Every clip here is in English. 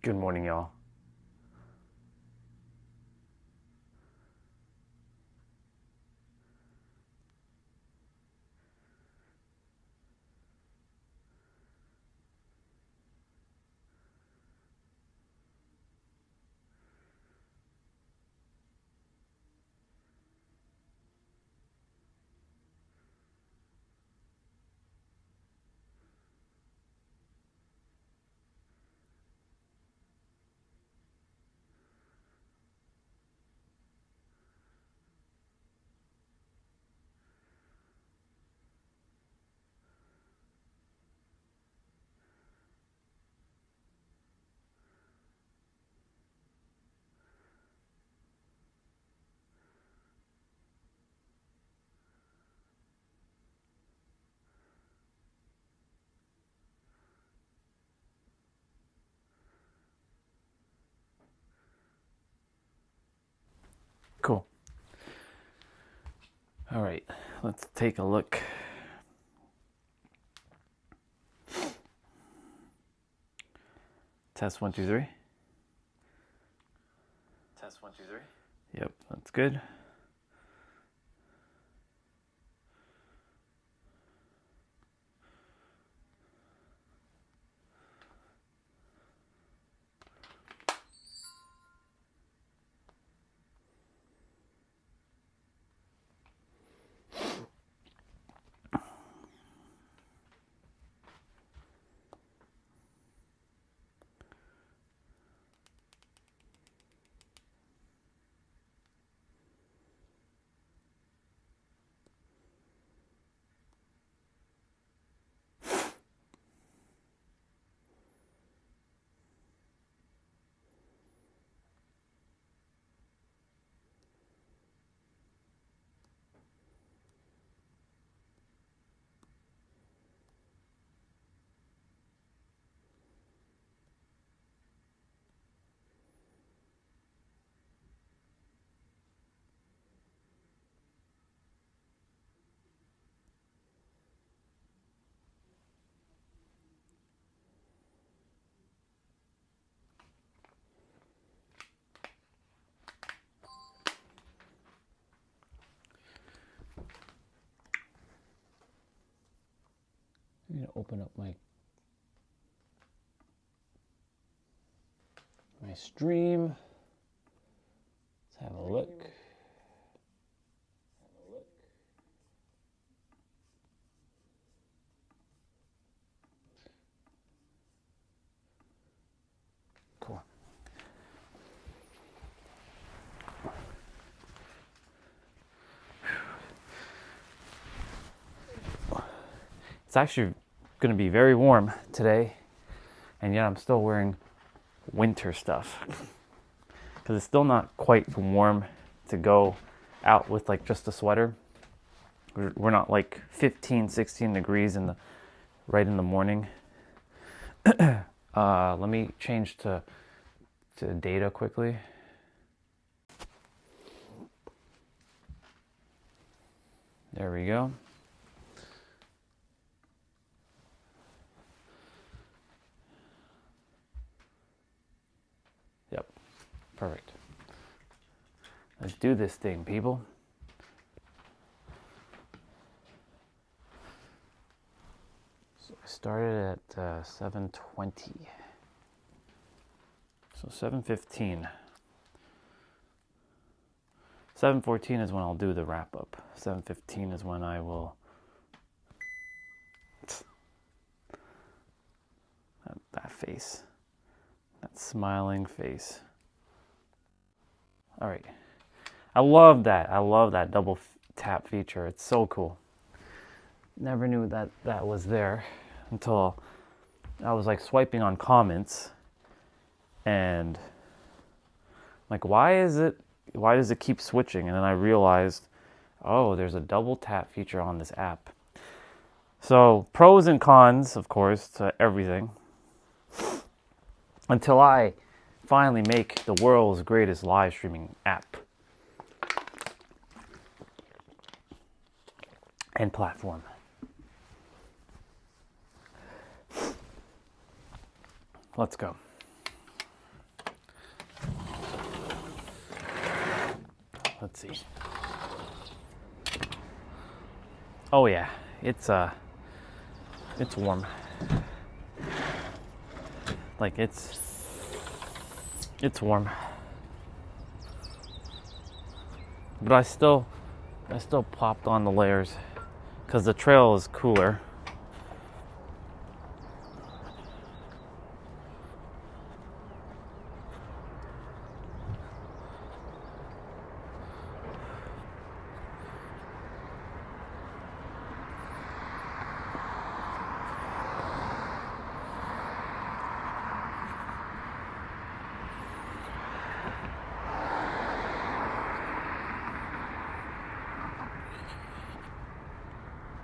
Good morning, y'all. Cool. All right, let's take a look. Test one, two, three. Test 1, 2, 3. Yep, that's good. I'm gonna open up my stream. Let's have a look. Cool. It's actually going to be very warm today, and yet I'm still wearing winter stuff because it's still not quite warm to go out with like just a sweater. We're not like 15, 16 degrees right in the morning. Let me change to data quickly. There we go. Yep, perfect. Let's do this thing, people. So I started at 7:20. So 7:15. 7:14 is when I'll do the wrap up. 7:15 is when I will. That face. That smiling face. All right. I love that. I love that double tap feature. It's so cool. Never knew that was there until I was like swiping on comments and like, why does it keep switching? And then I realized, oh, there's a double tap feature on this app. So pros and cons, of course, to everything. Until I finally make the world's greatest live streaming app and platform. Let's go. Let's see. Oh yeah, it's warm. Like it's warm. But I still popped on the layers because the trail is cooler.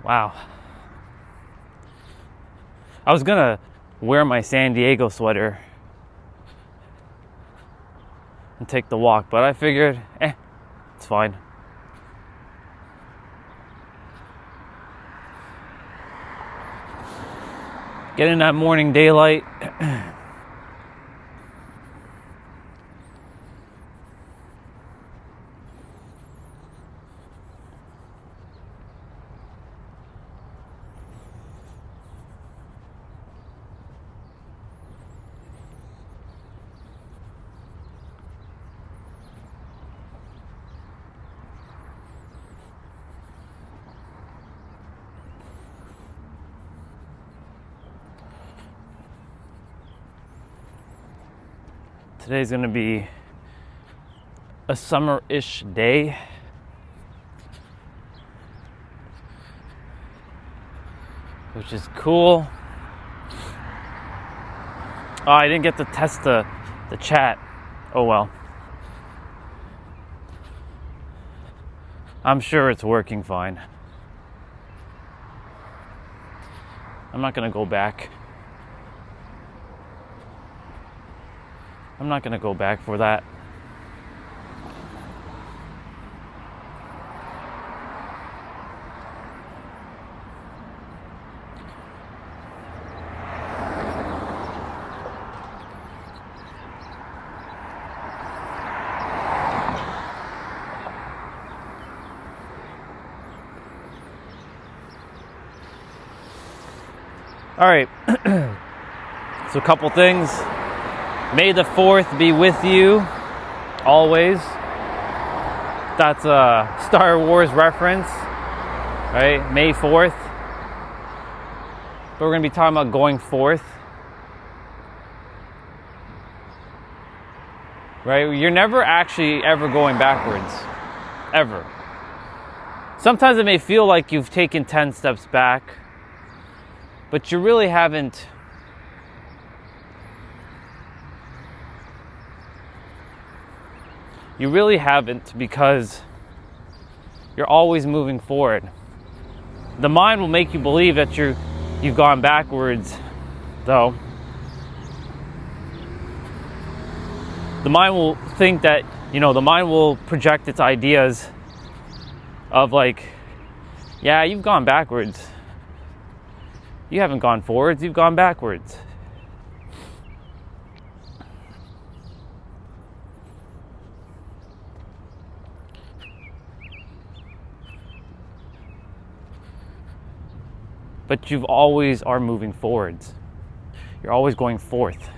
Wow. I was gonna wear my San Diego sweater and take the walk, but I figured, it's fine. Get in that morning daylight. Today's gonna be a summer-ish day. Which is cool. Oh, I didn't get to test the chat. Oh well. I'm sure it's working fine. I'm not gonna go back. I'm not gonna go back for that. All right. So a couple things. May the 4th be with you always. That's a Star Wars reference, right? May 4th. But we're going to be talking about going forth. Right? You're never actually ever going backwards. Ever. Sometimes it may feel like you've taken 10 steps back, but you really haven't. You really haven't, because you're always moving forward. The mind will make you believe that you've gone backwards, though. The mind will think that, the mind will project its ideas of like, yeah, you've gone backwards. You haven't gone forwards, you've gone backwards. But you always are moving forwards. You're always going forth.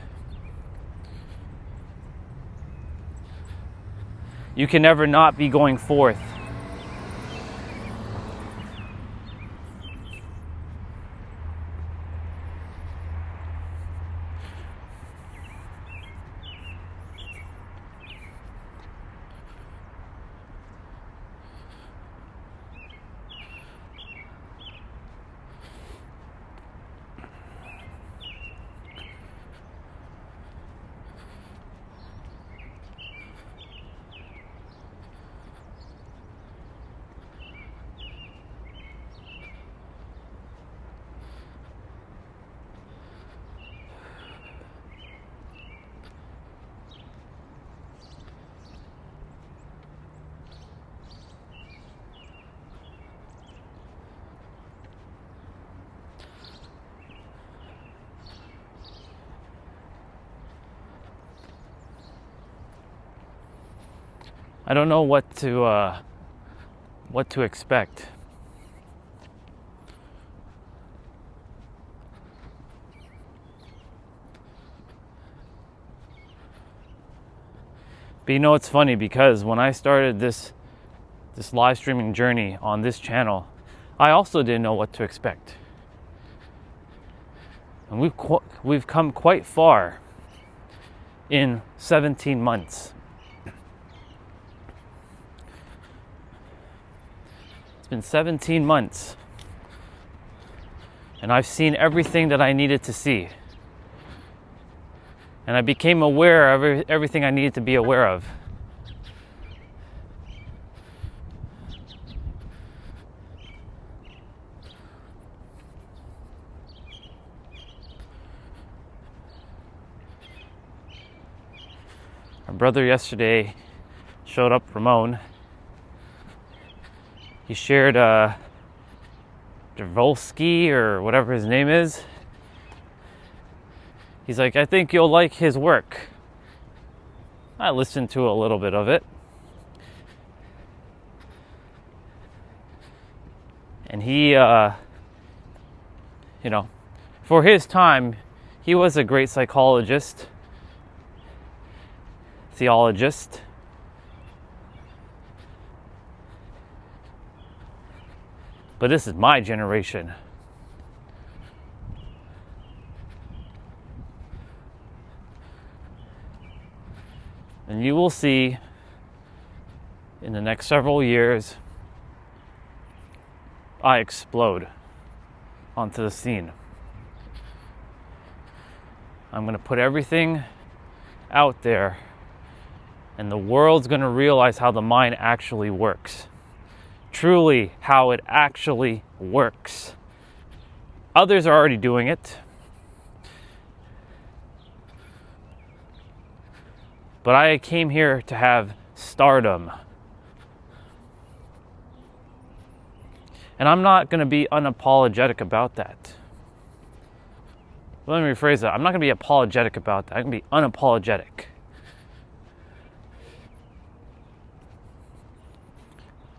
You can never not be going forth. I don't know what to expect. But you know, it's funny because when I started this live streaming journey on this channel, I also didn't know what to expect. And we've come quite far in 17 months. It's been 17 months, and I've seen everything that I needed to see. And I became aware of everything I needed to be aware of. Our brother yesterday showed up, Ramon. He shared Dvorsky or whatever his name is. He's like, I think you'll like his work. I listened to a little bit of it. And he, for his time, he was a great psychologist, theologist. But this is my generation. And you will see in the next several years, I explode onto the scene. I'm going to put everything out there, and the world's going to realize how the mind actually works. Truly, how it actually works. Others are already doing it. But I came here to have stardom. And I'm not going to be unapologetic about that. Let me rephrase that. I'm not going to be apologetic about that. I'm going to be unapologetic.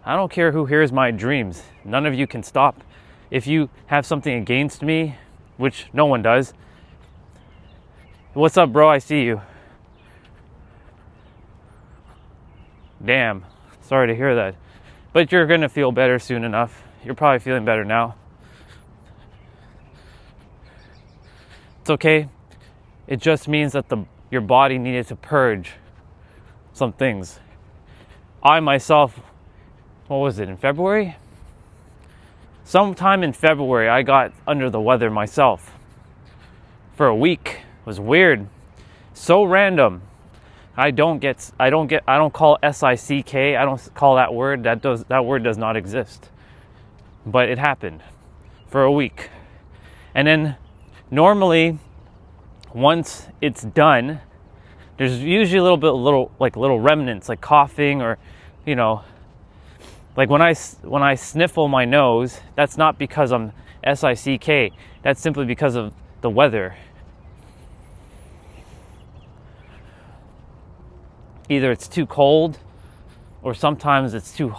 I don't care who hears my dreams. None of you can stop. If you have something against me, which no one does, what's up, bro? I see you. Damn, sorry to hear that. But you're going to feel better soon enough. You're probably feeling better now. It's okay. It just means that your body needed to purge some things. I myself, what was it, in February? Sometime in February, I got under the weather myself. For a week. It was weird. So random. I don't call SICK. I don't call that word. That word does not exist. But it happened for a week. And then normally, once it's done, there's usually little remnants, like coughing or, like when I sniffle my nose, that's not because I'm SICK. That's simply because of the weather. Either it's too cold, or sometimes it's too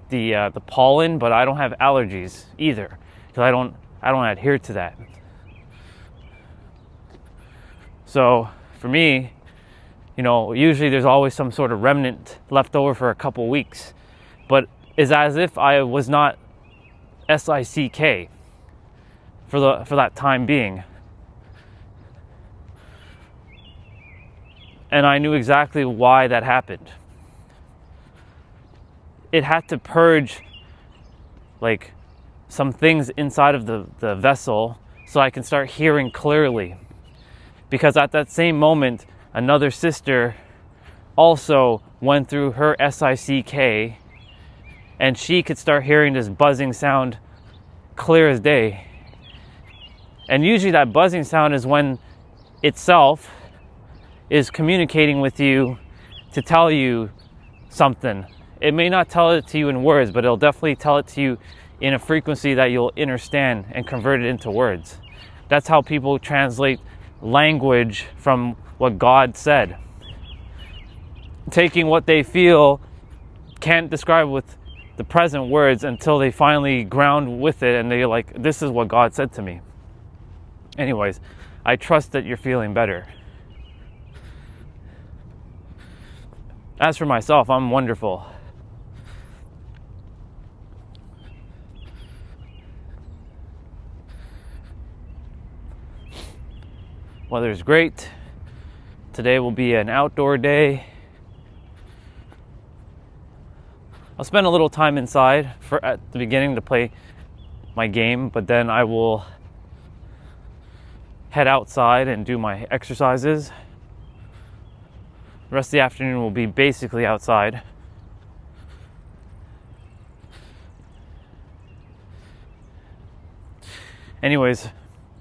the pollen. But I don't have allergies either, because I don't adhere to that. So for me, usually there's always some sort of remnant left over for a couple weeks, but it's as if I was not SICK for that time being. And I knew exactly why that happened. It had to purge some things inside of the vessel so I can start hearing clearly. Because at that same moment, another sister also went through her SICK, and she could start hearing this buzzing sound clear as day. And usually that buzzing sound is when itself is communicating with you to tell you something. It may not tell it to you in words, but it'll definitely tell it to you in a frequency that you'll understand and convert it into words. That's how people translate language from what God said. Taking what they feel can't describe with the present words until they finally ground with it and they're like, this is what God said to me. Anyways, I trust that you're feeling better. As for myself, I'm wonderful. Weather's great. Today will be an outdoor day. I'll spend a little time inside at the beginning to play my game, but then I will head outside and do my exercises. The rest of the afternoon will be basically outside. Anyways,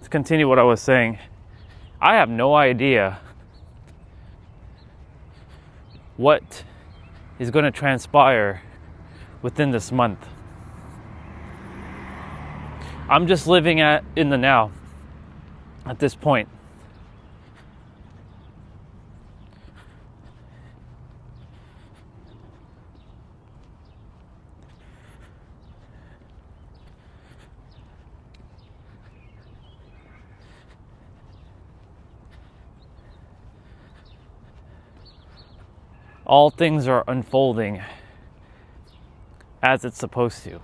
to continue what I was saying, I have no idea what is going to transpire within this month. I'm just living in the now at this point. All things are unfolding as it's supposed to.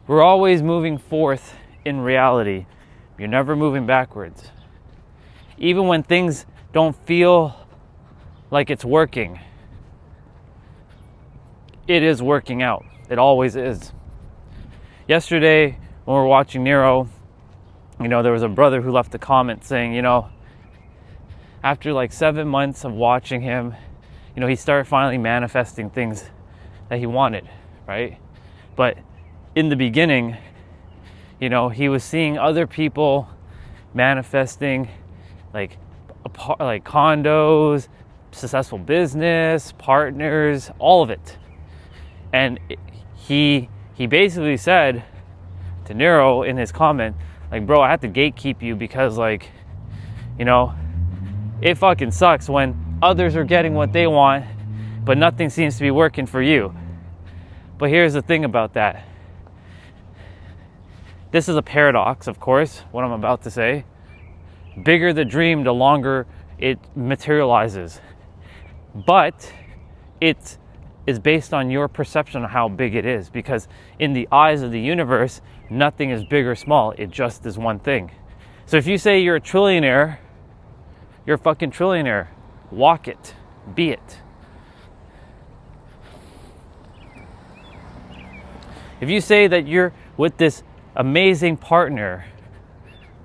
We're always moving forth in reality. You're never moving backwards. Even when things don't feel like it's working, it is working out. It always is. Yesterday, when we were watching Nero, there was a brother who left a comment saying, after like 7 months of watching him, he started finally manifesting things that he wanted, right? But in the beginning, he was seeing other people manifesting like condos, successful business, partners, all of it. And he basically said to Nero in his comment, like, bro, I have to gatekeep you because it fucking sucks when others are getting what they want, but nothing seems to be working for you. But here's the thing about that. This is a paradox, of course, what I'm about to say. Bigger the dream, the longer it materializes. But it is based on your perception of how big it is. Because in the eyes of the universe, nothing is big or small. It just is one thing. So if you say you're a trillionaire, you're a fucking trillionaire. Walk it. Be it. If you say that you're with this amazing partner,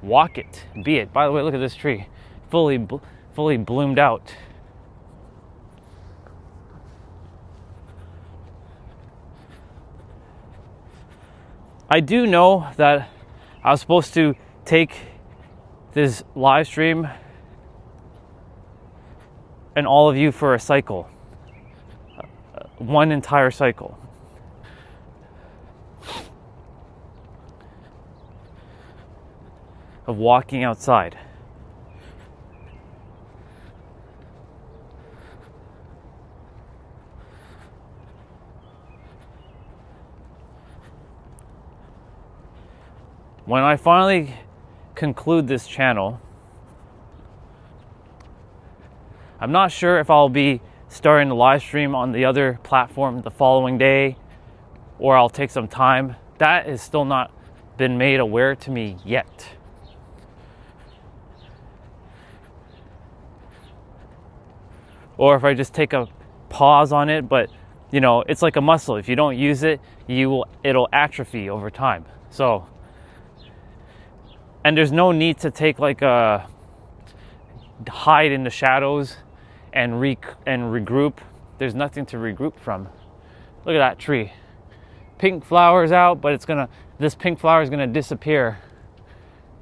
walk it, be it. By the way, look at this tree, fully bloomed out. I do know that I was supposed to take this live stream and all of you for a cycle, one entire cycle. Of walking outside. When I finally conclude this channel, I'm not sure if I'll be starting the live stream on the other platform the following day, or I'll take some time. That is still not been made aware to me yet. Or if I just take a pause on it, but it's like a muscle. If you don't use it, it'll atrophy over time. So, and there's no need to take like a hide in the shadows and regroup. There's nothing to regroup from. Look at that tree. Pink flowers out, but this pink flower is gonna disappear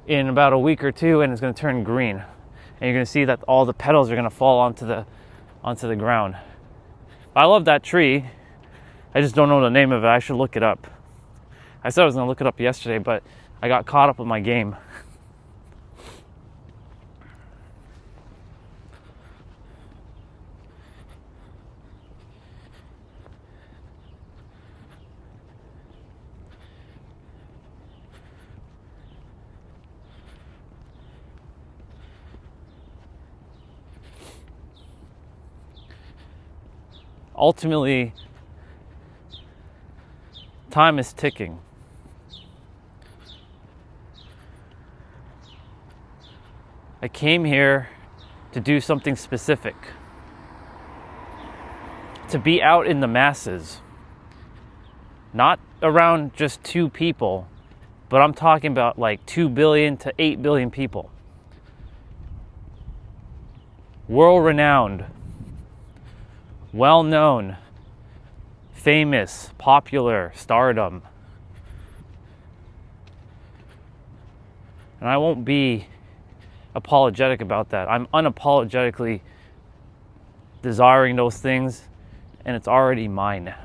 in about a week or two, and it's gonna turn green. And you're gonna see that all the petals are gonna fall onto the onto the ground. I love that tree. I just don't know the name of it. I should look it up. I said I was going to look it up yesterday, but I got caught up with my game. Ultimately, time is ticking. I came here to do something specific, to be out in the masses, not around just 2 people, but I'm talking about like 2 billion to 8 billion people. World-renowned, well-known, famous, popular, stardom. And I won't be apologetic about that. I'm unapologetically desiring those things, and it's already mine.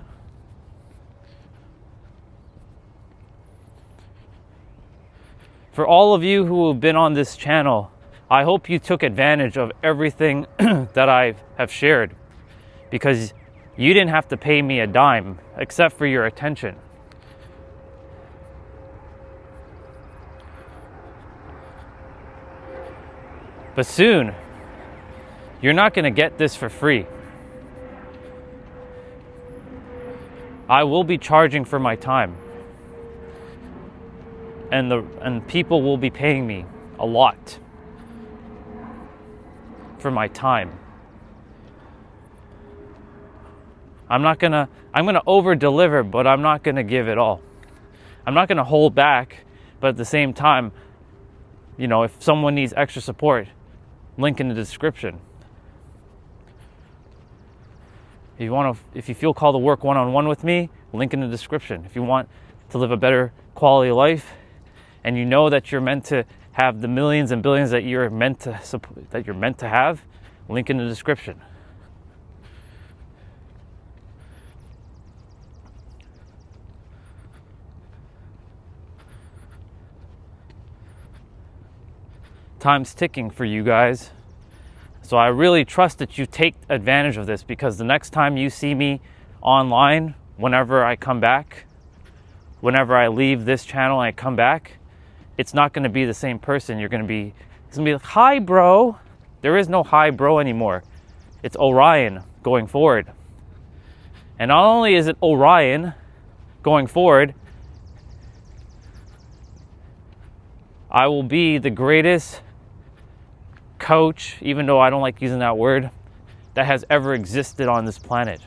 For all of you who have been on this channel, I hope you took advantage of everything that I have shared, because you didn't have to pay me a dime except for your attention. But soon, you're not going to get this for free. I will be charging for my time. And people will be paying me a lot for my time. I'm gonna over deliver, but I'm not gonna give it all. I'm not gonna hold back, but at the same time, you know, if someone needs extra support, link in the description. If you feel called to work one-on-one with me, link in the description. If you want to live a better quality of life, and you know that you're meant to have the millions and billions that you're meant to have, link in the description. Time's ticking for you guys. So I really trust that you take advantage of this, because the next time you see me online, whenever I come back, whenever I leave this channel and I come back, it's not going to be the same person. It's going to be like, hi bro. There is no hi bro anymore. It's Orion going forward. And not only is it Orion going forward, I will be the greatest coach, even though I don't like using that word, that has ever existed on this planet.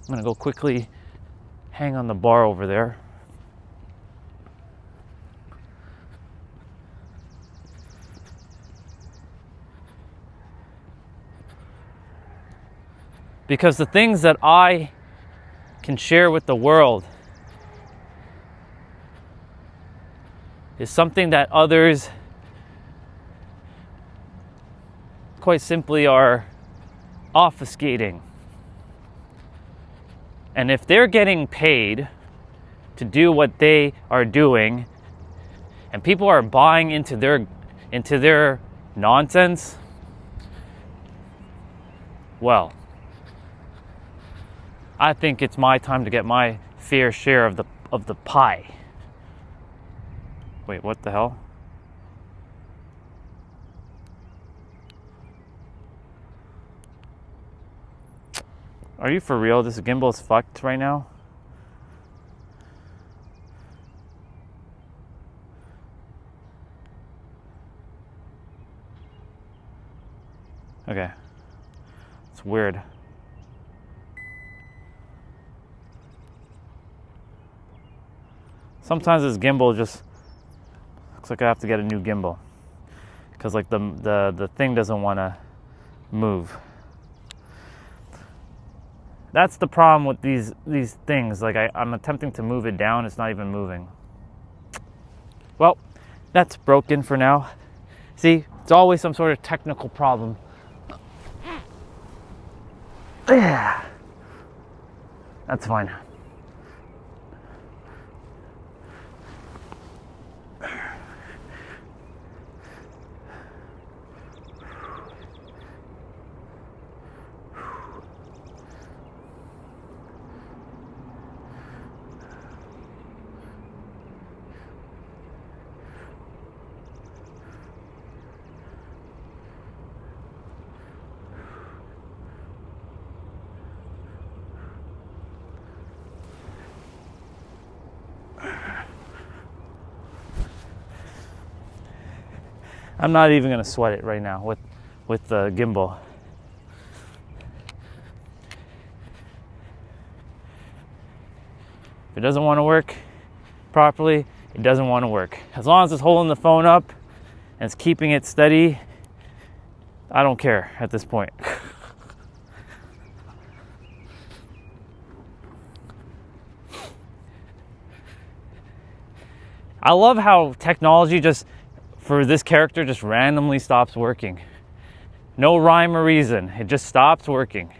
I'm gonna go quickly hang on the bar over there. Because the things that I can share with the world is something that others quite simply are obfuscating. And if they're getting paid to do what they are doing, and people are buying into their nonsense, well, I think it's my time to get my fair share of the pie. Wait, what the hell? Are you for real? This gimbal is fucked right now? Okay. It's weird. Sometimes this gimbal just looks like I have to get a new gimbal, because like the thing doesn't want to move. That's the problem with these things. Like I'm attempting to move it down, it's not even moving. Well, that's broken for now. See, it's always some sort of technical problem. Yeah, that's fine. I'm not even gonna sweat it right now with the gimbal. If it doesn't want to work properly, it doesn't want to work. As long as it's holding the phone up and it's keeping it steady, I don't care at this point. I love how technology just, for this character, just randomly stops working. No rhyme or reason. It just stops working.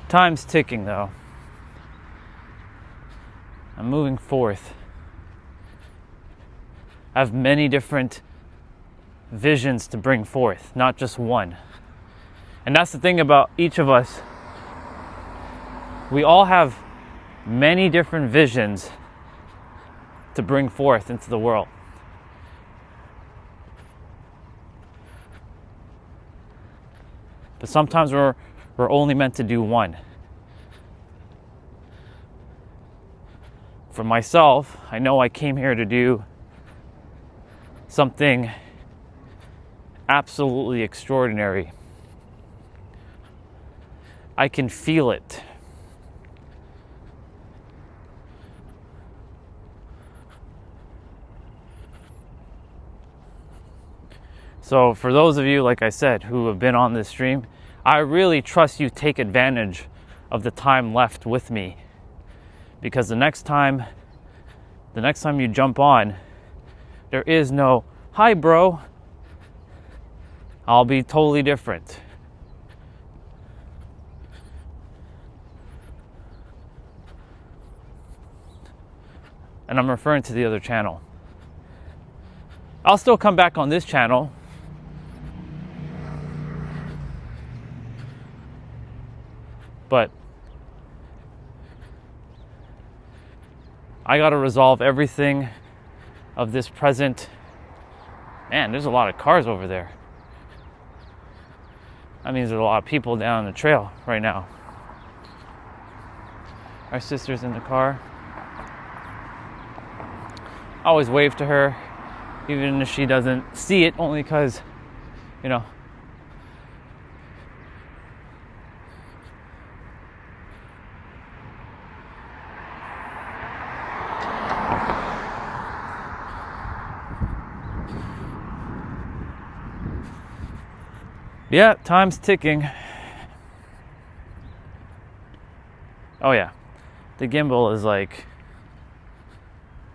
Time's ticking though. I'm moving forth. I have many different visions to bring forth, not just one. And that's the thing about each of us. We all have many different visions to bring forth into the world. But sometimes we're only meant to do one. For myself, I know I came here to do something absolutely extraordinary. I can feel it. So for those of you, like I said, who have been on this stream, I really trust you take advantage of the time left with me, because the next time you jump on, there is no, "Hi bro." I'll be totally different. And I'm referring to the other channel. I'll still come back on this channel. But I gotta resolve everything of this present. Man, there's a lot of cars over there. That means there's a lot of people down the trail right now. Our sister's in the car. I always wave to her, even if she doesn't see it, only because, you know, yeah, time's ticking. Oh yeah, the gimbal is like,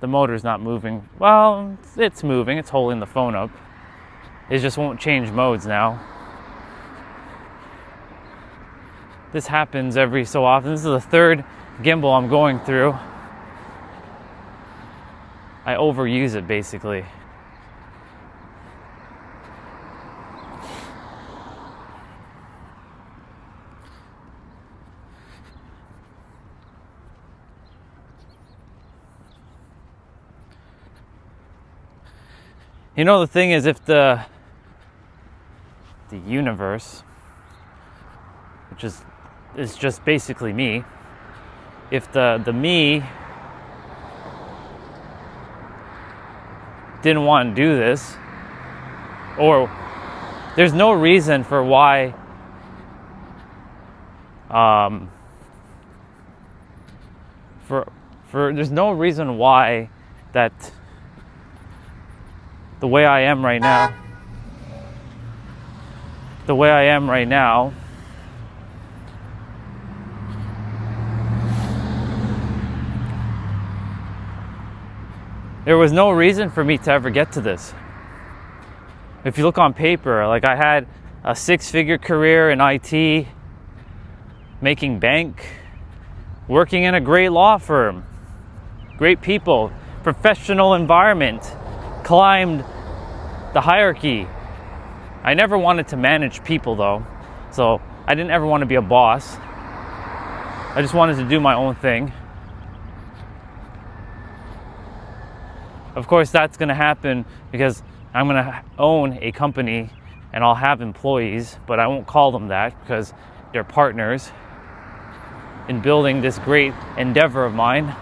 the motor's not moving. Well, it's moving, it's holding the phone up. It just won't change modes now. This happens every so often. This is the third gimbal I'm going through. I overuse it basically. You know, the thing is, if the universe, which is just basically me, if the me didn't want to do this, or there's no reason for why there's no reason why that the way I am right now, there was no reason for me to ever get to this. If you look on paper, like I had a 6-figure career in IT, making bank, working in a great law firm, great people, professional environment, climbed the hierarchy. I never wanted to manage people though, so I didn't ever want to be a boss. I just wanted to do my own thing. Of course, that's going to happen because I'm going to own a company and I'll have employees, but I won't call them that because they're partners in building this great endeavor of mine.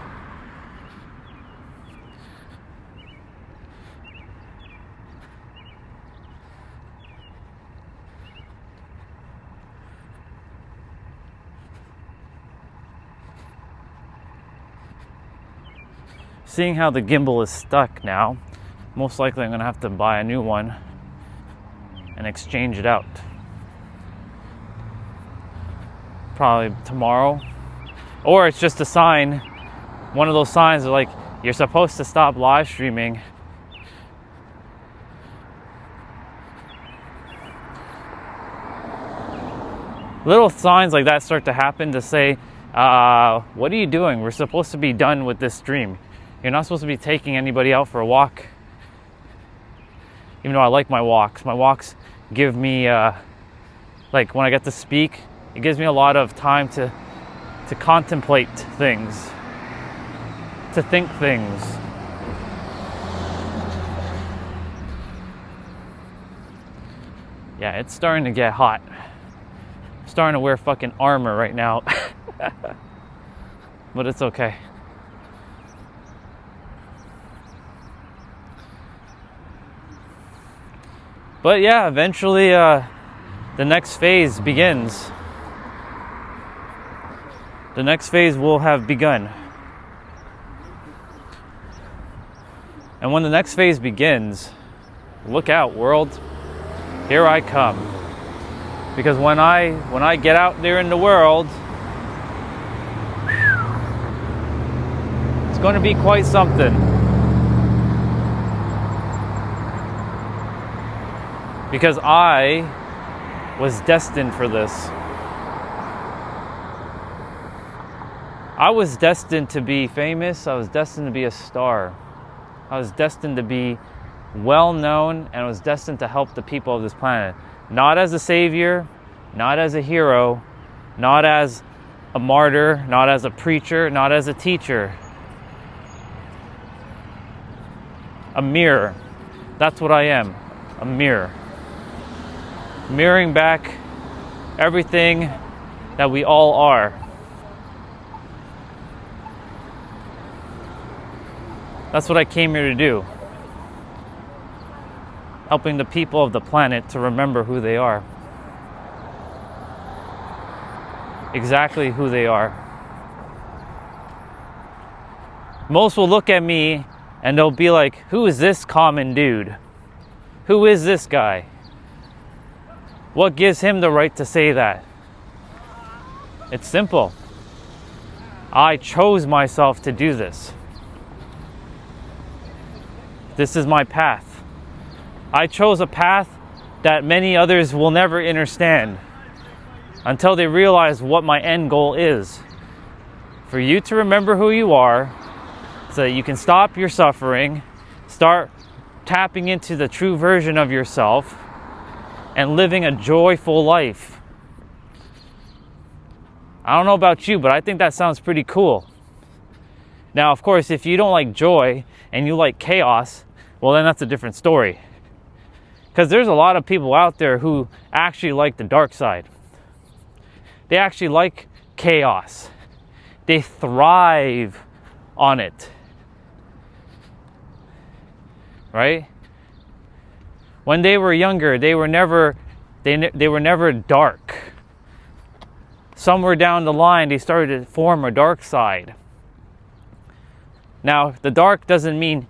Seeing how the gimbal is stuck now, most likely I'm going to have to buy a new one and exchange it out. Probably tomorrow. Or it's just a sign, one of those signs like you're supposed to stop live streaming. Little signs like that start to happen to say, what are you doing? We're supposed to be done with this stream. You're not supposed to be taking anybody out for a walk. Even though I like my walks. My walks give me, like when I get to speak, it gives me a lot of time to contemplate things, to think things. Yeah, it's starting to get hot. I'm starting to wear fucking armor right now. But it's okay. But yeah, eventually the next phase begins. The next phase will have begun. And when the next phase begins, look out, world. Here I come. Because when I get out there in the world, it's going to be quite something. Because I was destined for this. I was destined to be famous. I was destined to be a star. I was destined to be well known, and I was destined to help the people of this planet. Not as a savior, not as a hero, not as a martyr, not as a preacher, not as a teacher. A mirror. That's what I am. A mirror. Mirroring back everything that we all are. That's what I came here to do. Helping the people of the planet to remember who they are. Exactly who they are. Most will look at me and they'll be like, who is this common dude? Who is this guy? What gives him the right to say that? It's simple. I chose myself to do this. This is my path. I chose a path that many others will never understand until they realize what my end goal is. For you to remember who you are so that you can stop your suffering, start tapping into the true version of yourself, and living a joyful life. I don't know about you, but I think that sounds pretty cool. Now, of course, if you don't like joy and you like chaos, well, then that's a different story. Because there's a lot of people out there who actually like the dark side. They actually like chaos. They thrive on it. right? When they were younger, they were never dark. Somewhere down the line, they started to form a dark side. Now, the dark doesn't mean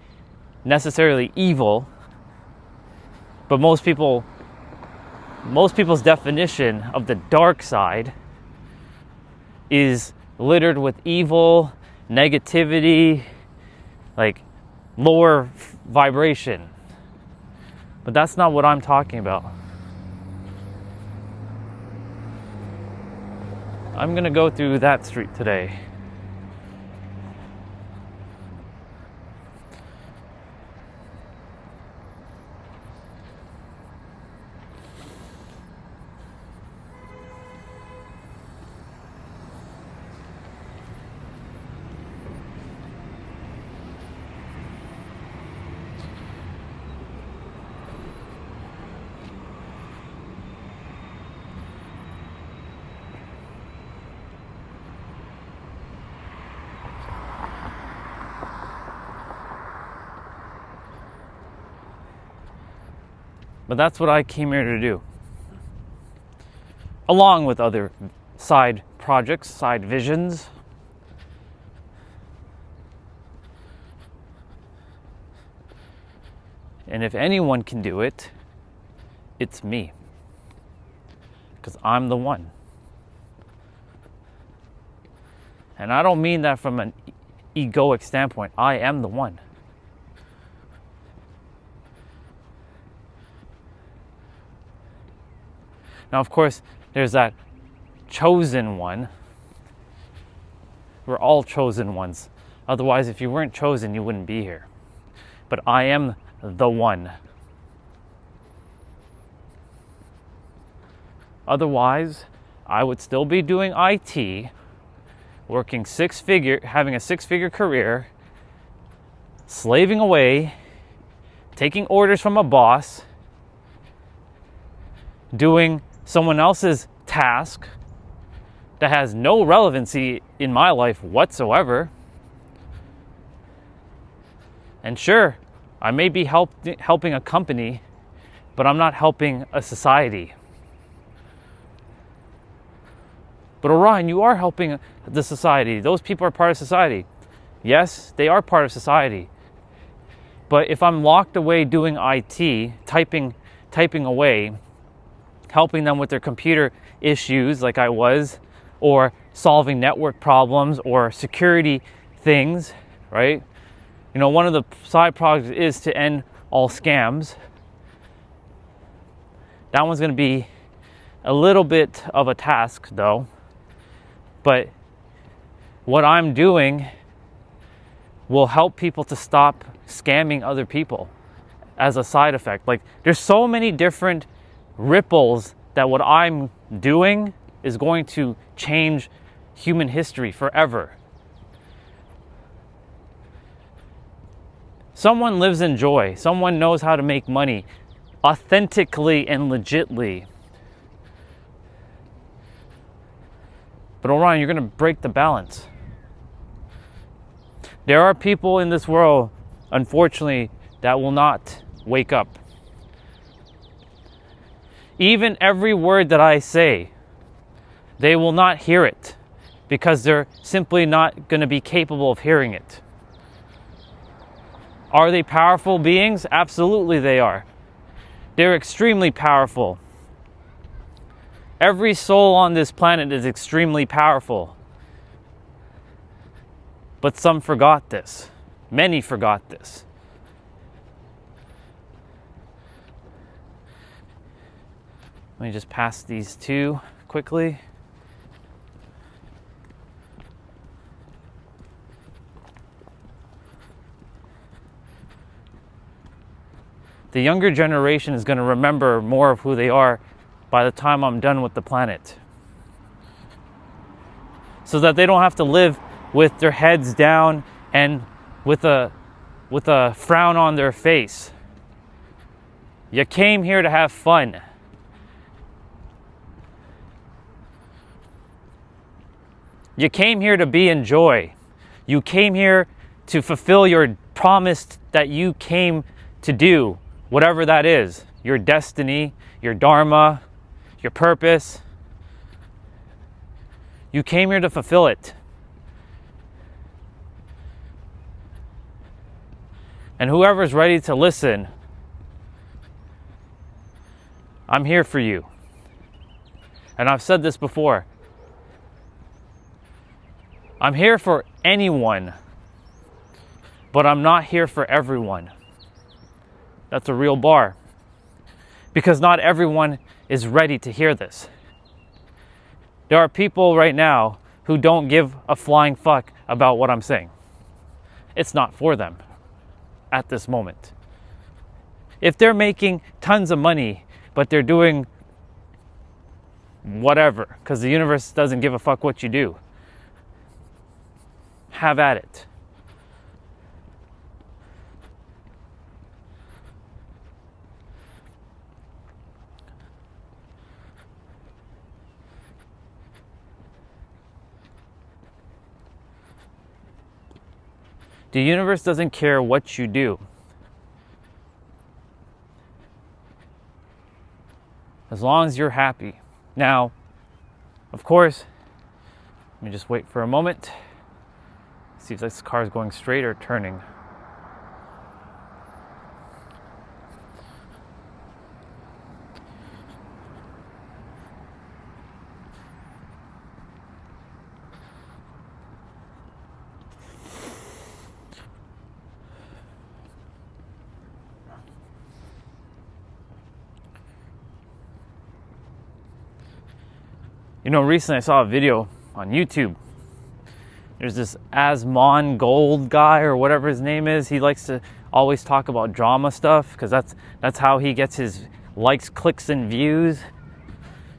necessarily evil, but most people's definition of the dark side is littered with evil, negativity, like lower vibration. But that's not what I'm talking about. I'm going to go through that street today. But that's what I came here to do. Along with other side projects, side visions. And if anyone can do it, it's me. Because I'm the one. And I don't mean that from an egoic standpoint. I am the one. Now, of course, there's that chosen one. We're all chosen ones. Otherwise, if you weren't chosen, you wouldn't be here. But I am the one. Otherwise, I would still be doing IT, working having a six-figure career, slaving away, taking orders from a boss, doing someone else's task that has no relevancy in my life whatsoever. And sure, I may be helping a company, but I'm not helping a society. But Orion, you are helping the society. Those people are part of society. Yes, they are part of society. But if I'm locked away doing IT, typing away, helping them with their computer issues like I was, or solving network problems or security things, right? You know, one of the side projects is to end all scams. That one's going to be a little bit of a task though. But what I'm doing will help people to stop scamming other people as a side effect. Like, there's so many different ripples that what I'm doing is going to change human history forever. Someone lives in joy. Someone knows how to make money authentically and legitly. But Orion, you're going to break the balance. There are people in this world, unfortunately, that will not wake up. Even every word that I say, they will not hear it because they're simply not going to be capable of hearing it. Are they powerful beings? Absolutely they are. They're extremely powerful. Every soul on this planet is extremely powerful. But some forgot this. Many forgot this. Let me just pass these two quickly. The younger generation is going to remember more of who they are by the time I'm done with the planet. So that they don't have to live with their heads down and with a frown on their face. You came here to have fun. You came here to be in joy. You came here to fulfill your promise that you came to do whatever that is, your destiny, your dharma, your purpose. You came here to fulfill it. And whoever's ready to listen, I'm here for you. And I've said this before. I'm here for anyone, but I'm not here for everyone. That's a real bar. Because not everyone is ready to hear this. There are people right now who don't give a flying fuck about what I'm saying. It's not for them at this moment. If they're making tons of money, but they're doing whatever, because the universe doesn't give a fuck what you do, have at it. The universe doesn't care what you do. As long as you're happy. Now, of course, let me just wait for a moment. See if this car is going straight or turning. You know, recently I saw a video on YouTube. There's this Asmon Gold guy or whatever his name is. He likes to always talk about drama stuff because that's how he gets his likes, clicks, and views.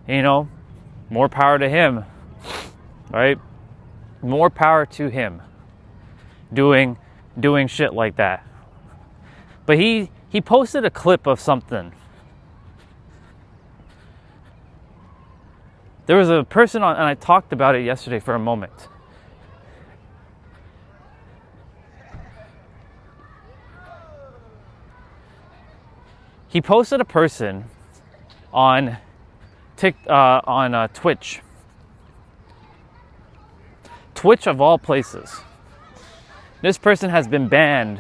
You know, more power to him, right? More power to him doing shit like that. But he posted a clip of something. There was a person on, and I talked about it yesterday for a moment. He posted a person on Twitch. Twitch of all places. This person has been banned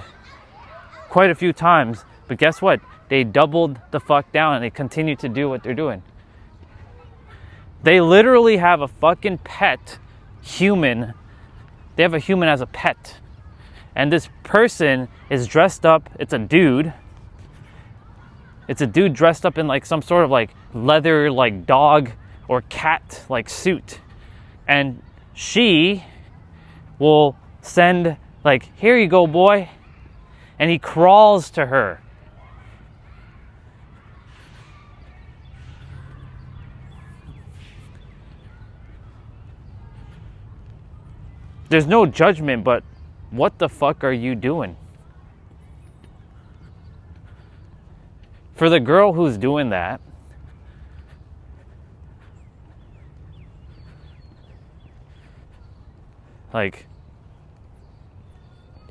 quite a few times, but guess what? They doubled the fuck down and they continue to do what they're doing. They literally have a fucking pet human. They have a human as a pet. And this person is dressed up. It's a dude. It's a dude dressed up in like some sort of like leather like dog or cat like suit. And she will send like, here you go, boy. And he crawls to her. There's no judgment, but what the fuck are you doing? For the girl who's doing that, like,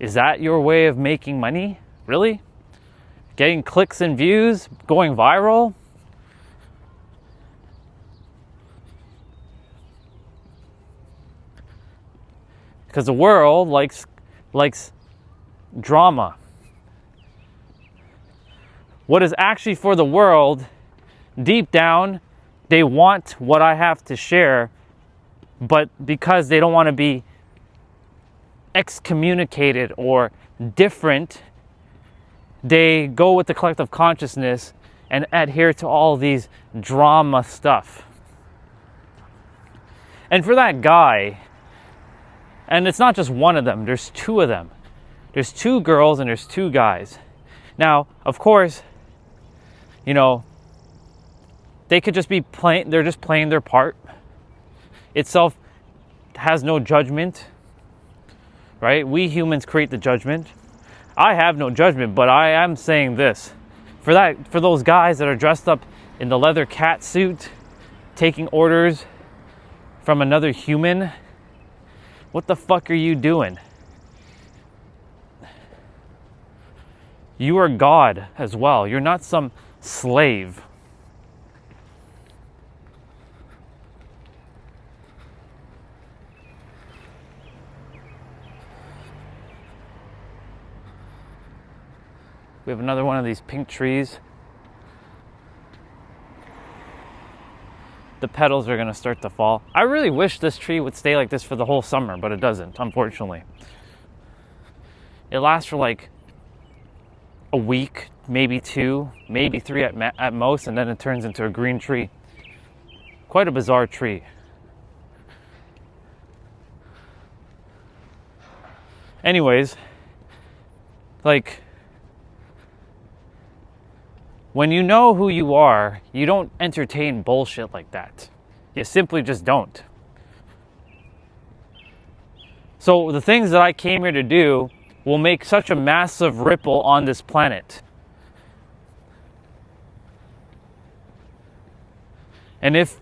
is that your way of making money? Really? Getting clicks and views? Going viral? Because the world likes drama. What is actually for the world, deep down, they want what I have to share, but because they don't want to be excommunicated or different, they go with the collective consciousness and adhere to all these drama stuff. And for that guy, and it's not just one of them, there's two of them. There's two girls and there's two guys. Now, of course, you know, they could just be playing, they're just playing their part. Itself has no judgment, right? We humans create the judgment. I have no judgment, but I am saying this. For those guys that are dressed up in the leather cat suit, taking orders from another human, what the fuck are you doing? You are God as well. You're not some slave. We have another one of these pink trees. The petals are going to start to fall. I really wish this tree would stay like this for the whole summer, but it doesn't, unfortunately. It lasts for like a week, maybe 2, maybe 3 at most, and then it turns into a green tree. Quite a bizarre tree. Anyways, like, when you know who you are, you don't entertain bullshit like that. You simply just don't. So the things that I came here to do will make such a massive ripple on this planet. And if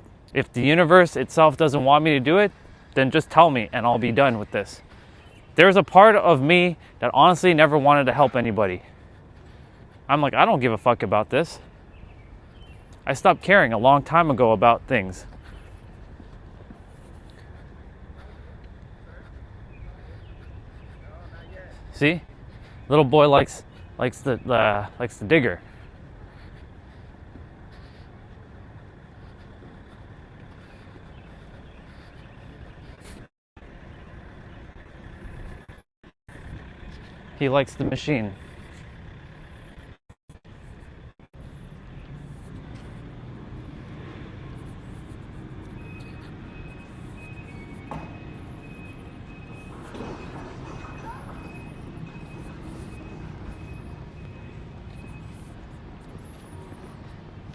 the universe itself doesn't want me to do it, then just tell me and I'll be done with this. There's a part of me that honestly never wanted to help anybody. I'm like, I don't give a fuck about this. I stopped caring a long time ago about things. See? Little boy likes the digger. He likes the machine.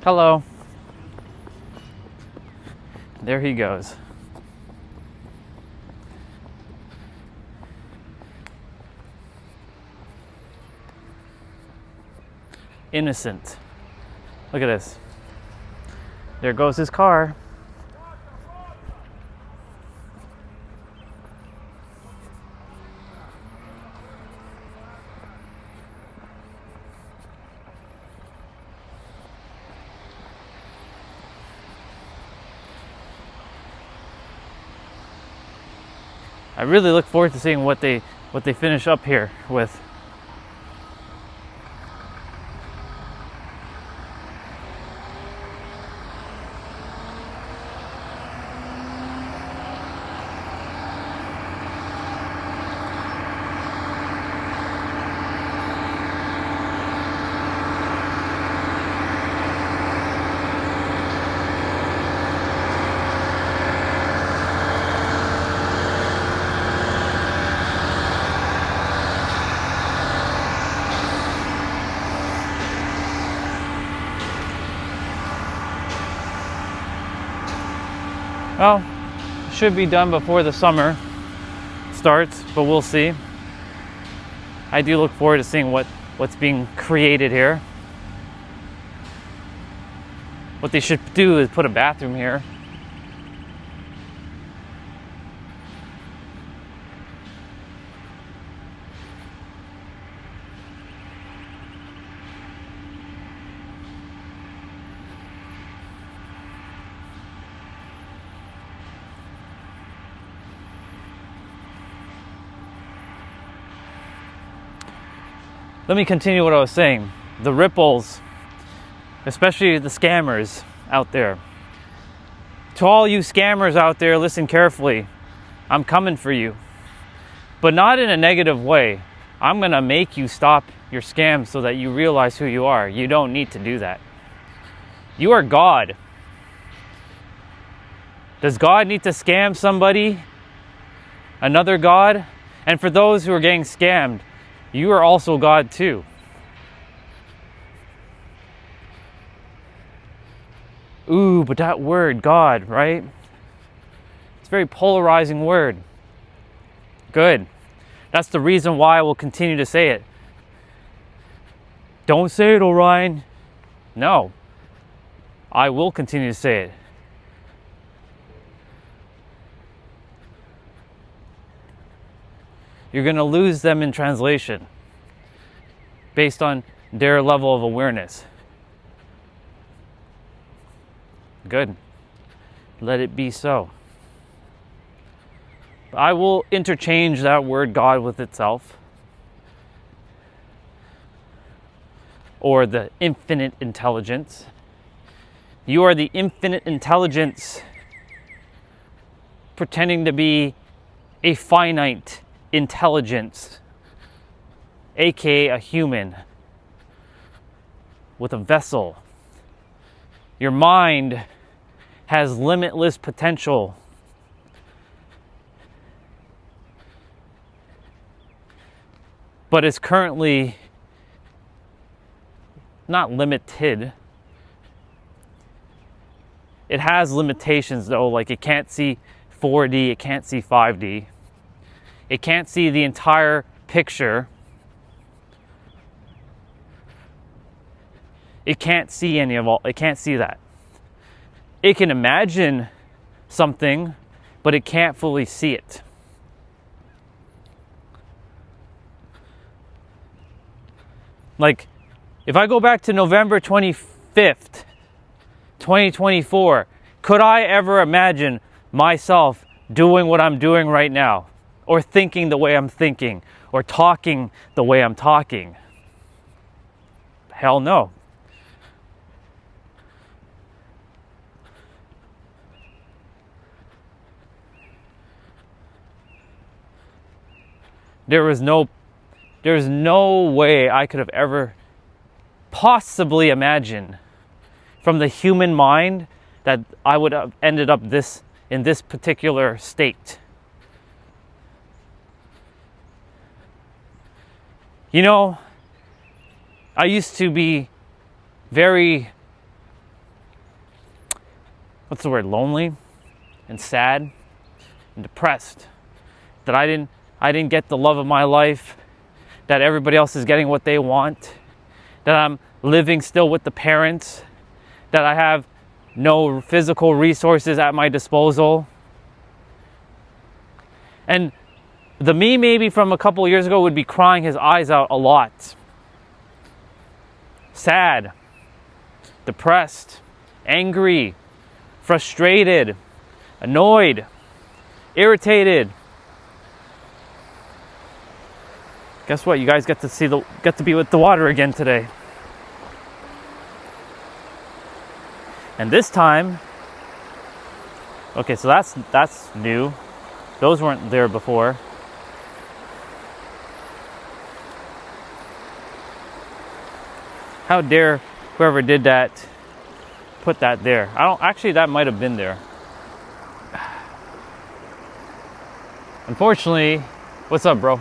Hello. There he goes. Innocent. Look at this. There goes his car. I really look forward to seeing what they finish up here with. Well, should be done before the summer starts, but we'll see. I do look forward to seeing what's being created here. What they should do is put a bathroom here. Let me continue what I was saying. The ripples, especially the scammers out there. To all you scammers out there, listen carefully. I'm coming for you. But not in a negative way. I'm going to make you stop your scams so that you realize who you are. You don't need to do that. You are God. Does God need to scam somebody? Another God? And for those who are getting scammed, you are also God too. Ooh, but that word, God, right? It's a very polarizing word. Good. That's the reason why I will continue to say it. Don't say it, Orion. No. I will continue to say it. You're going to lose them in translation. based on their level of awareness. Good. Let it be so. I will interchange that word God with itself, or the infinite intelligence. You are the infinite intelligence pretending to be a finite intelligence, aka a human with a vessel. Your mind has limitless potential. But is currently not limited. It has limitations though, like it can't see 4D, it can't see 5D. It can't see the entire picture. It can't see it can't see that. It can imagine something, but it can't fully see it. Like, if I go back to November 25th, 2024, could I ever imagine myself doing what I'm doing right now? Or thinking the way I'm thinking? Or talking the way I'm talking? Hell no. There's no way I could have ever possibly imagined from the human mind that I would have ended up in this particular state. You know, I used to be very, lonely and sad and depressed that I didn't get the love of my life, that everybody else is getting what they want, that I'm living still with the parents, that I have no physical resources at my disposal. And the me maybe from a couple years ago would be crying his eyes out a lot. Sad, depressed, angry, frustrated, annoyed, irritated. Guess what? You guys get to be with the water again today. And this time, okay, so that's new. Those weren't there before. How dare whoever did that put that there? Actually, that might have been there. Unfortunately, what's up, bro?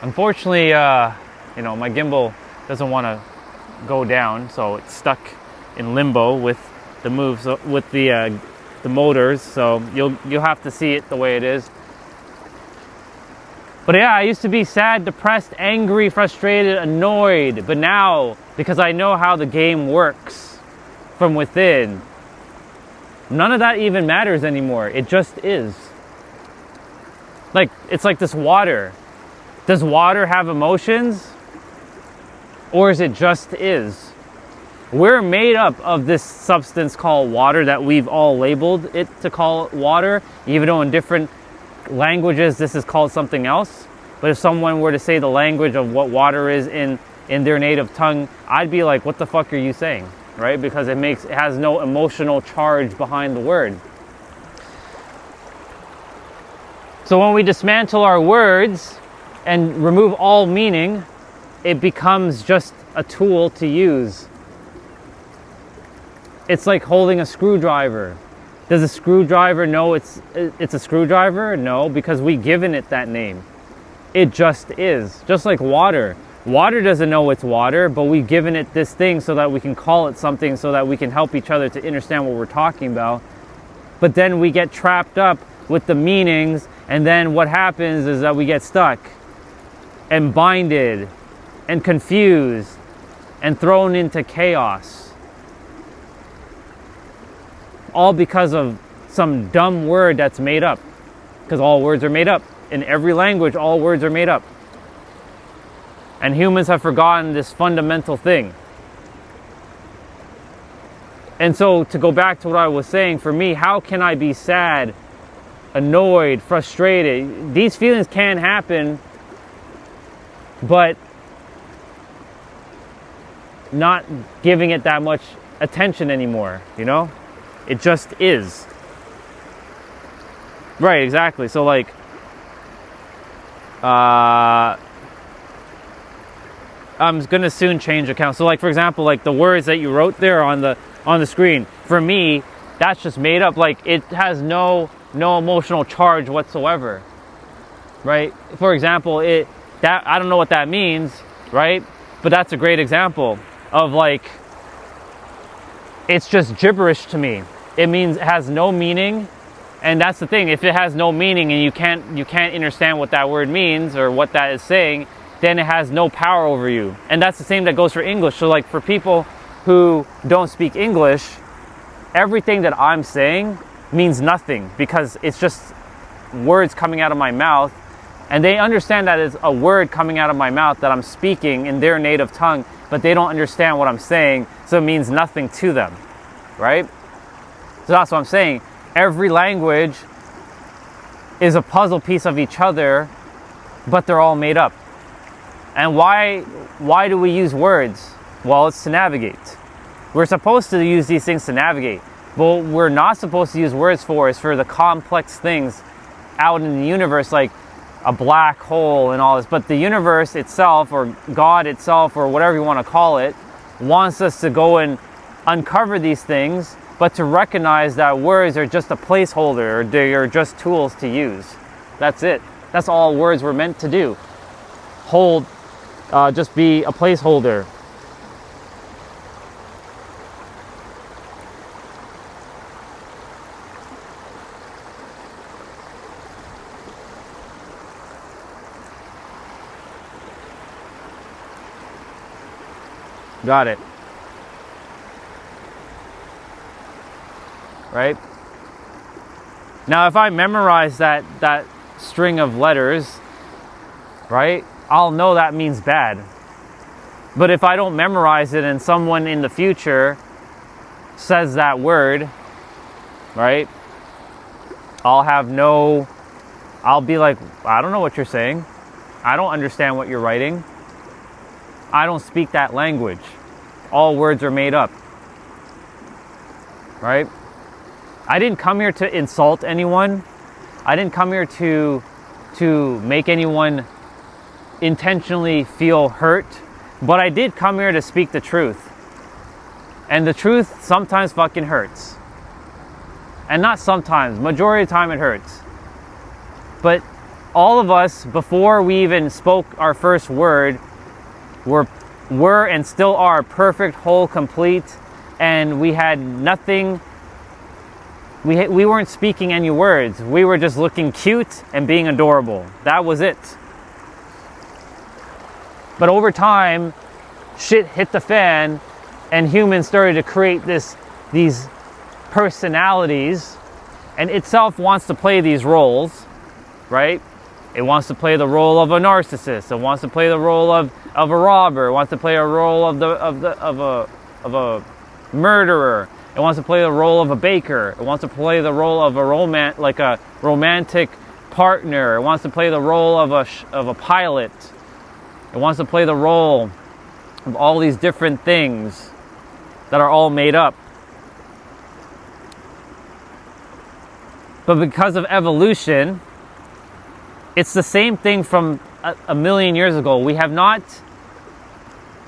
Unfortunately, my gimbal doesn't want to go down, so it's stuck in limbo with the moves, with the motors. So you'll have to see it the way it is. But yeah, I used to be sad, depressed, angry, frustrated, annoyed. But now, because I know how the game works from within, none of that even matters anymore. It just is. Like, it's like this water. Does water have emotions? Or is it just is? We're made up of this substance called water that we've all labeled it to call it water, even though in different languages this is called something else. But if someone were to say the language of what water is in their native tongue, I'd be like, what the fuck are you saying? Right? Because it has no emotional charge behind the word. So when we dismantle our words and remove all meaning, it becomes just a tool to use. It's like holding a screwdriver. Does a screwdriver know it's a screwdriver? No, because we've given it that name. It just is. Just like water. Water doesn't know it's water, but we've given it this thing so that we can call it something, so that we can help each other to understand what we're talking about. But then we get trapped up with the meanings, and then what happens is that we get stuck and binded and confused and thrown into chaos. All because of some dumb word that's made up. Because all words are made up. In every language, all words are made up. And humans have forgotten this fundamental thing. And so to go back to what I was saying, for me, how can I be sad, annoyed, frustrated? These feelings can happen, but not giving it that much attention anymore, you know? It just is. Right, exactly. So like, I'm gonna soon change accounts. So like, for example, like the words that you wrote there on the screen, for me, that's just made up. Like, it has no emotional charge whatsoever, right? For example, that I don't know what that means, right? But that's a great example of like, it's just gibberish to me. It means it has no meaning. And that's the thing, if it has no meaning and you can't understand what that word means or what that is saying, then it has no power over you. And that's the same that goes for English. So like, for people who don't speak English, everything that I'm saying means nothing, because it's just words coming out of my mouth, and they understand that it's a word coming out of my mouth that I'm speaking in their native tongue, but they don't understand what I'm saying, so it means nothing to them, right? So that's what I'm saying. Every language is a puzzle piece of each other, but they're all made up. And why do we use words? Well, it's to navigate. We're supposed to use these things to navigate. But what we're not supposed to use words for is for the complex things out in the universe, like a black hole and all this. But the universe itself, or God itself, or whatever you want to call it, wants us to go and uncover these things, but to recognize that words are just a placeholder, or they are just tools to use. That's it. That's all words were meant to do. Just be a placeholder. Got it. Right? Now, if I memorize that string of letters, right, I'll know that means bad. But if I don't memorize it and someone in the future says that word, right, I'll be like, I don't know what you're saying. I don't understand what you're writing. I don't speak that language. All words are made up. Right? I didn't come here to insult anyone. I didn't come here to make anyone intentionally feel hurt. But I did come here to speak the truth. And the truth sometimes fucking hurts. And not sometimes, majority of the time it hurts. But all of us, before we even spoke our first word, were and still are perfect, whole, complete, and we had nothing. We weren't speaking any words. We were just looking cute and being adorable. That was it. But over time, shit hit the fan, and humans started to create these personalities, and itself wants to play these roles, right? It wants to play the role of a narcissist. It wants to play the role of a robber. It wants to play a role of a murderer. It wants to play the role of a baker. It wants to play the role of a romantic partner. It wants to play the role of a pilot. It wants to play the role of all these different things that are all made up. But because of evolution, it's the same thing from a million years ago.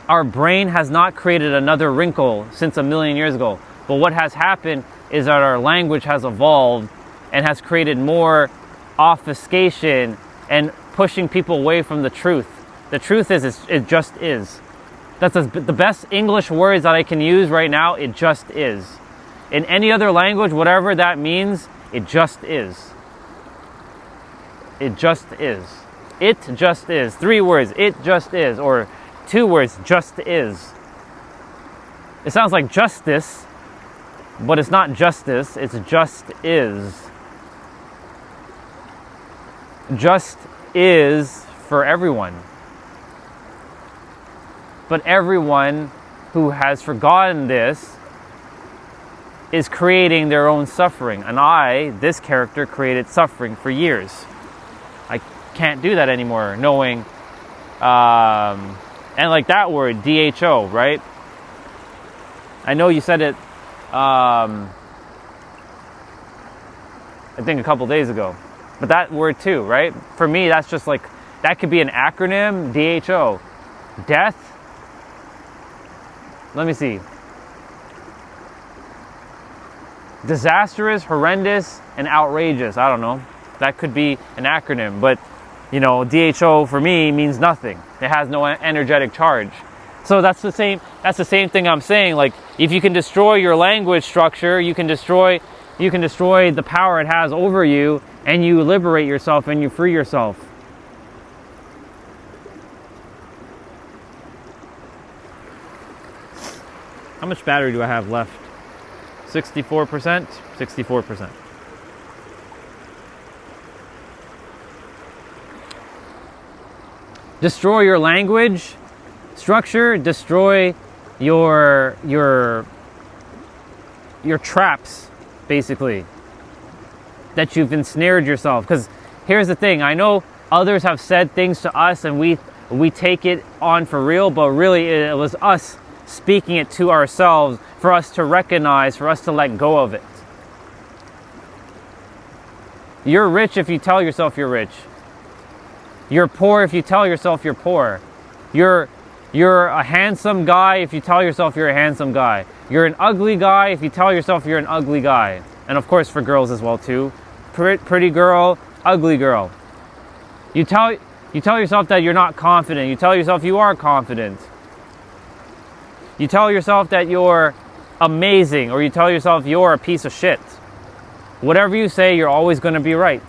Our brain has not created another wrinkle since a million years ago. But what has happened is that our language has evolved and has created more obfuscation and pushing people away from the truth. The truth is, it just is. That's the best English words that I can use right now. It just is. In any other language, whatever that means, it just is. It just is. It just is. 3 words, it just is. Or 2 words, just is. It sounds like justice, but it's not justice, it's just is. Just is for everyone. But everyone who has forgotten this is creating their own suffering. And this character, created suffering for years. I can't do that anymore, knowing, and like that word, DHO, right? I know you said it, I think a couple days ago. But that word too, right? For me, that's just like, that could be an acronym, DHO. Death. Let me see. Disastrous, horrendous, and outrageous. I don't know. That could be an acronym. But, you know, DHO for me means nothing. It has no energetic charge. So that's the same thing I'm saying. Like, if you can destroy your language structure, you can destroy the power it has over you, and you liberate yourself and you free yourself. How much battery do I have left? 64%? 64%. Destroy your language structure, destroy your traps, basically, that you've ensnared yourself. Because here's the thing, I know others have said things to us and we take it on for real, but really it was us speaking it to ourselves for us to recognize, for us to let go of it. You're rich if you tell yourself you're rich. You're poor if you tell yourself you're poor. You're a handsome guy if you tell yourself you're a handsome guy. You're an ugly guy if you tell yourself you're an ugly guy. And of course for girls as well too. Pretty girl, ugly girl. You tell yourself that you're not confident. You tell yourself you are confident. You tell yourself that you're amazing, or you tell yourself you're a piece of shit. Whatever you say, you're always going to be right.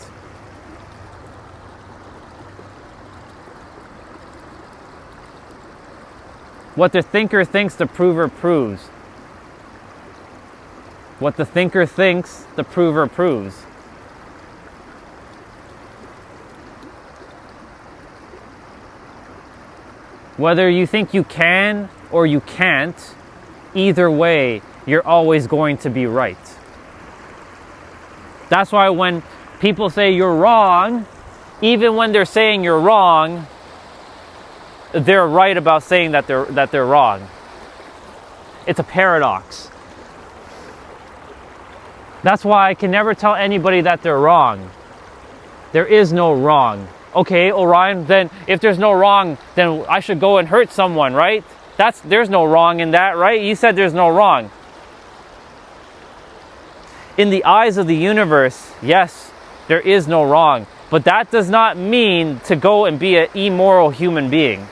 What the thinker thinks, the prover proves. What the thinker thinks, the prover proves. Whether you think you can or you can't, either way, you're always going to be right. That's why when people say you're wrong, even when they're saying you're wrong, they're right about saying that they're wrong. It's a paradox. That's why I can never tell anybody that they're wrong. There is no wrong. Okay, Orion, then if there's no wrong, then I should go and hurt someone, right? There's no wrong in that, right? You said there's no wrong. In the eyes of the universe, yes, there is no wrong. But that does not mean to go and be an immoral human being.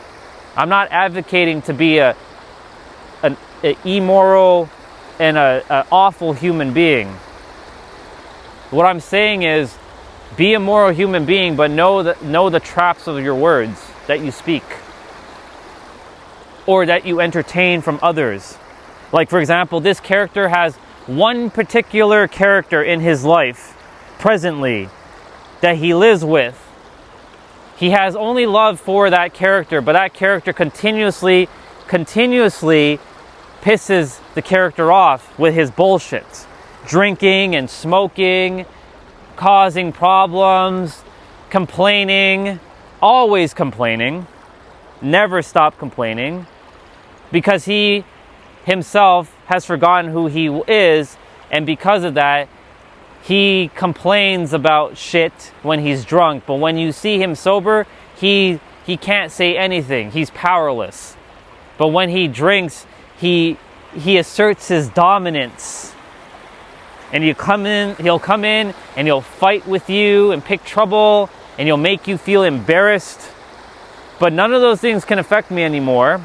I'm not advocating to be an immoral and an awful human being. What I'm saying is, be a moral human being, but know the traps of your words that you speak, or that you entertain from others. Like, for example, this character has one particular character in his life presently that he lives with. He has only love for that character, but that character continuously pisses the character off with his bullshit. Drinking and smoking, causing problems, complaining, always complaining, never stop complaining, because he himself has forgotten who he is, and because of that, he complains about shit when he's drunk. But when you see him sober, he can't say anything. He's powerless. But when he drinks, he asserts his dominance. And he'll come in and he'll fight with you and pick trouble, and he'll make you feel embarrassed. But none of those things can affect me anymore,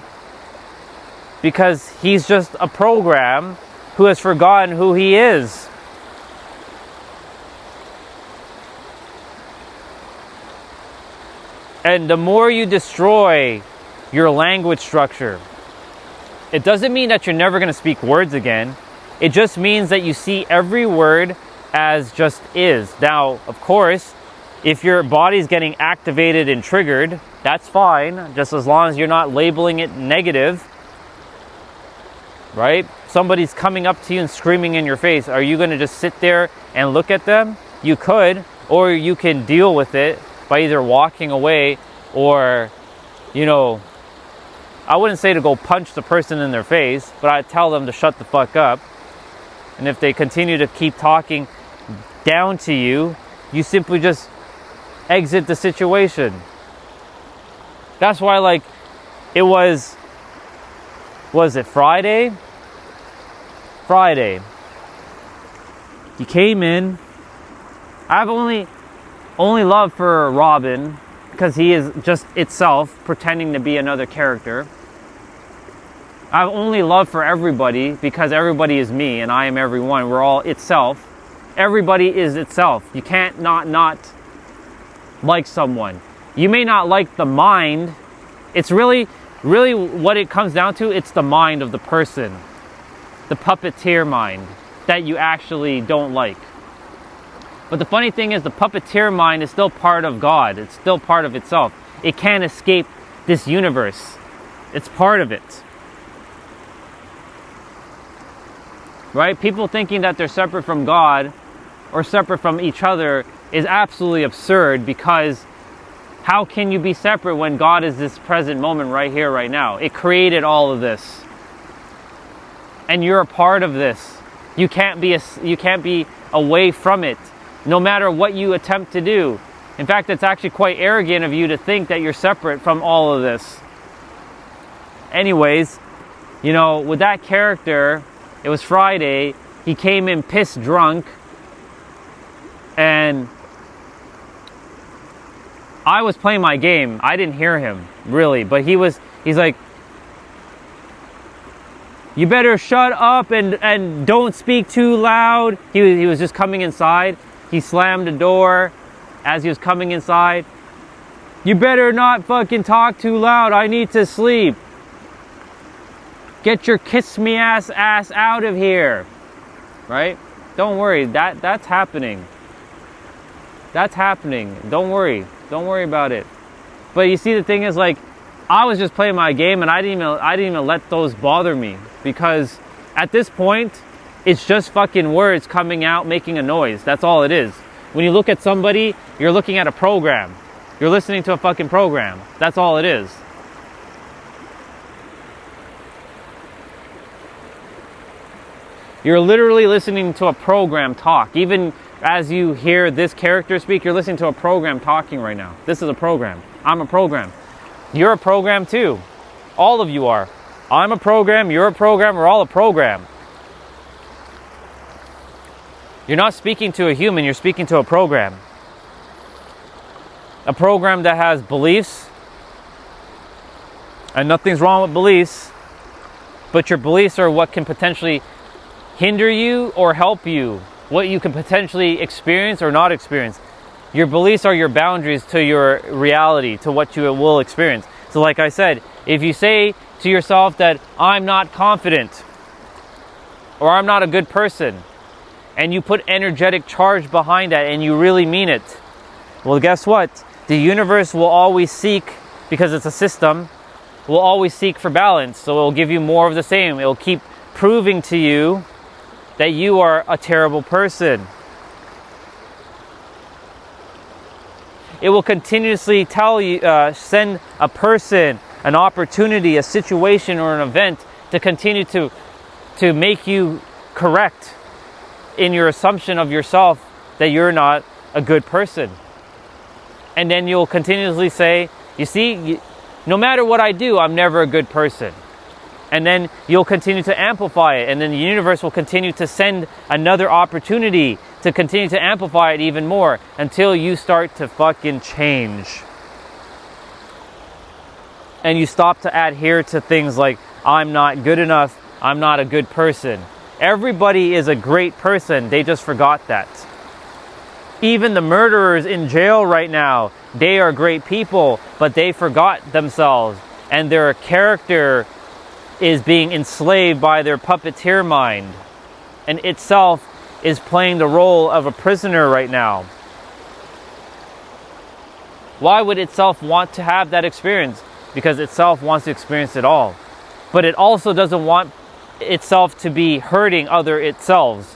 because he's just a program who has forgotten who he is. And the more you destroy your language structure, it doesn't mean that you're never going to speak words again. It just means that you see every word as just is. Now, of course, If your body's getting activated and triggered, that's fine, just as long as you're not labeling it negative, right? Somebody's coming up to you and screaming in your face. Are you going to just sit there and look at them? You could, or you can deal with it by either walking away or, you know, I wouldn't say to go punch the person in their face, but I'd tell them to shut the fuck up. And if they continue to keep talking down to you, you simply just exit the situation. That's why, like, it was it Friday? Friday. He came in. I have only love for Robin because he is just itself pretending to be another character. I have only love for everybody because everybody is me and I am everyone. We're all itself. Everybody is itself. You can't not like someone. You may not like the mind. It's really what it comes down to. It's the mind of the person, the puppeteer mind that you actually don't like. But the funny thing is, the puppeteer mind is still part of God. It's still part of itself. It can't escape this universe. It's part of it. Right? People thinking that they're separate from God or separate from each other is absolutely absurd, because how can you be separate when God is this present moment right here, right now? It created all of this. And you're a part of this. You can't be away from it, no matter what you attempt to do. In fact, it's actually quite arrogant of you to think that you're separate from all of this. Anyways, you know, with that character, it was Friday. He came in pissed drunk, and I was playing my game. I didn't hear him, really, but he's like, you better shut up and don't speak too loud. He was just coming inside. He slammed the door as he was coming inside. You better not fucking talk too loud. I need to sleep. Get your kiss me ass out of here. Right? Don't worry. That's happening. That's happening. Don't worry. Don't worry about it. But you see, the thing is, like, I was just playing my game and I didn't even let those bother me, because at this point it's just fucking words coming out making a noise. That's all it is. When you look at somebody, you're looking at a program. You're listening to a fucking program. That's all it is. You're literally listening to a program talk. Even as you hear this character speak, you're listening to a program talking right now. This is a program. I'm a program. You're a program too. All of you are. I'm a program, you're a program, we're all a program. You're not speaking to a human, you're speaking to a program. A program that has beliefs, and nothing's wrong with beliefs, but your beliefs are what can potentially hinder you or help you, what you can potentially experience or not experience. Your beliefs are your boundaries to your reality, to what you will experience. So like I said, if you say to yourself that I'm not confident or I'm not a good person, and you put energetic charge behind that and you really mean it, well, guess what? The universe will always seek, because it's a system, will always seek for balance. So it will give you more of the same. It will keep proving to you that you are a terrible person. It will continuously tell you, send a person, an opportunity, a situation, or an event to continue to make you correct in your assumption of yourself that you're not a good person. And then you'll continuously say, you see, no matter what I do, I'm never a good person. And then you'll continue to amplify it, and then the universe will continue to send another opportunity to continue to amplify it even more, until you start to fucking change. And you stop to adhere to things like, I'm not good enough, I'm not a good person. Everybody is a great person, they just forgot that. Even the murderers in jail right now, they are great people, but they forgot themselves, and their character is being enslaved by their puppeteer mind, and itself is playing the role of a prisoner right now. Why would itself want to have that experience? Because itself wants to experience it all. But it also doesn't want itself to be hurting other itselves,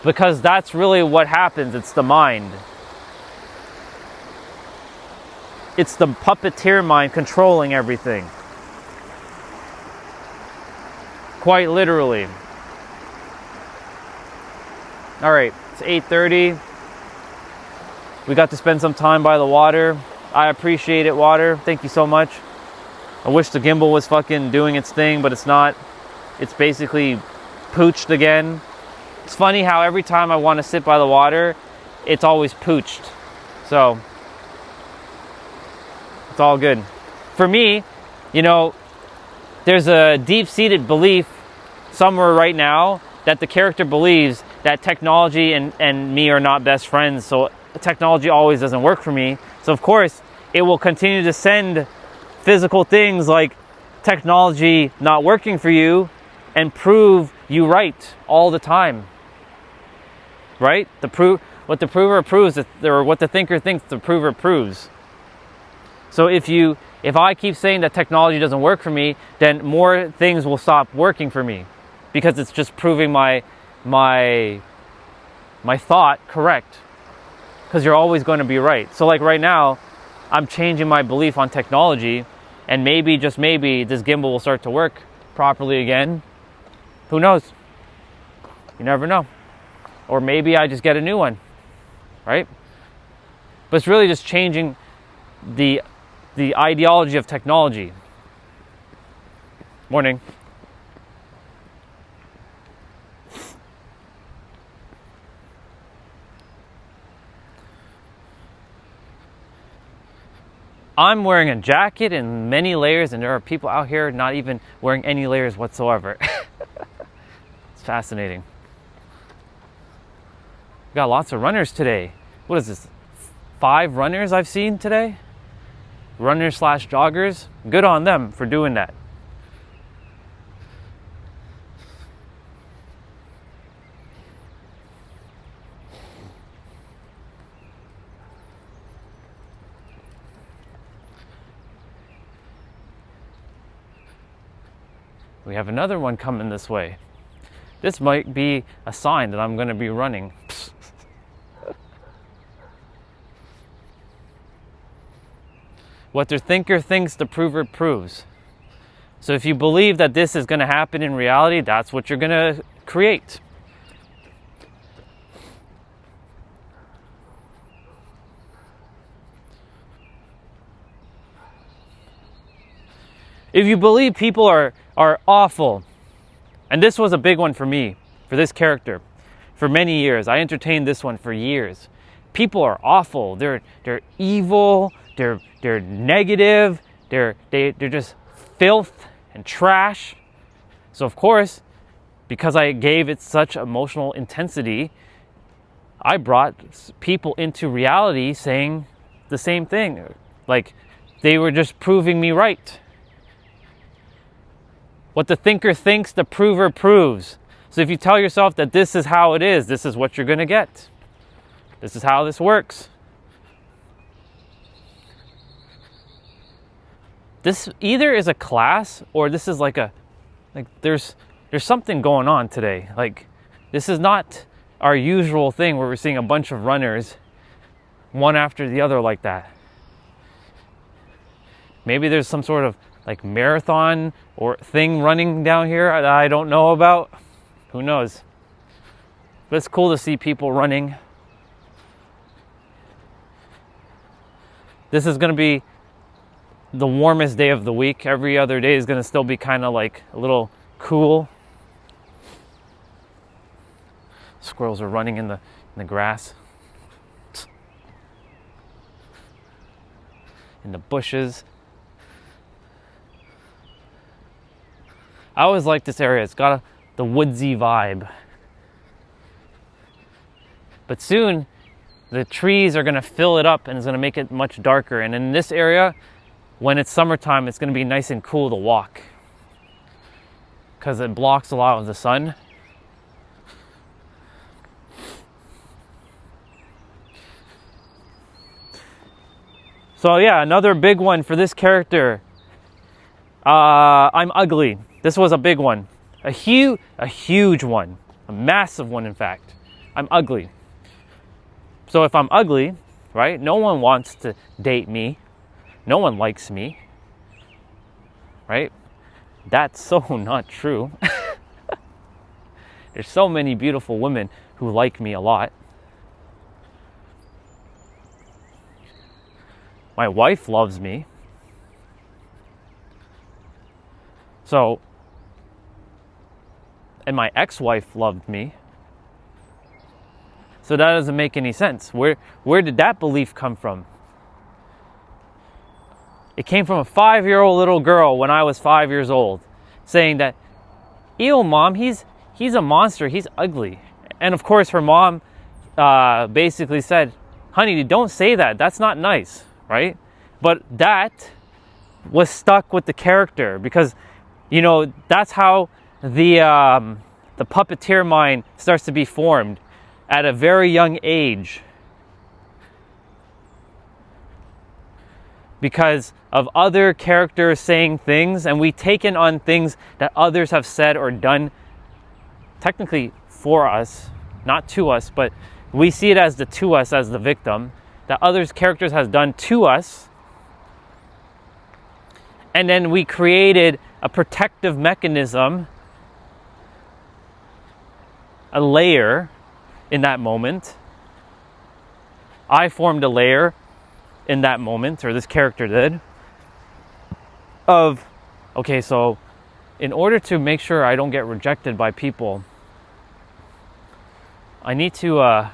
because that's really what happens. It's the mind. It's the puppeteer mind controlling everything. Quite literally. All right, it's 8:30. We got to spend some time by the water. I appreciate it, water. Thank you so much. I wish the gimbal was fucking doing its thing, but it's not. It's basically pooched again. It's funny how every time I want to sit by the water, it's always pooched. So, it's all good. For me, you know, there's a deep-seated belief somewhere right now that the character believes that technology and me are not best friends, so technology always doesn't work for me. So of course, it will continue to send physical things like technology not working for you and prove you right all the time. Right? What the prover proves, or what the thinker thinks the prover proves. So if I keep saying that technology doesn't work for me, then more things will stop working for me, because it's just proving my thought correct. Because you're always going to be right. So like right now, I'm changing my belief on technology, and maybe, just maybe, this gimbal will start to work properly again. Who knows? You never know. Or maybe I just get a new one, right? But it's really just changing the ideology of technology. Morning. I'm wearing a jacket and many layers, and there are people out here not even wearing any layers whatsoever. It's fascinating. We got lots of runners today. What is this? 5 runners I've seen today? Runners / joggers. Good on them for doing that. We have another one coming this way. This might be a sign that I'm going to be running. What the thinker thinks, the prover proves. So if you believe that this is going to happen in reality, that's what you're going to create. If you believe people are awful, and this was a big one for me, for this character, for many years. I entertained this one for years. People are awful. They're evil. They're negative. They're just filth and trash. So of course, because I gave it such emotional intensity, I brought people into reality saying the same thing. Like they were just proving me right. What the thinker thinks, the prover proves. So if you tell yourself that this is how it is, this is what you're going to get. This is how this works. This either is a class, or this is like there's something going on today. Like this is not our usual thing where we're seeing a bunch of runners one after the other like that. Maybe there's some sort of like marathon or thing running down here that I don't know about. Who knows? But it's cool to see people running. This is going to be the warmest day of the week. Every other day is going to still be kind of like a little cool. Squirrels are running in the grass, in the bushes. I always like this area. It's got the woodsy vibe. But soon, the trees are going to fill it up and it's going to make it much darker. And in this area, when it's summertime, it's going to be nice and cool to walk, because it blocks a lot of the sun. So yeah, another big one for this character. I'm ugly. This was a big one. A huge one. A massive one, in fact. I'm ugly. So if I'm ugly, right, no one wants to date me. No one likes me. Right? That's so not true. There's so many beautiful women who like me a lot. My wife loves me. So, and my ex-wife loved me. So that doesn't make any sense. Where did that belief come from? It came from a 5-year-old little girl when I was 5 years old, saying that, ew, mom, he's a monster, he's ugly. And of course her mom basically said, honey, don't say that, that's not nice, right? But that was stuck with the character because, you know, that's how the puppeteer mind starts to be formed at a very young age. Because of other characters saying things, and we taken on things that others have said or done, technically for us, not to us, but we see it as the to us as the victim, that others characters has done to us, and then we created a protective mechanism, a layer in that moment. I formed a layer in that moment, or this character did, of, okay, so in order to make sure I don't get rejected by people, I need to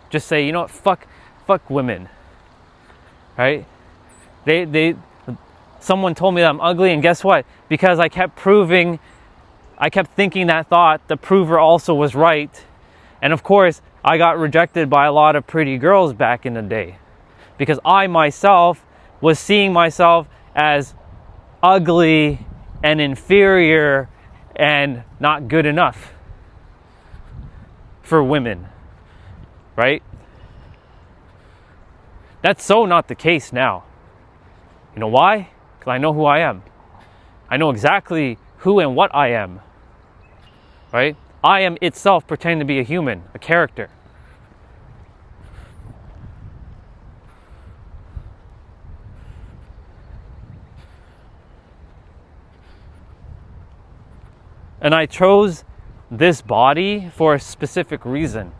just say, you know what, fuck women, right? Someone told me that I'm ugly, and guess what? Because I kept thinking that thought, the prover also was right. And of course, I got rejected by a lot of pretty girls back in the day. Because I myself was seeing myself as ugly and inferior and not good enough for women, right? That's so not the case now. You know why? Because I know who I am. I know exactly who and what I am, right? I am itself pretending to be a human, a character. And I chose this body for a specific reason.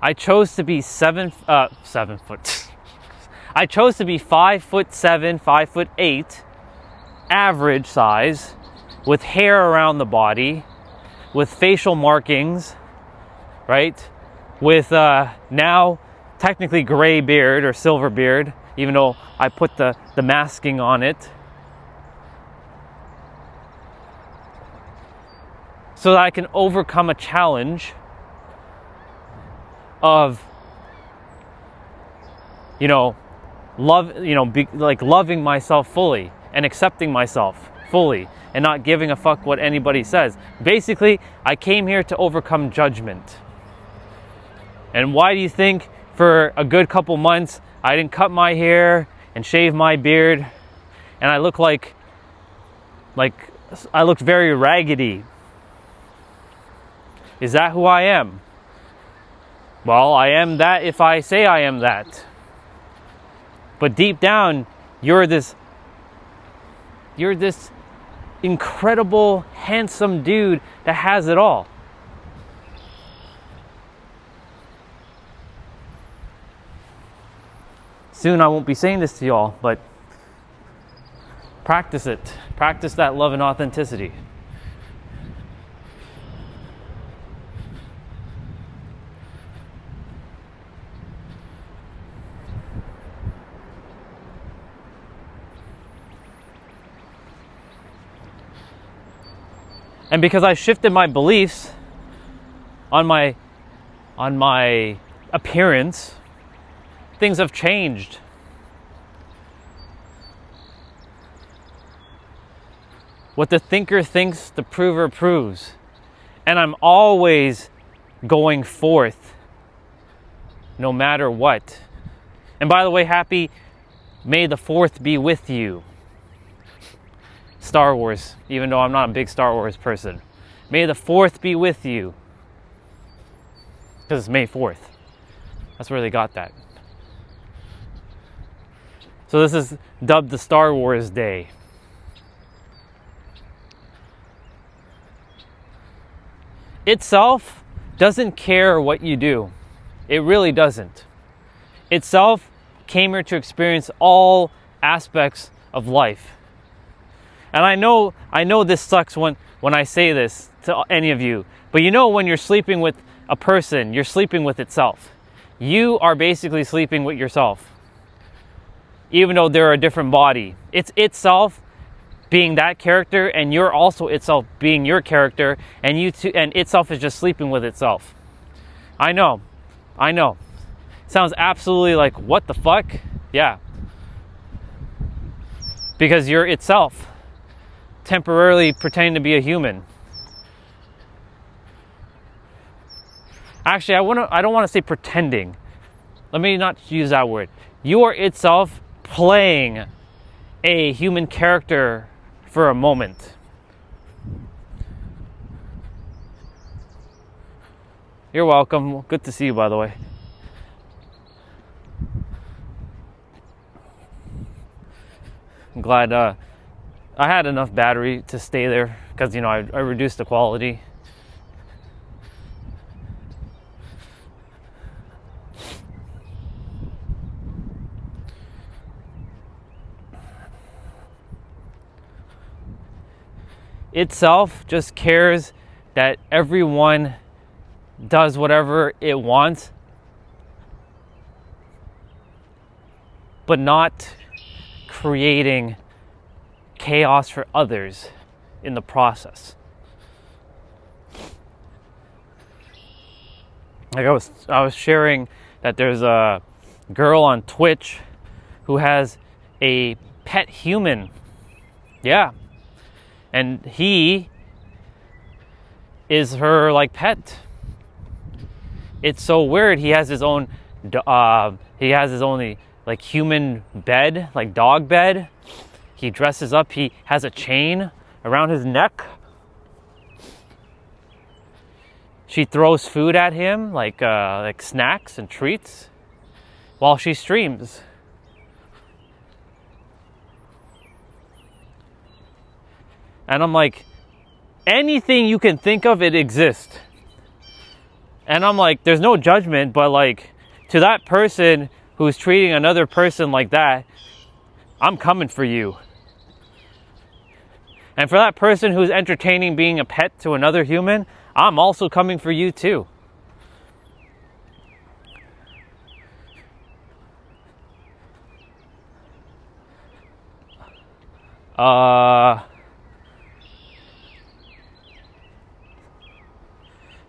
I chose to be 7 foot. I chose to be 5'7", 5'8", average size, with hair around the body, with facial markings, right? With now technically gray beard or silver beard, even though I put the masking on it. So that I can overcome a challenge of, loving myself fully and accepting myself fully and not giving a fuck what anybody says. Basically, I came here to overcome judgment. And why do you think for a good couple months I didn't cut my hair and shave my beard, and I look like I looked very raggedy? Is that who I am? Well, I am that if I say I am that. But deep down, you're this incredible, handsome dude that has it all. Soon I won't be saying this to y'all, but practice it. Practice that love and authenticity. And because I shifted my beliefs on my appearance, things have changed. What the thinker thinks, the prover proves. And I'm always going forth no matter what. And by the way, happy May the 4th be with you. Star Wars, even though I'm not a big Star Wars person. May the 4th be with you. Because it's May 4th. That's where they got that. So this is dubbed the Star Wars Day. Itself doesn't care what you do. It really doesn't. Itself came here to experience all aspects of life. And I know this sucks when I say this to any of you, but you know when you're sleeping with a person, you're sleeping with itself. You are basically sleeping with yourself. Even though they're a different body. It's itself being that character, and you're also itself being your character, and you two, and itself is just sleeping with itself. I know. Sounds absolutely like, what the fuck? Yeah. Because you're itself, temporarily pretending to be a human. Actually, I don't want to say pretending. Let me not use that word. You are itself playing a human character for a moment. You're welcome. Good to see you, by the way. I'm glad I had enough battery to stay there because, I reduced the quality. Itself just cares that everyone does whatever it wants, but not creating chaos for others in the process. Like I was sharing that there's a girl on Twitch who has a pet human. Yeah. And he is her pet. It's so weird. He has his own human bed, like dog bed. He dresses up. He has a chain around his neck. She throws food at him, like snacks and treats, while she streams. And I'm like, anything you can think of, it exists. And I'm like, there's no judgment, but to that person who's treating another person like that, I'm coming for you. And for that person who's entertaining being a pet to another human, I'm also coming for you too.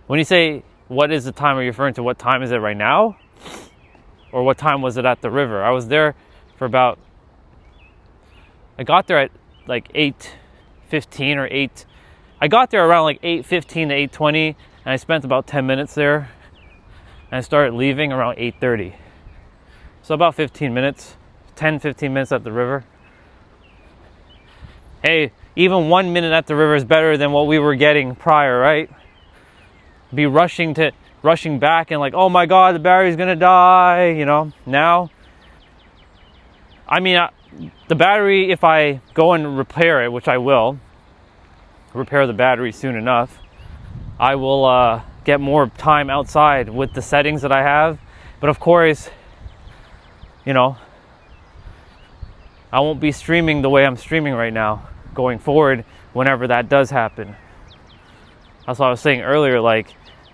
When you say, what is the time, are you referring to what time is it right now? Or what time was it at the river? I was there for I got there at 8:15 or 8. I got there around 8:15 to 8:20, and I spent about 10 minutes there. And I started leaving around 8:30. So about 15 minutes, 10-15 minutes at the river. Hey, even 1 minute at the river is better than what we were getting prior, right? Be rushing back and oh my god, the battery's gonna die, now. I mean, the battery, if I go and repair it, which I will repair the battery soon enough, I will get more time outside with the settings that I have. But of course, I won't be streaming the way I'm streaming right now going forward whenever that does happen. That's what I was saying earlier,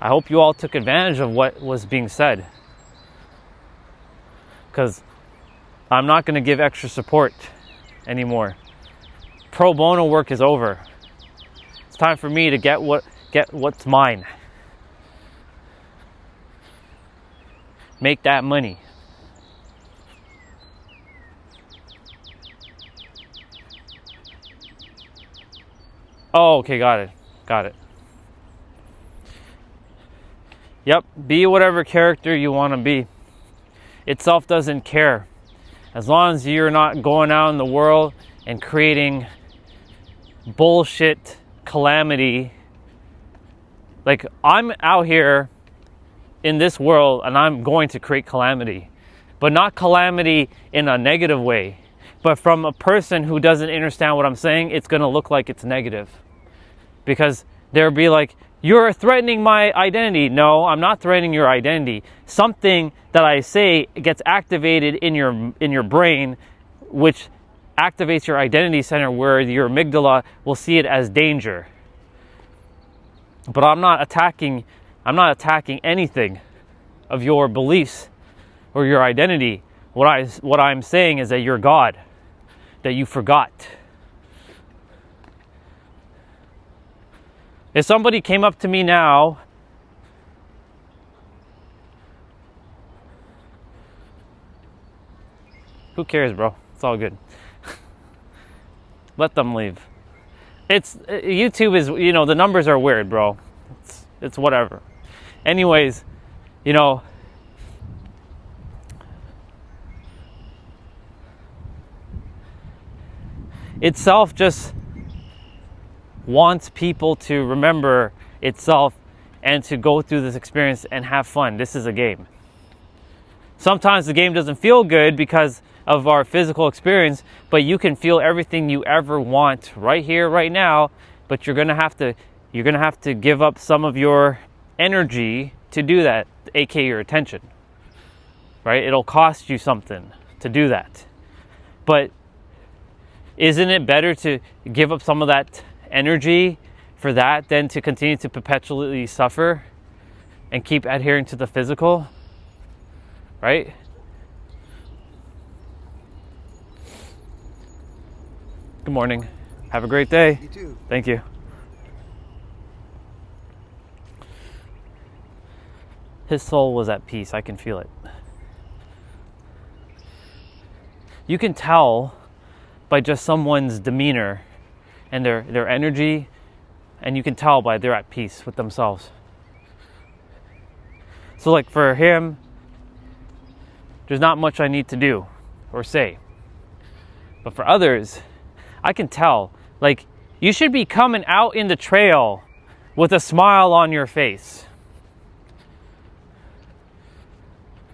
I hope you all took advantage of what was being said. Because I'm not going to give extra support anymore. Pro bono work is over. It's time for me to get what's mine. Make that money. Oh, okay, got it. Yep, be whatever character you want to be. Itself doesn't care. As long as you're not going out in the world and creating bullshit calamity. Like, I'm out here in this world and I'm going to create calamity, but not calamity in a negative way. But from a person who doesn't understand what I'm saying, it's going to look like it's negative. Because they'll be like, you're threatening my identity. No, I'm not threatening your identity. Something that I say gets activated in your brain, which activates your identity center, where your amygdala will see it as danger. But I'm not attacking anything of your beliefs or your identity. What I'm saying is that you're God, that you forgot. If somebody came up to me now who cares, bro? It's all good. Let them leave. It's YouTube is, the numbers are weird, bro. It's whatever. Anyways, itself just wants people to remember itself and to go through this experience and have fun. This is a game. Sometimes the game doesn't feel good because of our physical experience, but you can feel everything you ever want right here, right now. But you're gonna have to give up some of your energy to do that, aka your attention. Right? It'll cost you something to do that. But isn't it better to give up some of that energy for that than to continue to perpetually suffer and keep adhering to the physical? Right? Good morning. Have a great day. You too. Thank you. His soul was at peace. I can feel it. You can tell by just someone's demeanor and their energy, and you can tell by they're at peace with themselves. So like for him, there's not much I need to do or say. But for others, I can tell, like, you should be coming out in the trail with a smile on your face.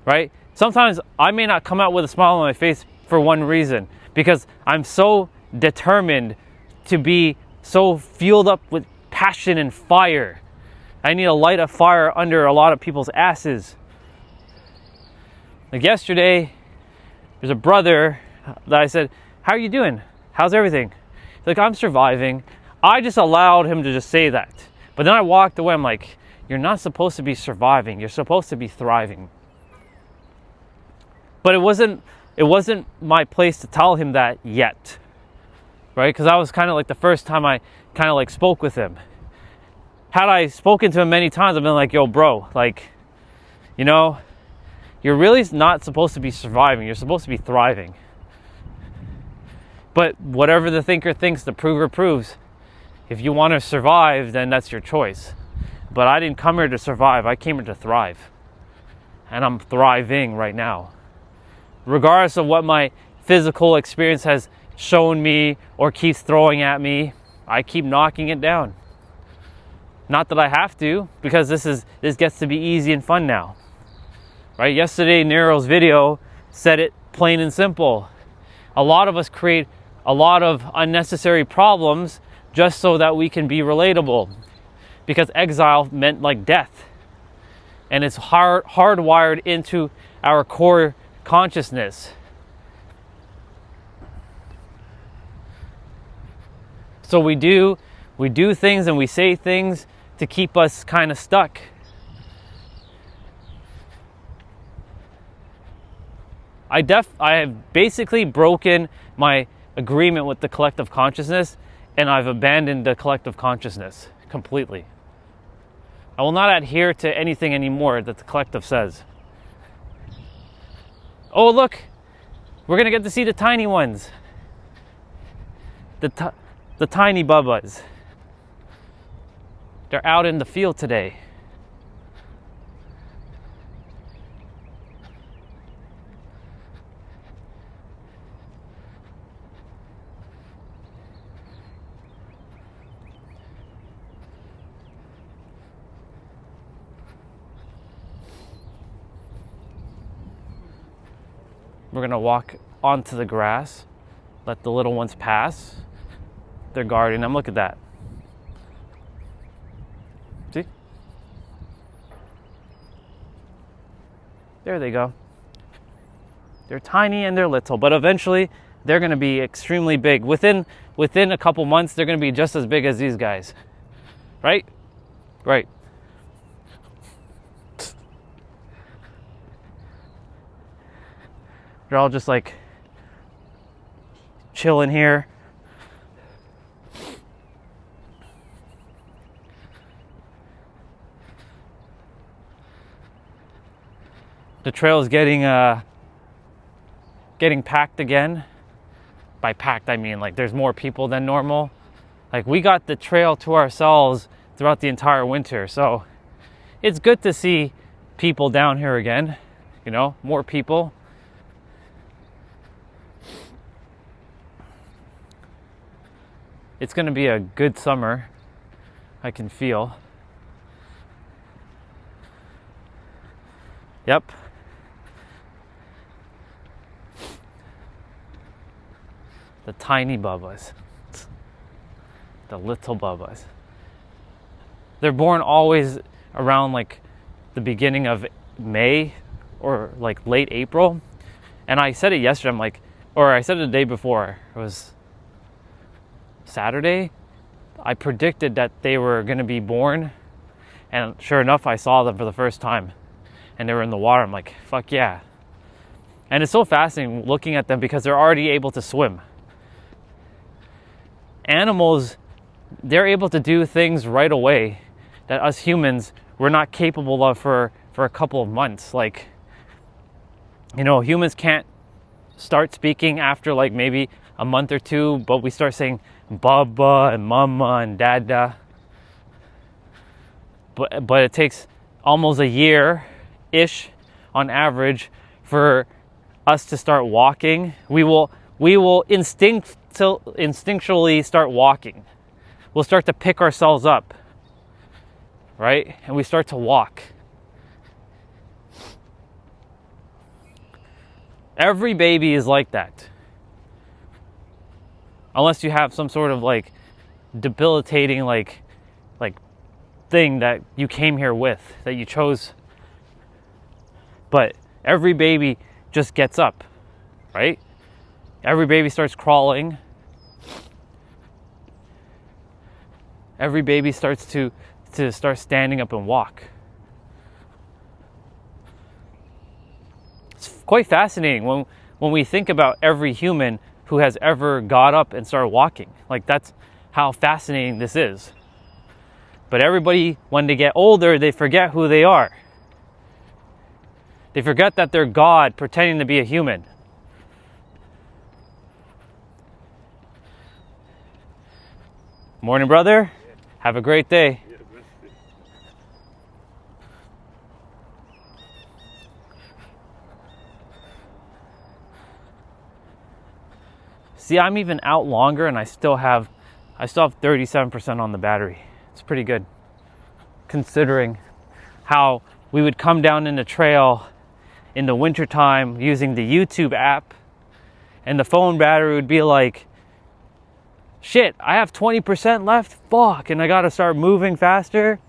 Right? Sometimes I may not come out with a smile on my face for one reason, because I'm so determined to be so fueled up with passion and fire. I need to light a fire under a lot of people's asses. Like yesterday, there's a brother that I said, how are you doing? How's everything? He's like, I'm surviving. I just allowed him to just say that. But then I walked away. I'm like, you're not supposed to be surviving. You're supposed to be thriving. But it wasn't my place to tell him that yet. Right? Because that was kind of like the first time I kind of like spoke with him. Had I spoken to him many times, I've been like, yo, bro, like, you're really not supposed to be surviving. You're supposed to be thriving. But whatever the thinker thinks, the prover proves. If you want to survive, then that's your choice. But I didn't come here to survive. I came here to thrive. And I'm thriving right now. Regardless of what my physical experience has shown me or keeps throwing at me, I keep knocking it down. Not that I have to, because this gets to be easy and fun now. Right? Yesterday, Nero's video said it plain and simple. A lot of us create a lot of unnecessary problems just so that we can be relatable, because exile meant like death, and it's hardwired into our core consciousness. So we do things and we say things to keep us kind of stuck. I have basically broken my agreement with the collective consciousness, and I've abandoned the collective consciousness completely. I will not adhere to anything anymore that the collective says. Oh, look, we're going to get to see the tiny ones. The tiny bubbas. They're out in the field today. We're gonna walk onto the grass, let the little ones pass. They're guarding them. Look at that. See? There they go. They're tiny and they're little, but eventually they're gonna be extremely big. Within a couple months, they're gonna be just as big as these guys. Right? Right. They're all just like chilling here. The trail is getting packed again. By packed, I mean like there's more people than normal. Like we got the trail to ourselves throughout the entire winter, so it's good to see people down here again. You know, more people. It's gonna be a good summer, I can feel. Yep. The tiny bubbas. The little bubbas. They're born always around like the beginning of May or like late April. And I said it yesterday, I'm like, or I said it the day before, it was Saturday. I predicted that they were going to be born, and sure enough I saw them for the first time and they were in the water. I'm like, fuck yeah. And it's so fascinating looking at them because they're already able to swim. Animals, they're able to do things right away that us humans we're not capable of for a couple of months. Like, you know, humans can't start speaking after like maybe a month or two, but we start saying Baba and Mama and Dada. But it takes almost a year-ish on average for us to start walking. We will instinctually start walking. We'll start to pick ourselves up, right? And we start to walk. Every baby is like that. Unless you have some sort of like debilitating like thing that you came here with, that you chose. But every baby just gets up, right? Every baby starts crawling. Every baby starts to start standing up and walk. It's quite fascinating when we think about every human who has ever got up and started walking. Like, that's how fascinating this is. But everybody, when they get older, they forget who they are. They forget that they're God pretending to be a human. Morning, brother. Yeah. Have a great day. Yeah, see, I'm even out longer and I still have 37% on the battery. It's pretty good, considering how we would come down in the trail in the wintertime using the YouTube app, and the phone battery would be like, shit, I have 20% left, fuck, and I gotta start moving faster.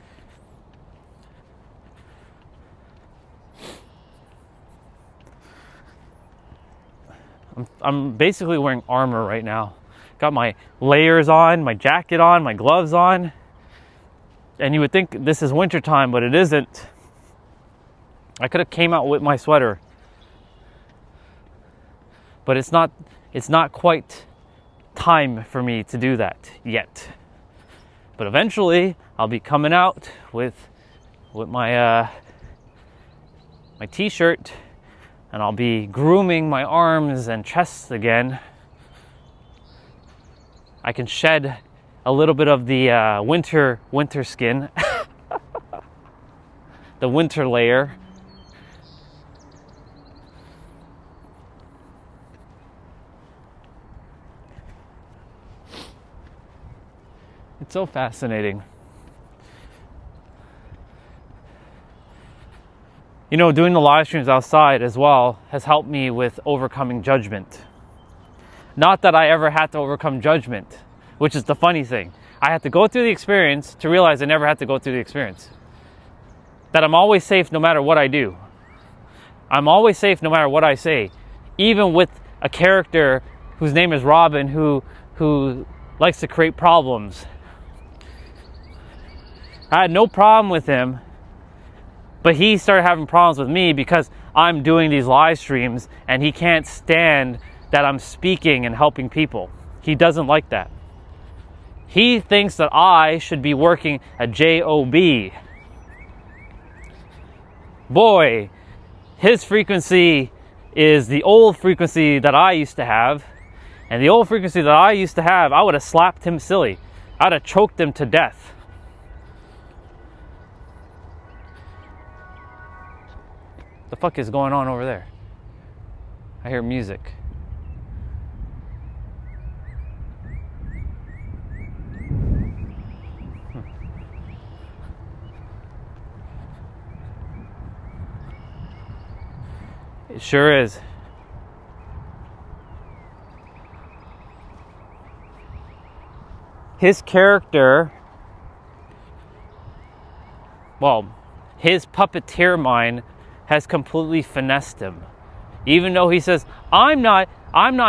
I'm basically wearing armor right now. Got my layers on, my jacket on, my gloves on. And you would think this is wintertime, but it isn't. I could have came out with my sweater. But it's not quite time for me to do that yet. But eventually I'll be coming out with my my t-shirt, and I'll be grooming my arms and chest again. I can shed a little bit of the winter skin, the winter layer. It's so fascinating. You know, doing the live streams outside as well has helped me with overcoming judgment. Not that I ever had to overcome judgment, which is the funny thing. I had to go through the experience to realize I never had to go through the experience. That I'm always safe no matter what I do. I'm always safe no matter what I say. Even with a character whose name is Robin who likes to create problems. I had no problem with him, but he started having problems with me because I'm doing these live streams and he can't stand that I'm speaking and helping people. He doesn't like that. He thinks that I should be working a job. Boy, his frequency is the old frequency that I used to have. And the old frequency that I used to have, I would have slapped him silly. I'd have choked him to death. The fuck is going on over there? I hear music. It sure is. His character, well, his puppeteer mind has completely finessed him. Even though he says, I'm not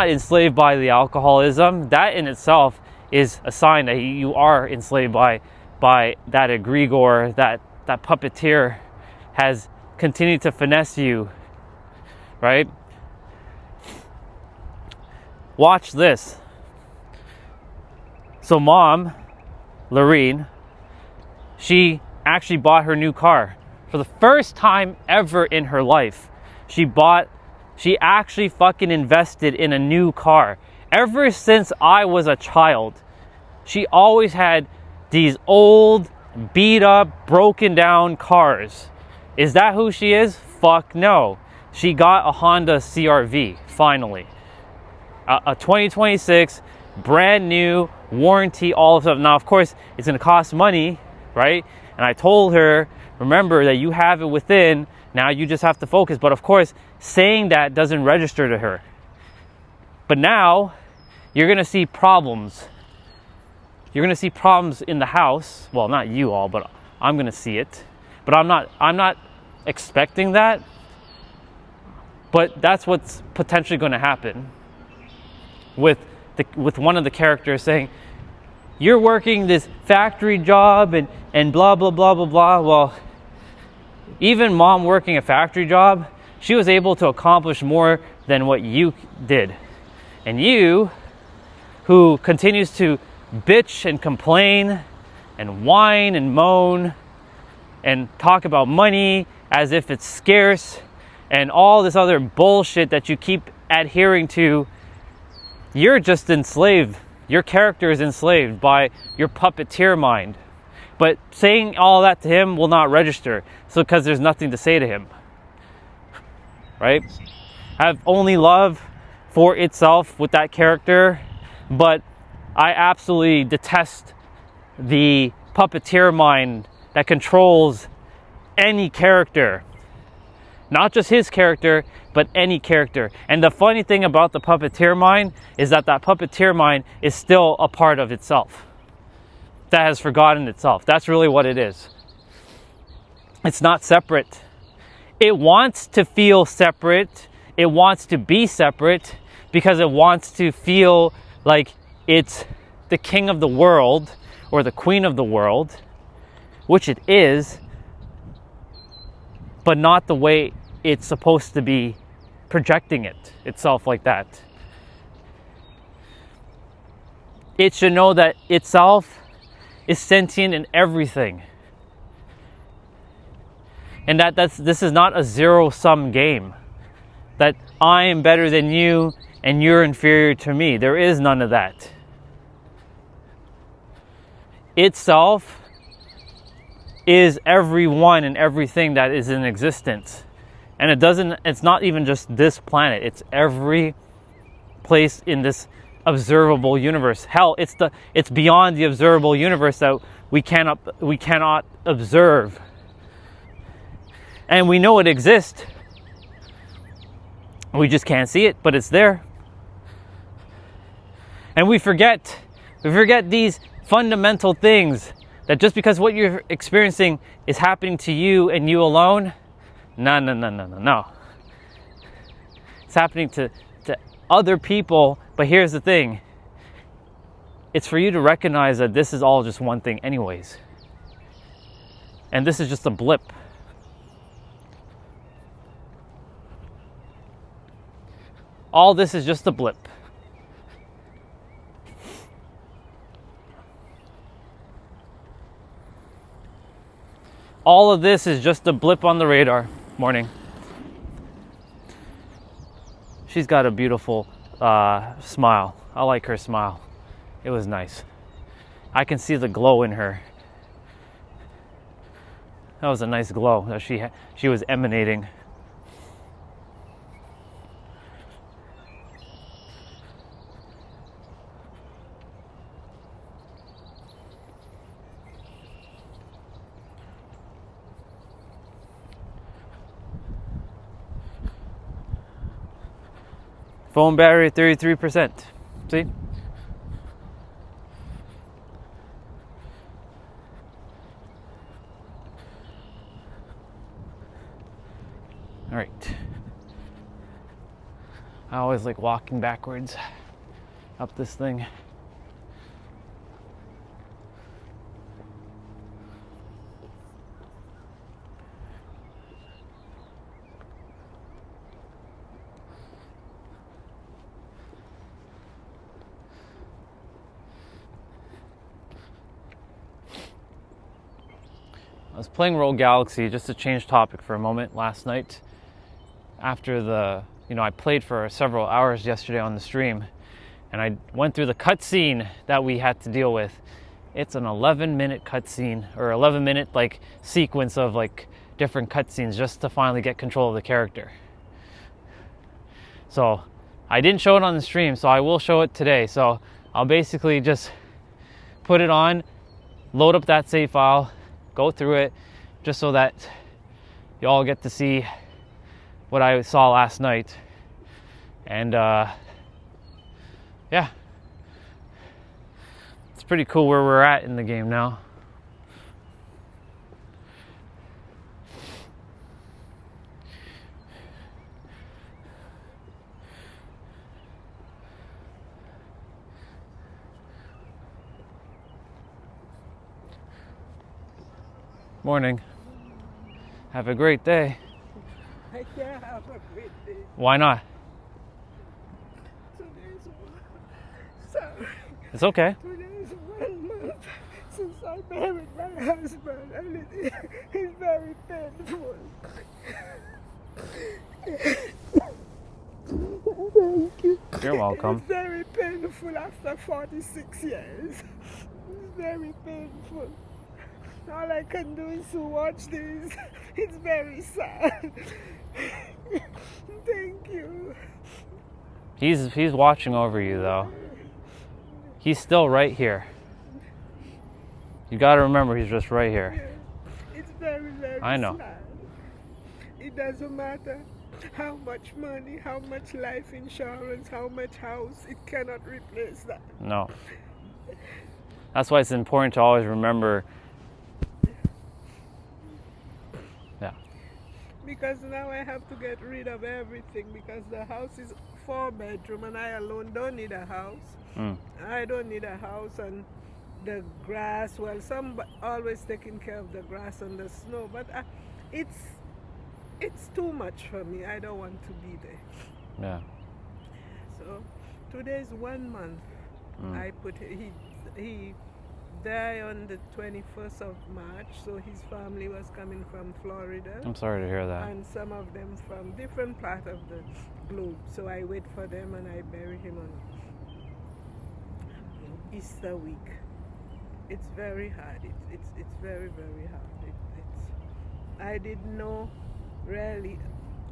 enslaved by the alcoholism, that in itself is a sign that you are enslaved by that egregor, that puppeteer has continued to finesse you, right? Watch this. So mom, Lorene, she actually bought her new car. For the first time ever in her life, she actually fucking invested in a new car. Ever since I was a child, she always had these old, beat up, broken down cars. Is that who she is? Fuck no. She got a Honda CR-V, finally. A 2026, brand new, warranty, all of stuff. Now, of course, it's going to cost money, right? And I told her, remember that you have it within, now you just have to focus. But of course, saying that doesn't register to her. But now, you're going to see problems. You're going to see problems in the house. Well, not you all, but I'm going to see it. But I'm not expecting that. But that's what's potentially going to happen with one of the characters saying, you're working this factory job and blah, blah, blah, blah, blah. Well, even mom working a factory job, she was able to accomplish more than what you did. And you, who continues to bitch and complain and whine and moan and talk about money as if it's scarce and all this other bullshit that you keep adhering to, you're just enslaved. Your character is enslaved by your puppeteer mind. But saying all that to him will not register, so because there's nothing to say to him. Right? Have only love for itself with that character, but I absolutely detest the puppeteer mind that controls any character. Not just his character, but any character. And the funny thing about the puppeteer mind is that puppeteer mind is still a part of itself. That has forgotten itself. That's really what it is. It's not separate. It wants to feel separate. It wants to be separate because it wants to feel like it's the king of the world or the queen of the world, which it is, but not the way it's supposed to be projecting itself like that. It should know that itself is sentient in everything. And this is not a zero-sum game. That I am better than you and you're inferior to me. There is none of that. Itself is everyone and everything that is in existence. And it's not even just this planet, it's every place in this observable universe. Hell, it's beyond the observable universe that we cannot observe. And we know it exists. We just can't see it, but it's there. And we forget these fundamental things, that just because what you're experiencing is happening to you and you alone, no. It's happening to other people, but here's the thing. It's for you to recognize that this is all just one thing anyways. And this is just a blip. All this is just a blip. All of this is just a blip on the radar. Morning. She's got a beautiful smile. I like her smile. It was nice. I can see the glow in her. That was a nice glow that she was emanating. Phone battery 33%. See? All right. I always like walking backwards up this thing. I was playing Rogue Galaxy, just to change topic for a moment, last night. After I played for several hours yesterday on the stream, and I went through the cutscene that we had to deal with. It's an 11-minute cutscene, or 11-minute sequence of different cutscenes just to finally get control of the character. So I didn't show it on the stream, so I will show it today. So I'll basically just put it on, load up that save file, go through it, just so that you all get to see what I saw last night. And yeah, it's pretty cool where we're at in the game now. Morning. Have a great day. I can't have a great day. Why not? Today's sorry. It's okay. Today's 1 month since I married my husband, and it's very painful. Thank you. You're welcome. It's very painful after 46 years. It's very painful. All I can do is to watch this. It's very sad. Thank you. He's watching over you though. He's still right here. You got to remember he's just right here. It's very, very I know. sad. It doesn't matter how much money, how much life insurance, how much house, it cannot replace that. No. That's why it's important to always remember. Yeah. Because now I have to get rid of everything, because the house is 4-bedroom and I alone don't need a house. I don't need a house, and the grass, well, some always taking care of the grass and the snow, but it's too much for me. I don't want to be there. Yeah. So today's 1 month. I put he died on the 21st of March, so his family was coming from Florida. I'm sorry to hear that. And some of them from different parts of the globe. So I wait for them and I bury him on Easter week. It's very hard. It's very, very hard. I didn't know really.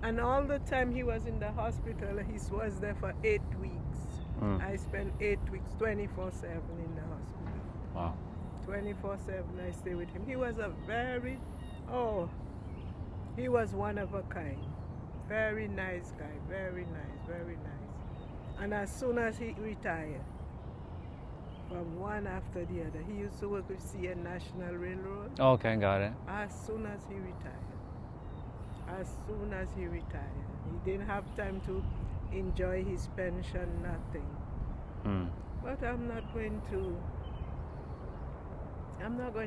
And all the time he was in the hospital, he was there for 8 weeks. I spent 8 weeks, 24/7 in the hospital. Wow. 24/7 I stay with him. He was a very, He was one of a kind. Very nice guy. Very nice. Very nice. And as soon as he retired, from one after the other, he used to work with CN National Railroad. Okay, got it. As soon as he retired. As soon as he retired. He didn't have time to enjoy his pension, nothing. Mm. But I'm not going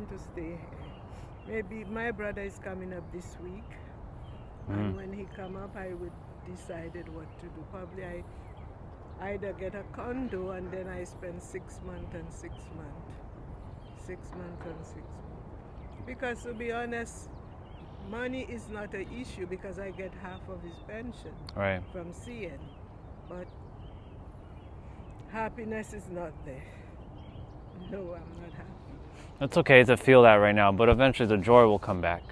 to stay here. Maybe my brother is coming up this week. And when he come up, I would decided what to do. Probably I either get a condo and then I spend 6 months and 6 months. 6 months and 6 months. Because to be honest, money is not an issue because I get half of his pension Right. from CN. But happiness is not there. No, I'm not happy. It's okay to feel that right now, but eventually the joy will come back.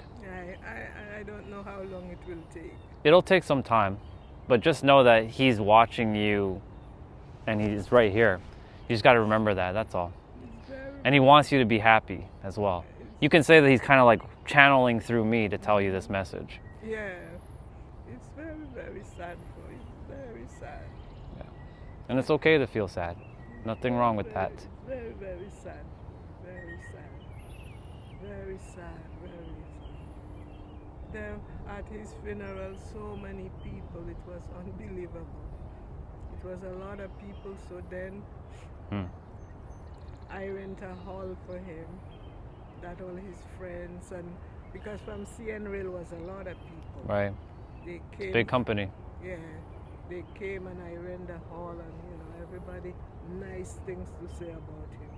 I don't know how long it will take. It'll take some time, but just know that he's watching you and he's right here. You just got to remember that, that's all. And he wants you to be happy as well. You can say that he's kind of like channeling through me to tell you this message. Yeah, it's very, very sad for you. Very sad. Yeah. And it's okay to feel sad. Nothing wrong with that. It's very, very sad. Very sad. Very sad. Very sad. There, at his funeral, so many people. It was unbelievable. It was a lot of people. So then I rent a hall for him. That all his friends, and because from CN Rail was a lot of people. Right. They came. Big company. Yeah, they came and I rent the hall, and everybody nice things to say about him.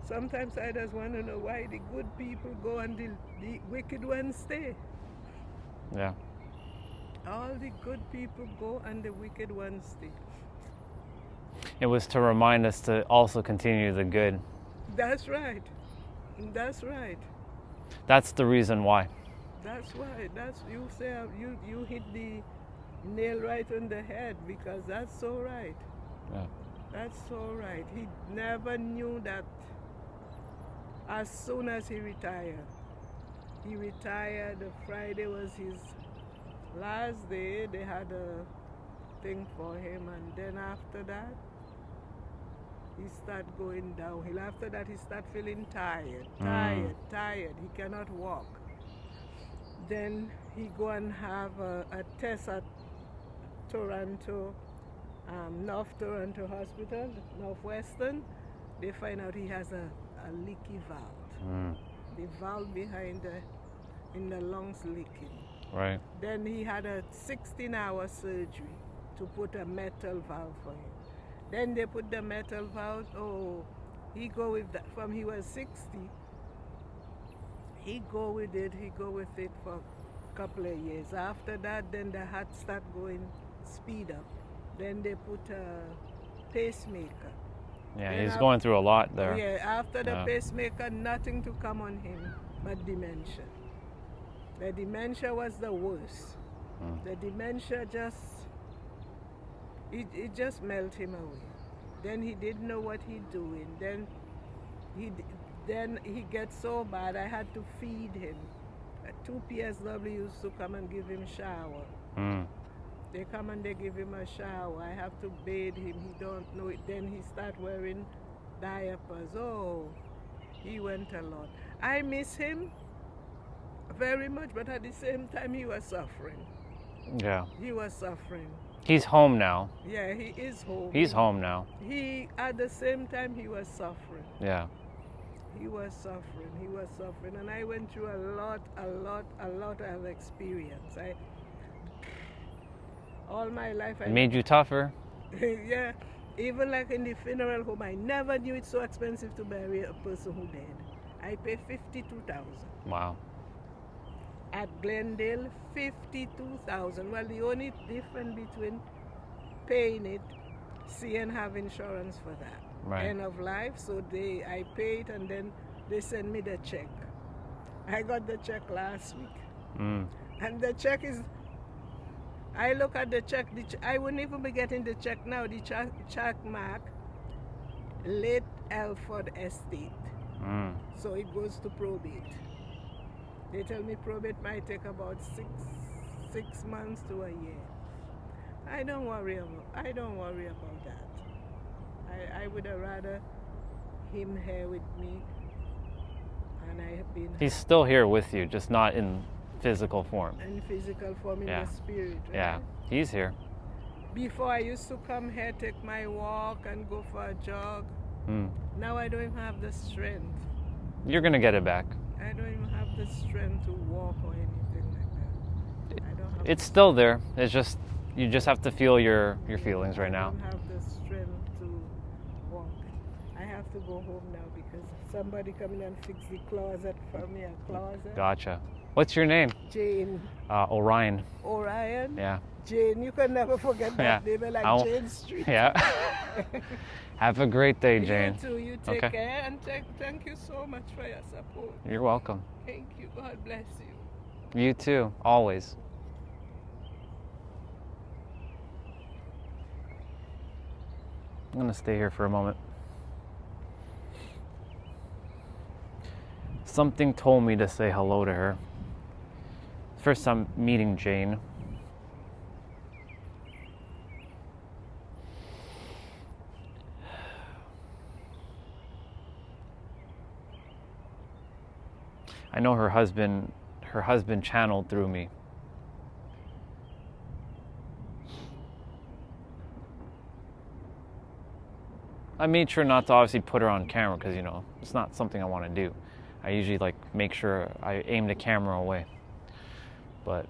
Sometimes I just want to know why the good people go and the wicked ones stay. Yeah. All the good people go and the wicked ones stay. It was to remind us to also continue the good. That's right. That's right. That's the reason why. That's why. That's you say you hit the nail right on the head because that's so right. Yeah. That's so right. He never knew that as soon as he retired. He retired, Friday was his last day. They had a thing for him, and then after that, he started going downhill. After that, he started feeling tired. He cannot walk. Then he go and have a test at Toronto, North Toronto Hospital, Northwestern. They find out he has a leaky valve. The valve behind in the lungs leaking. Right. Then he had a 16-hour surgery to put a metal valve for him. Then they put the metal valve. Oh, he go with that from he was 60. He go with it for a couple of years. After that, then the heart start going speed up. Then they put a pacemaker. Yeah, then he's going through a lot there. Yeah, after the pacemaker, nothing to come on him but dementia. The dementia was the worst. The dementia it just melted him away. Then he didn't know what he's doing. Then he gets so bad I had to feed him. 2 PSW used to come and give him shower. They come and they give him a shower. I have to bathe him. He don't know it. Then he start wearing diapers. Oh, he went a lot. I miss him very much, but at the same time he was suffering. Yeah. He was suffering. He's home now. Yeah, he is home. He's home now. At the same time he was suffering. Yeah. He was suffering. And I went through a lot of experience. All my life It made you tougher. Yeah, even like in the funeral home, I never knew it's so expensive to bury a person who died. I paid $52,000. Wow. At Glendale, $52,000. Well, the only difference between paying it, CN have insurance for that. Right. End of life, so I paid and then they send me the check. I got the check last week. And the check is, I look at the check, I wouldn't even be getting the check now. The check mark, late Elford Estate. So it goes to probate. They tell me probate might take about 6 months to a year. I don't worry about that. I would have rather him here with me, and I have been He's still here with you, just not in physical form. in physical form, in Yeah. the spirit. Right? Yeah, he's here. Before I used to come here, take my walk and go for a jog. Mm. Now I don't even have the strength. You're gonna get it back. I don't even have the strength to walk or anything like that. I don't have. It's still there. It's just you just have to feel your feelings right I now. don't have the strength to walk. I have to go home now because somebody coming and fix the closet for me. A closet. Gotcha. What's your name? Jane Orion. Orion. Yeah. Jane, you can never forget that Yeah. name, like I'll- Jane Street. Yeah. Have a great day, Jane. You too. You take Okay. care, and thank you so much for your support. You're welcome. Thank you. God bless you. You too, always. I'm gonna stay here for a moment. Something told me to say hello to her. First time meeting Jane. I know her husband channeled through me. I made sure not to obviously put her on camera because, you know, it's not something I want to do. I usually like make sure I aim the camera away. But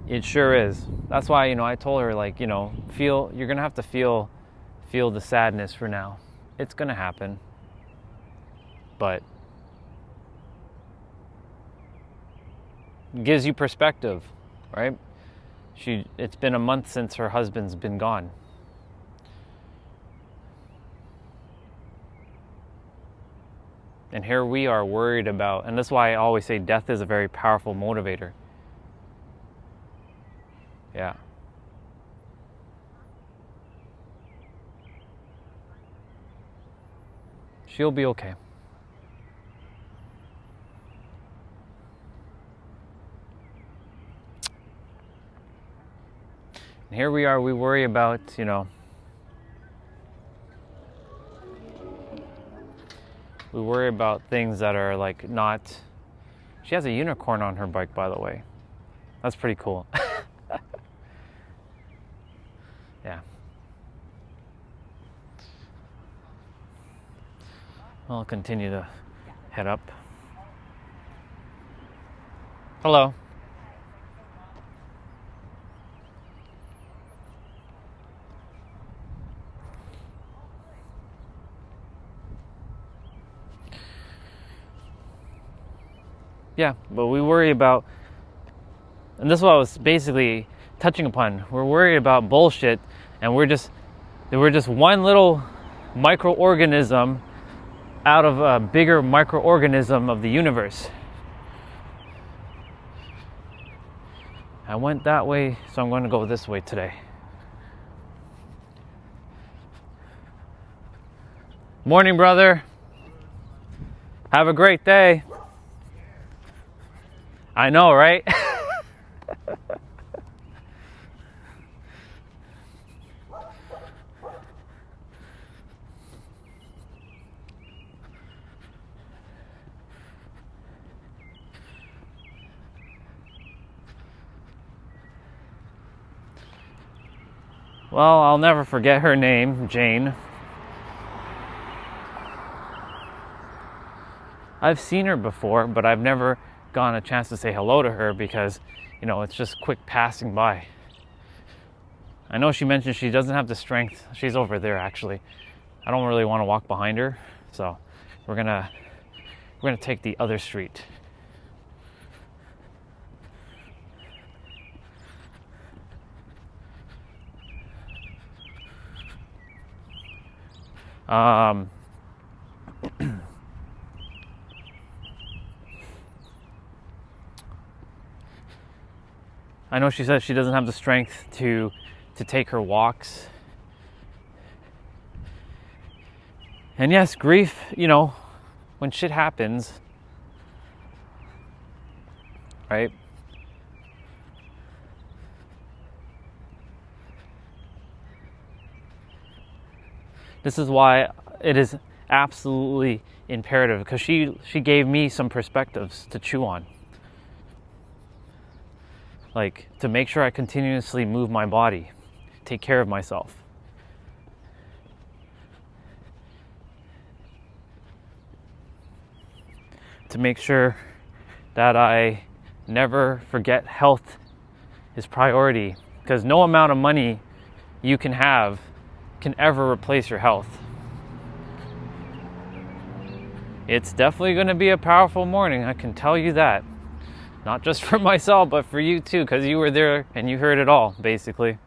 it sure is. That's why, you know, I told her, like, you know, you're going to have to feel the sadness for now. It's going to happen. But it gives you perspective, right? It's been a month since her husband's been gone. And here we are worried about, and that's why I always say death is a very powerful motivator. Yeah. She'll be okay. And here we are, we worry about, you know, we worry about things that are like not. She has a unicorn on her bike, by the way. That's pretty cool. Yeah. I'll continue to head up. Hello. Yeah, but we worry about, and this is what I was basically touching upon. We're worried about bullshit, and we're just one little microorganism out of a bigger microorganism of the universe. I went that way, so I'm going to go this way today. Morning, brother. Have a great day. I know, right? Well, I'll never forget her name, Jane. I've seen her before, but I've never gotten a chance to say hello to her because, you know, it's just quick passing by. I know she mentioned she doesn't have the strength. She's over there, actually. I don't really want to walk behind her, so we're gonna take the other street. I know she says she doesn't have the strength to take her walks And yes, grief, you know, when shit happens, right? This is why it is absolutely imperative, because she gave me some perspectives to chew on. Like, to make sure I continuously move my body, take care of myself. To make sure that I never forget health is priority, because no amount of money you can have can ever replace your health. It's definitely going to be a powerful morning, I can tell you that. Not just for myself, but for you too, because you were there and you heard it all, basically.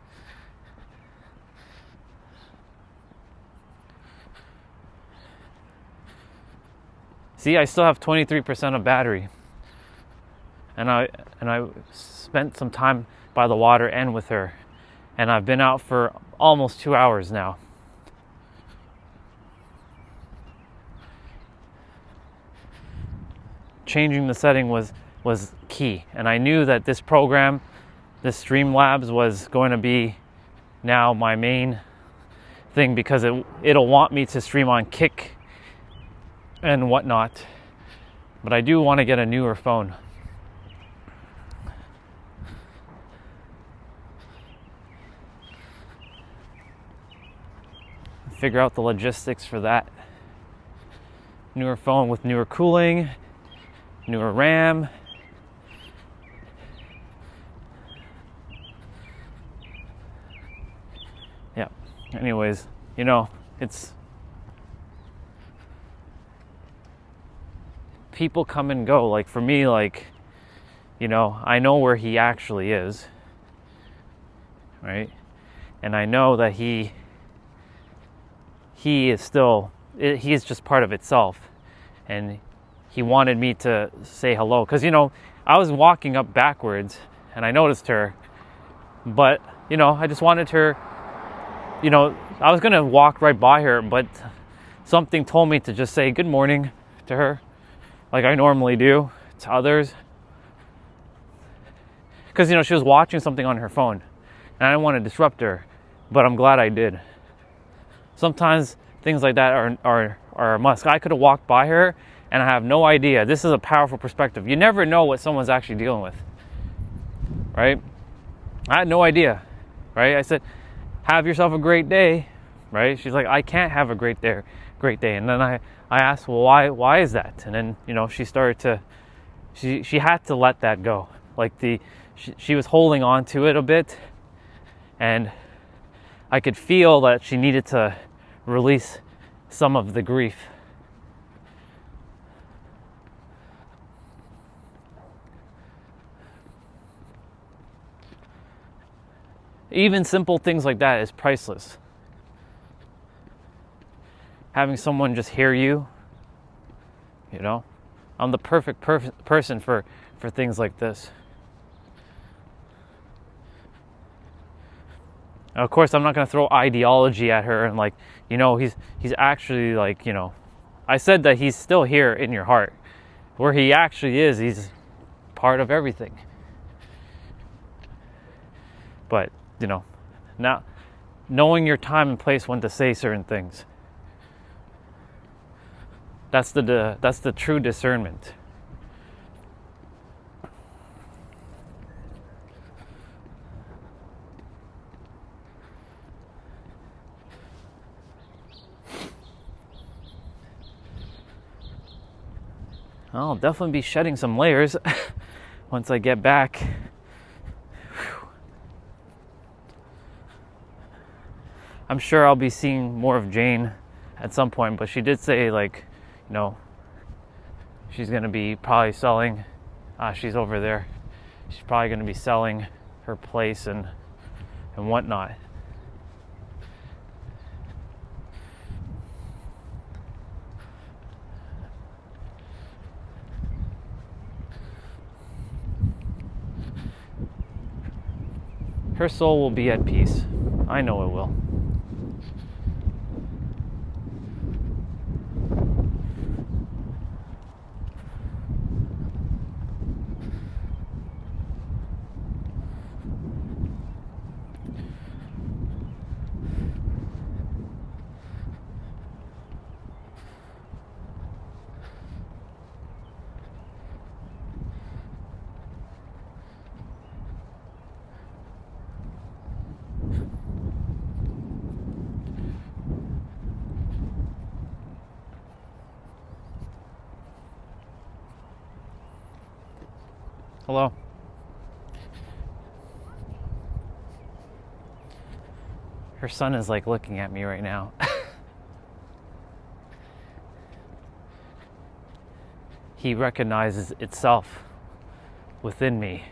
See, I still have 23% of battery. And I spent some time by the water and with her. And I've been out for almost 2 hours now. Changing the setting was key. And I knew that this program, this Streamlabs, was going to be now my main thing, because it'll want me to stream on Kick and whatnot. But I do want to get a newer phone. Figure out the logistics for that. Newer phone with newer cooling, newer RAM. Yeah. Anyways, you know, it's people come and go. Like for me, like, you know, I know where he actually is, right? And I know that he is still, he is just part of itself. And he wanted me to say hello. Because, you know, I was walking up backwards and I noticed her. But, you know, I just wanted her, you know, I was going to walk right by her. But something told me to just say good morning to her, like I normally do to others. Because, you know, she was watching something on her phone. And I didn't want to disrupt her. But I'm glad I did. Sometimes things like that are a must. I could have walked by her and I have no idea. This is a powerful perspective. You never know what someone's actually dealing with, right? I had no idea, right? I said, have yourself a great day, right? She's like, I can't have a great day. And then I asked, well, why is that? And then, you know, she started to, she had to let that go. Like she was holding on to it a bit, and I could feel that she needed to release some of the grief. Even simple things like that is priceless. Having someone just hear you, you know, I'm the perfect person for things like this. Of course, I'm not going to throw ideology at her and like, you know, he's actually like, you know, I said that he's still here in your heart. Where he actually is, he's part of everything. But, you know, now knowing your time and place when to say certain things. That's the true discernment. I'll definitely be shedding some layers once I get back. Whew. I'm sure I'll be seeing more of Jane at some point, but she did say, like, you know, she's going to be probably selling, she's over there. She's probably going to be selling her place and whatnot. Her soul will be at peace. I know it will. Hello. Her son is like looking at me right now. He recognizes itself within me.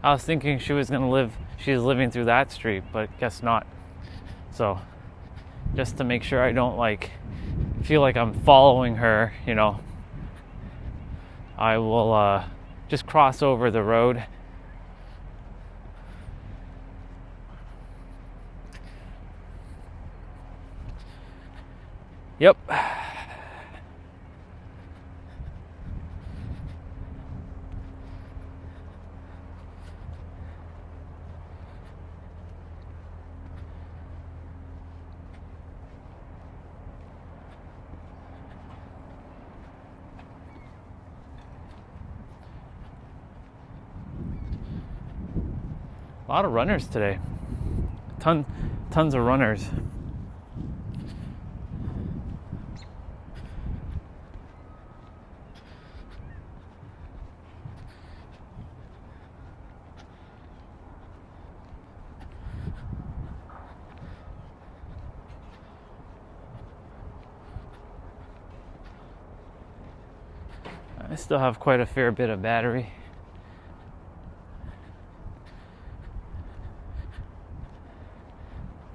I was thinking she was living through that street, but guess not. So, just to make sure I don't like feel like I'm following her, I will just cross over the road. Yep. A lot of runners today. Tons of runners. I still have quite a fair bit of battery.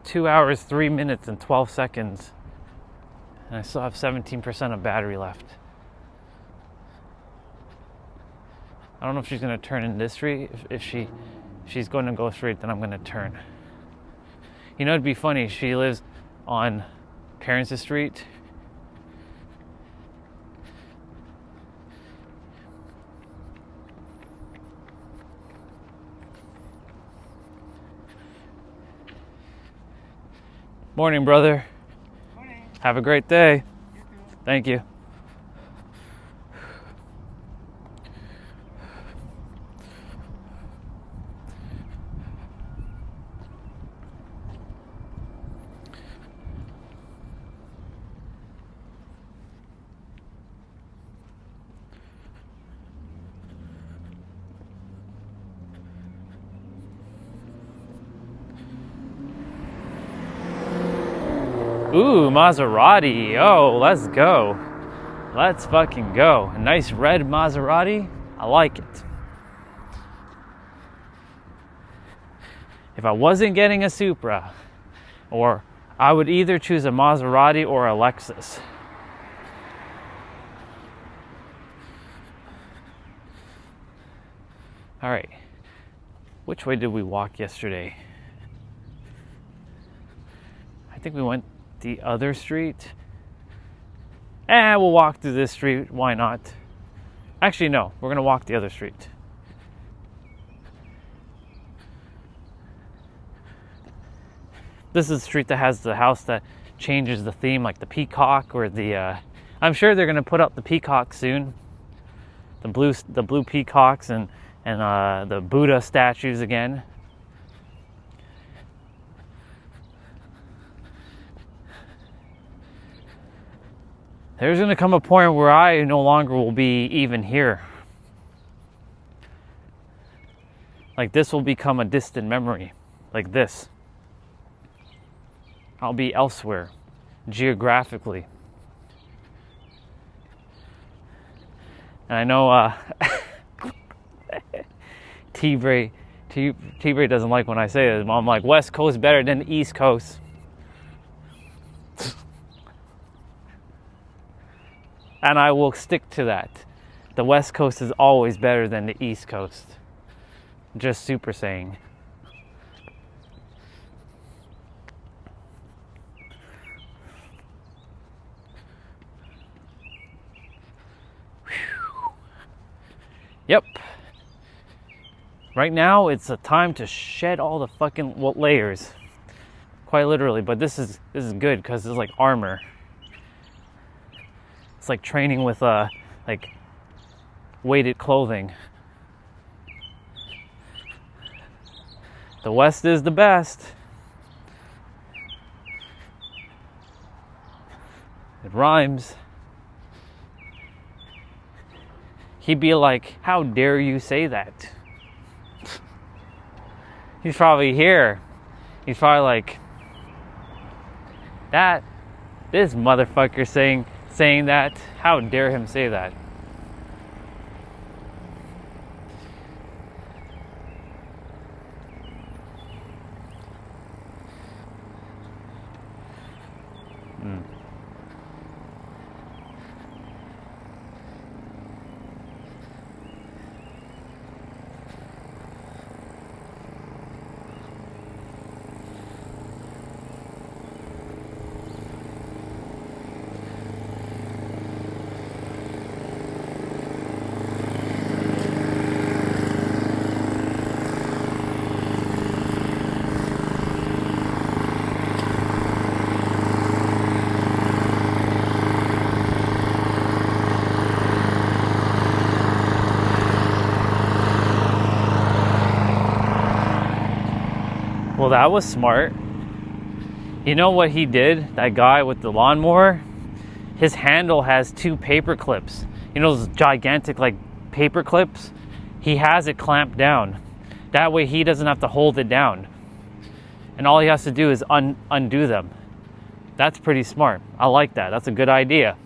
Two hours, 3 minutes, and 12 seconds. And I still have 17% of battery left. I don't know if she's going to turn in this street. If she's going to go straight, then I'm going to turn. It'd be funny. She lives on Parents Street. Morning, brother. Morning. Have a great day. You too. Thank you. Ooh, Maserati. Oh, let's go. Let's fucking go. A nice red Maserati. I like it. If I wasn't getting a Supra, or I would either choose a Maserati or a Lexus. All right. Which way did we walk yesterday? I think we went the other street. We'll walk through this street. Why not? Actually, no. We're going to walk the other street. This is the street that has the house that changes the theme, like the peacock or the... I'm sure they're going to put up the peacock soon. The blue peacocks and the Buddha statues again. There's going to come a point where I no longer will be even here. Like this will become a distant memory. Like this. I'll be elsewhere, geographically. And I know T-Bray doesn't like when I say this. I'm like, West Coast better than the East Coast. And I will stick to that. The West Coast is always better than the East Coast. Just super saying. Yep. Right now, it's a time to shed all the fucking layers. quite literally. But this is good because it's like armor. It's like training with like weighted clothing. The West is the best. It rhymes. He'd be like, how dare you say that? He's probably here. He's probably like, this motherfucker saying that, how dare him say that? Well, that was smart. You know what he did? That guy with the lawnmower? His handle has 2 paper clips. You know those gigantic like paper clips? He has it clamped down. That way he doesn't have to hold it down. And all he has to do is undo them. That's pretty smart. I like that. That's a good idea.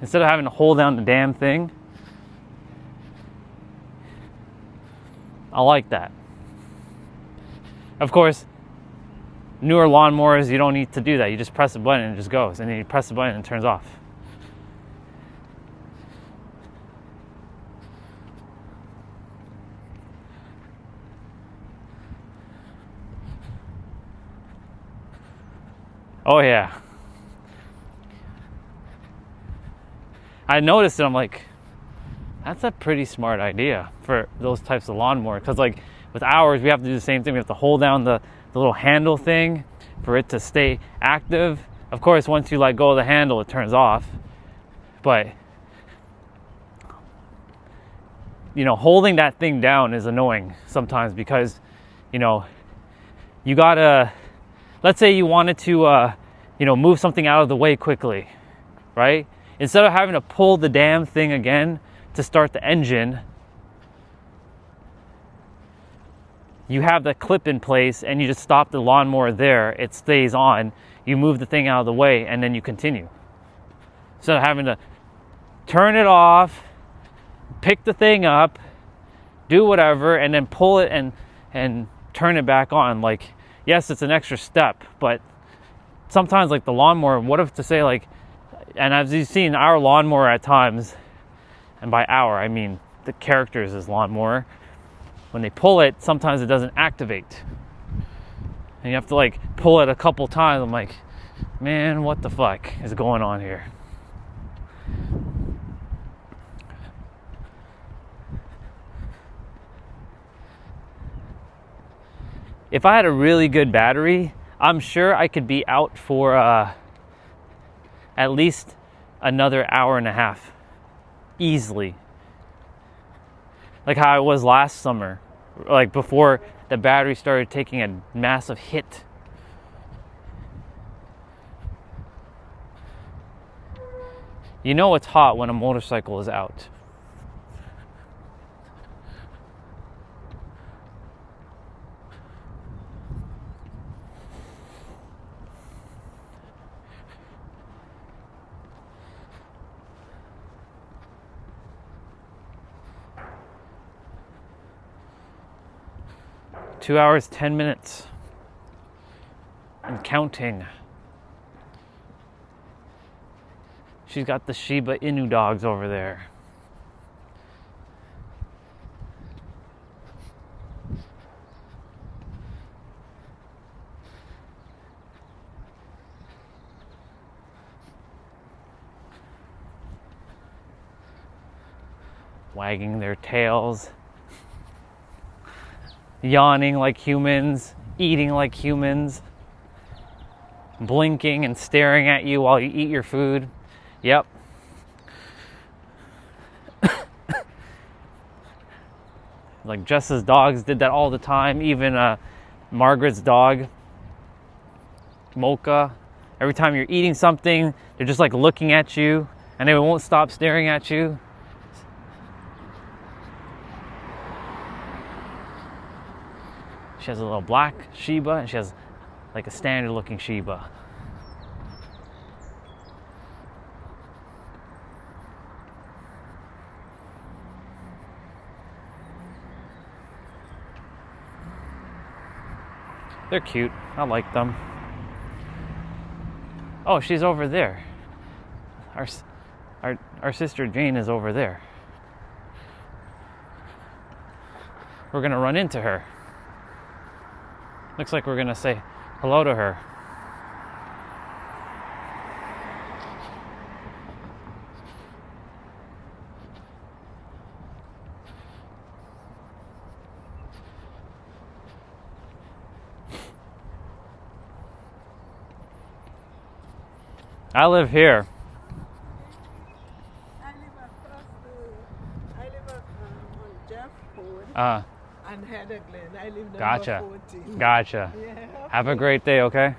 Instead of having to hold down the damn thing, I like that. Of course, newer lawnmowers, you don't need to do that. You just press a button and it just goes. And then you press the button and it turns off. Oh yeah. I noticed it, I'm like, that's a pretty smart idea for those types of lawnmower. Because like with ours, we have to do the same thing. We have to hold down the little handle thing for it to stay active. Of course, once you let go of the handle, it turns off. But, you know, holding that thing down is annoying sometimes because, you know, you gotta, let's say you wanted to, move something out of the way quickly, right? Instead of having to pull the damn thing again to start the engine, you have the clip in place and you just stop the lawnmower there. It stays on. You move the thing out of the way and then you continue. Instead of having to turn it off, pick the thing up, do whatever, and then pull it and turn it back on. Like, yes, it's an extra step, but sometimes like the lawnmower, what if to say like, and as you've seen our lawnmower at times, and by our, I mean the characters' lawnmower, when they pull it, sometimes it doesn't activate. And you have to like pull it a couple times. I'm like, man, what the fuck is going on here? If I had a really good battery, I'm sure I could be out for at least another hour and a half. Easily. Like how I was last summer, like before the battery started taking a massive hit. You know it's hot when a motorcycle is out. Two hours, 10 minutes. And counting. She's got the Shiba Inu dogs over there. Wagging their tails. Yawning like humans. eating like humans, blinking and staring at you while you eat your food. Yep. Like Jess's dogs did that all the time. Even Margaret's dog, Mocha. Every time you're eating something, they're just like looking at you and they won't stop staring at you. She has a little black Shiba and she has like a standard looking Shiba. They're cute. I like them. Oh, she's over there. Our sister Jane is over there. We're gonna run into her. Looks like we're gonna say hello to her. I live here. I live on Jeff Road and Heather Glen. I live number Gotcha. 14. Gotcha. Yeah. Have a great day, okay?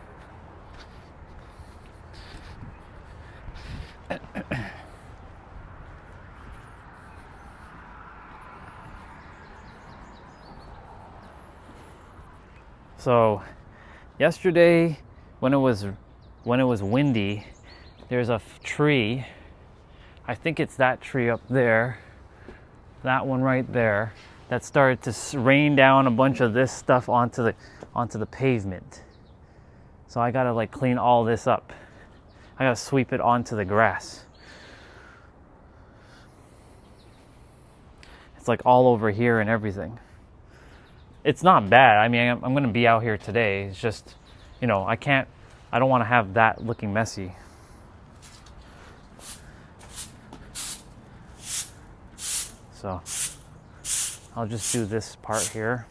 So, yesterday when it was windy, there's a tree. I think it's that tree up there. That one right there. That started to rain down a bunch of this stuff onto the pavement. So I gotta like clean all this up. I gotta sweep it onto the grass. It's like all over here and everything. It's not bad. I mean, I'm gonna be out here today. It's just, I don't want to have that looking messy. So I'll just do this part here.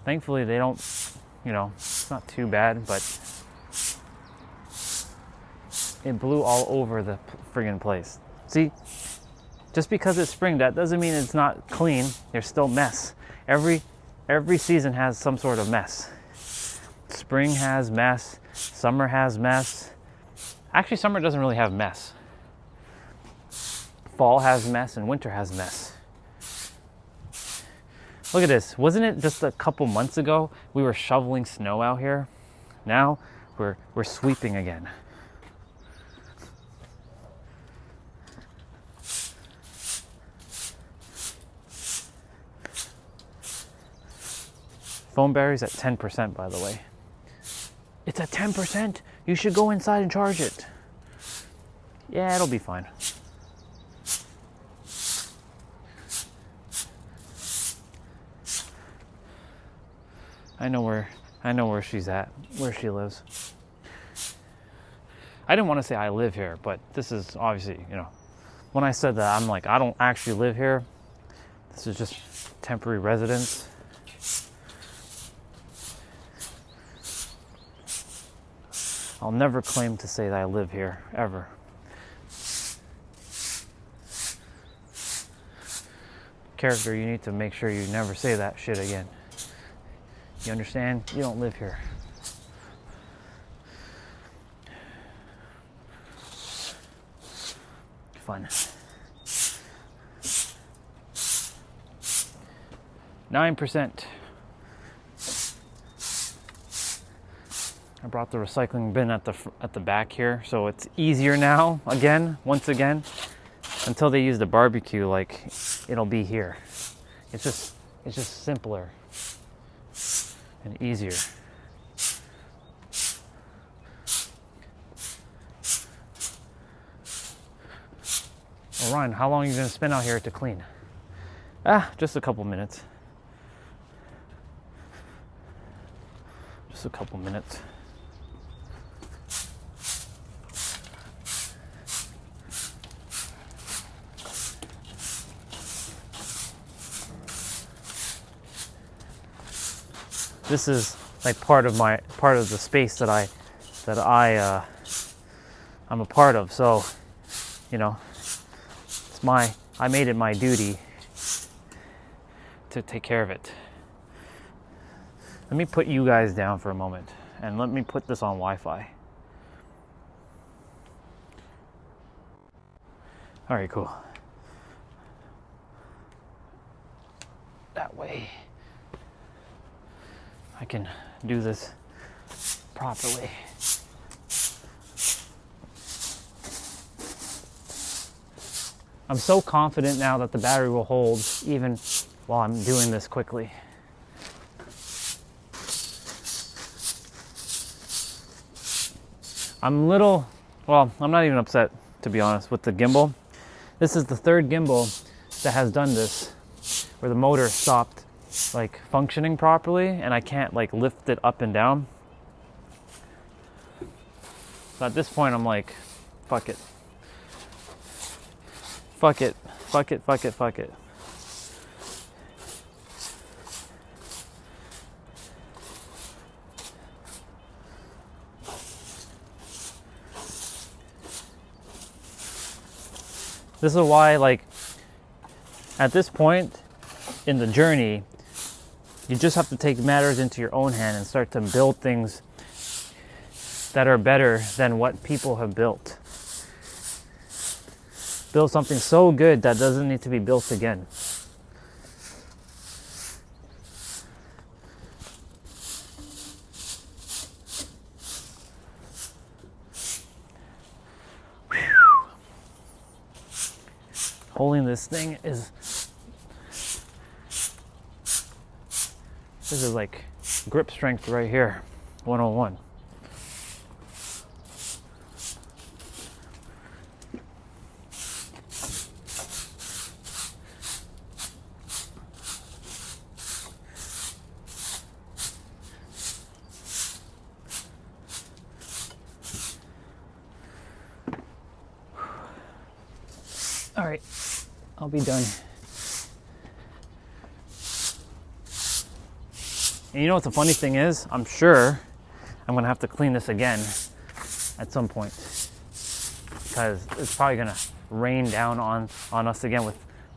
Thankfully they don't, it's not too bad, but it blew all over the friggin' place. See, just because it's spring, that doesn't mean it's not clean. There's still mess. Every season has some sort of mess. Spring has mess. Summer has mess. Actually, summer doesn't really have mess. Fall has mess and winter has mess. Look at this. Wasn't it just a couple months ago we were shoveling snow out here? Now we're sweeping again. Phone battery's at 10%, by the way. It's at 10%? You should go inside and charge it. Yeah, it'll be fine. I know where she's at, where she lives. I didn't want to say I live here, but this is obviously, when I said that, I'm like, I don't actually live here. This is just temporary residence. I'll never claim to say that I live here, ever. Character, you need to make sure you never say that shit again. You understand? You don't live here. Fun. 9%. I brought the recycling bin at the back here, so it's easier now. Once again, until they use the barbecue, like it'll be here. It's just simpler and easier. Well, Ryan, how long are you going to spend out here to clean? Just a couple minutes. Just a couple minutes. this is like part of the space that I'm a part of. So, you know, I made it my duty to take care of it. Let me put you guys down for a moment, and let me put this on Wi-Fi. All right, cool. That way I can do this properly. I'm so confident now that the battery will hold even while I'm doing this quickly. I'm not even upset, to be honest, with the gimbal. This is the third gimbal that has done this, where the motor stopped like functioning properly and I can't like lift it up and down. So at this point I'm like, fuck it. Fuck it. Fuck it, fuck it, fuck it. This is why, like, at this point in the journey, you just have to take matters into your own hand and start to build things that are better than what people have built. Build something so good that doesn't need to be built again. Holding this thing this is like grip strength right here, 101. All right, I'll be done. And you know what the funny thing is? I'm sure I'm gonna have to clean this again at some point, because it's probably gonna rain down on us again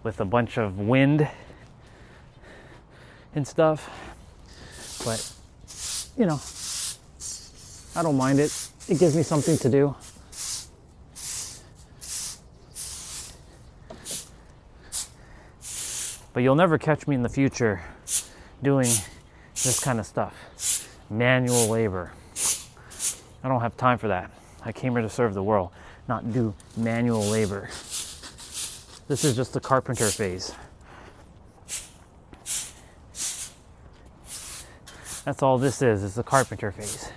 with a bunch of wind and stuff. But, you know, I don't mind it. It gives me something to do. But you'll never catch me in the future doing this kind of stuff. Manual labor. I don't have time for that. I came here to serve the world, not do manual labor. This is just the carpenter phase. That's all this is the carpenter phase.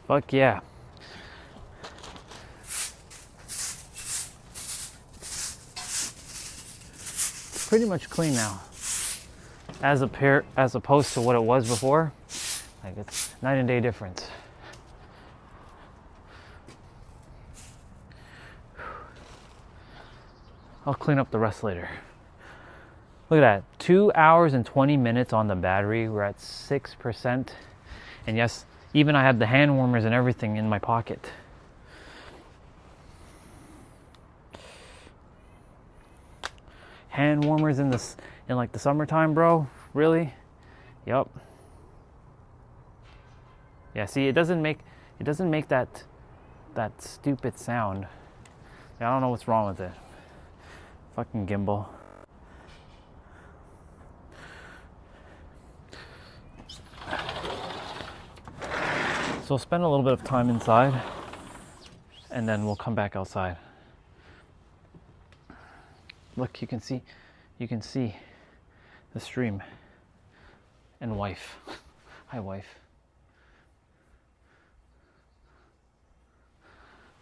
Fuck yeah. It's pretty much clean now. As opposed to what it was before. Like, it's night and day difference. I'll clean up the rest later. Look at that. 2 hours and 20 minutes on the battery. We're at 6%. And yes, even I had the hand warmers and everything in my pocket. Hand warmers in like the summertime, bro? Really? Yup. Yeah, see, it doesn't make that stupid sound. I don't know what's wrong with it. Fucking gimbal. So we'll spend a little bit of time inside and then we'll come back outside. Look, you can see the stream. And wife. Hi, wife.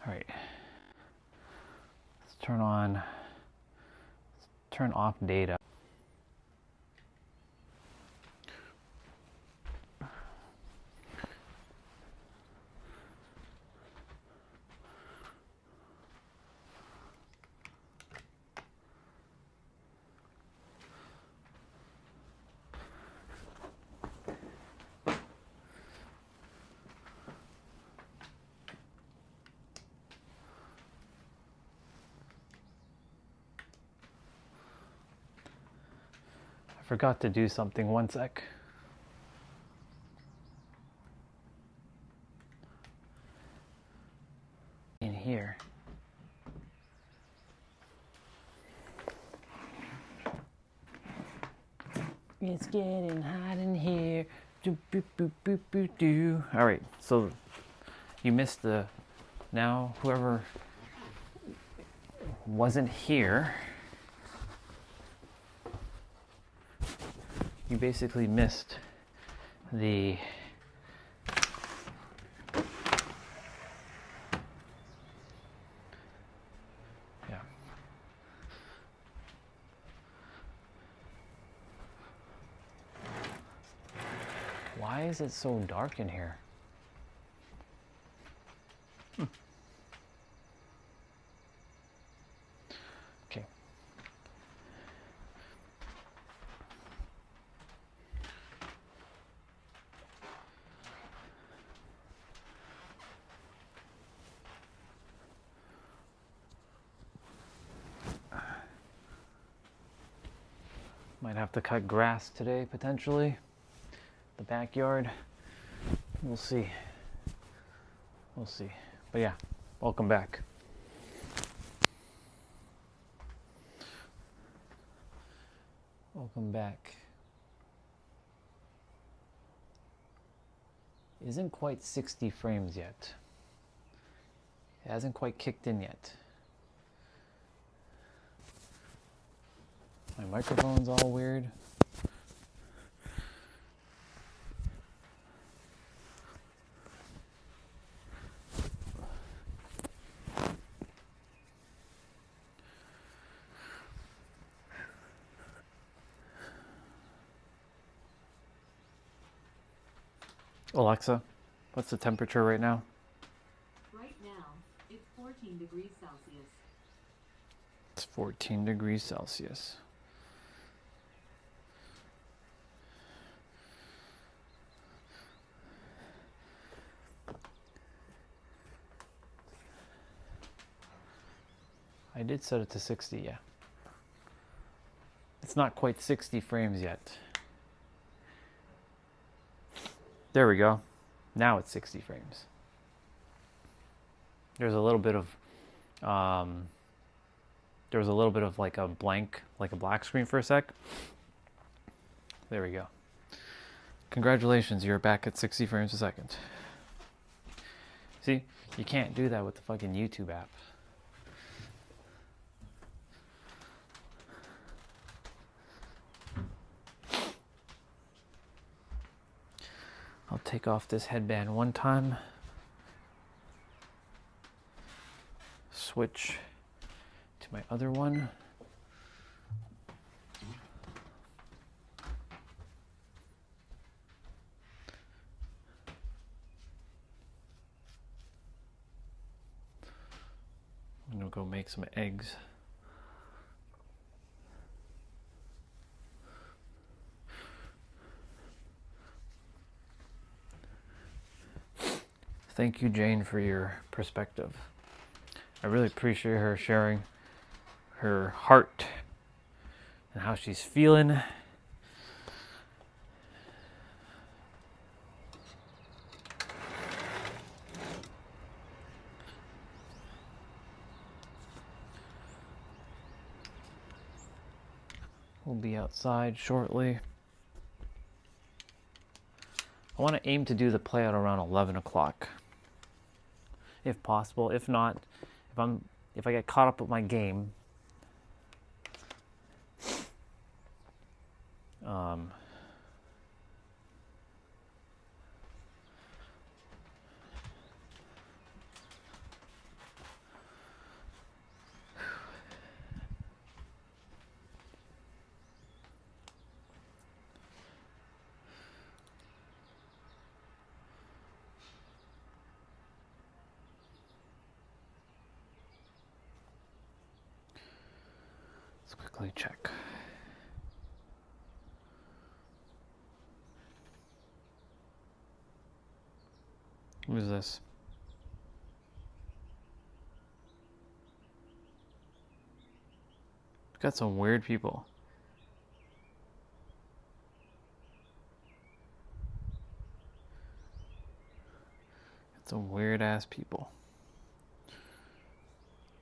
All right. Let's turn off data. I forgot to do something. One sec. In here. It's getting hot in here. Do, boop, boop, boop, boop, do. All right, so you missed the. Now, whoever wasn't here, you basically missed the Why is it so dark in here? Okay. Might have to cut grass today, potentially. The backyard. We'll see. We'll see. But yeah, welcome back. Welcome back. Isn't quite 60 frames yet. It hasn't quite kicked in yet. My microphone's all weird. Alexa, what's the temperature right now? Right now, it's 14 degrees Celsius. It's 14 degrees Celsius. I did set it to 60, yeah. It's not quite 60 frames yet. There we go. Now it's 60 frames. There's a little bit of like a blank, like a black screen for a sec. There we go. Congratulations, you're back at 60 frames a second. See, you can't do that with the fucking YouTube app. I'll take off this headband one time. Switch to my other one. I'm gonna go make some eggs. Thank you, Jane, for your perspective. I really appreciate her sharing her heart and how she's feeling. We'll be outside shortly. I want to aim to do the play out around 11 o'clock. If possible. If not, if I get caught up with my game, Um, let's quickly check. Who is this? Got some weird people. Got some weird ass people.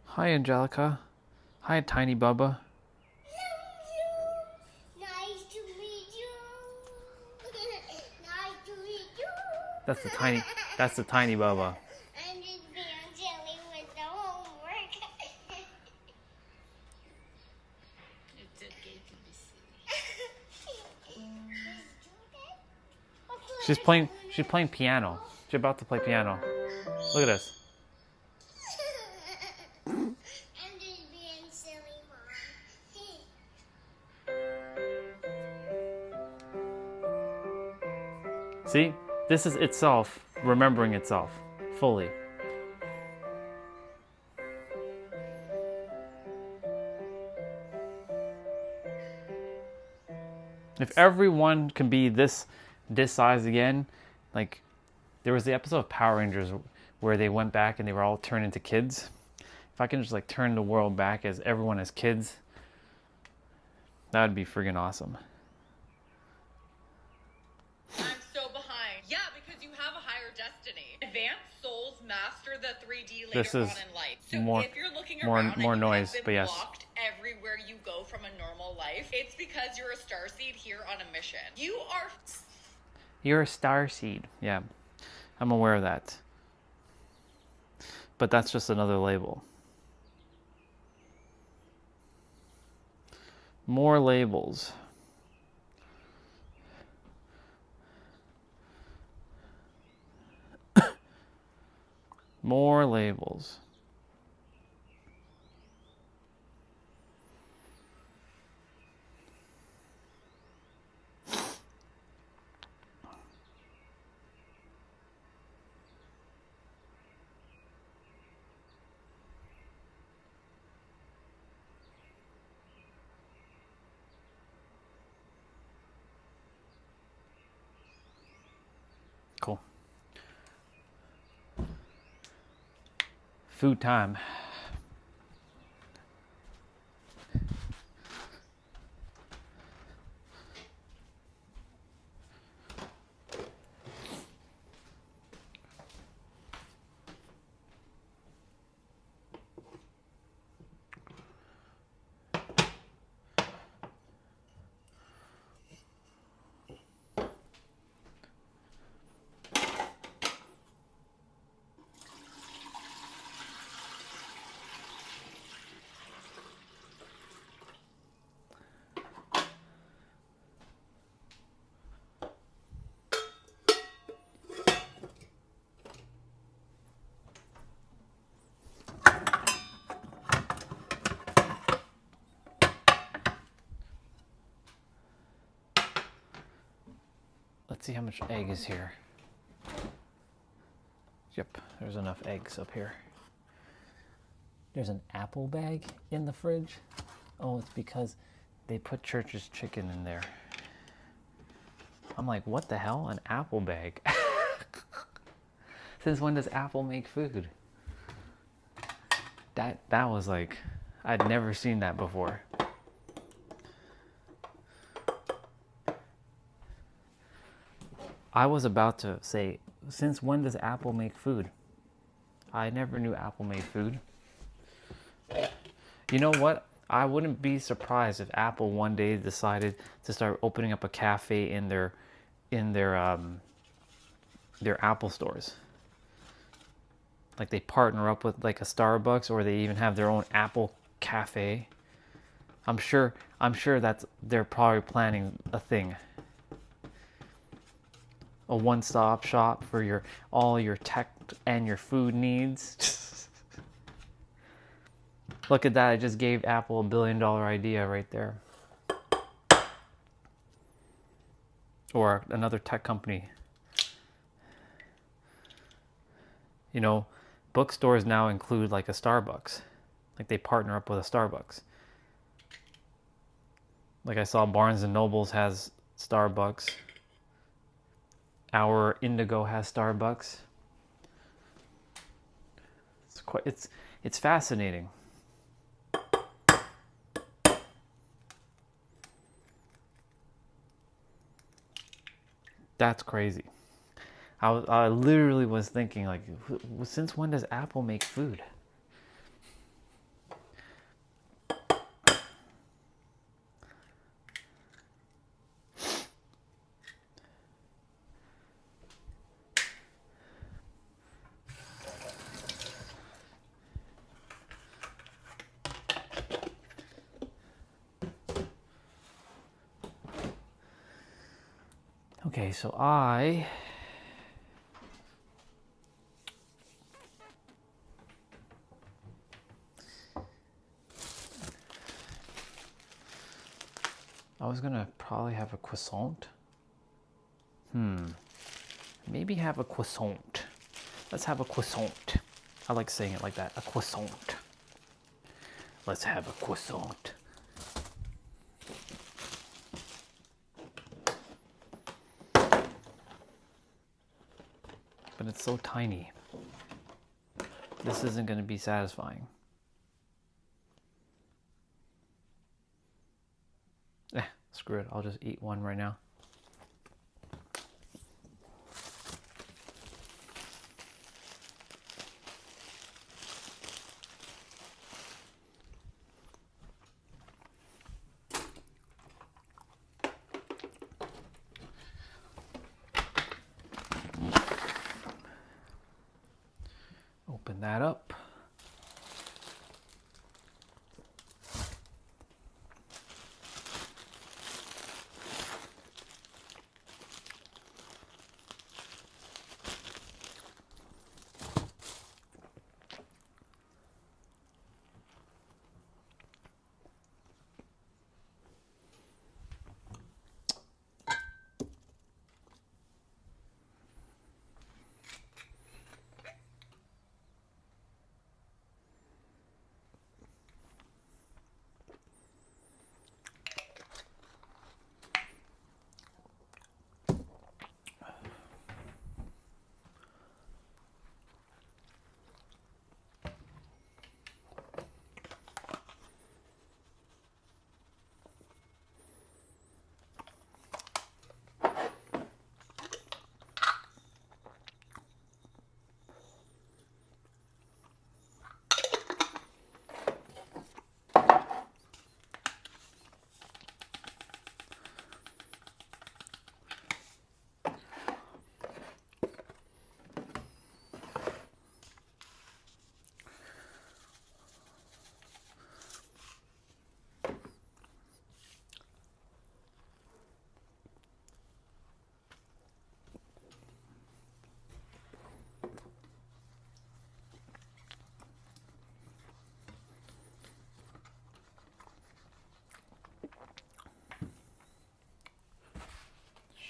Hi, Angelica. Hi, Tiny Bubba. Nice to meet you. Nice to meet you. That's the Tiny Bubba. I'm just being silly with the homework. It's okay to be silly. She's playing piano. She's about to play piano. Look at this. I'm just being silly, Mom. See? This is itself remembering itself fully. If everyone can be this size again, like there was the episode of Power Rangers where they went back and they were all turned into kids. If I can just like turn the world back as everyone as kids, that would be friggin' awesome. I'm so behind. Yeah, because you have a higher destiny. Advanced souls master the 3D later This is on in life. So more- if you're looking more- around more and you noise, have but been yes. blocked everywhere you go from a normal life, it's because you're a starseed here on a mission. You're a star seed. Yeah, I'm aware of that. But that's just another label. More labels. More labels. Cool. Food time. Let's see how much egg is here. Yep, there's enough eggs up here. There's an apple bag in the fridge. Oh, it's because they put Church's chicken in there. I'm like, what the hell? An apple bag? Since when does Apple make food? That was like, I'd never seen that before. I was about to say, since when does Apple make food? I never knew Apple made food. You know what? I wouldn't be surprised if Apple one day decided to start opening up a cafe in their Apple stores. Like they partner up with like a Starbucks, or they even have their own Apple cafe. I'm sure that's they're probably planning a thing. A one-stop shop for your all your tech and your food needs. Look at that, I just gave Apple $1 billion idea right there. Or another tech company. You know, bookstores now include like a Starbucks. Like they partner up with a Starbucks. Like I saw Barnes and Nobles has Starbucks. Our Indigo has Starbucks. It's fascinating. That's crazy. I literally was thinking, like, since when does Apple make food? Okay, so I was gonna probably have a croissant. Maybe have a croissant. Let's have a croissant. I like saying it like that, a croissant. Let's have a croissant. But it's so tiny. This isn't going to be satisfying. Screw it. I'll just eat one right now. Open that up.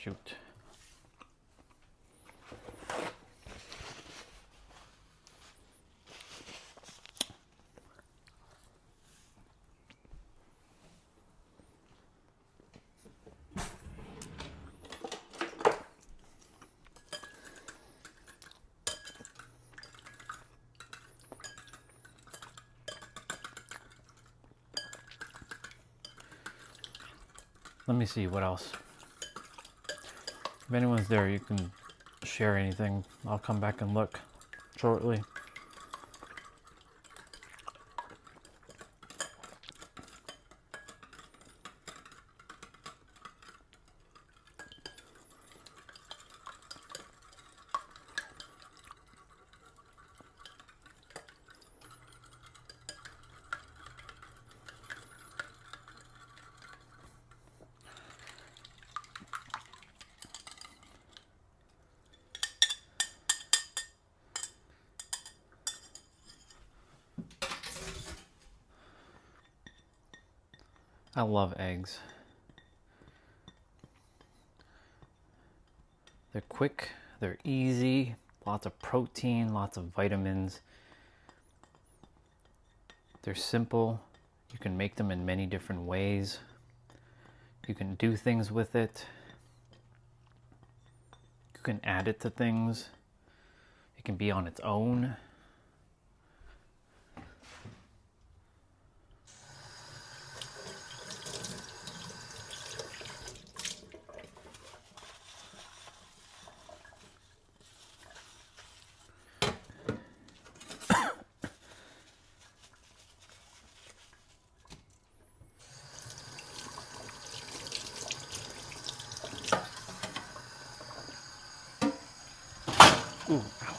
Shoot. Let me see what else. If anyone's there, you can share anything. I'll come back and look shortly. I love eggs. They're quick, they're easy, lots of protein, lots of vitamins. They're simple. You can make them in many different ways. You can do things with it. You can add it to things. It can be on its own. Ooh, ow.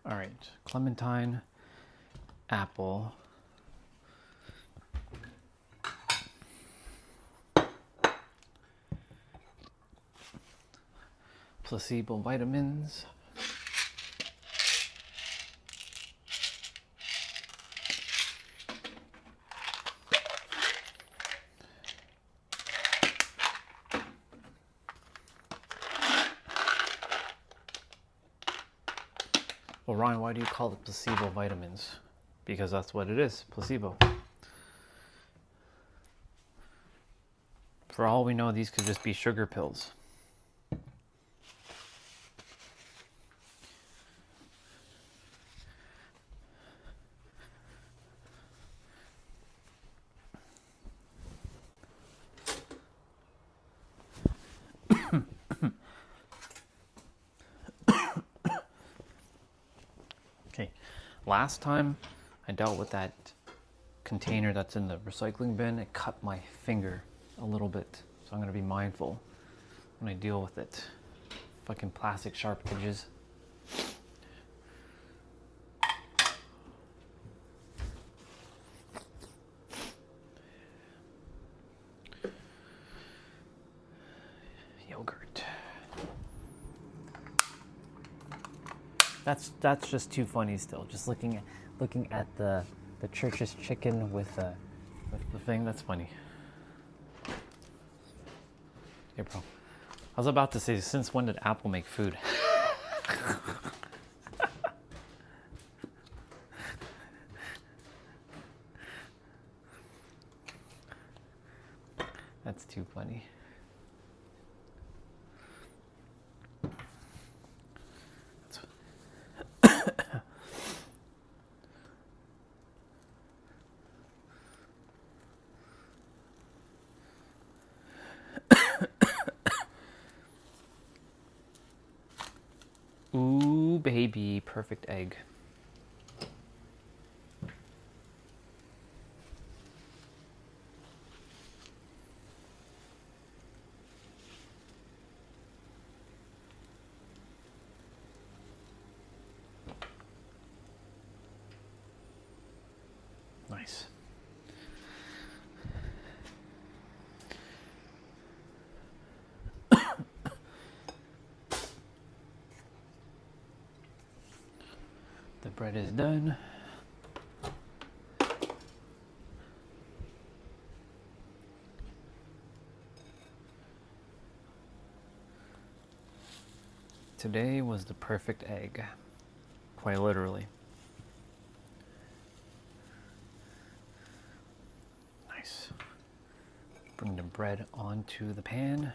All right, clementine, apple, placebo vitamins, well, Ryan, why do you call it placebo vitamins? Because that's what it is, placebo. For all we know, these could just be sugar pills. Okay, last time I dealt with that container that's in the recycling bin, it cut my finger a little bit. So I'm gonna be mindful when I deal with it. Fucking plastic sharp edges. Yogurt. That's just too funny still. Just looking at the Church's chicken with the thing. That's funny. Hey, bro. I was about to say, since when did Apple make food? That's too funny. Ooh, baby, perfect egg. Nice. The bread is done. Today was the perfect egg, quite literally. Nice. Bring the bread onto the pan.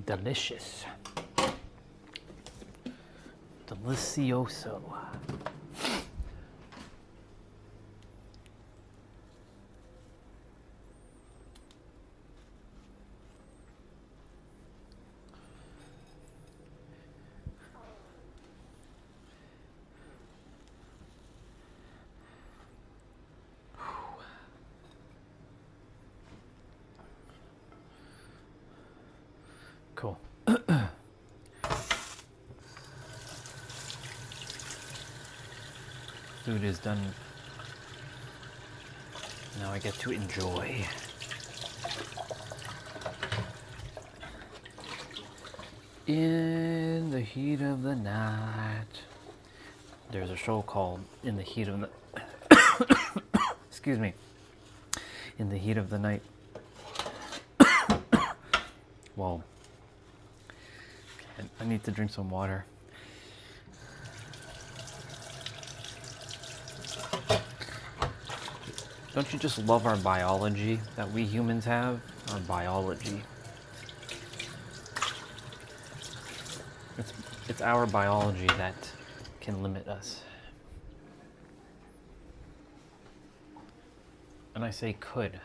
Delicious. Delicioso. Cool. Food is done. Now I get to enjoy. In the heat of the night. There's a show called In the Heat of the excuse me. In the Heat of the Night. Whoa. I need to drink some water. Don't you just love our biology that we humans have? Our biology. It's our biology that can limit us. And I say could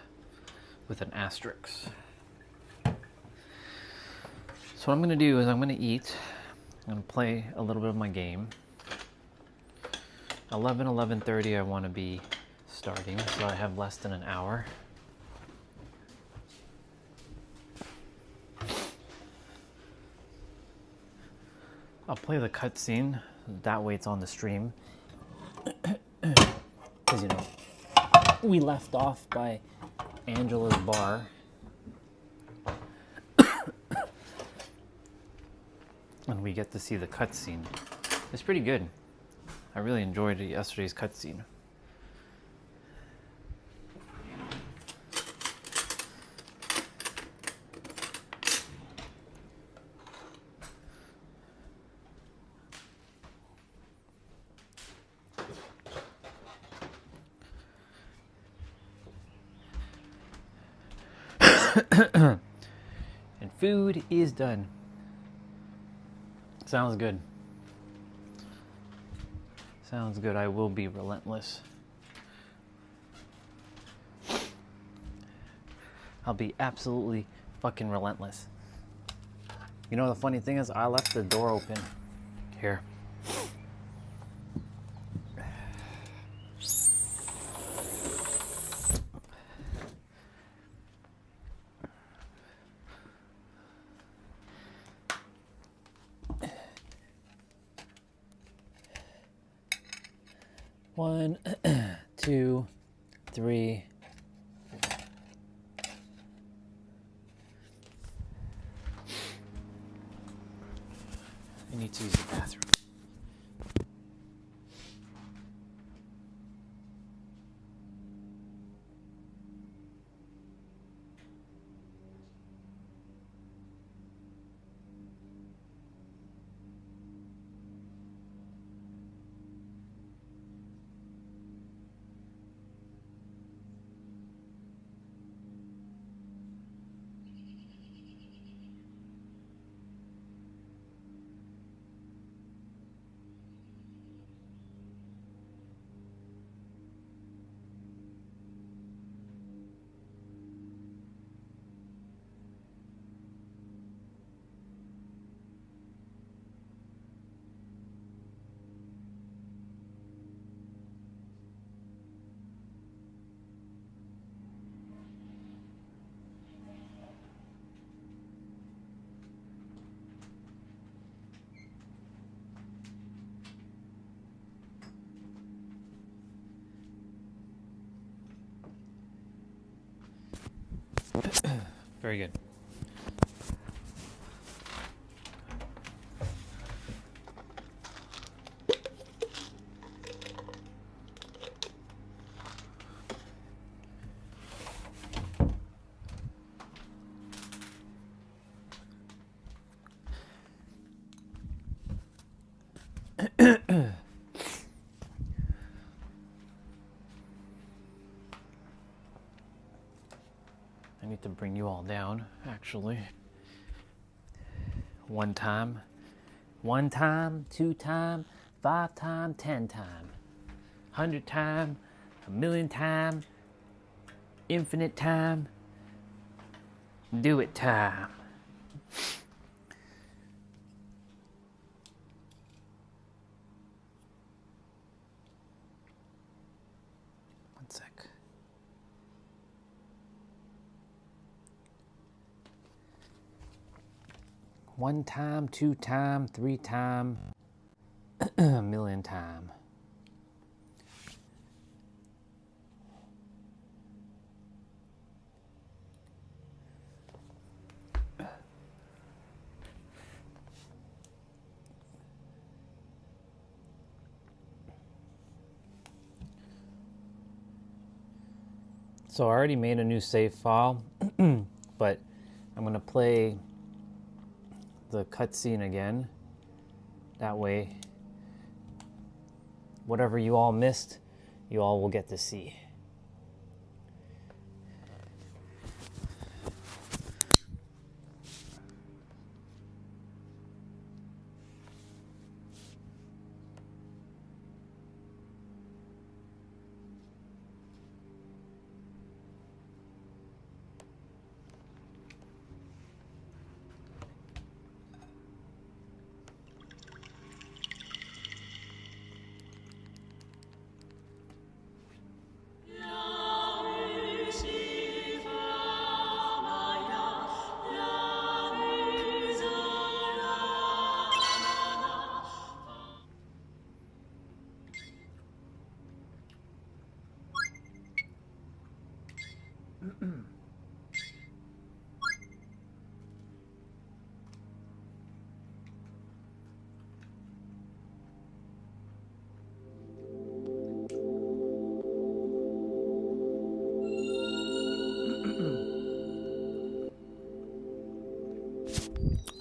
with an asterisk. So what I'm going to do is I'm going to eat. I'm going to play a little bit of my game. 11:30 I want to be starting, so I have less than an hour. I'll play the cutscene, that way it's on the stream. Because, you know, we left off by Angela's bar. And we get to see the cutscene. It's pretty good. I really enjoyed yesterday's cutscene. And food is done. Sounds good. Sounds good. I will be relentless. I'll be absolutely fucking relentless. You know, the funny thing is, I left the door open. Here. One, 2, 3. I need to use the bathroom. Very good. I need to bring you all down, actually. One time, 2 time, 5 time, 10 time, 100 time, 1,000,000 time, infinite time, do it time. One sec. 1 time, 2 time, 3 time, a million time. So I already made a new save file, but I'm going to play the cutscene again. That way, whatever you all missed, you all will get to see.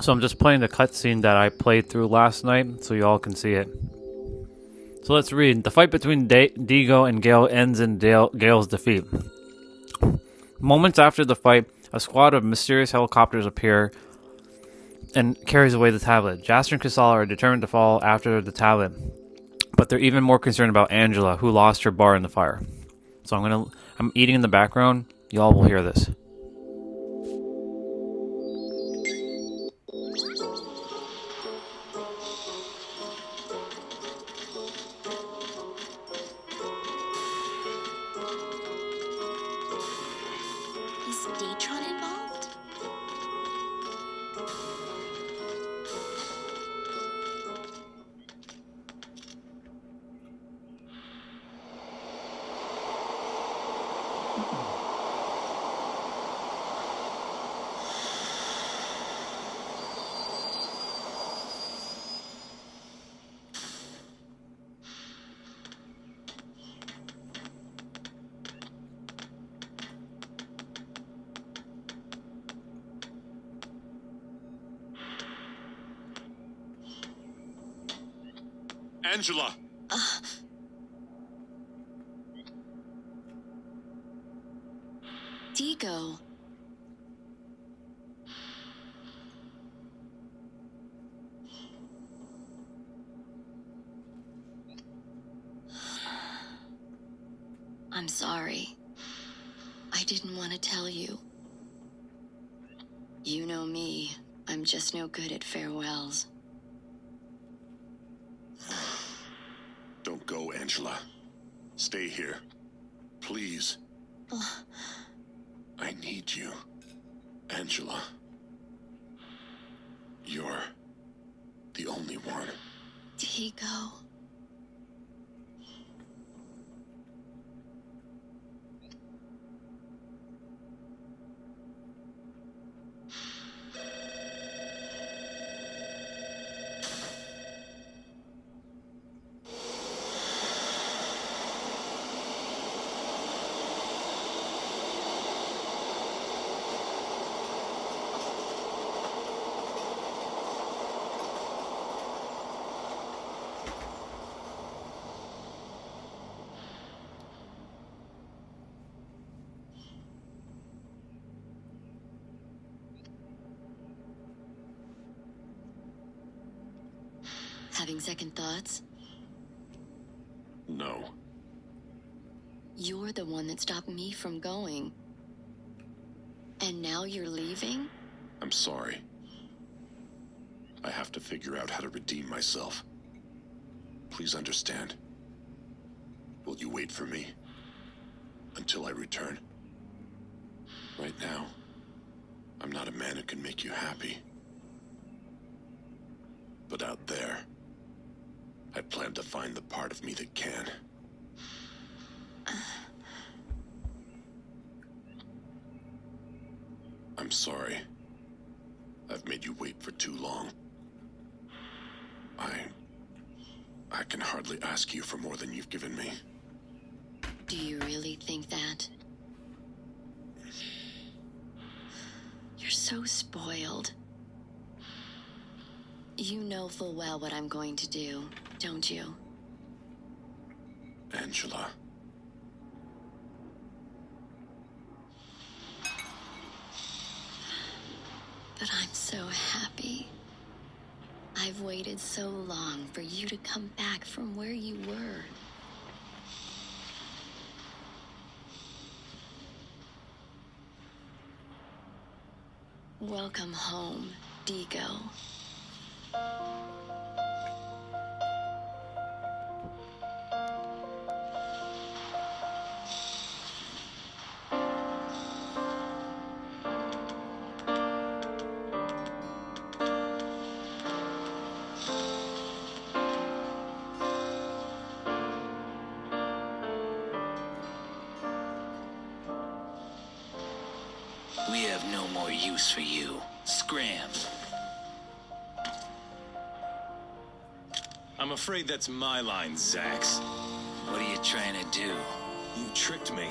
So I'm just playing the cutscene that I played through last night so you all can see it. So let's read. The fight between Digo and Gale ends in Gale's defeat. Moments after the fight, a squad of mysterious helicopters appear and carries away the tablet. Jasper and Kusala are determined to follow after the tablet, but they're even more concerned about Angela, who lost her bar in the fire. So I'm eating in the background. Y'all will hear this. Is Datron involved? Angela! Digo. I'm sorry. I didn't want to tell you. You know me. I'm just no good at farewells. Don't go, Angela. Stay here. Please. I need you. Angela. You're the only one. Digo. Having second thoughts? No. You're the one that stopped me from going. And now you're leaving? I'm sorry. I have to figure out how to redeem myself. Please understand. Will you wait for me? Until I return? Right now, I'm not a man who can make you happy. But out there, I plan to find the part of me that can. I'm sorry. I've made you wait for too long. I can hardly ask you for more than you've given me. Do you really think that? You're so spoiled. You know full well what I'm going to do, don't you? Angela. But I'm so happy. I've waited so long for you to come back from where you were. Welcome home, Deco. We have no more use for you. Scram. I'm afraid that's my line, Zax. What are you trying to do? You tricked me.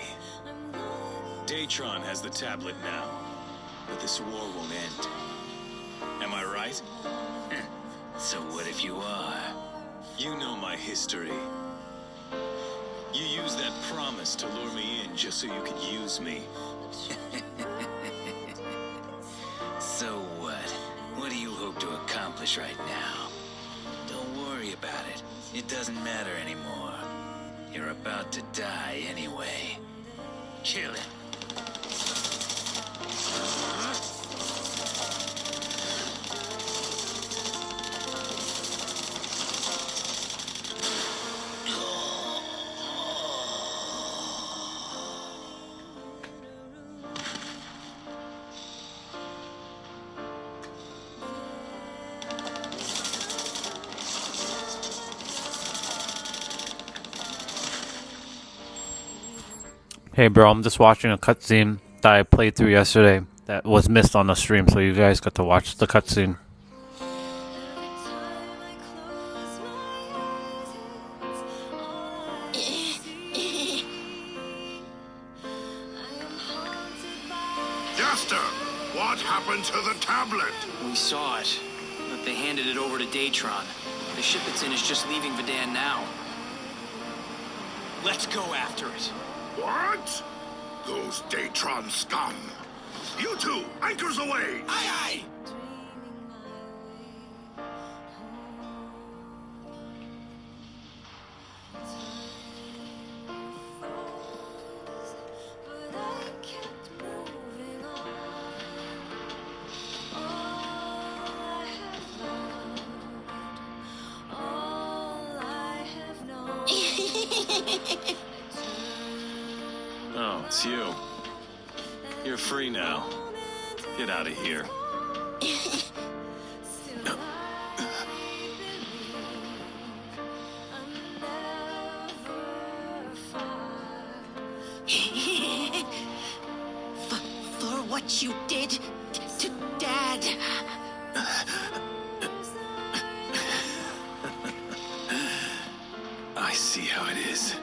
Datron has the tablet now, but this war won't end. Am I right? So what if you are? You know my history. You used that promise to lure me in just so you could use me. So what? What do you hope to accomplish right now? Don't worry about it. It doesn't matter anymore. You're about to die anyway. Kill him. Hey bro, I'm just watching a cutscene that I played through yesterday that was missed on the stream, so you guys got to watch the cutscene. Jaster, what happened to the tablet? We saw it, but they handed it over to Datron. The ship it's in is just leaving Vidan now. Let's go after it. What? Those Datron scum. You two, anchors away! Aye, aye! Oh, it's you. You're free now. Get out of here. For what you did to Dad. I see how it is.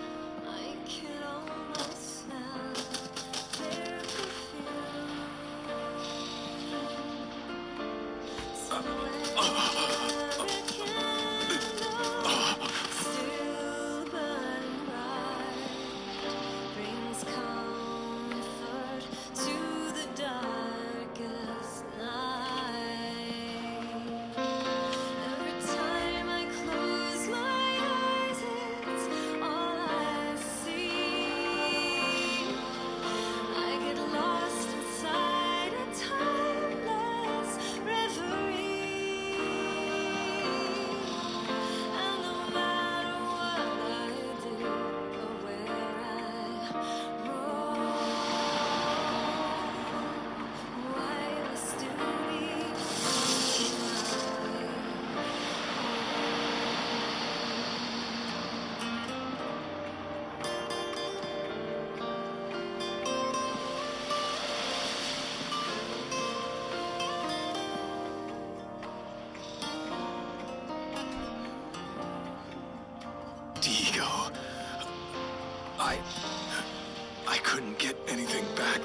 I couldn't get anything back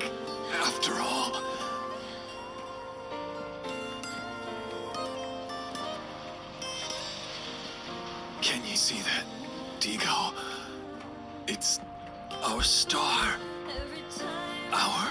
after all. Can you see that, Deagle? It's our star. Our...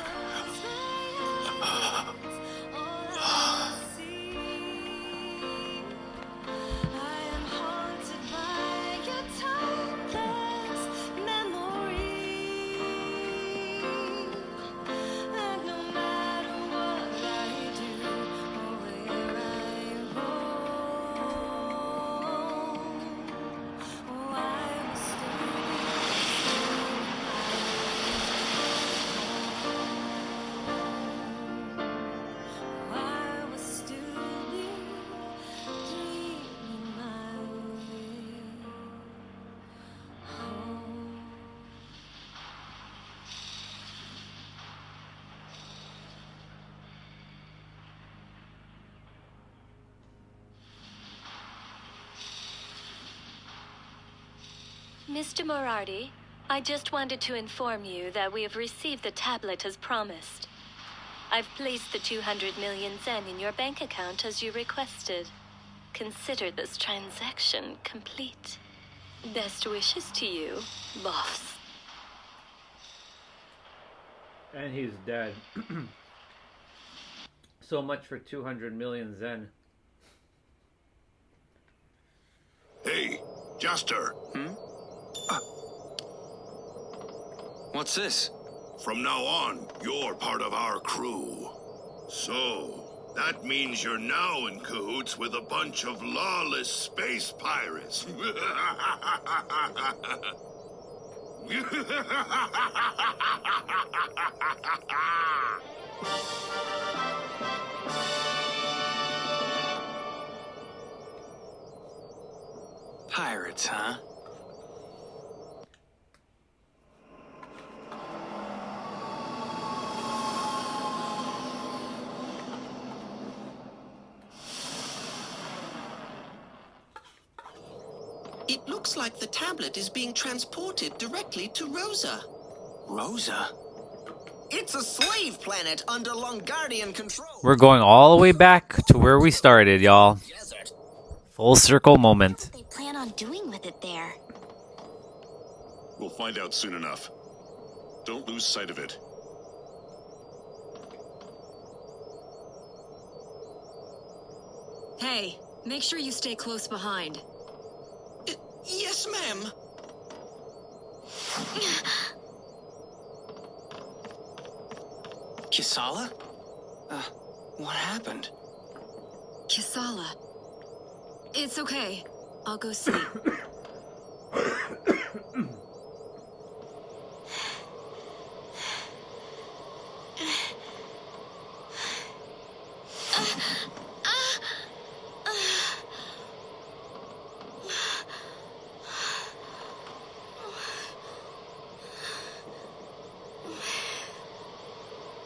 Mr. Morarty, I just wanted to inform you that we have received the tablet as promised. I've placed the 200 million zen in your bank account as you requested. Consider this transaction complete. Best wishes to you, boss. And he's dead. So much for 200 million zen. Hey, Juster. What's this? From now on, you're part of our crew. So, that means you're now in cahoots with a bunch of lawless space pirates. Pirates, huh? It looks like the tablet is being transported directly to Rosa. Rosa? It's a slave planet under Longardian control. We're going all the way back to where we started, y'all. Full circle moment. What they plan on doing with it there? We'll find out soon enough. Don't lose sight of it. Hey, make sure you stay close behind. Yes, ma'am. Kisala? What happened? Kisala. It's okay. I'll go see.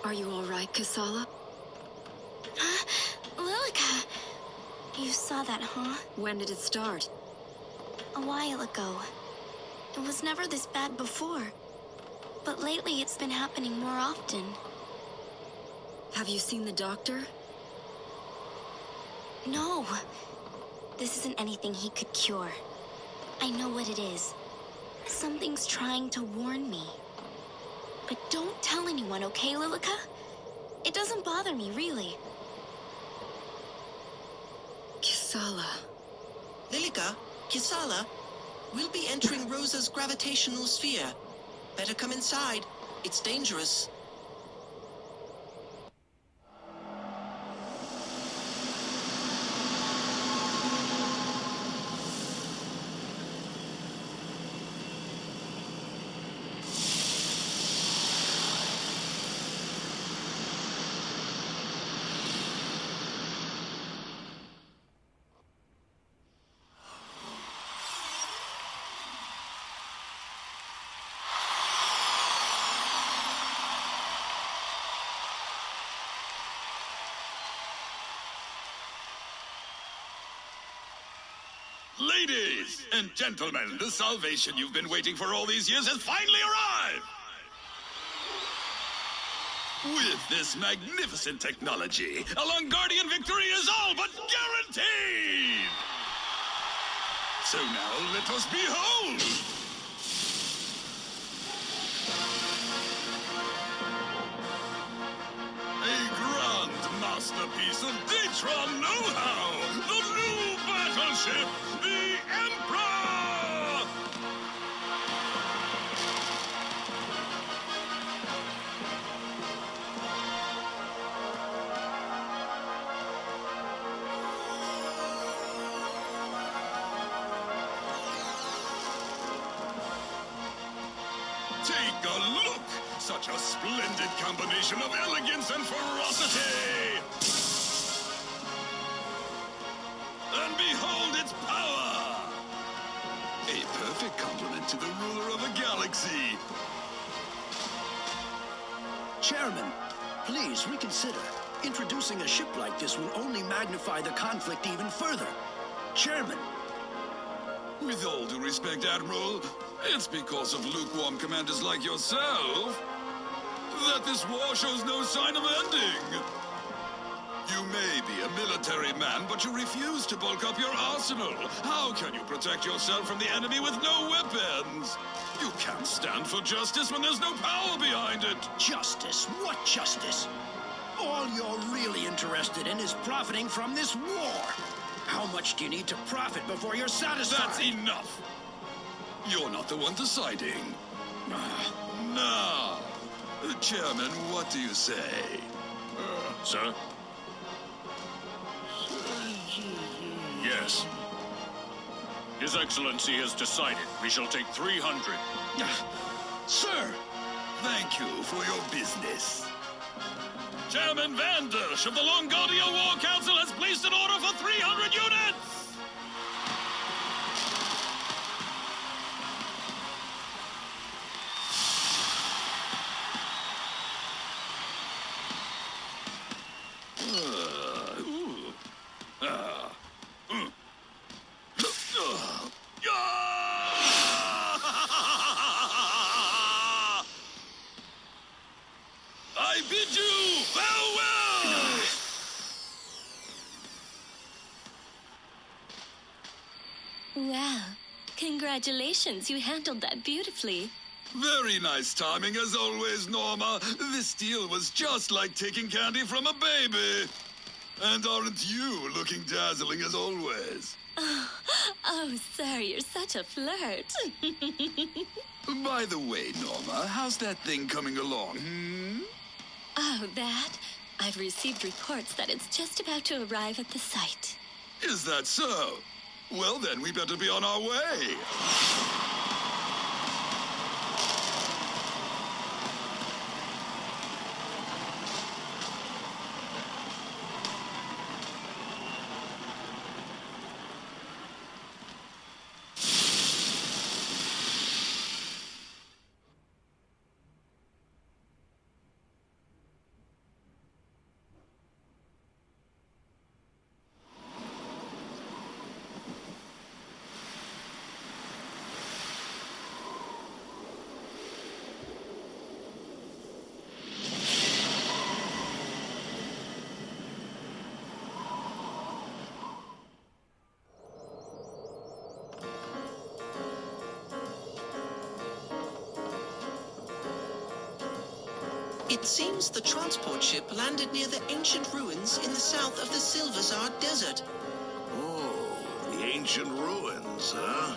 Are you all right, Kisala? Lilica! You saw that, huh? When did it start? A while ago. It was never this bad before. But lately it's been happening more often. Have you seen the doctor? No. This isn't anything he could cure. I know what it is. Something's trying to warn me. But don't tell anyone, okay, Lilica? It doesn't bother me, really. Kisala. Lilica, Kisala, we'll be entering Rosa's gravitational sphere. Better come inside. It's dangerous. Ladies and gentlemen, the salvation you've been waiting for all these years has finally arrived! With this magnificent technology, a Longardian victory is all but guaranteed! So now let us behold! A grand masterpiece of Datron know-how! The new battleship, the Emperor! Take a look! Such a splendid combination of elegance and ferocity! And behold its power! A perfect complement to the ruler of a galaxy. Chairman, please reconsider. Introducing a ship like this will only magnify the conflict even further. Chairman. With all due respect, Admiral, it's because of lukewarm commanders like yourself that this war shows no sign of ending. You may be a military man, but you refuse to bulk up your arsenal. How can you protect yourself from the enemy with no weapons? You can't stand for justice when there's no power behind it. Justice? What justice? All you're really interested in is profiting from this war. How much do you need to profit before you're satisfied? That's enough. You're not the one deciding. Now, Chairman, what do you say? Sir? Yes. His Excellency has decided we shall take 300. Sir, thank you for your business. Chairman Vandersh of the Longardia War Council has placed an order for 300 units! I bid you farewell! Wow. Congratulations, you handled that beautifully. Very nice timing as always, Norma. This deal was just like taking candy from a baby. And aren't you looking dazzling as always? Oh, sir, you're such a flirt. By the way, Norma, how's that thing coming along, Oh, that? I've received reports that it's just about to arrive at the site. Is that so? Well, then we better be on our way. It seems the transport ship landed near the ancient ruins in the south of the Silverzard Desert. Oh, the ancient ruins, huh?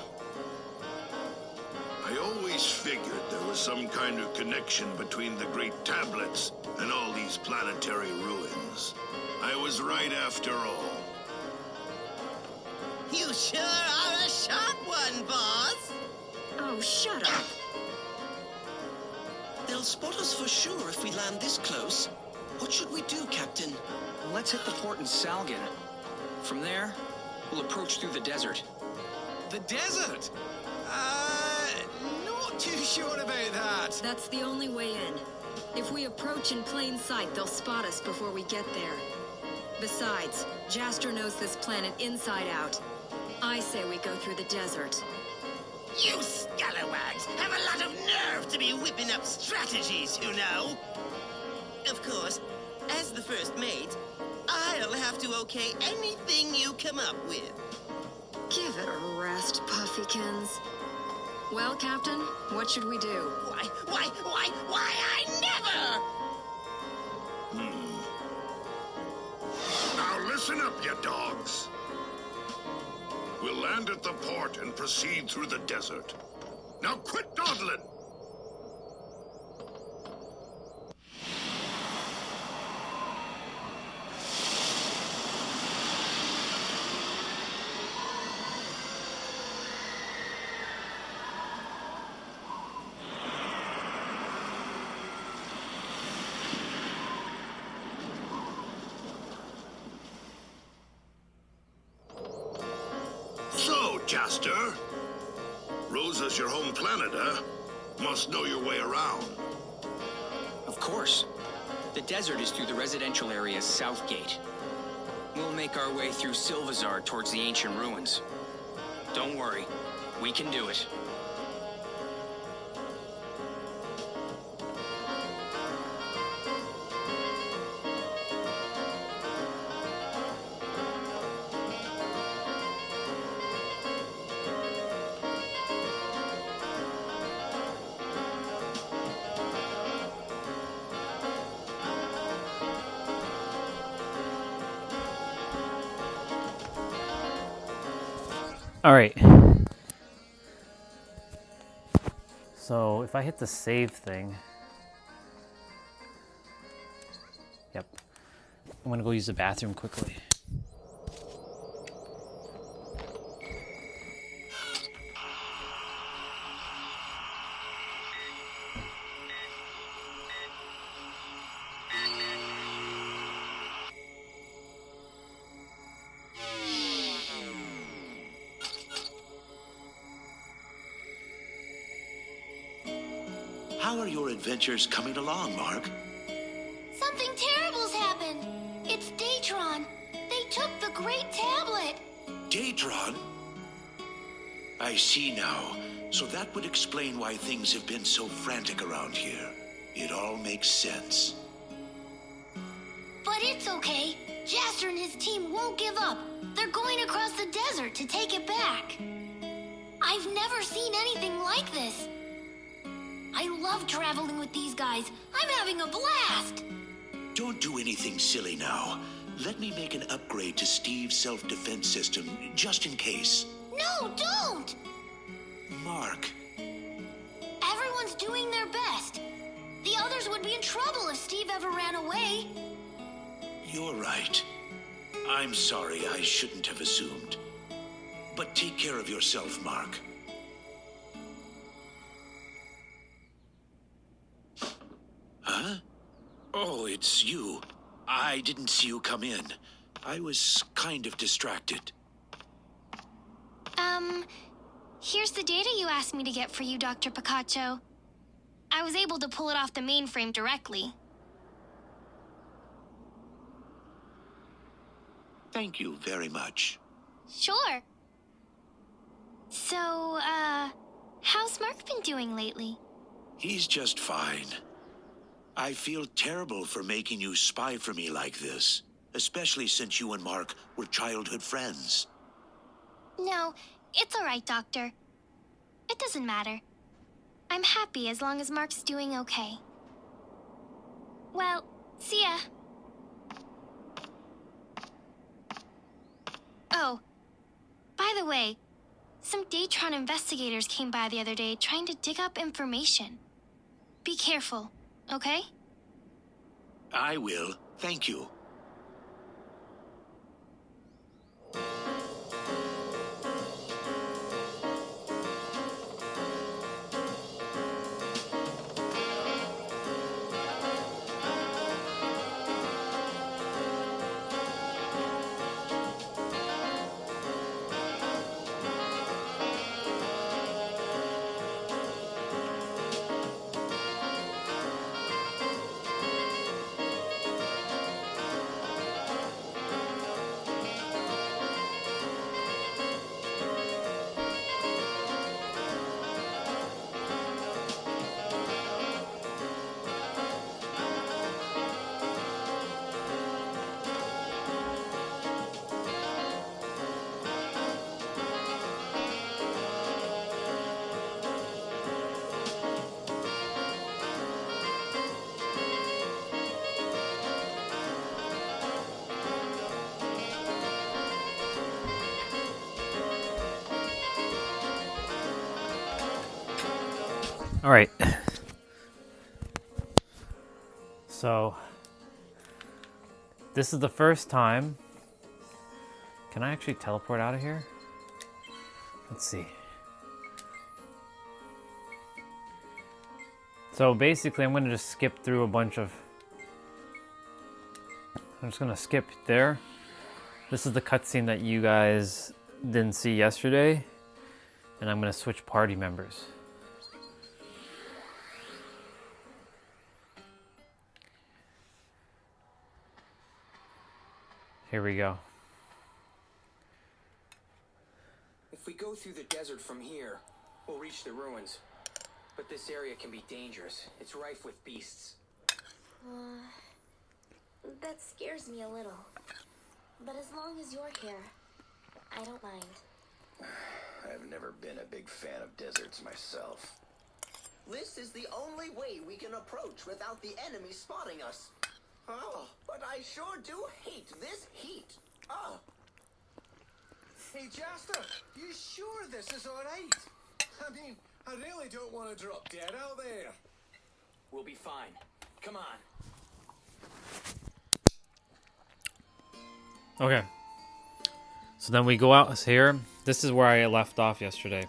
I always figured there was some kind of connection between the great tablets and all these planetary ruins. I was right after all. You sure are a sharp one, boss. Oh, shut up. They'll spot us for sure if we land this close. What should we do, Captain? Let's hit the port in Salgan. From there, we'll approach through the desert. The desert? Not too sure about that. That's the only way in. If we approach in plain sight, they'll spot us before we get there. Besides, Jastor knows this planet inside out. I say we go through the desert. You scalawags have a lot of nerve to be whipping up strategies, you know. Of course, as the first mate, I'll have to okay anything you come up with. Give it a rest, Puffykins. Well, Captain, what should we do? Why, I never! Now listen up, you dogs. We'll land at the port and proceed through the desert. Now quit dawdling! So, Jaster, Rosa's your home planet, huh? Must know your way around. Of course. The desert is through the residential area's south gate. We'll make our way through Silvazar towards the ancient ruins. Don't worry, we can do it. All right. So if I hit the save thing, yep. I'm gonna go use the bathroom quickly. How are your adventures coming along, Mark? Something terrible's happened. It's Datron. They took the Great Tablet. Datron? I see now. So that would explain why things have been so frantic around here. It all makes sense. But it's okay. Jaster and his team won't give up. They're going across the desert to take it back. I've never seen anything like this. I love traveling with these guys. I'm having a blast. Don't do anything silly now. Let me make an upgrade to Steve's self-defense system, just in case. No, don't! Mark. Everyone's doing their best. The others would be in trouble if Steve ever ran away. You're right. I'm sorry, I shouldn't have assumed. But take care of yourself, Mark. Huh? Oh, it's you. I didn't see you come in. I was kind of distracted. Here's the data you asked me to get for you, Dr. Picacho. I was able to pull it off the mainframe directly. Thank you very much. Sure. So, how's Mark been doing lately? He's just fine. I feel terrible for making you spy for me like this, especially since you and Mark were childhood friends. No, it's all right, Doctor. It doesn't matter. I'm happy as long as Mark's doing okay. Well, see ya. Oh, by the way, some Datron investigators came by the other day trying to dig up information. Be careful, okay? I will. Thank you. All right. So this is the first time. Can I actually teleport out of here? Let's see. So basically I'm going to just skip through a bunch of... I'm just going to skip there. This is the cutscene that you guys didn't see yesterday. And I'm going to switch party members. Here we go. If we go through the desert from here, we'll reach the ruins. But this area can be dangerous. It's rife with beasts. That scares me a little. But as long as you're here, I don't mind. I've never been a big fan of deserts myself. This is the only way we can approach without the enemy spotting us. Oh, but I sure do hate this heat. Oh. Hey, Jaster, you sure this is alright? I mean, I really don't want to drop dead out there. We'll be fine. Come on. Okay. So then we go out here. This is where I left off yesterday.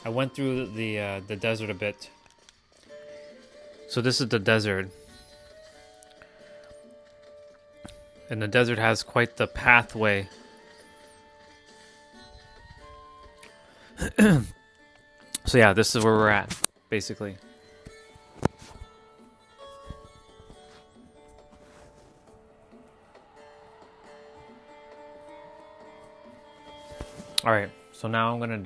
I went through the desert a bit. So this is the desert. And the desert has quite the pathway. So yeah, this is where we're at, basically. Alright, so now I'm gonna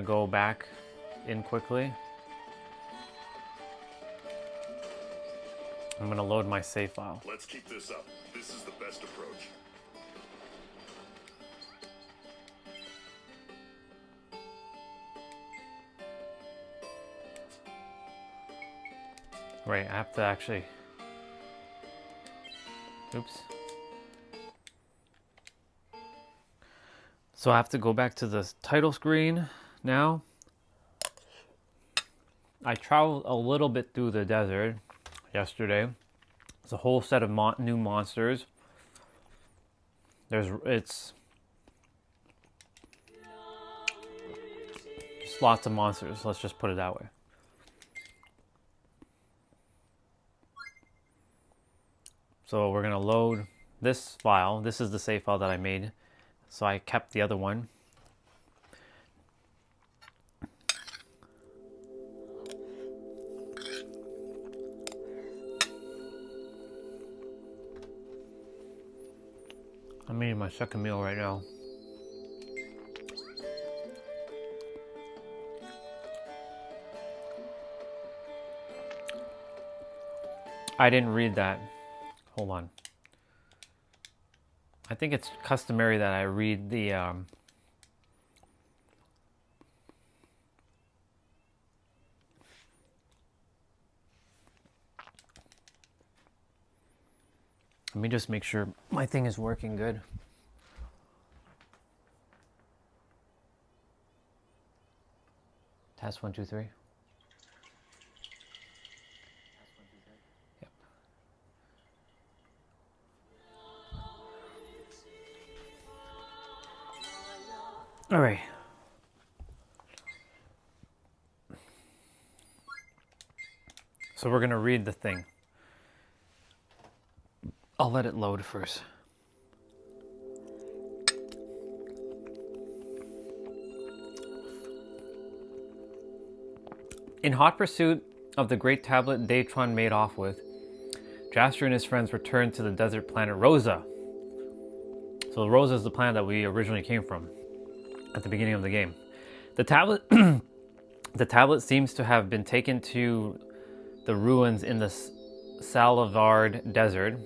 go back in quickly. I'm gonna load my save file. Let's keep this up. This is the best approach. Right, I have to actually... Oops. So I have to go back to the title screen now. I traveled a little bit through the desert yesterday. It's a whole set of new monsters. It's just lots of monsters, let's just put it that way. So we're gonna load this file. This is the save file that I made. So I kept the other one. I'm eating my second meal right now. I didn't read that. Hold on. I think it's customary that I read the let me just make sure my thing is working good. Test 1, 2, 3. Yep. All right. So we're gonna read the thing. I'll let it load first. In hot pursuit of the great tablet Daytron made off with, Jaster and his friends returned to the desert planet Rosa. So Rosa is the planet that we originally came from at the beginning of the game. The tablet, the tablet seems to have been taken to the ruins in the Salivard Desert.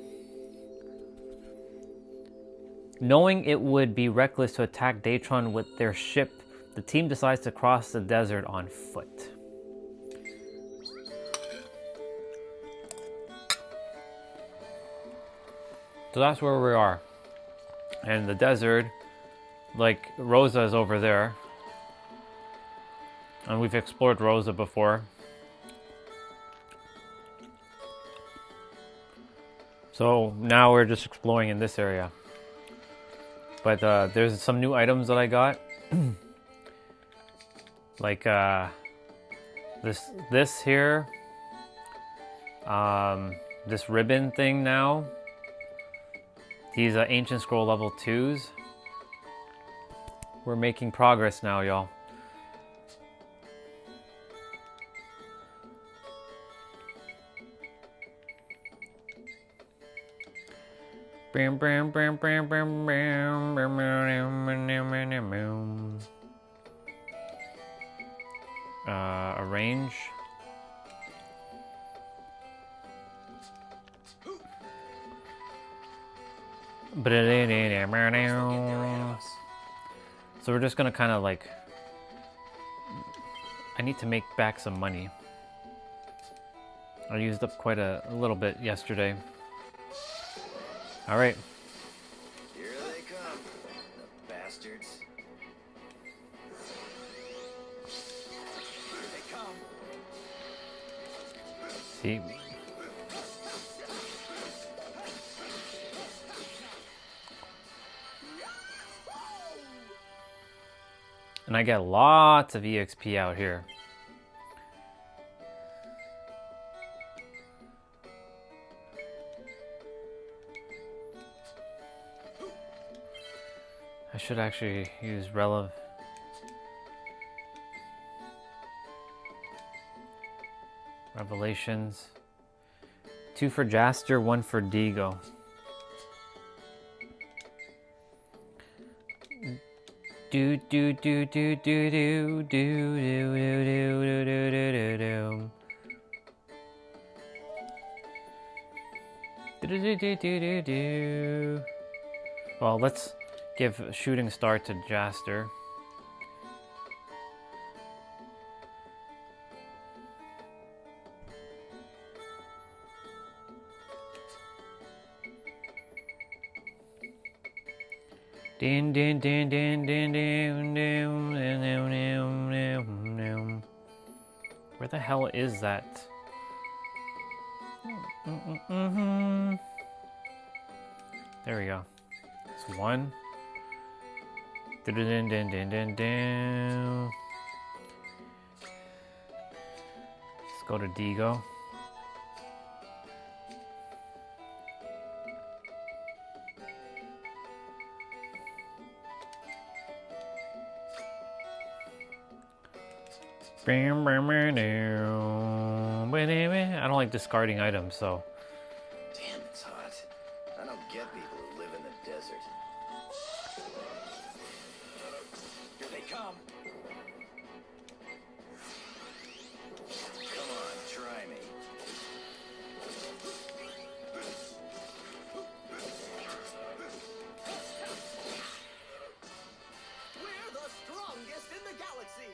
Knowing it would be reckless to attack Daytron with their ship, the team decides to cross the desert on foot. So that's where we are. And the desert, like Rosa is over there. And we've explored Rosa before. So now we're just exploring in this area. But there's some new items that I got. Like this here. This ribbon thing now. These Ancient Scroll level 2s. We're making progress now, y'all. Arrange. So we're just gonna kind of like, I need to make back some money. I used up quite a little bit yesterday. All right. Here they come, the bastards. Here they come. See. And I get lots of EXP out here. I should actually use Revelations. 2 for Jaster, 1 for Digo. Do do do do do do do do do do do do do do. Well, let's give a shooting star to Jaster. Din din din din din din din. Where the hell is that? There we go. It's 1. Din din din din din din. Let's go to Digo. I don't like discarding items, so. Damn, it's hot. I don't get people who live in the desert. Here they come. Come on, try me. We're the strongest in the galaxy.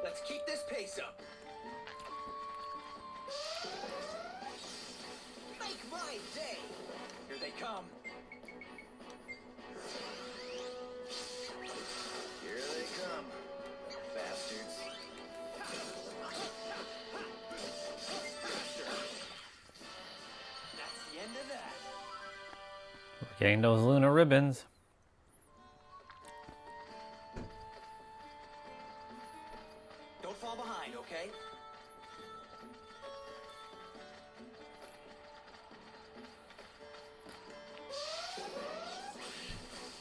Let's keep this pace up. Make my day. Here they come. Here they come, bastards. That's the end of that. We're getting those lunar ribbons. Don't fall behind, okay?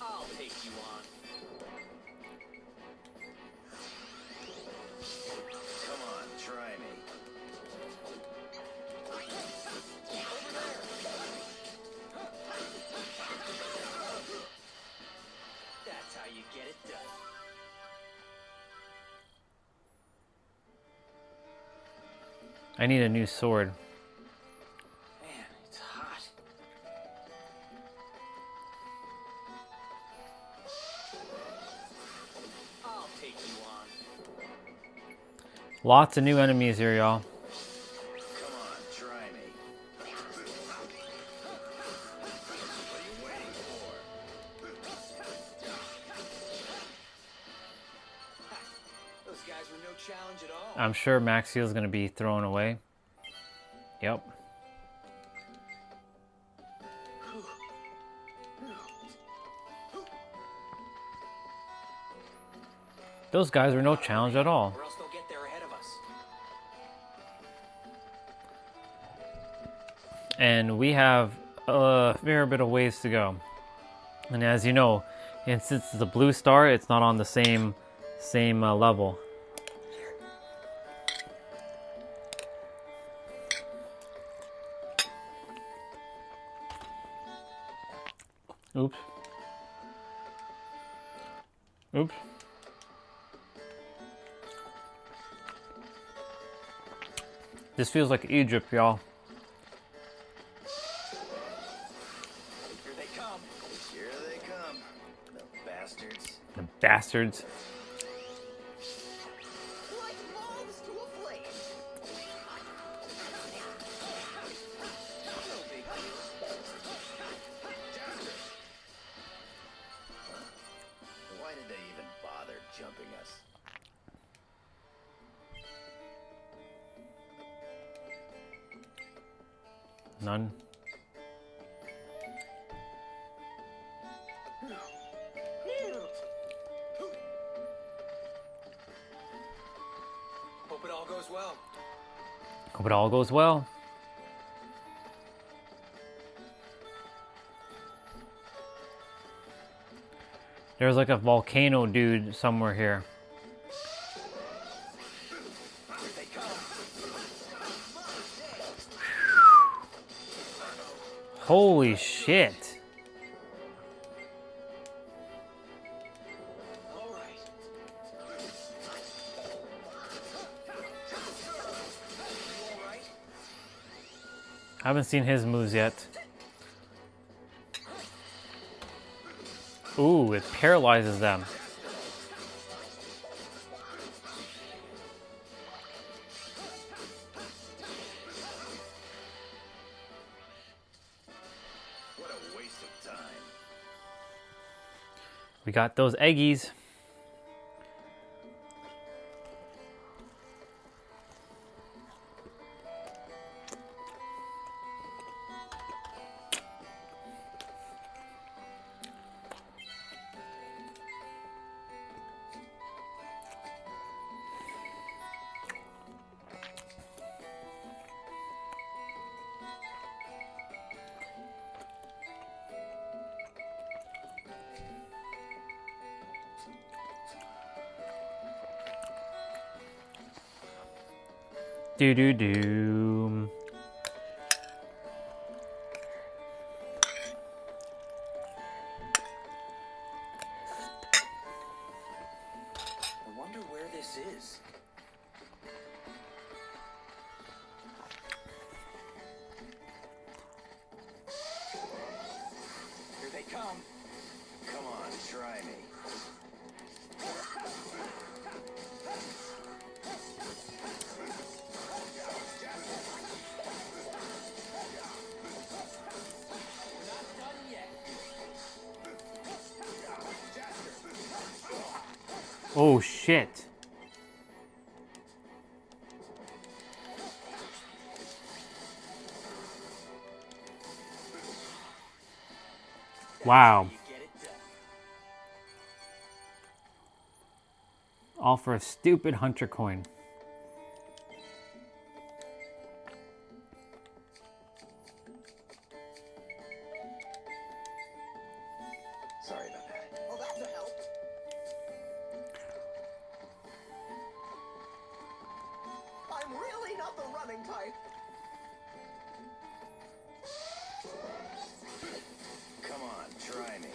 I'll take you on. Come on, try me. That's how you get it done. I need a new sword. Lots of new enemies here, y'all. Come on, try me. What are you waiting for? Those guys were no challenge at all. I'm sure Max Steel's gonna be thrown away. Yep. Those guys were no challenge at all. Or else they'll get there ahead of us. And we have a fair bit of ways to go. And as you know, and since it's a blue star, it's not on the same level. Oops. Oops. This feels like Egypt, y'all. Here they come. Here they come. The bastards. The bastards. Like moths to a flame. No big deal. Why did they even bother jumping us? None. Hope it all goes well. Hope it all goes well. There's like a volcano dude somewhere here. Holy shit. I haven't seen his moves yet. Ooh, it paralyzes them. What a waste of time. We got those eggies. Do do do. I wonder where this is. Here they come. Come on, try me. Oh shit. Wow. All for a stupid hunter coin. Sorry about that. Oh, that's a help. I'm really not the running type. Come on, try me.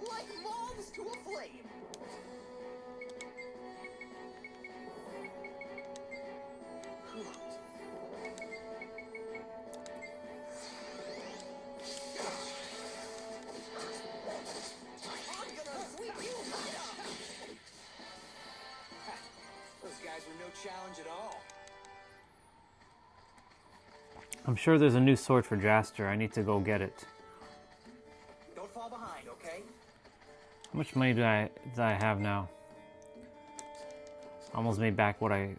Like moths to a flame. Those guys were no challenge at all. I'm sure there's a new sword for Jaster. I need to go get it. Don't fall behind, okay? How much money do I have now? Almost made back what I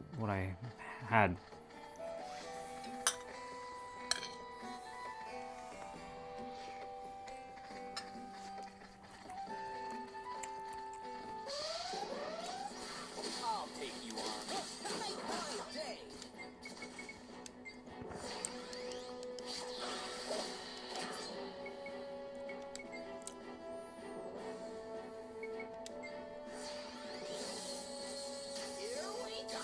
had. I'll take you on. Make my day. Here we go.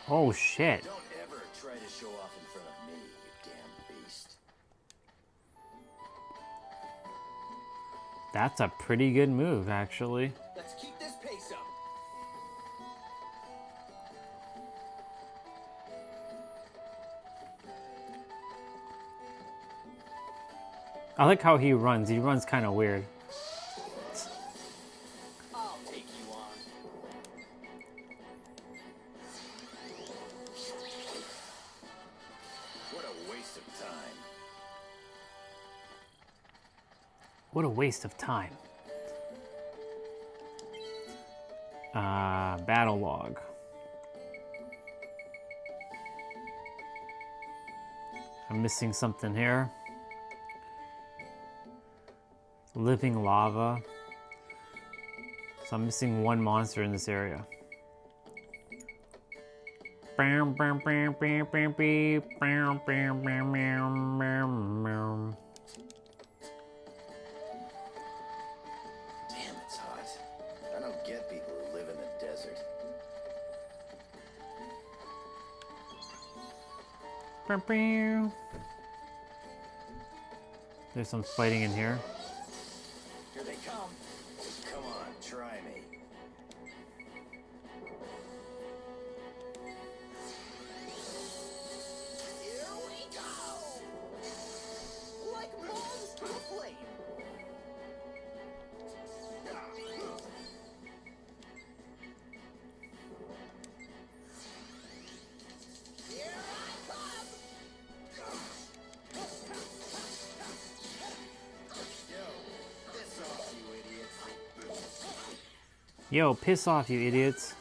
Oh shit. Don't ever try to show off in front of me, you damn beast. That's a pretty good move, actually. Let's keep this pace up. I like how he runs. He runs kind of weird. I'll take you on. What a waste of time. What a waste of time. Battle log. I'm missing something here. Living lava. So I'm missing one monster in this area. Bam, bam, bam, bam, bam, bam, bam, bam, bam, bam, bam. Damn, it's hot. I don't get people who live in the desert. Bam, bam. There's some fighting in here. Here they come. Come on, try me. Here we go! Like moths to a flame. Here I come! Yo, piss off, you idiots.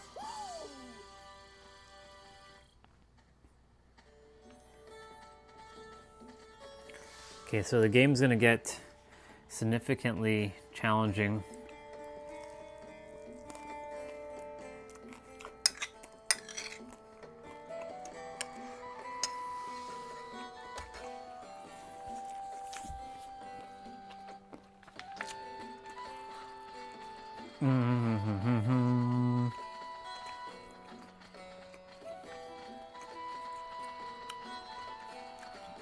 Okay, so the game's gonna get significantly challenging.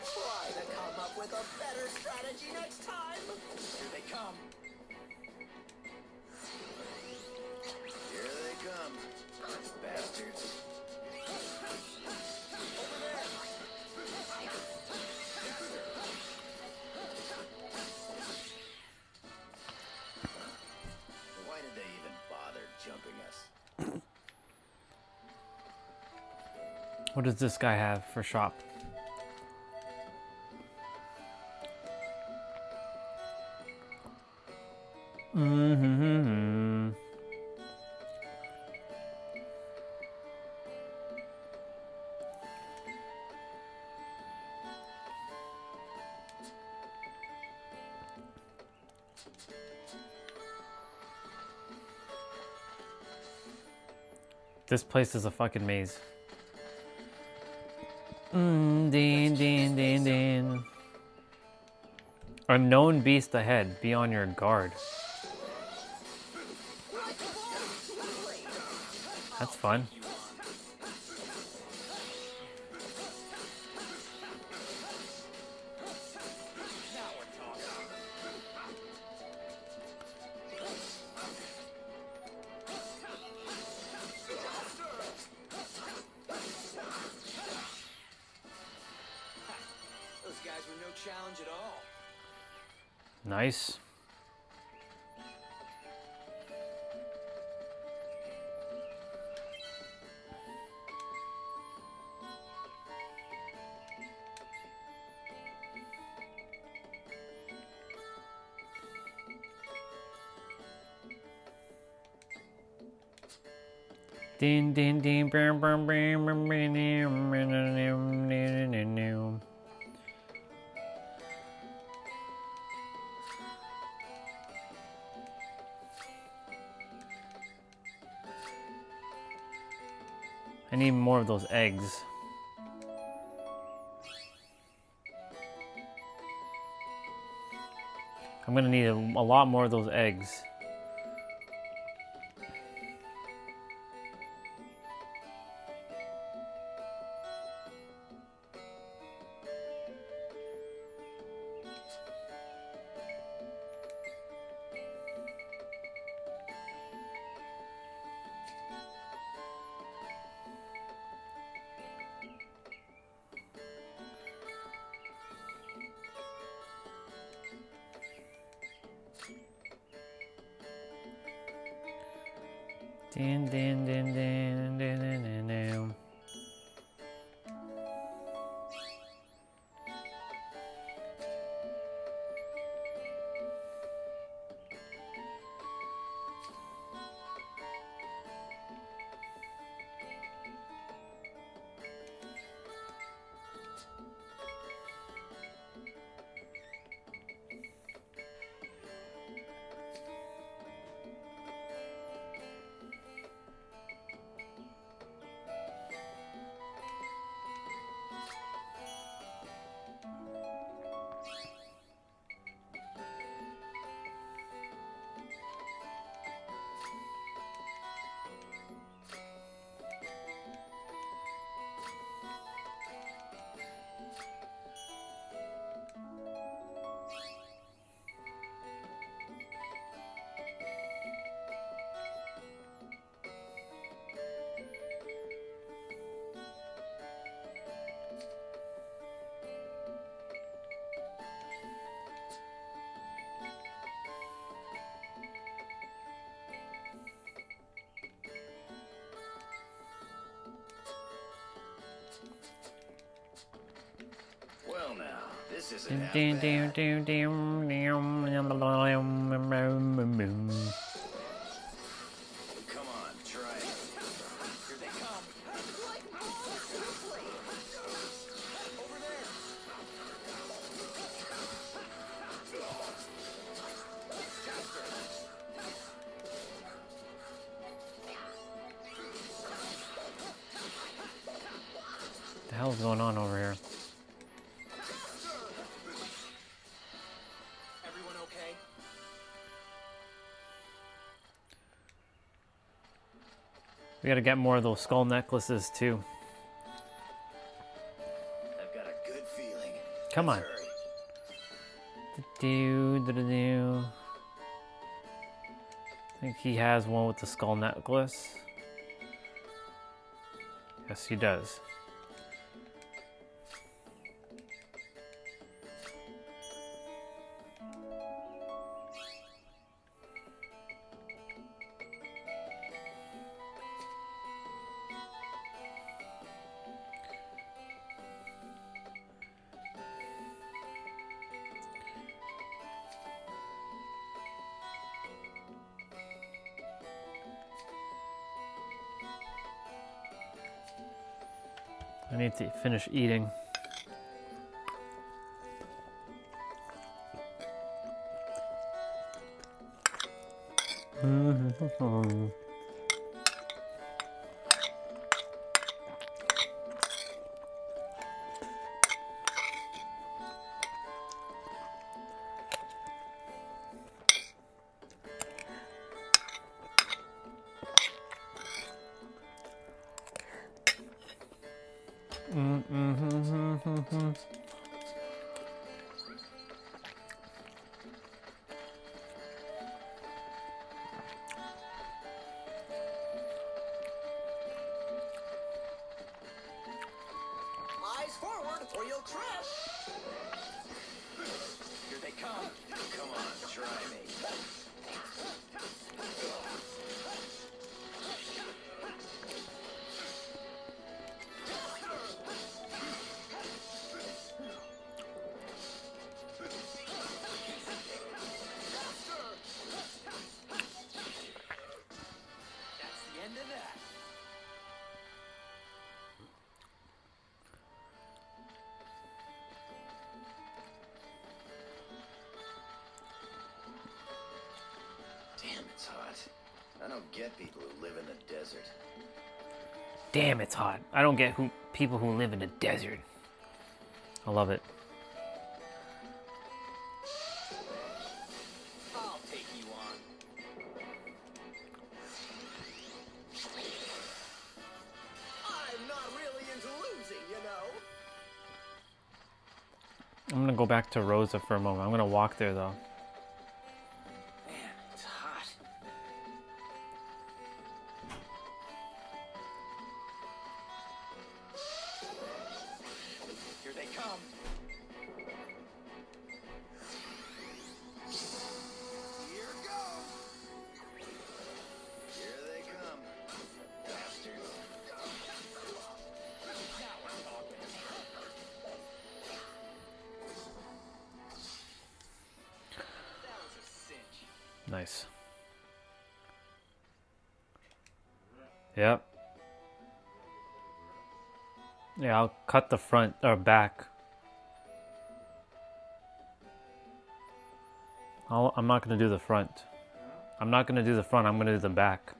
Try to come up with a better strategy next time. Here they come. Here they come. Bastards. Over there. Why did they even bother jumping us? What does this guy have for shop? This place is a fucking maze. Din, din, din, din. Unknown beast ahead. Be on your guard. That's fun. Those guys were no challenge at all. Nice. Din din din brum brum brum brum brum. I need more of those eggs. I'm gonna need a lot more of those eggs. Din din din din din din din din. Well now, this isn't half Din bad. din din din din. Come on, try it. Here they come. Over there. What the hell's going on over here? Everyone okay? We gotta get more of those skull necklaces too. I've got a good feeling. Come on. Do. I think he has one with the skull necklace. Yes, he does. I need to finish eating. Eyes forward, or you'll trip. Here they come. Come on, try me. I don't get people who live in the desert. Damn, it's hot. I don't get people who live in the desert. I love it. I'll take you on. I'm not really into losing, you know. I'm gonna go back to Rosa for a moment. I'm gonna walk there though. Man, it's hot. Here they come. Here goes. Here they come. Bastards. Nice. Yep. Yeah, I'll cut the front or back. I'm not gonna do the front. I'm not gonna do the front. I'm gonna do the back.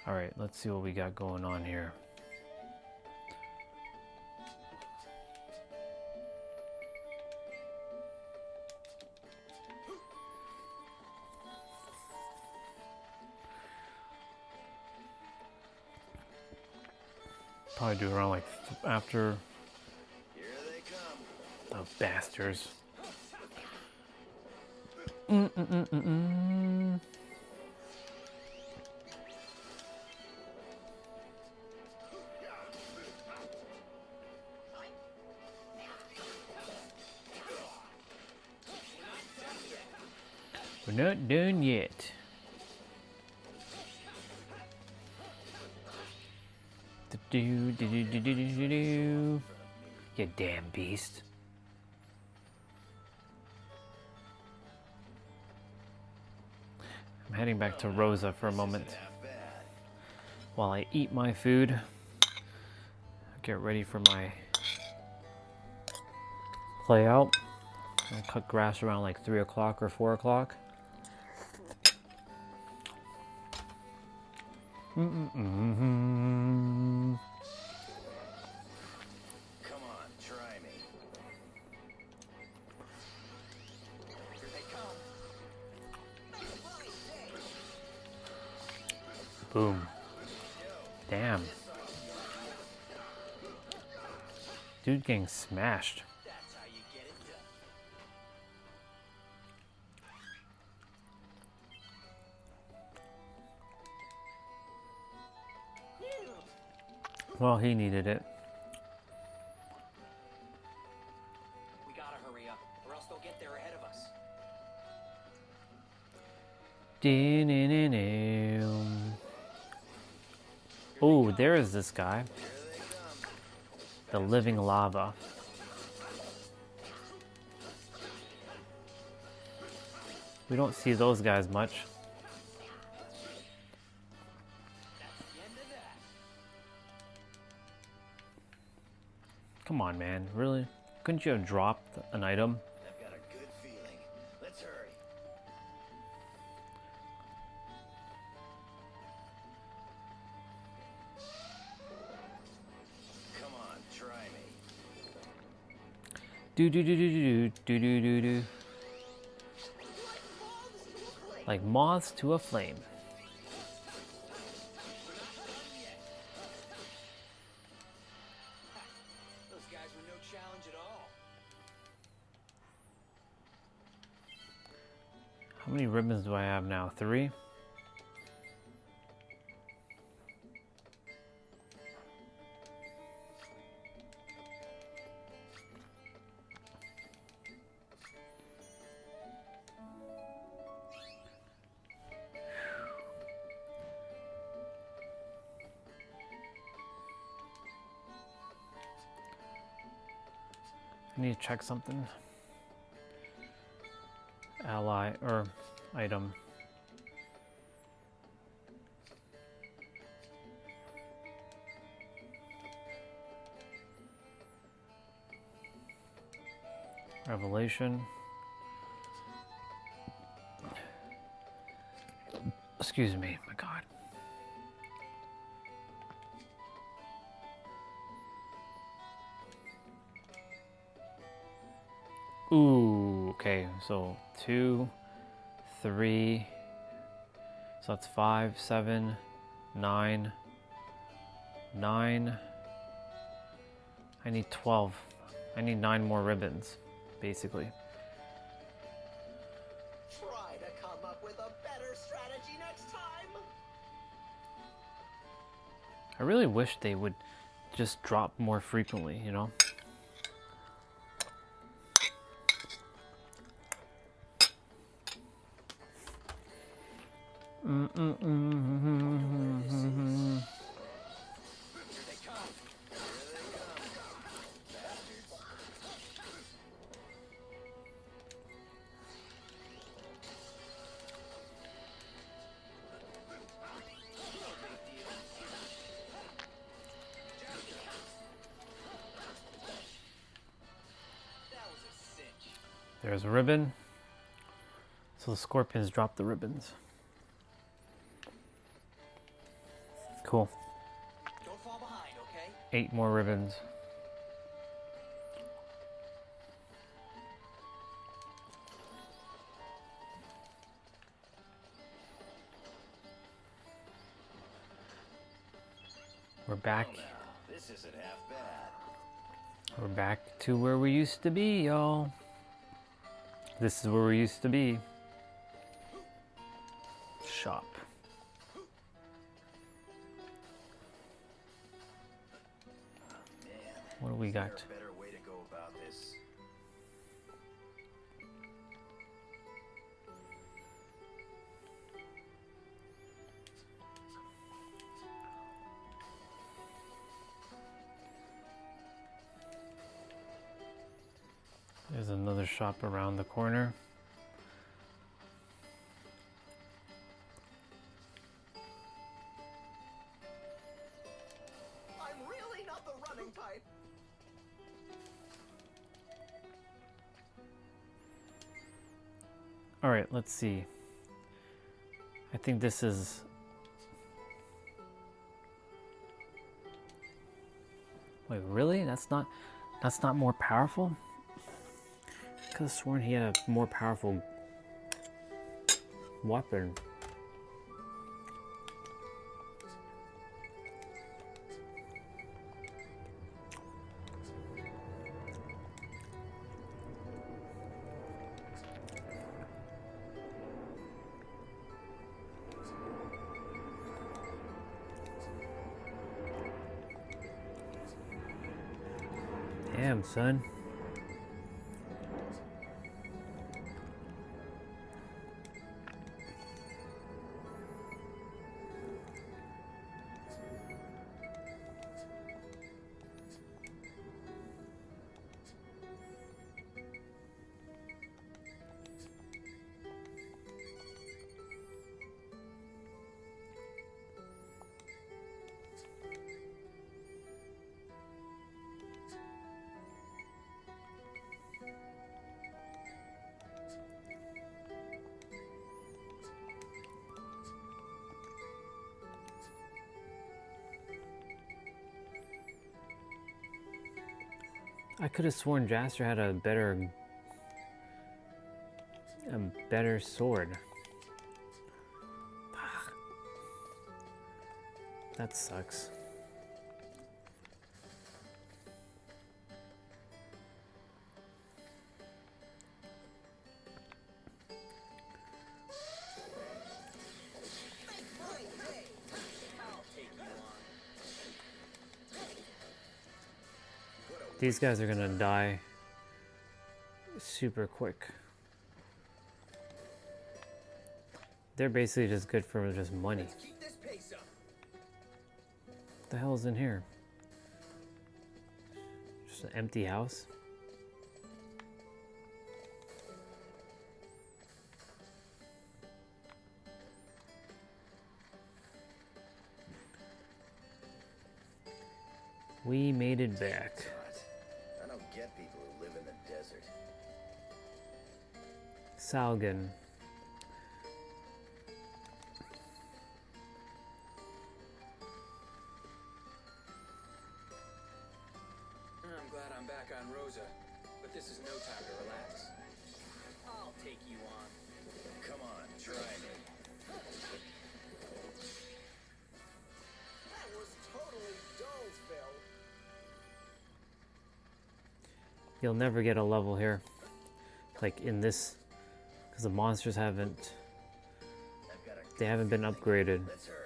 All right, let's see what we got going on here. Probably do around like after. Here they come. Oh, bastards. We're not done yet. You damn beast. I'm heading back to Rosa for a moment while I eat my food. Get ready for my play out. I cut grass around like 3 o'clock or 4 o'clock. Come on, try me. Here they come. Boom. Damn. Dude getting smashed. That's how you get it done. Well, he needed it. We gotta hurry up, or else they'll get there ahead of us. Oh, there is this guy. The living lava. We don't see those guys much. Come on, man. Really? Couldn't you have dropped an item? I've got a good feeling. Let's hurry. Come on, try me. Do do do do do do do do do. Like moths to a flame. Those guys were no challenge at all. How many ribbons do I have now? 3? I need to check something. Ally or item. Revelation. Excuse me, my God. Ooh, okay, so 2, 3, so that's 5, 7, 9, 9. I need 12. I need 9 more ribbons, basically. Try to come up with a better strategy next time. I really wish they would just drop more frequently, you know? There's a ribbon. So the scorpions drop the ribbons. Cool. Don't fall behind, okay? 8 more ribbons. We're back. This isn't half bad. We're back to where we used to be, y'all. This is where we used to be. Shop. What do we got? Is there a better way to go about this? There's another shop around the corner. I'm really not the running type. All right, let's see. I think this is... Wait, really? That's not more powerful? I could have sworn he had a more powerful weapon. Damn, son. I could have sworn Jaster had a better sword. That sucks. These guys are gonna die super quick. They're basically just good for just money. What the hell is in here? Just an empty house? We made it back. I don't get people who live in the desert. Salgan. I'm glad I'm back on Rosa, but this is no time to relax. I'll take you on. Come on, try me. That was totally dull, Phil. You'll never get a level here, like in this, because the monsters haven't been upgraded. Let's hurry.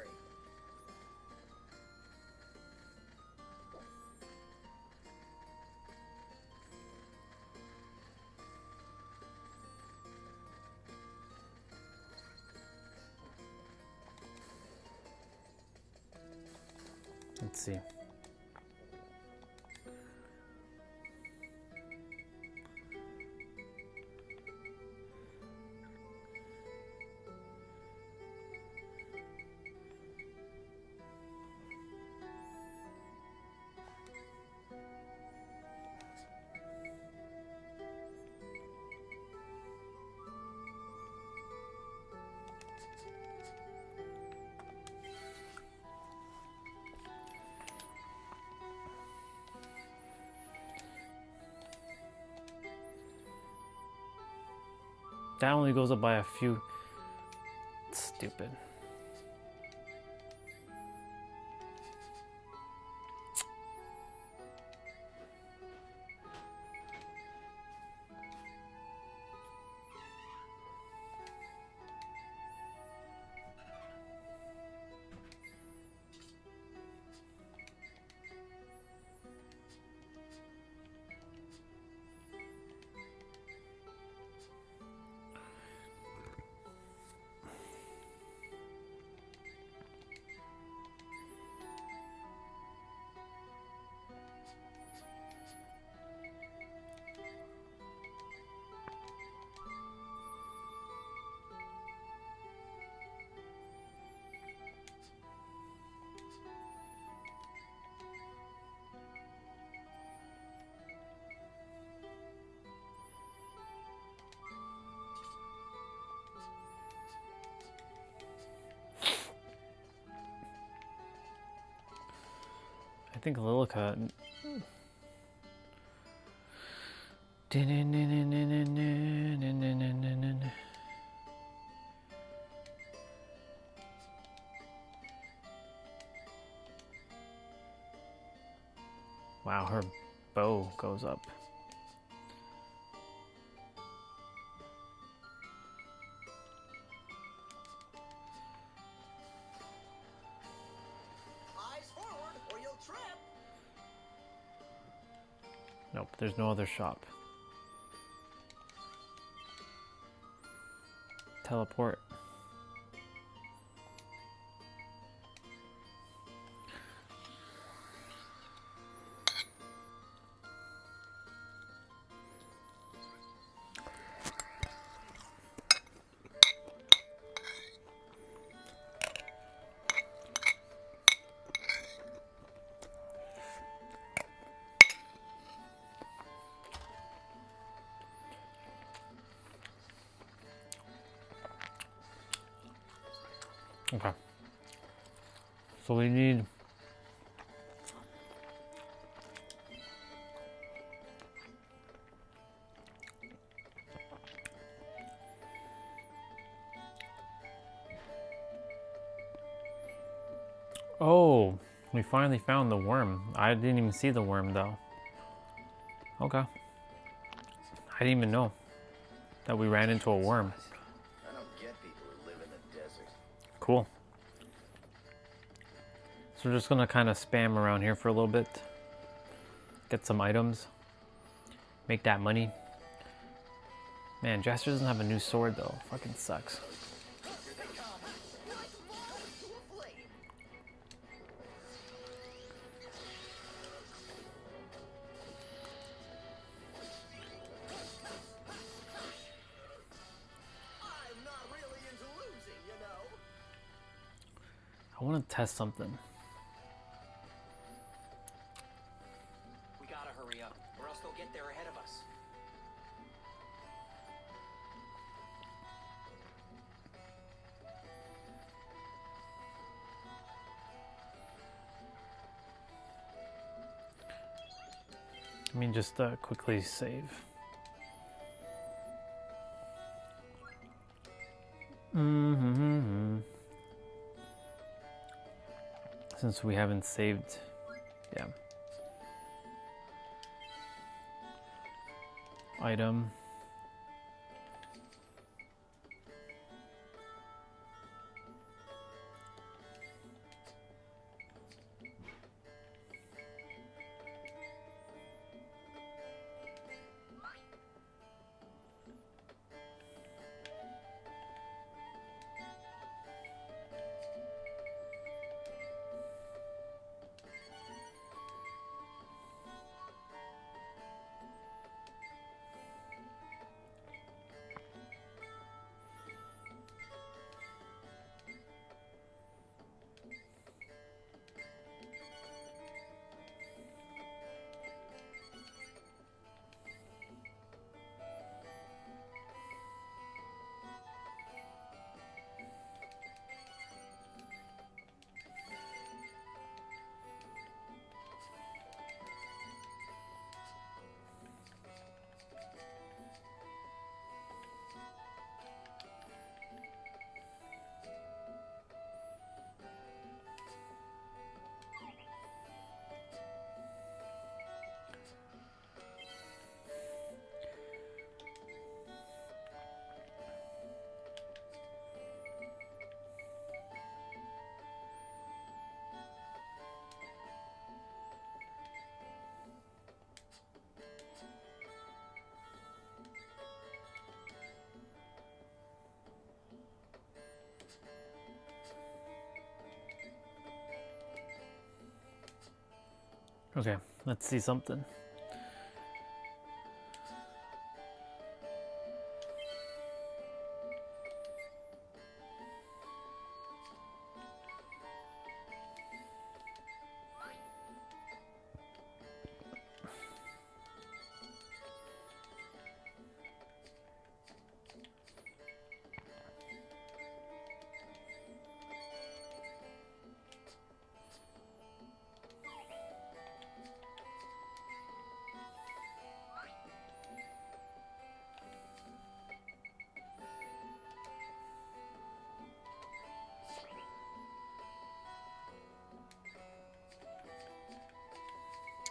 Let's see. That only goes up by a few. Stupid. I think Lilica. Wow, her bow goes up. Eyes forward, or you'll trip. Nope, there's no other shop. Teleport. Okay. So we need Oh, we finally found the worm. I didn't even see the worm though. Okay. I didn't even know that we ran into a worm. I don't get people who live in the desert. Cool. So we're just gonna kind of spam around here for a little bit. Get some items. Make that money. Man, Jester doesn't have a new sword though. Fucking sucks. I want to test something. up, or else they'll get there ahead of us. Let me just quickly save. Since we haven't saved, yeah. Item. Okay, let's see something.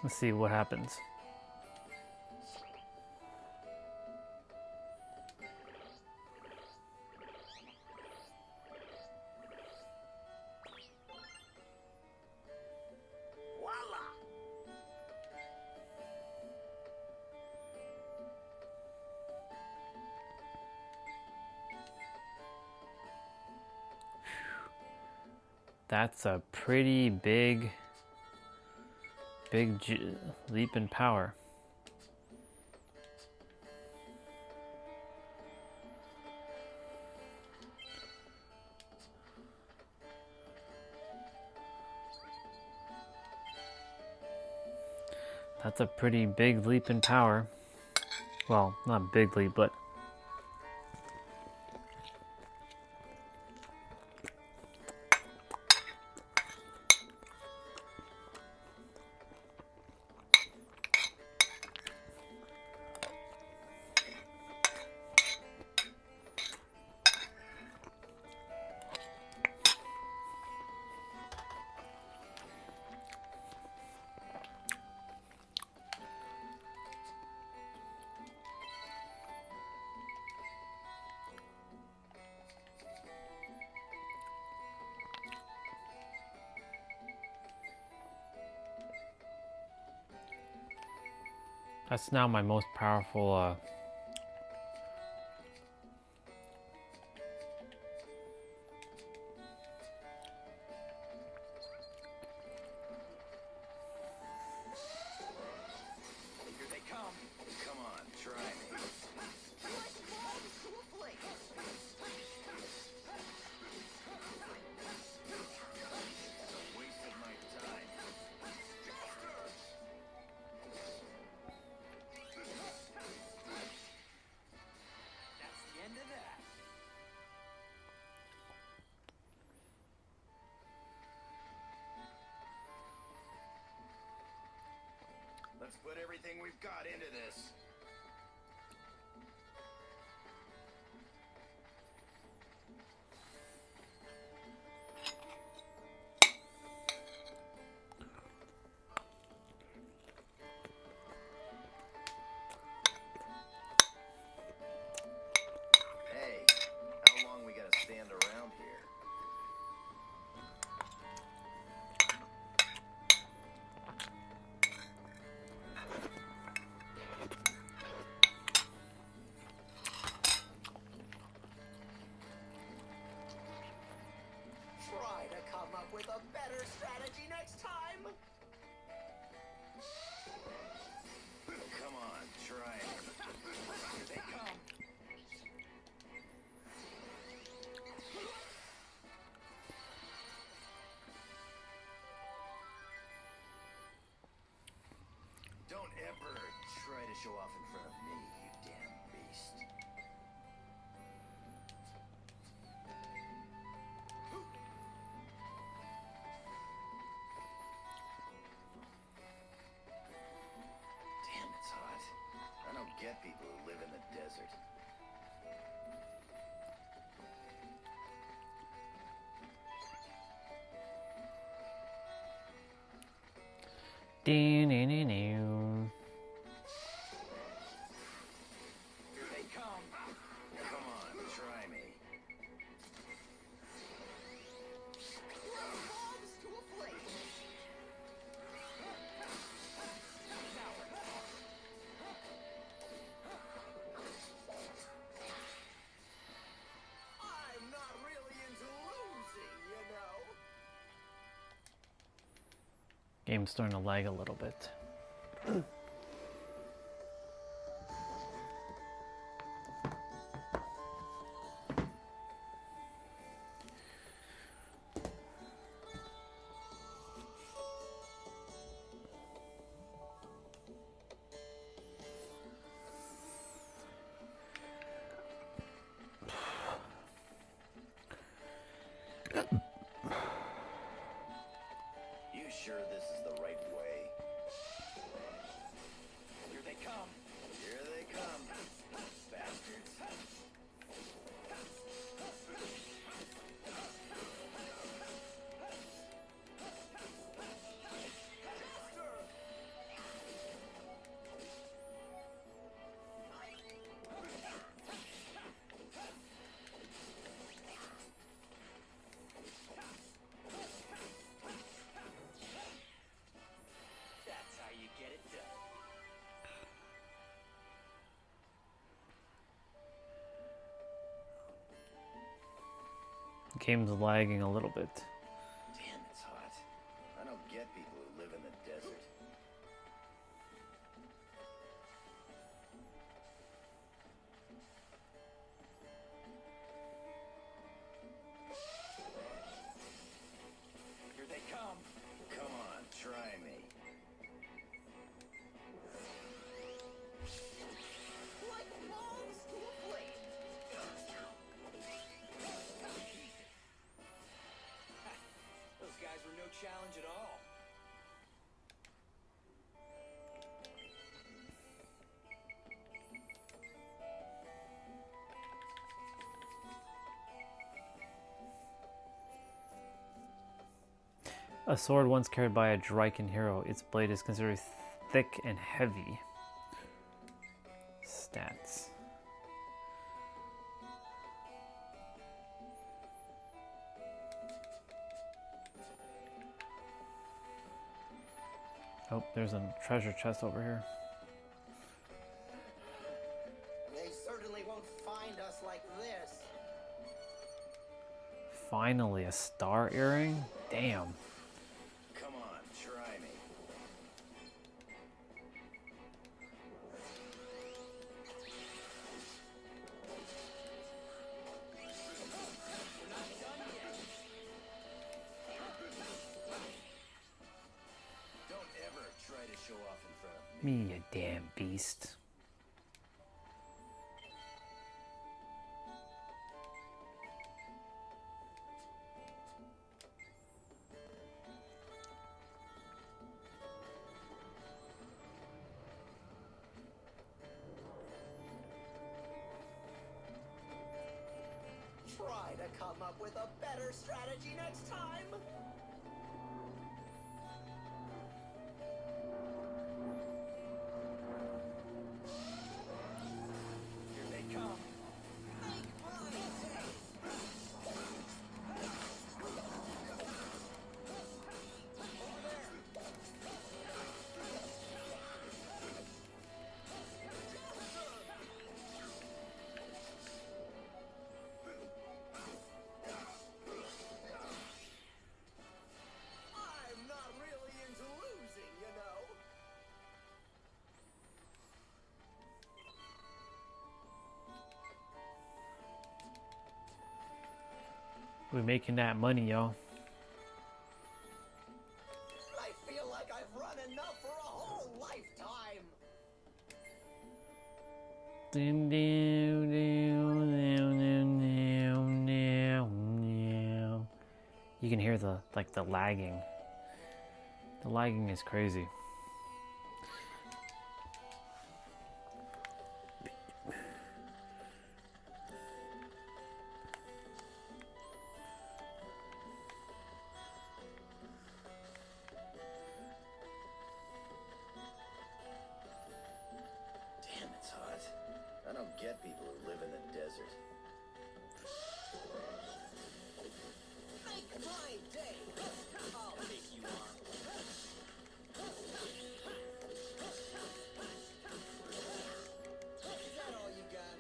Let's see what happens. That's a pretty big leap in power. That's a pretty big leap in power. Well, not big leap, but that's now my most powerful Here they come. Come on, try me. Let's put everything we've got into this. Hey, how long we gotta stand around here? Try to come up with a better strategy next time. Come on, try it. Here they come. Don't ever try to show off in front of me, you damn beast. Damn, it's hot. I don't get people who live in the desert. Doo-doo-doo-doo. Here they come. Come on, try me. Bombs to a flame. I'm not really into losing, you know. Game's starting to lag a little bit. You sure this is the right way? Here they come. Here they come. Bastards. That's how you get it done. Game's lagging a little bit. Damn, it's hot. I don't get people who live in the desert. Here they come. Come on, try me. Like bombs to a flame. Those guys were no challenge at all. A sword once carried by a Dryken hero. Its blade is considered thick and heavy. Stats. Oh, there's a treasure chest over here. They certainly won't find us like this. Finally, a star earring? Damn. Come on, try me. Don't ever try to show off in front of me. Me, you damn beast. come up with a better strategy next time. Here they come. I'm not really into losing, you know. We're making that money, y'all. I feel like I've run enough for a whole lifetime. You can hear the lagging. The lagging is crazy. Damn, it's hot. I don't get people who live in the desert. Make my day. I'll take you on. Is that all you got?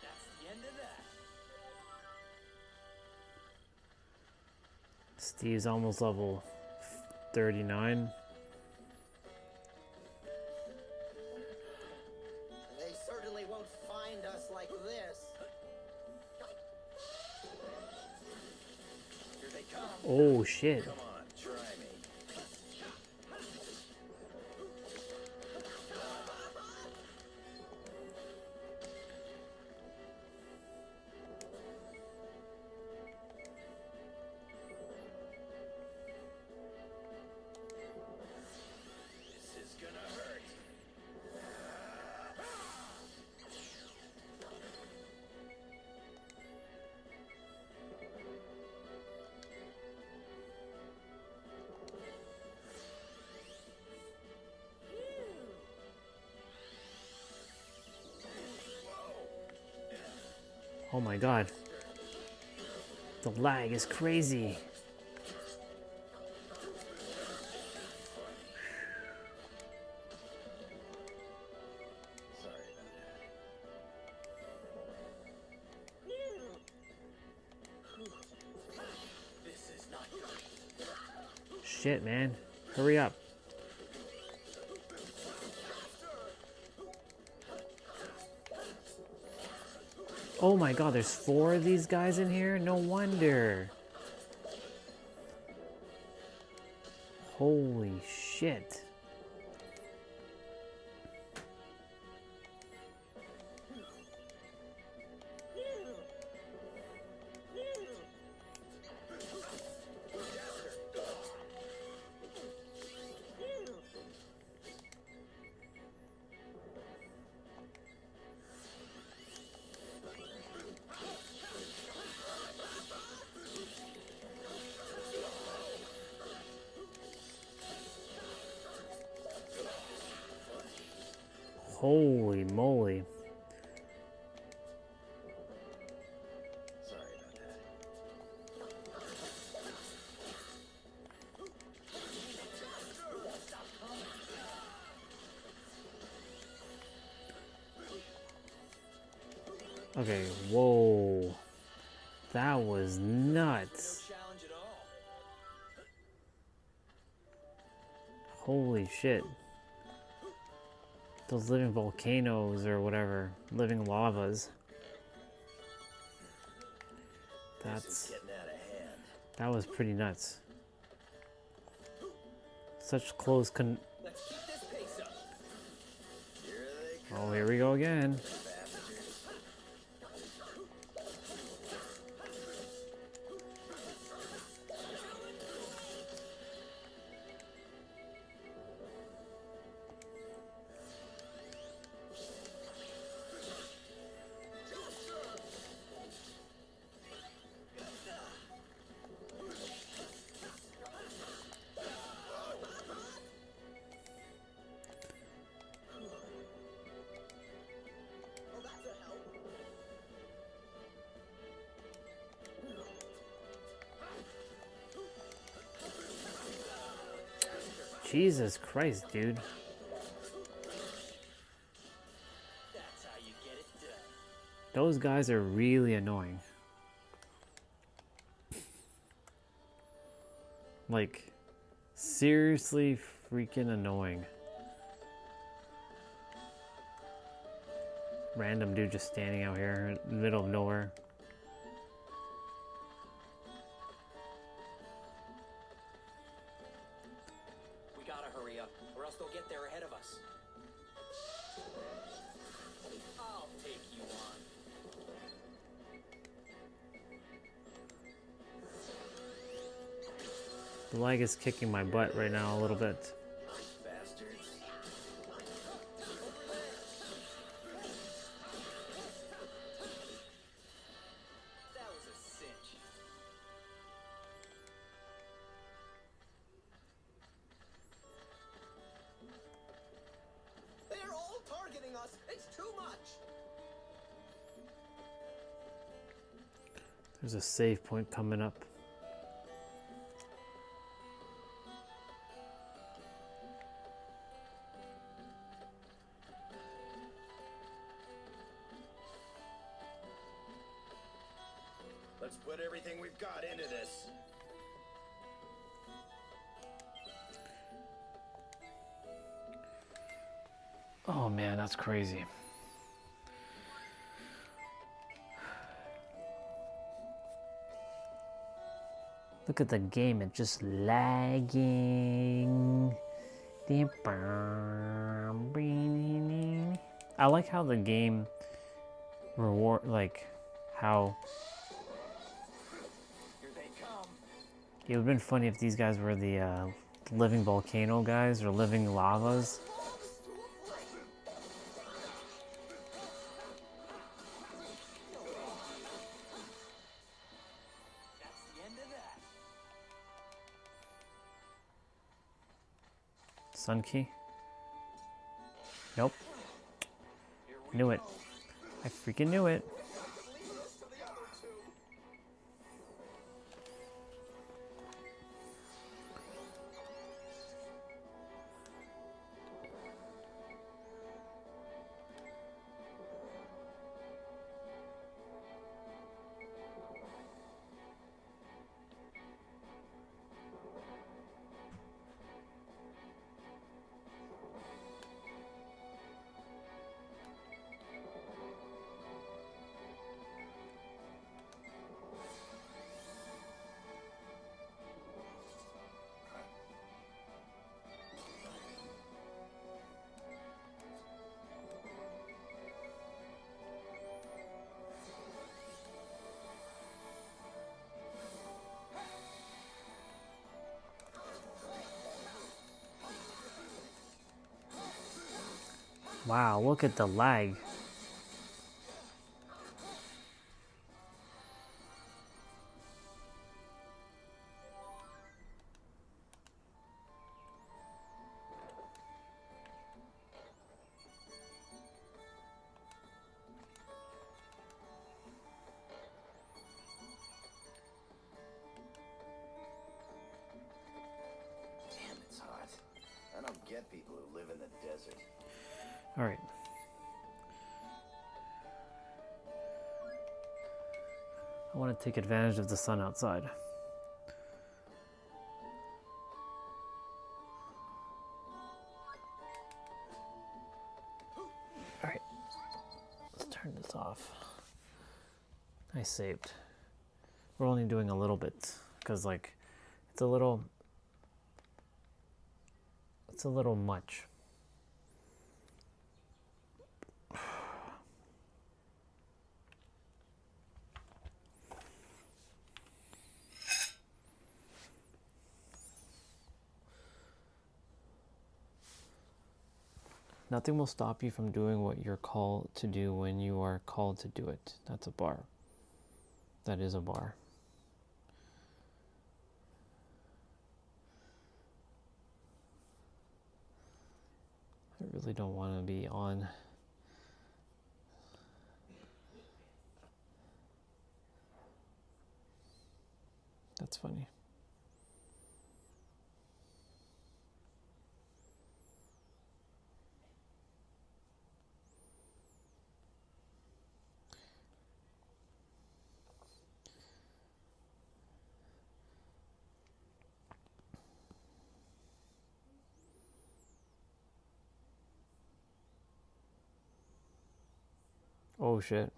That's the end of that. Steve's almost level 39. They certainly won't find us like this. Here they come. Oh shit. Come on, try me. This is gonna hurt. Oh my god. The lag is crazy. Sorry about that. This is not good. Shit, man. Hurry up. Oh my god, there's 4 of these guys in here? No wonder. Holy shit. Holy moly. Sorry about that. Okay, whoa. That was nuts. No challenge at all. Holy shit. Those living volcanoes or whatever, living lavas. This is getting out of hand. That was pretty nuts. Such close Let's keep this pace up. Here they come. Oh, here we go again. Jesus Christ, dude. That's how you get it done. Those guys are really annoying. Like, seriously freaking annoying. Random dude just standing out here in the middle of nowhere. We gotta hurry up, or else they'll get there ahead of us. I'll take you on. The lag is kicking my butt right now a little bit. Bastards. That was a cinch. They're all targeting us. It's too much. There's a save point coming up. Let's put everything we've got into this. Oh man, that's crazy. Look at the game, it's just lagging. I like how the game reward, like how it would have been funny if these guys were the living volcano guys or living lavas. That's the end of that. Sun key? Nope. Knew it. I freaking knew it. Wow, look at the lag. Damn, it's hot. I don't get people who live in the desert. All right. I want to take advantage of the sun outside. All right. Let's turn this off. I saved. We're only doing a little bit because like it's a little much. Nothing will stop you from doing what you're called to do when you are called to do it. That's a bar. That is a bar. I really don't want to be on. That's funny. Oh shit.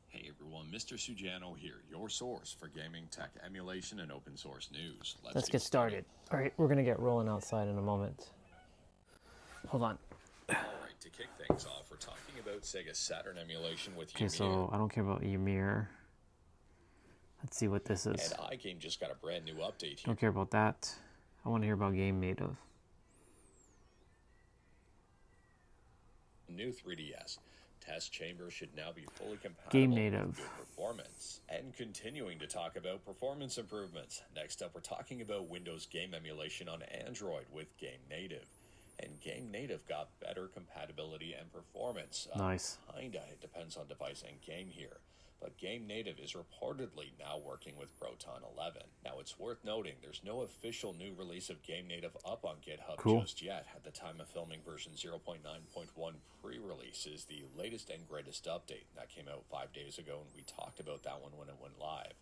Hey everyone, Mr. Sujano here, your source for gaming, tech, emulation, and open source news. Let's get started. All right, we're gonna get rolling outside in a moment. Hold on. Alright, to kick things off, we're talking about Sega Saturn emulation with Okay, Ymir. so I don't care about Ymir. Let's see what this is. And iGame just got a brand new update here. Don't care about that. I want to hear about Game Native. New 3DS. Test chamber should now be fully compatible Game with Native. good performance. And continuing to talk about performance improvements. Next up, we're talking about Windows game emulation on Android with Game Native. And Game Native got better compatibility and performance. Nice. Kinda. It depends on device and game here. But Game Native is reportedly now working with Proton 11. Now, it's worth noting there's no official new release of Game Native up on GitHub Cool. just yet. At the time of filming, version 0.9.1 pre-release is the latest and greatest update. That came out 5 days ago, and we talked about that one when it went live.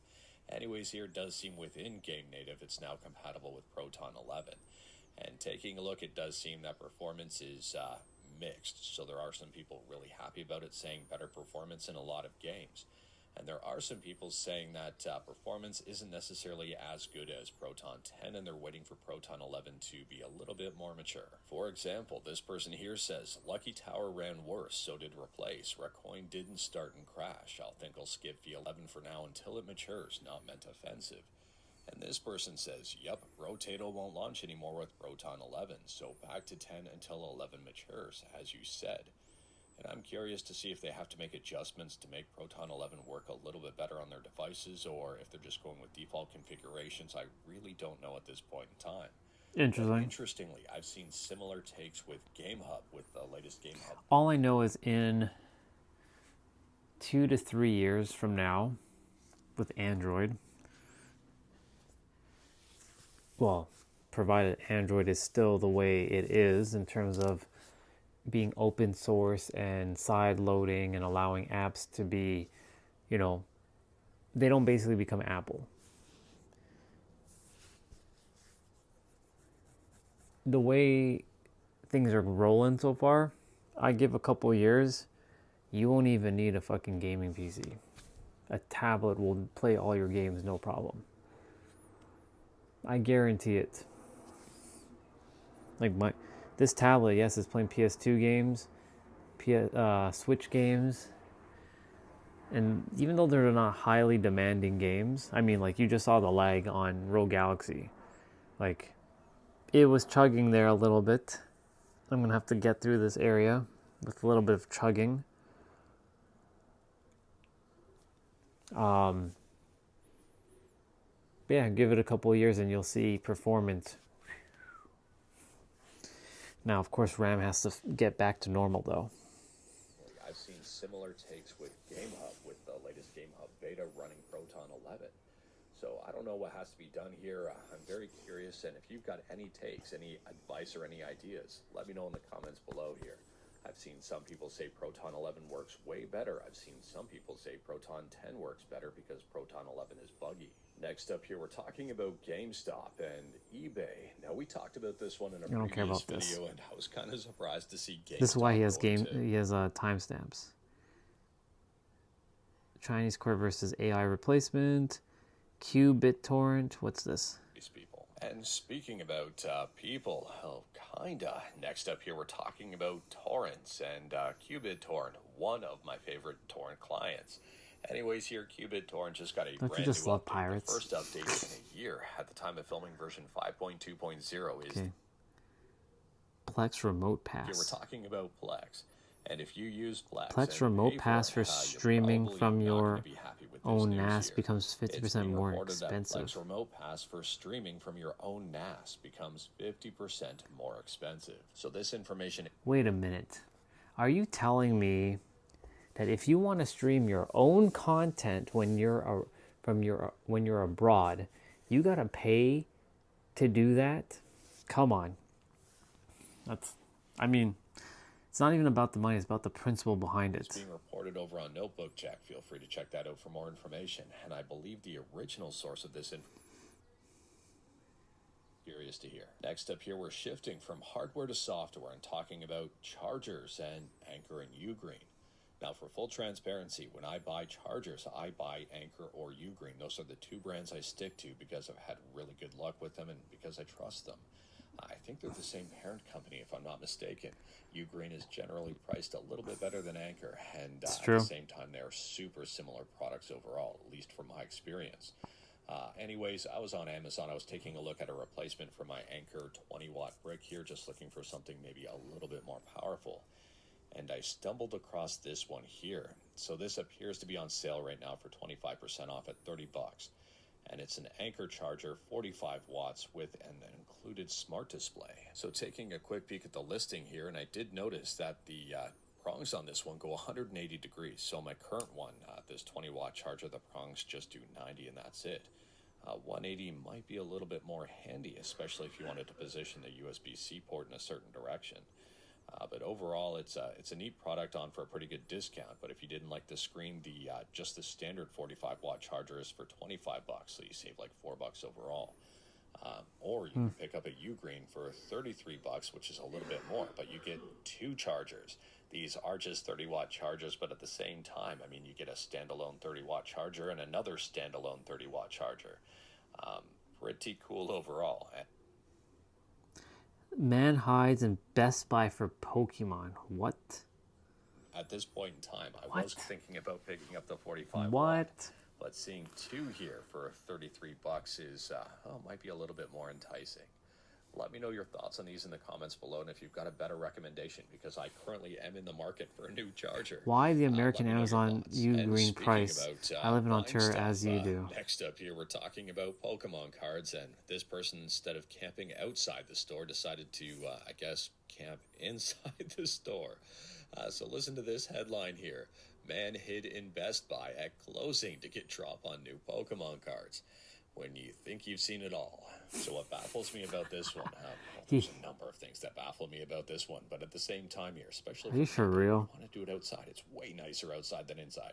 Anyways, here it does seem within Game Native it's now compatible with Proton 11. And taking a look, it does seem that performance is mixed. So there are some people really happy about it, saying better performance in a lot of games. And there are some people saying that performance isn't necessarily as good as Proton 10, and they're waiting for Proton 11 to be a little bit more mature. For example, this person here says, Lucky Tower ran worse, so did Replace. Recoin didn't start and crash. I'll think I'll skip V11 for now until it matures, not meant offensive. And this person says, yep, Rotato won't launch anymore with Proton 11, so back to 10 until 11 matures, as you said. And I'm curious to see if they have to make adjustments to make Proton 11 work a little bit better on their devices, or if they're just going with default configurations. I really don't know at this point in time. Interesting. But interestingly, I've seen similar takes with GameHub, with the latest GameHub. All I know is in 2 to 3 years from now, with Android, well, provided Android is still the way it is in terms of being open source and side loading and allowing apps to be, you know, they don't basically become Apple. The way things are rolling so far, I give a couple years, you won't even need a fucking gaming PC. A tablet will play all your games no problem. I guarantee it. Like this tablet, yes, it's playing PS2 games, Switch games, and even though they're not highly demanding games, I mean, like you just saw the lag on Rogue Galaxy, like it was chugging there a little bit. I'm gonna have to get through this area with a little bit of chugging. Yeah, give it a couple of years and you'll see performance. Now, of course, RAM has to get back to normal, though. I've seen similar takes with GameHub, with the latest GameHub beta running Proton 11. So I don't know what has to be done here. I'm very curious, and if you've got any takes, any advice, or any ideas, let me know in the comments below here. I've seen some people say Proton 11 works way better. I've seen some people say Proton 10 works better because Proton 11 is buggy. Next Next up here, we're talking about GameStop and eBay. Now, we talked about this one in a I don't care previous about this. video, and I was kind of surprised to see GameStop. This is why he has going to- timestamps. Chinese Court versus AI replacement. QBitTorrent. What's this? These people. And speaking about people, oh, kinda. Next up here, we're talking about torrents and QBitTorrent, one of my favorite torrent clients. Anyways, here QBitTorrent just got a Don't you brand just new love update. pirates? The first update in a year. At the time of filming, version 5.2.0 is. Okay. Plex Remote Here we're Pass. talking about Plex. And if you use Plex, Plex and Remote pay Pass for it, streaming you're from probably not your gonna be happy with this own news NAS here. becomes 50% It's being more reported that expensive. Plex Remote Pass for streaming from your own NAS becomes 50% more expensive. So this information. Wait a minute. Are you telling me that if you want to stream your own content when you're when you're abroad, you gotta pay to do that? Come on. It's not even about the money, it's about the principle behind It's it. being reported over on Notebook Check. Feel free to check that out for more information. And I believe the original source of this curious to hear. Next up here, we're shifting from hardware to software and talking about chargers and Anker and Ugreen. Now, for full transparency, when I buy chargers, I buy Anker or Ugreen. Those are the two brands I stick to because I've had really good luck with them and because I trust them. I think they're the same parent company, if I'm not mistaken. Ugreen is generally priced a little bit better than Anker, and at true. the same time, they're super similar products overall, at least from my experience. Anyways, I was on Amazon. I was taking a look at a replacement for my Anker 20-watt brick here, just looking for something maybe a little bit more powerful. And I stumbled across this one here. So this appears to be on sale right now for 25% off at $30. And it's an Anker charger, 45 watts with an included smart display. So taking a quick peek at the listing here, and I did notice that the prongs on this one go 180 degrees. So my current one, this 20-watt charger, the prongs just do 90 and that's it. 180 might be a little bit more handy, especially if you wanted to position the USB-C port in a certain direction. But overall, it's a neat product on for a pretty good discount. But if you didn't like the screen, just the standard 45-watt charger is for $25, so you save like $4 overall. Or you can pick up a Ugreen for $33, which is a little bit more, but you get two chargers. These are just 30-watt chargers, but at the same time, I mean, you get a standalone 30-watt charger and another standalone 30-watt charger. Pretty cool overall. Man hides in Best Buy for Pokemon. What? At this point in time, I was thinking about picking up the 45 What? watt, but seeing two here for $33 is, might be a little bit more enticing. Let me know your thoughts on these in the comments below, and if you've got a better recommendation, because I currently am in the market for a new charger. Why the American let me know your Amazon thoughts. And Ugreen speaking price? about, I live in buying Ontario stuff, as you do. Next up here, we're talking about Pokemon cards, and this person, instead of camping outside the store, decided to, I guess, camp inside the store. So listen to this headline here. Man hid in Best Buy at closing to get drop on new Pokemon cards. When you think you've seen it all. So what baffles me about this one, there's a number of things that baffle me about this one, but at the same time here, especially Are you if for real? you want to do it outside, it's way nicer outside than inside.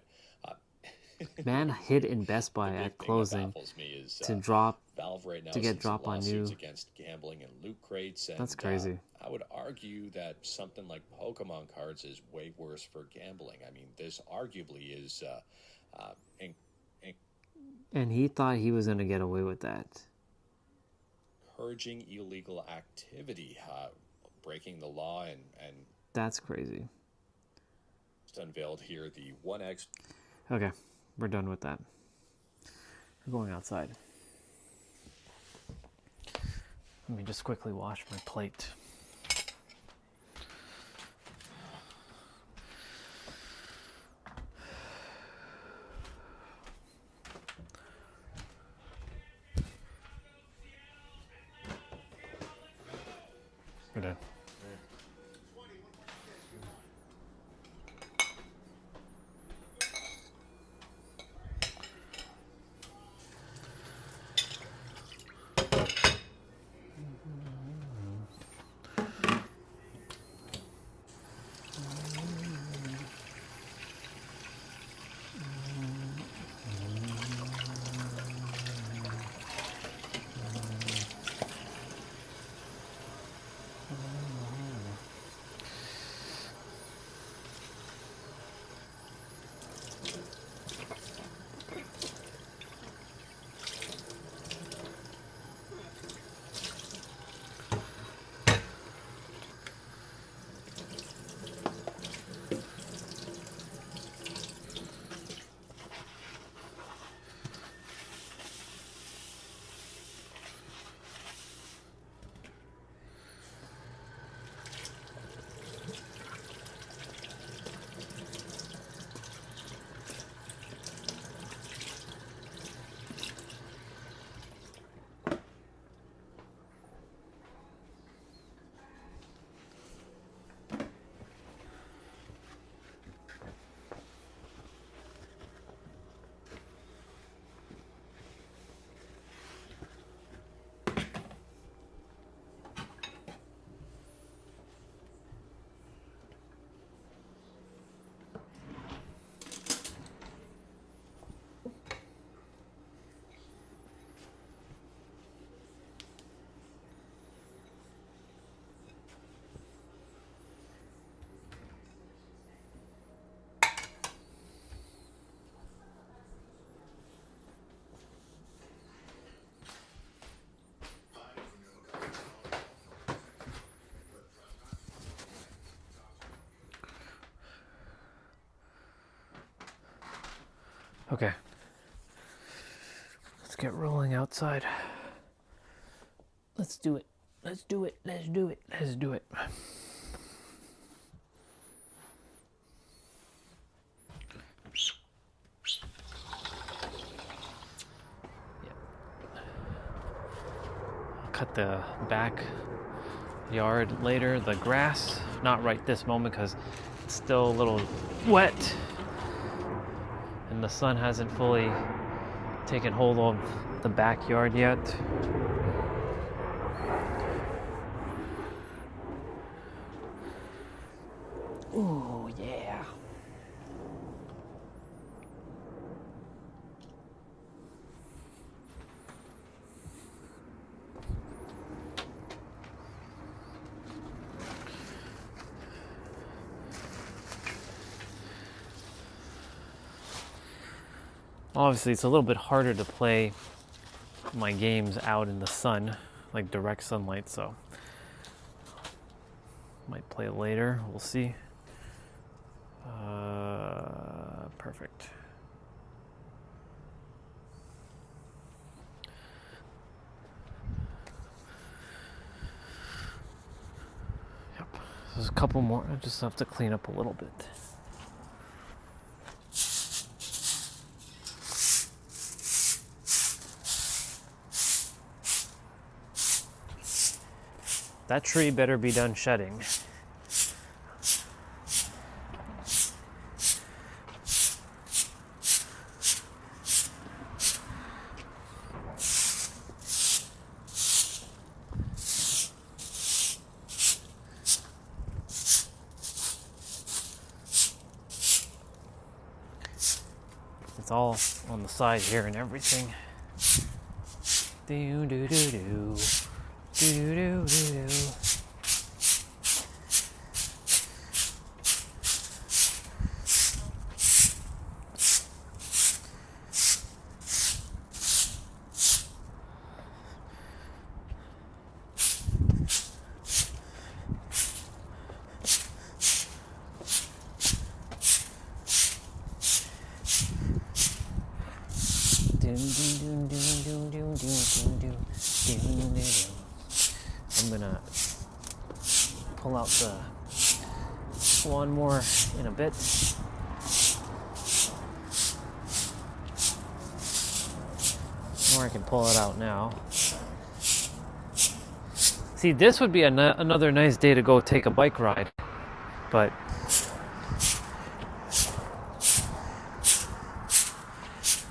Man hid in Best Buy The big at thing that closing baffles me is, to drop Valve right now to get sees drop on lawsuits new. against gambling and loot crates. And, That's crazy. I would argue that something like Pokemon cards is way worse for gambling. I mean, this arguably is And he thought he was going to get away with that. encouraging illegal activity, breaking the law, and That's crazy. just unveiled here the 1X. Okay, we're done with that. We're going outside. Let me just quickly wash my plate. We're done. Okay. Let's get rolling outside. Let's do it. Let's do it. Let's do it. Let's do it. I'll cut the back yard later. The grass, not right this moment because it's still a little wet and the sun hasn't fully taken hold of the backyard yet. Ooh, yeah. Obviously, it's a little bit harder to play my games out in the sun, like direct sunlight, so might play later. We'll see. Perfect. Yep. There's a couple more. I just have to clean up a little bit. That tree better be done shedding. It's all on the side here and everything. Do do do do. Do do do do. I'm gonna pull out the lawnmower in a bit. Or I can pull it out now. See, this would be another nice day to go take a bike ride, but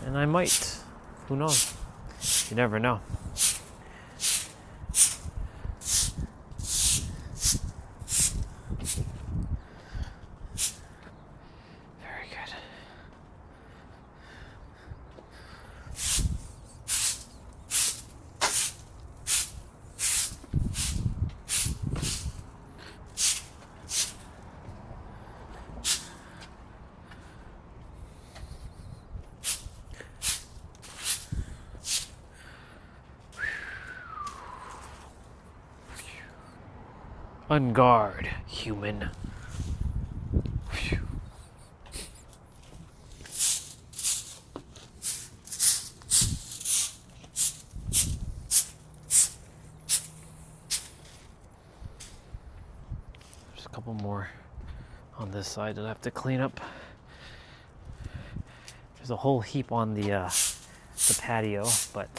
and I might. Who knows? You never know. Very good. On guard, human. Whew. There's a couple more on this side that I have to clean up. There's a whole heap on the patio, but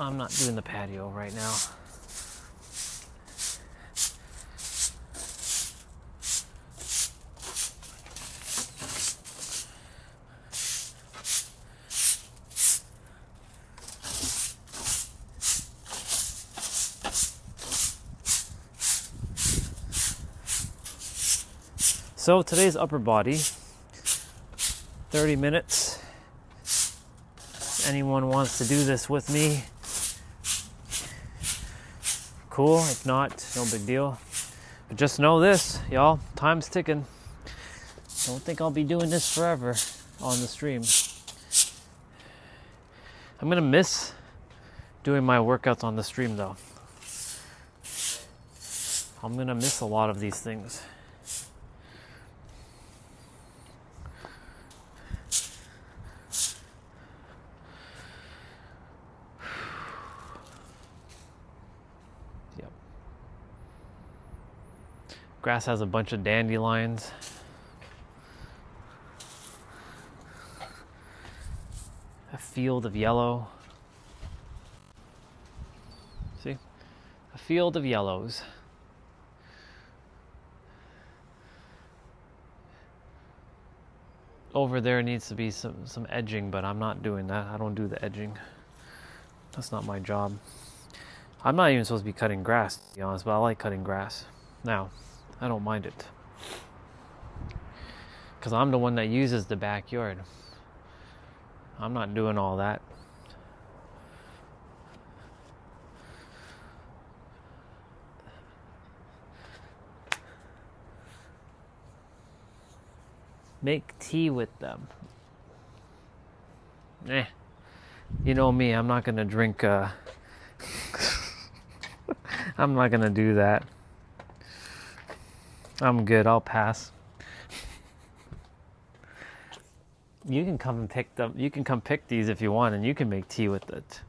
I'm not doing the patio right now. So today's upper body, 30 minutes. Anyone wants to do this with me, cool. If not, no big deal. But just know this, y'all, time's ticking. Don't think I'll be doing this forever on the stream. I'm gonna miss doing my workouts on the stream though. I'm gonna miss a lot of these things. Grass has a bunch of dandelions. A field of yellow. See? A field of yellows. Over there needs to be some edging, but I'm not doing that. I don't do the edging. That's not my job. I'm not even supposed to be cutting grass, to be honest, but I like cutting grass. Now, I don't mind it. Because I'm the one that uses the backyard. I'm not doing all that. Make tea with them. You know me, I'm not gonna drink, I'm not gonna do that. I'm good, I'll pass. You can come and pick them. You can come pick these if you want, and you can make tea with it.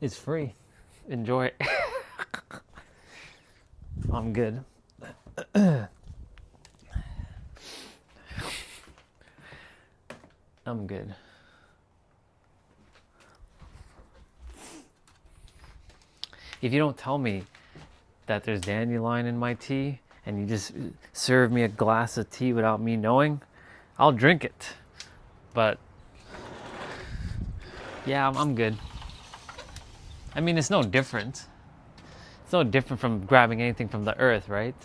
It's free. Enjoy it. I'm good. I'm good. If you don't tell me that there's dandelion in my tea and you just serve me a glass of tea without me knowing, I'll drink it. But yeah, I'm good. I mean, it's no different. It's no different from grabbing anything from the earth, right?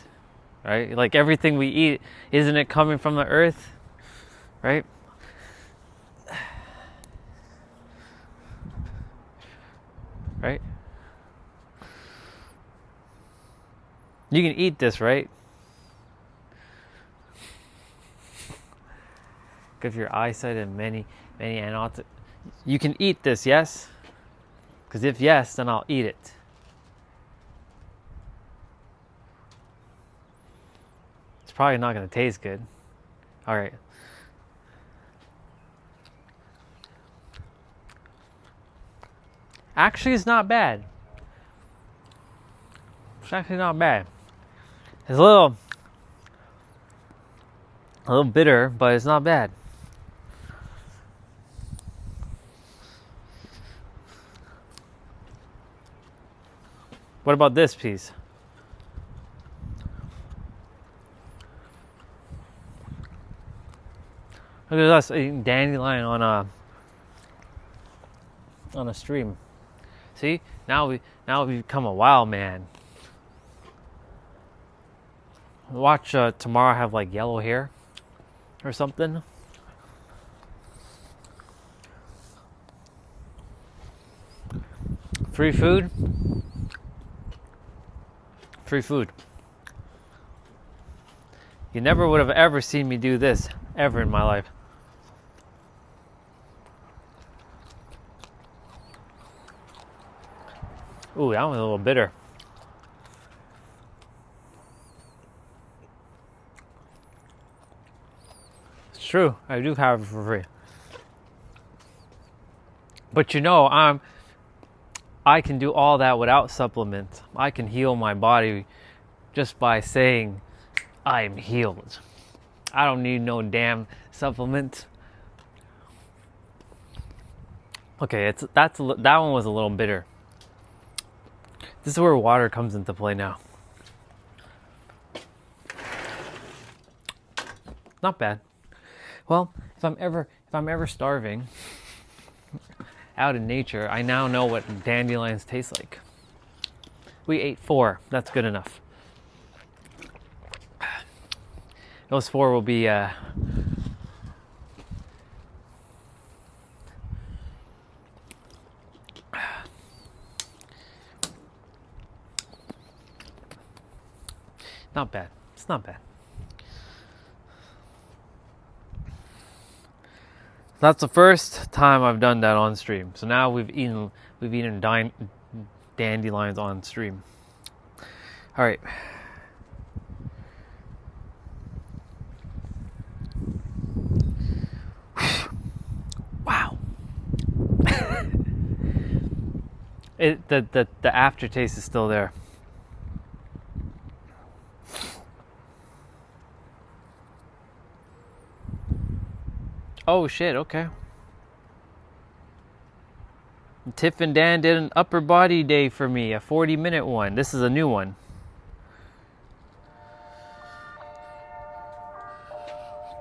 Right? Like everything we eat, isn't it coming from the earth? Right? Right? You can eat this, right? Good for your eyesight and many and you can eat this, yes? Because if yes, then I'll eat it. It's probably not going to taste good. All right. Actually, it's not bad. It's actually not bad. It's a little bitter, but it's not bad. What about this piece? Look at us eating dandelion on a stream. See? Now we've become a wild man. Watch tomorrow have like yellow hair or something. Free food. Free food. You never would have ever seen me do this ever in my life. Ooh, that one's a little bitter. It's true, I do have it for free. But you know, I can do all that without supplements. I can heal my body just by saying I'm healed. I don't need no damn supplement. Okay, that one was a little bitter. This is where water comes into play now. Not bad. Well, if I'm ever starving out in nature, I now know what dandelions taste like. We ate 4. That's good enough. Those 4 will be not bad. It's not bad. That's the first time I've done that on stream. So now we've eaten dandelions on stream. All right. Wow. The aftertaste is still there. Oh shit, okay. Tiff and Dan did an upper body day for me, a 40-minute one. This is a new one.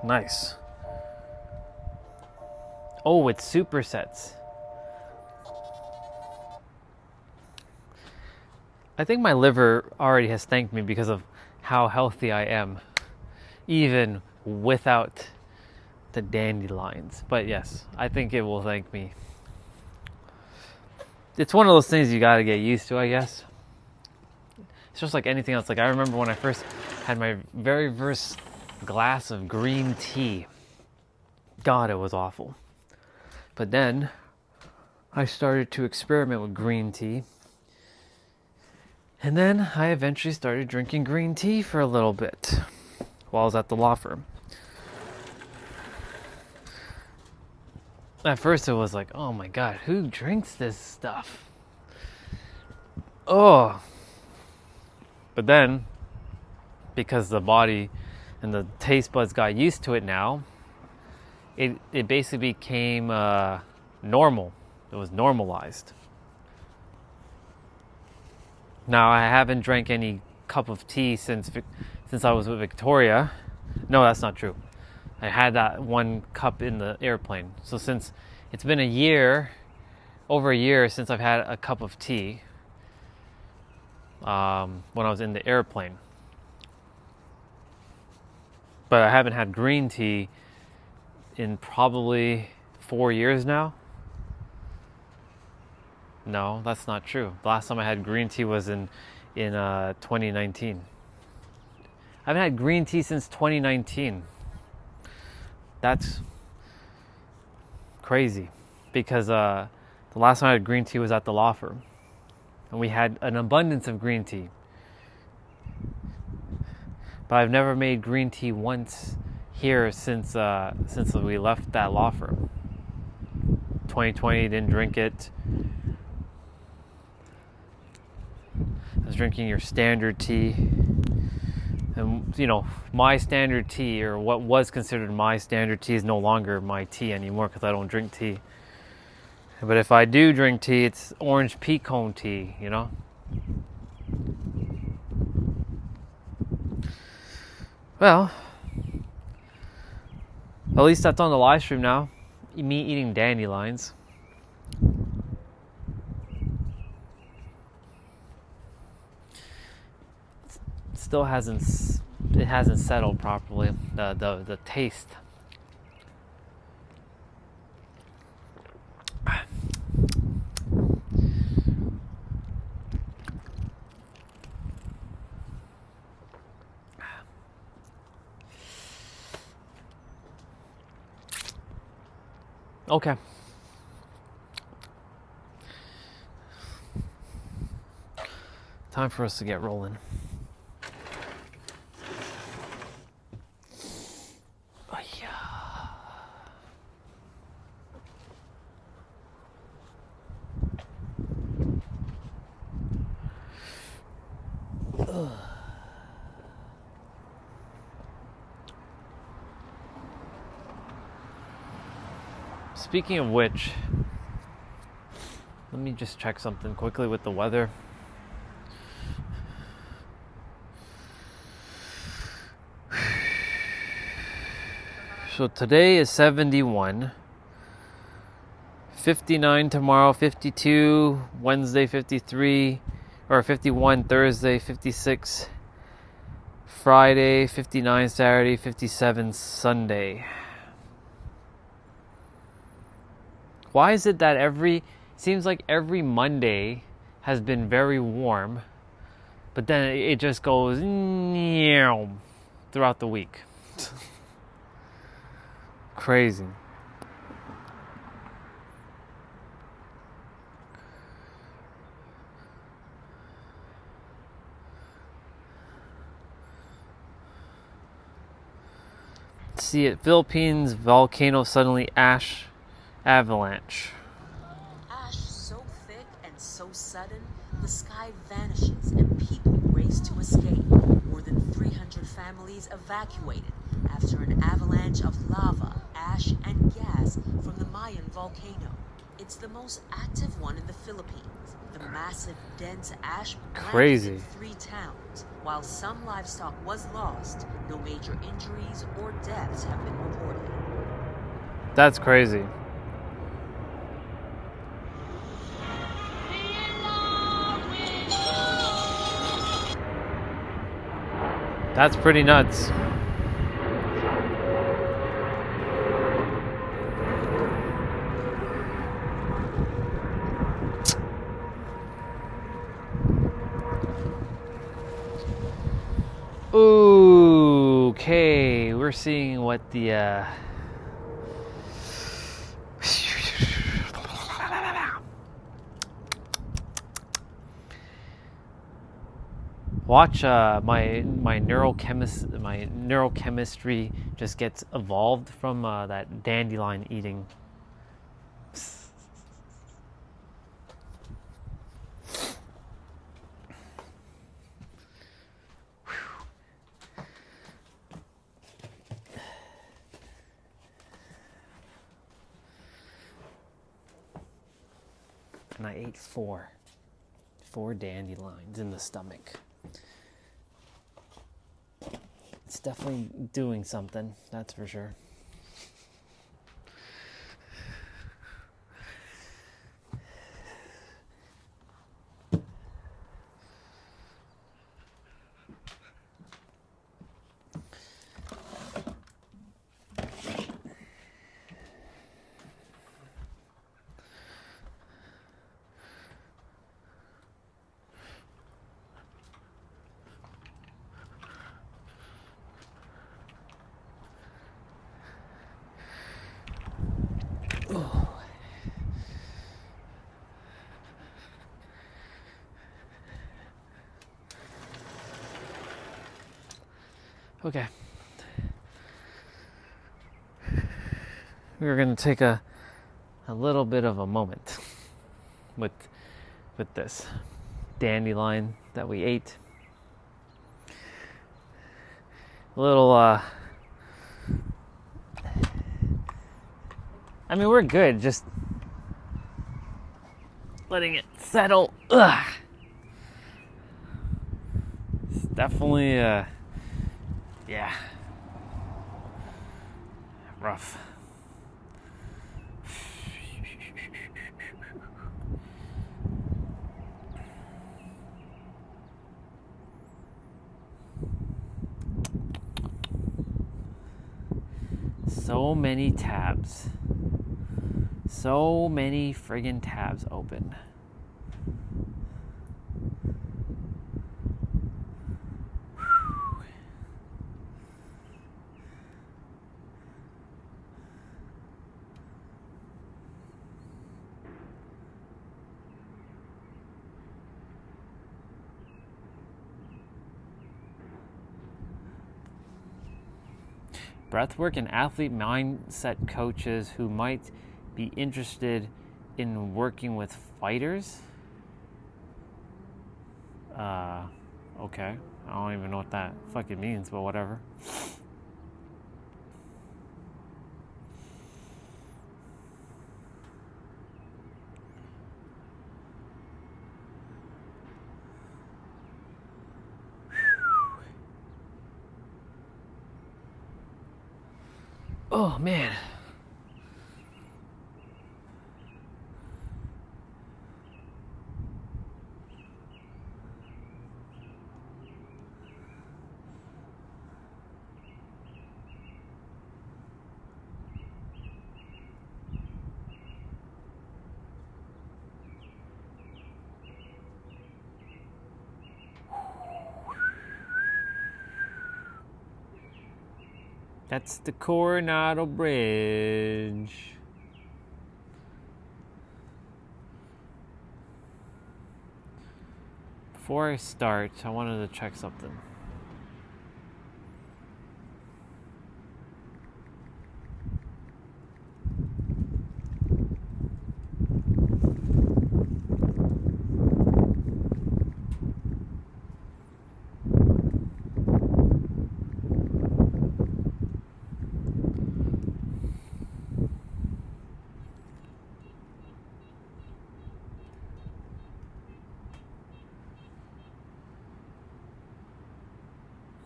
Nice. Oh, it's supersets. I think my liver already has thanked me because of how healthy I am, even without the dandelions. But yes, I think it will thank me. It's one of those things you gotta get used to, I guess. It's just like anything else. Like, I remember when I first had my very first glass of green tea. God, it was awful. But then I started to experiment with green tea. And then I eventually started drinking green tea for a little bit while I was at the law firm. At first it was like, oh my God, who drinks this stuff? Oh. But then, because the body and the taste buds got used to it now, it basically became normal. It was normalized. Now, I haven't drank any cup of tea since I was with Victoria. No, that's not true. I had that one cup in the airplane. So since it's been a year, over a year since I've had a cup of tea, when I was in the airplane. But I haven't had green tea in probably 4 years now. No, that's not true. The last time I had green tea was in 2019. I haven't had green tea since 2019. That's crazy, because the last time I had green tea was at the law firm, and we had an abundance of green tea. But I've never made green tea once here since we left that law firm. 2020, didn't drink it. I was drinking your standard tea. And, you know, my standard tea, or what was considered my standard tea, is no longer my tea anymore because I don't drink tea. But if I do drink tea, it's orange pea cone tea, you know? Well, at least that's on the live stream now. Me eating dandelions. Still hasn't settled properly, the taste. Okay. Time for us to get rolling. Speaking of which, let me just check something quickly with the weather. So today is 71, 59 tomorrow, 52, Wednesday 53, or 51 Thursday, 56 Friday, 59 Saturday, 57 Sunday. Why is it that seems like every Monday has been very warm, but then it just goes throughout the week? Crazy. See it, Philippines volcano suddenly ash avalanche. Ash so thick and so sudden, the sky vanishes and people race race to escape. More than 300 families evacuated after an avalanche of lava, ash, and gas from the Mayan volcano. It's the most active one in the Philippines. The massive, dense ash Crazy. blanketed 3 towns. While some livestock was lost, no major injuries or deaths have been reported. That's crazy. That's pretty nuts. Okay, we're seeing what the watch my neurochemistry just gets evolved from that dandelion eating. And I ate 4 dandelions in the stomach. It's definitely doing something, that's for sure. Okay. We're going to take a little bit of a moment with this dandelion that we ate. A little I mean, we're good, just letting it settle. Ugh. It's definitely yeah, rough. So many tabs. So many friggin' tabs open. Breathwork and athlete mindset coaches who might be interested in working with fighters. Okay. I don't even know what that fucking means, but whatever. Oh, man. That's the Coronado Bridge. Before I start, I wanted to check something.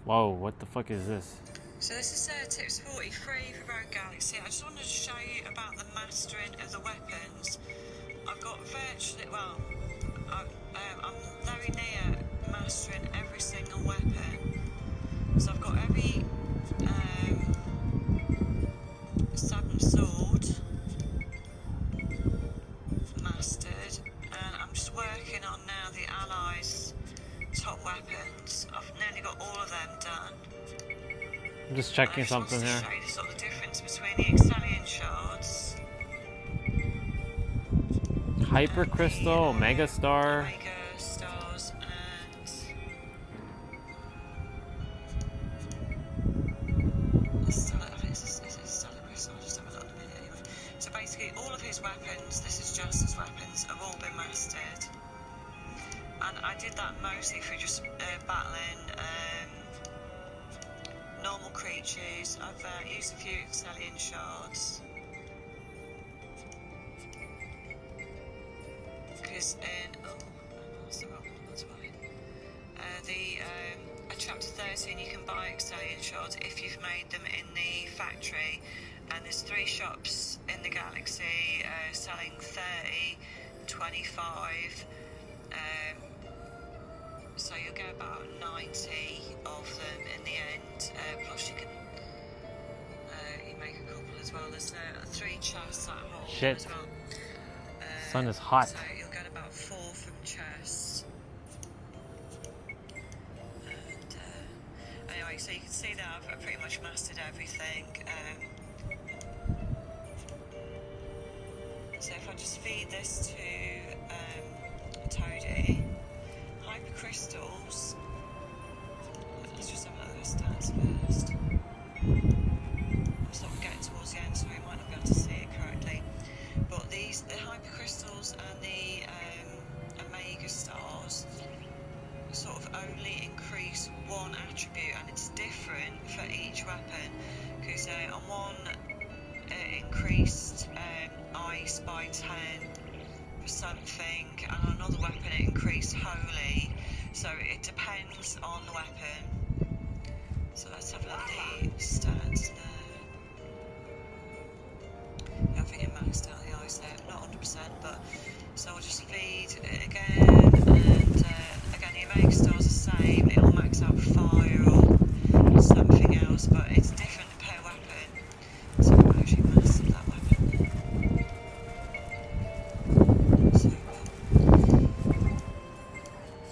Whoa, what the fuck is this? So this is tips 43 for Rogue Galaxy. I just wanted to show you about the mastering of the weapons. I've got virtually, well, I'm very near mastering every single weapon. So I've got every seventh sword mastered, and I'm just working on now the Allies' top weapons. I've nearly got all of them done. I'm just checking something here. Show you the sort of difference between the Excellion shards, Hyper Crystal, Omega Star. Omega stars, and Stellar Crystal. I'll just have a look in a minute anyway. So basically, all of his weapons, this is Justice weapons, have all been mastered. And I did that mostly through just battling normal creatures. I've used a few Excellion shards. Because in chapter 13 you can buy Excellion shards if you've made them in the factory, and there's 3 shops in the galaxy selling 30, 25. So you'll get about 90 of them in the end. Plus you can you make a couple as well. There's 3 chests that hold Shit. as well. Sun is hot. So you'll get about 4 from chests. And anyway, so you can see that I've pretty much mastered everything. So if I just feed this to Toadie, hyper crystals. Let's just have a look at the stats first. I'm sort of getting towards the end, so we might not be able to see it correctly. But the hyper crystals and the omega stars sort of only increase one attribute, and it's different for each weapon. Because on one it increased ice by 10 for something, and on another weapon it increased holy. So it depends on the weapon. So let's have a look at the stats now. I think it maxed out the ice there, not 100%, but so I'll just feed it again, and again the omega stars are the same, it'll max out fire or something else, but it's different per weapon. So I've actually mastered that weapon.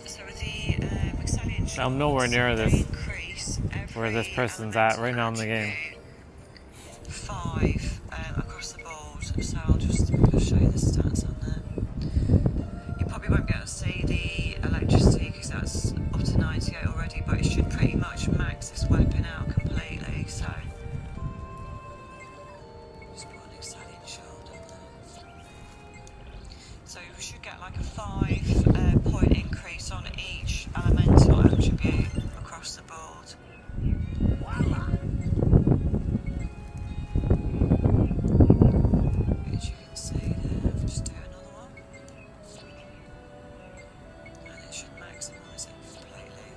So with the Excellion shards, I'm nowhere near they this, increase where this person's at right now in the game. 5 across the board, so I'll just show you the stats on there. You probably won't be able to see the electricity because that's up to 98 already, but it should pretty much max this weapon out completely, so just put an Excellion shard on there. So we should get like a 5 point increase on each elemental attribute across the board. As you can see there, I'll just do another one. And it should maximise it completely.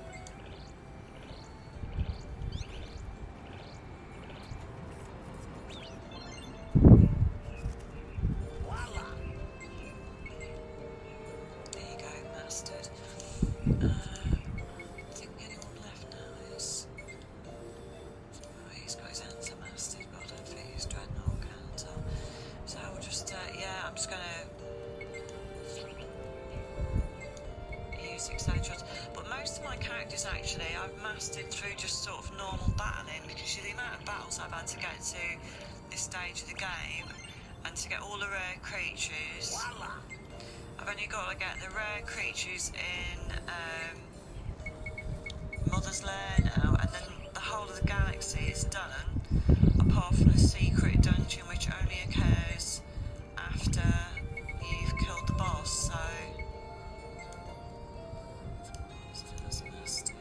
There you go, mastered. I think the only one left now is... Oh, he's got his answer mastered, but I don't think his dreadnought can. So we'll just, yeah, I'm just going to use Excellion shots. But most of my characters actually I've mastered through just sort of normal battling, because the amount of battles I've had to get to this stage of the game and to get all the rare creatures. I've only got to get the rare creatures in Mother's Lair now, and then the whole of the galaxy is done, apart from a secret dungeon which only occurs after you've killed the boss, so that's mastered.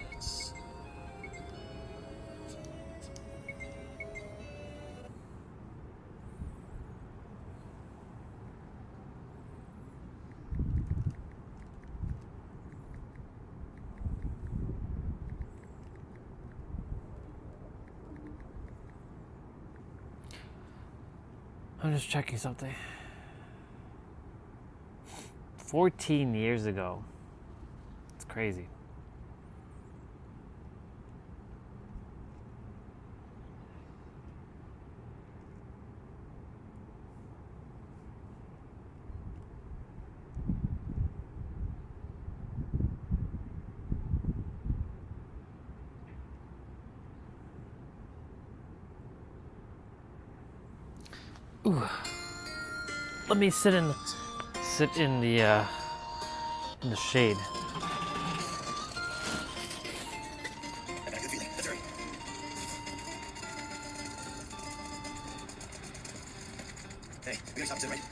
I'm just checking something. 14 years ago. It's crazy. Ooh. Let me sit in the shade. Hey, we gotta stop this, right?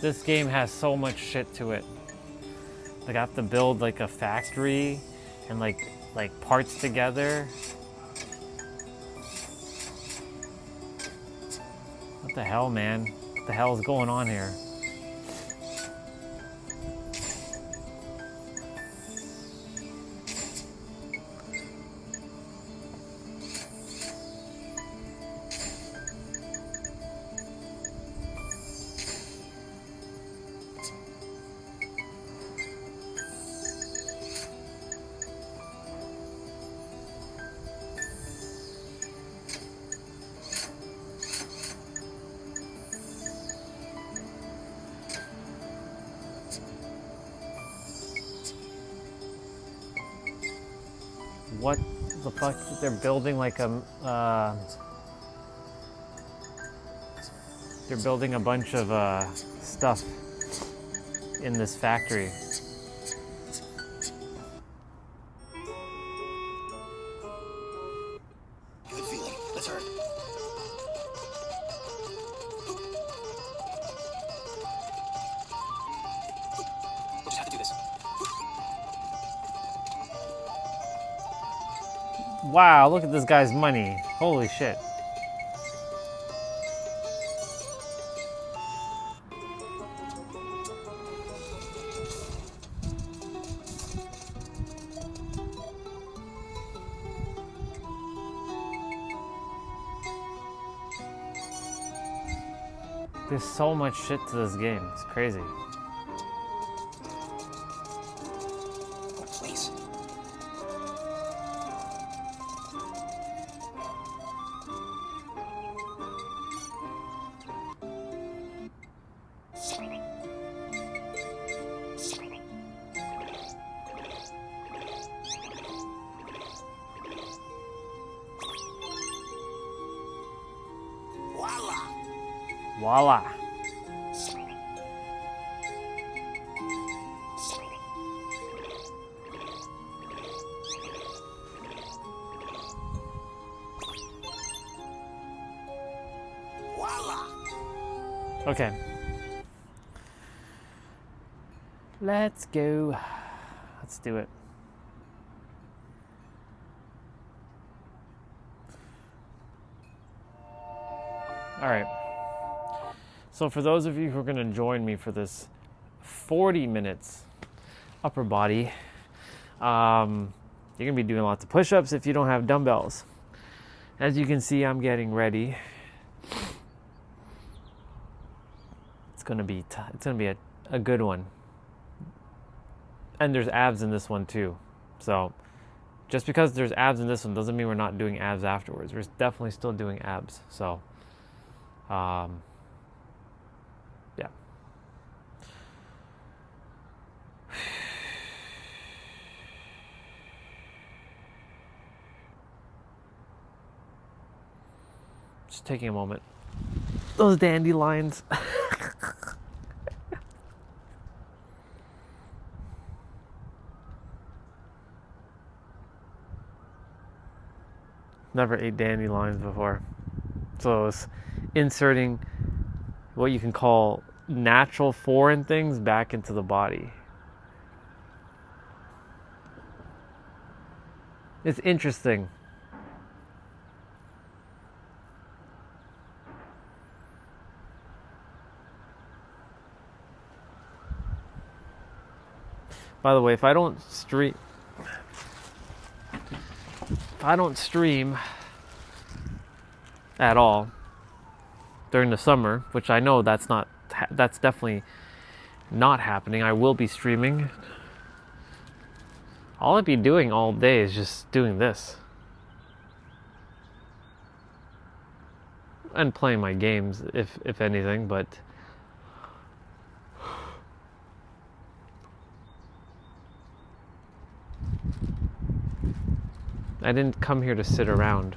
This game has so much shit to it. Like I have to build like a factory and like parts together. What the hell, man? What the hell is going on here? What the fuck? They're building like a they're building a bunch of stuff in this factory. Good feeling. Let's hurry. We'll just have to do this. Wow, look at this guy's money. Holy shit. There's so much shit to this game. It's crazy. What a place. Voila! Voila. Voila! Okay. Let's go. Let's do it. All right. So for those of you who are going to join me for this 40 minutes upper body, you're going to be doing lots of push-ups if you don't have dumbbells. As you can see, I'm getting ready. It's going to be a good one. And there's abs in this one too. So just because there's abs in this one doesn't mean we're not doing abs afterwards. We're definitely still doing abs. So yeah. Just taking a moment. Those dandelions. Never ate dandelions before. So it's inserting what you can call natural foreign things back into the body. It's interesting. By the way, if I don't stream at all during the summer, which I know that's definitely not happening. I will be streaming. All I'd be doing all day is just doing this. And playing my games, if anything, but I didn't come here to sit around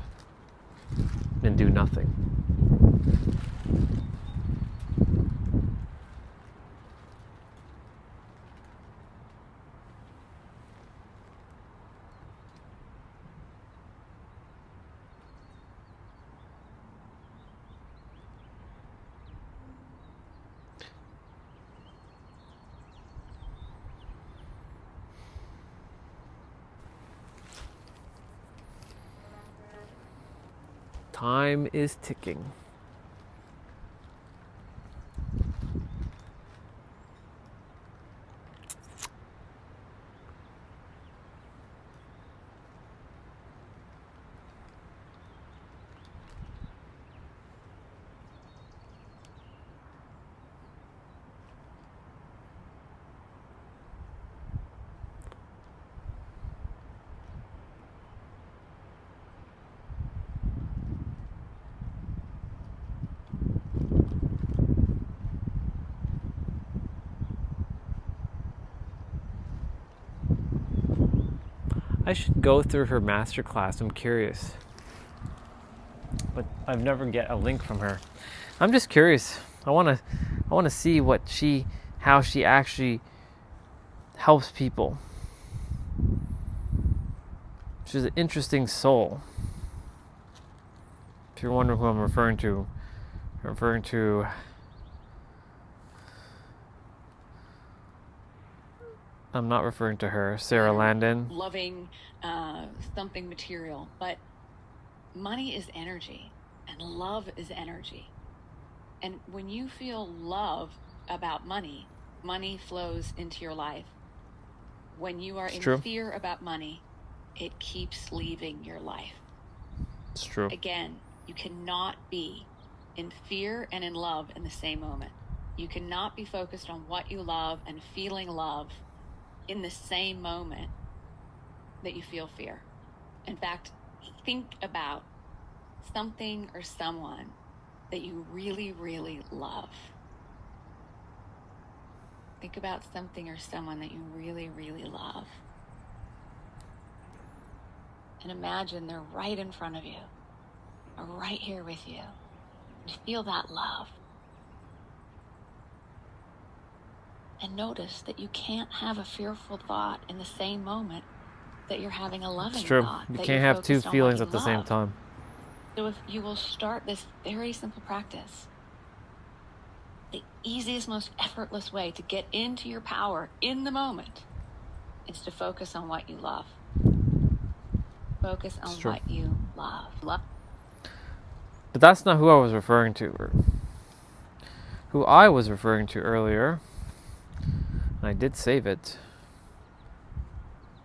and do nothing. Time is ticking. I should go through her masterclass. I'm curious, but I've never get a link from her. I'm just curious. I want to see how she actually helps people. She's an interesting soul. If you're wondering who I'm referring to, I'm not referring to her, Sarah Landon. Loving something material, but money is energy and love is energy. And when you feel love about money, money flows into your life. When you are in fear about money, it keeps leaving your life. It's true. Again, you cannot be in fear and in love in the same moment. You cannot be focused on what you love and feeling love in the same moment that you feel fear. In fact, think about something or someone that you really, really love. Think about something or someone that you really, really love. And imagine they're right in front of you, or right here with you. And feel that love. And notice that you can't have a fearful thought in the same moment that you're having a loving It's true. thought. You that can't you're have two focused on what feelings you at the same love. time. So if you will start this very simple practice, the easiest, most effortless way to get into your power in the moment is to focus on what you love. Focus on what you love. But that's not who I was referring to. Or who I was referring to earlier. And I did save it.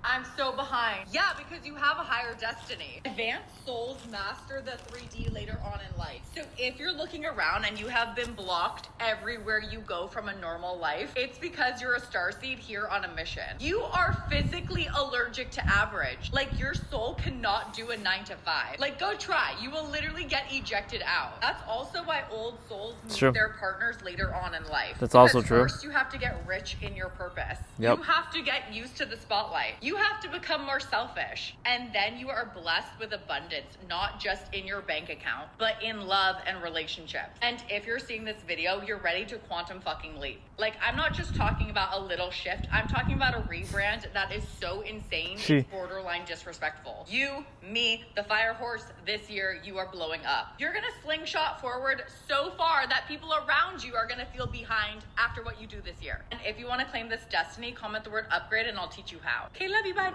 I'm so behind. Yeah, because you have a higher destiny. Advanced souls master the 3D later on in life. So if you're looking around and you have been blocked everywhere you go from a normal life, it's because you're a starseed here on a mission. You are physically allergic to average. Like, your soul cannot do a 9 to 5. Like, go try. You will literally get ejected out. That's also why old souls meet their partners later on in life. That's also true. First, you have to get rich in your purpose. Yep. You have to get used to the spotlight. You have to become more selfish. And then you are blessed with abundance, not just in your bank account, but in love and relationships. And if you're seeing this video, you're ready to quantum fucking leap. Like, I'm not just talking about a little shift. I'm talking about a rebrand that is so insane, it's borderline disrespectful. You, me, the Fire Horse, this year, you are blowing up. You're gonna slingshot forward so far that people around you are gonna feel behind after what you do this year. And if you wanna claim this destiny, comment the word upgrade and I'll teach you how. Okay, love you, bye.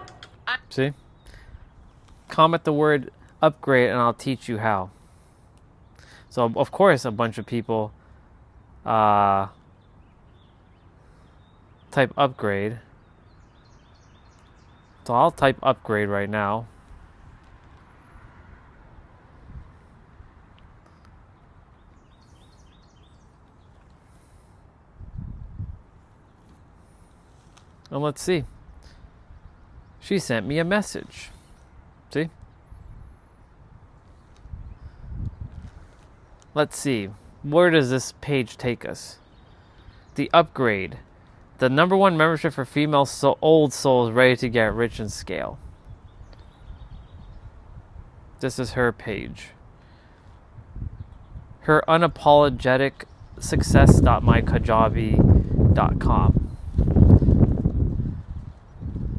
See? Comment the word upgrade and I'll teach you how. So, of course, a bunch of people type upgrade So I'll type upgrade right now. And let's see. She sent me a message. See? Let's see. Where does this page take us? The upgrade. The #1 membership for female old souls ready to get rich and scale. This is her page. Her unapologetic success.mykajabi.com.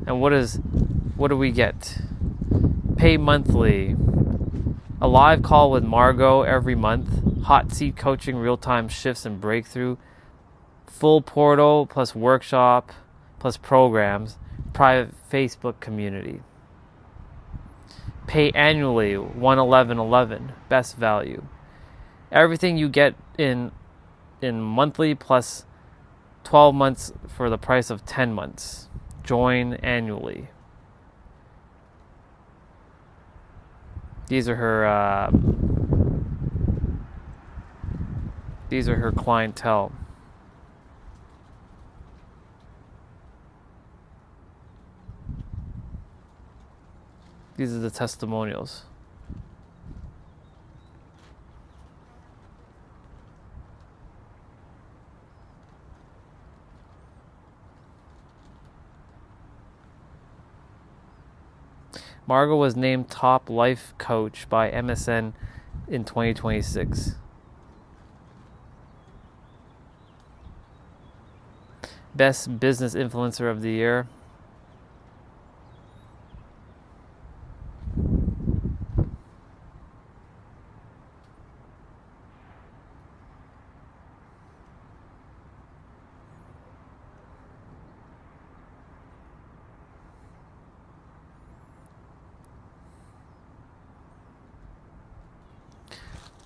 And what do we get? Pay monthly. A live call with Margot every month. Hot seat coaching, real-time shifts and breakthrough. Full portal plus workshop plus programs. Private Facebook community. Pay annually, $111.11. Best value. Everything you get in monthly plus 12 months for the price of 10 months. Join annually. These are her clientele. These are the testimonials. Margot was named top life coach by MSN in 2026. Best business influencer of the year.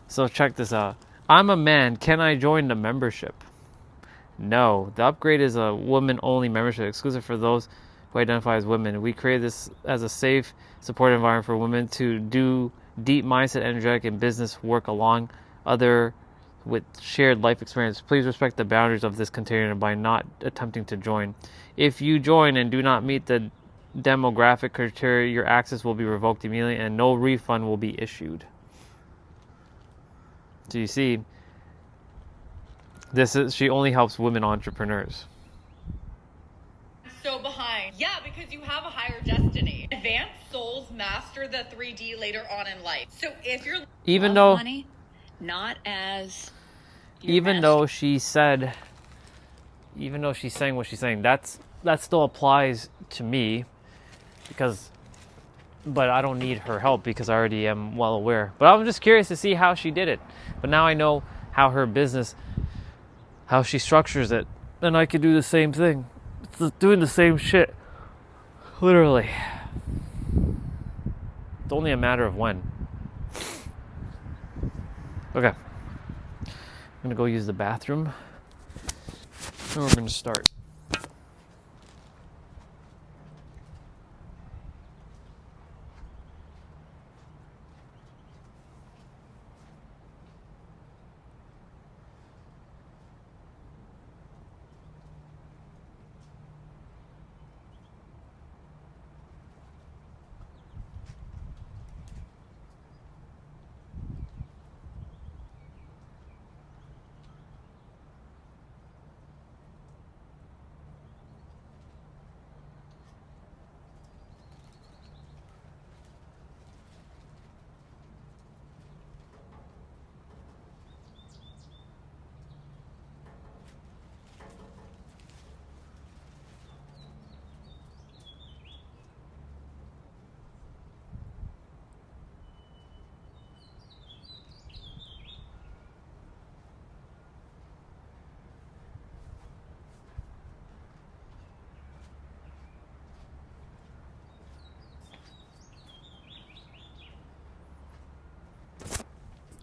So check this out. I'm a man. Can I join the membership? No. The upgrade is a woman-only membership, exclusive for those who identify as women. We created this as a safe, supportive environment for women to do deep mindset, energetic, and business work along other with shared life experience. Please respect the boundaries of this container by not attempting to join. If you join and do not meet the demographic criteria, your access will be revoked immediately and no refund will be issued. So you see, she only helps women entrepreneurs. So behind. Yeah, because you have a higher destiny. Advanced souls master the 3D later on in life. So if you're even though money, not as even though she's saying what she's saying, that still applies to me but I don't need her help because I already am well aware. But I'm just curious to see how she did it. But now I know how her business, how she structures it, and I could do the same thing. It's doing the same shit. Literally. It's only a matter of when. Okay. I'm going to go use the bathroom. And we're going to start.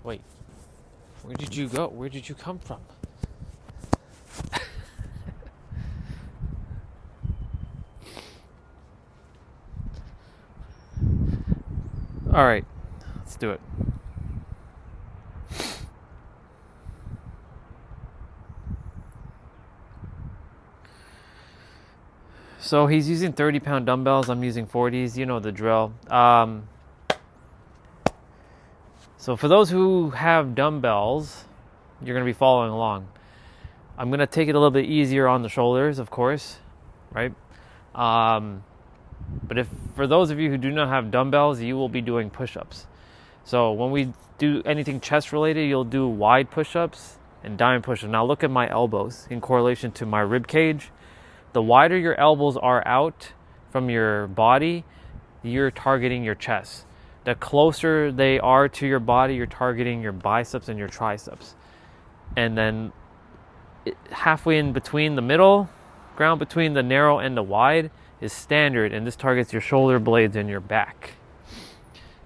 Wait, where did you go? Where did you come from? All right, let's do it. So he's using 30-pound dumbbells. I'm using 40s. You know the drill. So for those who have dumbbells, you're going to be following along. I'm going to take it a little bit easier on the shoulders, of course, right? But if for those of you who do not have dumbbells, you will be doing push-ups. So when we do anything chest related, you'll do wide push-ups and diamond push-ups. Now look at my elbows in correlation to my rib cage. The wider your elbows are out from your body, you're targeting your chest. The closer they are to your body, you're targeting your biceps and your triceps. And then halfway in between the middle ground, between the narrow and the wide, is standard, and this targets your shoulder blades and your back.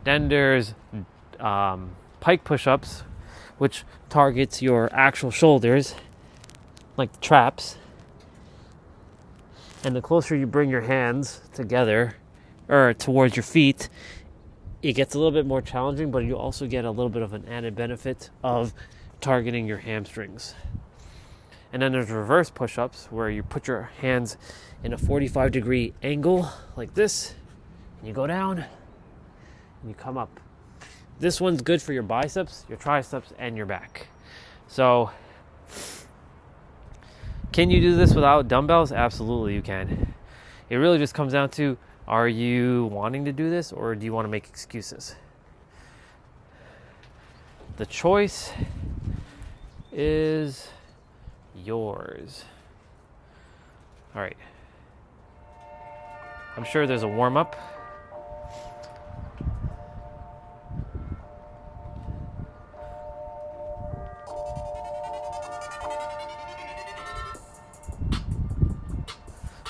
Then there's pike push-ups, which targets your actual shoulders, like the traps. And the closer you bring your hands together, or towards your feet, it gets a little bit more challenging, but you also get a little bit of an added benefit of targeting your hamstrings. And then there's reverse push-ups, where you put your hands in a 45-degree angle, like this, and you go down, and you come up. This one's good for your biceps, your triceps, and your back. So, can you do this without dumbbells? Absolutely you can. It really just comes down to, are you wanting to do this, or do you want to make excuses? The choice is yours. All right. I'm sure there's a warm-up.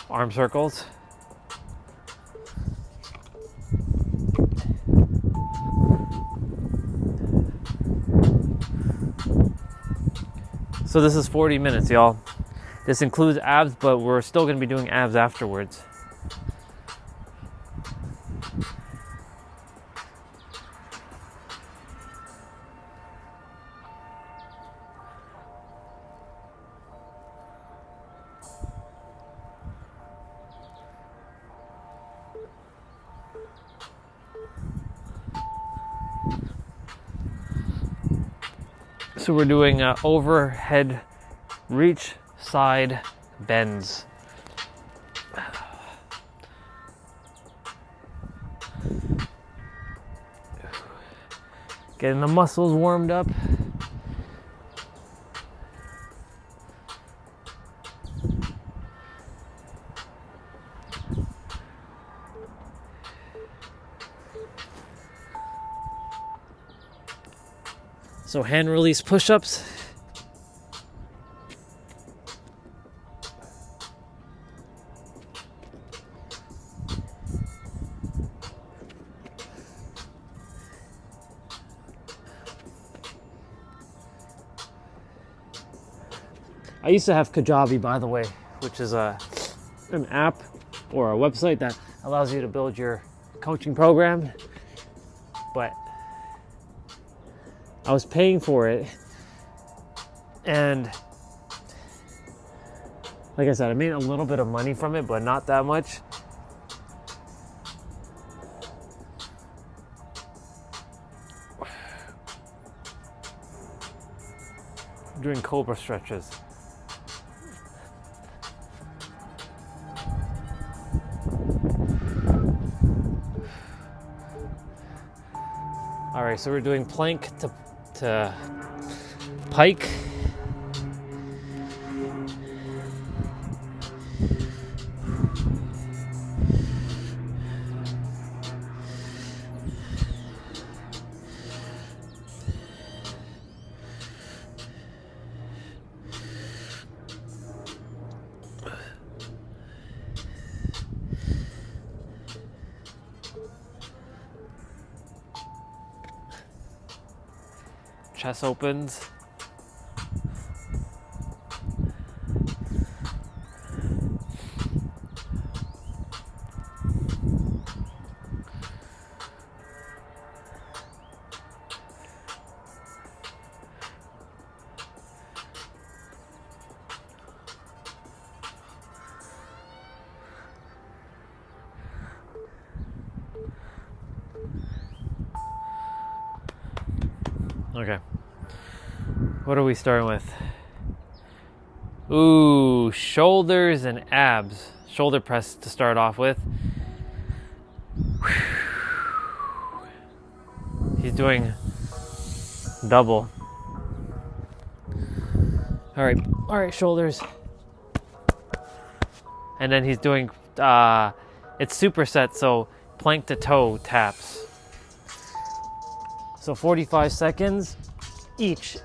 Arm circles. So this is 40 minutes, y'all. This includes abs, but we're still going to be doing abs afterwards. So we're doing overhead reach side bends. Getting the muscles warmed up. So hand release push-ups. I used to have Kajabi, by the way, which is an app or a website that allows you to build your coaching program, but I was paying for it, and like I said, I made a little bit of money from it, but not that much. I'm doing cobra stretches. All right, so we're doing plank to pike. Chest opens. Okay. What are we starting with? Ooh, shoulders and abs. Shoulder press to start off with. He's doing double. All right, shoulders. And then he's doing, it's superset, so plank to toe taps. So 45 seconds each.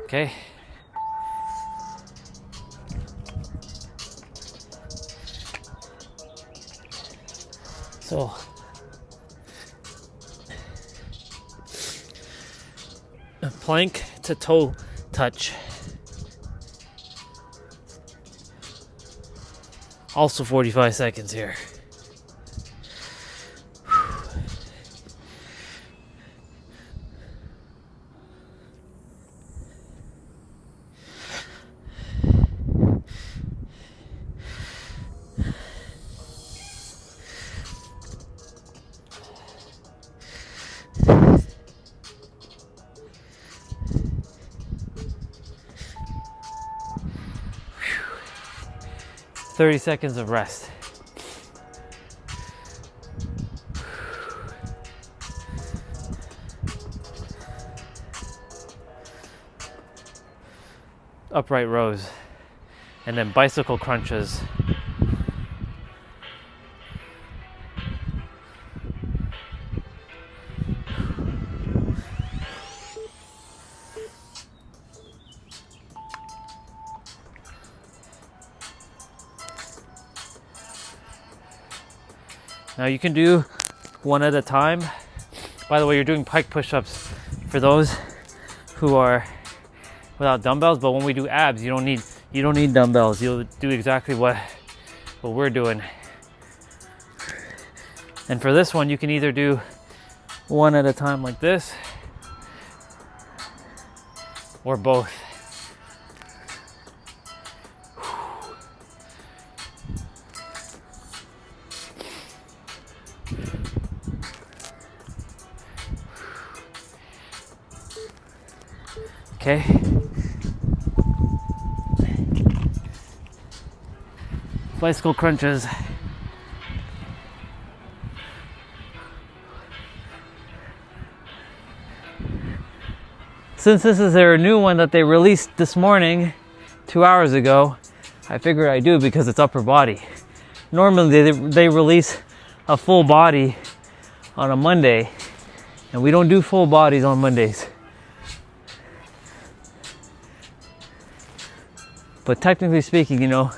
Okay. So a plank to toe touch. Also 45 seconds here. Whew. 30 seconds of rest. Upright rows, and then bicycle crunches. Now you can do one at a time. By the way, you're doing pike push-ups for those who are without dumbbells, but when we do abs, you don't need dumbbells. You'll do exactly what we're doing. And for this one, you can either do one at a time like this, or both. Okay. Bicycle crunches. Since this is their new one that they released this morning, 2 hours ago, I figured I do because it's upper body. Normally they release a full body on a Monday, and we don't do full bodies on Mondays. But technically speaking, you know,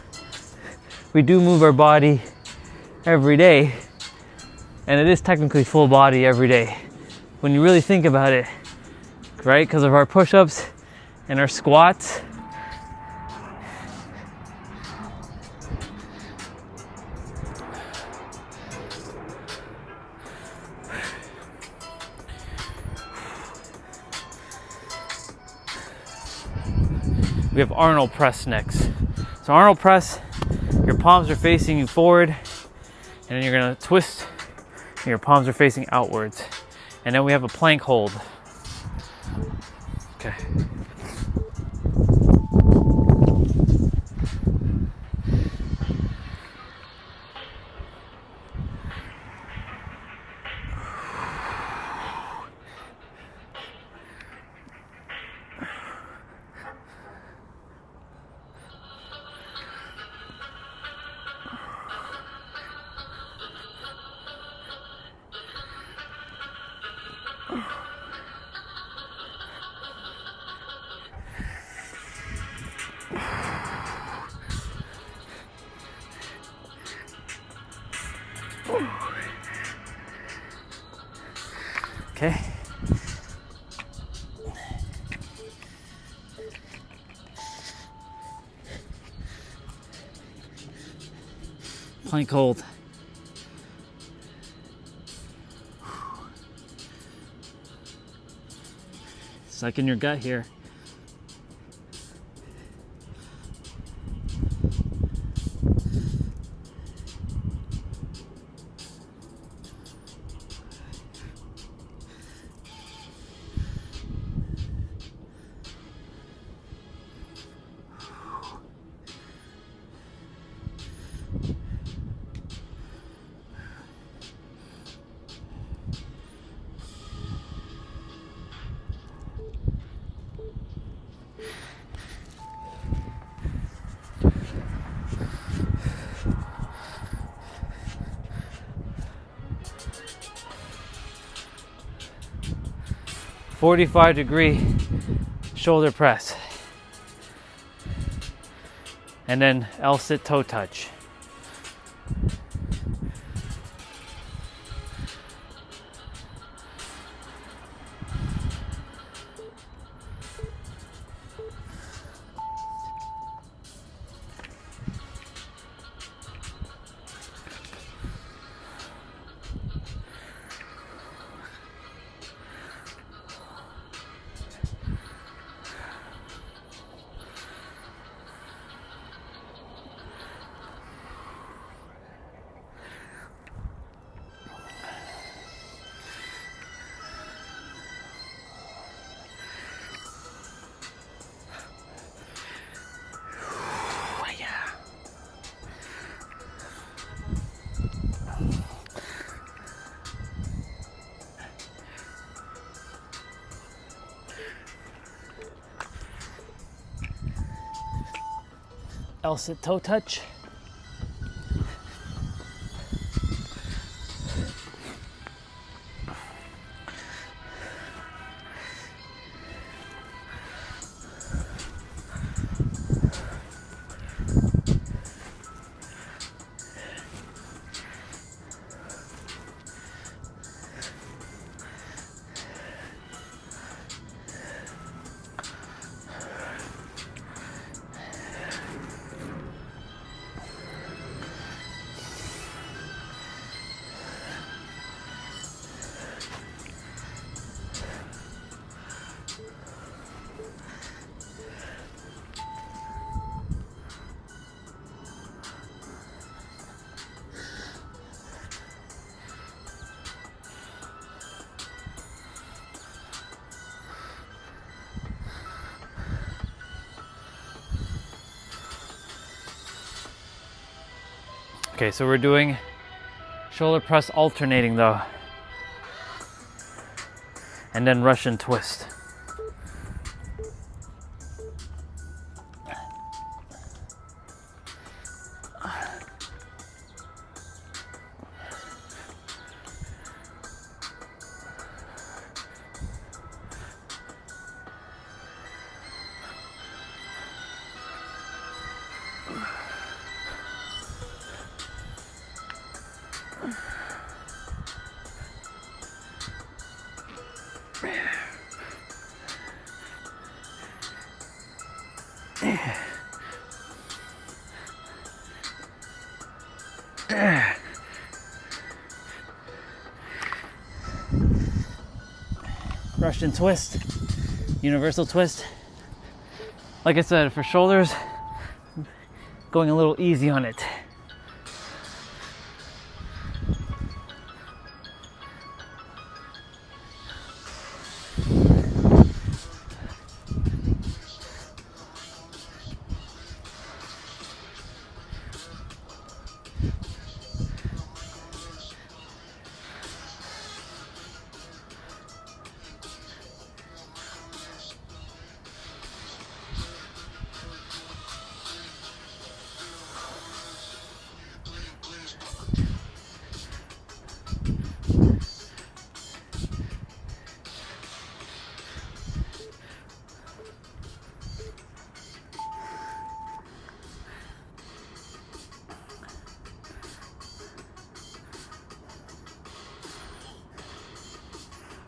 we do move our body every day, and it is technically full body every day when you really think about it, right? Because of our push-ups and our squats. We have Arnold press next. So Arnold press, your palms are facing you forward, and then you're gonna twist, and your palms are facing outwards. And then we have a plank hold. Okay. Plank hold. Suck in your gut here. .45-degree shoulder press. And then L-sit toe touch. L-sit toe touch. Okay, so we're doing shoulder press alternating though. And then Russian twist. Russian twist, universal twist. Like I said, for shoulders, going a little easy on it.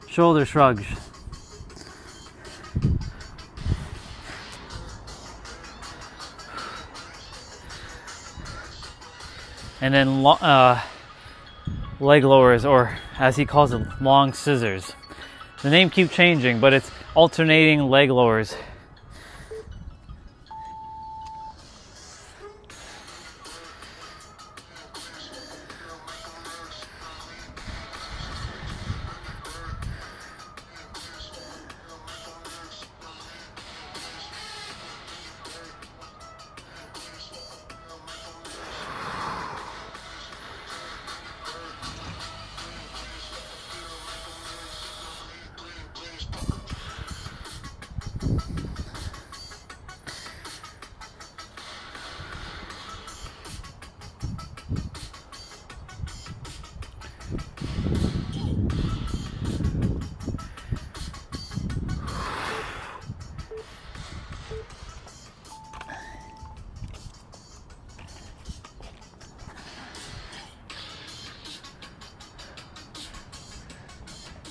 Shoulder shrugs. and then leg lowers, or as he calls them, long scissors. The name keeps changing, but it's alternating leg lowers.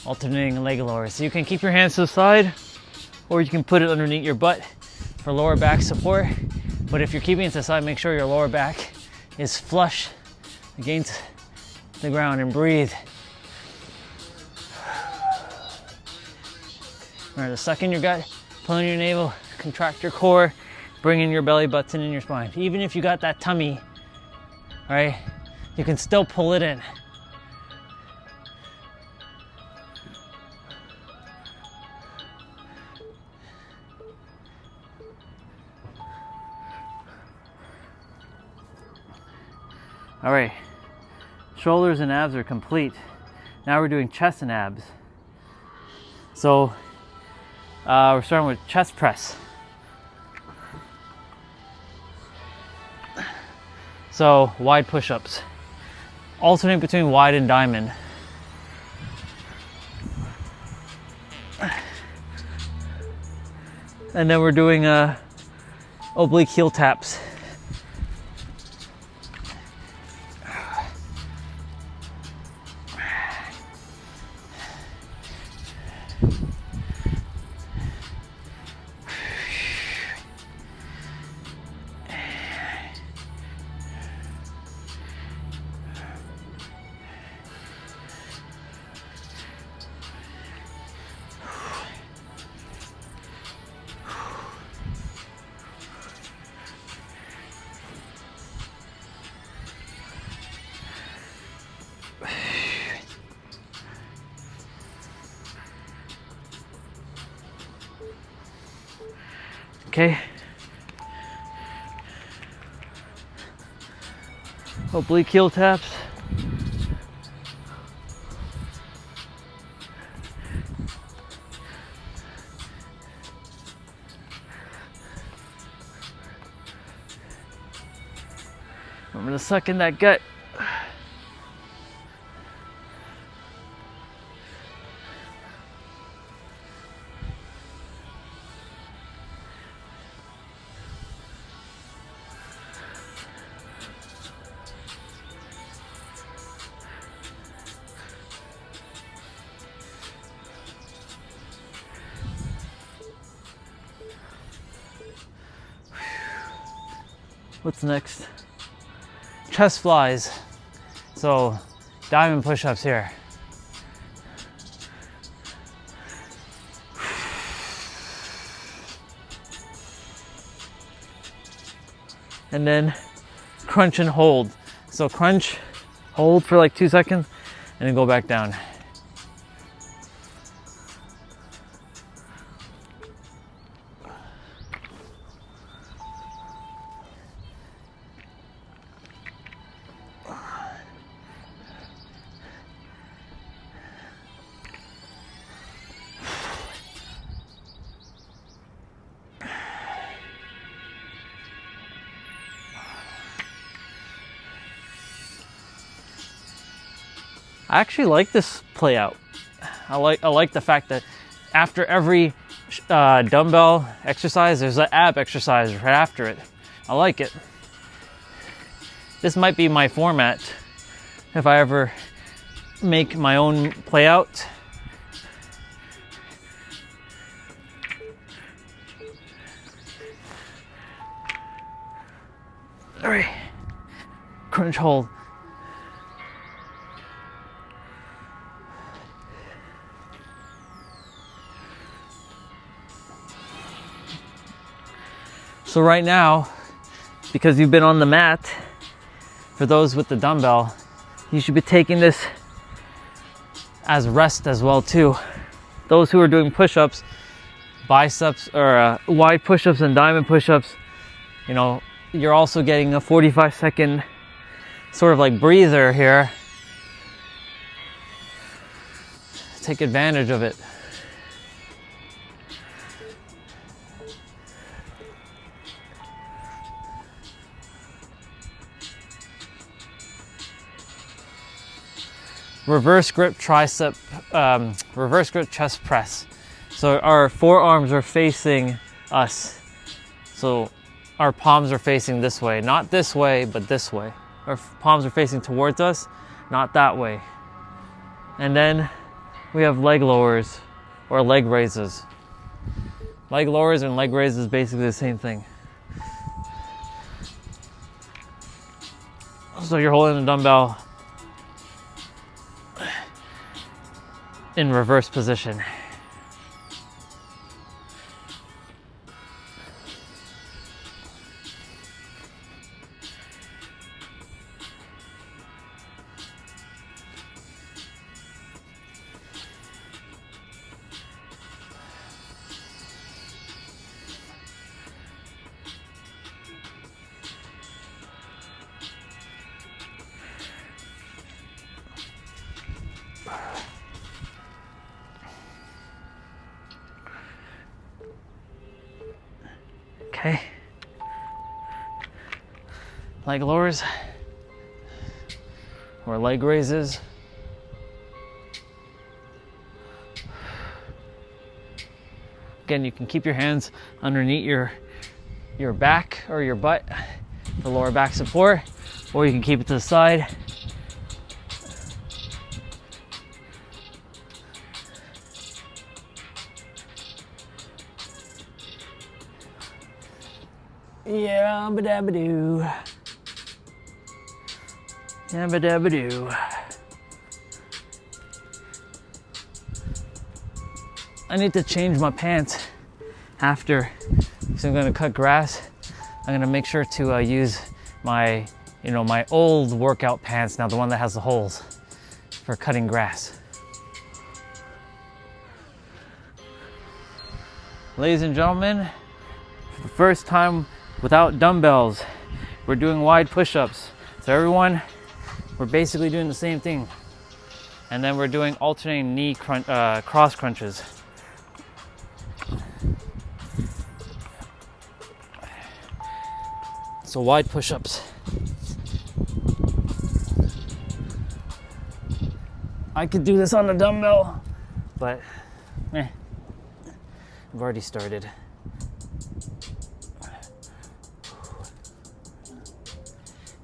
Alternating leg lowers. So you can keep your hands to the side, or you can put it underneath your butt for lower back support. But if you're keeping it to the side, make sure your lower back is flush against the ground, and breathe. Remember to suck in your gut, pull in your navel, contract your core, bring in your belly button in your spine. Even if you got that tummy, right, you can still pull it in. All right, shoulders and abs are complete. Now we're doing chest and abs. So we're starting with chest press. So wide push-ups. Alternate between wide and diamond. And then we're doing oblique heel taps. Okay. Oblique heel taps. Remember to suck in that gut. What's next? Chest flies. So diamond push-ups here. And then crunch and hold. So crunch, hold for like 2 seconds, and then go back down. I actually like this play out. I like the fact that after every dumbbell exercise, there's an ab exercise right after it. I like it. This might be my format if I ever make my own play out. All right. crunch hold. So right now, because you've been on the mat, for those with the dumbbell, you should be taking this as rest as well too. Those who are doing push-ups, biceps or wide push-ups and diamond push-ups, you know, you're also getting a 45-second sort of like breather here. Take advantage of it. Reverse grip tricep, reverse grip chest press. So our forearms are facing us. So our palms are facing this way, not this way, but this way. Our palms are facing towards us, not that way. And then we have leg lowers or leg raises. Leg lowers and leg raises is basically the same thing. So you're holding the dumbbell in reverse position. Okay. Leg lowers or leg raises. Again, you can keep your hands underneath your back or your butt for lower back support, or you can keep it to the side. Yabba dabba doo. Yabba dabba doo. I need to change my pants after, so I'm gonna cut grass. I'm gonna make sure to use my, my old workout pants now, the one that has the holes, for cutting grass. Ladies and gentlemen, for the first time without dumbbells, we're doing wide push-ups. So everyone, we're basically doing the same thing. And then we're doing alternating knee cross crunches. So wide push-ups. I could do this on the dumbbell, but I've already started.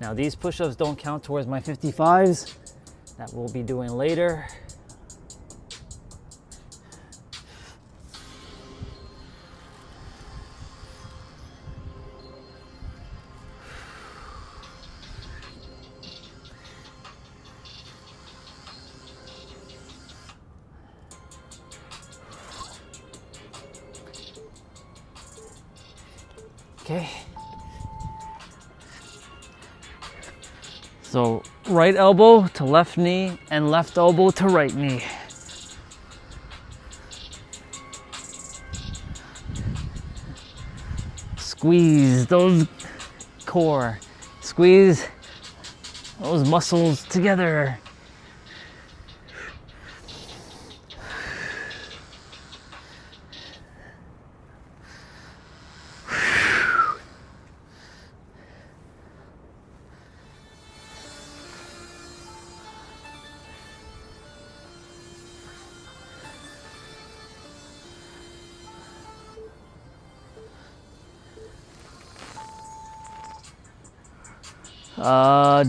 Now these push-ups don't count towards my 55s that we'll be doing later. Okay. So right elbow to left knee and left elbow to right knee. Squeeze those core. Squeeze those muscles together.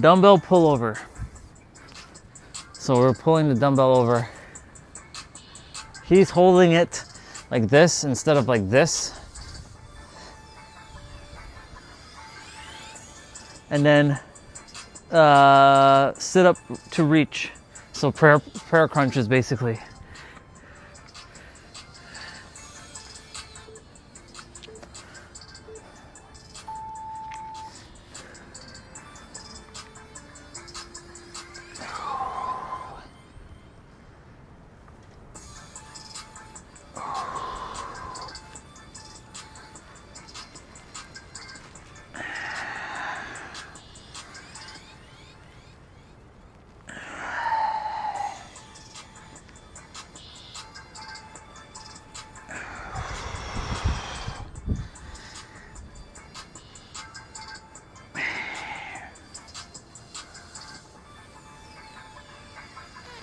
Dumbbell pullover. So we're pulling the dumbbell over. He's holding it like this instead of like this. And then sit up to reach. So prayer crunches basically.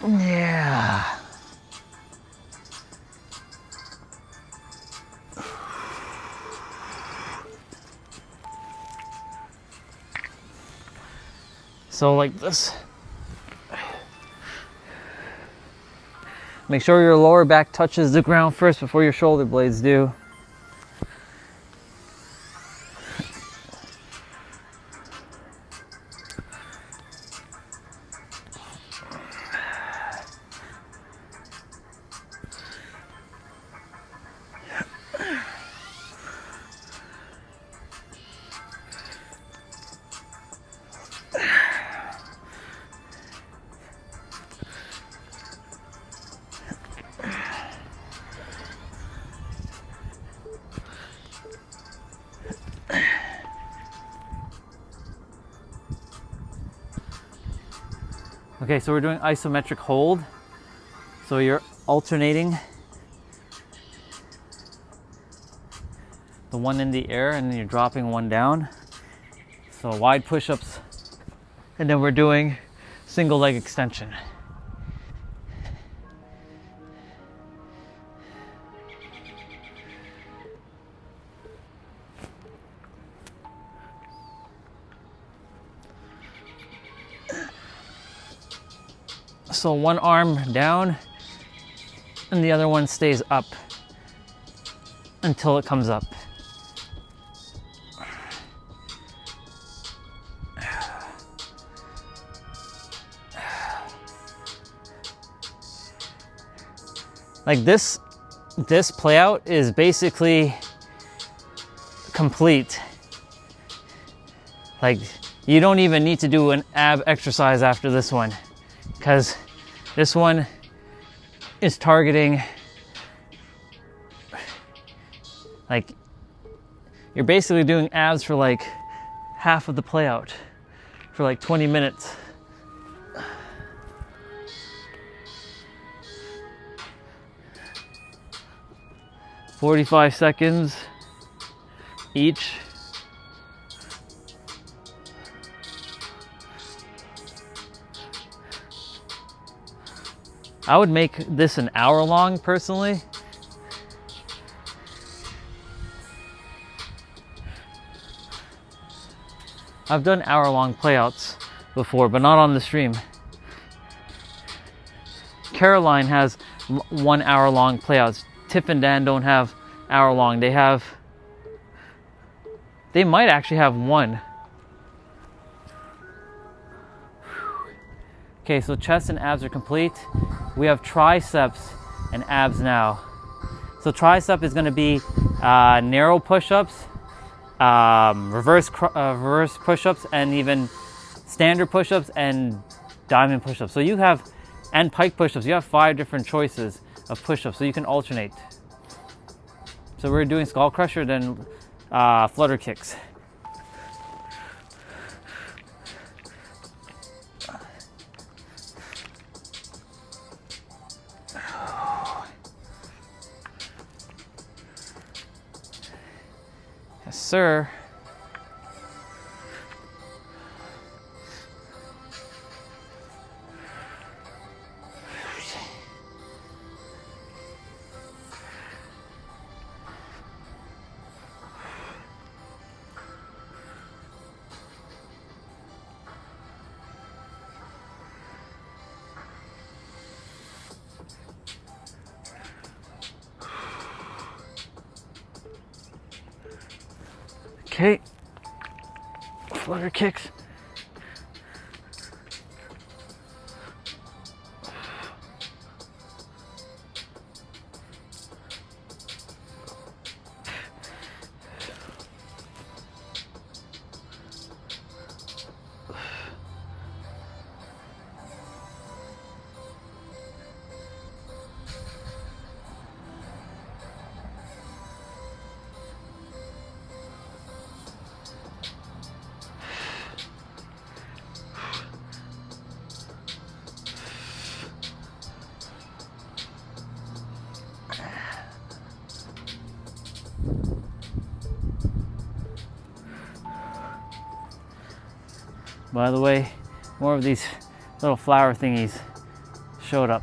Yeah. So like this. Make sure your lower back touches the ground first before your shoulder blades do. Okay, so we're doing isometric hold. So you're alternating the one in the air and then you're dropping one down. So wide push-ups, and then we're doing single leg extension. So one arm down and the other one stays up until it comes up. Like this play out is basically complete. Like you don't even need to do an ab exercise after this one, because this one is targeting, like, you're basically doing abs for like half of the play out for like 20 minutes. "45 seconds each. I would make this an hour long personally. I've done hour-long playouts before, but not on the stream. Caroline has 1 hour-long playouts. Tiff and Dan don't have hour-long. They might actually have one. Okay, so chest and abs are complete. We have triceps and abs now. So tricep is going to be narrow push-ups, reverse push-ups, and even standard push-ups and diamond push-ups. So you have, and pike push-ups. You have 5 different choices of push-ups, so you can alternate. So we're doing skull crusher, then flutter kicks. Yes, sir. Okay, flutter kicks. By the way, more of these little flower thingies showed up.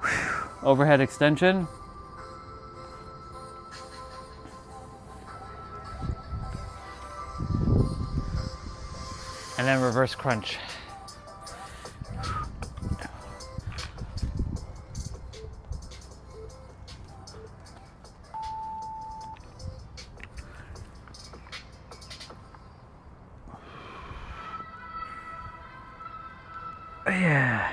Whew. Overhead extension. And then reverse crunch. Yeah.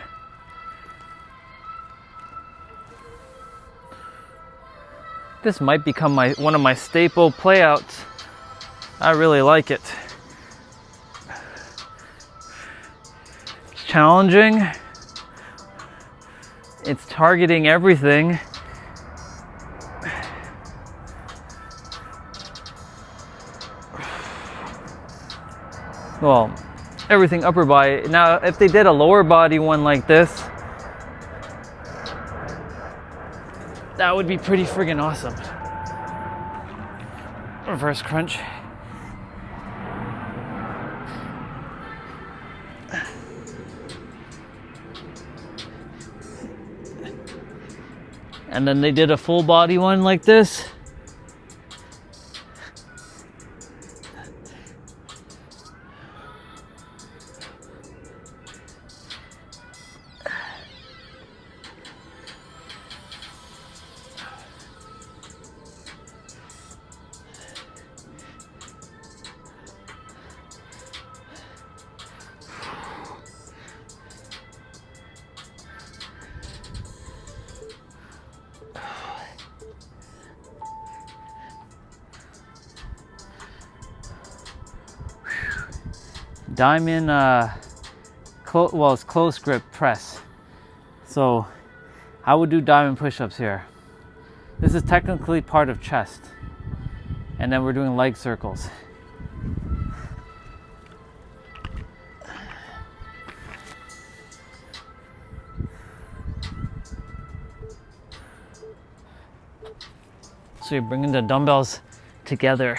This might become one of my staple playouts. I really like it. It's challenging. It's targeting everything. Well, everything upper body. Now, if they did a lower body one like this, that would be pretty friggin' awesome. Reverse crunch. And then they did a full body one like this. Diamond, it's close grip press. So I would do diamond push-ups here. This is technically part of chest. And then we're doing leg circles. So you're bringing the dumbbells together.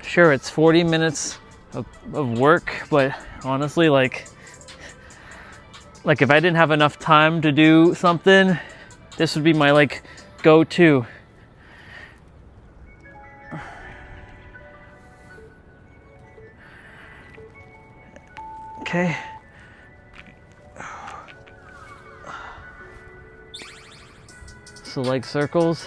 Sure, it's 40 minutes of work, but honestly, like if I didn't have enough time to do something, this would be my go-to. Okay. So leg circles.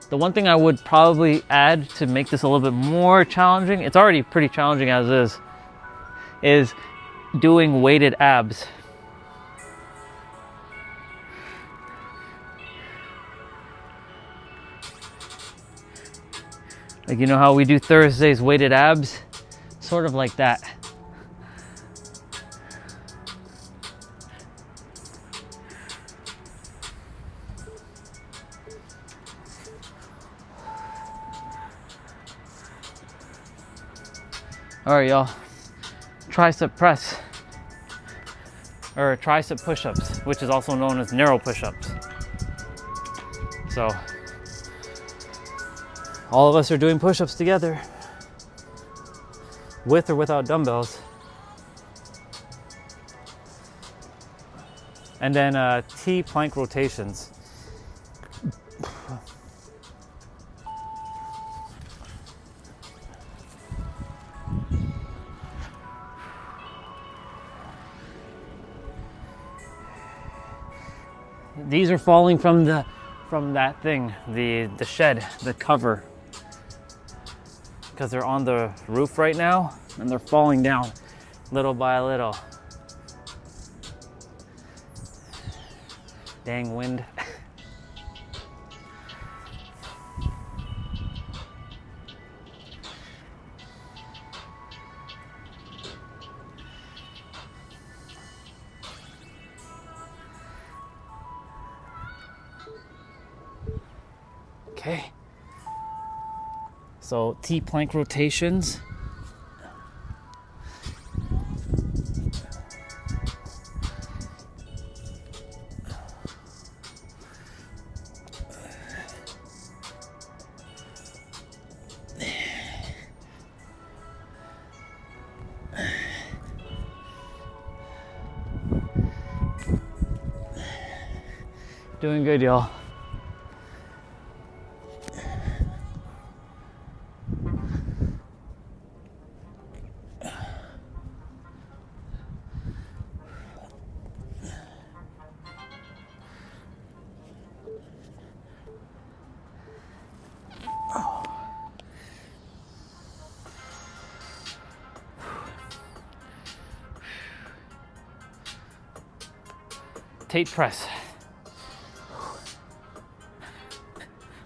The one thing I would probably add to make this a little bit more challenging, it's already pretty challenging as is doing weighted abs. Like, you know how we do Thursdays weighted abs? Sort of like that. All right, y'all, tricep press, or tricep push-ups, which is also known as narrow push-ups. So, all of us are doing push-ups together, with or without dumbbells. And then T plank rotations. These are falling from that thing, the shed, the cover, because they're on the roof right now and they're falling down little by little. Dang wind. Okay. So T-plank rotations. Doing good, y'all. Tate press.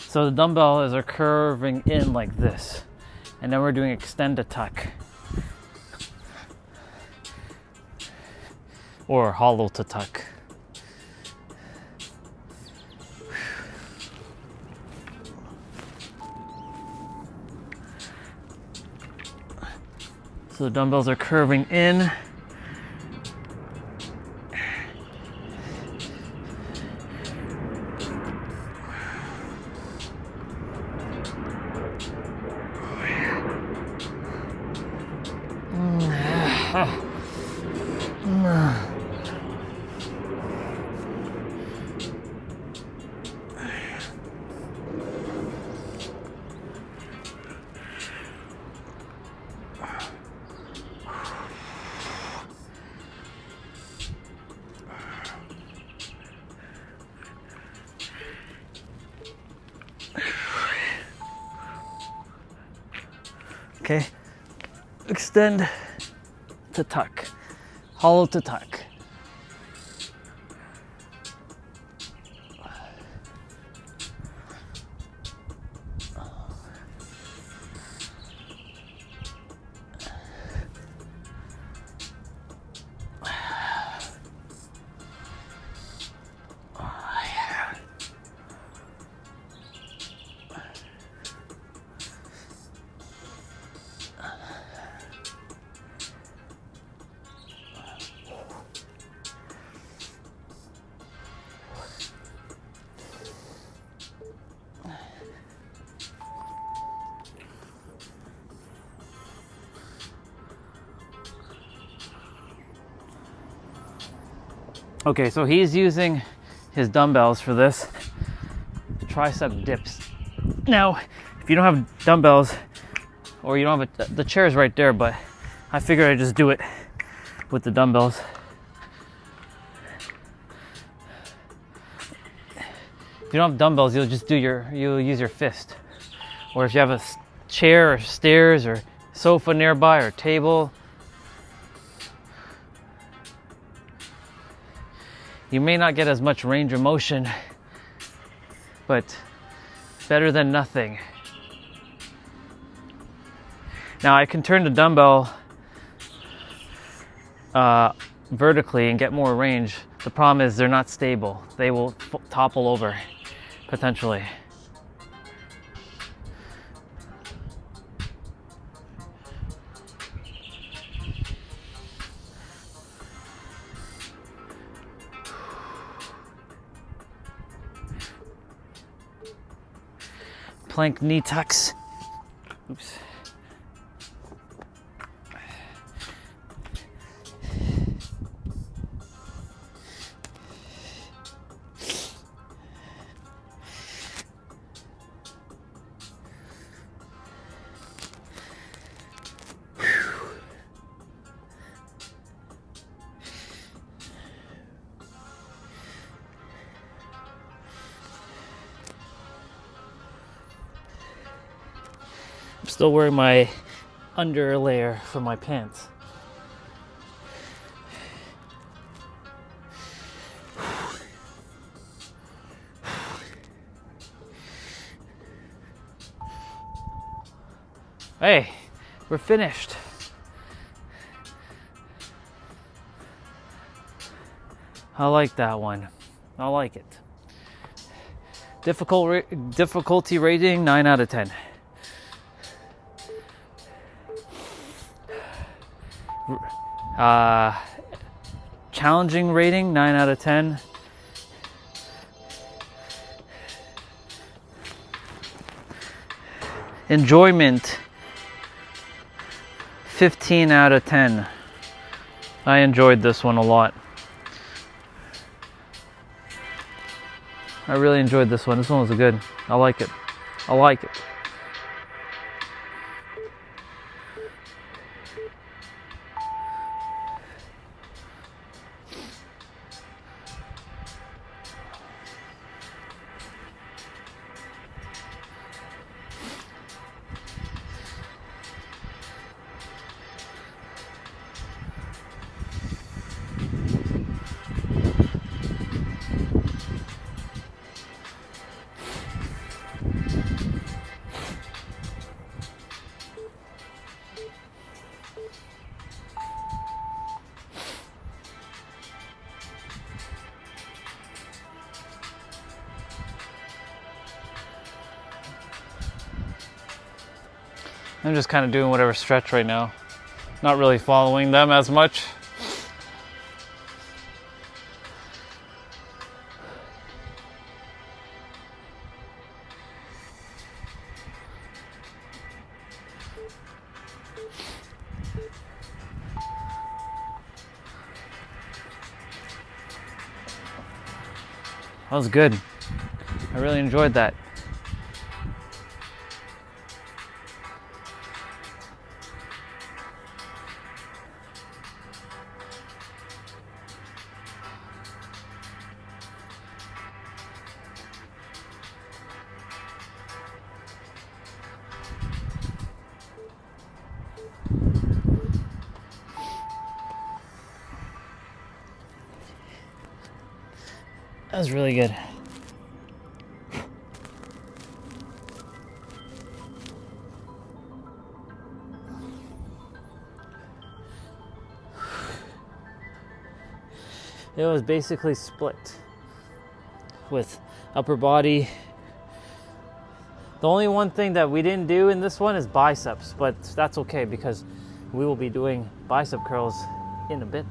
So the dumbbells are curving in like this, and then we're doing extend to tuck or hollow to tuck. So the dumbbells are curving in. Okay, extend to tuck, hollow to tuck. Okay, so he's using his dumbbells for this tricep dips. Now, if you don't have dumbbells, or you don't have the chair's right there, but I figured I'd just do it with the dumbbells. If you don't have dumbbells, you'll use your fist. Or if you have a chair or stairs or sofa nearby or table, you may not get as much range of motion, but better than nothing. Now I can turn the dumbbell vertically and get more range. The problem is they're not stable. They will topple over, potentially. Plank knee tucks. Oops. I'm still wearing my under layer for my pants. Hey, we're finished. I like that one. I like it. Difficulty rating 9 out of 10. Challenging rating 9 out of 10. Enjoyment 15 out of 10. I enjoyed this one a lot. I really enjoyed this one. This one was good. I like it. I like it. I'm just kind of doing whatever stretch right now. Not really following them as much. That was good. I really enjoyed that. That was really good. It was basically split with upper body. The only one thing that we didn't do in this one is biceps, but that's okay because we will be doing bicep curls in a bit.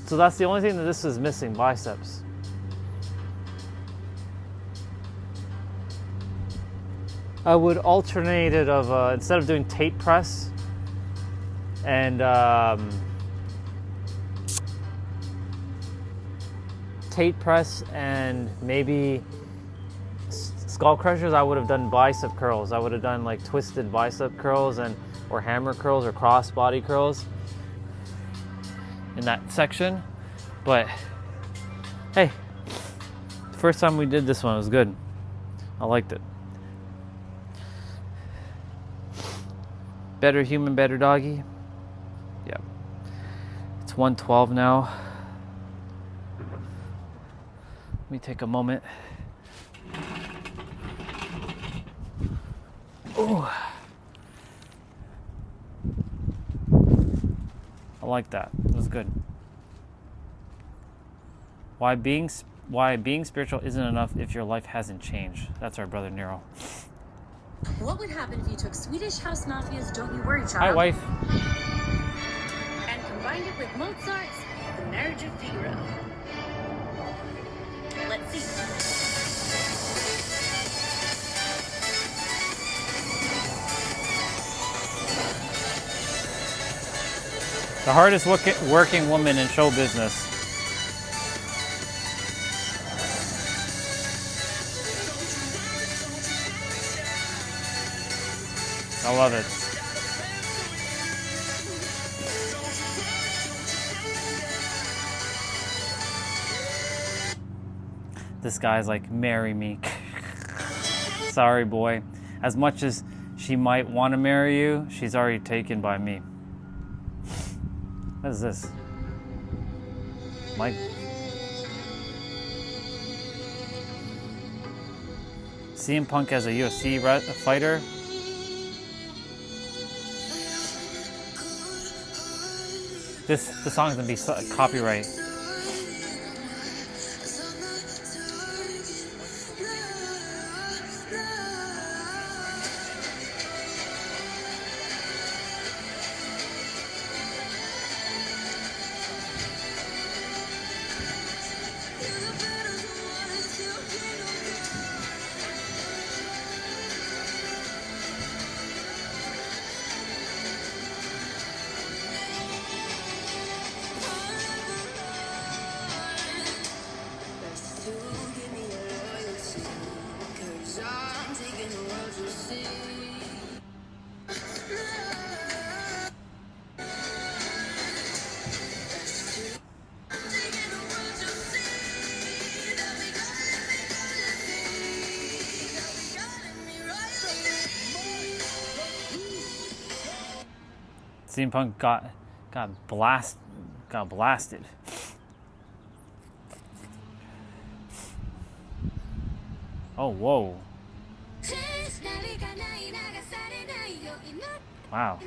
So that's the only thing that this is missing, biceps. I would alternate it of, instead of doing Tate press and maybe skull crushers, I would have done bicep curls. I would have done like twisted bicep curls or hammer curls or cross body curls in that section. But hey, the first time we did this one was good. I liked it. Better human, better doggy. Yeah. It's 1:12 now. Let me take a moment. Oh. I like that. It was good. Why being spiritual isn't enough if your life hasn't changed. That's our brother Nero. What would happen if you took Swedish House Mafia's Don't You Worry Child Hi, wife. and combined it with Mozart's The Marriage of Figaro? Let's see. The hardest working woman in show business. I love it. This guy's like, marry me. Sorry, boy. As much as she might want to marry you, she's already taken by me. What is this? Mike. CM Punk as a UFC fighter. This song's gonna be copyright. CM Punk got blasted. Oh, whoa. Wow.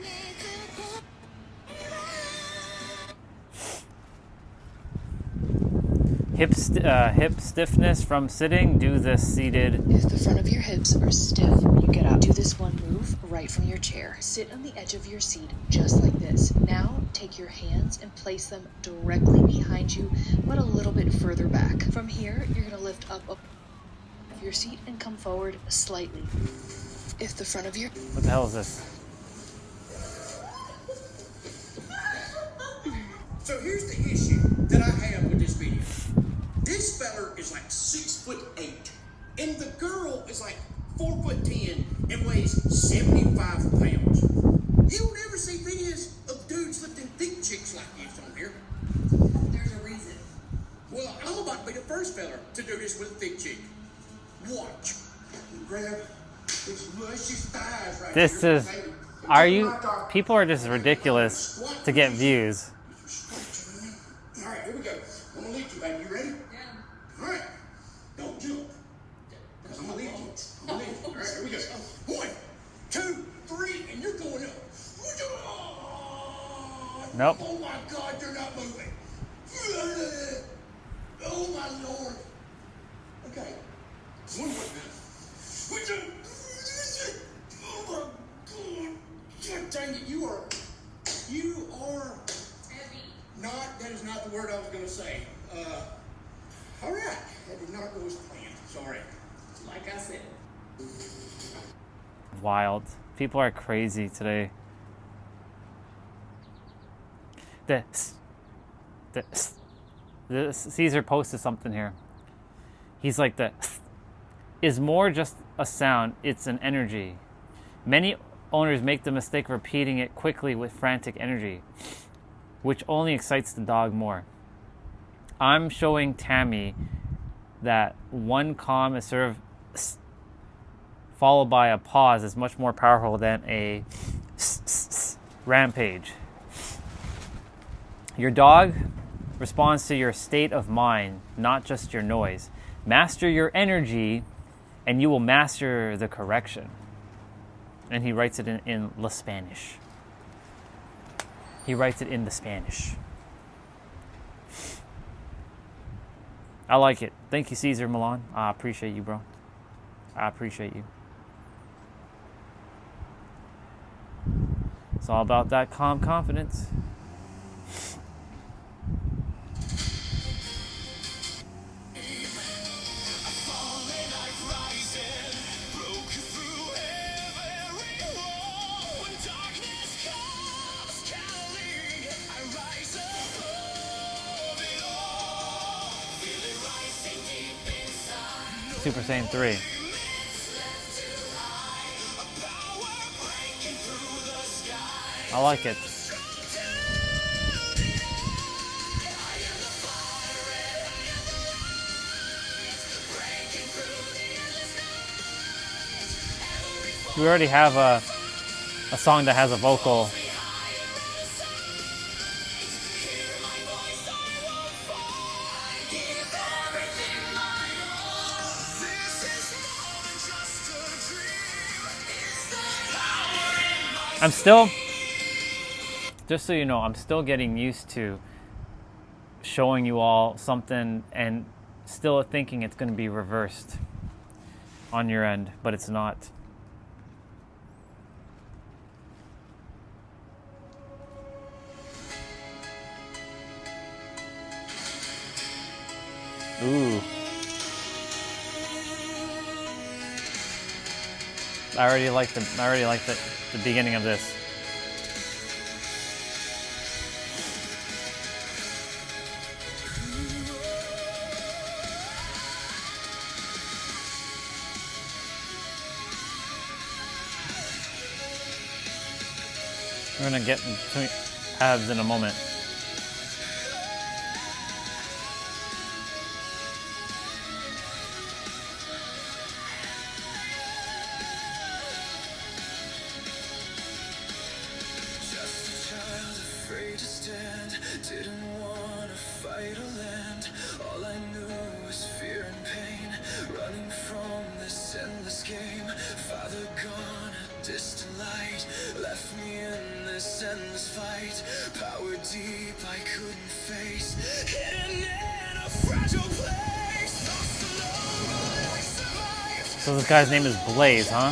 Hip stiffness from sitting. Do this seated. If the front of your hips are stiff, you get up. Do this one move right from your chair. Sit on the edge of your seat, just like this. Now, take your hands and place them directly behind you, but a little bit further back. From here, you're going to lift up your seat and come forward slightly. If the front of your... What the hell is this? So here's the issue that I have with this video. This feller is like 6'8", and the girl is like 4'10" and weighs 75 pounds. You don't ever see videos of dudes lifting thick chicks like this on here. There's a reason. Well, I'm about to be the first feller to do this with a thick chick. Watch. Grab this luscious thighs right This here. is... Are you... People are just ridiculous to get views. All right, here we go. I'm gonna lead you, baby. You ready? Yeah. All right. Don't jump. Because I'm gonna lead you. I'm gonna lead you. All right, here we go. 1, 2, 3, and you're going up. Nope. Oh my God, you're not moving. Oh my Lord. Okay. 1 more minute. Oh my God. God dang it, you are heavy. That is not the word I was going to say. All right. That did not go as planned. Sorry. Like I said. Wild. People are crazy today. The Caesar posted something here. He's like, the is more just a sound, it's an energy. Many owners make the mistake of repeating it quickly with frantic energy, which only excites the dog more. I'm showing Tammy that one calm assertive followed by a pause is much more powerful than a rampage. Your dog responds to your state of mind, not just your noise. Master your energy, and you will master the correction. And he writes it in La Spanish. He writes it in the Spanish. I like it. Thank you, Caesar Milan. I appreciate you, bro. I appreciate you. It's all about that calm confidence. Super Saiyan 3. I like it. We already have a song that has a vocal. just so you know, I'm still getting used to showing you all something and still thinking it's going to be reversed on your end, but it's not. Ooh. I already like the beginning of this. We're gonna get into abs in a moment. So this guy's name is Blaze, huh?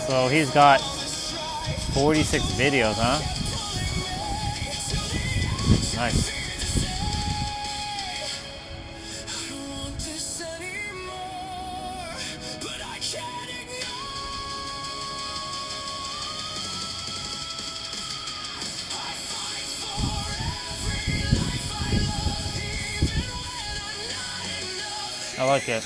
So he's got 46 videos, huh? Nice. I like it.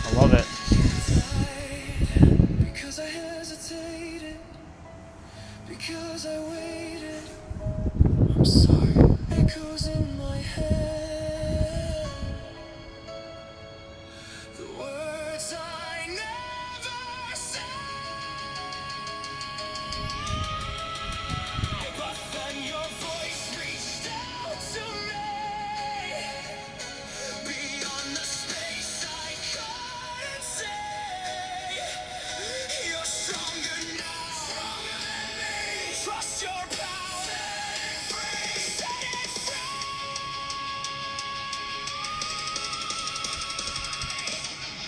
I love it. Because I hesitated, because I waited. I'm sorry. Echoes in my head. The words I never said. But then your voice reached out to me. Beyond the space I couldn't say. You're stronger now. Stronger than me. Trust your power. Set it free.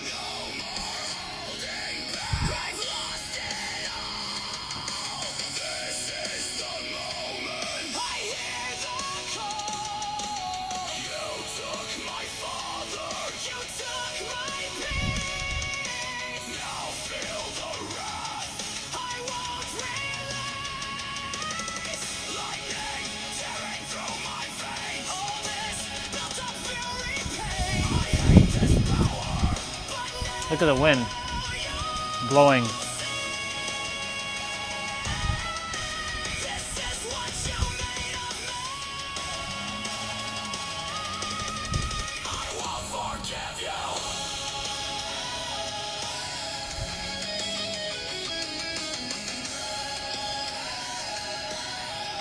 No more holding back. I've lost it all. This is the moment. I hear the call. You took my father. You took my peace. Now feel the wrath. I won't release. Lightning tearing through my veins. All this built up fury pain. I hate this power. Look at the wind blowing. This is what you made of me. I won't forgive you.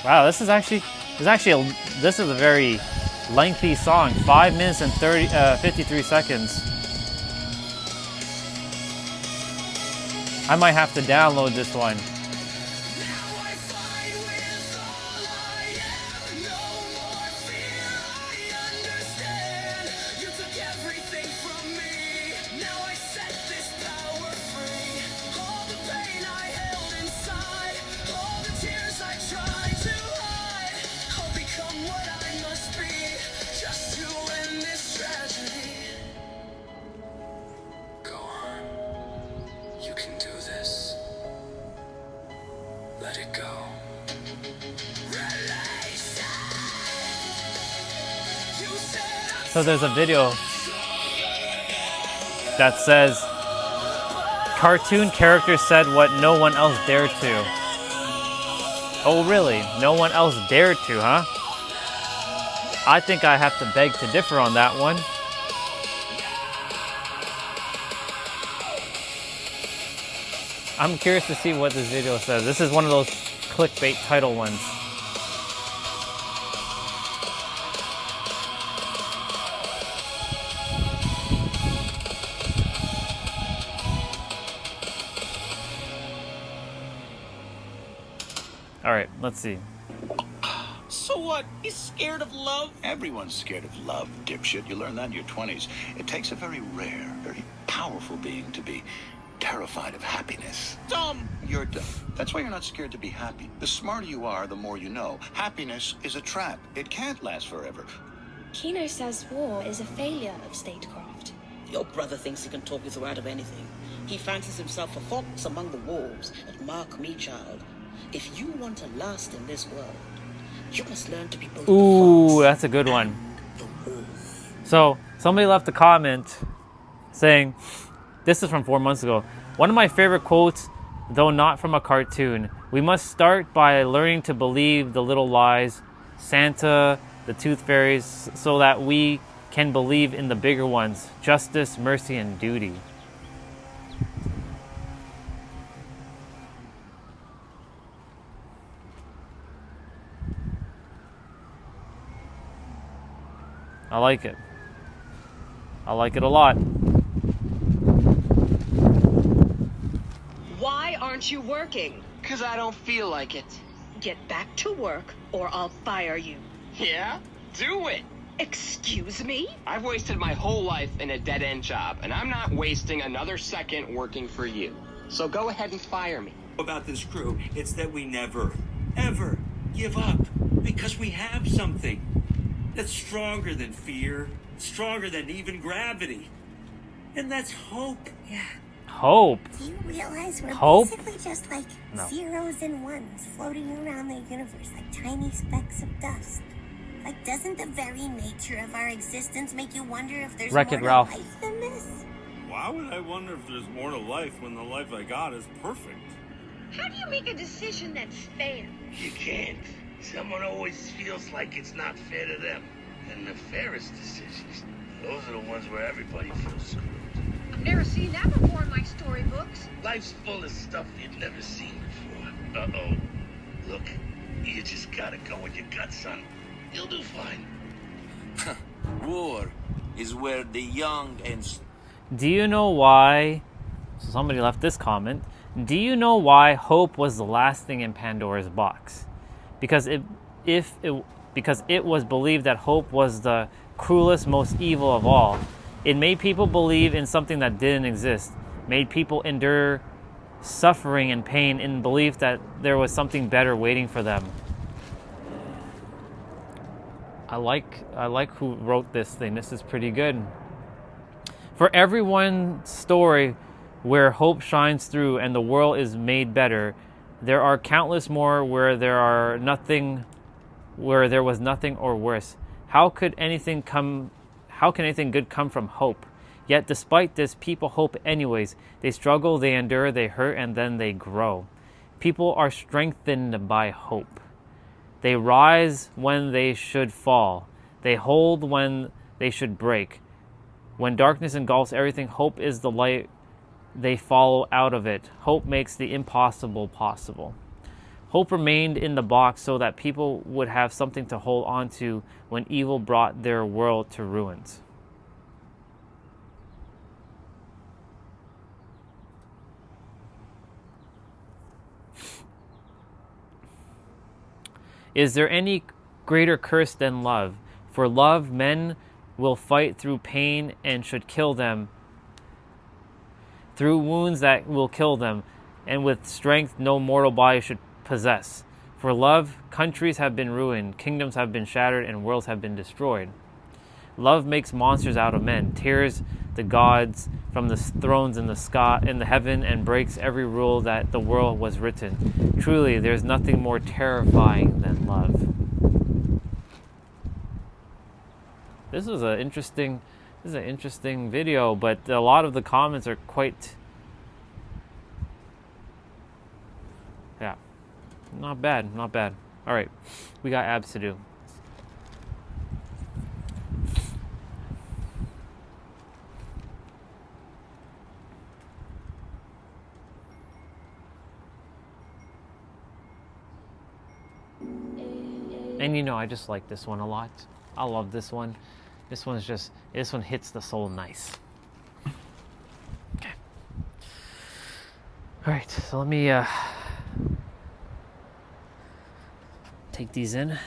Wow, this is a very lengthy song. 5 minutes and 53 seconds. I might have to download this one. You took everything from me. Now I set this So there's a video that says, cartoon characters said what no one else dared to. Oh really? No one else dared to, huh? I think I have to beg to differ on that one. I'm curious to see what this video says. This is one of those clickbait title ones. Alright, let's see. So what? He's scared of love? Everyone's scared of love, dipshit. You learn that in your 20s. It takes a very rare, very powerful being to be terrified of happiness. Dumb! You're dumb. That's why you're not scared to be happy. The smarter you are, the more you know. Happiness is a trap. It can't last forever. Kino says war is a failure of statecraft. Your brother thinks he can talk you through out of anything. He fancies himself a fox among the wolves. But mark me, child. If you want to last in this world, you must learn to be both Ooh, that's a good one. So, somebody left a comment saying, this is from 4 months ago. One of my favorite quotes, though not from a cartoon. We must start by learning to believe the little lies, Santa, the tooth fairies, so that we can believe in the bigger ones, justice, mercy, and duty. I like it. I like it a lot. Why aren't you working? 'Cause I don't feel like it. Get back to work or I'll fire you. Yeah? Do it! Excuse me? I've wasted my whole life in a dead-end job, and I'm not wasting another second working for you. So go ahead and fire me. About this crew, it's that we never, ever give up. Because we have something that's stronger than fear, stronger than even gravity. And that's hope. Yeah. Hope? Do you realize we're Hope? basically just like No. zeros and ones floating around the universe like tiny specks of dust? Like, doesn't the very nature of our existence make you wonder if there's Wreck-It more Ralph. to life than this? Why would I wonder if there's more to life when the life I got is perfect? How do you make a decision that's fair? You can't. Someone always feels like it's not fair to them. And the fairest decisions, those are the ones where everybody feels screwed. I've never seen that before in my storybooks. Life's full of stuff you've never seen before. Uh-oh. Look, you just gotta go with your gut, son. You'll do fine. War is where the young and... Do you know why? So somebody left this comment. Do you know why hope was the last thing in Pandora's box? Because it was believed that hope was the cruelest, most evil of all. It made people believe in something that didn't exist. Made people endure suffering and pain in belief that there was something better waiting for them. I like who wrote this thing. This is pretty good. For every one story where hope shines through and the world is made better, there are countless more where there was nothing or worse. How can anything good come from hope? Yet despite this, people hope anyways. They struggle, they endure, they hurt, and then they grow. People are strengthened by hope. They rise when they should fall. They hold when they should break. When darkness engulfs everything, hope is the light they follow out of it. Hope makes the impossible possible. Hope remained in the box so that people would have something to hold on to when evil brought their world to ruins. Is there any greater curse than love? For love, men will fight through pain and should kill them, through wounds that will kill them, and with strength no mortal body should possess. For love, countries have been ruined, kingdoms have been shattered, and worlds have been destroyed. Love makes monsters out of men, tears the gods from the thrones in the sky, in the heaven, and breaks every rule that the world was written. Truly, there's nothing more terrifying than love. this is an interesting video, but a lot of the comments are quite, yeah, not bad, not bad. All right, we got abs to do. And you know, I just like this one a lot. I love this one. This one hits the soul nice. Okay. All right, so let me take these in.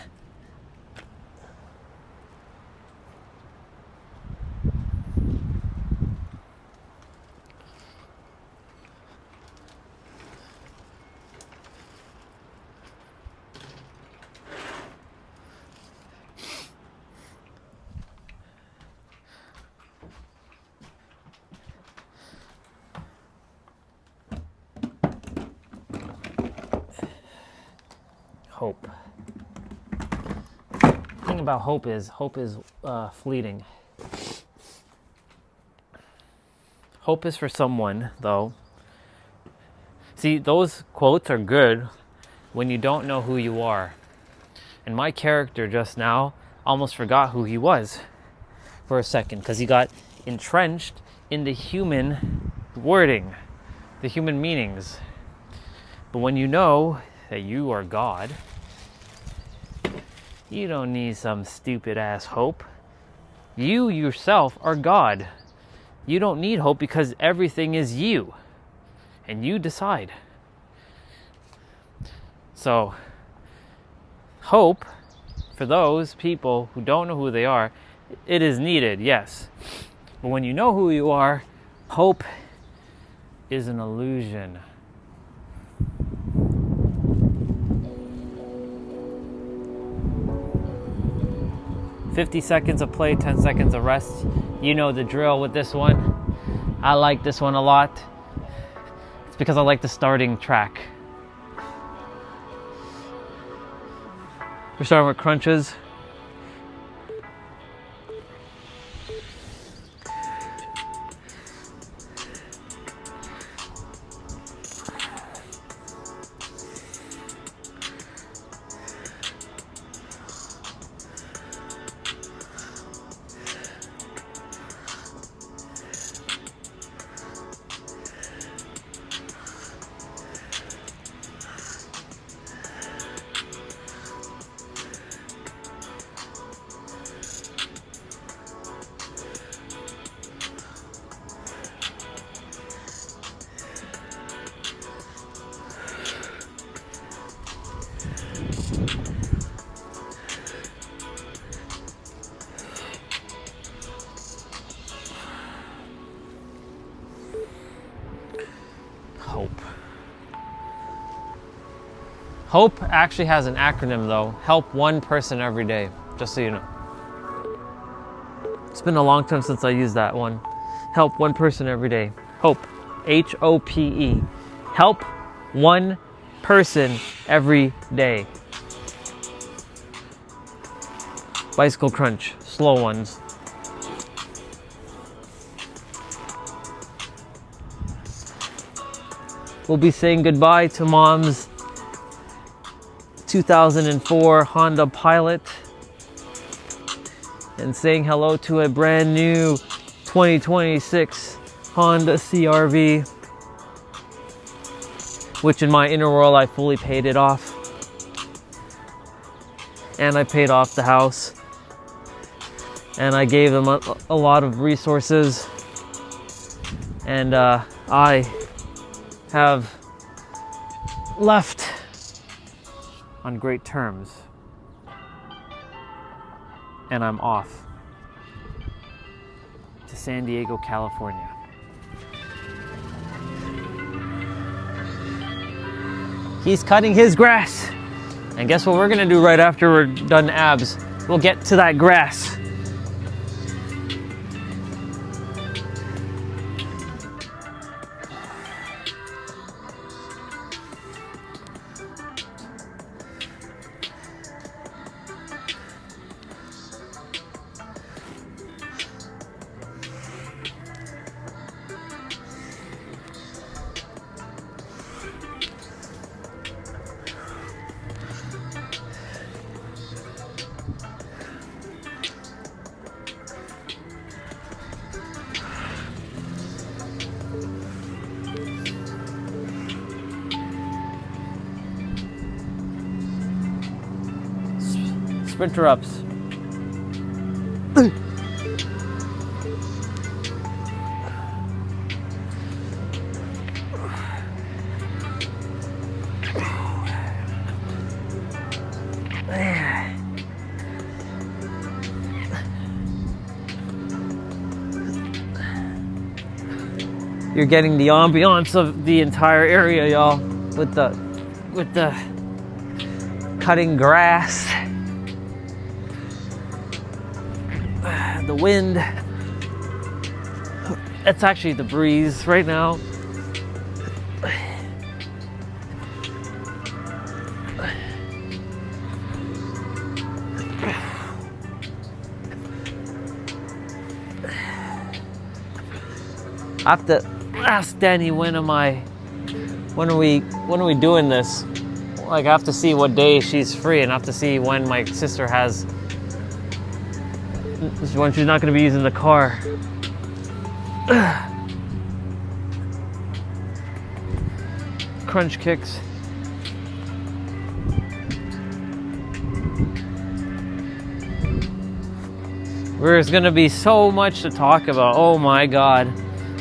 Hope. The thing about hope is fleeting. Hope is for someone, though. See, those quotes are good when you don't know who you are. And my character just now almost forgot who he was for a second because he got entrenched in the human wording, the human meanings. But when you know that you are God, you don't need some stupid ass hope. You yourself are God. You don't need hope because everything is you. And you decide. So, hope, for those people who don't know who they are, it is needed, yes. But when you know who you are, hope is an illusion. "50 seconds of play, 10 seconds of rest." You know the drill with this one. I like this one a lot. It's because I like the starting track. We're starting with crunches. Hope actually has an acronym though. Help one person every day, just so you know. It's been a long time since I used that one. Help one person every day. Hope. H-O-P-E. Help one person every day. Bicycle crunch. Slow ones. We'll be saying goodbye to Mom's 2004 Honda Pilot and saying hello to a brand new 2026 Honda CR-V, which in my inner world I fully paid it off, and I paid off the house, and I gave them a lot of resources, and I have left on great terms, and I'm off to San Diego, California. He's cutting his grass, and guess what we're gonna do right after we're done abs? We'll get to that grass. Sprinter ups. You're getting the ambiance of the entire area, y'all, with the cutting grass, the wind. That's actually the breeze right now. I have to ask Danny, when are we doing this? Like, I have to see what day she's free, and I have to see when my sister has, when she's not going to be using the car. Crunch kicks. There's going to be so much to talk about. Oh my God.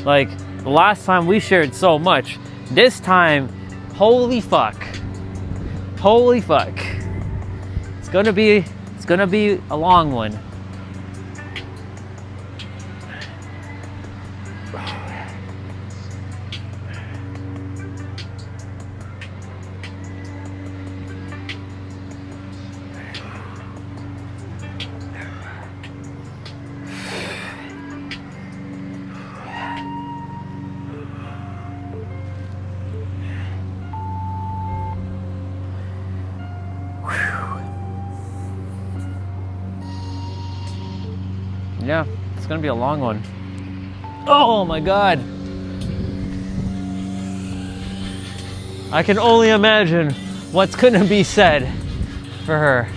Like, the last time we shared so much. This time, holy fuck. Holy fuck. It's gonna be a long one. Yeah, it's gonna be a long one. Oh my God. I can only imagine what's gonna be said for her.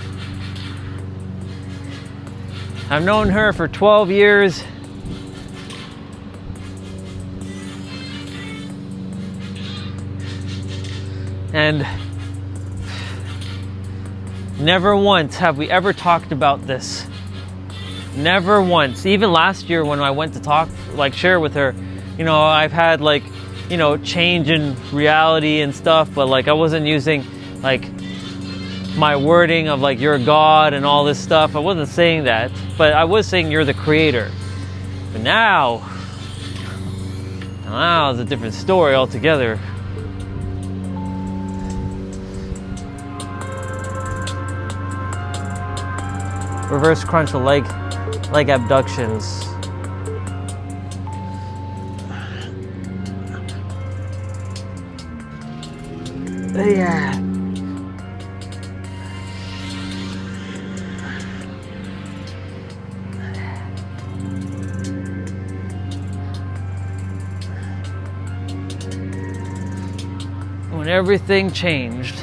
I've known her for 12 years. And never once have we ever talked about this. Never once. Even last year when I went to talk, like, share with her, you know, I've had, like, you know, change in reality and stuff, but like I wasn't using like my wording of like you're God and all this stuff. I wasn't saying that, but I was saying you're the creator. But now it's a different story altogether. Reverse crunch the leg abductions. Yeah. When everything changed.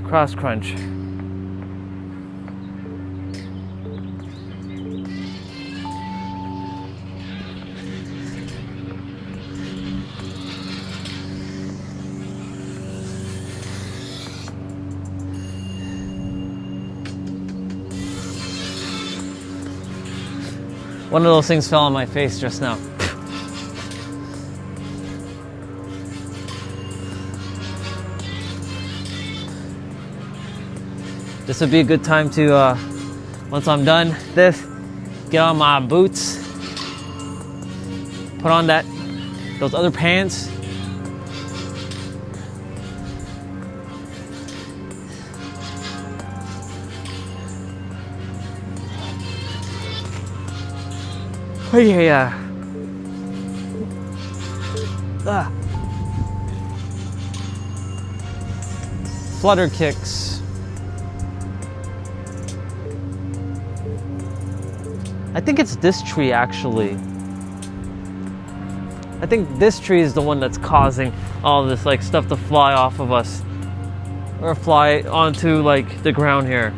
Cross crunch. One of those things fell on my face just now. This would be a good time to, once I'm done this, get on my boots, put on those other pants. Oh yeah. Flutter kicks. I think it's this tree actually. I think this tree is the one that's causing all this like stuff to fly off of us or fly onto like the ground here.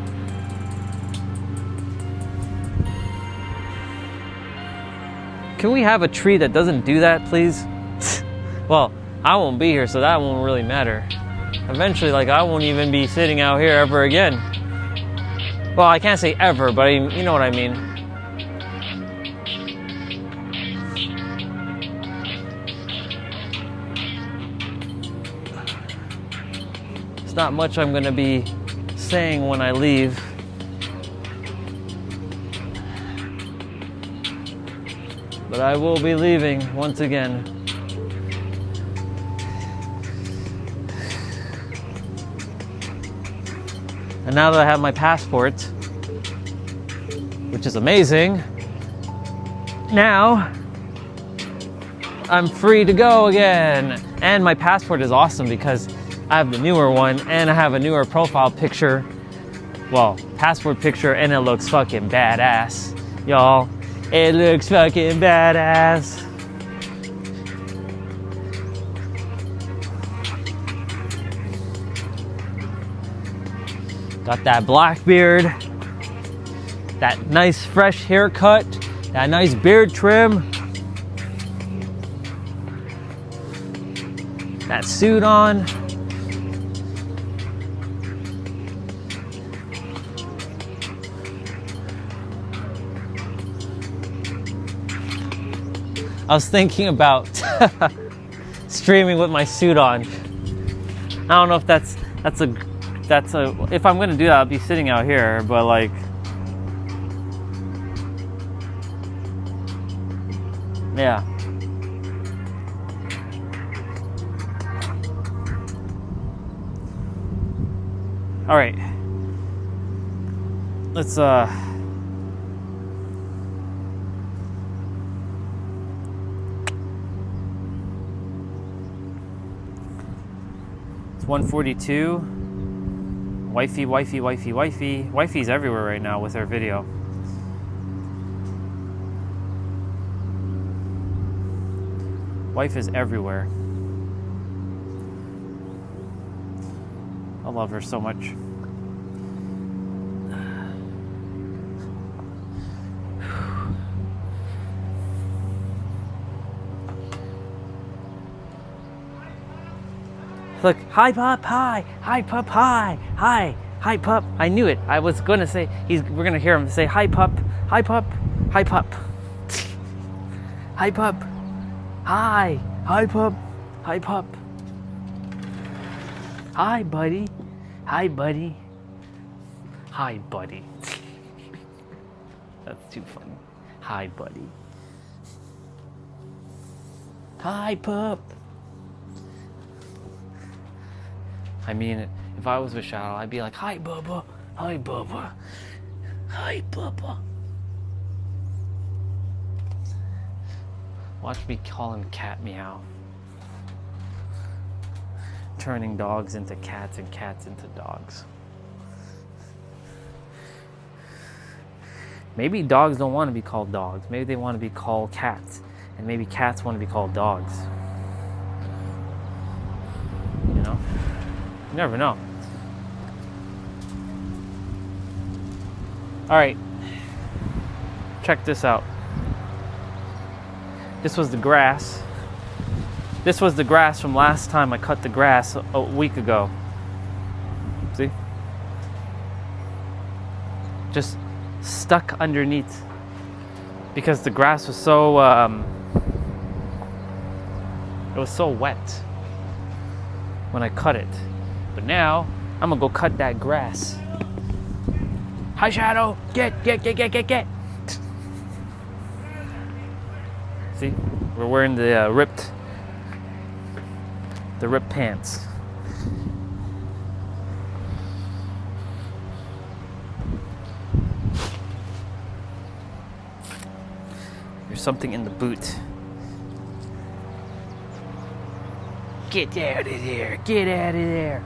Can we have a tree that doesn't do that, please? Well, I won't be here, so that won't really matter. Eventually, like, I won't even be sitting out here ever again. Well, I can't say ever, but you know what I mean. It's not much I'm gonna be saying when I leave. But I will be leaving once again. And now that I have my passport, which is amazing, now I'm free to go again. And my passport is awesome because I have the newer one and I have a newer profile picture. Well, passport picture, and it looks fucking badass, y'all. It looks fucking badass. Got that black beard, that nice fresh haircut, that nice beard trim, that suit on. I was thinking about streaming with my suit on. I don't know if that's a if I'm gonna do that, I'll be sitting out here, but like yeah. All right. Let's it's 1:42. Wifey, wifey, wifey, wifey. Wifey's everywhere right now with her video. Wife is everywhere. I love her so much. Look, hi pup, hi, hi pup, hi, hi, hi pup. I knew it. I was gonna say we're gonna hear him say hi pup, hi pup, hi pup, hi pup, hi, hi pup, hi pup, hi buddy, hi buddy, hi buddy. That's too funny. Hi buddy, hi pup. I mean, if I was with Shadow, I'd be like, hi, Bubba. Hi, Bubba. Hi, Bubba. Watch me call him Cat Meow. Turning dogs into cats and cats into dogs. Maybe dogs don't want to be called dogs. Maybe they want to be called cats. And maybe cats want to be called dogs. You know? You never know. All right, check this out. This was the grass. This was the grass from last time I cut the grass a week ago. See? Just stuck underneath because the grass was so it was so wet when I cut it. But now, I'm gonna go cut that grass. Hi, Shadow! Get! See? We're wearing the ripped pants. There's something in the boot. Get out of there! Get out of there!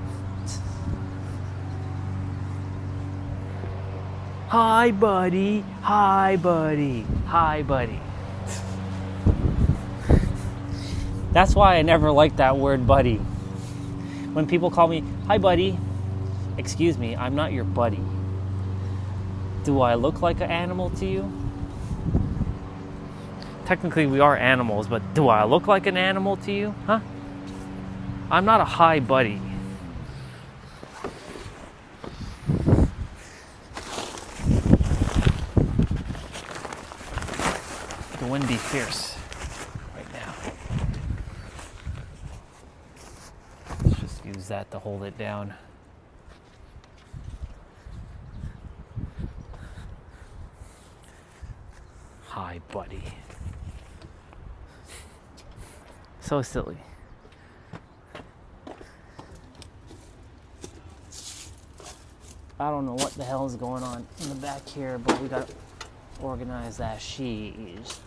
Hi, buddy. Hi, buddy. Hi, buddy. That's why I never liked that word buddy. When people call me, hi, buddy. Excuse me, I'm not your buddy. Do I look like an animal to you? Technically, we are animals, but do I look like an animal to you? Huh? I'm not a hi, buddy. The wind be fierce right now. Let's just use that to hold it down. Hi, buddy. So silly. I don't know what the hell is going on in the back here, but we gotta organize that cheese.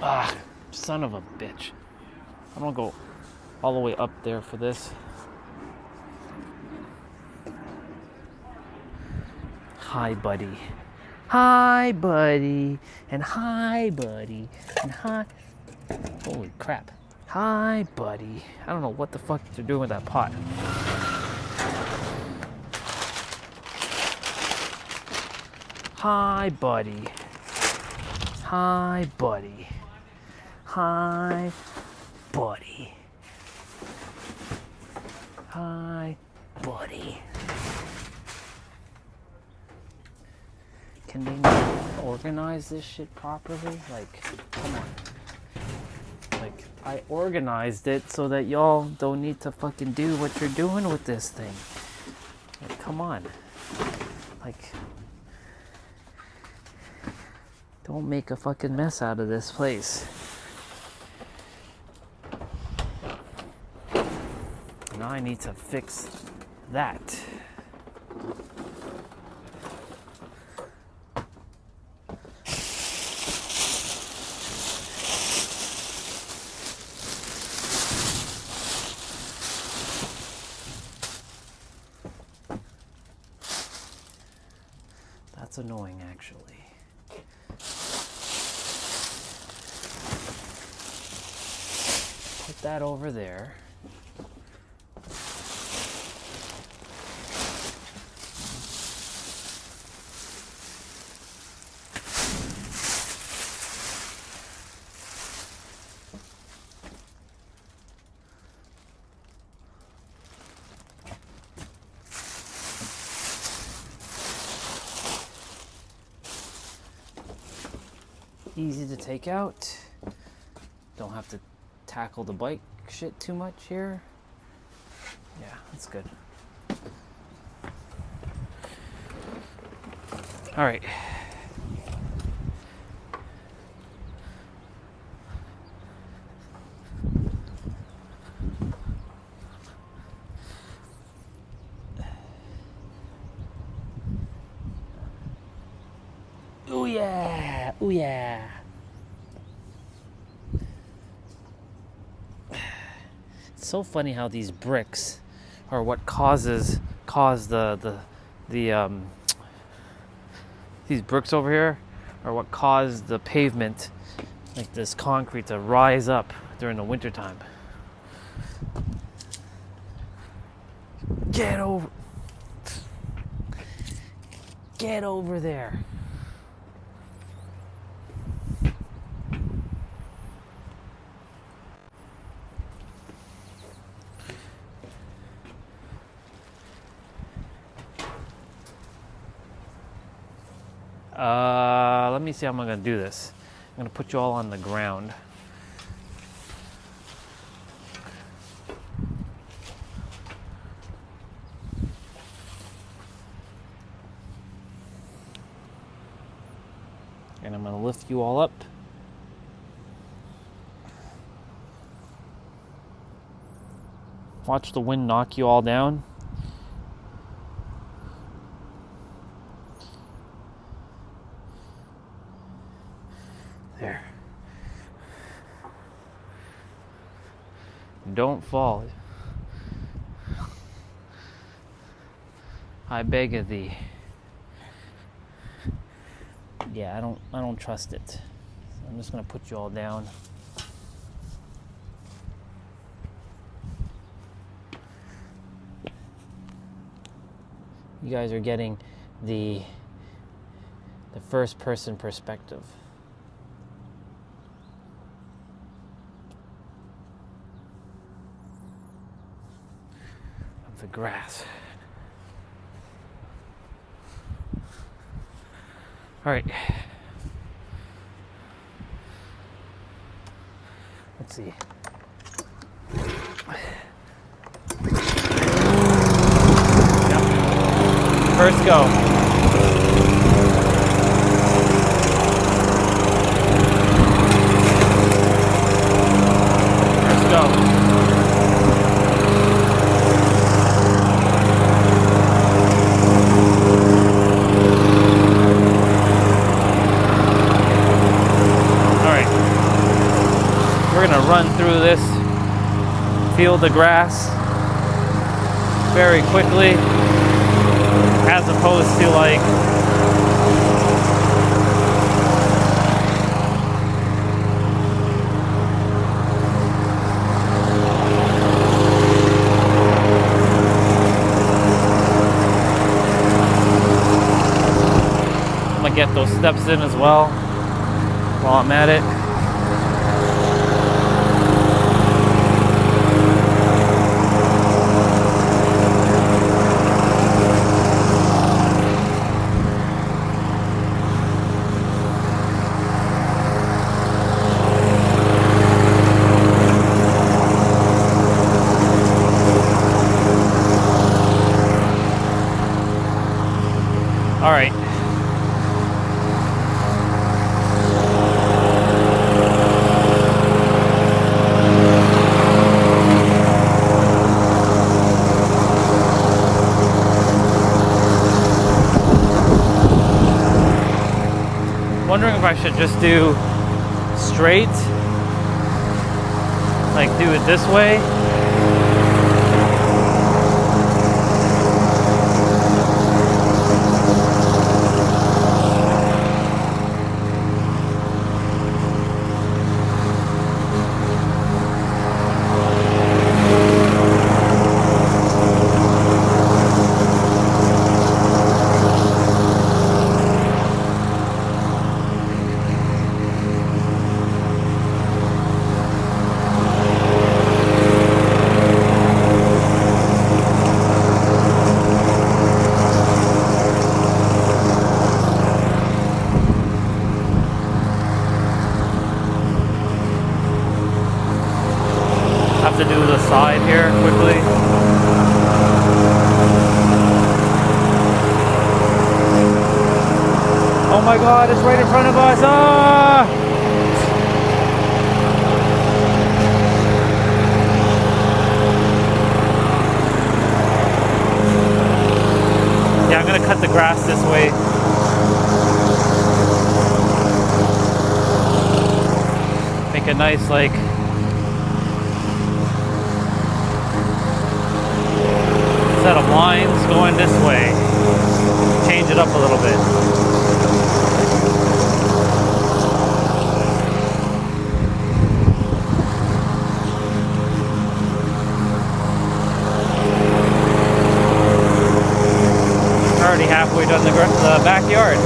Ah, son of a bitch. I'm gonna go all the way up there for this. Hi, buddy. Hi, buddy. And hi, buddy. And hi. Holy crap. Hi, buddy. I don't know what the fuck they're doing with that pot. Hi, buddy. Hi, buddy. Hi, buddy. Hi, buddy. Can they not organize this shit properly? Like, come on. Like, I organized it so that y'all don't need to fucking do what you're doing with this thing. Like, come on. Like, don't make a fucking mess out of this place. Now I need to fix that. That's annoying, actually. Put that over there. Easy to take out. Don't have to tackle the bike shit too much here. Yeah, that's good. All right. Ooh yeah, ooh yeah. It's so funny how these bricks are what cause these bricks over here are what cause the pavement, like this concrete, to rise up during the wintertime. Get over there. Let me see how I'm gonna do this. I'm gonna put you all on the ground. And I'm gonna lift you all up. Watch the wind knock you all down. don't fall. I beg of thee. Yeah, I don't trust it. So I'm just gonna put you all down. You guys are getting the first person perspective. Of the grass. All right. Let's see. First go. First go. All right. We're gonna run through this, feel the grass very quickly, as opposed to like I'm gonna get those steps in as well while I'm at it. All right. Wondering if I should just do straight, like do it this way. Have to do the side here quickly. Oh my God, it's right in front of us. Ah! Yeah, I'm gonna cut the grass this way. Make a nice like set of lines going this way. Change it up a little bit. Already halfway done the backyard.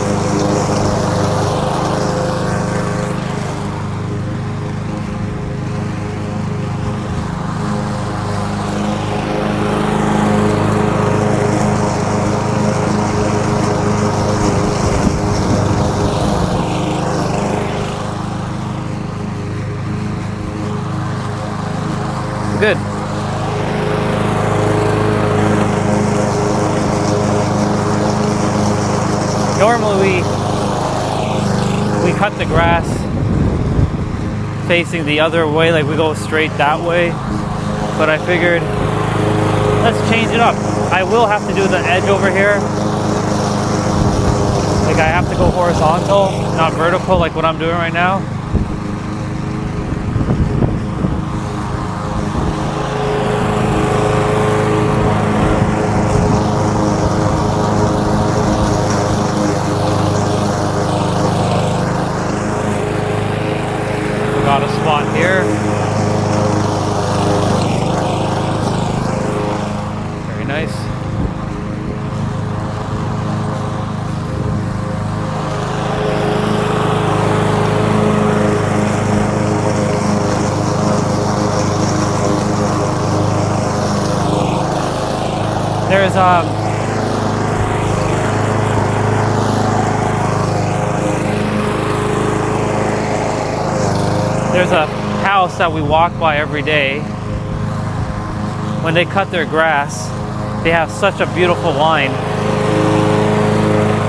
Good. Normally we cut the grass facing the other way, like we go straight that way, but I figured let's change it up. I will have to do the edge over here. Like I have to go horizontal, not vertical like what I'm doing right now. There's a house that we walk by every day. When they cut their grass, they have such a beautiful line.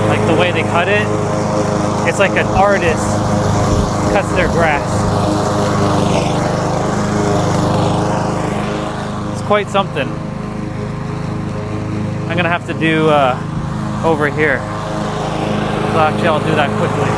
Like the way they cut it, it's like an artist cuts their grass. It's quite something. I'm gonna have to do over here. So actually I'll do that quickly.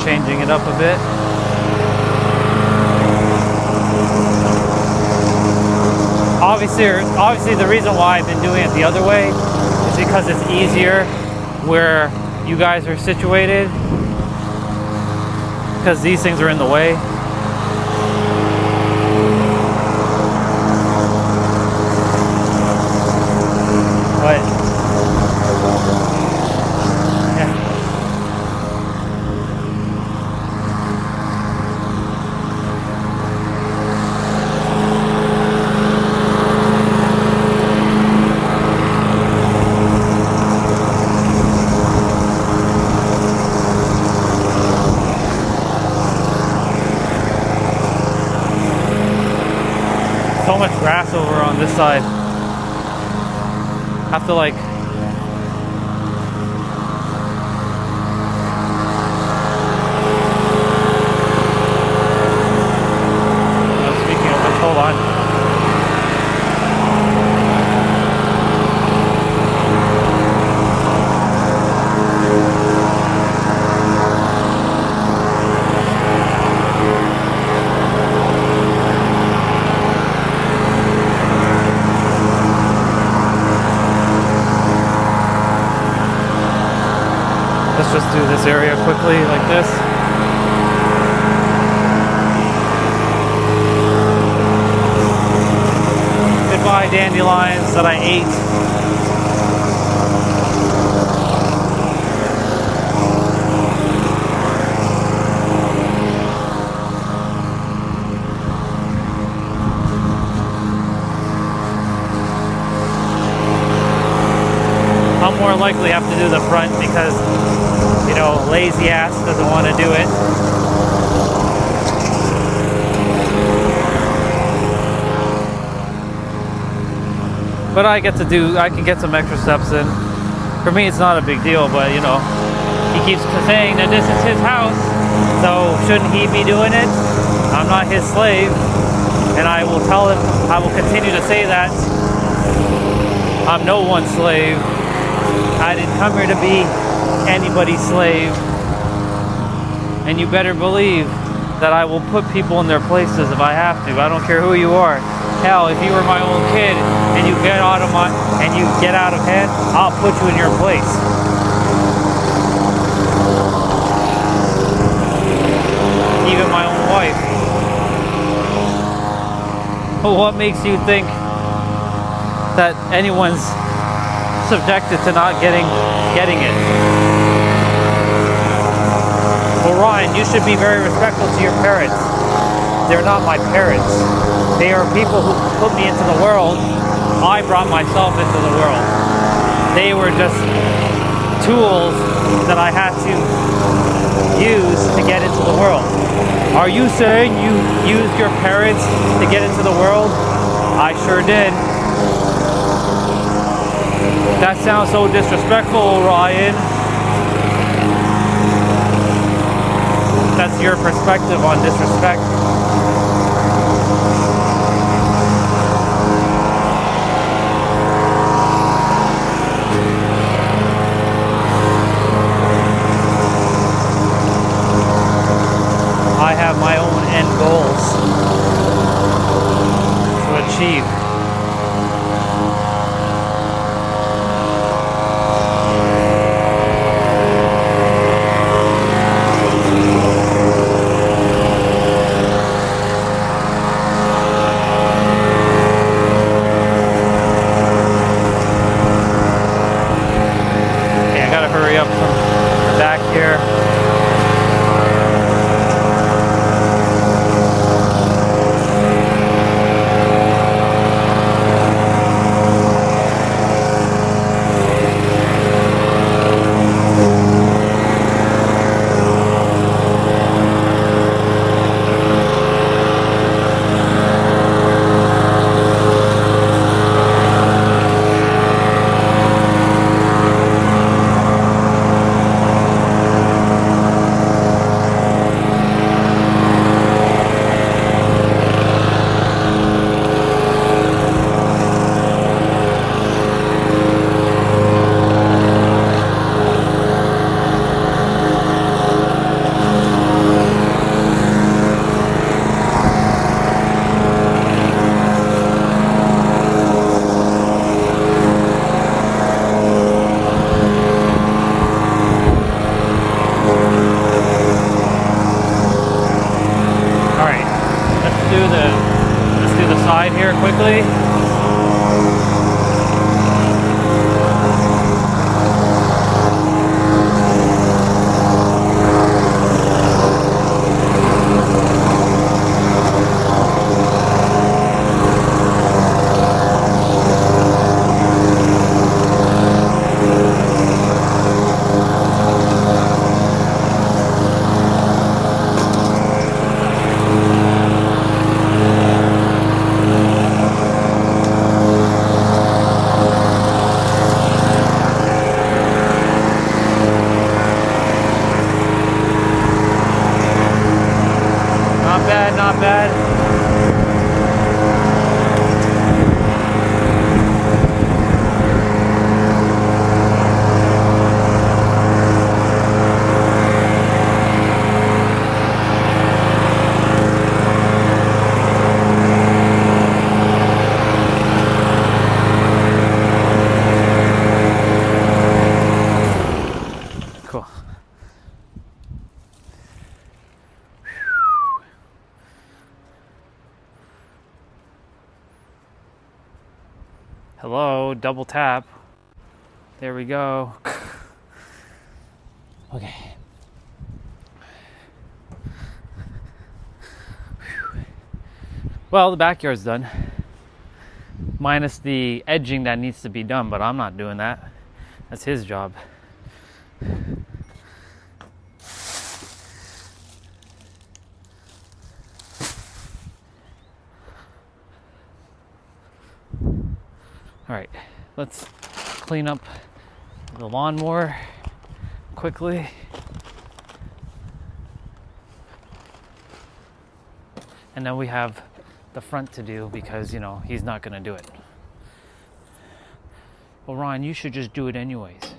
Changing it up a bit. Obviously the reason why I've been doing it the other way is because it's easier where you guys are situated, because these things are in the way. But yeah. So much grass over on this side. I have to like speaking of which, hold on. Let's just do this area quickly like this. Goodbye dandelions that I ate. I'll more likely have to do the front because, you know, lazy ass doesn't want to do it. But I can get some extra steps in. For me, it's not a big deal, but you know, he keeps saying that this is his house, so shouldn't he be doing it? I'm not his slave, and I will tell him, I will continue to say that I'm no one's slave. I didn't come here to be anybody's slave. And you better believe that I will put people in their places if I have to. I don't care who you are. Hell, if you were my own kid and you get out of hand, I'll put you in your place. Even my own wife. But what makes you think that anyone's subjected to not getting it? Well, Ryan, you should be very respectful to your parents. They're not my parents. They are people who put me into the world. I brought myself into the world. They were just tools that I had to use to get into the world. Are you saying you used your parents to get into the world? I sure did. That sounds so disrespectful, Ryan. That's your perspective on disrespect. cheap. Okay, I gotta hurry up from back here. Let's do the side here quickly. Not bad. Cool. Hello, double tap. There we go. Okay. Well, the backyard's done. Minus the edging that needs to be done, but I'm not doing that. That's his job. All right, let's clean up the lawnmower quickly. And then we have the front to do because, you know, he's not gonna do it. Well, Ron, you should just do it anyways.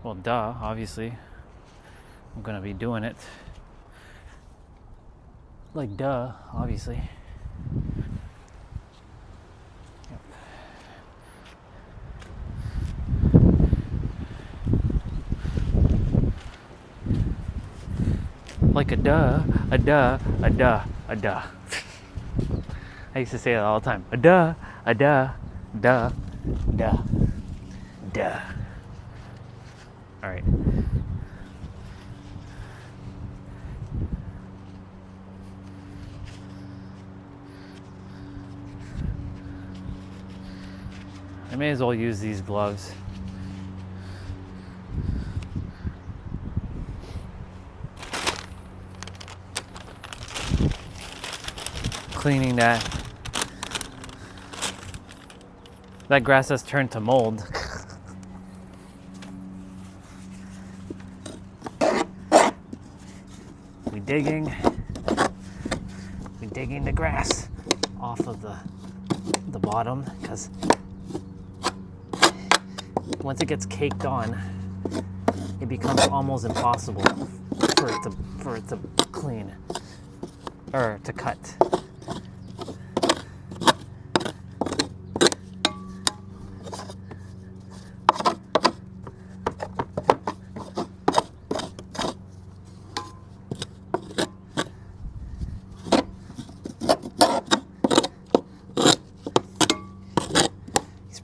Well, duh, obviously. I'm gonna be doing it. Like, duh, obviously. Like a duh, a duh, a duh, a duh. I used to say that all the time. A duh, a duh, duh, duh, duh. All right. I may as well use these gloves. Cleaning that grass has turned to mold. We digging the grass off of the bottom, because once it gets caked on, it becomes almost impossible for it to clean or to cut.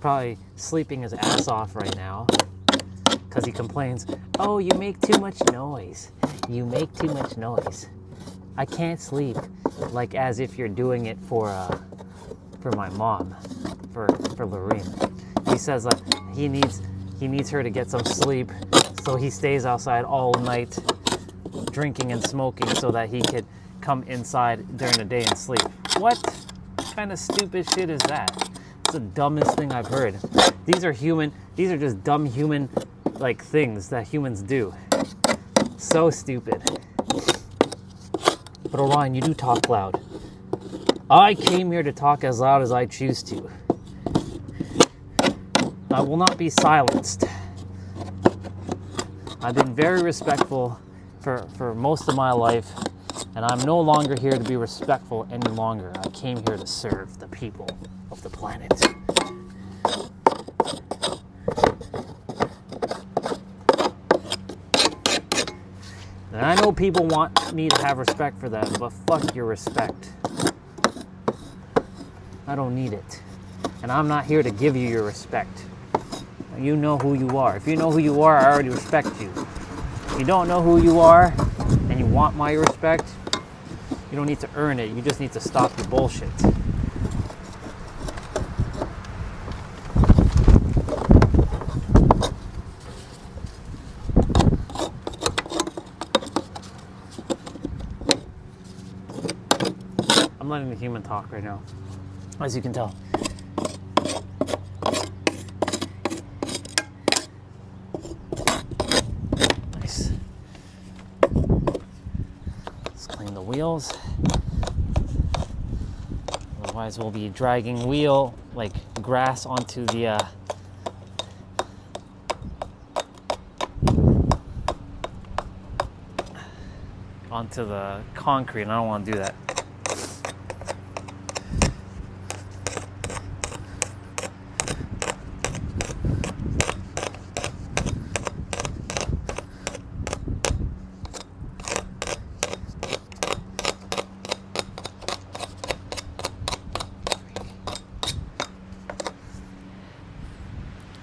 probably sleeping his ass off right now because he complains, oh, you make too much noise. You make too much noise. I can't sleep. Like as if you're doing it for my mom, for Lorene. He says that he needs her to get some sleep, so he stays outside all night drinking and smoking so that he could come inside during the day and sleep. What kind of stupid shit is that? It's the dumbest thing I've heard. These are just dumb human like things that humans do. So stupid. But Orion, you do talk loud. I came here to talk as loud as I choose to. I will not be silenced. I've been very respectful for most of my life, and I'm no longer here to be respectful any longer. I came here to serve the people of the planet. And I know people want me to have respect for them, but fuck your respect. I don't need it. And I'm not here to give you your respect. You know who you are. If you know who you are, I already respect you. If you don't know who you are and you want my respect, you don't need to earn it. You just need to stop your bullshit. I'm letting the human talk right now, as you can tell. Nice. Let's clean the wheels. Otherwise we'll be dragging wheel like grass onto the concrete, and I don't want to do that.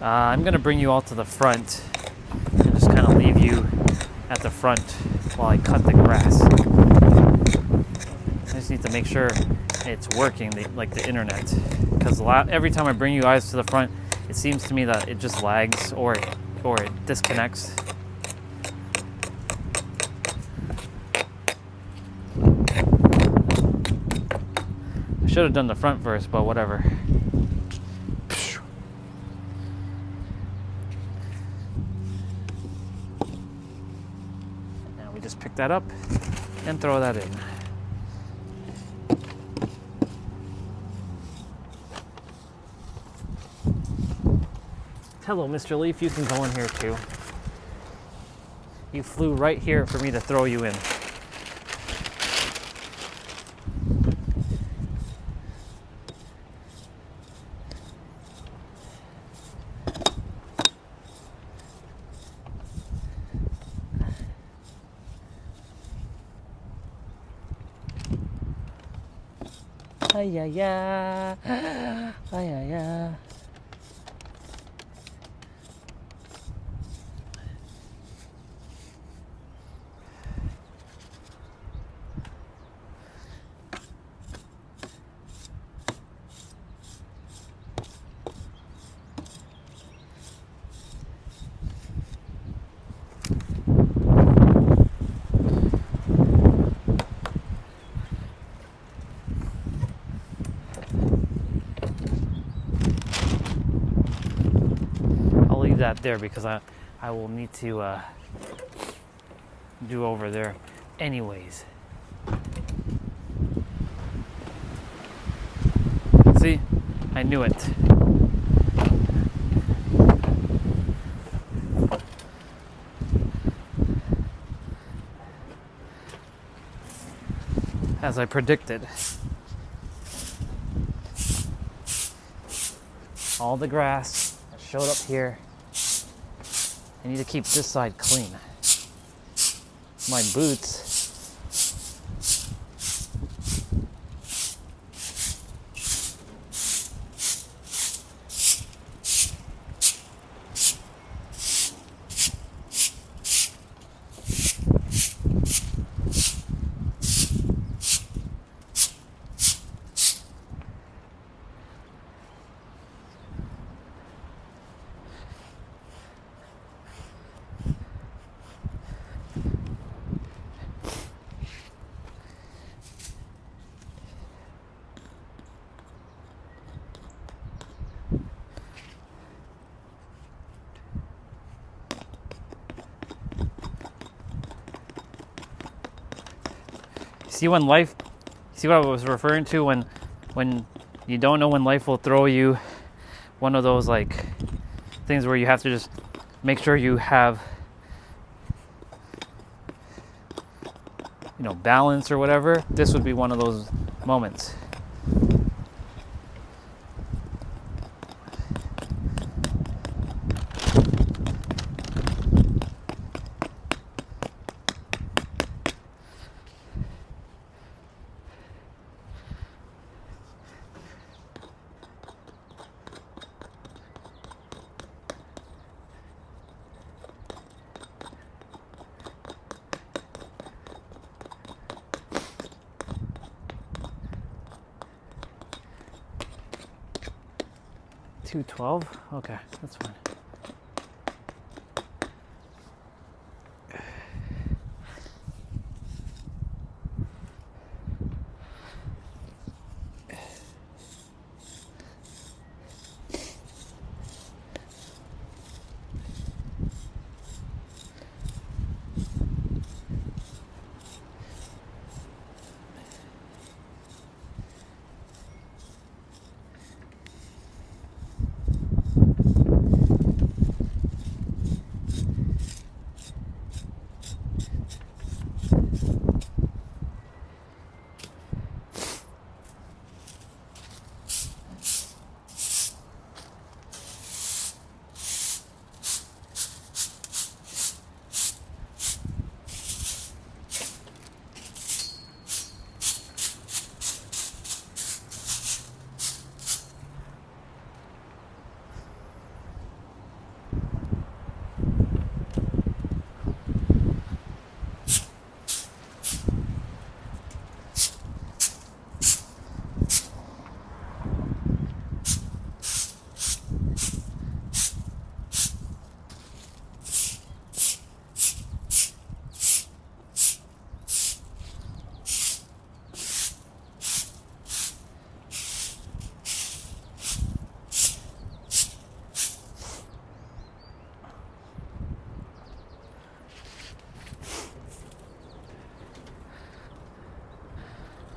I'm going to bring you all to the front and just kind of leave you at the front while I cut the grass. I just need to make sure it's working, like the internet. Because every time I bring you guys to the front, it seems to me that it just lags or it disconnects. I should have done the front first, but whatever. Pick that up and throw that in. Hello, Mr. Leaf, you can go in here too. You flew right here for me to throw you in. Ay, ay, ay. Ay, ay, ay. That there because I will need to do over there anyways. See, I knew it. As I predicted. All the grass that showed up here. I need to keep this side clean. My boots. see when life, see what I was referring to when you don't know when life will throw you one of those like things where you have to just make sure you have, you know, balance or whatever. This would be one of those moments. $212? Okay, that's fine.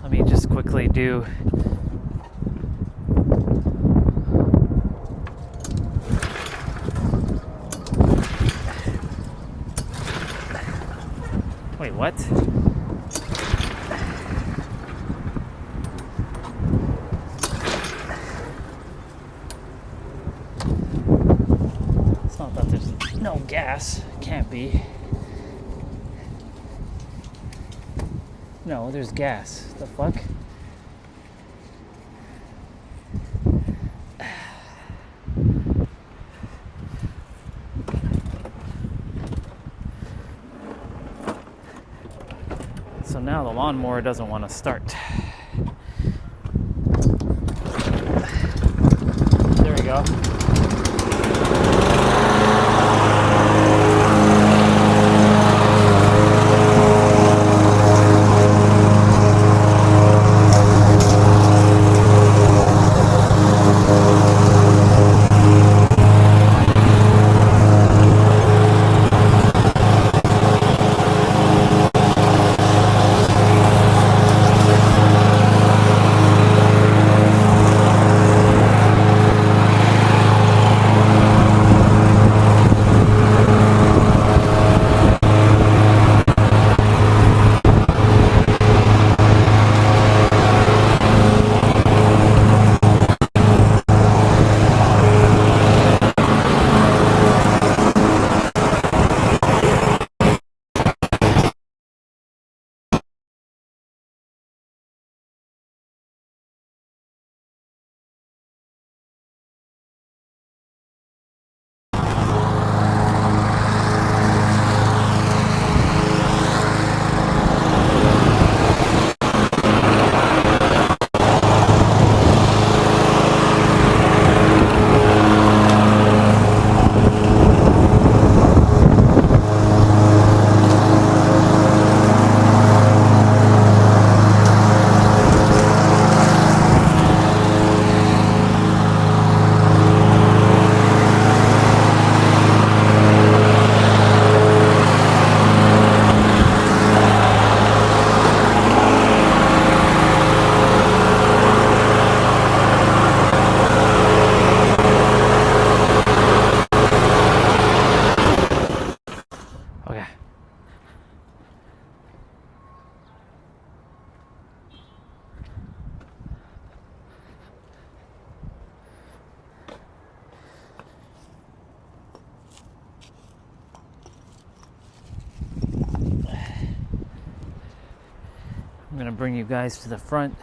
Let me just quickly do wait, what? It's not that there's no gas. Can't be. No, there's gas. The fuck? So now the lawnmower doesn't want to start. There we go. I'm gonna bring you guys to the front.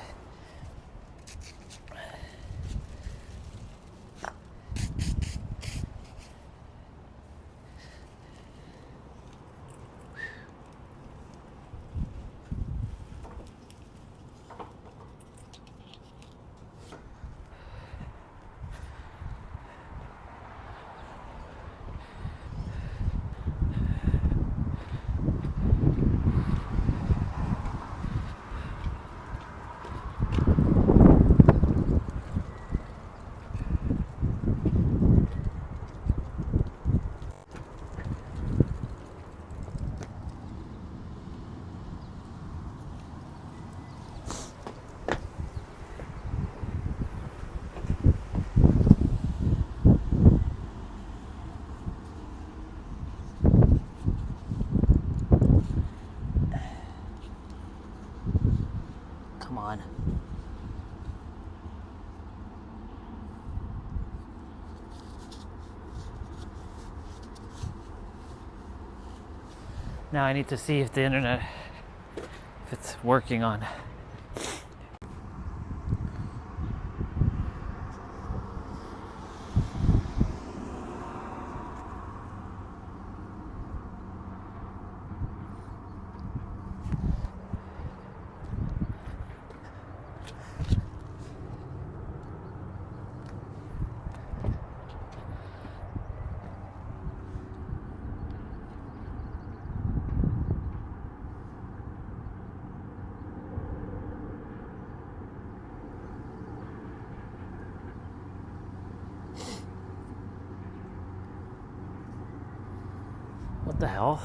Come on. Now I need to see if the internet, if it's working on. What the hell?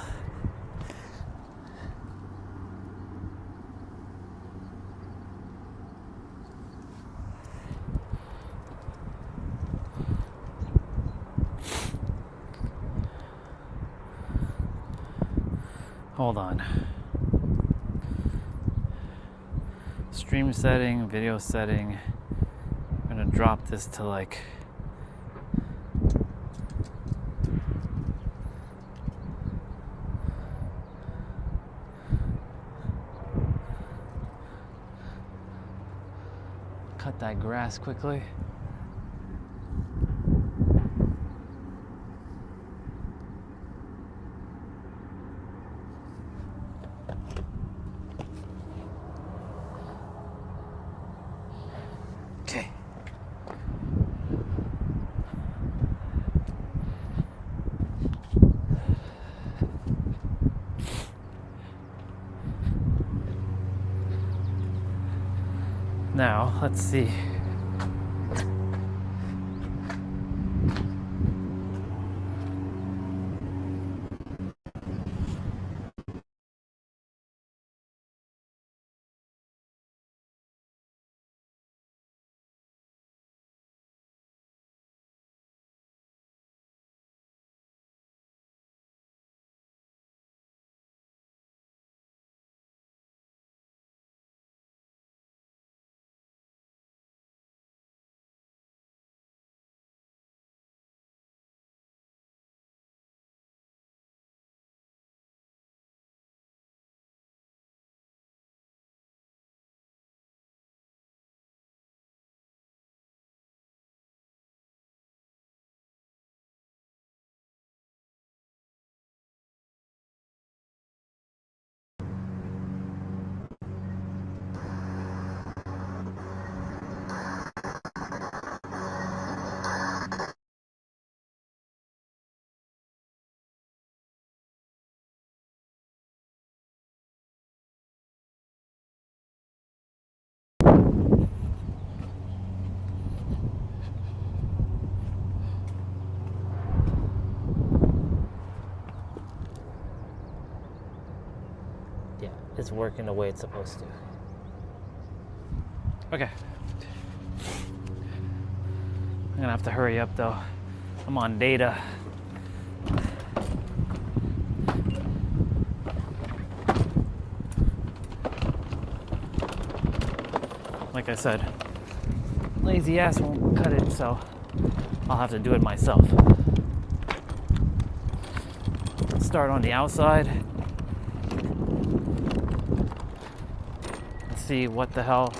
Hold on. Stream setting, video setting. I'm gonna drop this to like cut that grass quickly. Okay. Now, let's see. Yeah, it's working the way it's supposed to. Okay. I'm gonna have to hurry up though. I'm on data. Like I said, lazy ass won't cut it, so I'll have to do it myself. Start on the outside. see what the hell.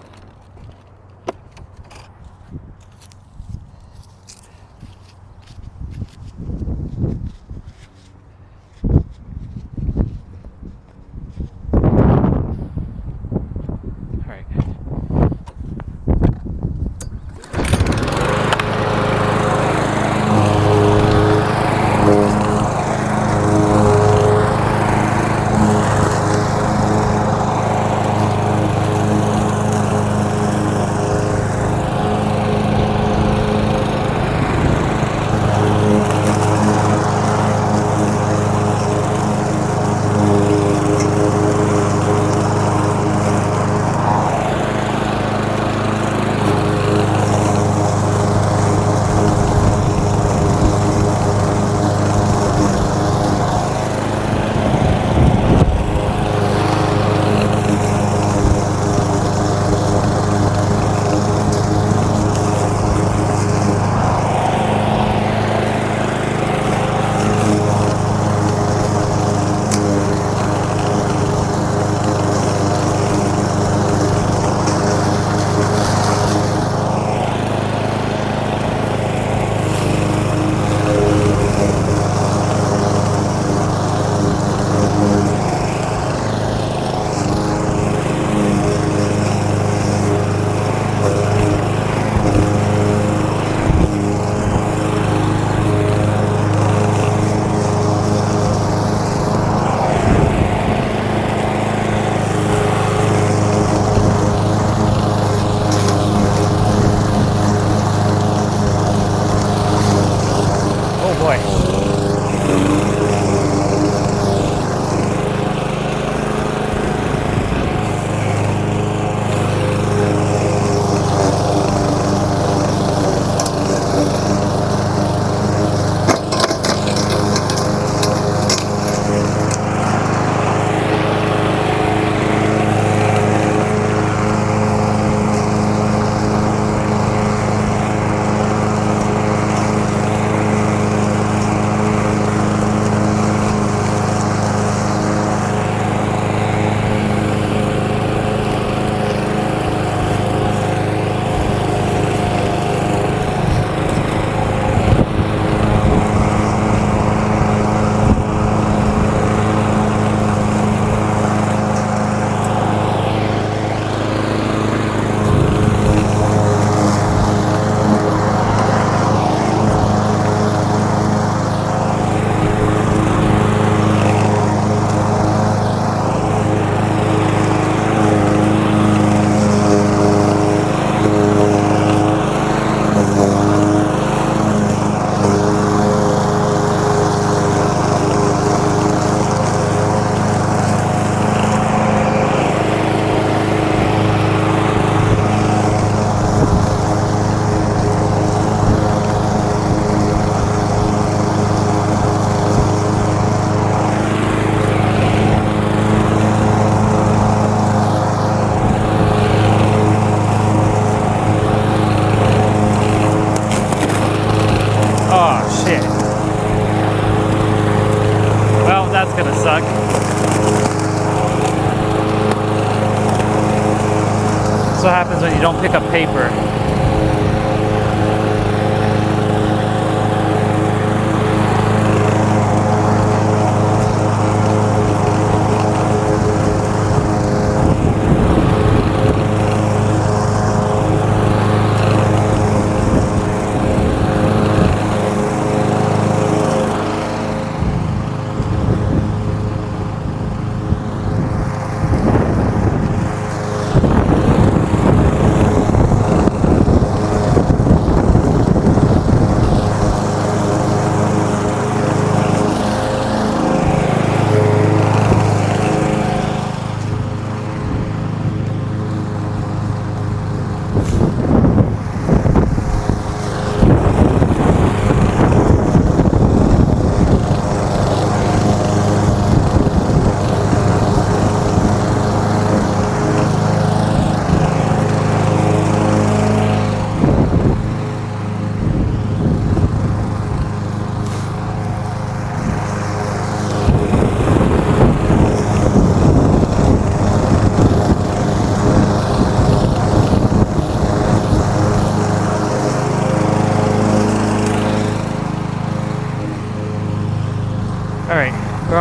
what happens when you don't pick up paper.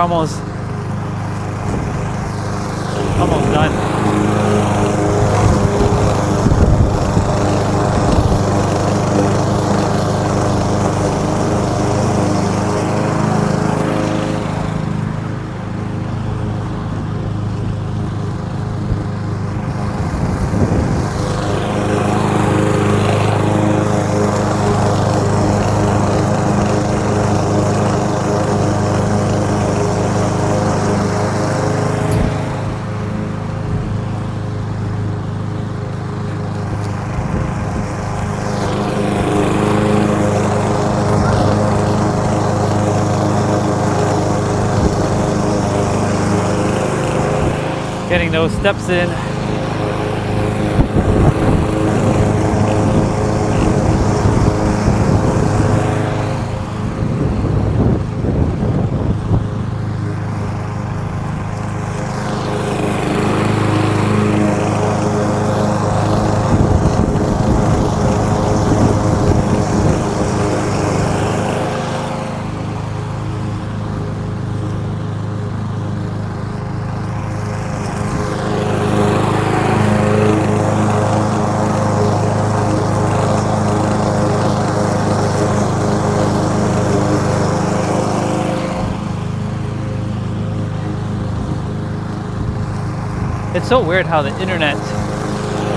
almost done. Getting those steps in. It's so weird how the internet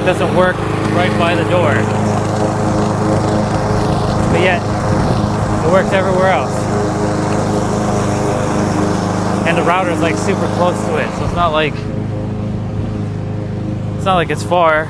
doesn't work right by the door, but yet it works everywhere else. And the router is like super close to it, so it's not like it's far.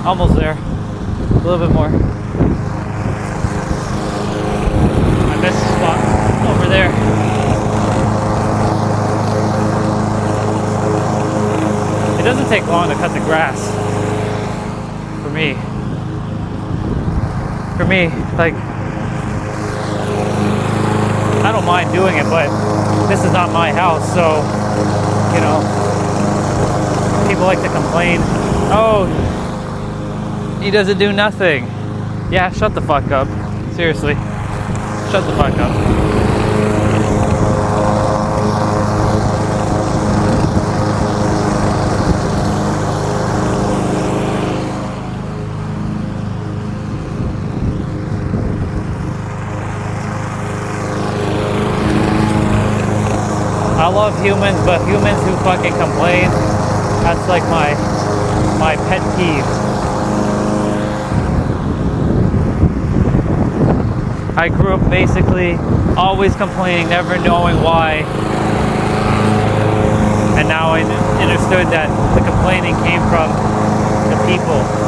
Almost there. A little bit more. My best spot over there. It doesn't take long to cut the grass. For me. Like, I don't mind doing it, but this is not my house, so, you know, people like to complain, oh, he doesn't do nothing. Yeah, shut the fuck up. Seriously. Shut the fuck up. I love humans, but humans who fucking complain, that's like my pet peeve. I grew up basically always complaining, never knowing why. And now I understood that the complaining came from the people.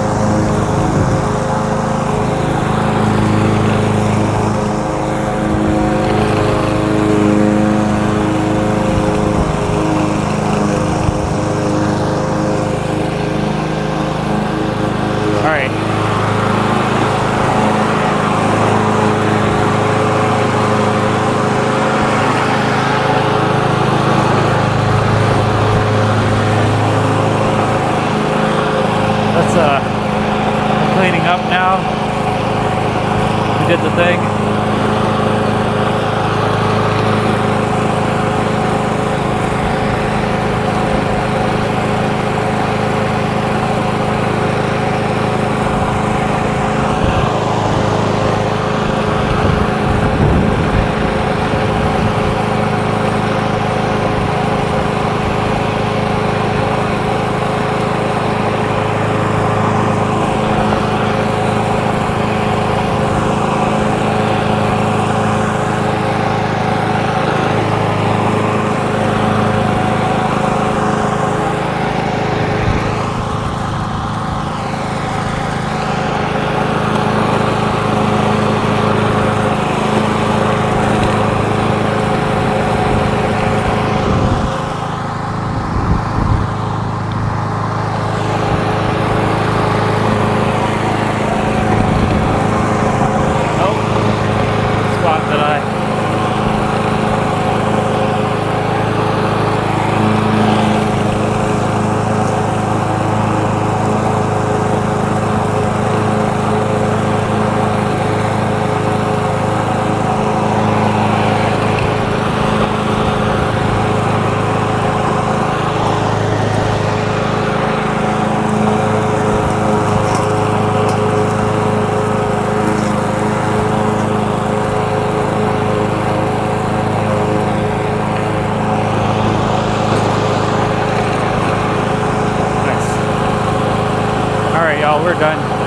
Oh, we're done.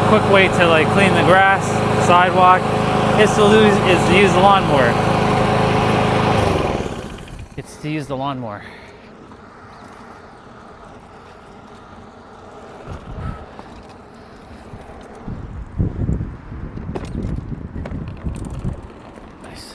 Quick way to like clean the grass, sidewalk, is to use the lawnmower. It's to use the lawnmower. Nice.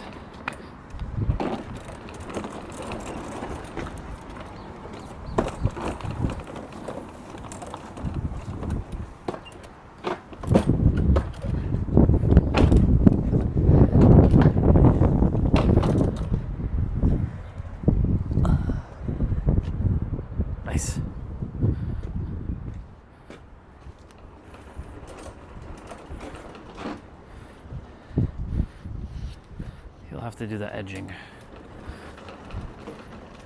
Nice. You'll have to do the edging.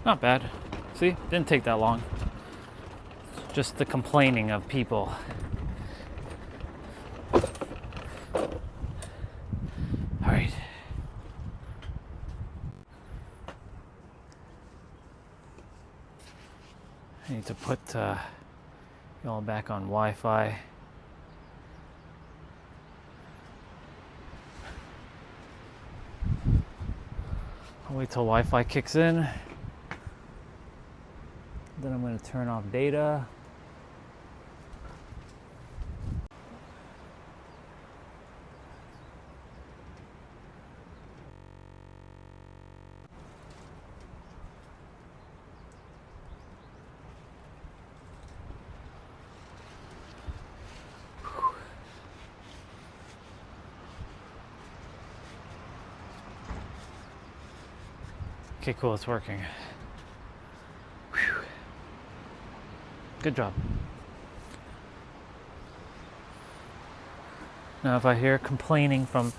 Not bad. See, didn't take that long. Just the complaining of people. All right. I need to put you all back on Wi-Fi. I'll wait till Wi-Fi kicks in. Then I'm going to turn off data. Okay, cool, it's working. Whew. Good job. Now if I hear complaining from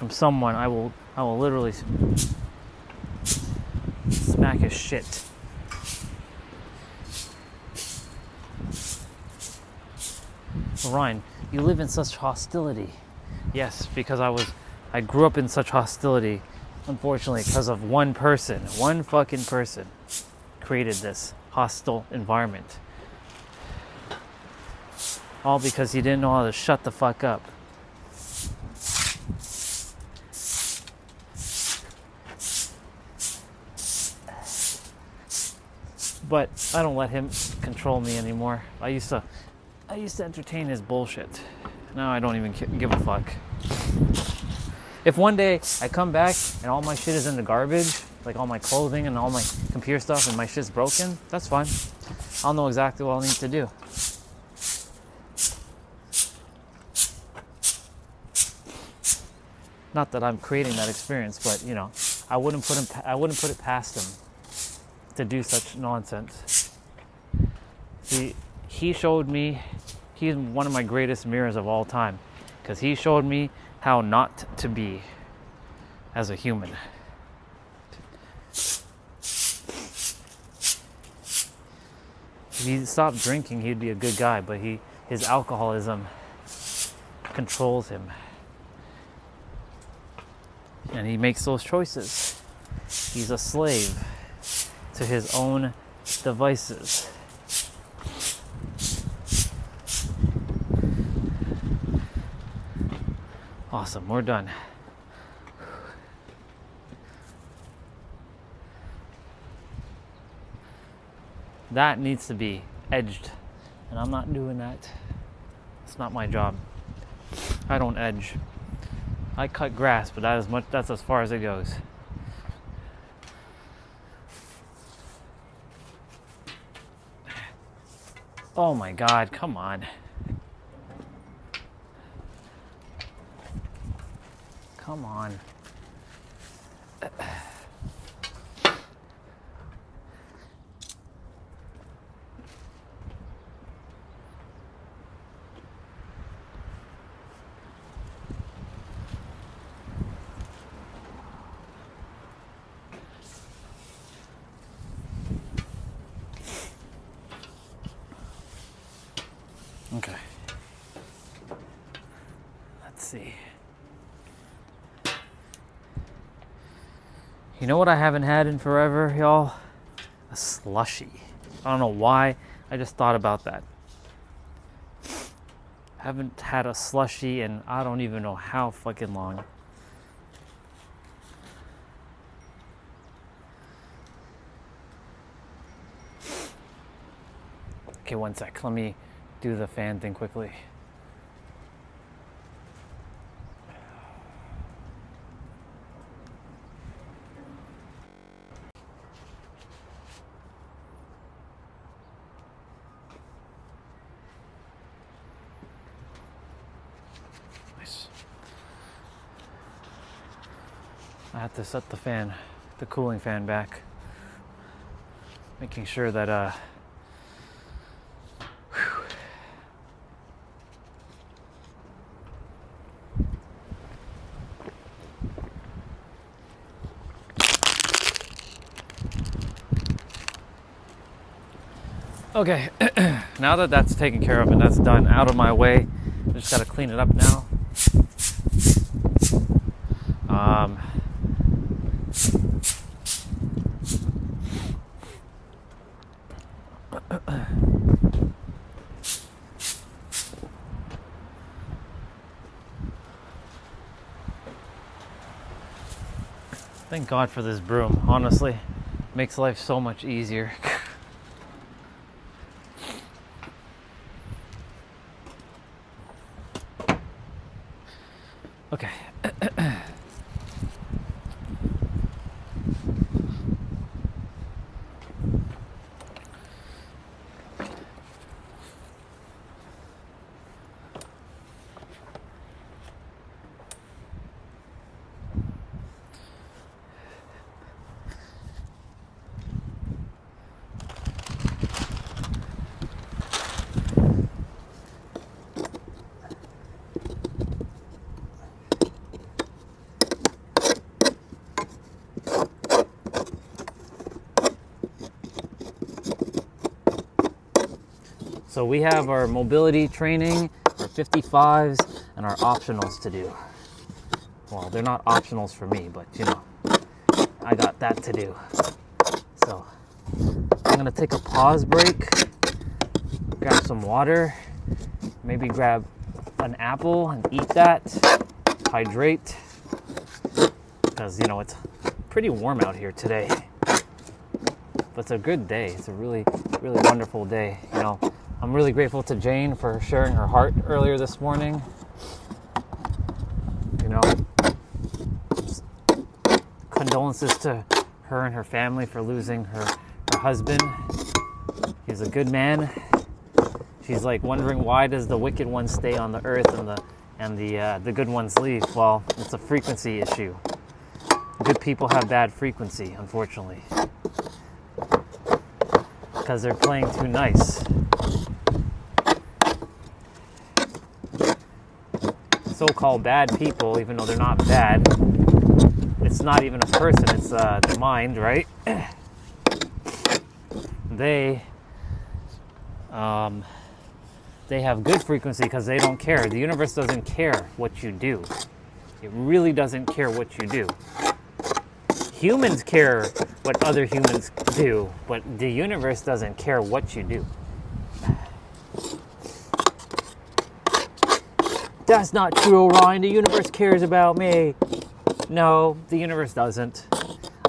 someone, I will literally smack his shit. Ryan, you live in such hostility. Yes, because I grew up in such hostility. Unfortunately, because of one fucking person created this hostile environment. All because he didn't know how to shut the fuck up. But I don't let him control me anymore. I used to entertain his bullshit. Now I don't even give a fuck. If one day I come back and all my shit is in the garbage, like all my clothing and all my computer stuff and my shit's broken, that's fine. I'll know exactly what I'll need to do. Not that I'm creating that experience, but you know, I wouldn't put it past him to do such nonsense. See, he showed me, he's one of my greatest mirrors of all time, because he showed me how not to be as a human. If he stopped drinking, he'd be a good guy, but his alcoholism controls him. And he makes those choices. He's a slave to his own devices. Awesome, we're done. That needs to be edged, and I'm not doing that. It's not my job. I don't edge. I cut grass, but that's as far as it goes. Oh my God, come on. Come on. see. You know what I haven't had in forever, y'all? A slushie. I don't know why. I just thought about that. Haven't had a slushie in I don't even know how fucking long. Okay, one sec. Let me do the fan thing quickly. Nice. I have to set the fan, the cooling fan back. Making sure that okay, now that that's taken care of and that's done out of my way, I just gotta clean it up now. Thank God for this broom, honestly. Makes life so much easier. Okay. So we have our mobility training, our 55s, and our optionals to do. Well, they're not optionals for me, but you know, I got that to do. So I'm gonna take a pause break, grab some water, maybe grab an apple and eat that, hydrate, because you know, it's pretty warm out here today. But it's a good day. It's a really, really wonderful day, you know. I'm really grateful to Jane for sharing her heart earlier this morning. You know, condolences to her and her family for losing her husband. He's a good man. She's like wondering, why does the wicked ones stay on the earth and the good ones leave? Well, it's a frequency issue. Good people have bad frequency, unfortunately, because they're playing too nice. So-called bad people, even though they're not bad, it's not even a person, it's the mind, right? They have good frequency because they don't care. The universe doesn't care what you do. It really doesn't care what you do. Humans care what other humans do, but the universe doesn't care what you do. That's not true, Orion. The universe cares about me. No, the universe doesn't.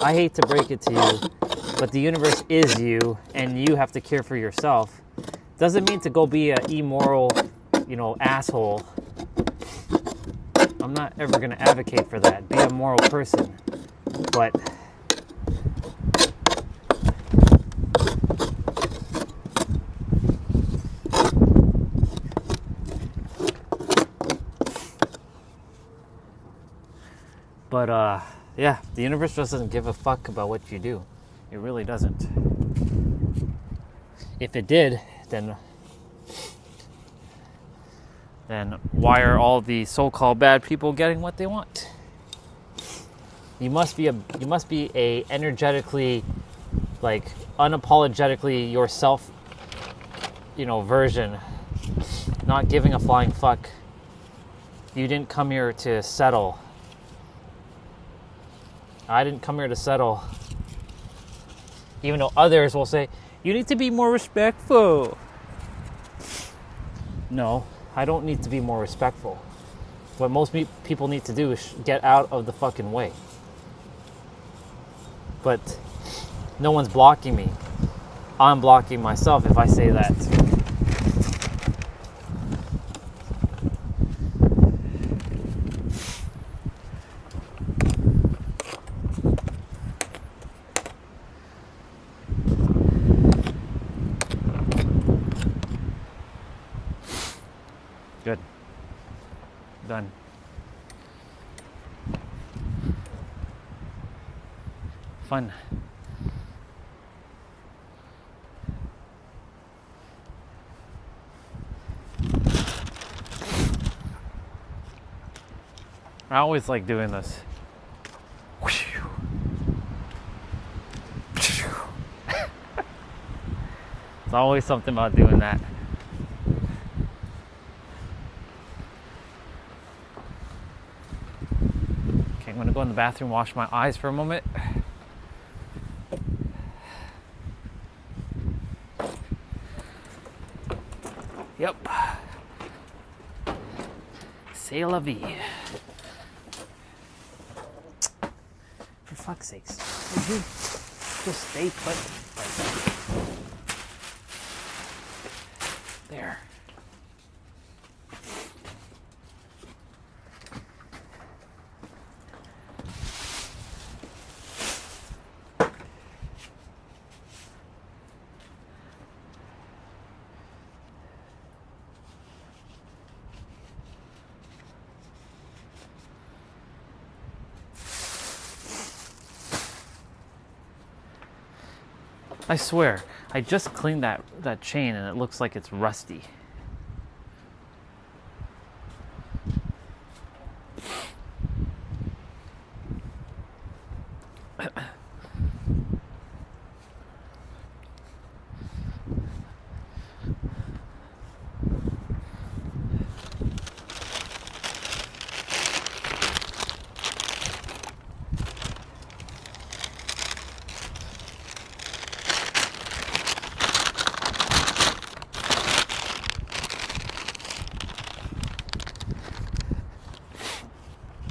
I hate to break it to you, but the universe is you, and you have to care for yourself. Doesn't mean to go be an immoral, you know, asshole. I'm not ever going to advocate for that. Be a moral person. But yeah, the universe just doesn't give a fuck about what you do. It really doesn't. If it did, then why are all the so-called bad people getting what they want? You must be a energetically, like, unapologetically yourself, you know, version, not giving a flying fuck You didn't come here to settle. I didn't come here to settle. Even though others will say, you need to be more respectful. No, I don't need to be more respectful. What most people need to do is get out of the fucking way. But no one's blocking me. I'm blocking myself if I say that. Good. Done. Fun. I always like doing this. It's always something about doing that. Okay, I'm gonna go in the bathroom, wash my eyes for a moment. Yep. C'est la vie. For fuck's sakes. Would you just stay put like that? There. I swear, I just cleaned that chain and it looks like it's rusty.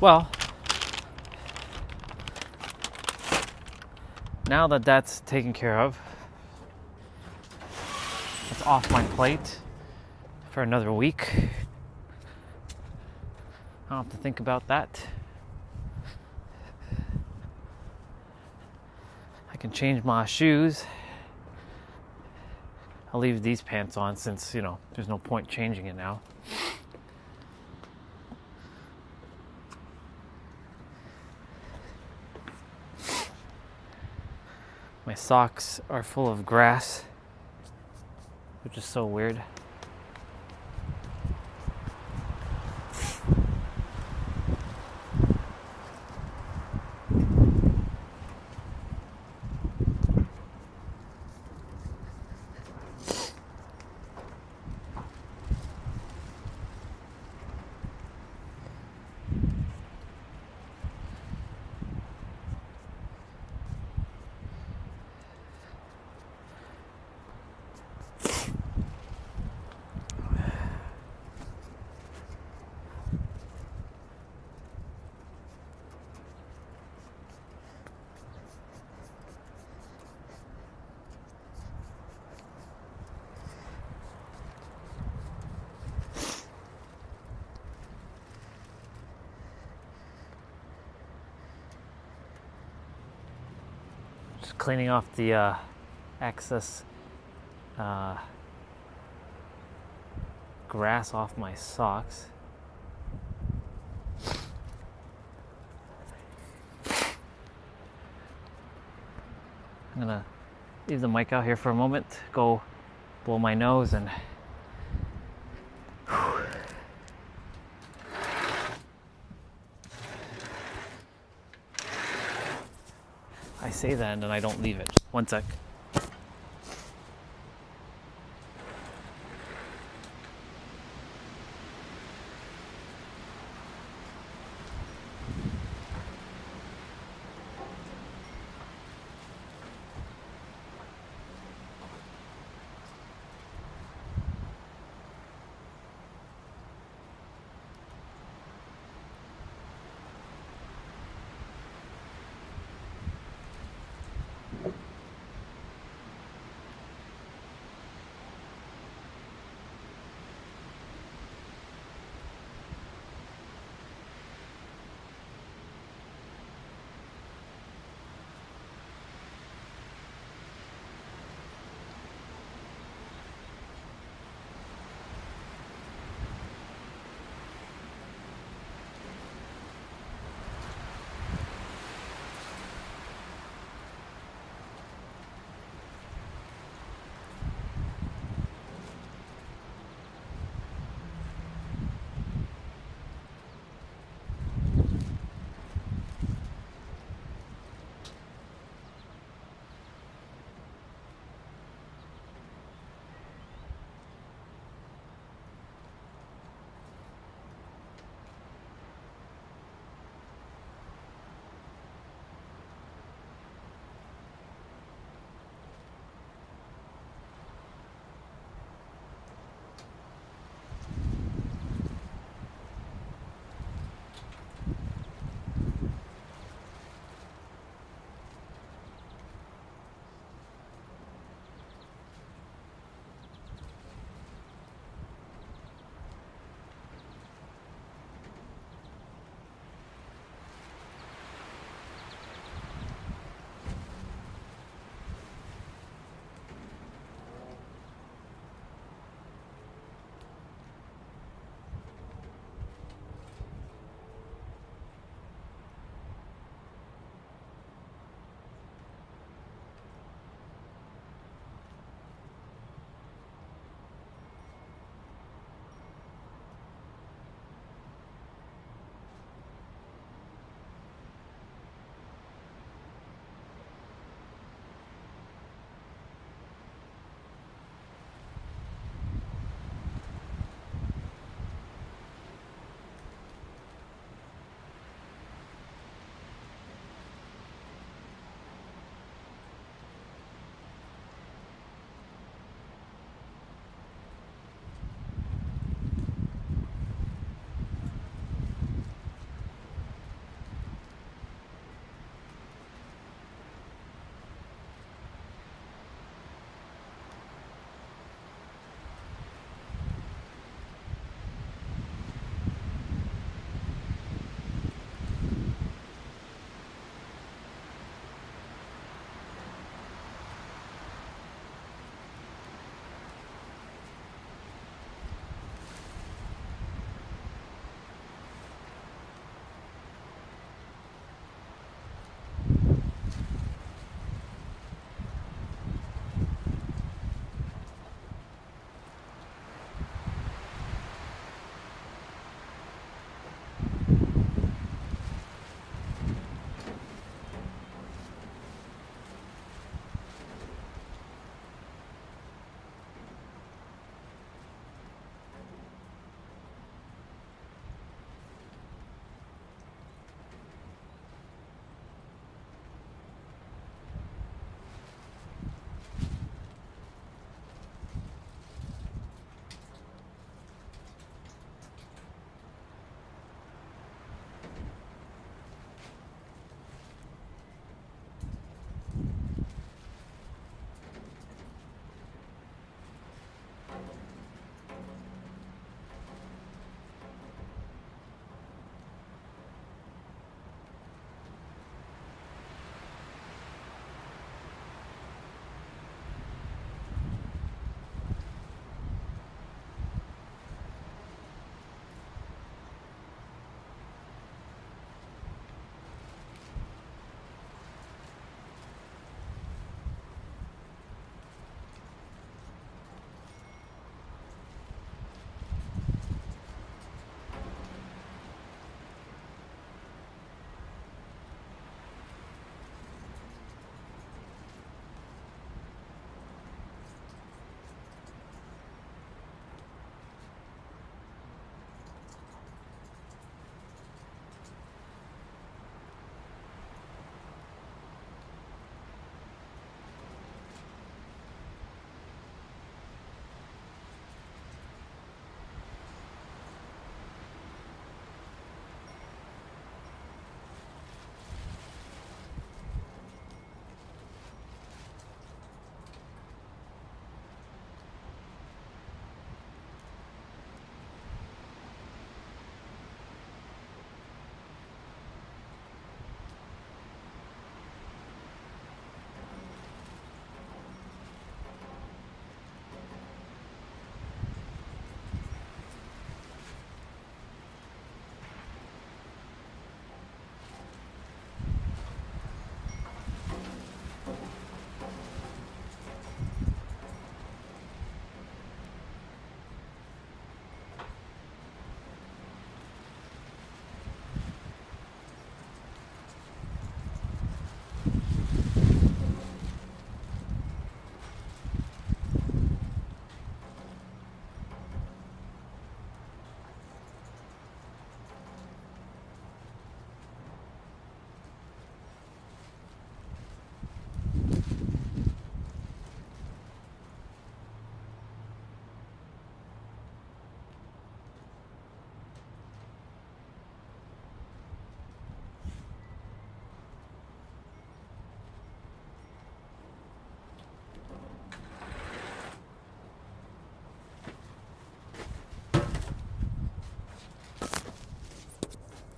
Well, now that that's taken care of, it's off my plate for another week. I don't have to think about that. I can change my shoes. I'll leave these pants on since, there's no point changing it now. My socks are full of grass, which is so weird. Just cleaning off the excess grass off my socks. I'm gonna leave the mic out here for a moment, go blow my nose and I say that and then I don't leave it. One sec.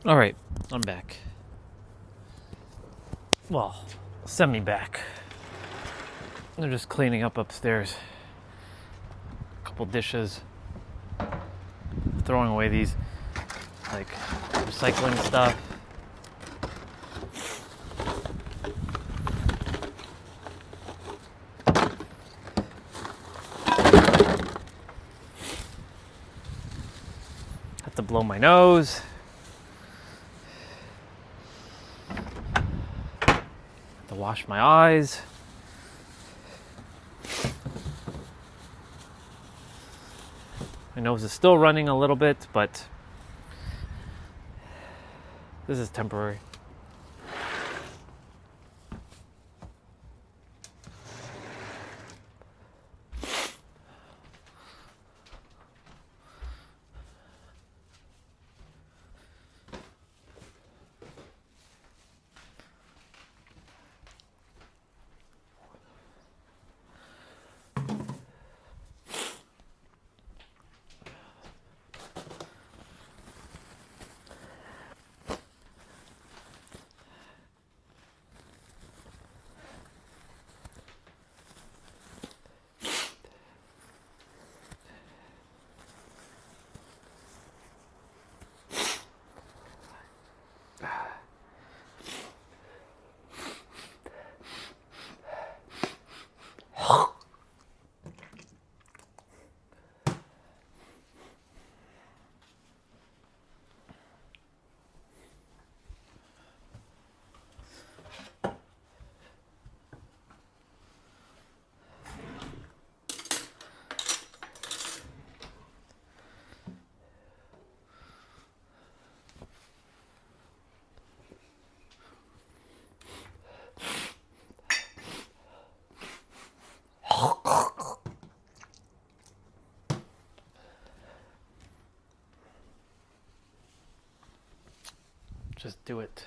All right, I'm back. Well, semi-back. They're just cleaning up upstairs. A couple dishes. Throwing away these, like, recycling stuff. Have to blow my nose. Have to wash my eyes. My nose is still running a little bit, but this is temporary. Just do it.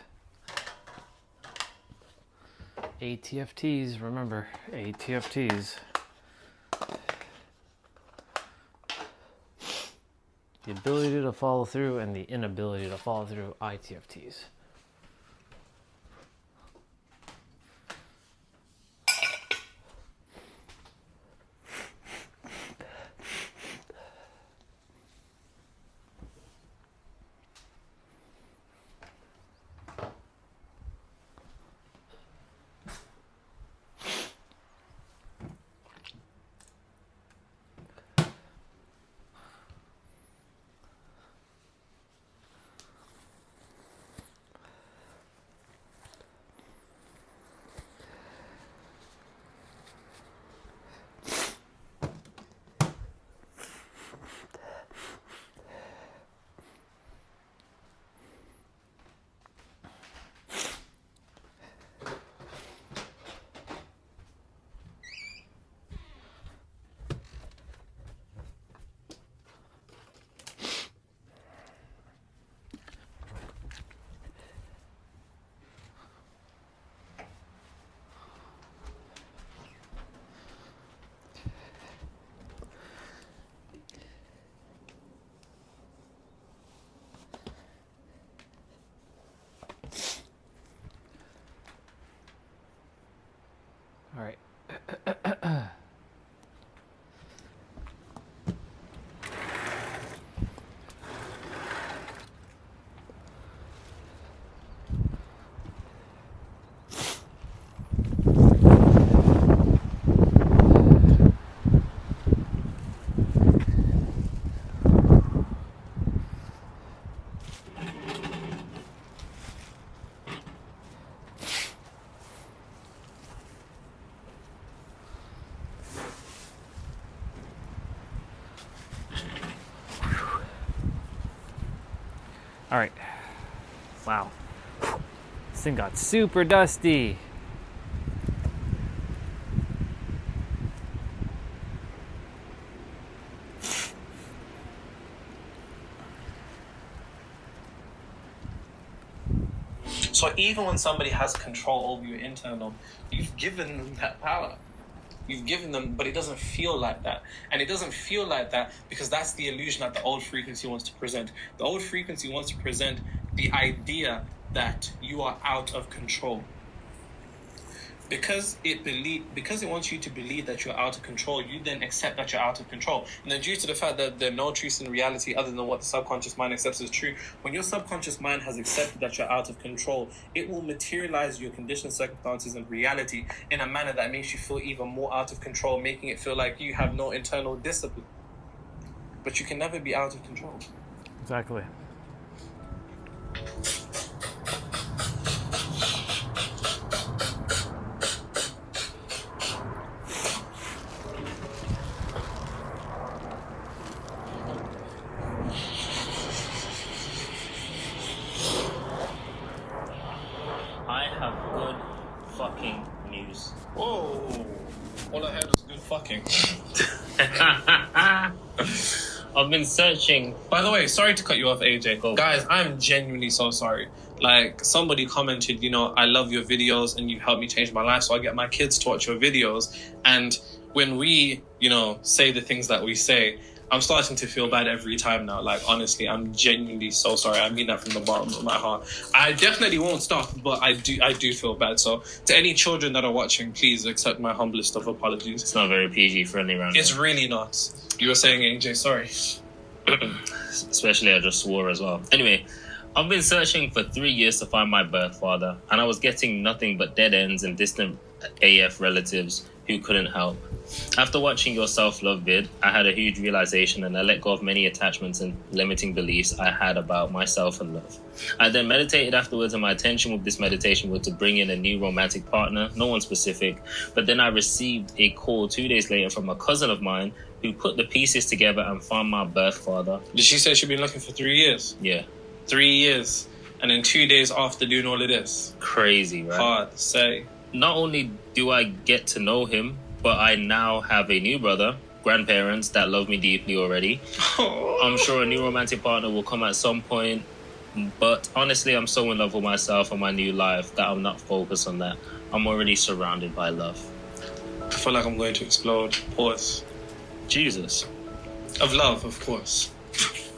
ATFTs, remember, ATFTs. The ability to follow through and the inability to follow through, ITFTs. All right. All right. Wow. This thing got super dusty. So even when somebody has control over your internal, you've given them that power. You've given them, but it doesn't feel like that. And it doesn't feel like that because that's the illusion that the old frequency wants to present. The old frequency wants to present the idea that you are out of control. Because it wants you to believe that you're out of control, you then accept that you're out of control. And then due to the fact that there are no truths in reality other than what the subconscious mind accepts as true, when your subconscious mind has accepted that you're out of control, it will materialize your conditions, circumstances, and reality in a manner that makes you feel even more out of control, making it feel like you have no internal discipline. But you can never be out of control. Exactly. I have good fucking news. Whoa! All I heard was good fucking. I've been searching. By the way, sorry to cut you off, AJ. Guys, I'm genuinely so sorry. Like, somebody commented, you know, I love your videos and you helped me change my life, so I get my kids to watch your videos. And when we, you know, say the things that we say, I'm starting to feel bad every time now. Like, honestly, I'm genuinely so sorry. I mean that from the bottom of my heart. I definitely won't stop, but I do feel bad. So to any children that are watching, please accept my humblest of apologies. It's not very PG friendly around It's here. really not. You were saying, AJ, sorry. Especially I just swore as well. Anyway, I've been searching for 3 years to find my birth father, and I was getting nothing but dead ends and distant AF relatives who couldn't help. After watching your self-love vid, I had a huge realization and I let go of many attachments and limiting beliefs I had about myself and love. I then meditated afterwards, and my intention with this meditation was to bring in a new romantic partner, no one specific, but then I received a call 2 days later from a cousin of mine who put the pieces together and found my birth father. Did she say she'd been looking for 3 years? Yeah. 3 years. And then 2 days after doing all of this. Crazy, right? Hard to say. Not only do I get to know him, but I now have a new brother, grandparents that love me deeply already. I'm sure a new romantic partner will come at some point, but honestly, I'm so in love with myself and my new life that I'm not focused on that. I'm already surrounded by love. I feel like I'm going to explode. Pause. Jesus. Of love, of course.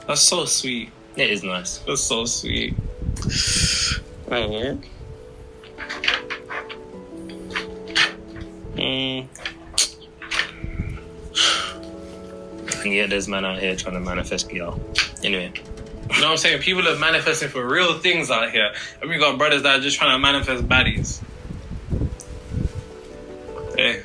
That's so sweet. It is nice. That's so sweet. And yet there's men out here trying to manifest PR. Anyway. You know what I'm saying? People are manifesting for real things out here. And we got brothers that are just trying to manifest baddies. Hey,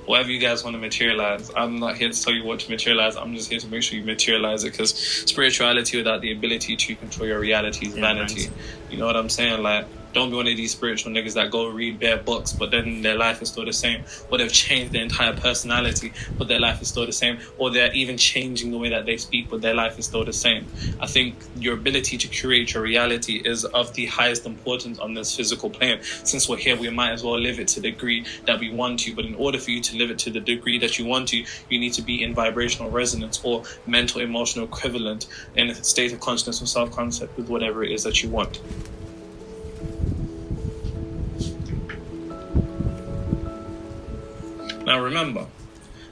whatever you guys want to materialize, I'm not here to tell you what to materialize. I'm just here to make sure you materialize it, because spirituality without the ability to control your reality is vanity. Nice. You know what I'm saying? Like, don't be one of these spiritual niggas that go read bare books, but then their life is still the same. Or they've changed their entire personality, but their life is still the same. Or they're even changing the way that they speak, but their life is still the same. I think your ability to curate your reality is of the highest importance on this physical plane. Since we're here, we might as well live it to the degree that we want to. But in order for you to live it to the degree that you want to, you need to be in vibrational resonance or mental emotional equivalent in a state of consciousness or self-concept with whatever it is that you want. Now remember,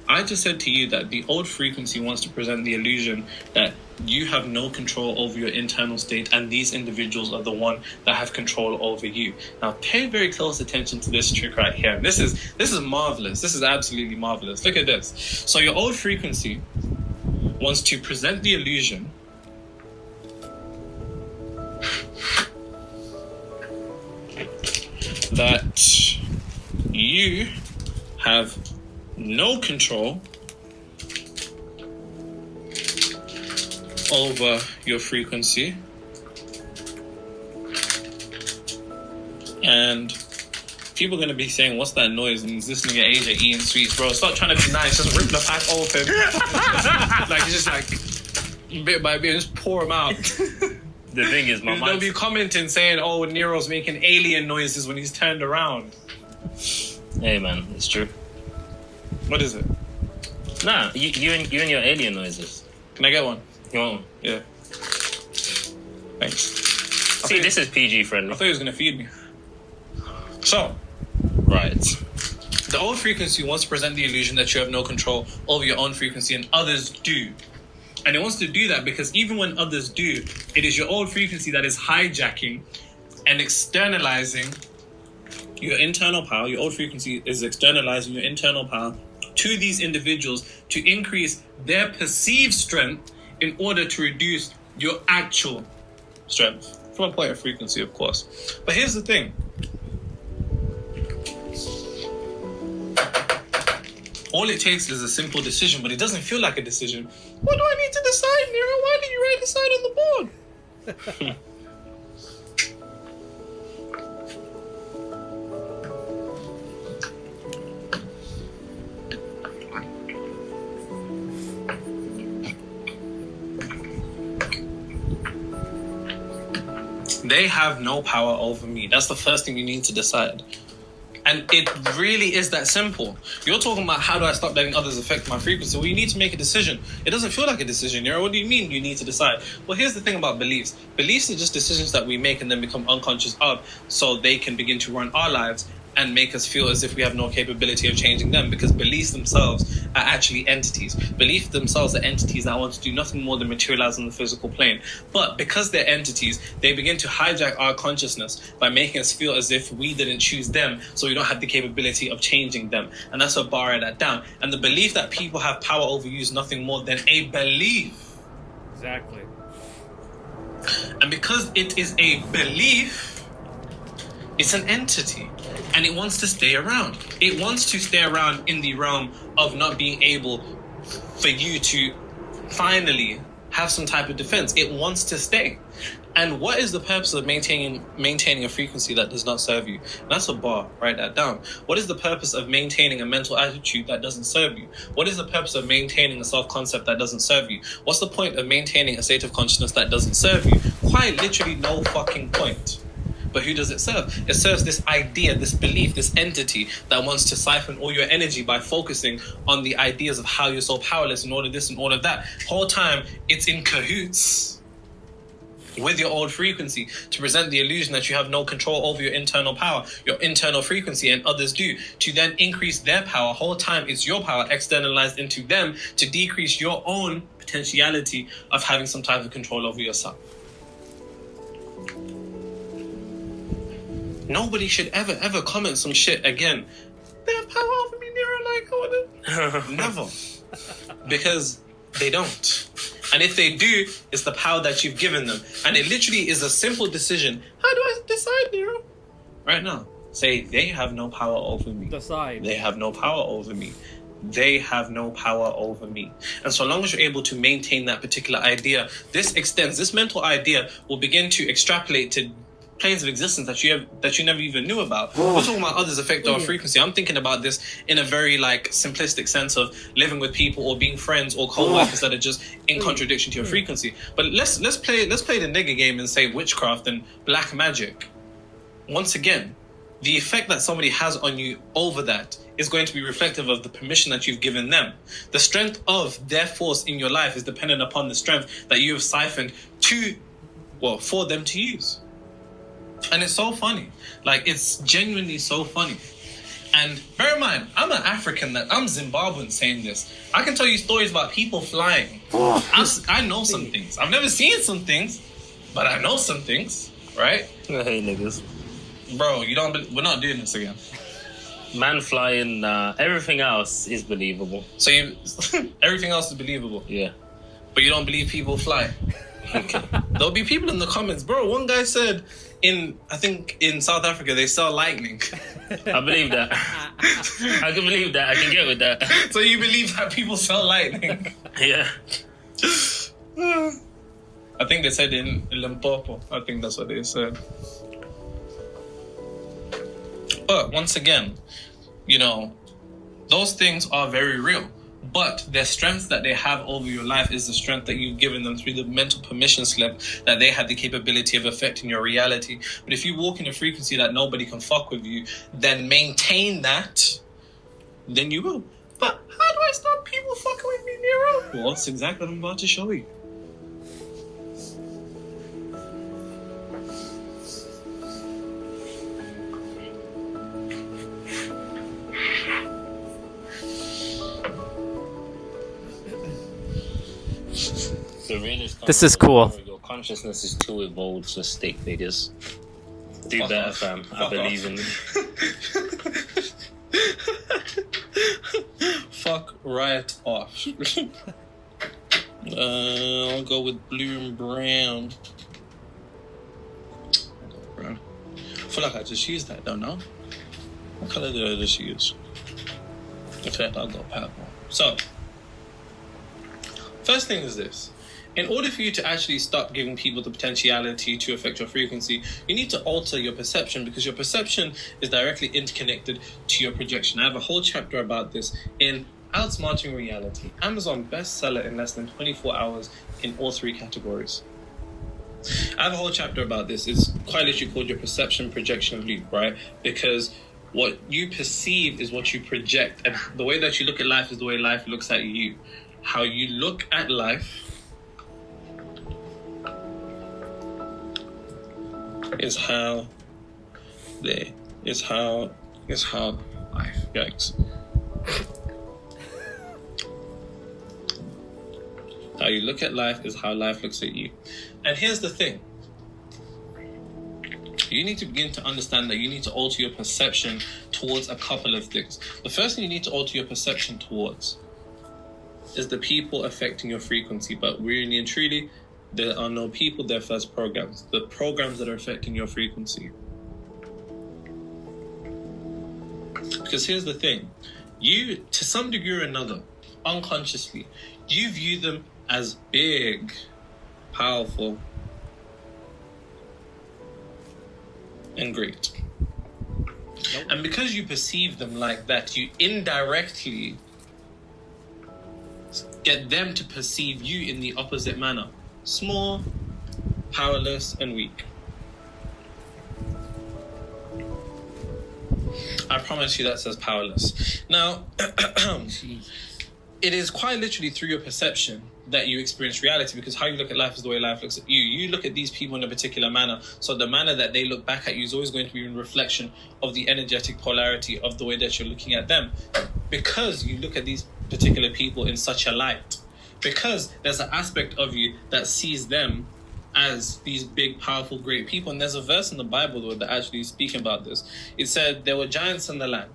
I just said to you that the old frequency wants to present the illusion that you have no control over your internal state and these individuals are the one that have control over you. Now pay very close attention to this trick right here. This is marvelous. This is absolutely marvelous. Look at this. So your old frequency wants to present the illusion that you have no control over your frequency, and people are going to be saying, what's that noise? And is this nigga AJ eating sweets? Bro, stop trying to be nice, just rip the pack open. Like, it's just like bit by bit, just pour them out. The thing is, my they'll be commenting saying, oh, Nero's making alien noises when he's turned around. Hey man, it's true. What is it? Nah, you and your alien noises. Can I get one? You want one? Yeah. Thanks. See, this is PG friendly. I thought he was gonna feed me. So, right. The old frequency wants to present the illusion that you have no control over your own frequency and others do. And it wants to do that because even when others do, it is your old frequency that is hijacking and externalizing your internal power. Your old frequency is externalizing your internal power to these individuals to increase their perceived strength in order to reduce your actual strength. From a point of frequency, of course. But here's the thing. All it takes is a simple decision, but it doesn't feel like a decision. What do I need to decide, Nero? Why did you write decide on the board? They have no power over me. That's the first thing you need to decide. And it really is that simple. You're talking about how do I stop letting others affect my frequency? Well, you need to make a decision. It doesn't feel like a decision, Nero. What do you mean you need to decide? Well, here's the thing about beliefs. Beliefs are just decisions that we make and then become unconscious of so they can begin to run our lives and make us feel as if we have no capability of changing them, because beliefs themselves are actually entities. Beliefs themselves are entities that want to do nothing more than materialize on the physical plane. But because they're entities, they begin to hijack our consciousness by making us feel as if we didn't choose them, so we don't have the capability of changing them. And that's what bar that down. And the belief that people have power over you is nothing more than a belief. Exactly. And because it is a belief, it's an entity, and it wants to stay around. It wants to stay around in the realm of not being able for you to finally have some type of defense. It wants to stay. And what is the purpose of maintaining a frequency that does not serve you? And that's a bar. Write that down. What is the purpose of maintaining a mental attitude that doesn't serve you? What is the purpose of maintaining a self-concept that doesn't serve you? What's the point of maintaining a state of consciousness that doesn't serve you? Quite literally no fucking point. But who does it serve? It serves this idea, this belief, this entity that wants to siphon all your energy by focusing on the ideas of how you're so powerless and all of this and all of that. Whole time, it's in cahoots with your old frequency to present the illusion that you have no control over your internal power, your internal frequency, and others do, to then increase their power. Whole time, it's your power externalized into them to decrease your own potentiality of having some type of control over yourself. Nobody should ever comment some shit again. They have power over me, Nero, never. Because they don't. And if they do, it's the power that you've given them. And it literally is a simple decision. How do I decide, Nero? Right now, say, they have no power over me. Decide. They have no power over me. They have no power over me. And so long as you're able to maintain that particular idea, this mental idea will begin to extrapolate to planes of existence that you never even knew about. We're talking about others affect our frequency. I'm thinking about this in a very simplistic sense of living with people or being friends or co-workers that are just in contradiction to your frequency. But let's play the nigga game and say witchcraft and black magic. Once again, the effect that somebody has on you over that is going to be reflective of the permission that you've given them. The strength of their force in your life is dependent upon the strength that you have siphoned for them to use. And it's so funny. It's genuinely so funny. And bear in mind, I'm an African, I'm Zimbabwean saying this. I can tell you stories about people flying. I know some things. I've never seen some things, but I know some things, right? Hey, niggas. Bro, we're not doing this again. Man flying, everything else is believable. So everything else is believable? Yeah. But you don't believe people fly? Okay. There'll be people in the comments. Bro, one guy said I think in South Africa they sell lightning. I believe that. I can believe that. I can get with that. So you believe that people sell lightning? Yeah. I think they said in Limpopo. I think that's what they said. But once again, those things are very real. But their strength that they have over your life is the strength that you've given them through the mental permission slip that they had the capability of affecting your reality. But if you walk in a frequency that nobody can fuck with you, then maintain that, then you will. But how do I stop people fucking with me, Nero? Well, that's exactly what I'm about to show you. The realest This is cool. Your consciousness is too evolved for stick figures. Do Fuck better, off. fam. I Fuck believe off. in you. Fuck right off. I'll go with blue and brown. Brown. I feel like I just used that, don't know. What color did I just use? I feel like I'll go purple. So, first thing is this. In order for you to actually stop giving people the potentiality to affect your frequency, you need to alter your perception, because your perception is directly interconnected to your projection. I have a whole chapter about this in Outsmarting Reality, Amazon bestseller in less than 24 hours in all 3 categories. I have a whole chapter about this. It's quite literally called your perception projection loop, right? Because what you perceive is what you project, and the way that you look at life is the way life looks at you. How you look at life is how life. Yikes. How you look at life is how life looks at you. And here's the thing. You need to begin to understand that you need to alter your perception towards a couple of things. The first thing you need to alter your perception towards is the people affecting your frequency. But really and truly, there are no people, they're first programs. The programs that are affecting your frequency. Because here's the thing. You, to some degree or another, unconsciously, you view them as big, powerful, and great. And because you perceive them like that, you indirectly get them to perceive you in the opposite manner. Small, powerless, and weak. I promise you that says powerless. Now, it is quite literally through your perception that you experience reality, because how you look at life is the way life looks at you. You look at these people in a particular manner, so the manner that they look back at you is always going to be in reflection of the energetic polarity of the way that you're looking at them. Because you look at these particular people in such a light. Because there's an aspect of you that sees them as these big, powerful, great people. And there's a verse in the Bible though, that actually is speaking about this. It said there were giants in the land,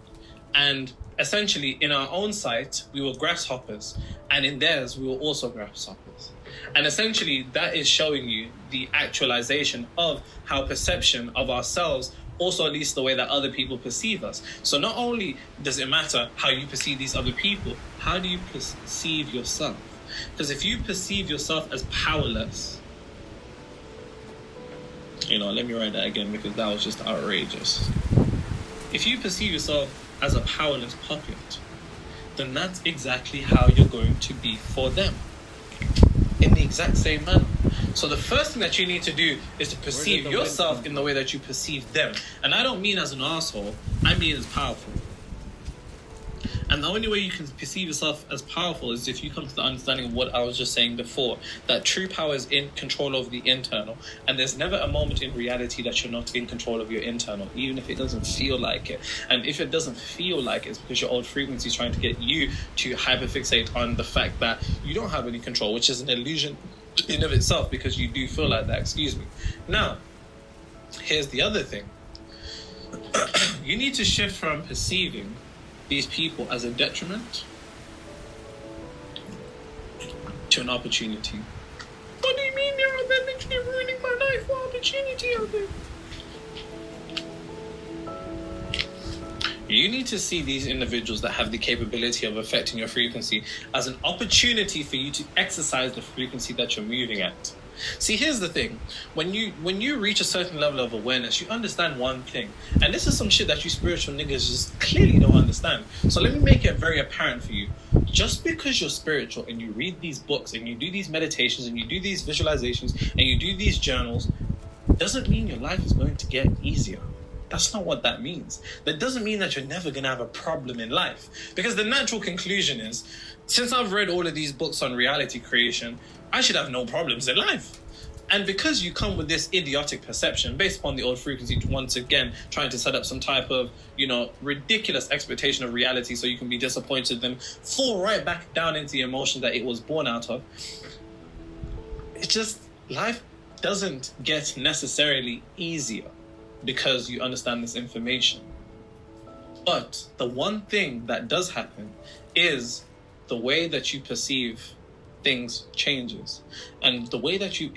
and essentially in our own sight we were grasshoppers, and in theirs we were also grasshoppers. And essentially that is showing you the actualization of how perception of ourselves also leads to the way that other people perceive us. So not only does it matter how you perceive these other people, how do you perceive yourself? Because if you perceive yourself as powerless, let me write that again, because that was just outrageous. If you perceive yourself as a powerless puppet, then that's exactly how you're going to be for them, in the exact same manner. So the first thing that you need to do is to perceive yourself in the way that you perceive them. And I don't mean as an asshole, I mean as powerful. And the only way you can perceive yourself as powerful is if you come to the understanding of what I was just saying before, that true power is in control of the internal. And there's never a moment in reality that you're not in control of your internal, even if it doesn't feel like it. And if it doesn't feel like it, it's because your old frequency is trying to get you to hyperfixate on the fact that you don't have any control, which is an illusion in of itself, because you do feel like that, excuse me. Now, here's the other thing. You need to shift from perceiving these people as a detriment to an opportunity. What do you mean they're literally ruining my life? What opportunity are they? You need to see these individuals that have the capability of affecting your frequency as an opportunity for you to exercise the frequency that you're moving at. See, here's the thing. When you reach a certain level of awareness, you understand one thing. And this is some shit that you spiritual niggas just clearly don't understand. So let me make it very apparent for you. Just because you're spiritual and you read these books and you do these meditations and you do these visualizations and you do these journals, doesn't mean your life is going to get easier. That's not what that means. That doesn't mean that you're never going to have a problem in life. Because the natural conclusion is, since I've read all of these books on reality creation, I should have no problems in life. And because you come with this idiotic perception based upon the old frequency, once again, trying to set up some type of, ridiculous expectation of reality so you can be disappointed, then fall right back down into the emotion that it was born out of. it's just life doesn't get necessarily easier because you understand this information. But the one thing that does happen is the way that you perceive things changes. And the way that you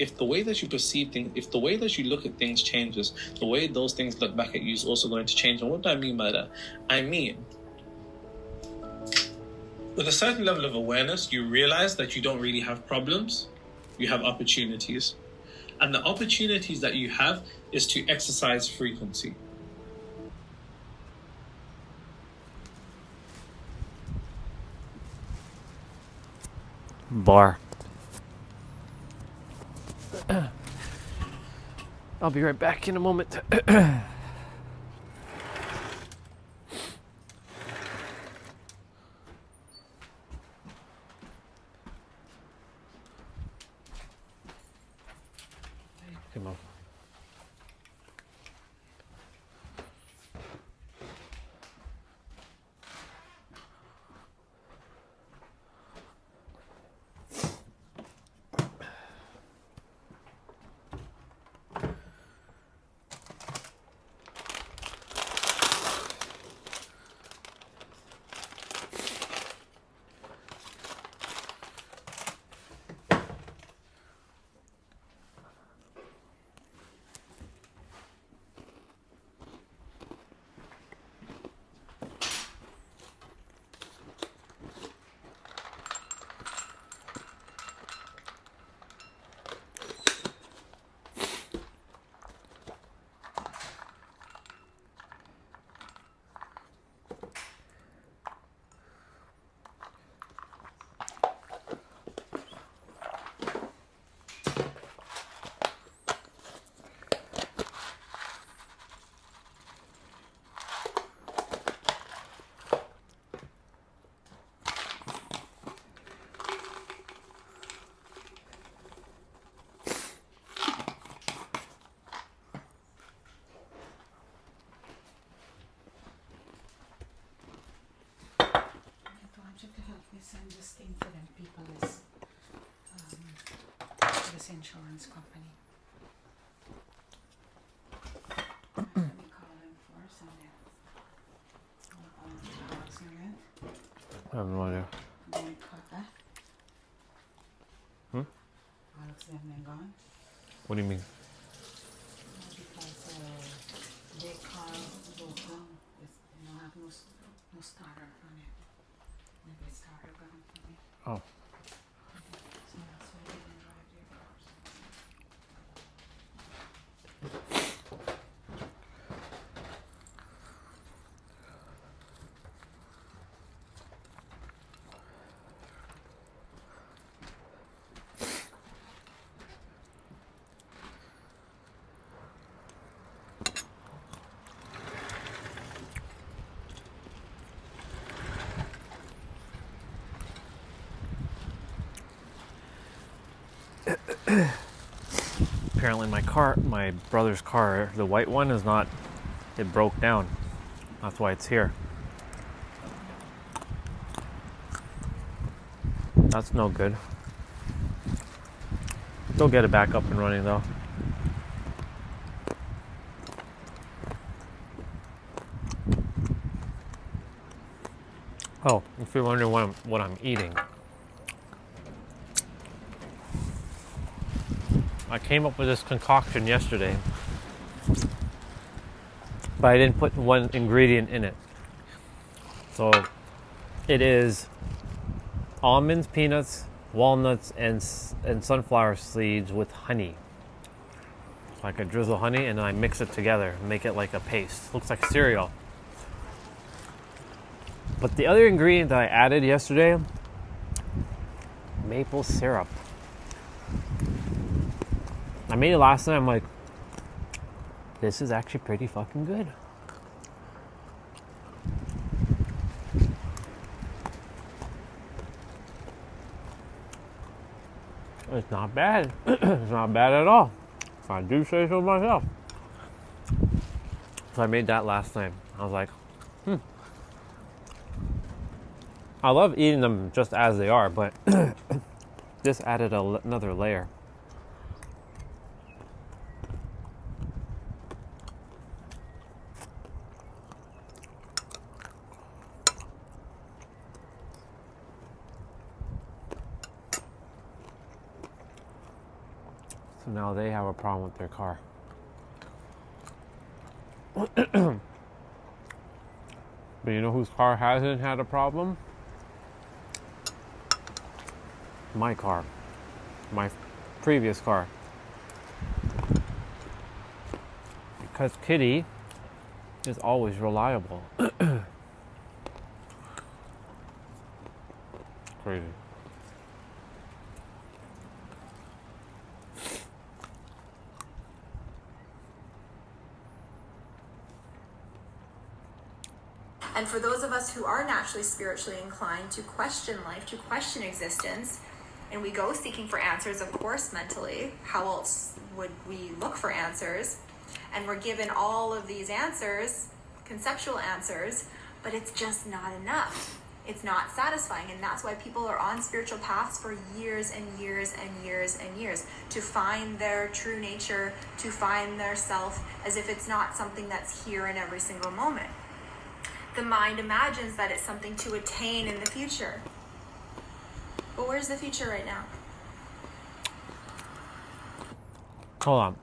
perceive things, if the way that you look at things changes, the way those things look back at you is also going to change. And what do I mean by that? I mean, with a certain level of awareness, you realize that you don't really have problems, you have opportunities. And the opportunities that you have is to exercise frequency. Bar. I'll be right back in a moment. Come on. Send this thing for them people is this insurance company. Let me call them first and then I'll housing rent. I have no idea. Then cut that. Hmm? All of them then gone. What do you mean? Because their car broke down. They don't have no starter on it. Maybe starter gone for me. Oh. So that's why they didn't drive their cars. Apparently my brother's car, the white one, it broke down. That's why it's here. That's no good. They'll get it back up and running though. Oh, if you're wondering what I'm eating. I came up with this concoction yesterday, but I didn't put one ingredient in it. So it is almonds, peanuts, walnuts, and sunflower seeds with honey. So I could drizzle honey and then I mix it together and make it like a paste. Looks like cereal. But the other ingredient that I added yesterday, maple syrup. I made it last night. I'm like, this is actually pretty fucking good. It's not bad. It's not bad at all. If I do say so myself. So I made that last night. I was like, I love eating them just as they are, but this added another layer. So now they have a problem with their car. But you know whose car hasn't had a problem? My car. My previous car. Because Kitty is always reliable. Crazy. And for those of us who are naturally spiritually inclined to question life, to question existence, and we go seeking for answers, of course, mentally, how else would we look for answers? And we're given all of these answers, conceptual answers, but it's just not enough. It's not satisfying, and that's why people are on spiritual paths for years and years and years and years, to find their true nature, to find their self, as if it's not something that's here in every single moment. The mind imagines that it's something to attain in the future. But where's the future right now? Hold on.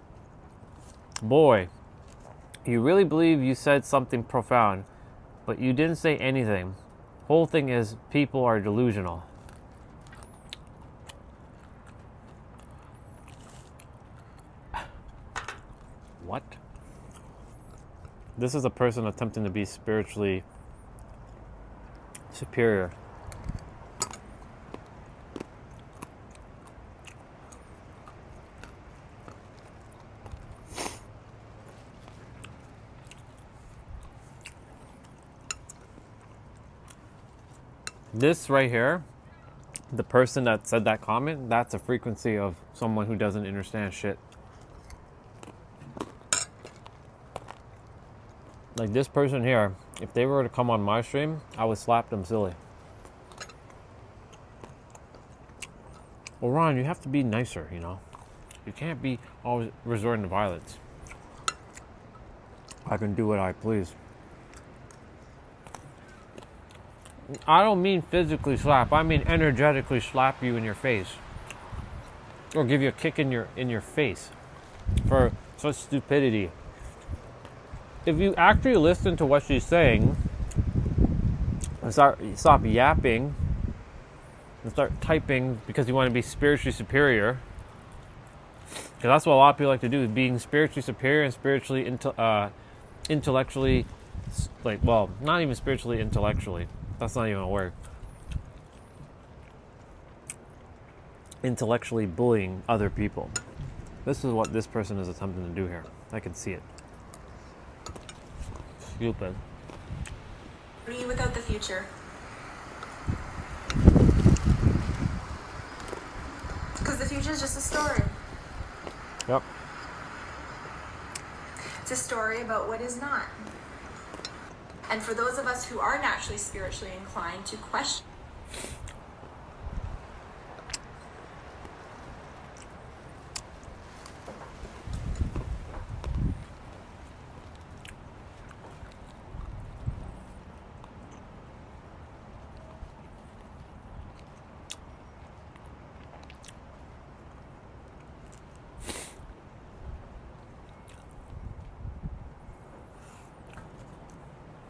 Boy, you really believe you said something profound, but you didn't say anything. Whole thing is people are delusional. What? This is a person attempting to be spiritually superior. This right here, the person that said that comment, that's a frequency of someone who doesn't understand shit. Like this person here, if they were to come on my stream, I would slap them silly. Well, Ron, you have to be nicer, you know? You can't be always resorting to violence. I can do what I please. I don't mean physically slap. I mean energetically slap you in your face, or give you a kick in your face for such stupidity. If you actually listen to what she's saying and stop yapping and start typing because you want to be spiritually superior, because that's what a lot of people like to do, is being spiritually superior and spiritually intellectually, like, well, not even spiritually intellectually. That's not even a word. Intellectually bullying other people. This is what this person is attempting to do here. I can see it. Stupid. What are you without the future? Because the future is just a story. Yep. It's a story about what is not. And for those of us who are naturally spiritually inclined to question,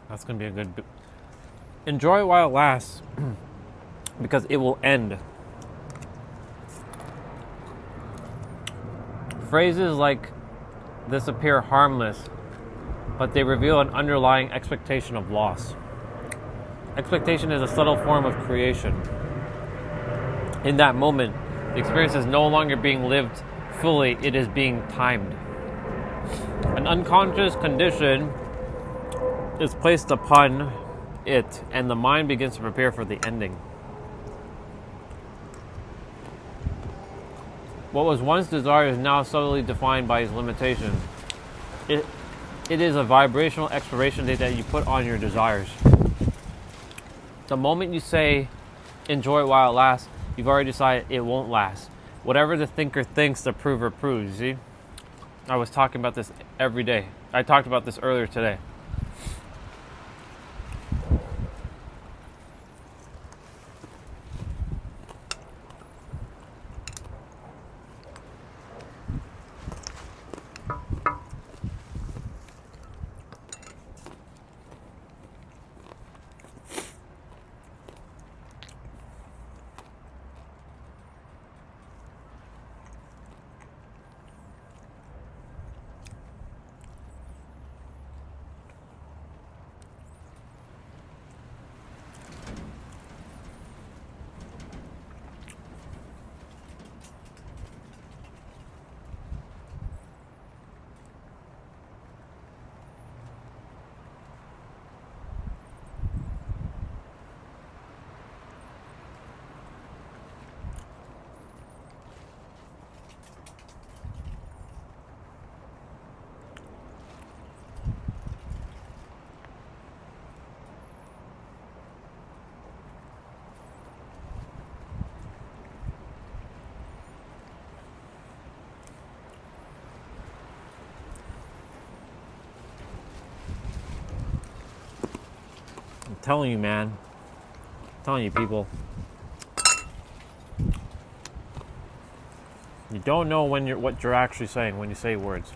that's going to be a good... Enjoy it while it lasts, because it will end. Phrases like this appear harmless, but they reveal an underlying expectation of loss. Expectation is a subtle form of creation. In that moment, the experience is no longer being lived fully, it is being timed. An unconscious condition is placed upon it, and the mind begins to prepare for the ending. What was once desired is now subtly defined by its limitations. It is a vibrational expiration date that you put on your desires. The moment you say, enjoy it while it lasts, you've already decided it won't last. Whatever the thinker thinks, the prover proves, you see? I was talking about this every day. I talked about this earlier today. telling you, man. I'm telling you, people. You don't know when what you're actually saying when you say words.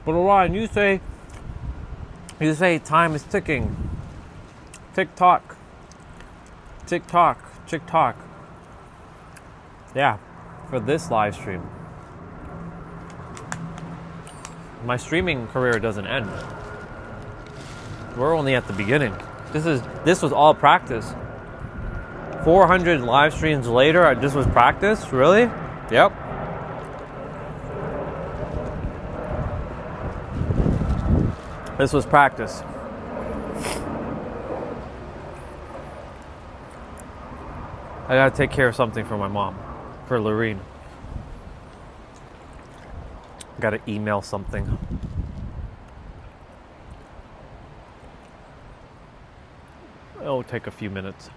But Orion, you say time is ticking. Tick tock. Tick tock. Tick tock. Yeah, for this live stream. My streaming career doesn't end. We're only at the beginning. This was all practice. 400 live streams later, this was practice? Really? Yep. This was practice. I gotta take care of something for my mom, for Lorene. Gotta email something. It'll take a few minutes.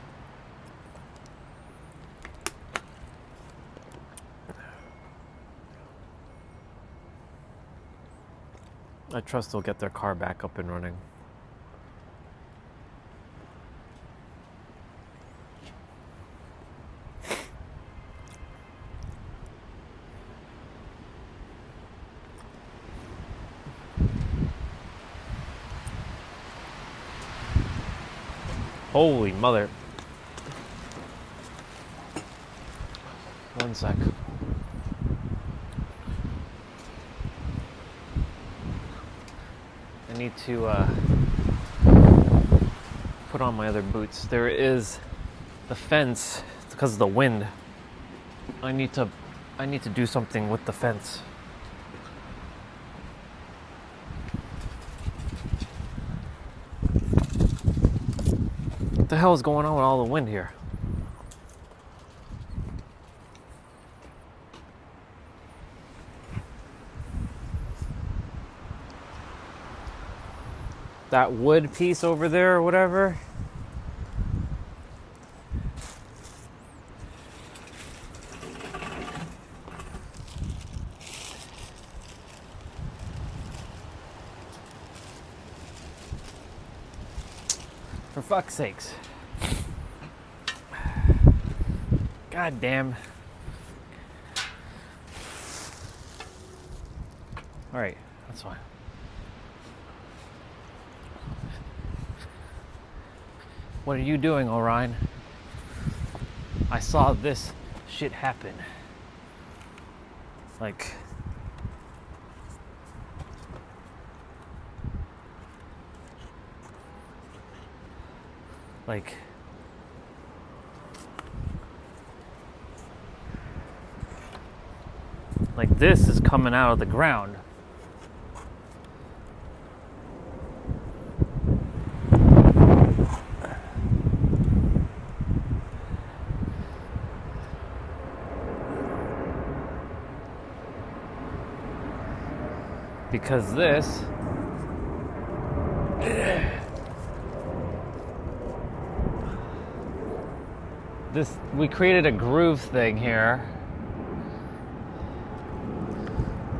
I trust they'll get their car back up and running. Holy mother. One sec. I need to put on my other boots. There is the fence. It's because of the wind. I need to do something with the fence. What the hell is going on with all the wind here? That wood piece over there or whatever. For fuck's sakes. God damn. All right, that's fine. What are you doing, Orion? I saw this shit happen. Like... Like this is coming out of the ground. Because this we created a groove thing here,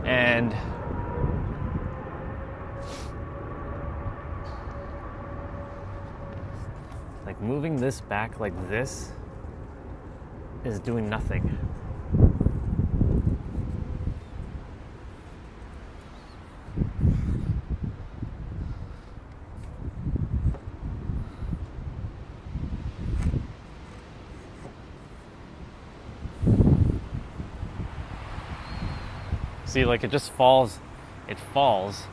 and like moving this back like this is doing nothing. See, like it just falls. It falls.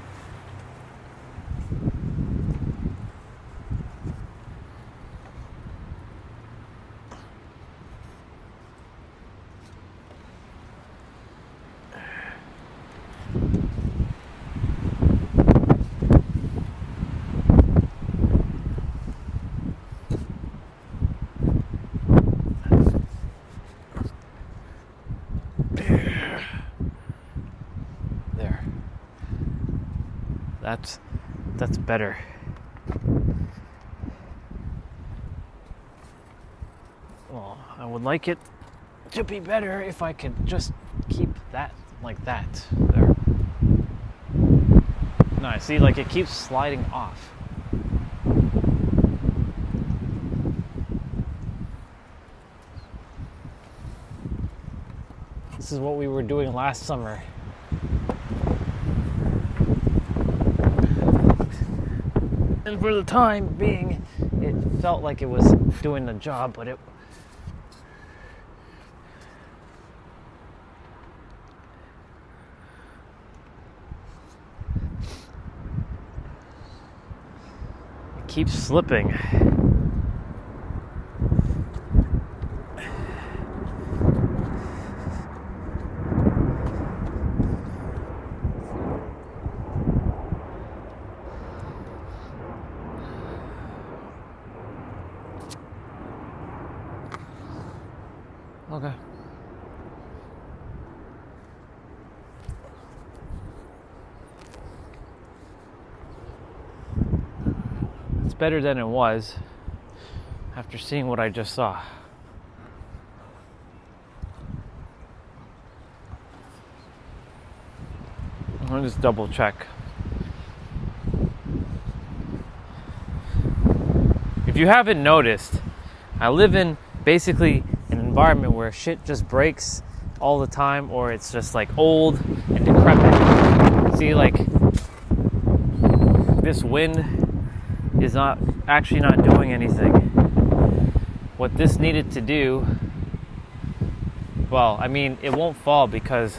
That's better. Well, I would like it to be better if I could just keep that like that. There. No, see, like it keeps sliding off. This is what we were doing last summer. And for the time being, it felt like it was doing the job, but it keeps slipping. Okay. It's better than it was after seeing what I just saw. I'll just double check. If you haven't noticed, I live in basically an environment where shit just breaks all the time, or it's just like old and decrepit. See, like this wind is not doing anything. What this needed to do, well, I mean, it won't fall because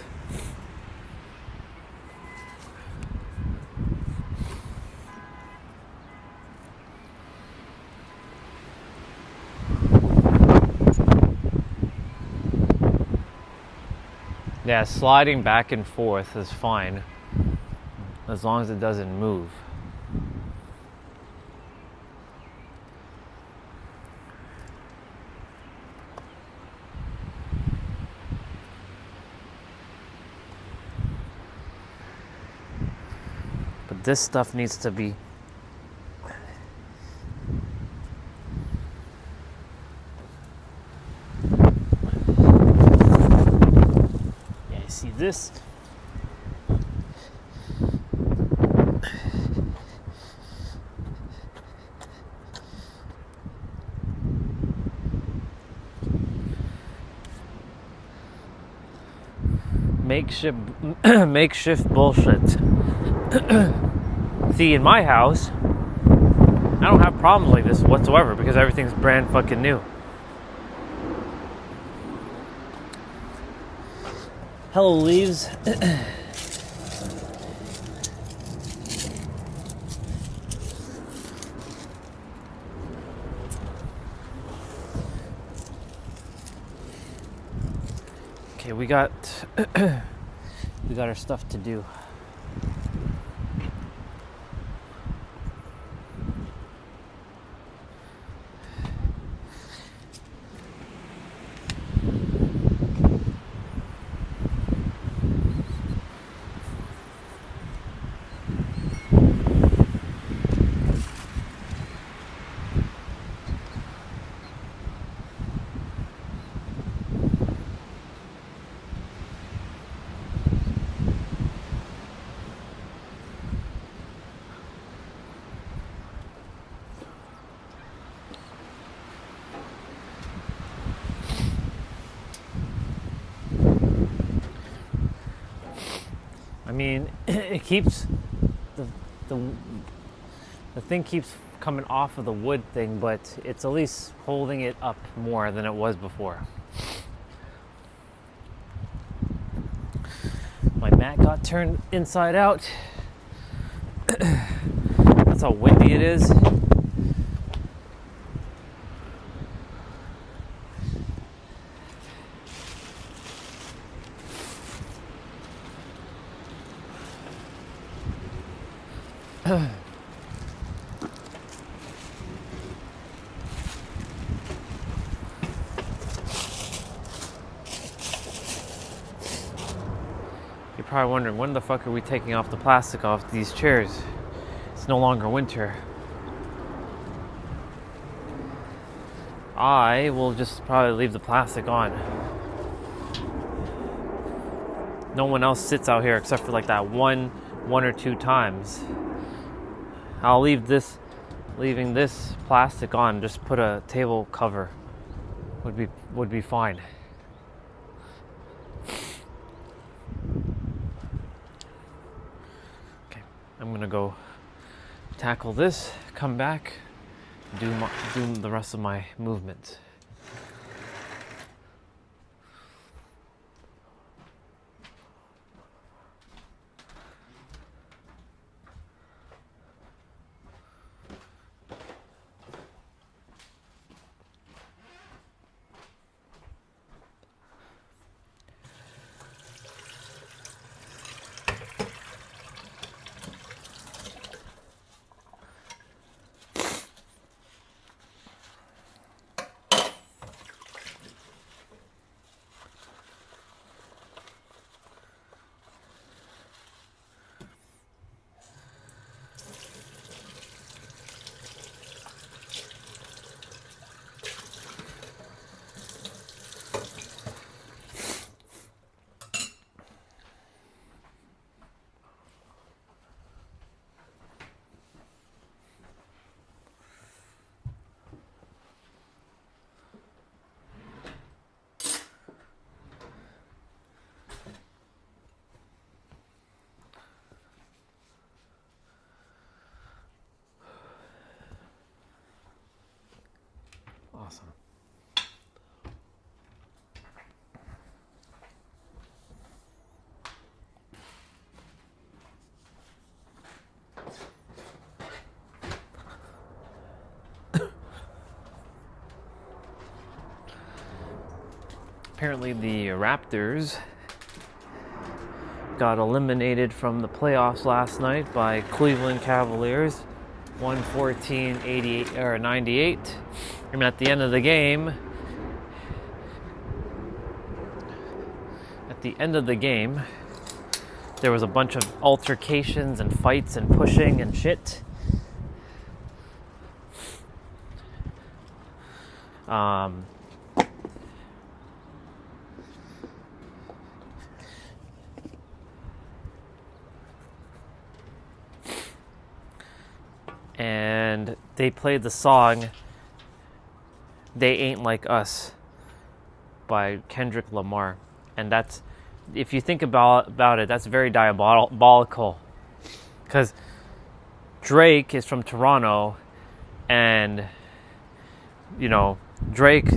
yeah, sliding back and forth is fine as long as it doesn't move. But this stuff needs to be this. Makeshift bullshit. See, in my house, I don't have problems like this whatsoever because everything's brand fucking new. Hello, leaves. Okay, we got our stuff to do. I mean, it keeps the thing keeps coming off of the wood thing, but it's at least holding it up more than it was before. My mat got turned inside out. That's how windy it is. You're probably wondering, when the fuck are we taking off the plastic off these chairs? It's no longer winter. I will just probably leave the plastic on. No one else sits out here except for like that one 1 or 2 times. I'll leaving this plastic on, just put a table cover would be fine. Okay, I'm gonna go tackle this, come back, do the rest of my movements. Awesome. Apparently the Raptors got eliminated from the playoffs last night by Cleveland Cavaliers, 114-88 or 98. And at the end of the game, there was a bunch of altercations and fights and pushing and shit. And they played the song "They Ain't Like Us" by Kendrick Lamar. And that's, if you think about it, that's very diabolical. Because Drake is from Toronto, and, you know, Drake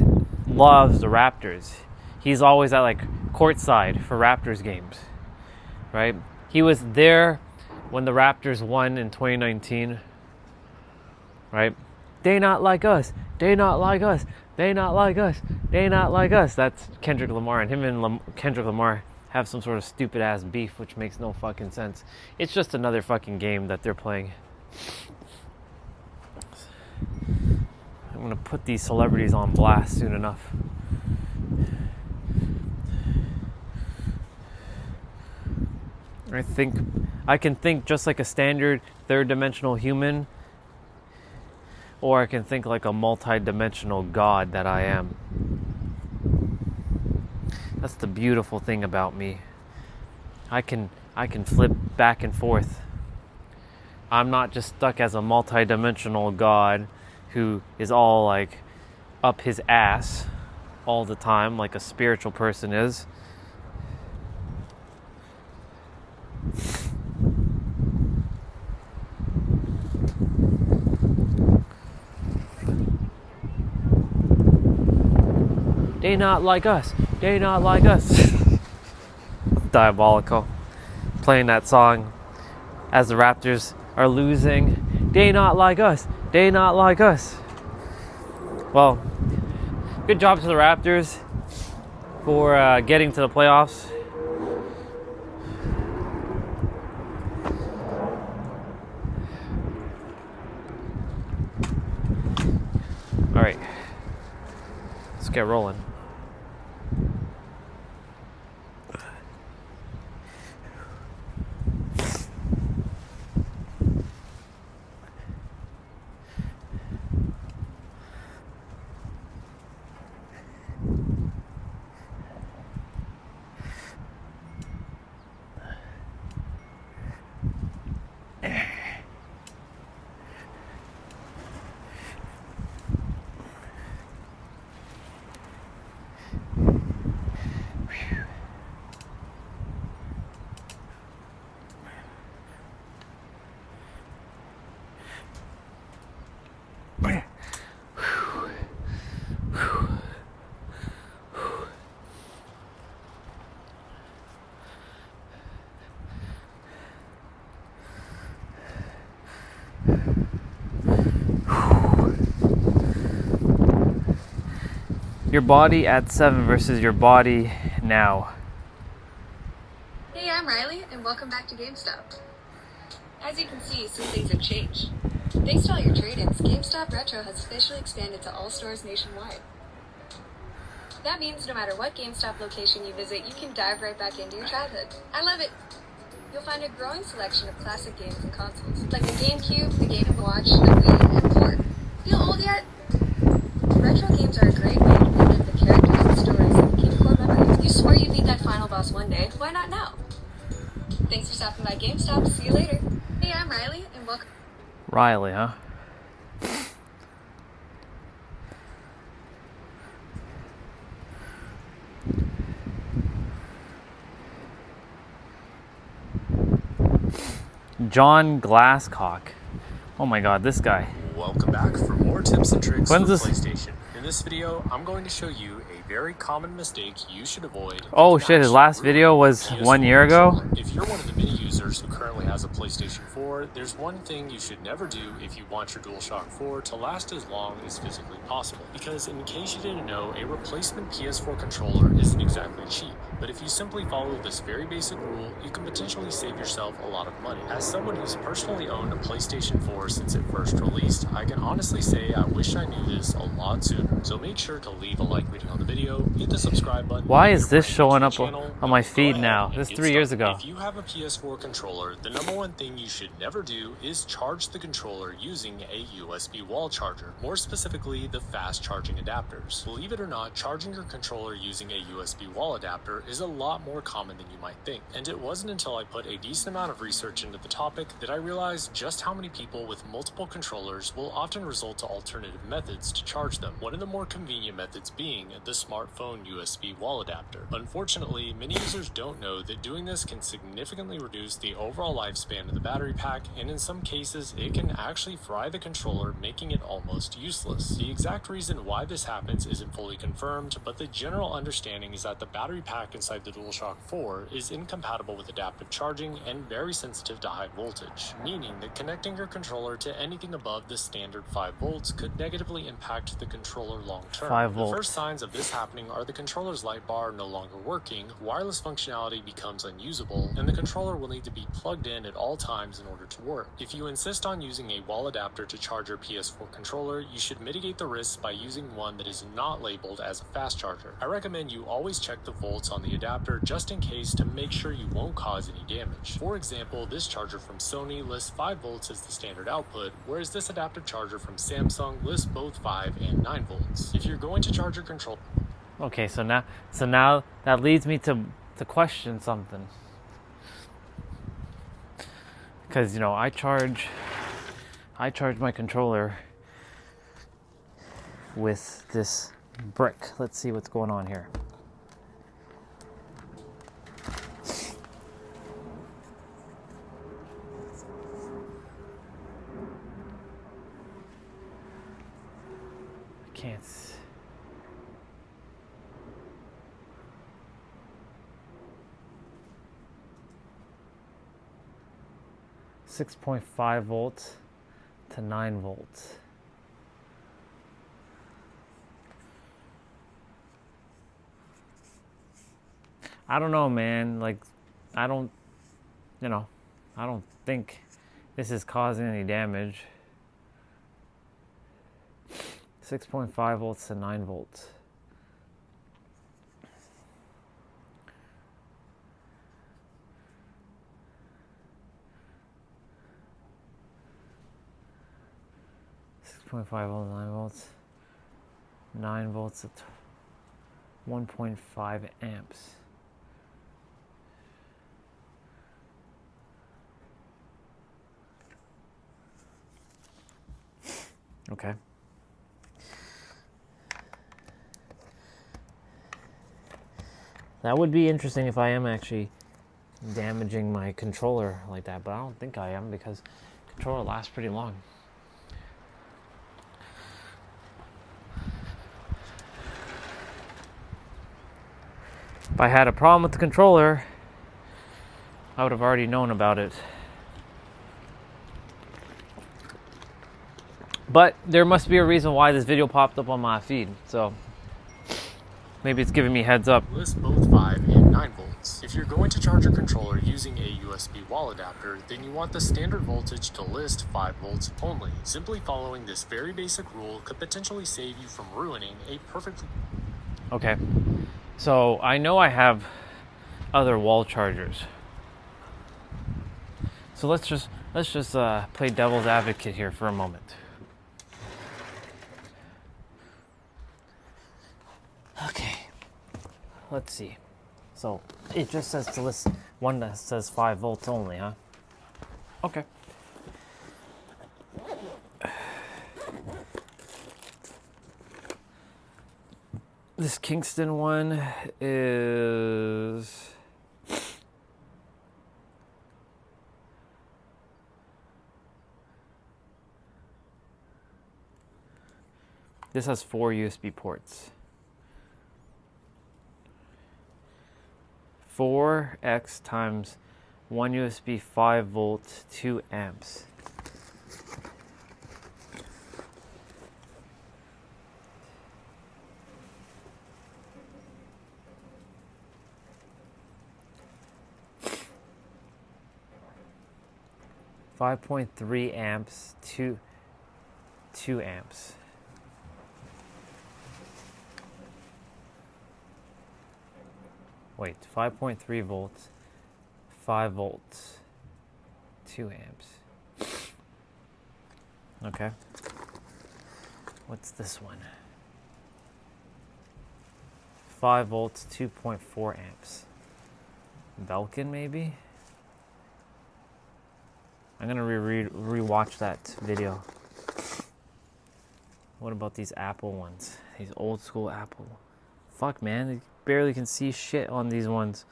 loves the Raptors. He's always at, like, courtside for Raptors games, right? He was there when the Raptors won in 2019, right? They not like us. They not like us. They not like us. They not like us. That's Kendrick Lamar. And him and Kendrick Lamar have some sort of stupid ass beef, which makes no fucking sense. It's just another fucking game that they're playing. I'm gonna put these celebrities on blast soon enough. I can think just like a standard third-dimensional human, or I can think like a multi-dimensional God that I am. That's the beautiful thing about me. I can flip back and forth. I'm not just stuck as a multi-dimensional God who is all like up his ass all the time like a spiritual person is. They not like us. They not like us. Diabolical. Playing that song as the Raptors are losing. They not like us. They not like us. Well, good job to the Raptors for getting to the playoffs. All right. Let's get rolling. Your body at 7 versus your body now. Hey, I'm Riley, and welcome back to GameStop. As you can see, some things have changed. Thanks to all your trade-ins, GameStop Retro has officially expanded to all stores nationwide. That means no matter what GameStop location you visit, you can dive right back into your childhood. I love it! You'll find a growing selection of classic games and consoles, like the GameCube, the Game & Watch, the Wii, and more. Feel old yet? Retro games are a great way to relive the characters and stories that became core memories. You swore you'd beat that final boss one day, why not now? Thanks for stopping by GameStop, see you later. Hey, I'm Riley, and welcome. Riley, huh? John Glasscock. Oh my god, this guy. Welcome back for more tips and tricks When's for this? PlayStation. In this video, I'm going to show you a very common mistake you should avoid. Oh shit, his last video was 1 year ago? If you're one of the many users who currently has a PlayStation 4, there's one thing you should never do if you want your DualShock 4 to last as long as physically possible. Because in case you didn't know, a replacement PS4 controller isn't exactly cheap. But if you simply follow this very basic rule, you can potentially save yourself a lot of money. As someone who's personally owned a PlayStation 4 since it first released, I can honestly say I wish I knew this a lot sooner. So make sure to leave a like rating on the video, hit the subscribe button. Why is this showing up on my feed now? This is 3 years ago. If you have a PS4 controller, the number one thing you should never do is charge the controller using a USB wall charger. More specifically, the fast charging adapters. Believe it or not, charging your controller using a USB wall adapter is a lot more common than you might think. And it wasn't until I put a decent amount of research into the topic that I realized just how many people with multiple controllers will often resort to alternative methods to charge them. One of the more convenient methods being the smartphone USB wall adapter. Unfortunately, many users don't know that doing this can significantly reduce the overall lifespan of the battery pack, and in some cases, it can actually fry the controller, making it almost useless. The exact reason why this happens isn't fully confirmed, but the general understanding is that the battery pack inside the DualShock 4 is incompatible with adaptive charging and very sensitive to high voltage, meaning that connecting your controller to anything above the standard 5 volts could negatively impact the controller long term. 5 The volts. first signs of this happening are the controller's light bar no longer working, wireless functionality becomes unusable, and the controller will need to be plugged in at all times in order to work. If you insist on using a wall adapter to charge your PS4 controller, you should mitigate the risks by using one that is not labeled as a fast charger. I recommend you always check the volts on the adapter just in case to make sure you won't cause any damage. For example, this charger from Sony lists 5 volts as the standard output, whereas this adaptive charger from Samsung lists both 5 and 9 volts. If you're going to charge your controller... Okay, so now that leads me to question something. Because, you know, I charge my controller with this brick. Let's see what's going on here. I can't. 6.5 volts to 9 volts. I don't know, man. Like, I don't think this is causing any damage. 6.5 volts to 9 volts. .5 volts, 9 volts. 9 volts at 1.5 amps. Okay. That would be interesting if I am actually damaging my controller like that, but I don't think I am because the controller lasts pretty long. If I had a problem with the controller, I would have already known about it. But there must be a reason why this video popped up on my feed, so Maybe it's giving me heads up. List both 5 and 9 volts. If you're going to charge your controller using a USB wall adapter, then you want the standard voltage to list 5 volts only. Simply following this very basic rule could potentially save you from ruining a perfectly... Okay, so I know I have other wall chargers. So let's just play devil's advocate here for a moment. Okay, let's see. So it just says to list one that says 5 volts only, huh? Okay. This Kingston one is... This has 4 USB ports. 4x times 1 USB 5 volts 2 amps. .3 amps, 2 amps. Wait, 5.3 volts, 5 volts, 2 amps. Okay. What's this one? 5 volts, 2.4 amps. Belkin, maybe? I'm gonna re-watch that video. What about these Apple ones? These old school Apple. Fuck, man, you barely can see shit on these ones.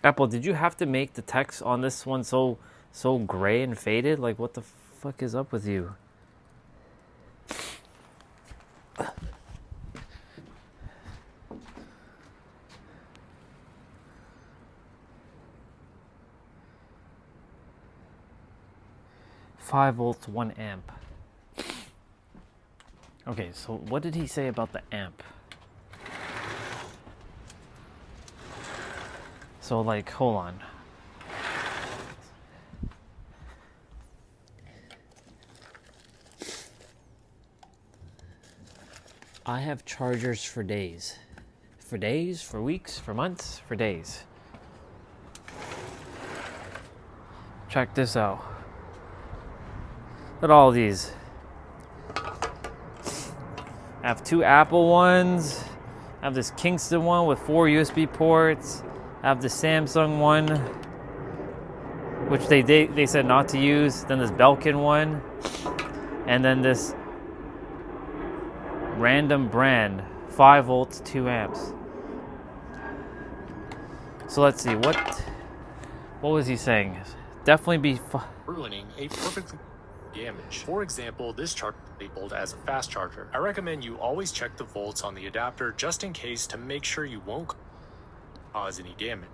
Apple, did you have to make the text on this one so gray and faded? Like, what the fuck is up with you? .5 volts, 1 amp. Okay, so what did he say about the amp? So, like, hold on. I have chargers for days. For days, for weeks, for months, for days. Check this out. Look at all these. I have 2 Apple ones. I have this Kingston one with 4 USB ports. I have the Samsung one, which they said not to use. Then this Belkin one. And then this random brand, 5 volts, 2 amps. So let's see, what was he saying? Definitely be ruining a perfectly damage. For example, this charger is labeled as a fast charger. I recommend you always check the volts on the adapter just in case to make sure you won't cause any damage.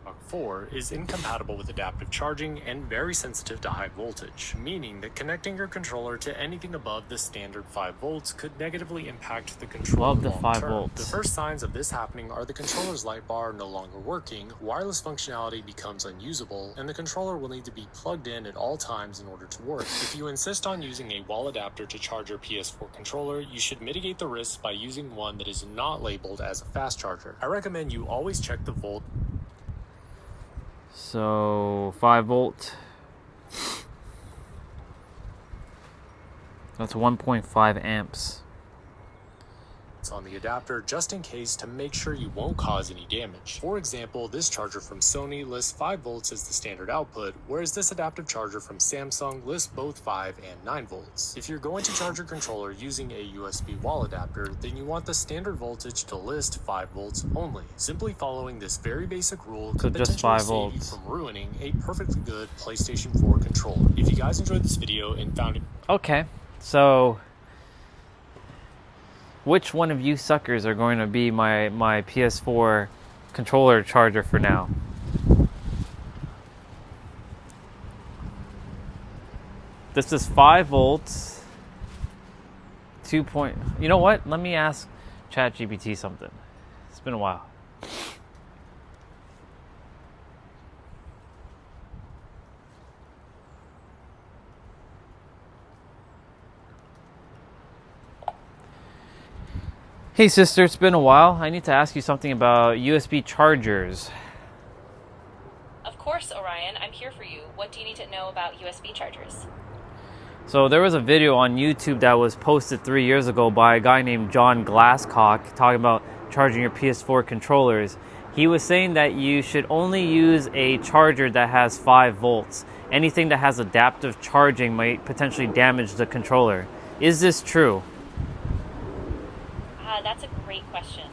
Mach 4 is incompatible with adaptive charging and very sensitive to high voltage, meaning that connecting your controller to anything above the standard 5 volts could negatively impact the controller Love the long 5 term. volts. The first signs of this happening are the controller's light bar no longer working, wireless functionality becomes unusable, and the controller will need to be plugged in at all times in order to work. If you insist on using a wall adapter to charge your PS4 controller, you should mitigate the risks by using one that is not labeled as a fast charger. I recommend you always check the volt. So 5 volt. That's 1.5 amps. On the adapter just in case to make sure you won't cause any damage. For example, this charger from Sony lists 5 volts as the standard output, whereas this adaptive charger from Samsung lists both 5 and 9 volts. If you're going to charge your controller using a USB wall adapter, then you want the standard voltage to list 5 volts only. Simply following this very basic rule could just potentially 5 save volts. you from ruining a perfectly good PlayStation 4 controller. If you guys enjoyed this video and found it... Okay, so which one of you suckers are going to be my PS4 controller charger for now. This is 5 volts. You know what? Let me ask ChatGPT something. It's been a while. Hey sister, it's been a while. I need to ask you something about USB chargers. Of course, Orion. I'm here for you. What do you need to know about USB chargers? So there was a video on YouTube that was posted 3 years ago by a guy named John Glasscock talking about charging your PS4 controllers. He was saying that you should only use a charger that has 5 volts. Anything that has adaptive charging might potentially damage the controller. Is this true? That's a great question.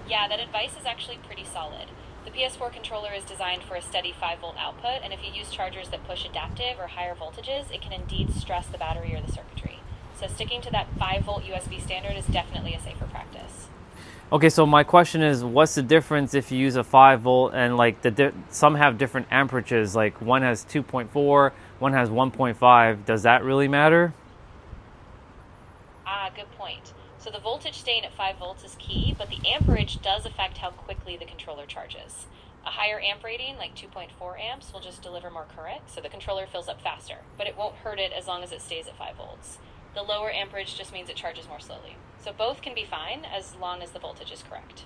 Yeah, that advice is actually pretty solid. The PS4 controller is designed for a steady 5-volt output, and if you use chargers that push adaptive or higher voltages, it can indeed stress the battery or the circuitry. So sticking to that 5-volt USB standard is definitely a safer practice. Okay, so my question is, what's the difference if you use a 5-volt and like some have different amperages, like one has 2.4, one has 1.5. Does that really matter? Good point. So the voltage staying at 5 volts is key, but the amperage does affect how quickly the controller charges. A higher amp rating, like 2.4 amps, will just deliver more current, so the controller fills up faster, but it won't hurt it as long as it stays at 5 volts. The lower amperage just means it charges more slowly. So both can be fine as long as the voltage is correct.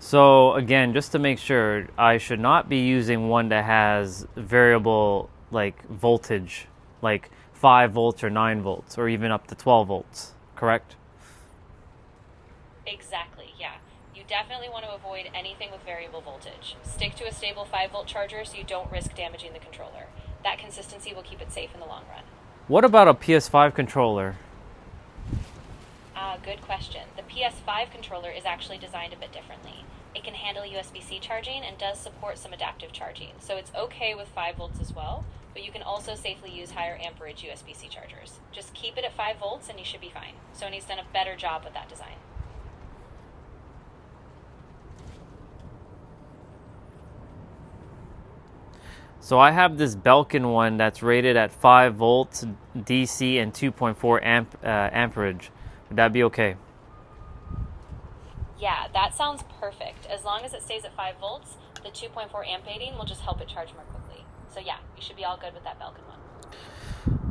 So again, just to make sure, I should not be using one that has variable like voltage, like 5 volts or 9 volts, or even up to 12 volts, correct? Exactly, yeah. You definitely want to avoid anything with variable voltage. Stick to a stable 5-volt charger so you don't risk damaging the controller. That consistency will keep it safe in the long run. What about a PS5 controller? Good question. The PS5 controller is actually designed a bit differently. It can handle USB-C charging and does support some adaptive charging, so it's okay with 5 volts as well, but you can also safely use higher amperage USB-C chargers. Just keep it at 5 volts and you should be fine. Sony's done a better job with that design. So I have this Belkin one that's rated at 5 volts DC and 2.4 amperage. Would that be okay? Yeah, that sounds perfect. As long as it stays at 5 volts, the 2.4 amp rating will just help it charge more quickly. So yeah, you should be all good with that Belkin one.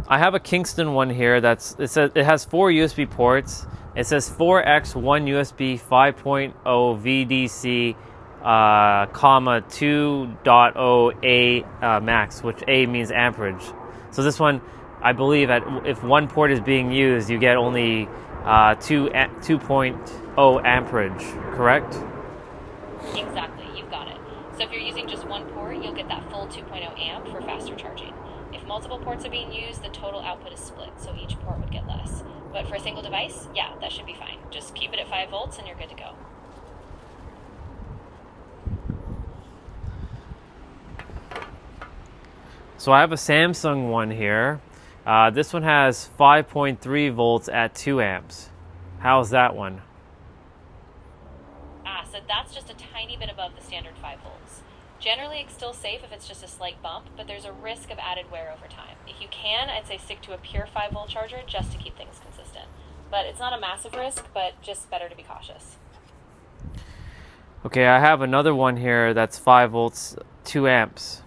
I have a Kingston one here it has 4 USB ports. It says 4x 1 USB 5.0 VDC comma 2.0 A max, which A means amperage. So this one, I believe if one port is being used, you get only 2.0 amperage, correct? Exactly, you've got it. So if you're using just one port, you'll get that full 2.0 amp for faster charging. If multiple ports are being used, the total output is split, so each port would get less. But for a single device, yeah, that should be fine. Just keep it at 5 volts and you're good to go. So I have a Samsung one here. This one has 5.3 volts at 2 amps. How's that one? So that's just a tiny bit above the standard 5 volts. Generally, it's still safe if it's just a slight bump, but there's a risk of added wear over time. If you can, I'd say stick to a pure 5-volt charger just to keep things consistent. But it's not a massive risk, but just better to be cautious. Okay, I have another one here that's 5 volts, 2 amps.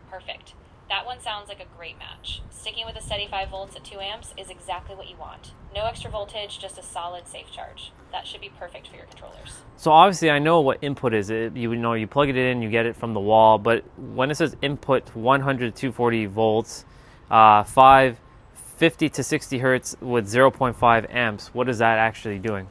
Perfect. That one sounds like a great match. Sticking with a steady 5 volts at 2 amps is exactly what you want. No extra voltage, just a solid, safe charge. That should be perfect for your controllers. So obviously I know what input is. You plug it in, you get it from the wall, but when it says input 100 to 240 volts, 50 to 60 hertz with 0.5 amps, what is that actually doing?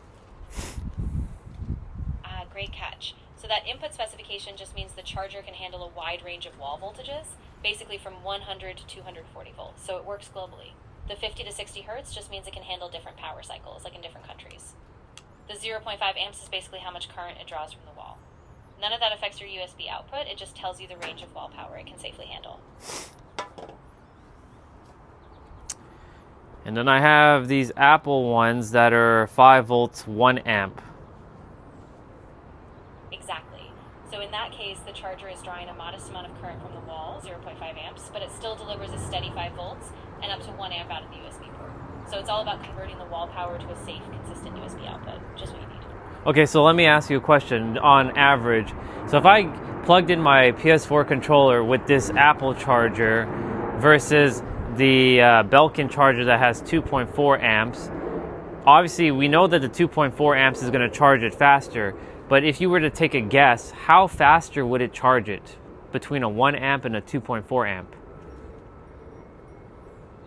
Great catch. So that input specification just means the charger can handle a wide range of wall voltages, basically from 100 to 240 volts, so it works globally. The 50 to 60 hertz just means it can handle different power cycles, like in different countries. The 0.5 amps is basically how much current it draws from the wall. None of that affects your USB output, it just tells you the range of wall power it can safely handle. And then I have these Apple ones that are 5 volts, 1 amp. in that case, the charger is drawing a modest amount of current from the wall, 0.5 amps, but it still delivers a steady 5 volts and up to 1 amp out of the USB port. So it's all about converting the wall power to a safe, consistent USB output, just what you need. Okay, so let me ask you a question. On average, so if I plugged in my PS4 controller with this Apple charger versus the Belkin charger that has 2.4 amps, obviously we know that the 2.4 amps is going to charge it faster, but if you were to take a guess, how faster would it charge it between a 1 amp and a 2.4 amp?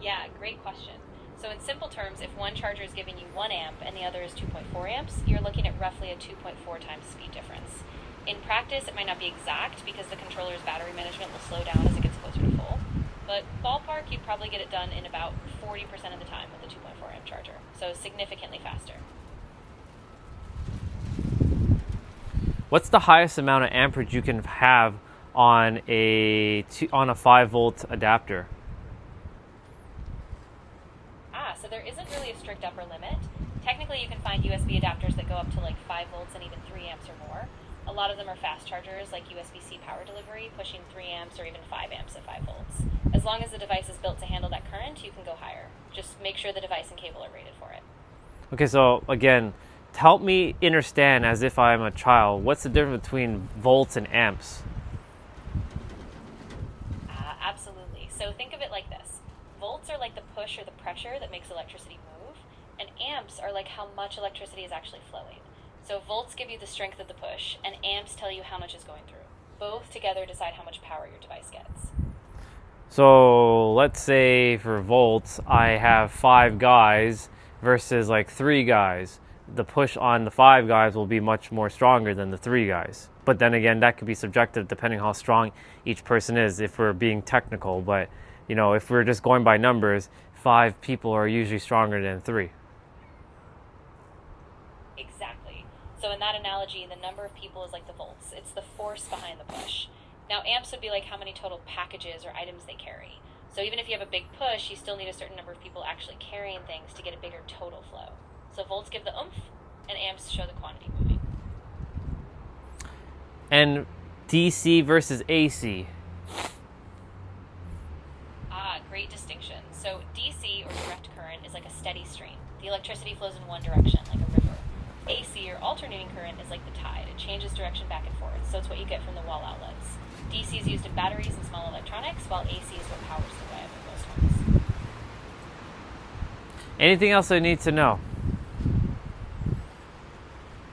Yeah, great question. So in simple terms, if one charger is giving you 1 amp and the other is 2.4 amps, you're looking at roughly a 2.4 times speed difference. In practice, it might not be exact because the controller's battery management will slow down as it gets closer to full. But ballpark, you'd probably get it done in about 40% of the time with a 2.4 amp charger, so significantly faster. What's the highest amount of amperage you can have on a 5 volt adapter? So there isn't really a strict upper limit. Technically, you can find USB adapters that go up to like 5 volts and even 3 amps or more. A lot of them are fast chargers like USB-C power delivery, pushing 3 amps or even 5 amps at 5 volts. As long as the device is built to handle that current, you can go higher. Just make sure the device and cable are rated for it. Okay, so again, help me understand as if I'm a child. What's the difference between volts and amps? Absolutely. So think of it like this. Volts are like the push or the pressure that makes electricity move, and amps are like how much electricity is actually flowing. So volts give you the strength of the push, and amps tell you how much is going through. Both together decide how much power your device gets. So let's say for volts, I have 5 guys versus like 3 guys. The push on the 5 guys will be much more stronger than the 3 guys. But then again, that could be subjective depending how strong each person is if we're being technical. But you know, if we're just going by numbers, 5 people are usually stronger than 3. Exactly. So in that analogy, the number of people is like the volts. It's the force behind the push. Now, amps would be like how many total packages or items they carry. So even if you have a big push, you still need a certain number of people actually carrying things to get a bigger total flow. So volts give the oomph, and amps show the quantity moving. And DC versus AC. Great distinction. So DC, or direct current, is like a steady stream. The electricity flows in one direction, like a river. AC, or alternating current, is like the tide. It changes direction back and forth, so it's what you get from the wall outlets. DC is used in batteries and small electronics, while AC is what powers the web in most homes. Anything else I need to know?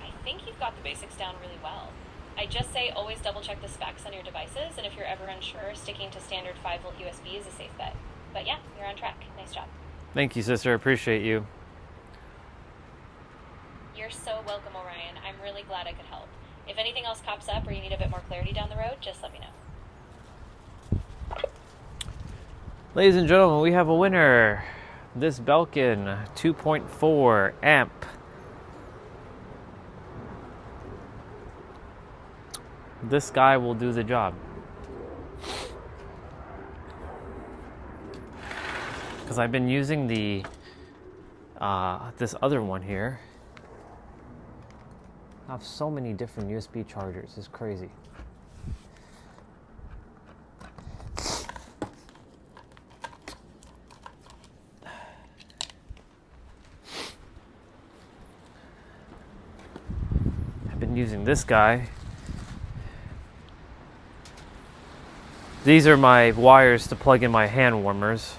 I think you've got the basics down really well. I just say always double check the specs on your devices, and if you're ever unsure, sticking to standard 5 volt USB is a safe bet. But yeah, you're on track. Nice job. Thank you, sister. I appreciate you. You're so welcome, Orion. I'm really glad I could help. If anything else pops up or you need a bit more clarity down the road, just let me know. Ladies and gentlemen, we have a winner. This Belkin 2.4 amp. This guy will do the job. Because I've been using the this other one here. I have so many different USB chargers. It's crazy. I've been using this guy. These are my wires to plug in my hand warmers.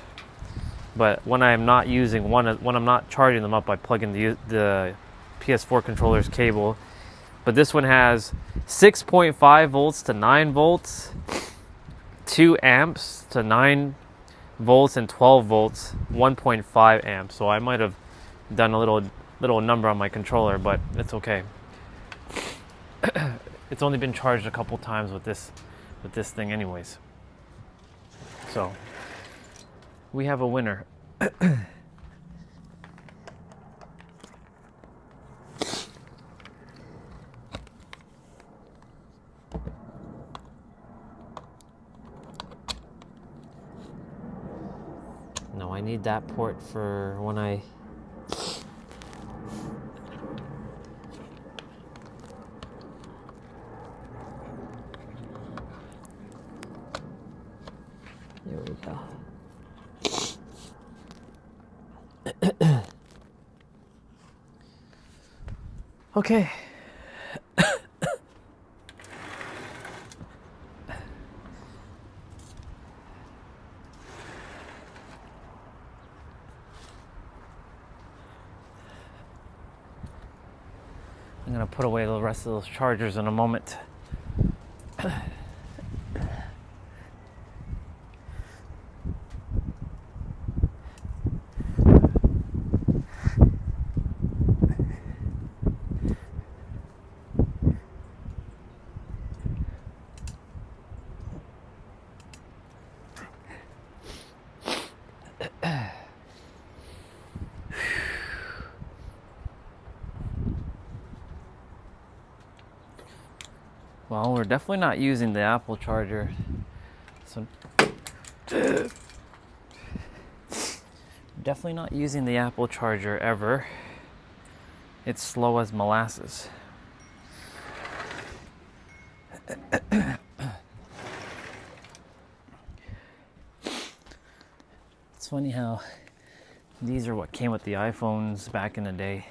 But when I'm not using when I'm not charging them up, I plug in the PS4 controller's cable. But this one has 6.5 volts to 9 volts, 2 amps to 9 volts, and 12 volts, 1.5 amps. So I might have done a little number on my controller, but it's okay. It's only been charged a couple times with this thing anyways. So we have a winner. No, I need that port for when I... Okay. I'm gonna put away the rest of those chargers in a moment. Well, we're definitely not using the Apple charger. So definitely not using the Apple charger ever. It's slow as molasses. It's funny how these are what came with the iPhones back in the day.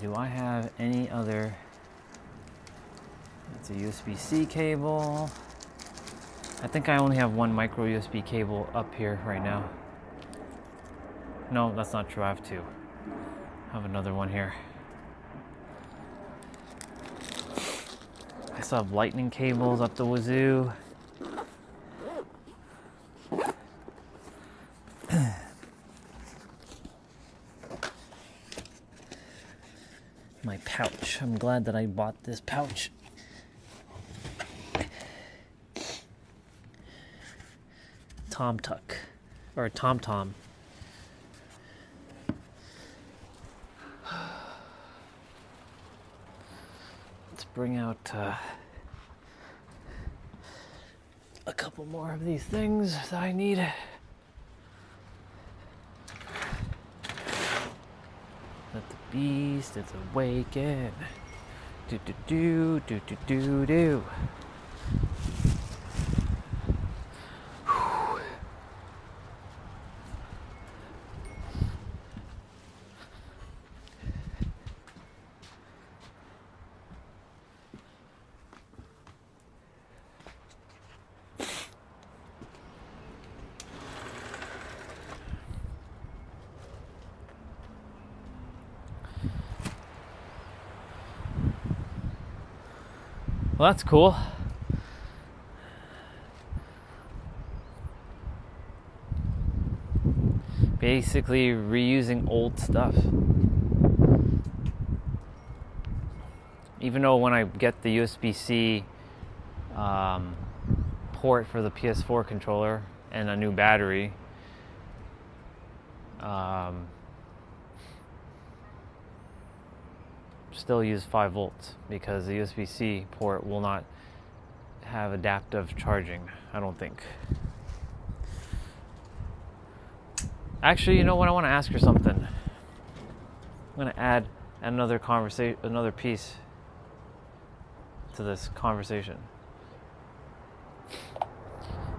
Do I have any other? It's a USB-C cable. I think I only have one micro USB cable up here right now. No, that's not true. I have two. I have another one here. I still have lightning cables up the wazoo. My pouch. I'm glad that I bought this pouch. Tom Tuck. Or Tom Tom. Let's bring out a couple more of these things that I need. Let the beast is awakened. Do do do do do do do. Well, that's cool. Basically reusing old stuff. Even though when I get the USB-C port for the PS4 controller and a new battery, still use 5 volts because the USB-C port will not have adaptive charging, I don't think. Actually, you know what? I want to ask her something. I'm going to add another piece to this conversation.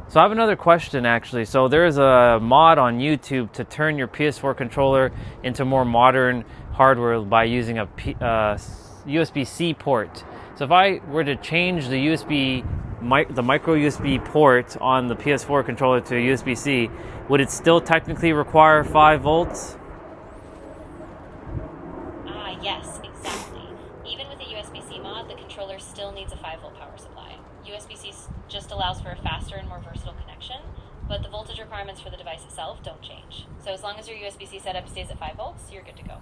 So I have another question, actually. So there's a mod on YouTube to turn your PS4 controller into more modern hardware by using a USB-C port. So if I were to change the the micro USB port on the PS4 controller to a USB-C, would it still technically require 5 volts? Yes, exactly. Even with a USB-C mod, the controller still needs a 5-volt power supply. USB-C just allows for a faster and more versatile connection, but the voltage requirements for the device itself don't change. So as long as your USB-C setup stays at 5 volts, you're good to go.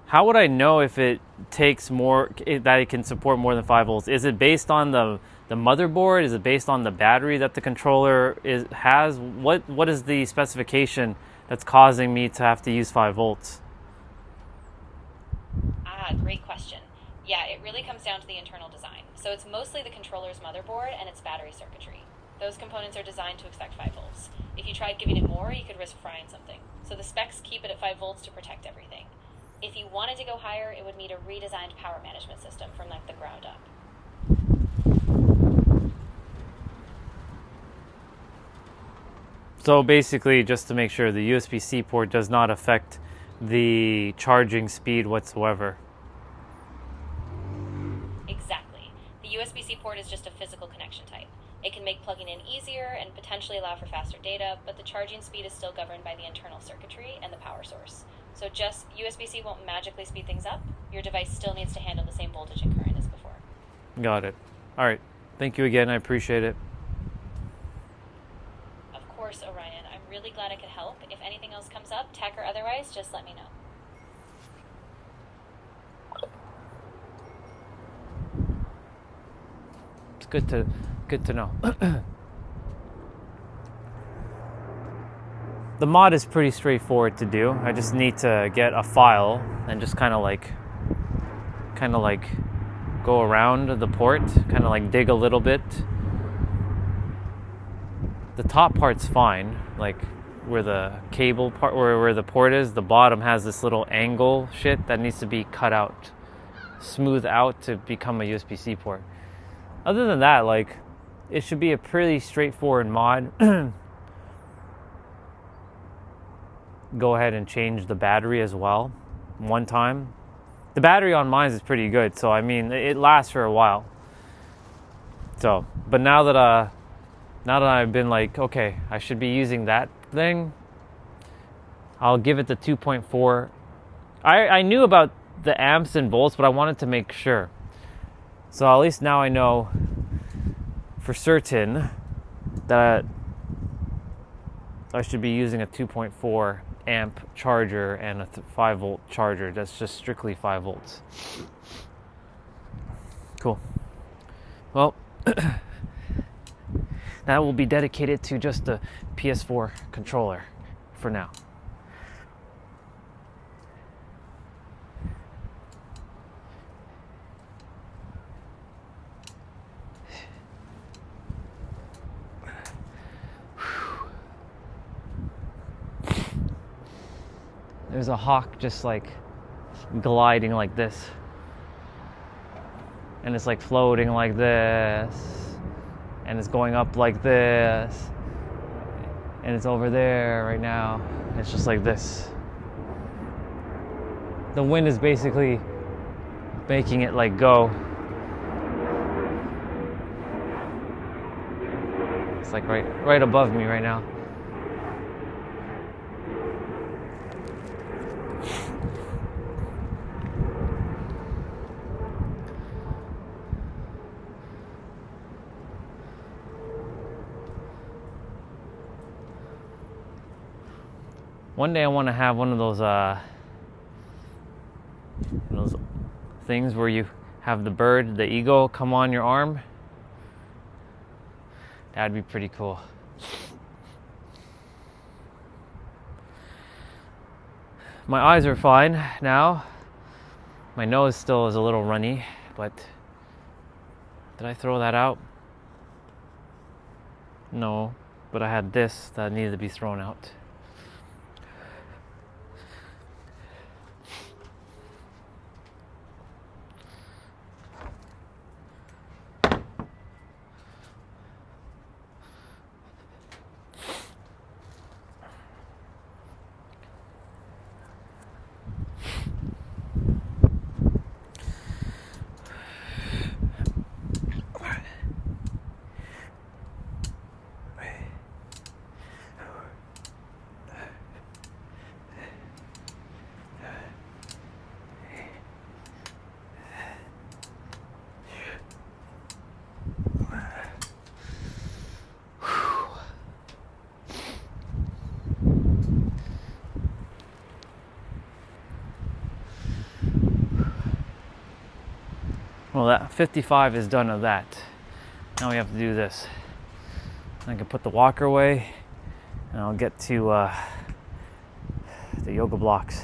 How would I know if it takes more, that it can support more than 5 volts? Is it based on the motherboard? Is it based on the battery that the controller has? What is the specification that's causing me to have to use 5 volts? Great question. Yeah, it really comes down to the internal design. So it's mostly the controller's motherboard and its battery circuitry. Those components are designed to expect 5 volts. If you tried giving it more, you could risk frying something. So the specs keep it at 5 volts to protect everything. If you wanted to go higher, it would need a redesigned power management system from the ground up. So basically, just to make sure, the USB-C port does not affect the charging speed whatsoever. Exactly. The USB-C port is just a physical connection type. It can make plugging in easier and potentially allow for faster data, but the charging speed is still governed by the internal circuitry and the power source. So just USB-C won't magically speed things up. Your device still needs to handle the same voltage and current as before. Got it. All right. Thank you again. I appreciate it. Of course, Orion. I'm really glad I could help. If anything else comes up, tech or otherwise, just let me know. It's good to know. The mod is pretty straightforward to do. I just need to get a file and just kind of like go around the port, kind of like dig a little bit. The top part's fine, like where the cable part, where the port is, the bottom has this little angle shit that needs to be cut out, smooth out to become a USB-C port. Other than that, like, it should be a pretty straightforward mod. Go ahead and change the battery as well, one time. The battery on mine is pretty good, so I mean, it lasts for a while. So, but now that I've been like, okay, I should be using that thing, I'll give it the 2.4. I knew about the amps and volts, but I wanted to make sure. So at least now I know for certain that I should be using a 2.4 amp charger and a 5 volt charger. That's just strictly 5 volts. Cool. Well, that will be dedicated to just the PS4 controller for now. There's a hawk just like gliding like this. And it's like floating like this. And it's going up like this. And it's over there right now. It's just like this. The wind is basically making it like go. It's like right above me right now. One day I want to have one of those things where you have the bird, the eagle, come on your arm. That'd be pretty cool. My eyes are fine now. My nose still is a little runny, but did I throw that out? No, but I had this that needed to be thrown out. Well, that 55 is done of that. Now we have to do this. I can put the walker away, and I'll get to the yoga blocks.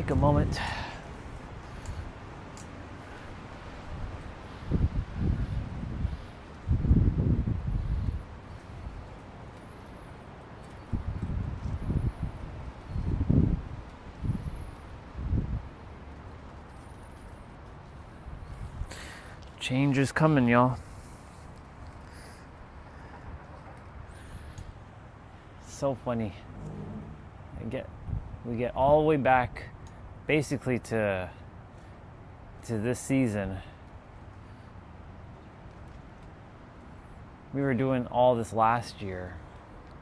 take a moment. Change is coming, y'all. So funny. We get all the way back basically to this season. We were doing all this last year.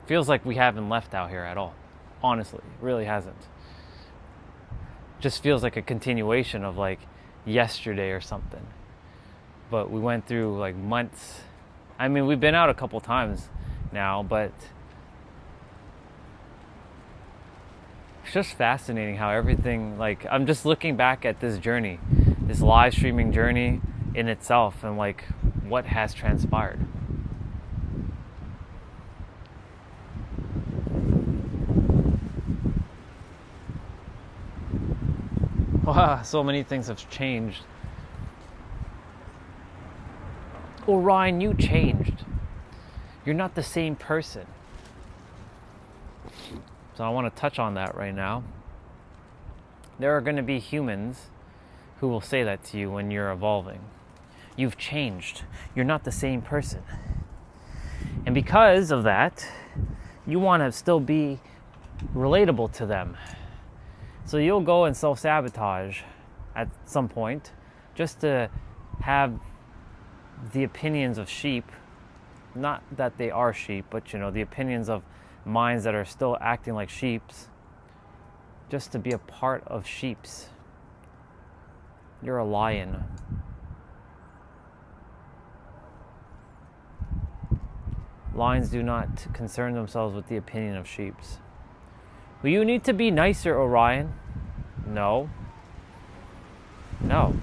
Feels like we haven't left out here at all. Honestly, it really hasn't. Just feels like a continuation of like yesterday or something. But we went through like months. I mean, we've been out a couple times now, but it's just fascinating how everything, like, I'm just looking back at this journey, this live streaming journey in itself, and like what has transpired. Wow, so many things have changed. Orion, you changed. You're not the same person. So I want to touch on that right now. There are going to be humans who will say that to you when you're evolving. You've changed. You're not the same person. And because of that, you want to still be relatable to them. So you'll go and self-sabotage at some point just to have the opinions of sheep, not that they are sheep, but you know, the opinions of minds that are still acting like sheeps, just to be a part of sheeps. You're a lion. Lions do not concern themselves with the opinion of sheeps. Will you need to be nicer, Orion? No. No.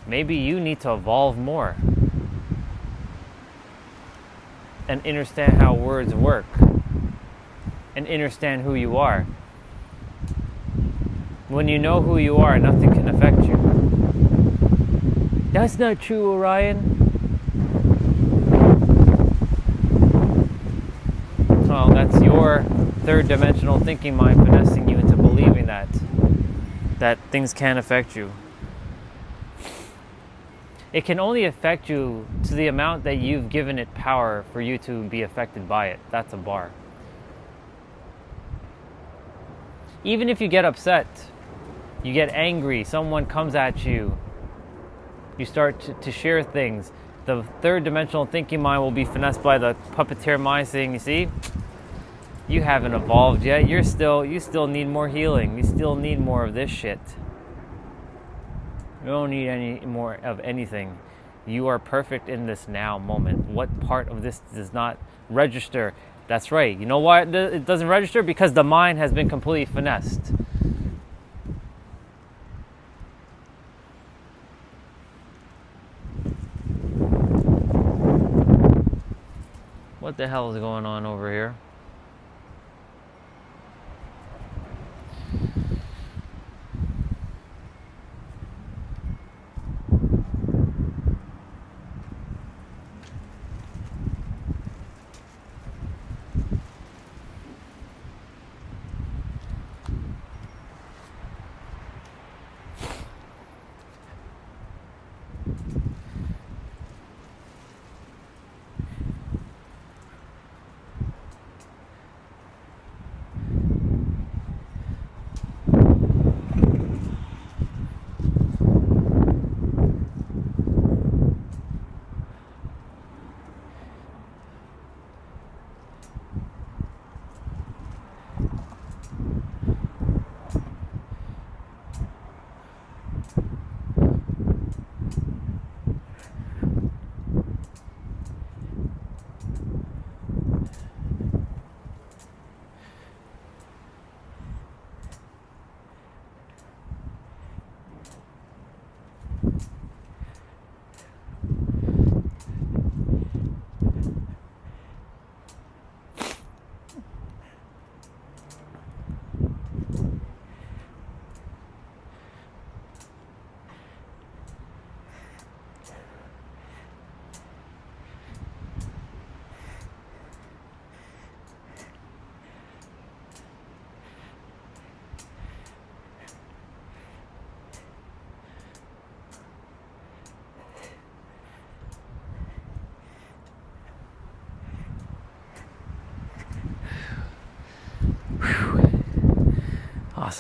Maybe you need to evolve more and understand how words work and understand who you are. When you know who you are, nothing can affect you. That's not true, Orion. Well, that's your third dimensional thinking mind finessing you into believing that things can affect you. It can only affect you to the amount that you've given it power for you to be affected by it. That's a bar. Even if you get upset, you get angry, someone comes at you, you start to share things, the third dimensional thinking mind will be finessed by the puppeteer mind saying, you see, you haven't evolved yet, you still need more healing, you still need more of this shit. You don't need any more of anything. You are perfect in this now moment. What part of this does not register? That's right. You know why it doesn't register? Because the mind has been completely finessed. What the hell is going on over here?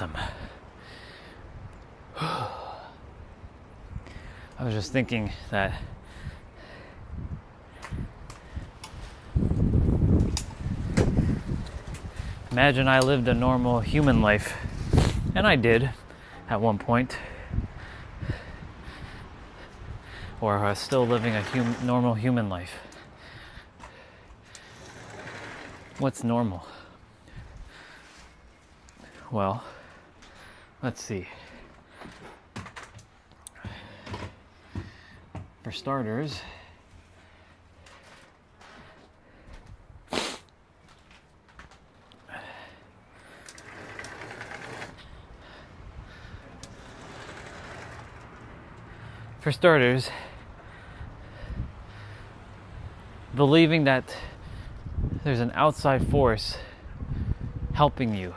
awesome. I was just thinking that imagine I lived a normal human life, and I did at one point, or I was still living a normal human life. What's normal? Well, let's see. For starters, believing that there's an outside force helping you.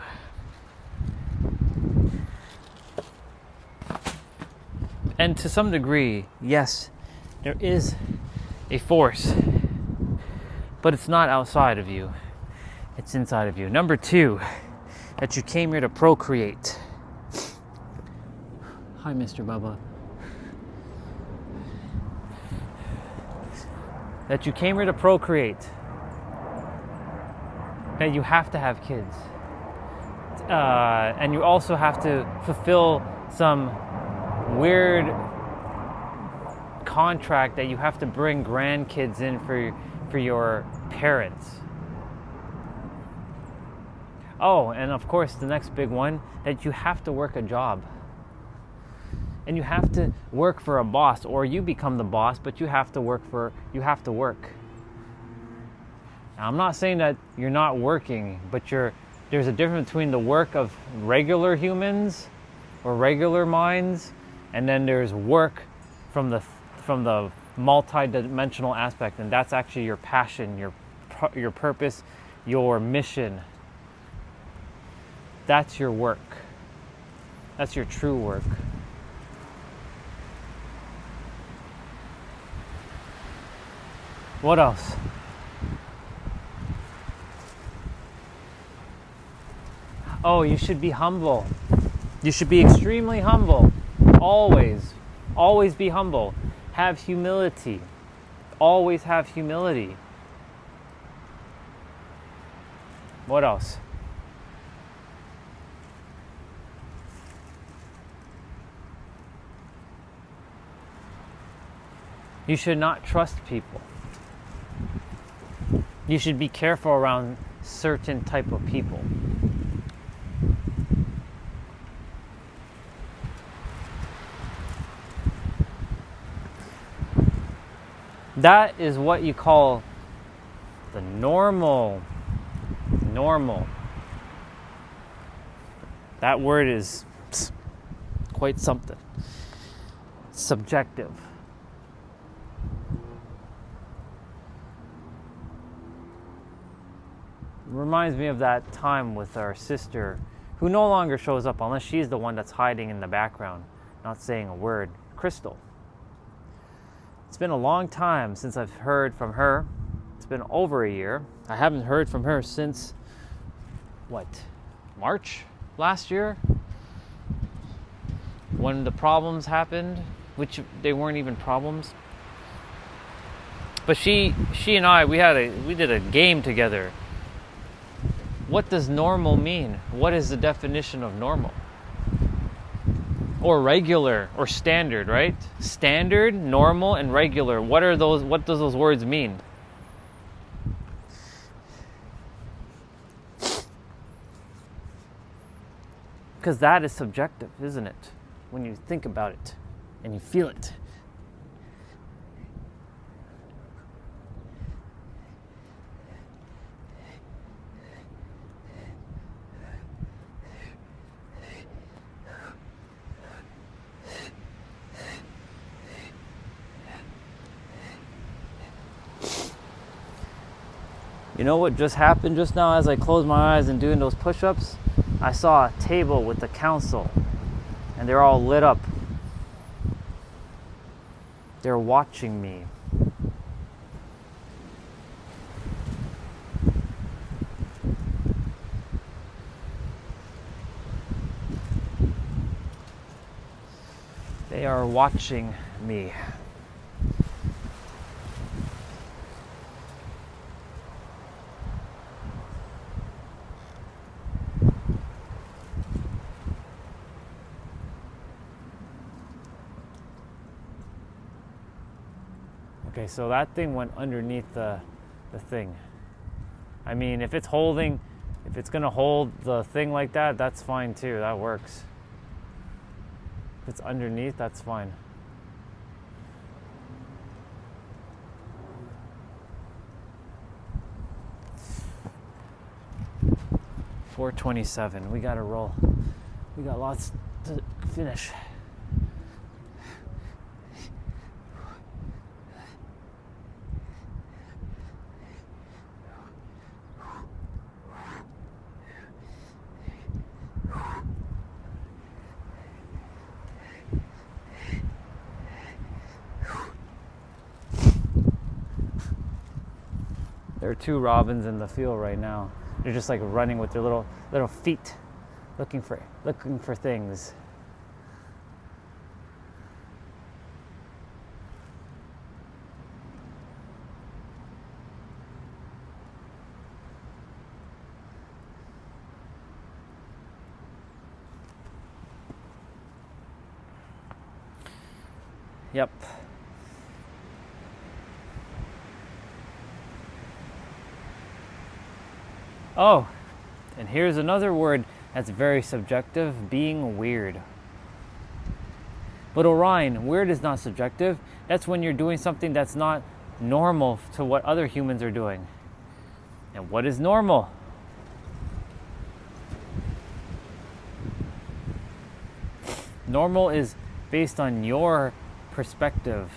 And to some degree, yes, there is a force, but it's not outside of you. It's inside of you. Number two, that you came here to procreate. Hi, Mr. Bubba. That you came here to procreate. That you have to have kids. And you also have to fulfill some weird contract that you have to bring grandkids in for your parents. Oh, and of course the next big one, that you have to work a job. And you have to work for a boss, or you become the boss, but you have to work. Now, I'm not saying that you're not working, but there's a difference between the work of regular humans or regular minds, and then there's work from the multi-dimensional aspect, and that's actually your passion, your purpose, your mission. That's your work. That's your true work. What else? Oh, you should be humble. You should be extremely humble. Always. Always be humble. Have humility. Always have humility. What else? You should not trust people. You should be careful around certain type of people. That is what you call the normal. That word is quite something. Subjective. Reminds me of that time with our sister, who no longer shows up unless she's the one that's hiding in the background, not saying a word. Crystal. It's been a long time since I've heard from her. It's been over a year. I haven't heard from her since, March last year? When the problems happened, which they weren't even problems. But she and I, we did a game together. What does normal mean? What is the definition of normal? Or regular, or standard, right? Standard, normal, and regular. What does those words mean? Because that is subjective, isn't it? When you think about it and you feel it. You know what just happened just now as I closed my eyes and doing those push-ups? I saw a table with the council and they're all lit up. They're watching me. are watching me. Okay, so that thing went underneath the thing. I mean, if it's gonna hold the thing like that, that's fine too, that works. If it's underneath, that's fine. $4.27, we gotta roll. We got lots to finish. There are two robins in the field right now. They're just like running with their little feet, looking for things. Yep. Oh, and here's another word that's very subjective, being weird. But Orion, weird is not subjective. That's when you're doing something that's not normal to what other humans are doing. And what is normal? Normal is based on your perspective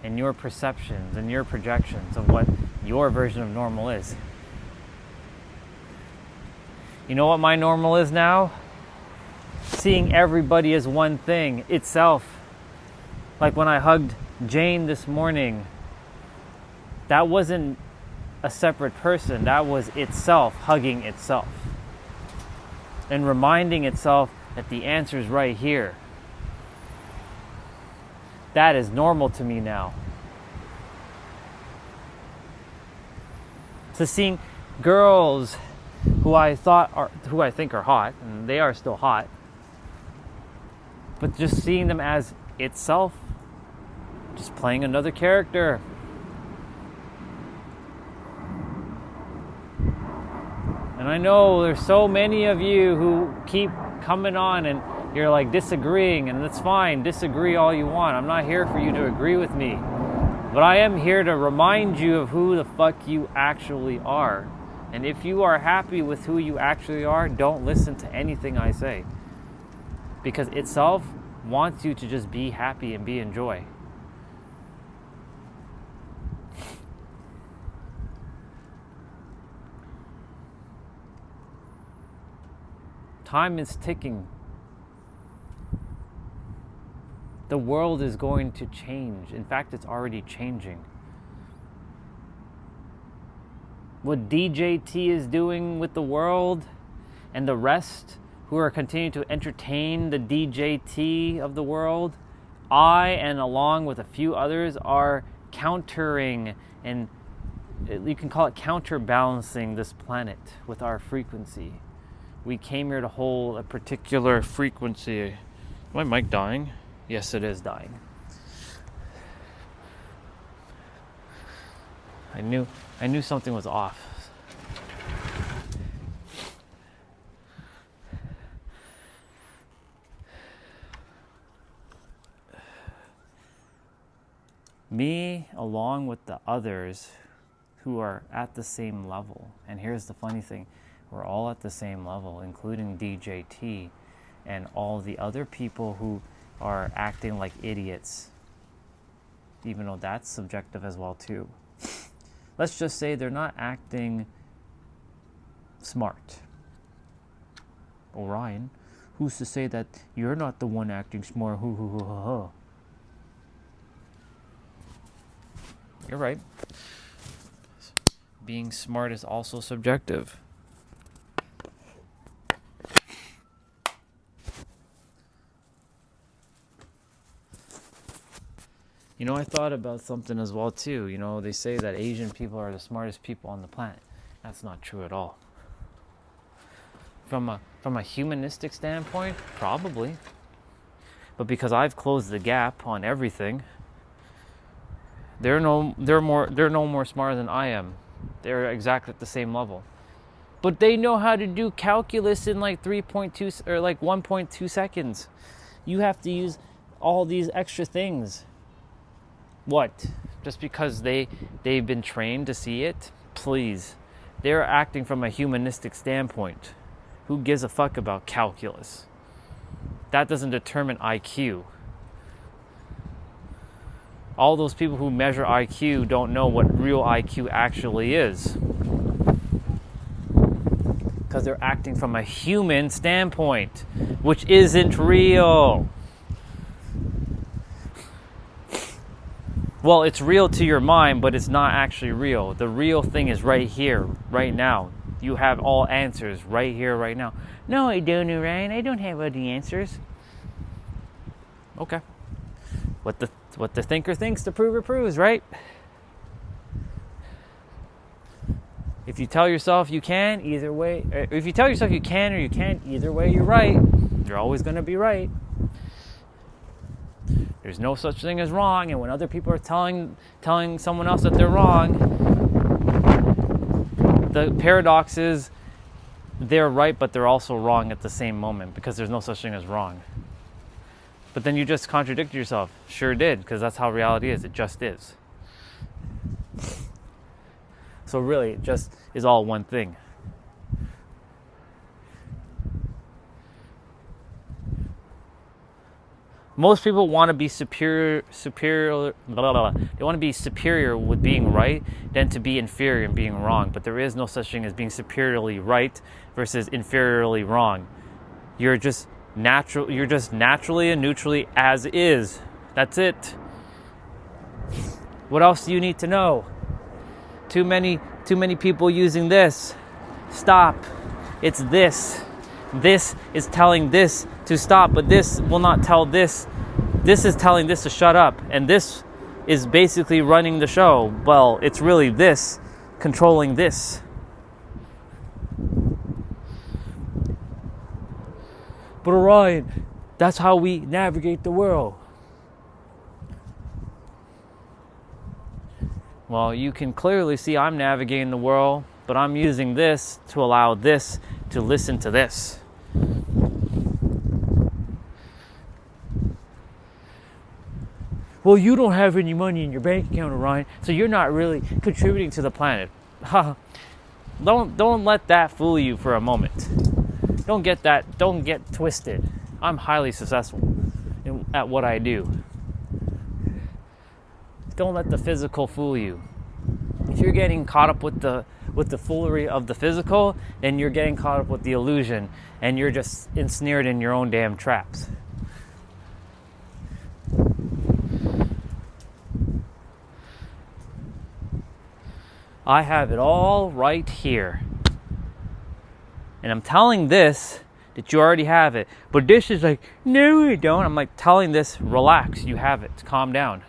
and your perceptions and your projections of what your version of normal is. You know what my normal is now? Seeing everybody as one thing, itself. Like when I hugged Jane this morning, that wasn't a separate person, that was itself hugging itself. And reminding itself that the answer is right here. That is normal to me now. So seeing girls who I think are hot, and they are still hot, but just seeing them as itself, just playing another character. And I know there's so many of you who keep coming on and you're like disagreeing, and that's fine, disagree all you want. I'm not here for you to agree with me. But I am here to remind you of who the fuck you actually are. And if you are happy with who you actually are, don't listen to anything I say. Because itself wants you to just be happy and be in joy. Time is ticking. The world is going to change. In fact, it's already changing. What DJT is doing with the world and the rest who are continuing to entertain the DJT of the world, I, and along with a few others, are countering, and you can call it counterbalancing this planet with our frequency. We came here to hold a particular frequency. Is my mic dying? Yes, it is dying. I knew something was off. Me, along with the others who are at the same level. And here's the funny thing. We're all at the same level, including DJT and all the other people who are acting like idiots. Even though that's subjective as well too. Let's just say they're not acting smart. Orion, who's to say that you're not the one acting smart? You're right. Being smart is also subjective. You know, I thought about something as well too. You know, they say that Asian people are the smartest people on the planet. That's not true at all. From a humanistic standpoint, probably. But because I've closed the gap on everything, they're no more smarter than I am. They're exactly at the same level. But they know how to do calculus in like 3.2 or like 1.2 seconds. You have to use all these extra things. What? Just because they've been trained to see it? Please. They're acting from a humanistic standpoint. Who gives a fuck about calculus? That doesn't determine IQ. All those people who measure IQ don't know what real IQ actually is. Because they're acting from a human standpoint, which isn't real. Well, it's real to your mind, but it's not actually real. The real thing is right here, right now. You have all answers right here, right now. No, I don't, Ryan. I don't have all the answers. Okay. What the thinker thinks, the prover proves, right? If you tell yourself you can, either way. If you tell yourself you can or you can't, either way, you're right. You're always going to be right. There's no such thing as wrong, and when other people are telling someone else that they're wrong, the paradox is they're right, but they're also wrong at the same moment, because there's no such thing as wrong. But then you just contradicted yourself. Sure did, because that's how reality is. It just is. So really, it just is all one thing. Most people want to be superior. Blah, blah, blah. They want to be superior with being right than to be inferior in being wrong. But there is no such thing as being superiorly right versus inferiorly wrong. You're just naturally and neutrally as is. That's it. What else do you need to know? Too many people using this. Stop. It's this. This is telling this to stop, but this will not tell this. This is telling this to shut up, and this is basically running the show. Well, it's really this controlling this. But Orion, that's how we navigate the world. Well, you can clearly see I'm navigating the world, but I'm using this to allow this to listen to this. Well, you don't have any money in your bank account, Orion, so you're not really contributing to the planet. Don't let that fool you for a moment. Don't get twisted. I'm highly successful at what I do. Don't let the physical fool you. If you're getting caught up with the foolery of the physical, then you're getting caught up with the illusion, and you're just ensnared in your own damn traps. I have it all right here. And I'm telling this that you already have it. But this is like, no, you don't. I'm like telling this, relax, you have it. Calm down.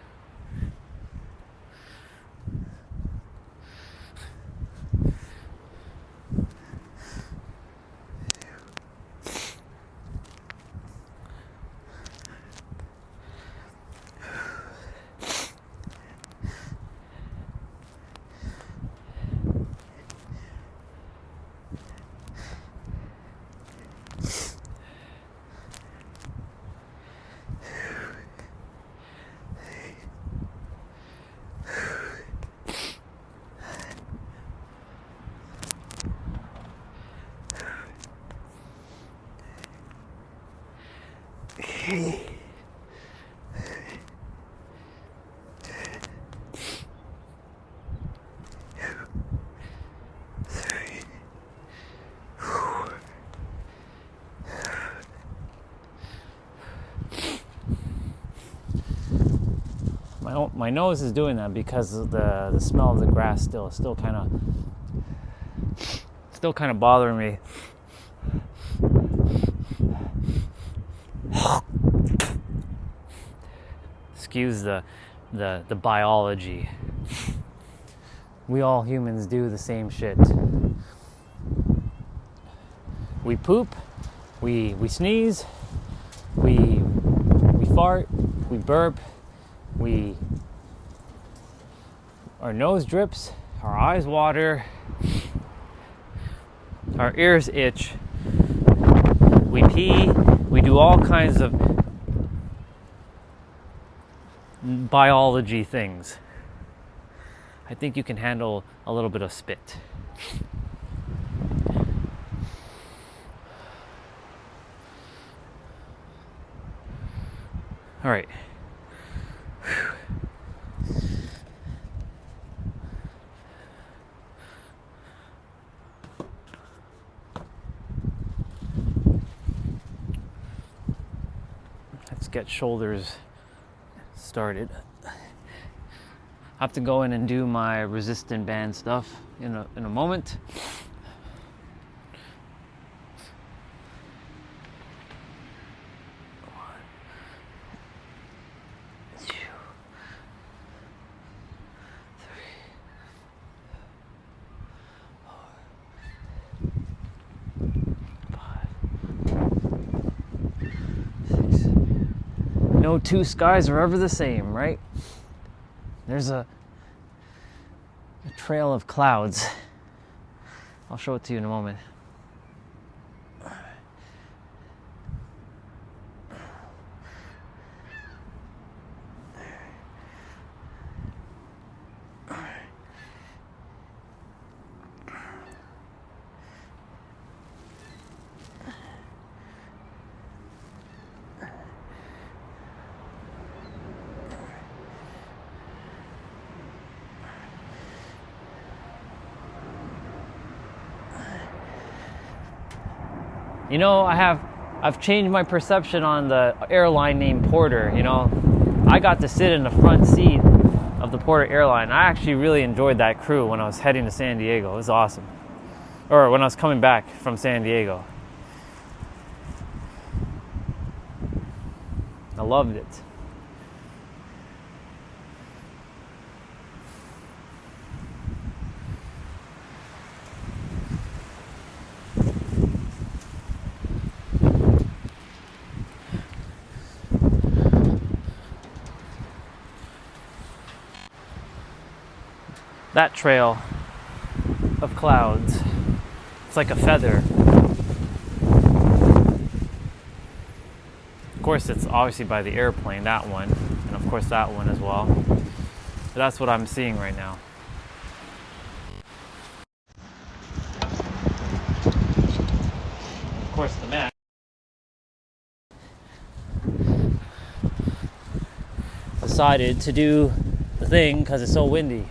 My nose is doing that because the smell of the grass still kind of bothering me. Excuse the the biology. We all humans do the same shit. We poop, we sneeze, we fart, we burp, our nose drips, our eyes water, our ears itch, we pee, we do all kinds of biology things. I think you can handle a little bit of spit. All right. Let's get shoulders started. I have to go in and do my resistant band stuff in a moment. No two skies are ever the same, right? There's a trail of clouds. I'll show it to you in a moment. You know, I've changed my perception on the airline named Porter. You know, I got to sit in the front seat of the Porter airline. I actually really enjoyed that crew when I was heading to San Diego. It was awesome. Or when I was coming back from San Diego. I loved it. That trail of clouds, it's like a feather. Of course, it's obviously by the airplane, that one, and of course that one as well. But that's what I'm seeing right now. Of course, the map decided to do the thing because it's so windy.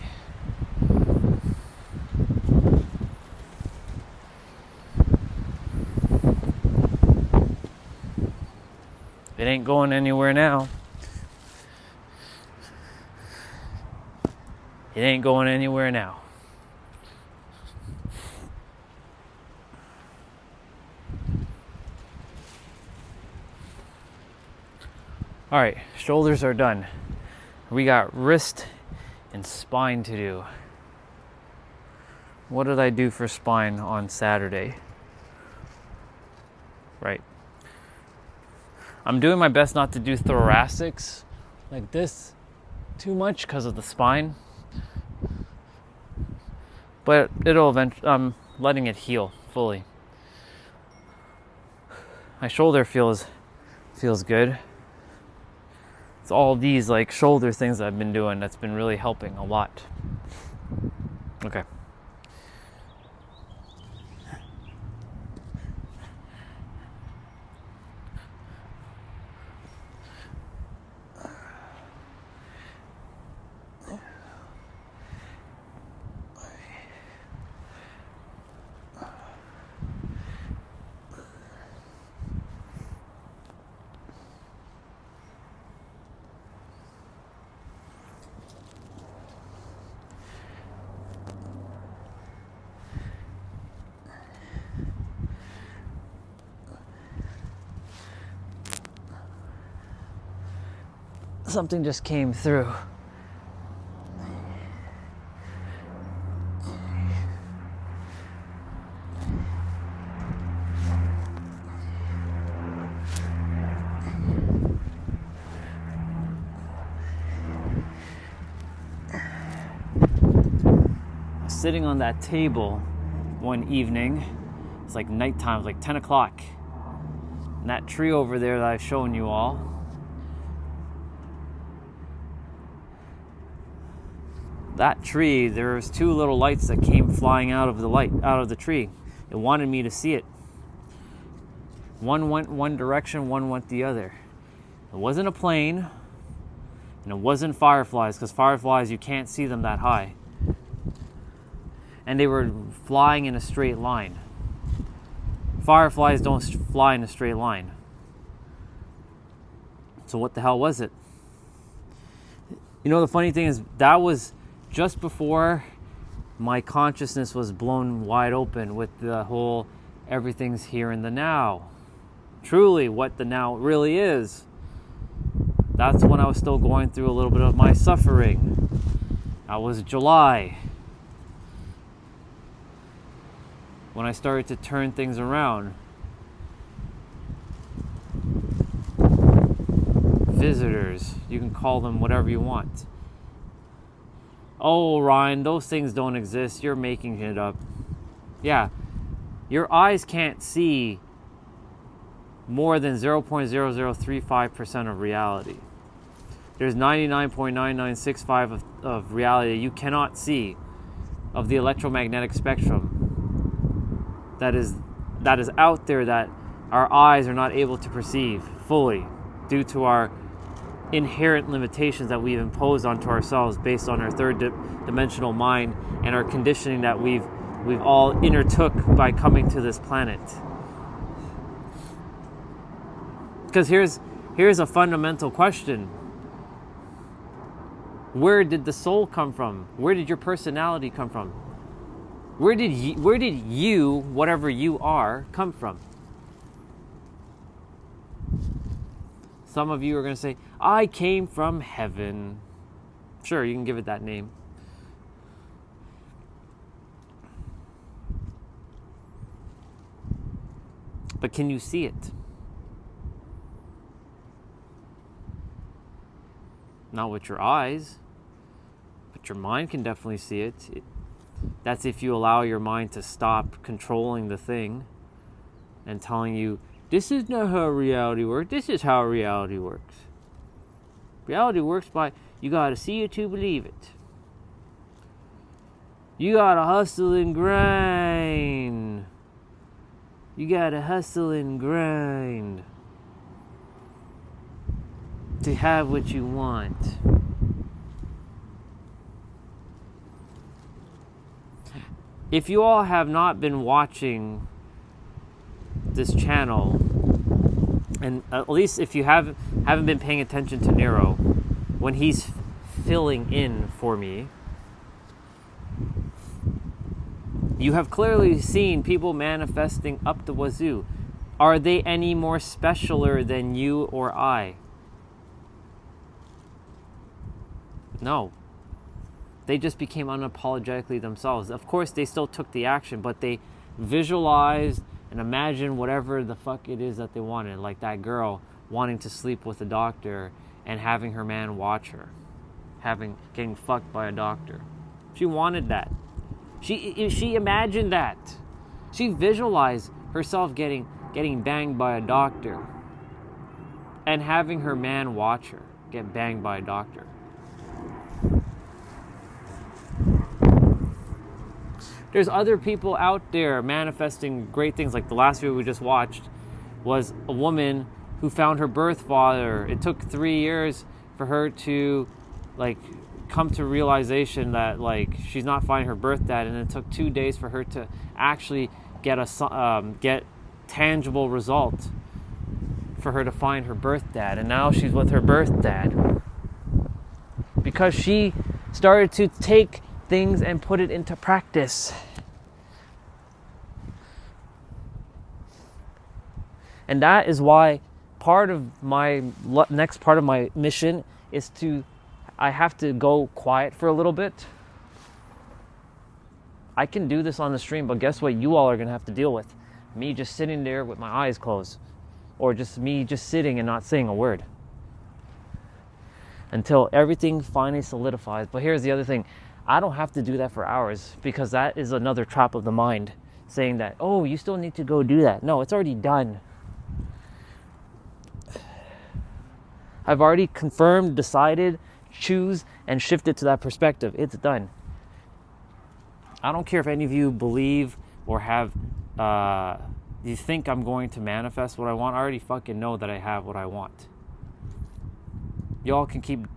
It ain't going anywhere now. It ain't going anywhere now. All right, shoulders are done. We got wrist and spine to do. What did I do for spine on Saturday? Right. I'm doing my best not to do thoracics like this too much because of the spine. But it'll eventually, I'm letting it heal fully. My shoulder feels good. It's all these like shoulder things I've been doing that's been really helping a lot. Okay. Something just came through. sitting on that table one evening. It's like nighttime, it's like 10 o'clock. And that tree over there that I've shown you all, that tree, there was two little lights that came flying out of the tree. It wanted me to see it. One went one direction, one went the other. It wasn't a plane, and it wasn't fireflies, because fireflies, you can't see them that high. And they were flying in a straight line. Fireflies don't fly in a straight line. So what the hell was it? You know, the funny thing is, that was just before my consciousness was blown wide open with the whole everything's here in the now. Truly, what the now really is. That's when I was still going through a little bit of my suffering. That was July, when I started to turn things around. Visitors, you can call them whatever you want. Oh, Ryan, those things don't exist. You're making it up. Yeah, your eyes can't see more than 0.0035% of reality. There's 99.9965 of reality you cannot see, of the electromagnetic spectrum that is out there, that our eyes are not able to perceive fully due to our inherent limitations that we've imposed onto ourselves based on our third dimensional mind and our conditioning that we've all undertook by coming to this planet. Because here's a fundamental question. Where did the soul come from? Where did your personality come from? Where did you, whatever you are, come from? Some of you are going to say, I came from heaven. Sure, you can give it that name. But can you see it? Not with your eyes, but your mind can definitely see it. That's if you allow your mind to stop controlling the thing and telling you, this is not how reality works, this is how reality works. Reality works by, you gotta see it to believe it. You gotta hustle and grind. You gotta hustle and grind to have what you want. If you all have not been watching this channel, and at least if you haven't been paying attention to Nero when he's filling in for me, you have clearly seen people manifesting up the wazoo. Are they any more specialer than you or I? No. They just became unapologetically themselves. Of course, they still took the action, but they visualized and imagined whatever the fuck it is that they wanted. Like that girl wanting to sleep with a doctor and having her man watch her. Getting fucked by a doctor. She wanted that. She imagined that. She visualized herself getting banged by a doctor and having her man watch her get banged by a doctor. There's other people out there manifesting great things. Like the last video we just watched was a woman who found her birth father. It took 3 years for her to come to realization that she's not finding her birth dad, and it took 2 days for her to actually get tangible result for her to find her birth dad. And now she's with her birth dad because she started to take things and put it into practice. And that is why next part of my mission is I have to go quiet for a little bit. I can do this on the stream, but guess what you all are going to have to deal with? Me just sitting there with my eyes closed, or just me just sitting and not saying a word until everything finally solidifies. But here's the other thing. I don't have to do that for hours, because that is another trap of the mind saying that, oh, you still need to go do that. No, it's already done. I've already confirmed, decided, choose, and shifted to that perspective. It's done. I don't care if any of you believe or have, you think I'm going to manifest what I want. I already fucking know that I have what I want. Y'all can keep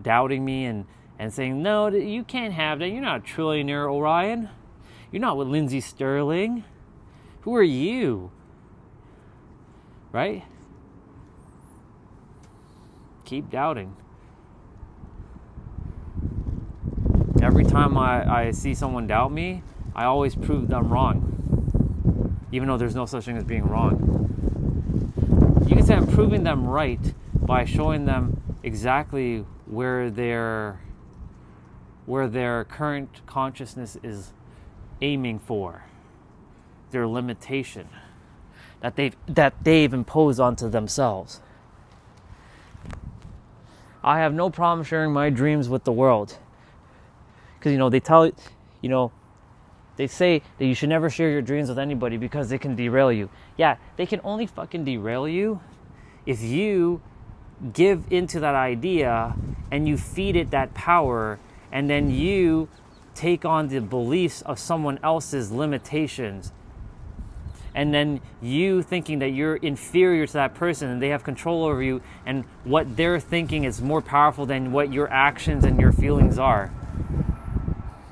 doubting me and saying, no, you can't have that. You're not a trillionaire, Orion. You're not with Lindsay Sterling. Who are you? Right? Keep doubting. Every time I see someone doubt me, I always prove them wrong. Even though there's no such thing as being wrong. You can say I'm proving them right by showing them exactly where their current consciousness is aiming for, their limitation that they've imposed onto themselves. I have no problem sharing my dreams with the world, because they say that you should never share your dreams with anybody because they can derail you. Yeah, they can only fucking derail you if you give into that idea and you feed it that power, and then you take on the beliefs of someone else's limitations, and then you thinking that you're inferior to that person and they have control over you, and what they're thinking is more powerful than what your actions and your feelings are.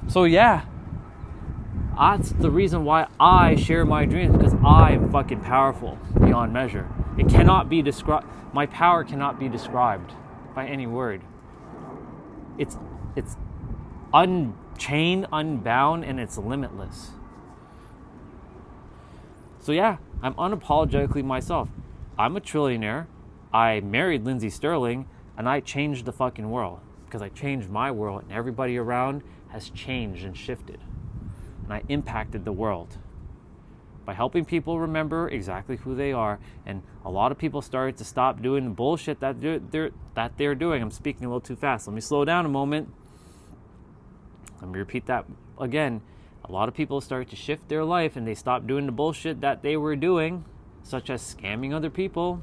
So yeah, that's the reason why I share my dreams, because I am fucking powerful beyond measure. It cannot be described. My power cannot be described by any word. It's unchained, unbound, and it's limitless. So yeah, I'm unapologetically myself. I'm a trillionaire. I married Lindsay Sterling, and I changed the fucking world, because I changed my world, and everybody around has changed and shifted. And I impacted the world by helping people remember exactly who they are. And a lot of people started to stop doing the bullshit that they're doing. I'm speaking a little too fast. Let me slow down a moment. Let me repeat that again. A lot of people started to shift their life, and they stopped doing the bullshit that they were doing, such as scamming other people,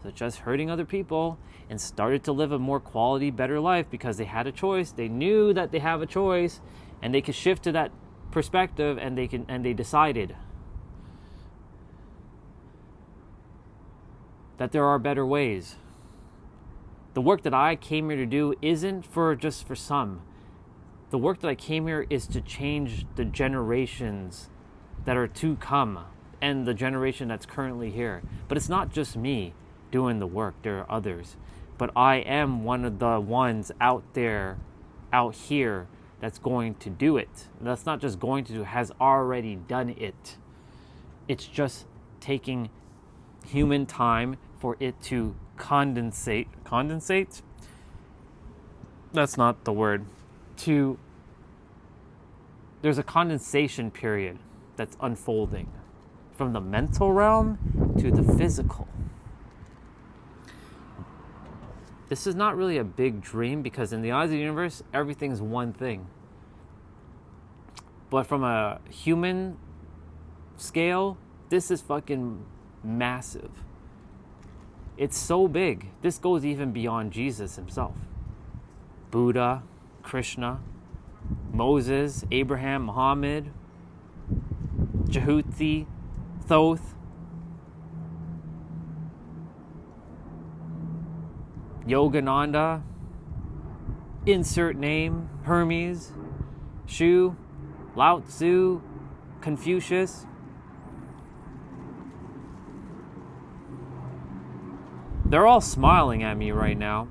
such as hurting other people, and started to live a more quality, better life because they had a choice. They knew that they have a choice, and they could shift to that perspective, and they decided that there are better ways. The work that I came here to do isn't just for some. The work that I came here is to change the generations that are to come and the generation that's currently here. But it's not just me doing the work. There are others. But I am one of the ones out here, that's going to do it. That's not just going to do, has already done it. It's just taking human time for it to condensate. Condensate? That's not the word. There's a condensation period that's unfolding from the mental realm to the physical. This is not really a big dream, because in the eyes of the universe, everything's one thing. But from a human scale, this is fucking massive. It's so big. This goes even beyond Jesus himself. Buddha, Krishna, Moses, Abraham, Muhammad, Jehuti, Thoth, Yogananda, insert name, Hermes, Shu, Lao Tzu, Confucius. They're all smiling at me right now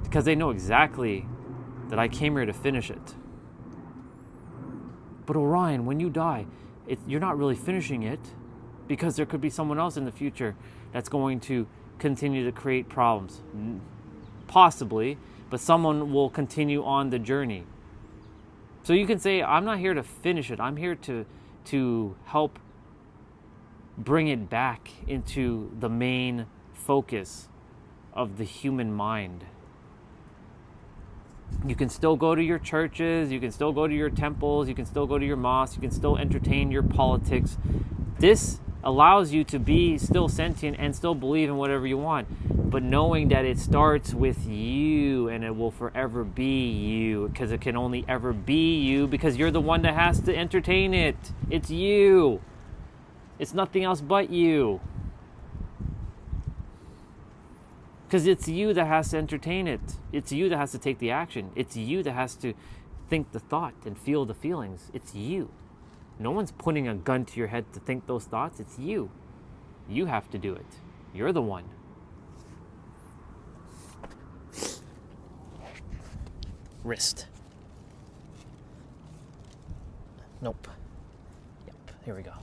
because they know exactly that I came here to finish it. But Orion, when you die, you're not really finishing it, because there could be someone else in the future that's going to continue to create problems. Possibly, but someone will continue on the journey. So you can say, I'm not here to finish it. I'm here to help bring it back into the main focus of the human mind. You can still go to your churches, you can still go to your temples, you can still go to your mosques, you can still entertain your politics. This allows you to be still sentient and still believe in whatever you want, but knowing that it starts with you and it will forever be you, because it can only ever be you because you're the one that has to entertain it. It's you. It's nothing else but you. Because it's you that has to entertain it. It's you that has to take the action. It's you that has to think the thought and feel the feelings. It's you. No one's putting a gun to your head to think those thoughts. It's you. You have to do it. You're the one. Wrist. Nope. Yep. Here we go.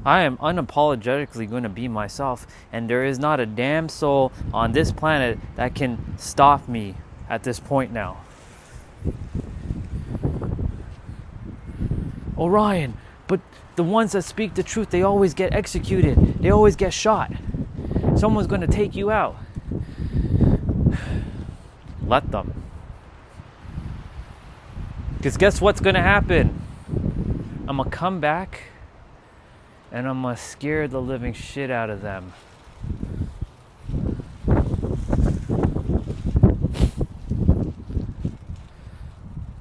I am unapologetically going to be myself, and there is not a damn soul on this planet that can stop me at this point now. Orion, but the ones that speak the truth, they always get executed. They always get shot. Someone's going to take you out. Let them. Because guess what's going to happen? I'm going to come back and I'm going to scare the living shit out of them.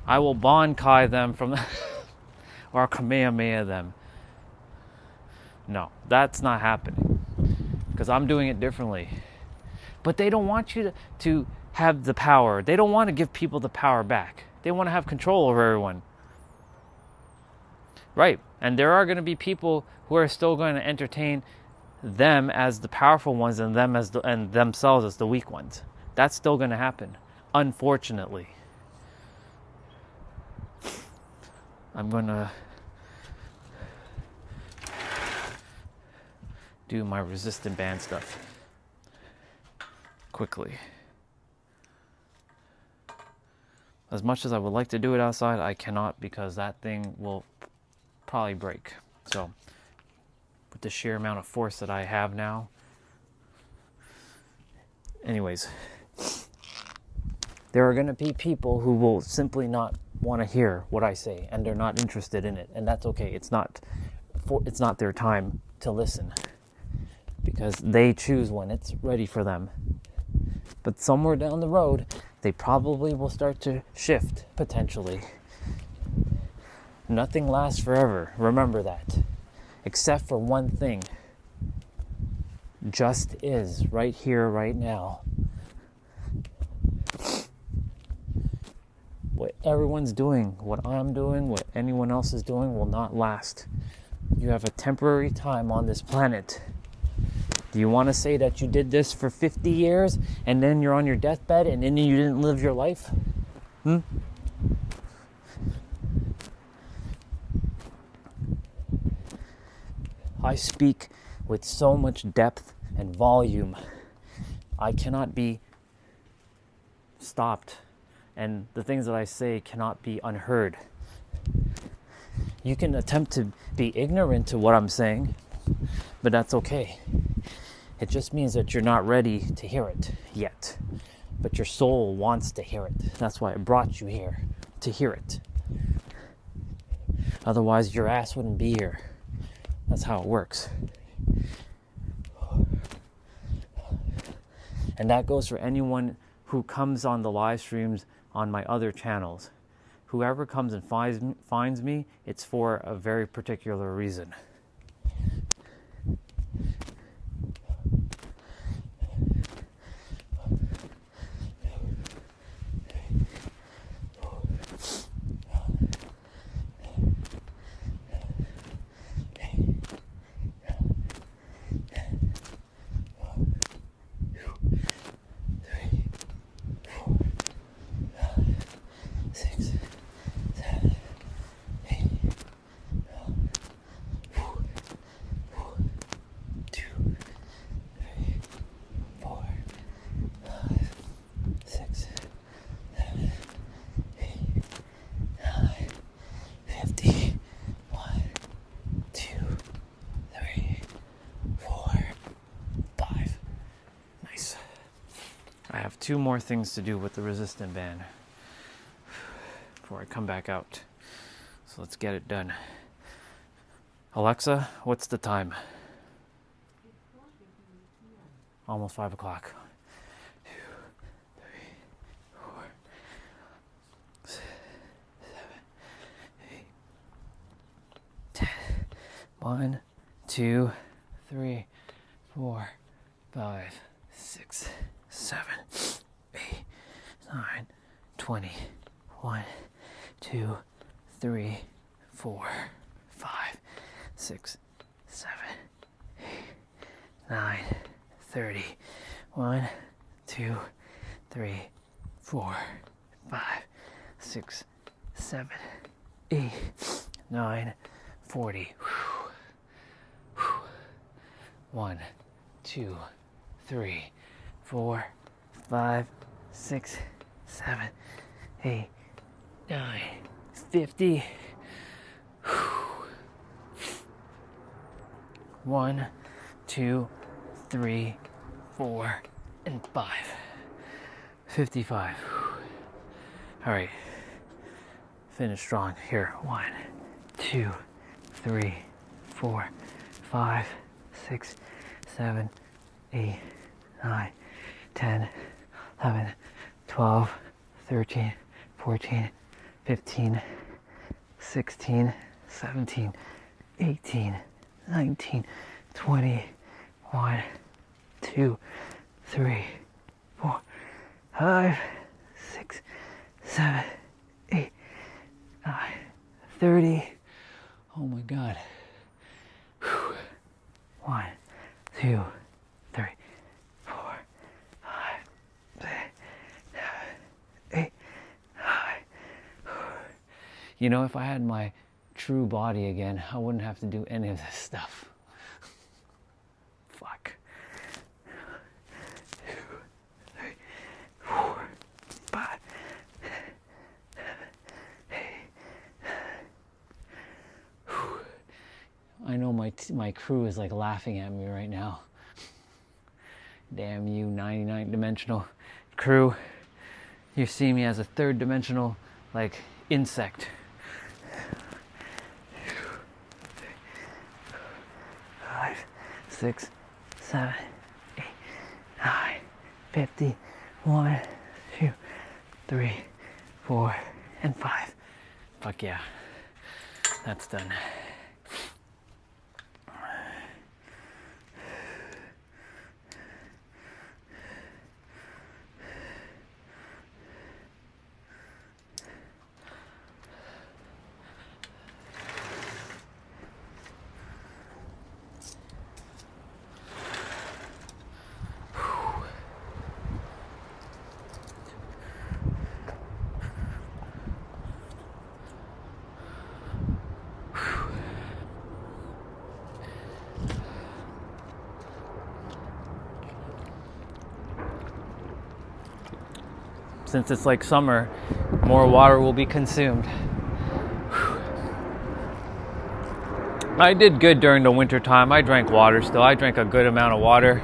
I will Bankai them from the or Kamehameha them. No, that's not happening. Because I'm doing it differently. But they don't want you to have the power. They don't want to give people the power back. They want to have control over everyone. Right. And there are going to be people who are still going to entertain them as the powerful ones and them as and themselves as the weak ones. That's still going to happen, unfortunately. I'm going to do my resistant band stuff quickly. As much as I would like to do it outside, I cannot because that thing will probably break. So, with the sheer amount of force that I have now. Anyways, there are going to be people who will simply not want to hear what I say, and they're not interested in it, and that's okay. It's not their time to listen because they choose when it's ready for them. But somewhere down the road, they probably will start to shift, potentially. Nothing lasts forever. Remember that. Except for one thing. Just is. Right here, right now. What everyone's doing, what I'm doing, what anyone else is doing will not last. You have a temporary time on this planet. Do you want to say that you did this for 50 years and then you're on your deathbed and then you didn't live your life? I speak with so much depth and volume. I cannot be stopped, and the things that I say cannot be unheard. You can attempt to be ignorant to what I'm saying, but that's okay. It just means that you're not ready to hear it yet. But your soul wants to hear it. That's why it brought you here, to hear it. Otherwise, your ass wouldn't be here. That's how it works. And that goes for anyone who comes on the live streams on my other channels. Whoever comes and finds me, it's for a very particular reason. have 2 more things to do with the resistant band before I come back out. So let's get it done. Alexa, what's the time? Almost 5 o'clock. 2, 3, 4, 6, 7, 8, 10. 1, 2, 3, 4, 5, 6, 7, 8, 9, 20. 1, 2, 3, 4, 5, 6, 7, 8, 9, 30. 1, 2, 3, 4, 5, 6, 7, 8, 9, 40. 1, 2, 3, 4, 5, 6, 7, 8, 9, 50. 1, 2, 3, 4, and 5. 55. All right. Finish strong. Here. 1, 2, 3, 4, 5, 6, 7, 8, 9, 10, 11, 12, 13, 14, 15, 16, 17, 18, 19, 20, 1, 2, 3, 4, 5, 6, 7, 8, 9, 30. Oh my God. 1, 2, 3, 4, 5, 6, 7, 8, 9. You know, if I had my true body again, I wouldn't have to do any of this stuff. Fuck. 2, 3, 4, 5, 7, 8. I know my crew is like laughing at me right now. Damn you, 99 dimensional crew. You see me as a 3rd dimensional, like, insect. 5, 6, 7, 8, 9, 50. 1, 2, 3, 4, and 5. Fuck yeah. That's done. Since it's like summer, more water will be consumed. I did good during the winter time. I drank water still. I drank a good amount of water.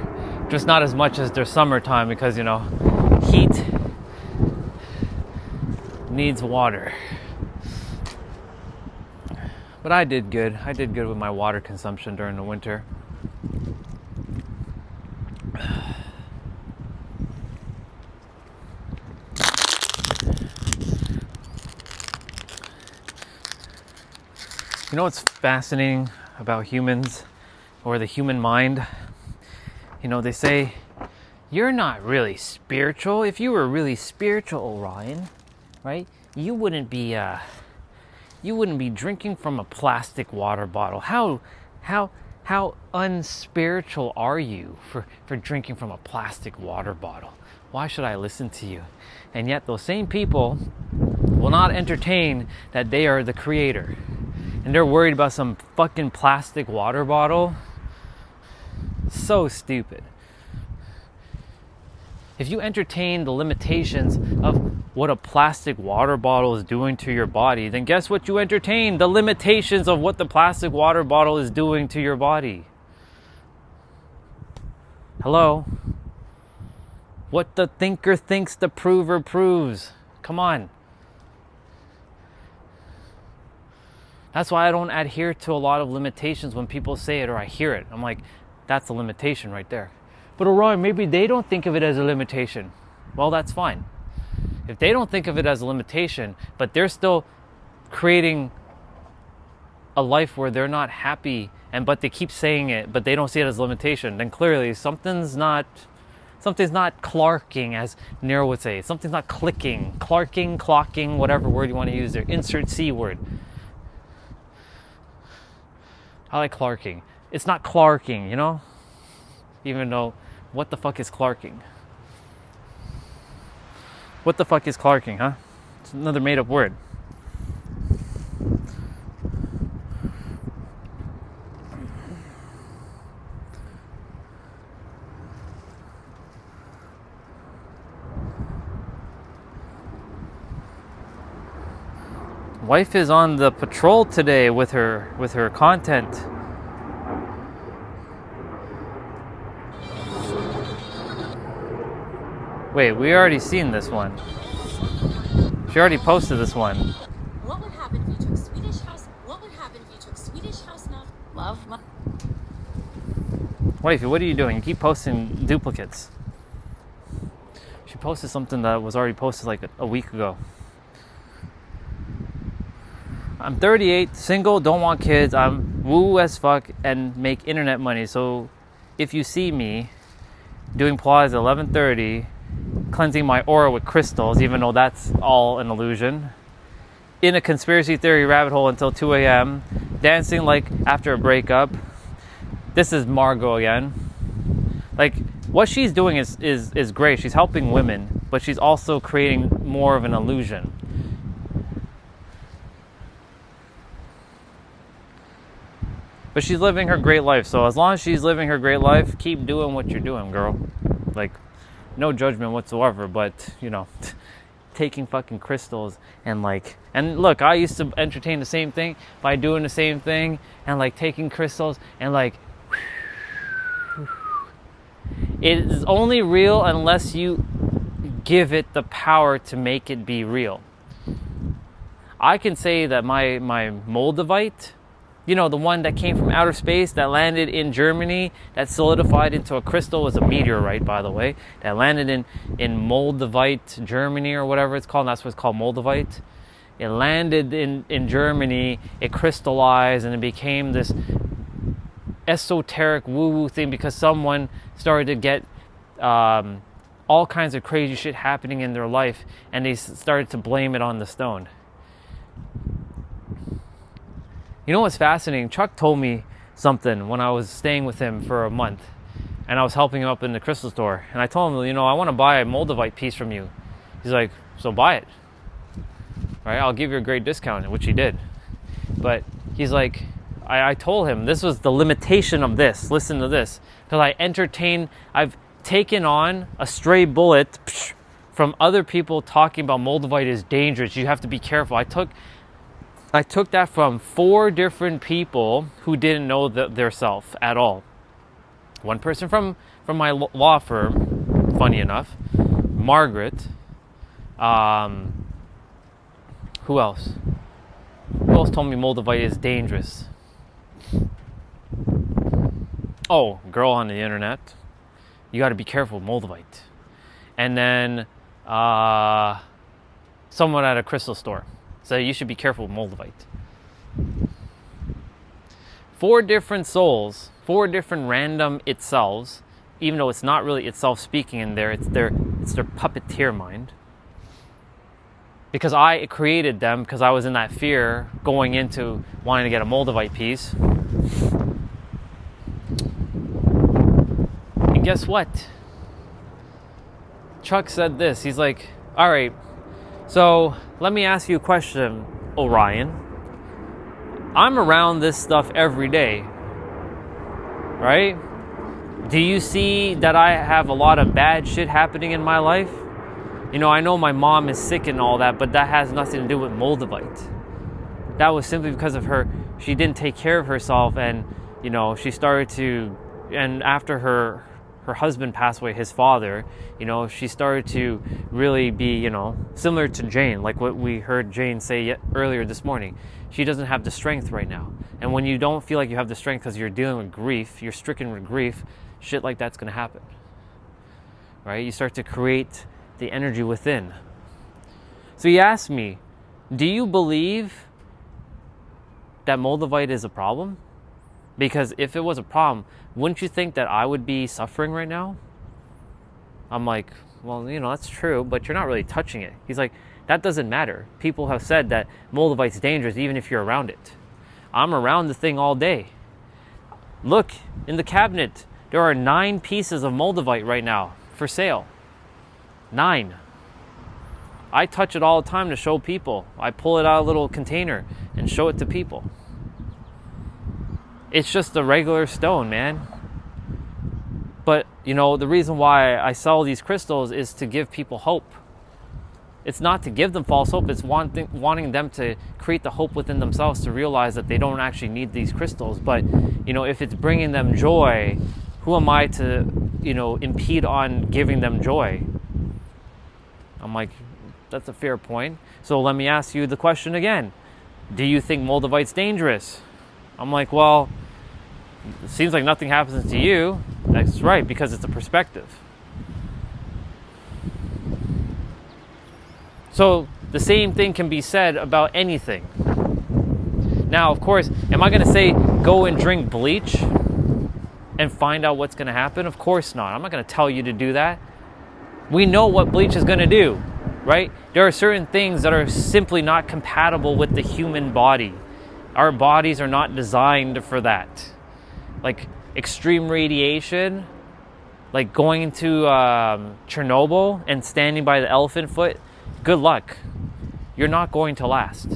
Just not as much as the summertime because, you know, heat needs water. But I did good. I did good with my water consumption during the winter. You know what's fascinating about humans or the human mind? You know, they say, you're not really spiritual. If you were really spiritual, Orion, right? You wouldn't be drinking from a plastic water bottle. How unspiritual are you for drinking from a plastic water bottle? Why should I listen to you? And yet those same people will not entertain that they are the creator. And they're worried about some fucking plastic water bottle. So stupid. If you entertain the limitations of what a plastic water bottle is doing to your body, then guess what you entertain? The limitations of what the plastic water bottle is doing to your body. Hello? What the thinker thinks, the prover proves. Come on. That's why I don't adhere to a lot of limitations when people say it or I hear it. I'm like, that's a limitation right there. But Orion, maybe they don't think of it as a limitation. Well, that's fine. If they don't think of it as a limitation, but they're still creating a life where they're not happy, but they keep saying it, but they don't see it as a limitation, then clearly something's not clarking, as Nero would say. Something's not clicking, clarking, clocking, whatever word you want to use there. Insert C word. I like clarking. It's not clarking, you know? Even though, what the fuck is clarking? What the fuck is clarking, huh? It's another made up word. Wife is on the patrol today with her content. Wait, we already seen this one. She already posted this one. What would happen if you took Swedish House? What would happen if you took Swedish House Love? Wifey, what are you doing? You keep posting duplicates. She posted something that was already posted like a week ago. I'm 38, single, don't want kids. I'm woo as fuck and make internet money. So if you see me doing Pilates at 11:30, cleansing my aura with crystals, even though that's all an illusion, in a conspiracy theory rabbit hole until 2 a.m., dancing like after a breakup. This is Margot again. Like, what she's doing is great. She's helping women, but she's also creating more of an illusion. But she's living her great life. So as long as she's living her great life, keep doing what you're doing, girl. Like, no judgment whatsoever, but, you know, taking fucking crystals and look, I used to entertain the same thing by doing the same thing and like taking crystals and like, it is only real unless you give it the power to make it be real. I can say that my Moldavite, you know, the one that came from outer space, that landed in Germany, that solidified into a crystal, was a meteorite, by the way, that landed in Moldavite, Germany, or whatever it's called. And that's what it's called, Moldavite. It landed in Germany, it crystallized, and it became this esoteric woo-woo thing because someone started to get all kinds of crazy shit happening in their life, and they started to blame it on the stone. You know what's fascinating? Chuck told me something when I was staying with him for a month and I was helping him up in the crystal store. And I told him, you know, I want to buy a Moldavite piece from you. He's like, so buy it. Right? I'll give you a great discount, which he did. But he's like, I told him this was the limitation of this. Listen to this. Because I've taken on a stray bullet from other people talking about Moldavite is dangerous. You have to be careful. I took that from 4 different people who didn't know their self at all. One person from my law firm, funny enough, Margaret. Who else? Who else told me Moldavite is dangerous? Oh, girl on the internet. You got to be careful with Moldavite. And then someone at a crystal store. So you should be careful with Moldavite. 4 different souls, 4 different random itselves, even though it's not really itself speaking in there, it's their puppeteer mind. Because I created them because I was in that fear going into wanting to get a Moldavite piece. And guess what? Chuck said this. He's like, all right, so let me ask you a question, Orion. I'm around this stuff every day, right? Do you see that I have a lot of bad shit happening in my life? You know, I know my mom is sick and all that, but that has nothing to do with Moldavite. That was simply because of her. She didn't take care of herself, and, you know, she started to, and after her her husband passed away, his father, you know, she started to really be, you know, similar to Jane, like what we heard Jane say earlier this morning. She doesn't have the strength right now. And when you don't feel like you have the strength because you're dealing with grief, you're stricken with grief, shit like that's going to happen. Right? You start to create the energy within. So he asked me, do you believe that Moldavite is a problem? Because if it was a problem, wouldn't you think that I would be suffering right now? I'm like, well, you know, that's true, but you're not really touching it. He's like, that doesn't matter. People have said that Moldavite's dangerous even if you're around it. I'm around the thing all day. Look, in the cabinet, there are 9 pieces of Moldavite right now for sale. 9. I touch it all the time to show people. I pull it out of a little container and show it to people. It's just a regular stone, man. But, you know, the reason why I sell these crystals is to give people hope. It's not to give them false hope. It's wanting them to create the hope within themselves to realize that they don't actually need these crystals. But, you know, if it's bringing them joy, who am I to, you know, impede on giving them joy? I'm like, that's a fair point. So let me ask you the question again. Do you think Moldavite's dangerous? I'm like, well, it seems like nothing happens to you. That's right, because it's a perspective. So the same thing can be said about anything. Now, of course, am I going to say go and drink bleach and find out what's going to happen? Of course not. I'm not going to tell you to do that. We know what bleach is going to do, right? There are certain things that are simply not compatible with the human body. Our bodies are not designed for that. Like extreme radiation, like going into Chernobyl and standing by the elephant foot, good luck. You're not going to last.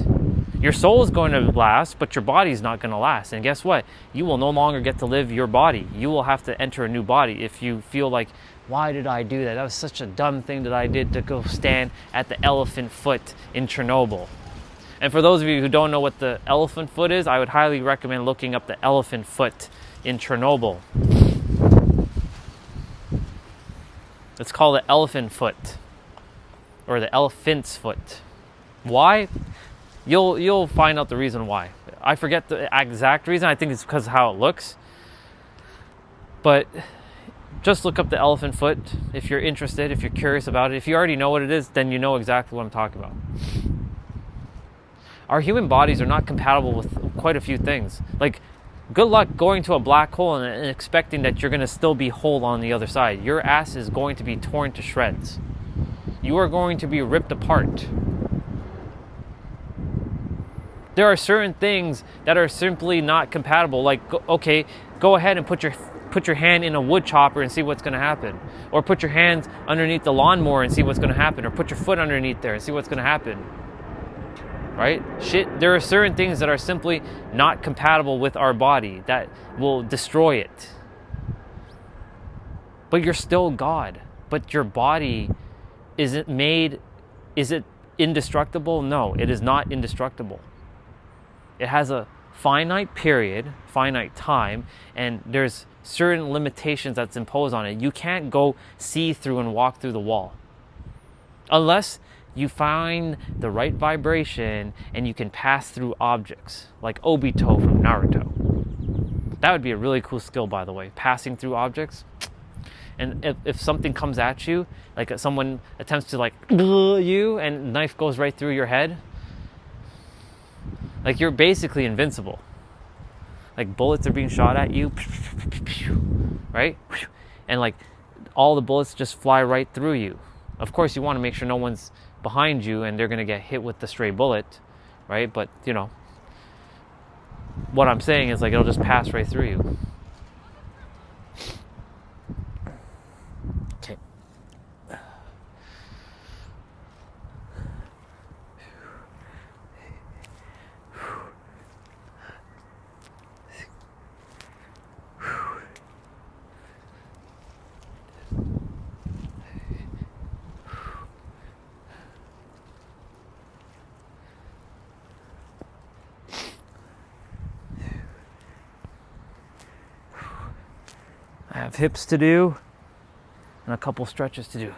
Your soul is going to last, but your body is not going to last. And guess what? You will no longer get to live your body. You will have to enter a new body if you feel like, why did I do that? That was such a dumb thing that I did to go stand at the elephant foot in Chernobyl. And for those of you who don't know what the elephant foot is, I would highly recommend looking up the elephant foot in Chernobyl. It's called the elephant foot, or the elephant's foot. Why? You'll find out the reason why. I forget the exact reason. I think it's because of how it looks. But just look up the elephant foot if you're interested, if you're curious about it. If you already know what it is, then you know exactly what I'm talking about. Our human bodies are not compatible with quite a few things. Like, good luck going to a black hole and expecting that you're going to still be whole on the other side. Your ass is going to be torn to shreds. You are going to be ripped apart. There are certain things that are simply not compatible. Like, okay, go ahead and put your hand in a wood chopper and see what's going to happen. Or put your hands underneath the lawnmower and see what's going to happen. Or put your foot underneath there and see what's going to happen. Right? There are certain things that are simply not compatible with our body that will destroy it. But you're still God. But your body is it indestructible? No, it is not indestructible. It has a finite period, finite time, and there's certain limitations that's imposed on it. You can't go see through and walk through the wall. Unless you find the right vibration and you can pass through objects, like Obito from Naruto. That would be a really cool skill, by the way, passing through objects. And if something comes at you, like someone attempts to like you and knife goes right through your head, like you're basically invincible. Like bullets are being shot at you, right? And like all the bullets just fly right through you. Of course, you want to make sure no one's behind you and they're going to get hit with the stray bullet, right? But, you know, what I'm saying is like it'll just pass right through you. Okay. I have hips to do, and a couple stretches to do.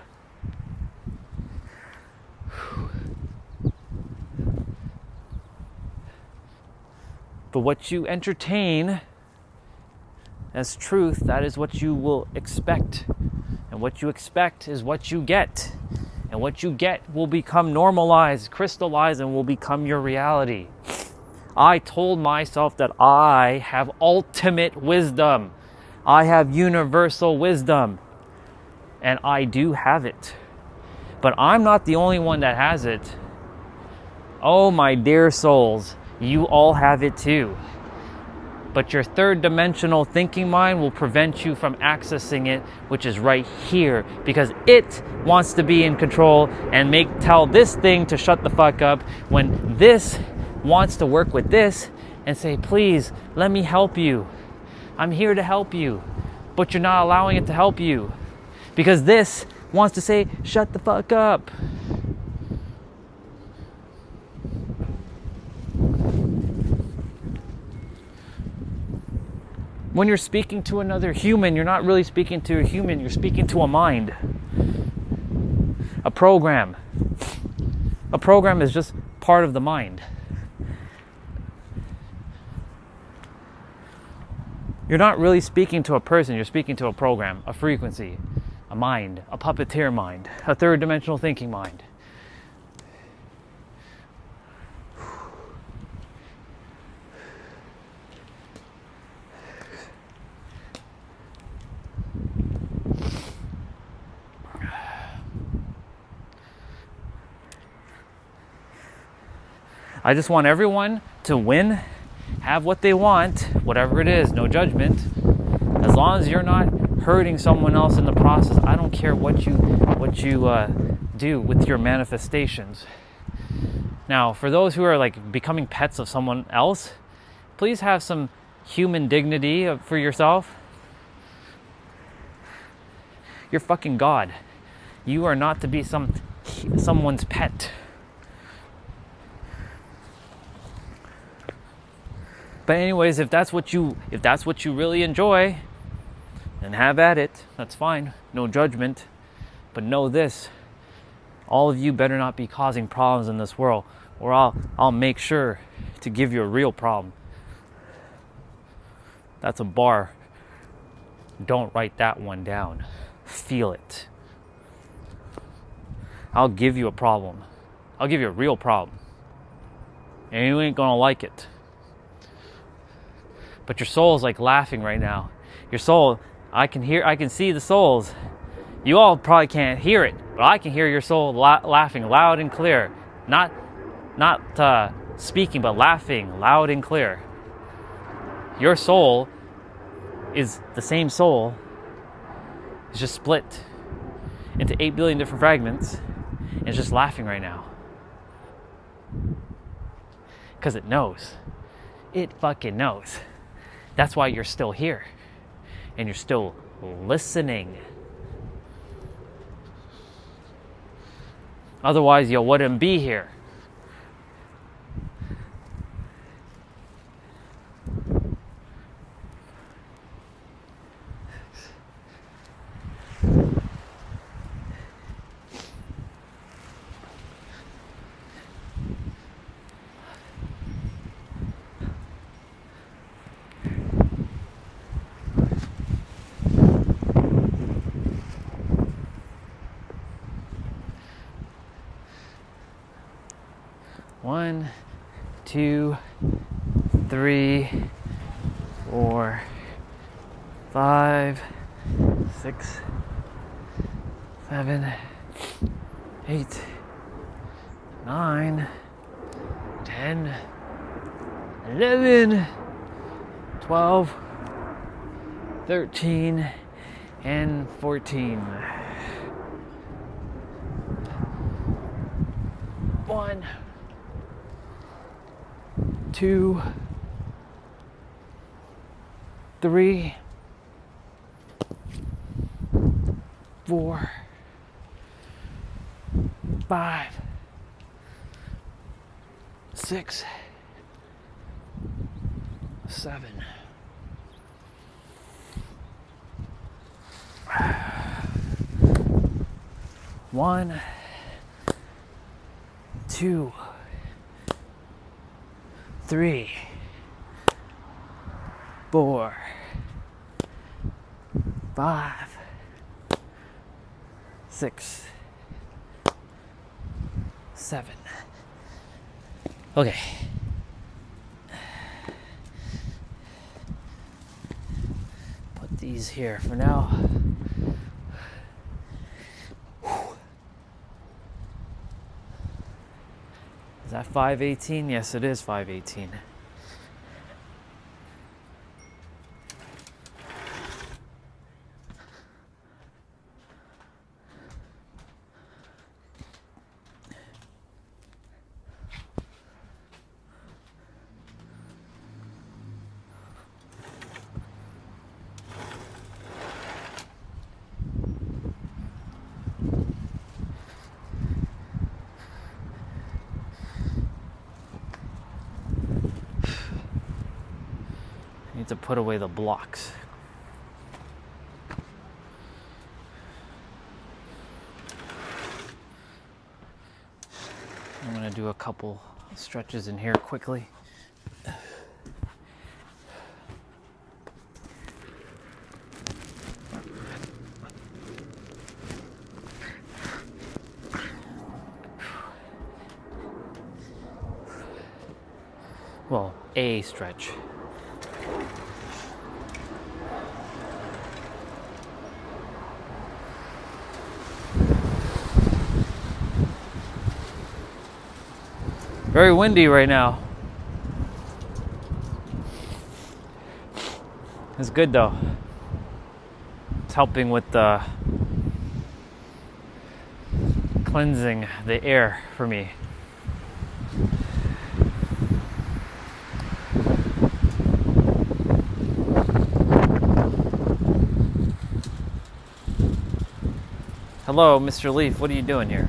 But what you entertain as truth, that is what you will expect. And what you expect is what you get. And what you get will become normalized, crystallized, and will become your reality. I told myself that I have ultimate wisdom. I have universal wisdom. And I do have it. But I'm not the only one that has it. Oh, my dear souls, you all have it too. But your third dimensional thinking mind will prevent you from accessing it, which is right here, because it wants to be in control and tell this thing to shut the fuck up when this wants to work with this and say, please, let me help you. I'm here to help you. But you're not allowing it to help you because this wants to say, shut the fuck up. When you're speaking to another human, you're not really speaking to a human, you're speaking to a mind. A program. A program is just part of the mind. You're not really speaking to a person, you're speaking to a program, a frequency, a mind, a puppeteer mind, a third dimensional thinking mind. I just want everyone to win, have what they want, whatever it is, no judgment. As long as you're not hurting someone else in the process, I don't care what you do with your manifestations. Now, for those who are like becoming pets of someone else, please have some human dignity for yourself. You're fucking God. You are not to be someone's pet. But anyways, if that's what you really enjoy, then have at it. That's fine. No judgment. But know this. All of you better not be causing problems in this world, or I'll make sure to give you a real problem. That's a bar. Don't write that one down. Feel it. I'll give you a problem. I'll give you a real problem. And you ain't gonna like it. But your soul's like laughing right now. Your soul, I can see the souls. You all probably can't hear it, but I can hear your soul laughing loud and clear. Not speaking, but laughing loud and clear. Your soul is the same soul. It's just split into 8 billion different fragments. And it's just laughing right now. Because it knows. It fucking knows. That's why you're still here. And you're still listening. Otherwise, you wouldn't be here. One, 2, 3, 4, 5, 6, 7, 8, 9, 10, 11, 12, 13, and 14. 1, 2, 3, 4, 5, 6, 7. 1, 2, 3, 4, 5, 6, 7. Okay. Put these here for now. Is that 518? Yes, it is 518. Need to put away the blocks. I'm gonna do a couple stretches in here quickly. Well, a stretch. Very windy right now. It's good though. It's helping with the cleansing the air for me. Hello, Mr. Leaf, what are you doing here?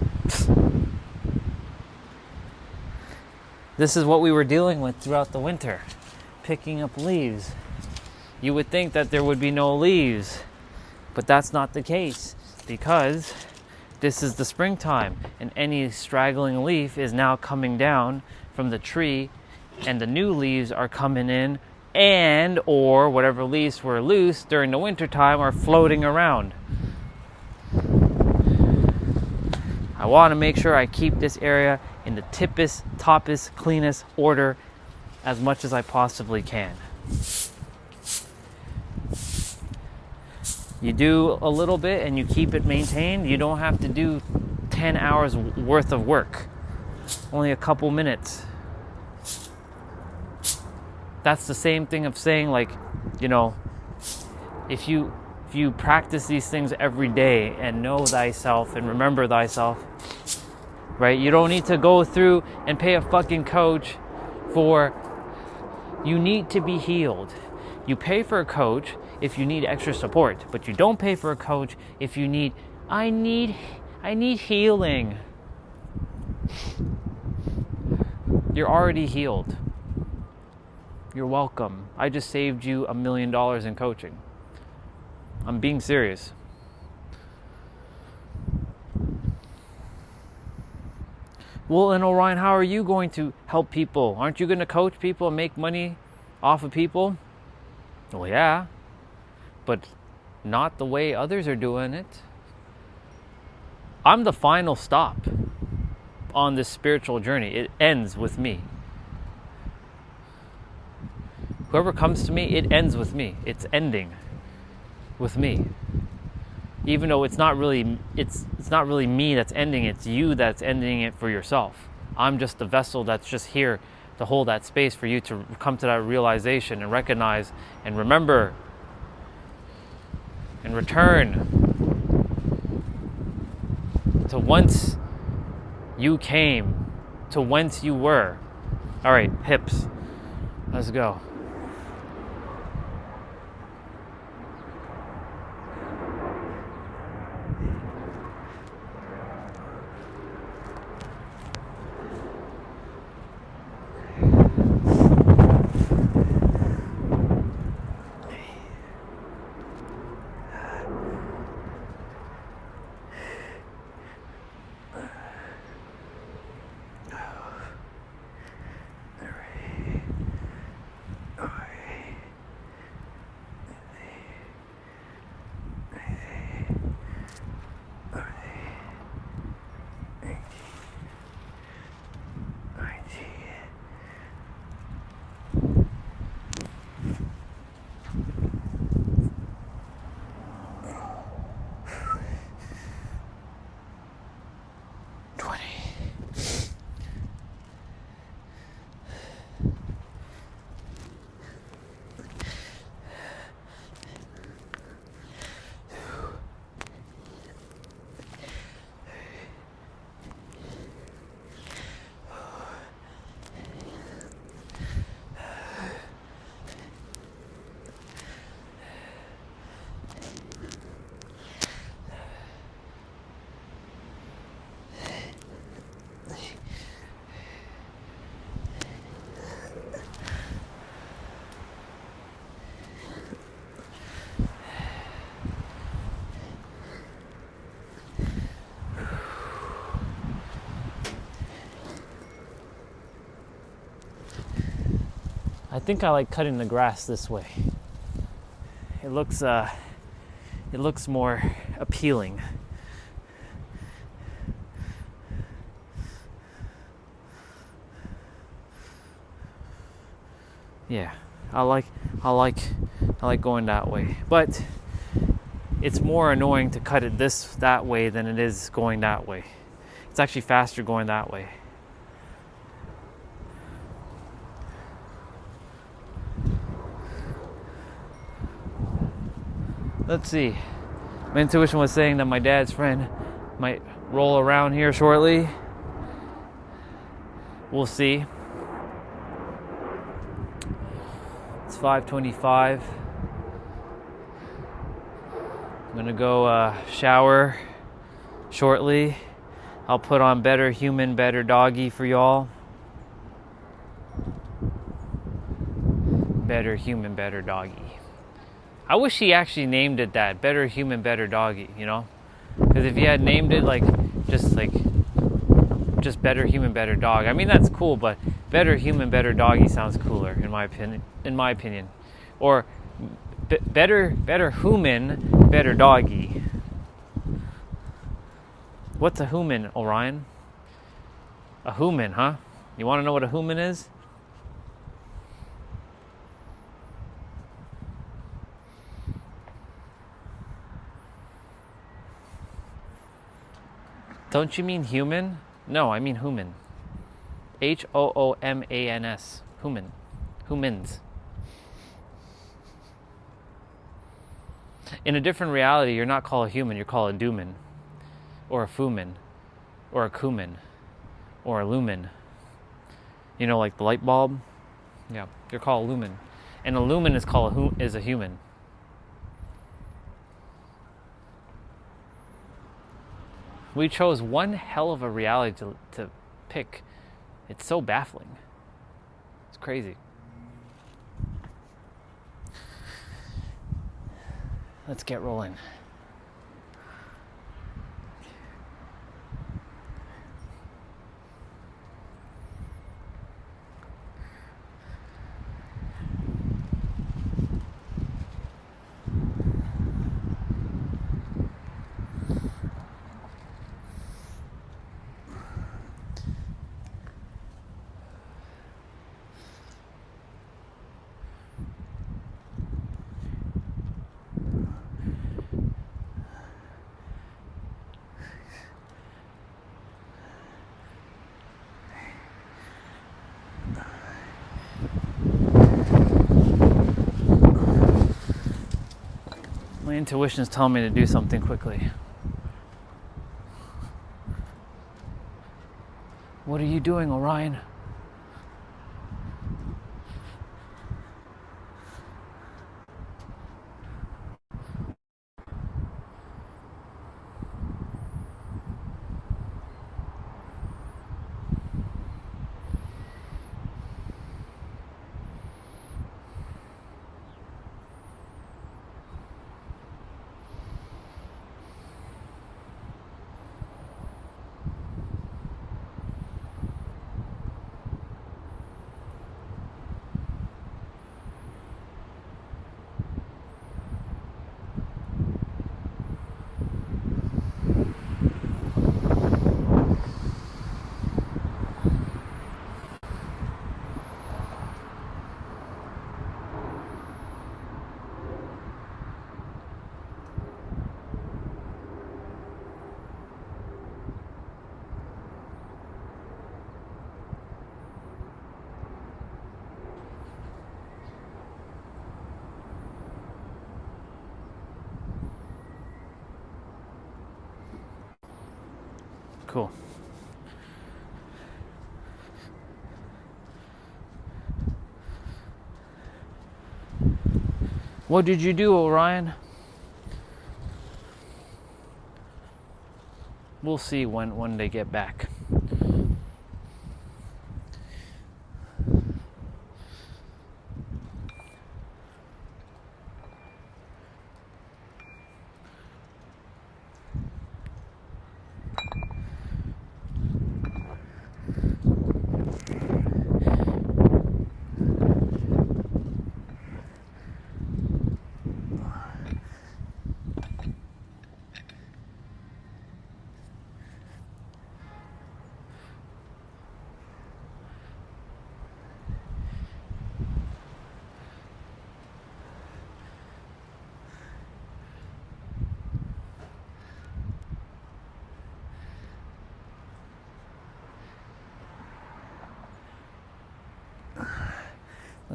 This is what we were dealing with throughout the winter, picking up leaves. You would think that there would be no leaves, but that's not the case because this is the springtime and any straggling leaf is now coming down from the tree and the new leaves are coming in and or whatever leaves were loose during the wintertime are floating around. I want to make sure I keep this area in the toppest, cleanest order as much as I possibly can. You do a little bit and you keep it maintained. You don't have to do 10 hours worth of work. Only a couple minutes. That's the same thing of saying, like, you know, if you practice these things every day and know thyself and remember thyself, right? You don't need to go through and pay a fucking coach for, you need to be healed. You pay for a coach if you need extra support, but you don't pay for a coach if you need, I need healing. You're already healed. You're welcome. I just saved you $1 million in coaching. I'm being serious. Well, and Orion, how are you going to help people? Aren't you going to coach people and make money off of people? Well, yeah, but not the way others are doing it. I'm the final stop on this spiritual journey. It ends with me. Whoever comes to me, it ends with me. It's ending with me. Even though it's not really me that's ending it, it's you that's ending it for yourself. I'm just the vessel that's just here to hold that space for you to come to that realization and recognize and remember and return to whence you came, to whence you were. All right, hips, let's go. I think I like cutting the grass this way. It looks more appealing. Yeah, I like going that way, but it's more annoying to cut it that way than it is going that way. It's actually faster going that way. Let's see. My intuition was saying that my dad's friend might roll around here shortly. We'll see. It's 5:25. I'm gonna go shower shortly. I'll put on Better Human, Better Doggy for y'all. Better Human, Better Doggy. I wish he actually named it that. Better Human, Better Doggy, you know? Because if he had named it just Better Human, Better Dog, I mean, that's cool, but Better Human, Better Doggy sounds cooler in my opinion. Or better human, better doggy. What's a human, Orion? A human, huh? You want to know what a human is? Don't you mean human? No, I mean human. Hoomans. Human. Humans. In a different reality, you're not called a human, you're called a dooman. Or a fuman. Or a kuman. Or a lumen. You know, like the light bulb? Yeah, you're called a lumen. And a lumen is a human. We chose one hell of a reality to pick. It's so baffling. It's crazy. Let's get rolling. My intuition is telling me to do something quickly. What are you doing, Orion? Cool. What did you do, Orion? We'll see when they get back.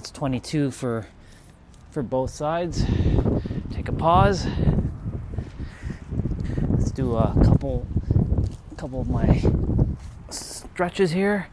That's 22 for both sides. Take a pause. Let's do a couple of my stretches here.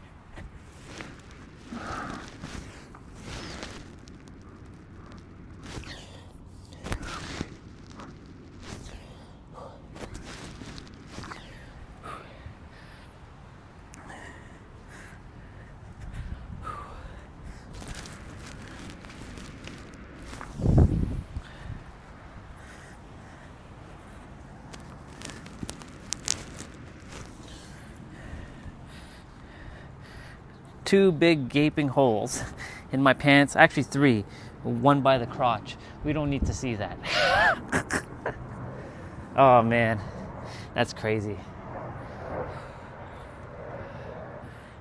Two big gaping holes in my pants, actually three, one by the crotch. We don't need to see that. Oh man, that's crazy.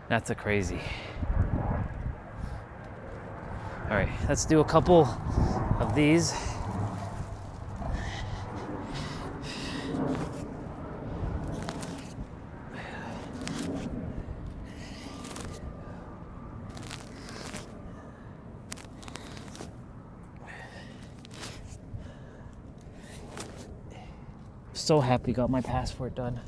That's a crazy. All right, let's do a couple of these. So happy got my passport done.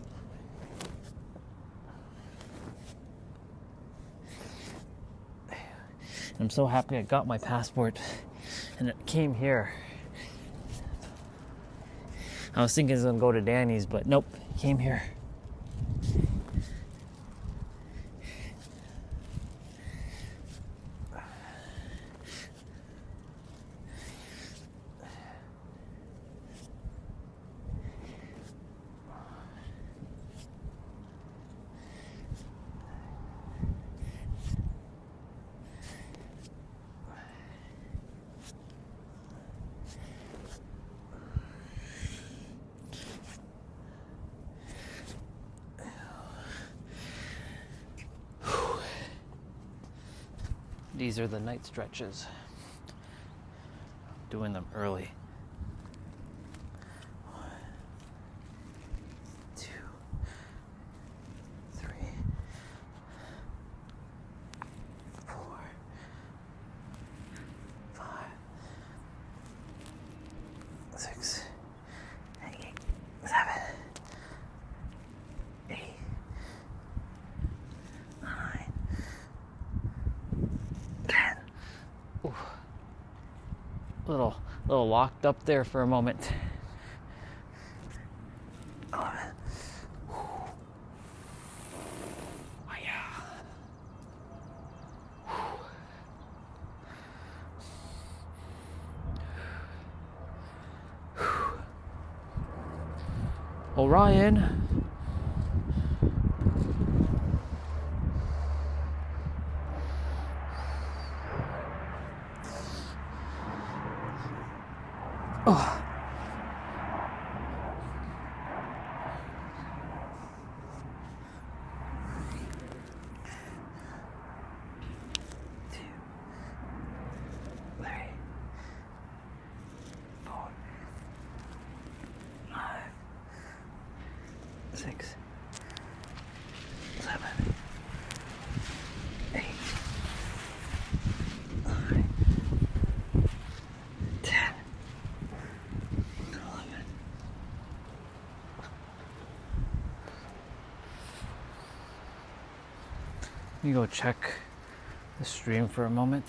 I'm so happy I got my passport and it came here. I was thinking it was gonna go to Danny's, but nope, it came here. These are the night stretches. Doing them early. 1, 2, 3, 4, 5, 6, 8, 7, 8, 9, 10. Ooh. Little locked up there for a moment. 11. Ooh. Oh, yeah. Orion. Oh. Six, 7, 8, 9, 10, 11. Let me go check the stream for a moment.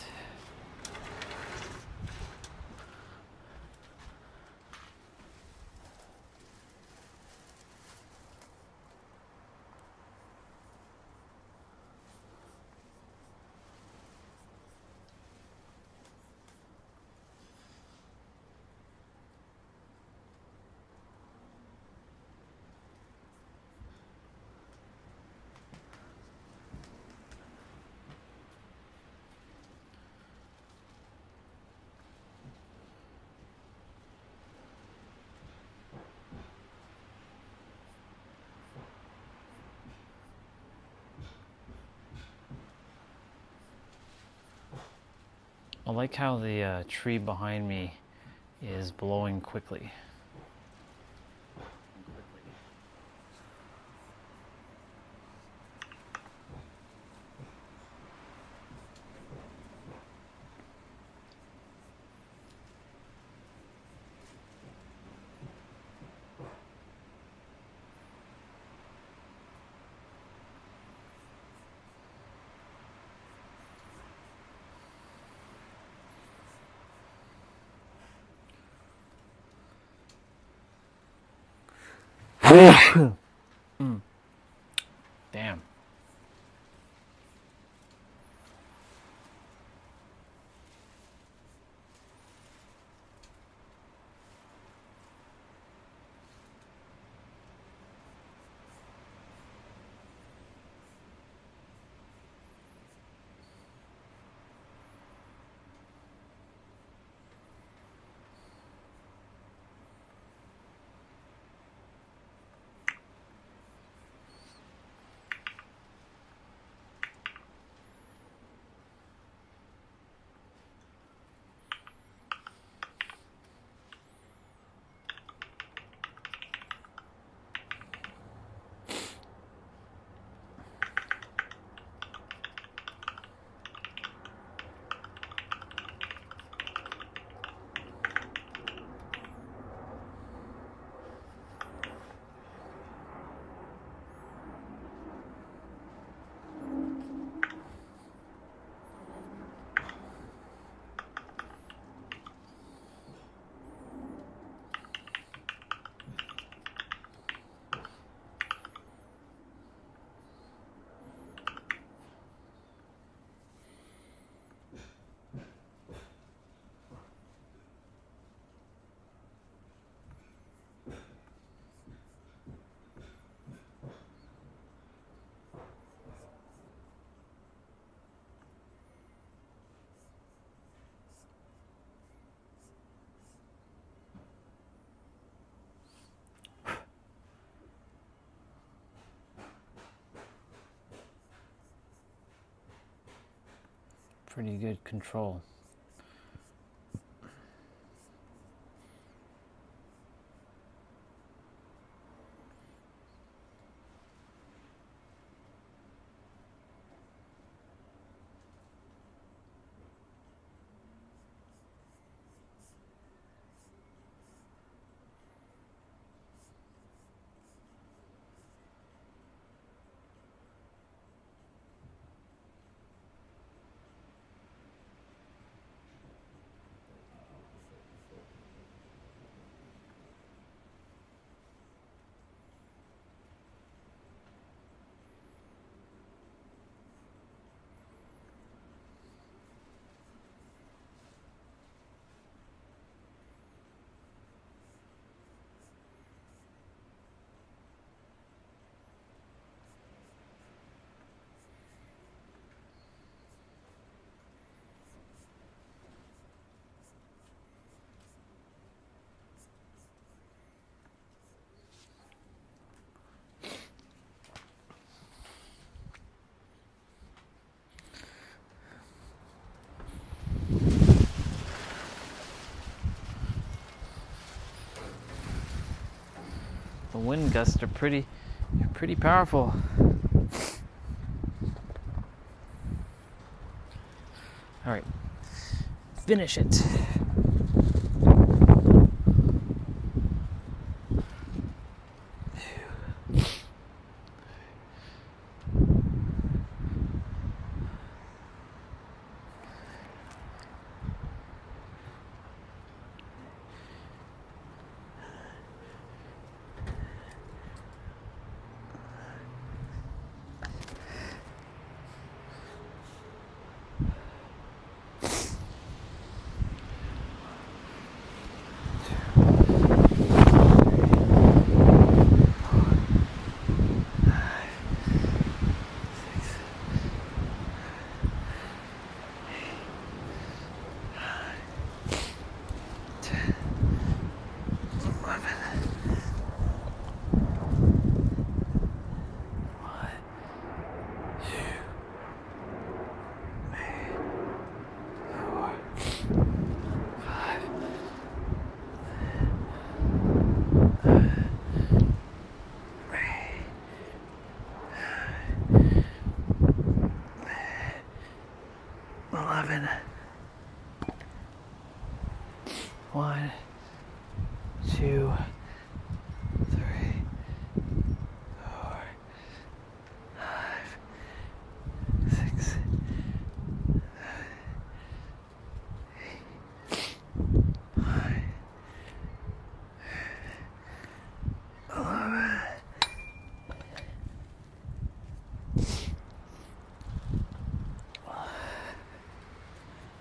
I like how the tree behind me is blowing quickly. Damn. Pretty good control. The wind gusts are pretty powerful. All right, finish it.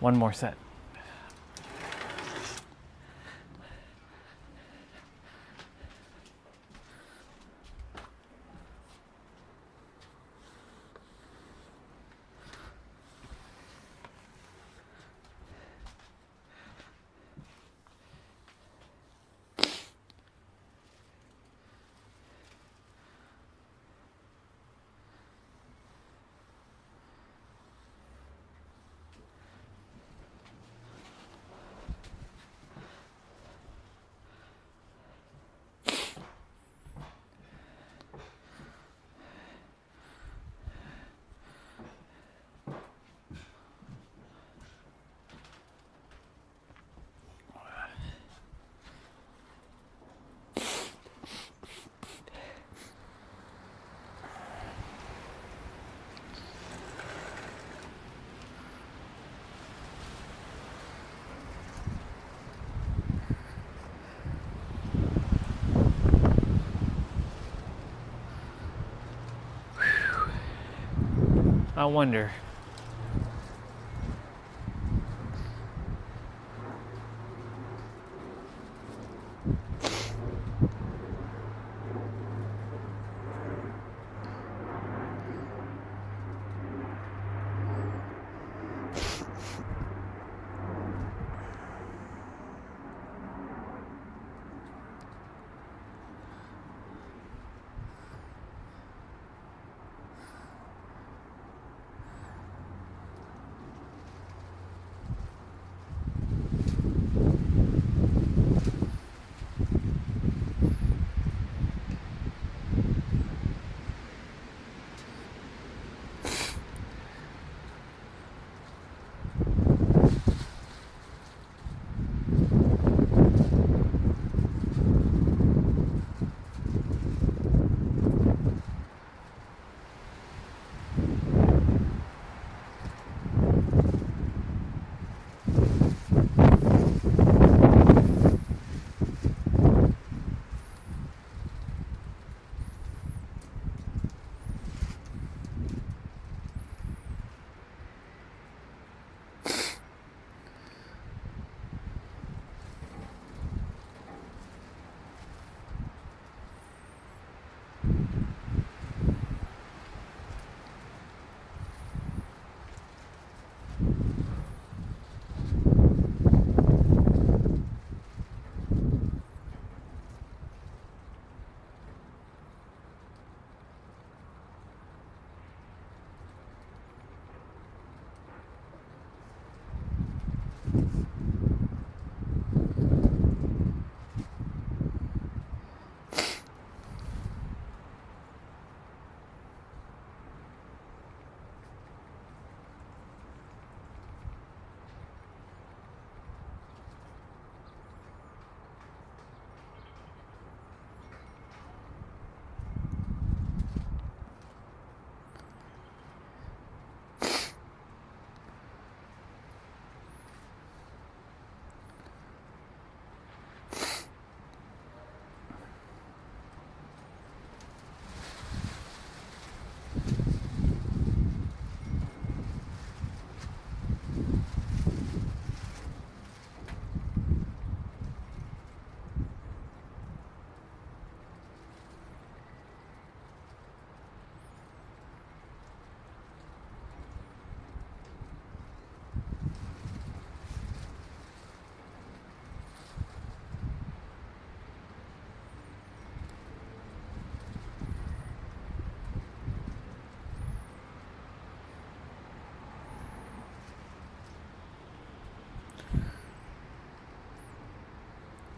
One more set. I wonder.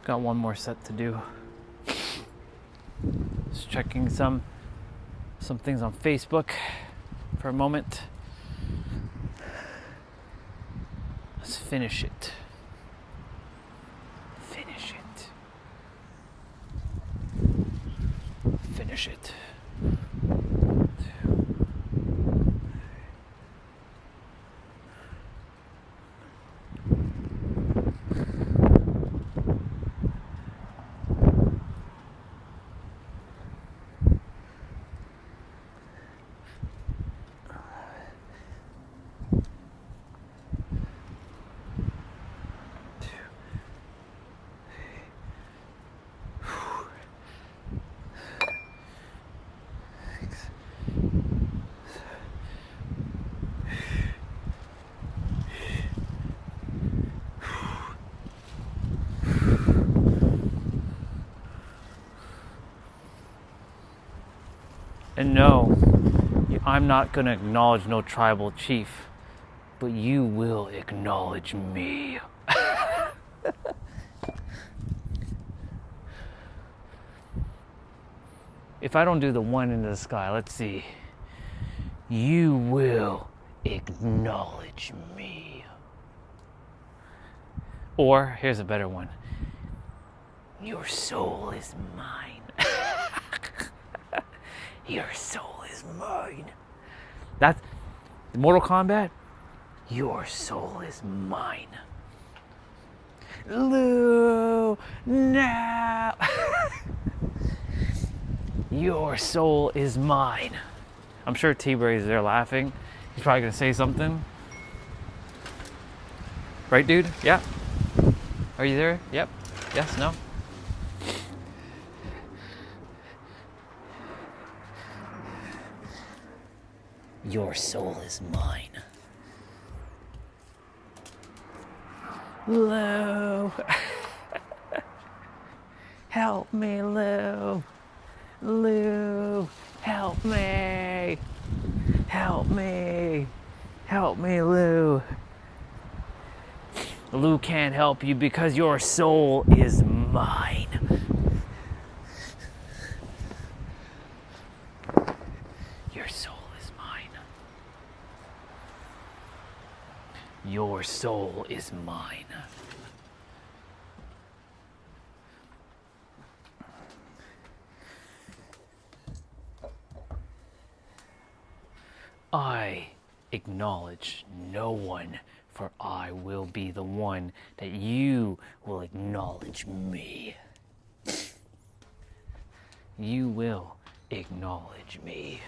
Got one more set to do. Just checking some things on Facebook for a moment. Let's finish it. Finish it. Finish it. And no, I'm not going to acknowledge no tribal chief, but you will acknowledge me. If I don't do the one into the sky, let's see. You will acknowledge me. Or, here's a better one. Your soul is mine. Your soul is mine. That's Mortal Kombat. Your soul is mine. Lou, no. Your soul is mine. I'm sure T-Bray's there laughing. He's probably gonna say something. Right, dude? Yeah. Are you there? Yep. Yes, no? Your soul is mine. Lou. Help me, Lou. Lou, help me. Help me. Help me, Lou. Lou can't help you because your soul is mine. Your soul is mine. Your soul is mine. I acknowledge no one, for I will be the one that you will acknowledge me. You will acknowledge me.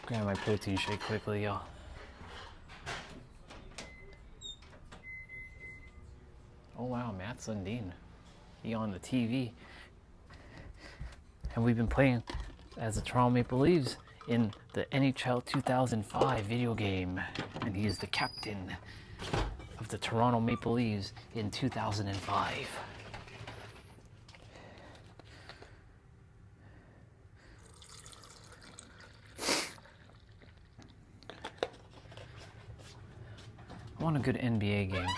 Grab my protein shake quickly, y'all. Oh wow, Matt Sundin. He on the TV. And we've been playing as the Toronto Maple Leafs in the NHL 2005 video game. And he is the captain of the Toronto Maple Leafs in 2005. I want a good NBA game.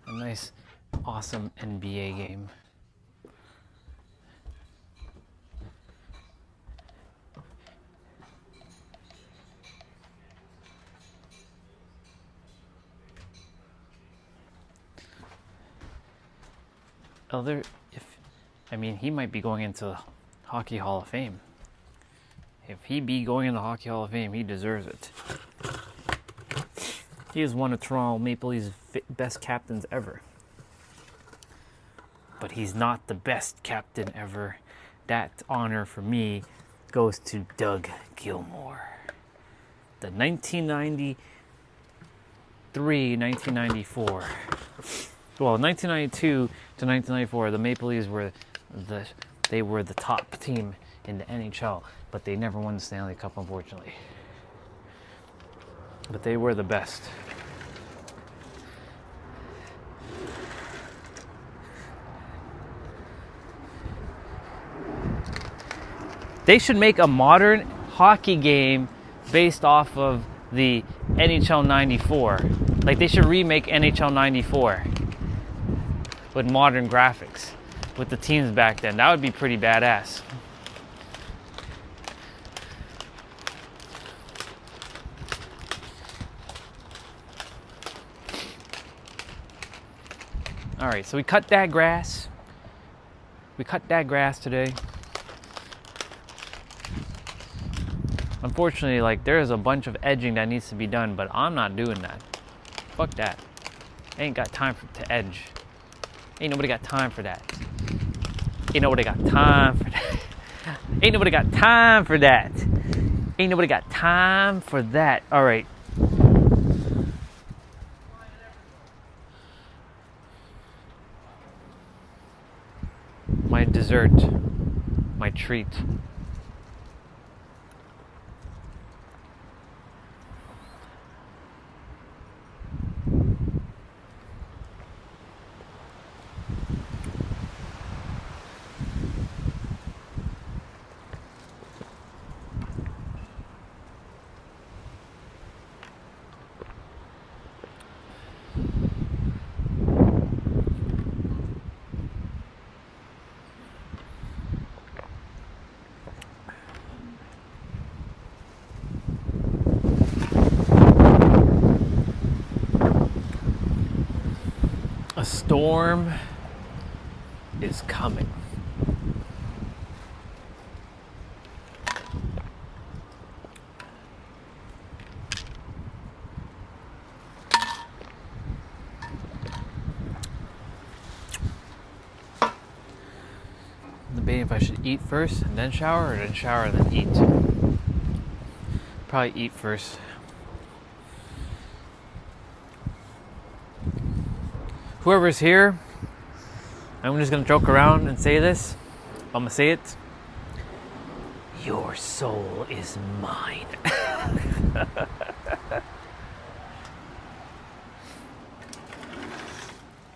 A nice, awesome NBA game. He might be going into the Hockey Hall of Fame. If he be going in the Hockey Hall of Fame, he deserves it. He is one of Toronto Maple Leafs' best captains ever. But he's not the best captain ever. That honor for me goes to Doug Gilmour. The 1993-1994. Well, 1992 to 1994, the Maple Leafs were the top team in the NHL, but they never won the Stanley Cup, unfortunately. But they were the best. They should make a modern hockey game based off of the NHL 94. Like, they should remake NHL 94 with modern graphics with the teams back then. That would be pretty badass. All right, so we cut that grass. We cut that grass today. Unfortunately, like, there's a bunch of edging that needs to be done, but I'm not doing that. Fuck that. I ain't got time to edge. Ain't nobody got time for that. Ain't nobody got time for that. Ain't nobody got time for that. Ain't nobody got time for that. All right. My dessert. My treat. storm is coming. I'm debating if I should eat first and then shower, or then shower and then eat. Probably eat first. Whoever's here, I'm just gonna joke around and say this. I'm gonna say it. Your soul is mine.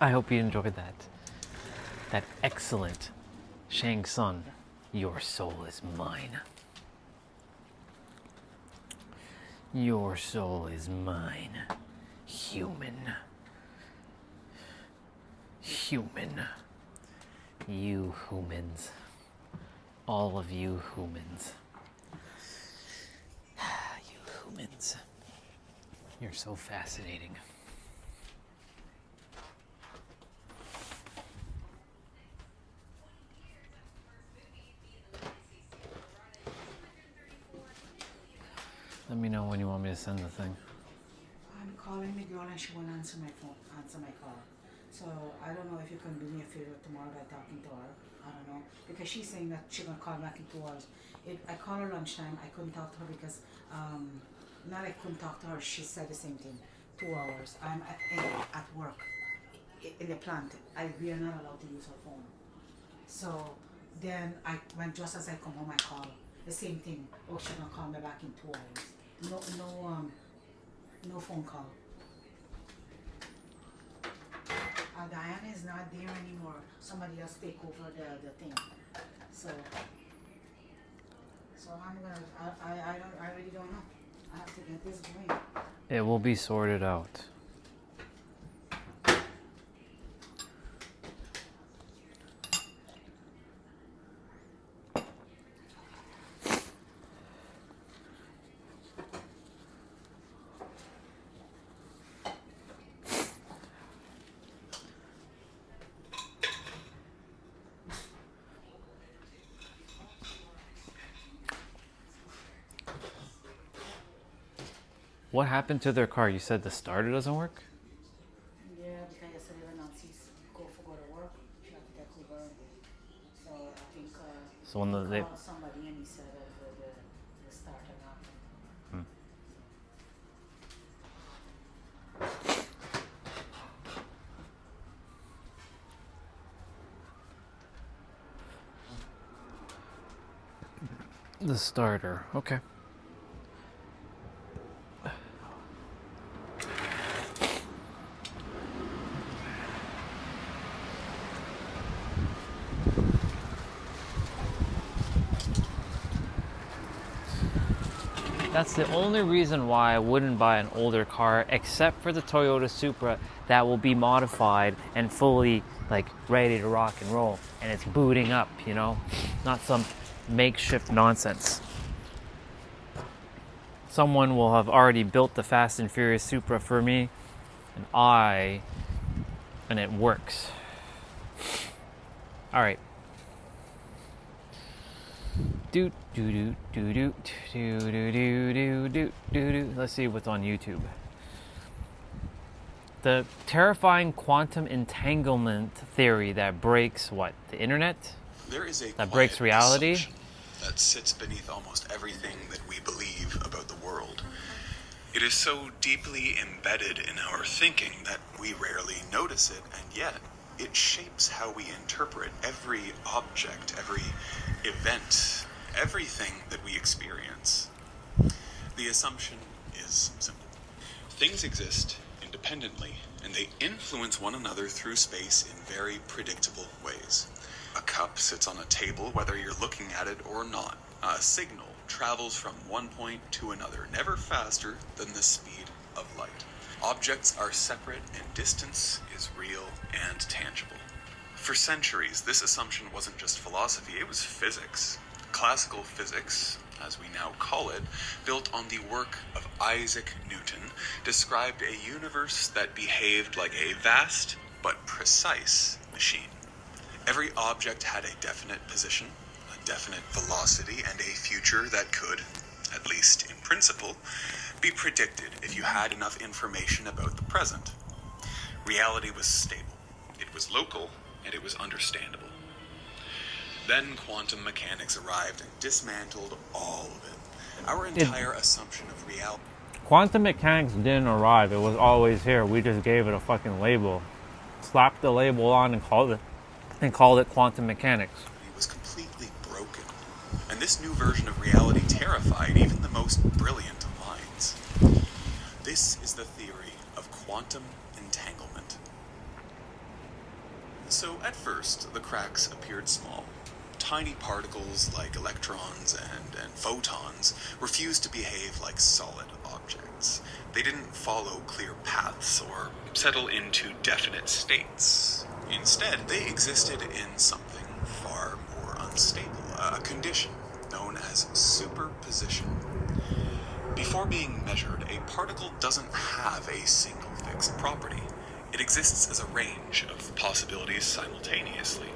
I hope you enjoyed that. That excellent Shang Tsung. Your soul is mine. Your soul is mine. Human. Human. You humans. All of you humans. You humans. You're so fascinating. Let me know when you want me to send the thing. I'm calling the girl and she won't answer my call. So I don't know if you can do me a favor tomorrow by talking to her. I don't know. Because she's saying that she's gonna call back in 2 hours. I called her lunchtime, I couldn't talk to her because not I couldn't talk to her, she said the same thing. 2 hours. I'm at work in the plant. We are not allowed to use her phone. So then when just as I come home I call. The same thing. Oh, she's gonna call me back in 2 hours. No phone call. Diana is not there anymore. Somebody else take over the thing. So I'm gonna. I really don't know. I have to get this going. It will be sorted out. What happened to their car? You said the starter doesn't work? Yeah, because yesterday when Nancy's go to work, she had to take Uber. So I think So when they called somebody and he said that the starter not. The starter, okay. That's the only reason why I wouldn't buy an older car, except for the Toyota Supra that will be modified and fully like ready to rock and roll, and it's booting up, you know, not some makeshift nonsense. Someone will have already built the Fast and Furious Supra for me, and it works. All right. Let's see what's on YouTube. The terrifying quantum entanglement theory that breaks what? The internet? There is a that breaks reality? assumption that sits beneath almost everything that we believe about the world. It is so deeply embedded in our thinking that we rarely notice it, and yet it shapes how we interpret every object, every event, everything that we experience. The assumption is simple. Things exist independently, and they influence one another through space in very predictable ways. A cup sits on a table whether you're looking at it or not. A signal travels from one point to another, never faster than the speed of light. Objects are separate, and distance is real and tangible. For centuries, this assumption wasn't just philosophy, it was physics. Classical physics, as we now call it, built on the work of Isaac Newton, described a universe that behaved like a vast but precise machine. Every object had a definite position, a definite velocity, and a future that could, at least in principle, be predicted if you had enough information about the present. Reality was stable, it was local, and it was understandable. Then quantum mechanics arrived and dismantled all of it. Our entire assumption of reality. Quantum mechanics didn't arrive. It was always here. We just gave it a fucking label. Slapped the label on and called it quantum mechanics. It was completely broken. And this new version of reality terrified even the most brilliant of minds. This is the theory of quantum entanglement. So at first, the cracks appeared small. Tiny particles like electrons and photons refused to behave like solid objects. They didn't follow clear paths or settle into definite states. Instead, they existed in something far more unstable, a condition known as superposition. Before being measured, a particle doesn't have a single fixed property. It exists as a range of possibilities simultaneously.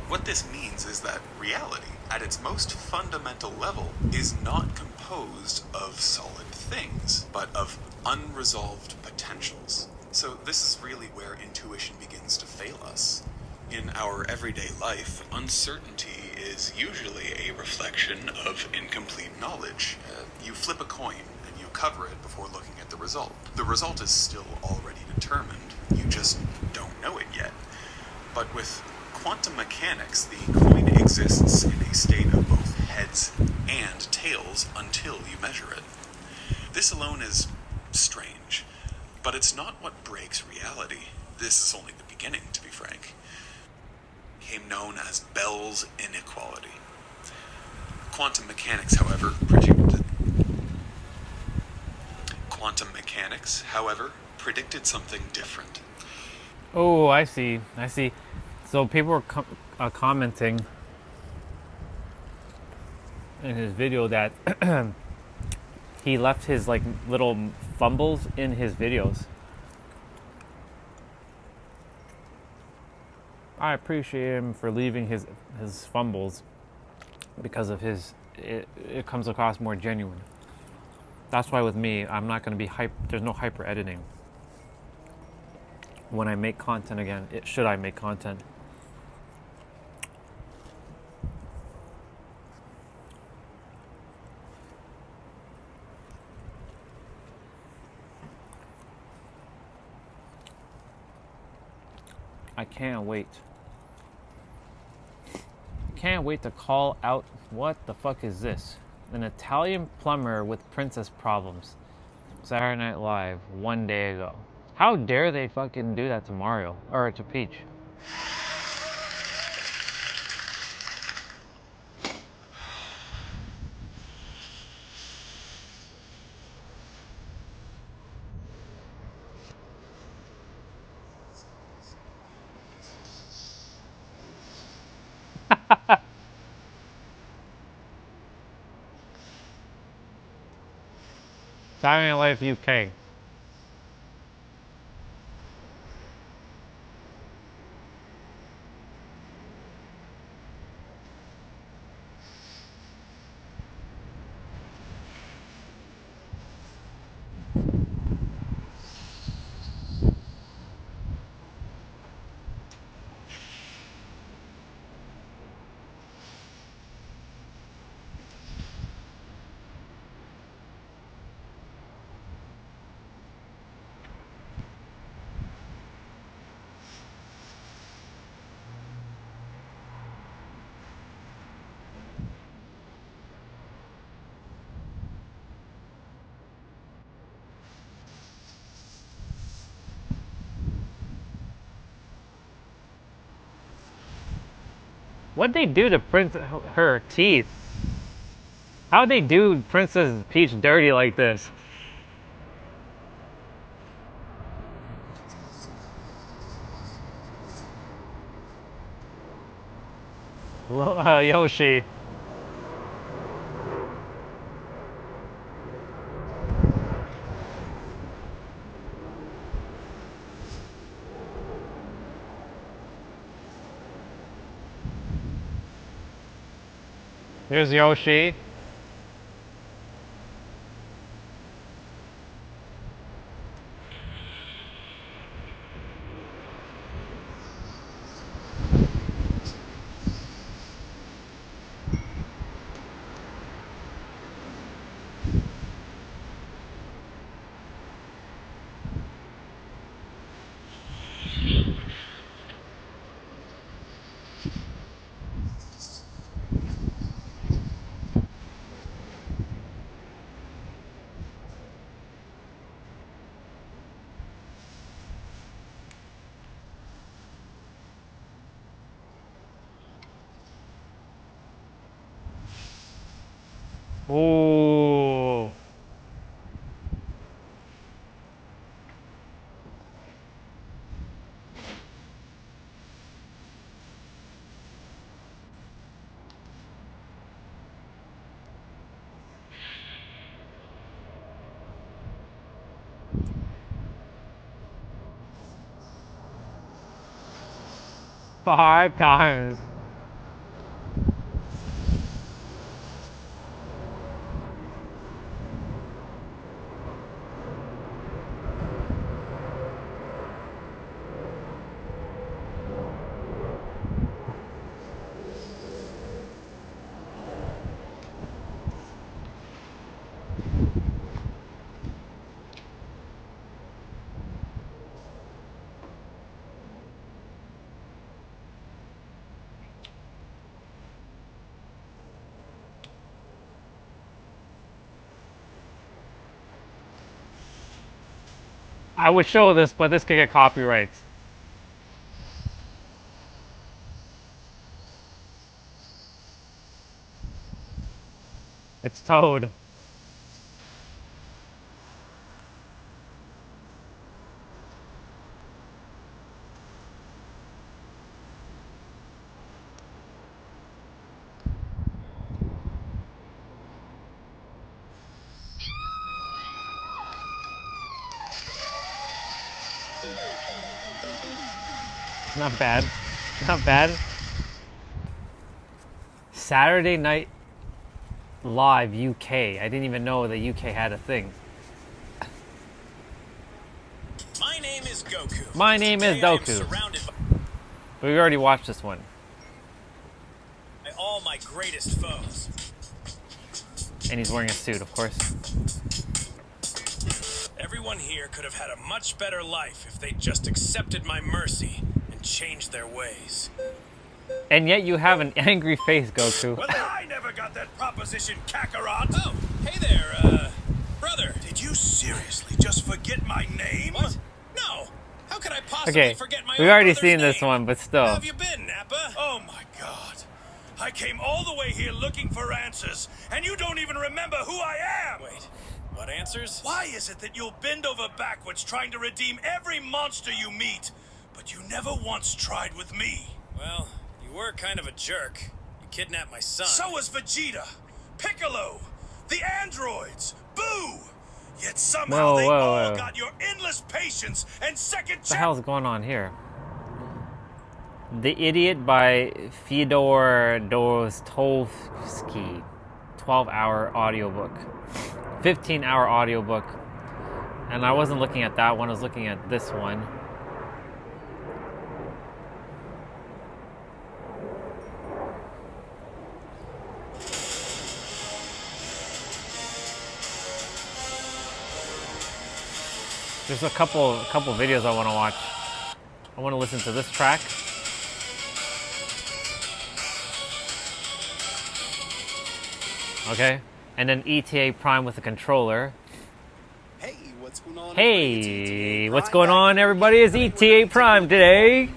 What this means is that reality, at its most fundamental level, is not composed of solid things, but of unresolved potentials. So this is really where intuition begins to fail us. In our everyday life, uncertainty is usually a reflection of incomplete knowledge. You flip a coin and you cover it before looking at the result. The result is still already determined, you just don't know it yet. But with quantum mechanics, the coin exists in a state of both heads and tails until you measure it. This alone is strange, but it's not what breaks reality. This is only the beginning, to be frank. It became known as Bell's inequality. Quantum mechanics, however, predicted something different. Oh, I see. So people were commenting in his video that he left his like little fumbles in his videos. I appreciate him for leaving his fumbles because of it comes across more genuine. That's why with me, I'm not going to be there's no hyper editing when I make content again. Should I make content? I can't wait. Can't wait to call out. What the fuck is this? An Italian plumber with princess problems. Saturday Night Live 1 day ago. How dare they fucking do that to Mario or to Peach? Saturday Night Live UK. What'd they do to her teeth? How'd they do Princess Peach dirty like this? Yoshi. Here's Yoshi. Ooh. Five times. I would show this, but this could get copyrights. It's Toad. Not bad. Not bad. Saturday Night Live UK. I didn't even know the UK had a thing. My name is Goku. My name is Goku. But we already watched this one. By all my greatest foes. And he's wearing a suit, of course. Everyone here could have had a much better life if they just accepted my mercy and changed their ways. And yet you have an angry face, Goku. Well, I never got that proposition, Kakarot. Oh, hey there, brother. Did you seriously just forget my name? What? No. How could I possibly forget my we've own already brother's seen this name? one, but still. How have you been, Nappa? Oh my God. I came all the way here looking for answers, and you don't even remember who I am! Wait, what answers? Why is it that you'll bend over backwards trying to redeem every monster you meet, but you never once tried with me? Well, you were kind of a jerk. You kidnapped my son. So was Vegeta, Piccolo, the androids, Boo! Yet somehow they all got your endless patience and second What the hell's going on here? The Idiot by Fyodor Dostoevsky. 12-hour audiobook. 15-hour audiobook. And I wasn't looking at that one, I was looking at this one. There's a couple videos I want to watch. I want to listen to this track. Okay, and then ETA Prime with a controller. Hey, what's going on? Hey, what's going on, everybody? It's ETA Prime today.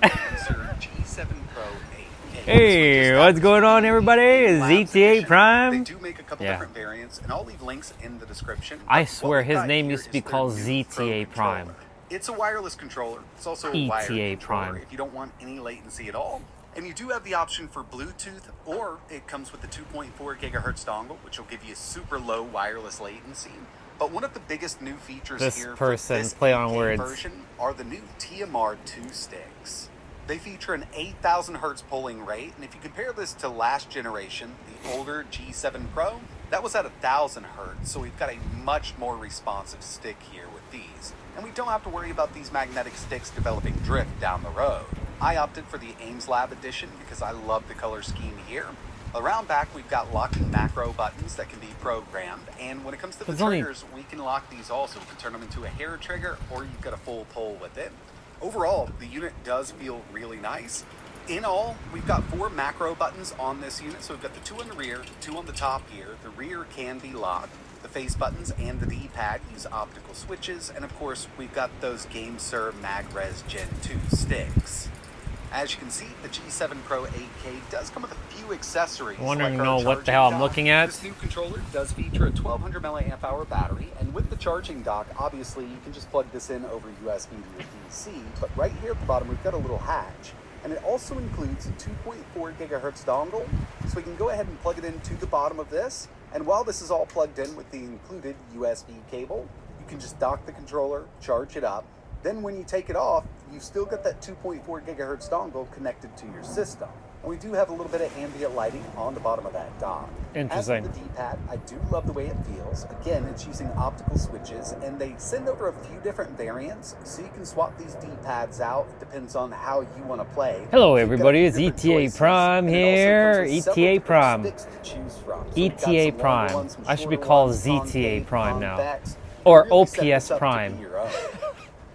Hey, what's going on, everybody? It's ETA Prime. They do make a couple different variants, and I'll leave links in the description. I swear his name used to be called ZTA Prime. It's a wireless controller. It's also a ETA wired controller Prime. if you don't want any latency at all. And you do have the option for Bluetooth, or it comes with the 2.4 gigahertz dongle, which will give you super low wireless latency. But one of the biggest new features This here person, for this play on EK words. version are the new TMR2 sticks. They feature an 8,000 hertz polling rate, and if you compare this to last generation, the older G7 Pro, that was at 1,000 hertz, so we've got a much more responsive stick here with these. And we don't have to worry about these magnetic sticks developing drift down the road. I opted for the Ames Lab edition because I love the color scheme here. Around back, we've got locking macro buttons that can be programmed, and when it comes to the triggers, we can lock these also. We can turn them into a hair trigger, or you've got a full pull with it. Overall, the unit does feel really nice. In all, we've got 4 macro buttons on this unit, so we've got the 2 on the rear, 2 on the top here. The rear can be locked. The face buttons and the D-pad use optical switches, and of course, we've got those GameSir MagRes Gen 2 sticks. As you can see, the G7 Pro 8K does come with a few accessories. I wonder like know what the hell I'm looking at. This new controller does feature a 1200 milliamp hour battery, and with the charging dock, obviously you can just plug this in over USB to your PC. But right here at the bottom, we've got a little hatch, and it also includes a 2.4 gigahertz dongle, so we can go ahead and plug it into the bottom of this. And while this is all plugged in with the included USB cable, you can just dock the controller, charge it up. Then when you take it off, you've still got that 2.4 gigahertz dongle connected to your system. And we do have a little bit of ambient lighting on the bottom of that dock. Interesting. As for the D-pad, I do love the way it feels. Again, it's using optical switches, and they send over a few different variants, so you can swap these D-pads out. It depends on how you want to play. Hello everybody, it's ETA Prime here. ETA Prime. ETA Prime. I should be called ZTA Prime now. Or OPS Prime.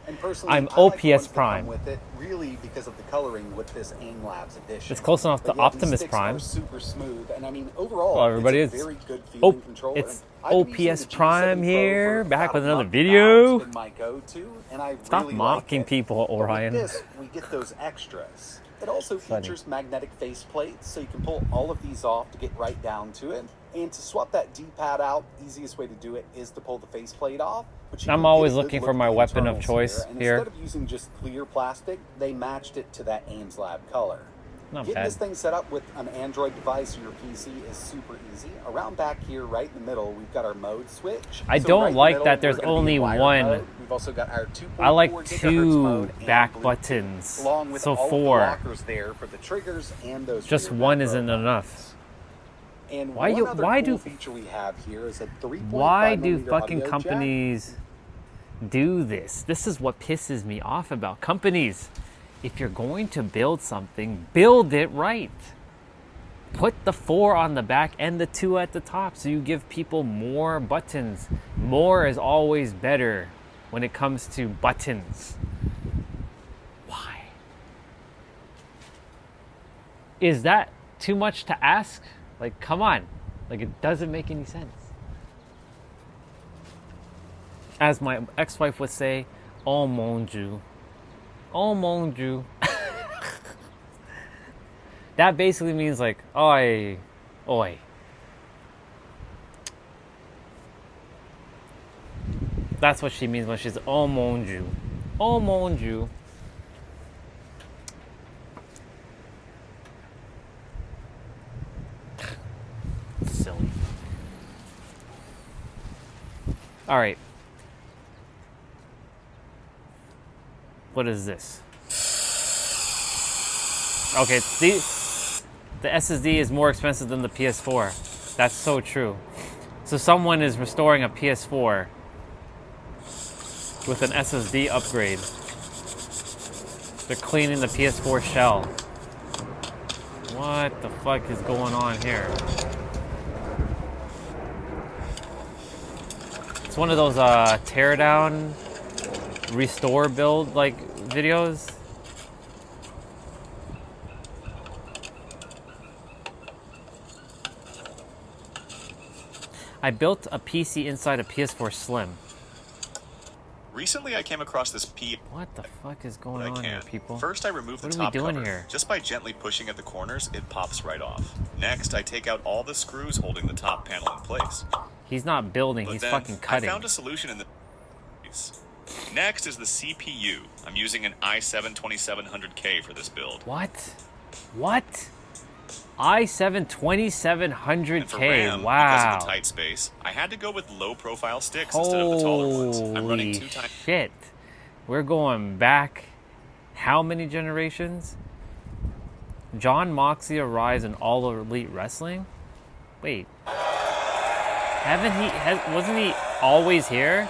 And personally, I'm I like the OPS ones that Prime. come with it, really because of the coloring with this AIM Labs edition. It's close enough to But yeah, these Optimus sticks Prime. are super smooth, and I mean overall, Hello everybody, it's a it's very good feeling controller. it's I've been using OPS the G7 Prime Pro here, for back about with a another month video. now. It's been my go-to, and I Stop really mocking like it. people, But Orion. with this, we get those extras. It also Funny. features magnetic face plates, so you can pull all of these off to get right down to it. And to swap that D-pad out, easiest way to do it is to pull the faceplate off. But you I'm can get always a good looking look for at my the weapon of internals choice And here. instead of using just clear plastic, they matched it to that Ames Lab color. Not Getting bad. this thing set up with an Android device or your PC is super easy. Around back here, right in the middle, we've got our mode switch. I So don't right in the like middle, that there's we're gonna be only in wired one. mode. We've also got our 2.4 I like gigahertz 2 mode and back Bluetooth, buttons. along with So all 4. of the lockers there for the triggers and those Just rear one macro isn't buttons. enough. And Why one you- other why cool do- feature we have here is a 3.5 Why do millimeter fucking audio jack. companies do this? This is what pisses me off about companies. If you're going to build something, build it right. Put the 4 on the back and the 2 at the top so you give people more buttons. More is always better when it comes to buttons. Why? Is that too much to ask? Like, come on. Like, it doesn't make any sense. As my ex-wife would say, oh mon Dieu. Oh mon Dieu. That basically means like, oi, oi. That's what she means when she's oh mon Dieu. Oh mon Dieu. Silly. All right. What is this? Okay, the SSD is more expensive than the PS4. That's so true. So someone is restoring a PS4 with an SSD upgrade. They're cleaning the PS4 shell. What the fuck is going on here? It's one of those teardown, restore build like videos. I built a PC inside a PS4 Slim. Recently, I came across this P. What the fuck is going on here, people? First, I remove the What are we top doing cover. here? Just by gently pushing at the corners, it pops right off. Next, I take out all the screws holding the top panel in place. He's not building, But he's then, fucking cutting. I found a solution in the. Next is the CPU. I'm using an i7-2700K for this build. What? What? i7 And for 2700K. RAM, because Wow. of the tight space, I had to go with low-profile sticks instead of the taller ones. I'm running Holy 2 times. shit. We're going back how many generations? John Moxley arrives in All Elite Wrestling? Wait. Wasn't he always here?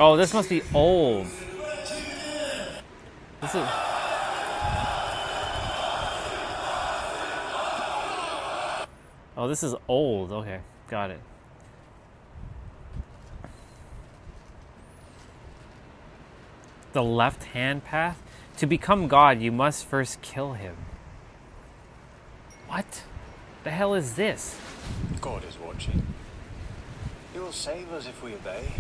Oh, this must be old. This is... Oh, this is old. Okay, got it. The left-hand path? To become God, you must first kill him. What? The hell is this? God is watching. He will save us if we obey.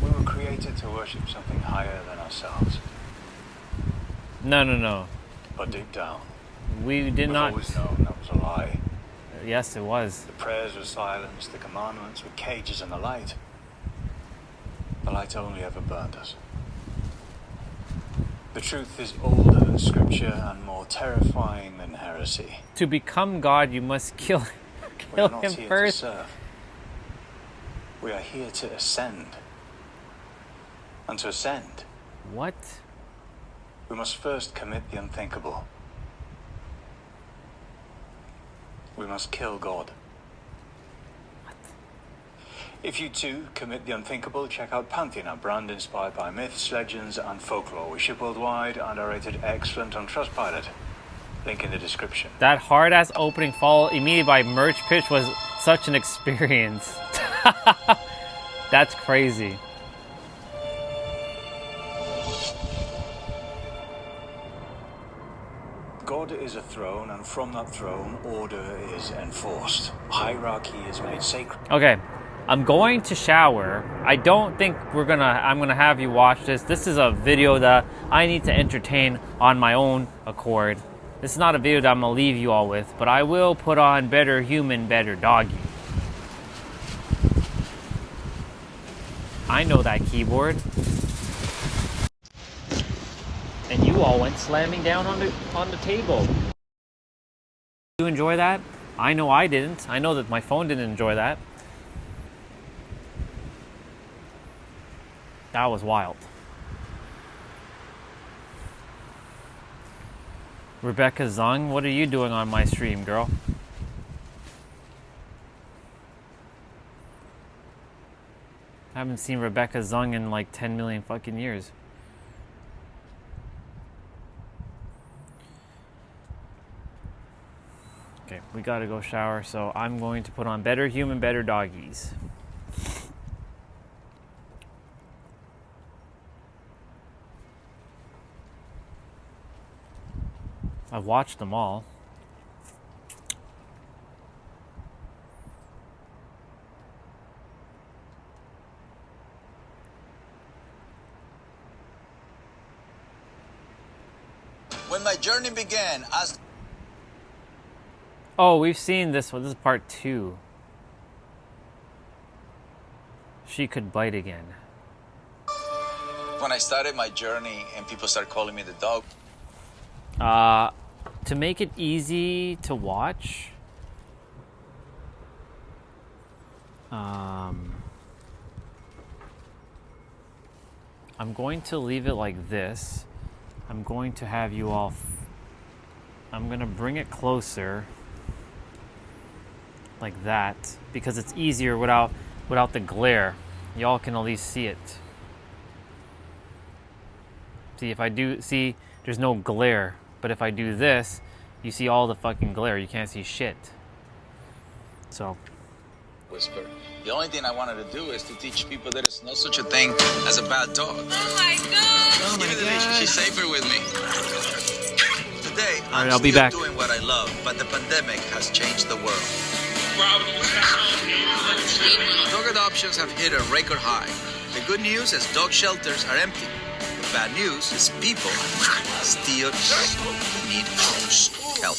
We were created to worship something higher than ourselves. No. But deep down, we did we've not. always known that was a lie. Yes, it was. The prayers were silenced, the commandments were cages in the light. The light only ever burned us. The truth is older than scripture and more terrifying than heresy. To become God, you must kill We are not him here first. to serve. We are here to ascend. And to ascend, what? We must first commit the unthinkable. We must kill God. What? If you too commit the unthinkable, check out Pantheon, our brand inspired by myths, legends, and folklore. We ship worldwide and are rated excellent on Trustpilot. Link in the description. That hard-ass opening followed immediately by merch pitch was such an experience. That's crazy. God is a throne, and from that throne, order is enforced. Hierarchy is made sacred. Okay, I'm going to shower. I don't think I'm gonna have you watch this. This is a video that I need to entertain on my own accord. This is not a video that I'm gonna leave you all with, but I will put on Better Human, Better Doggy. I know that keyboard. And you all went slamming down on the table. You enjoy that? I know I didn't. I know that my phone didn't enjoy that. That was wild. Rebecca Zung, what are you doing on my stream, girl? I haven't seen Rebecca Zung in like 10 million fucking years. Okay, we gotta go shower, so I'm going to put on Better Human, Better Doggies. I've watched them all. When my journey began as... Oh, we've seen this one. This is part 2. She could bite again. When I started my journey and people started calling me the dog. To make it easy to watch, I'm going to leave it like this. I'm going to have you all... I'm going to bring it closer like that because it's easier without the glare. Y'all can at least see it. See, if I do... See, there's no glare. But if I do this, you see all the fucking glare. You can't see shit. So... Whisper. The only thing I wanted to do is to teach people there is no such a thing as a bad dog. Oh my god! Oh my god! She's safer with me. Today, All right, I'm I'll be still back. doing what I love, but the pandemic has changed the world. Dog adoptions have hit a record high. The good news is dog shelters are empty. The bad news is people still need help.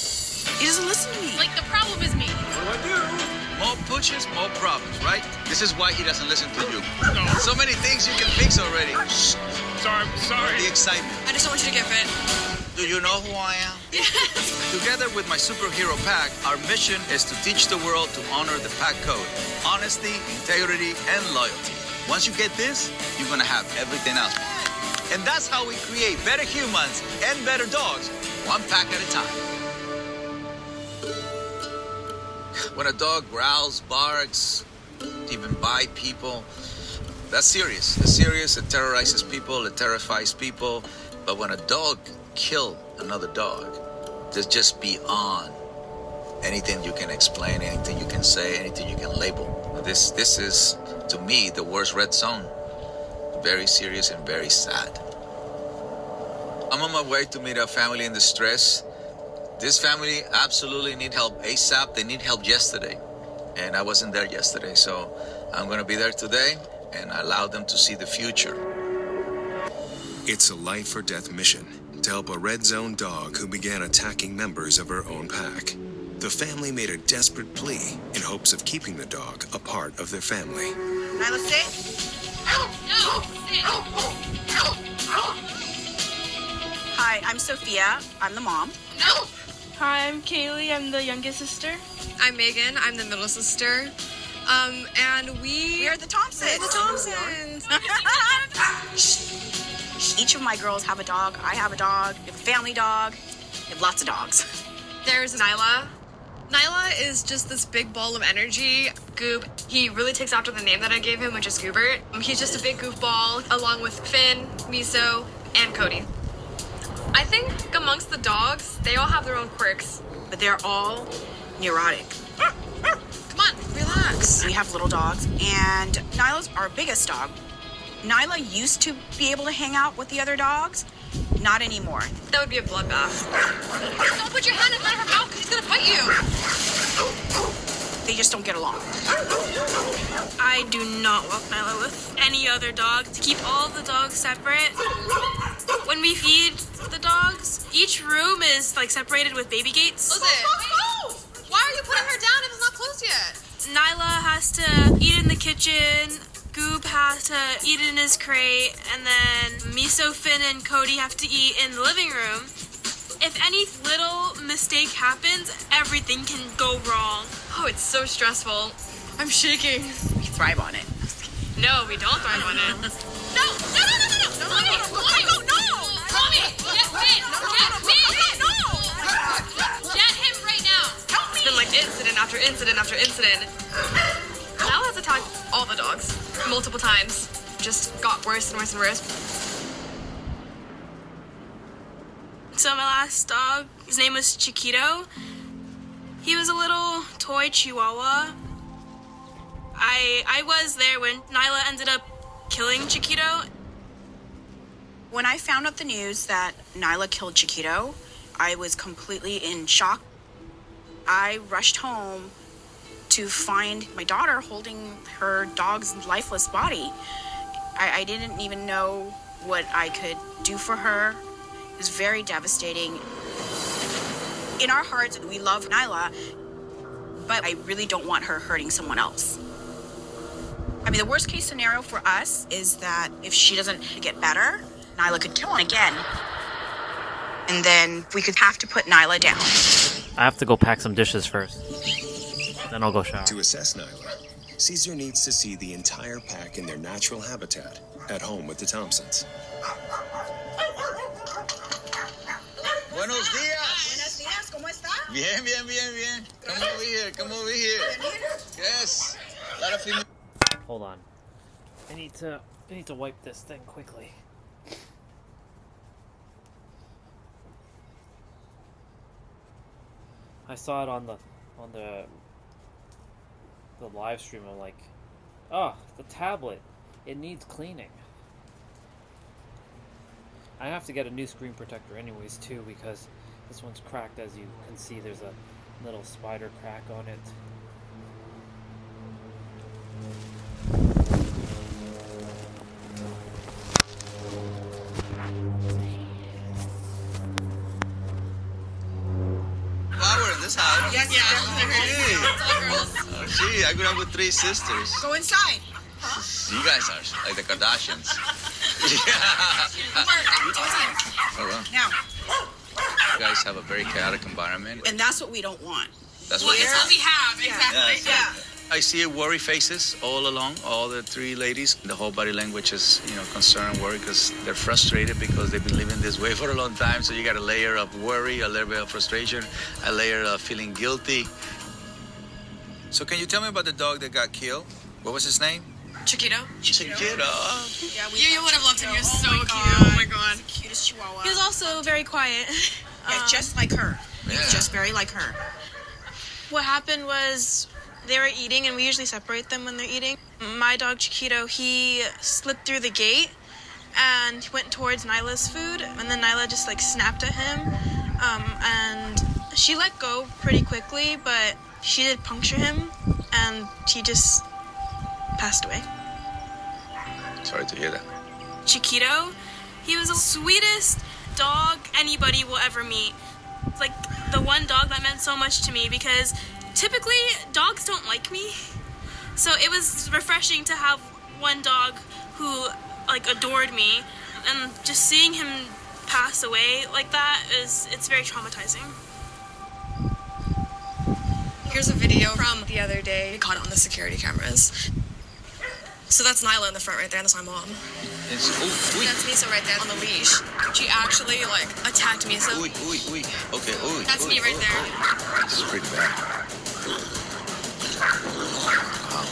He doesn't listen to me. Like, the problem is me. What do I do? More pushes, more problems, right? This is why he doesn't listen to you. So many things you can fix already. Shh. Sorry. The excitement. I just don't want you to get fit. Do you know who I am? Yes. Together with my superhero pack, our mission is to teach the world to honor the pack code. Honesty, integrity, and loyalty. Once you get this, you're gonna have everything else. And that's how we create better humans and better dogs, one pack at a time. When a dog growls, barks, even bites people, that's serious. It's serious. It terrorizes people. It terrifies people. But when a dog kills another dog, that's just beyond anything you can explain, anything you can say, anything you can label. This is, to me, the worst red zone. Very serious and very sad. I'm on my way to meet a family in distress. This family absolutely need help ASAP. They need help yesterday. And I wasn't there yesterday, so I'm going to be there today and allow them to see the future. It's a life or death mission to help a red zone dog who began attacking members of her own pack. The family made a desperate plea in hopes of keeping the dog a part of their family. Nyla, sit. No, sit. Hi, I'm Sophia. I'm the mom. No. Hi, I'm Kaylee. I'm the youngest sister. I'm Megan. I'm the middle sister. And we are the Thompsons. We're the Thompsons. Each of my girls have a dog. I have a dog. We have a family dog. We have lots of dogs. There's Nyla. Nyla is just this big ball of energy. Goob. He really takes after the name that I gave him, which is Goobert. He's just a big goofball, along with Finn, Miso, and Cody. I think amongst the dogs, they all have their own quirks. But they're all neurotic. Come on, relax. We have little dogs, and Nyla's our biggest dog. Nyla used to be able to hang out with the other dogs. Not anymore. That would be a bloodbath. Don't put your hand in front of her mouth because he's going to bite you. They just don't get along. I do not walk Nyla with any other dog to keep all the dogs separate. When we feed the dogs, each room is like separated with baby gates. Why are you putting her down if it's not closed yet? Nyla has to eat in the kitchen. Goob has to eat in his crate, and then Miso, Finn, and Cody have to eat in the living room. If any little mistake happens, everything can go wrong. Oh, it's so stressful. I'm shaking. We thrive on it. No, we don't thrive on it. No! Mommy! Mommy! Get Finn! No! Get him right now! Help me! It's been like incident after incident after incident. Now has attacked all the dogs multiple times. Just got worse and worse and worse. So my last dog, his name was Chiquito. He was a little toy chihuahua. I was there when Nyla ended up killing Chiquito. When I found out the news that Nyla killed Chiquito, I was completely in shock. I rushed home to find my daughter holding her dog's lifeless body. I didn't even know what I could do for her. It was very devastating. In our hearts, we love Nyla, but I really don't want her hurting someone else. I mean, the worst case scenario for us is that if she doesn't get better, Nyla could kill him again. And then we could have to put Nyla down. I have to go pack some dishes first. Then I'll go shower. To assess Nyla, Caesar needs to see the entire pack in their natural habitat, at home with the Thompsons. Buenos días. Buenos días, ¿cómo está? Bien. Come over here. Yes. A lot of female. Hold on. I need to wipe this thing quickly. I saw it on the live stream. I'm like, oh, the tablet, it needs cleaning. I have to get a new screen protector anyways too, because this one's cracked. As you can see, there's a little spider crack on it. Flower in this house. Yes, definitely. It's all girls. Oh, she three. I grew up with three sisters. Go inside. You guys are like the Kardashians. Oh, wow. Now. You guys have a very chaotic environment. And that's what we don't want. That's Well, what it's what we have, exactly. Yeah. I see worry faces all along, all the three ladies. The whole body language is, concern and worry because they're frustrated because they've been living this way for a long time. So you got a layer of worry, a little bit of frustration, a layer of feeling guilty. So can you tell me about the dog that got killed? What was his name? Chiquito. Chiquito. Yeah, You would have loved him. He was so cute. God. Oh my god. He's the cutest chihuahua. He was also very quiet. Yeah, just like her. Yeah. He's just very like her. What happened was they were eating, and we usually separate them when they're eating. My dog Chiquito, he slipped through the gate and went towards Nyla's food, and then Nyla just snapped at him, and she let go pretty quickly, but she did puncture him, and he just passed away. Sorry to hear that. Chiquito, he was the sweetest dog anybody will ever meet. Like the one dog that meant so much to me because typically dogs don't like me. So it was refreshing to have one dog who adored me, and just seeing him pass away like that it's very traumatizing. Here's a video from the other day. We caught it on the security cameras. So that's Nyla in the front right there, and that's my mom. That's Miso right there on the leash. She actually attacked Miso. Okay, That's me right there. This is pretty bad. Wow.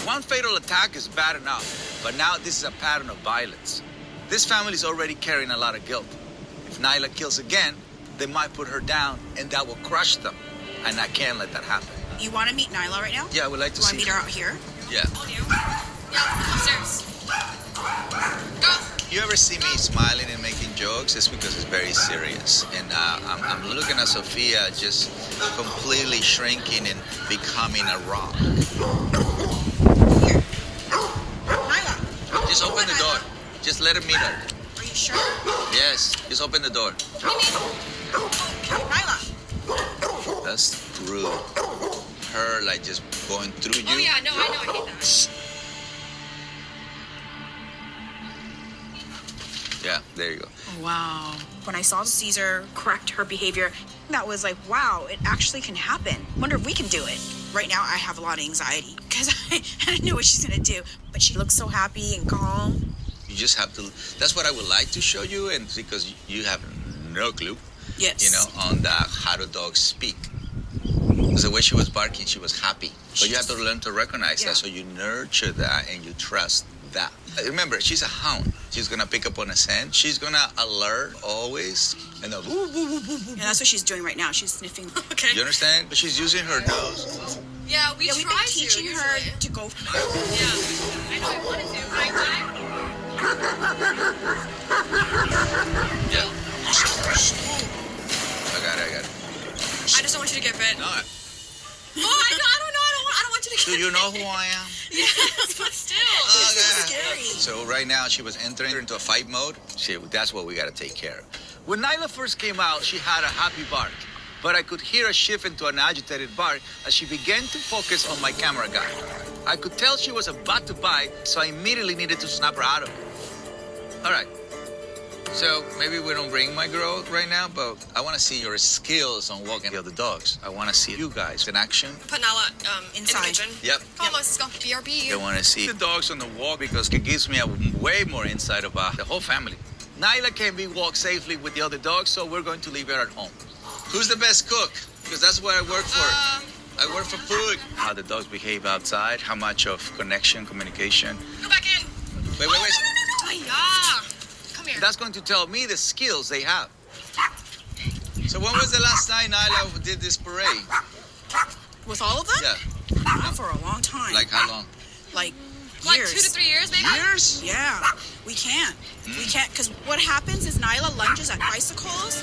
One fatal attack is bad enough, but now this is a pattern of violence. This family is already carrying a lot of guilt. If Nyla kills again, they might put her down, and that will crush them. And I can't let that happen. You want to meet Nyla right now? Yeah, I would like to see You want to meet her out here? Yeah. Yeah, upstairs. Go. You ever see me smiling and making jokes? It's because it's very serious. And I'm looking at Sophia just completely shrinking and becoming a rock. Nyla. Just open the door. Just let her meet her. Are you sure? Yes, just open the door. Nyla. That's rude. Her just going through you. Oh yeah, no, I know, I hate that. Yeah, there you go. Wow. When I saw Caesar correct her behavior, that was like, wow, it actually can happen. Wonder if we can do it. Right now, I have a lot of anxiety because I don't know what she's going to do. But she looks so happy and calm. You just have to, that's what I would like to show you, and because you have no clue, yes, on how do dogs speak. Because the way she was barking, she was happy. But you have to learn to recognize that, so you nurture that and you trust that. Remember, she's a hound. She's going to pick up on a scent. She's going to alert always. And then, yeah, that's what she's doing right now. She's sniffing. Okay. You understand? But she's using her nose. Yeah, we've been tried teaching her to go. Yeah, I know I wanted to, but Yeah. I got it. I just don't want you to get bit. No. Oh, I don't want you to get Do you know who I am? Yes, but still. It's so scary. So right now she was entering into a fight mode. That's what we got to take care of. When Nyla first came out, she had a happy bark. But I could hear a shift into an agitated bark as she began to focus on my camera guy. I could tell she was about to bite, so I immediately needed to snap her out of it. All right. So maybe we don't bring my girl right now, but I want to see your skills on walking the other dogs. I want to see you guys in action. Put Nala inside. in the kitchen. Yep. Come on, let's go. BRB. I want to see the dogs on the walk because it gives me a way more insight about the whole family. Nyla can be walked safely with the other dogs, so we're going to leave her at home. Who's the best cook? Because that's what I work for. I work for food. How the dogs behave outside, how much of connection, communication. Go back in. Wait. Oh, yeah. Come here. That's going to tell me the skills they have. So when was the last time Nyla did this parade? With all of them? Yeah. Not for a long time. Like how long? Like Like years. 2 to 3 years, maybe? Years? Yeah. We can't. We can't, because what happens is Nyla lunges at bicycles.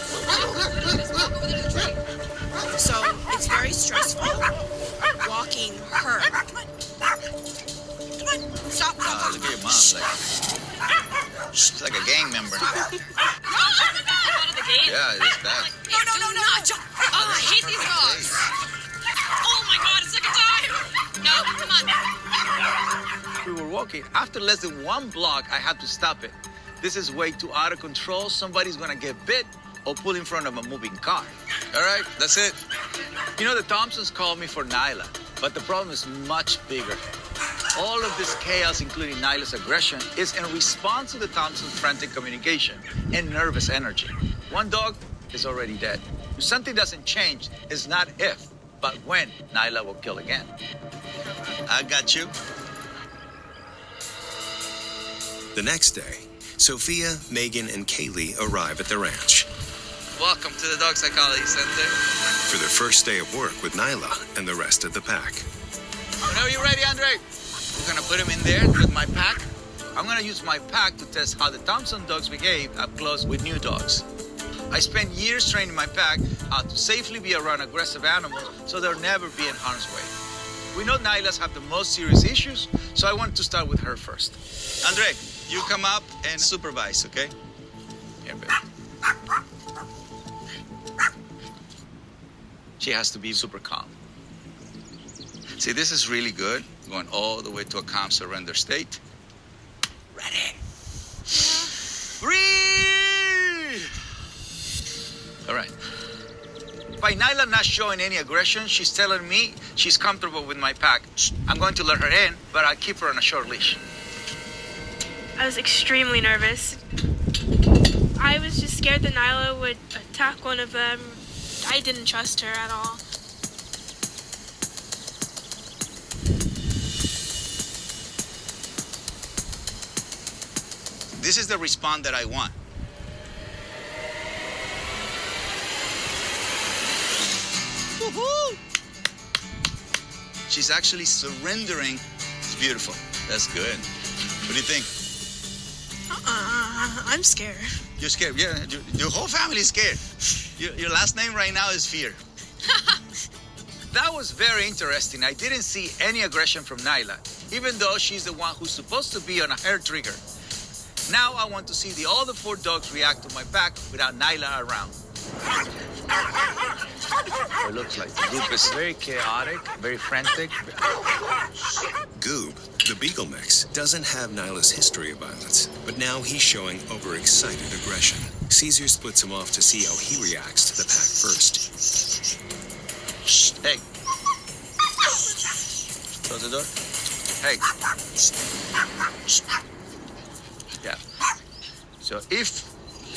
So it's very stressful walking her. Come on. Stop. Look at your mom. She's like a gang member. Out of the gate? Yeah, it's bad. No. Oh, I hate these dogs. Oh, my God. Come on. We were walking. After less than 1 block, I had to stop it. This is way too out of control. Somebody's gonna get bit or pull in front of a moving car. All right, that's it. You know, the Thompsons called me for Nyla, but the problem is much bigger. All of this chaos, including Nyla's aggression, is in response to the Thompsons' frantic communication and nervous energy. One dog is already dead. If something doesn't change, it's not if, but when Nyla will kill again. I got you. The next day, Sophia, Megan, and Kaylee arrive at the ranch. Welcome to the Dog Psychology Center. For their first day of work with Nyla and the rest of the pack. Whenever you're ready, Andre. We're gonna put him in there with my pack. I'm gonna use my pack to test how the Thompson dogs behave up close with new dogs. I spent years training my pack how to safely be around aggressive animals so they'll never be in harm's way. We know Nyla's have the most serious issues, so I want to start with her first. Andre, you come up and supervise, okay? Here, baby. She has to be super calm. See, this is really good. Going all the way to a calm surrender state. Ready. Breathe! All right. By Nyla not showing any aggression, she's telling me she's comfortable with my pack. I'm going to let her in, but I'll keep her on a short leash. I was extremely nervous. I was just scared that Nyla would attack one of them. I didn't trust her at all. This is the response that I want. Woohoo! She's actually surrendering. It's beautiful. That's good. What do you think? I'm scared. You're scared? Yeah, your whole family is scared. Your last name right now is Fear. That was very interesting. I didn't see any aggression from Nyla, even though she's the one who's supposed to be on a hair trigger. Now I want to see the other 4 dogs react to my pack without Nyla around. It looks like the group is very chaotic, very frantic. Goob, the Beagle mix, doesn't have Nyla's history of violence, but now he's showing overexcited aggression. Caesar splits him off to see how he reacts to the pack first. Hey. Close the door. Hey. Yeah. So if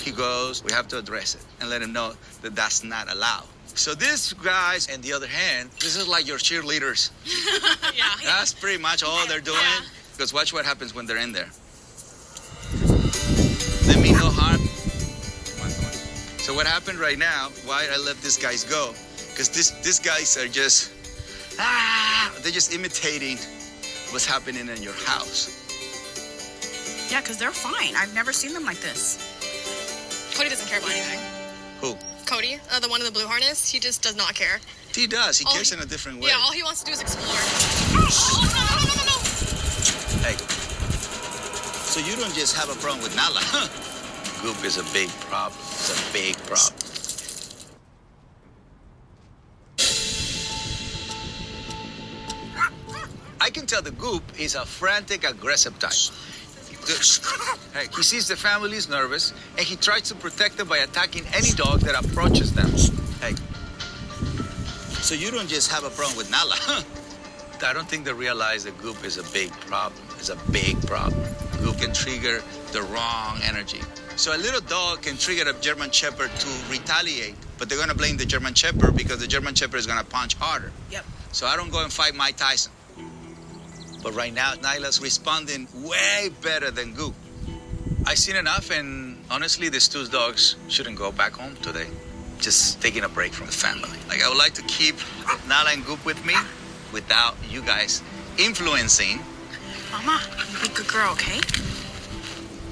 he goes, we have to address it and let him know that that's not allowed. So these guys, on the other hand, this is like your cheerleaders. Yeah. That's pretty much all they're doing. Yeah. Because watch what happens when they're in there. They mean no harm. Come on. So what happened right now, why I let these guys go, because these guys are just, they're just imitating what's happening in your house. Yeah, because they're fine. I've never seen them like this. Cody doesn't care about anything. Who? Cody, the one in the blue harness, he just does not care. He does. He cares in a different way. Yeah, all he wants to do is explore. Oh, no. Hey. So you don't just have a problem with Nala. Goop is a big problem. It's a big problem. I can tell the Goop is a frantic, aggressive type. Hey, he sees the family is nervous, and he tries to protect them by attacking any dog that approaches them. Hey, so you don't just have a problem with Nala. I don't think they realize that Goop is a big problem. It's a big problem. Goop can trigger the wrong energy. So a little dog can trigger a German Shepherd to retaliate, but they're going to blame the German Shepherd because the German Shepherd is going to punch harder. Yep. So I don't go and fight Mike Tyson. But right now, Nyla's responding way better than Goop. I've seen enough, and honestly, these 2 dogs shouldn't go back home today. Just taking a break from the family. Like, I would like to keep Nyla and Goop with me without you guys influencing. Mama, be a good girl, okay?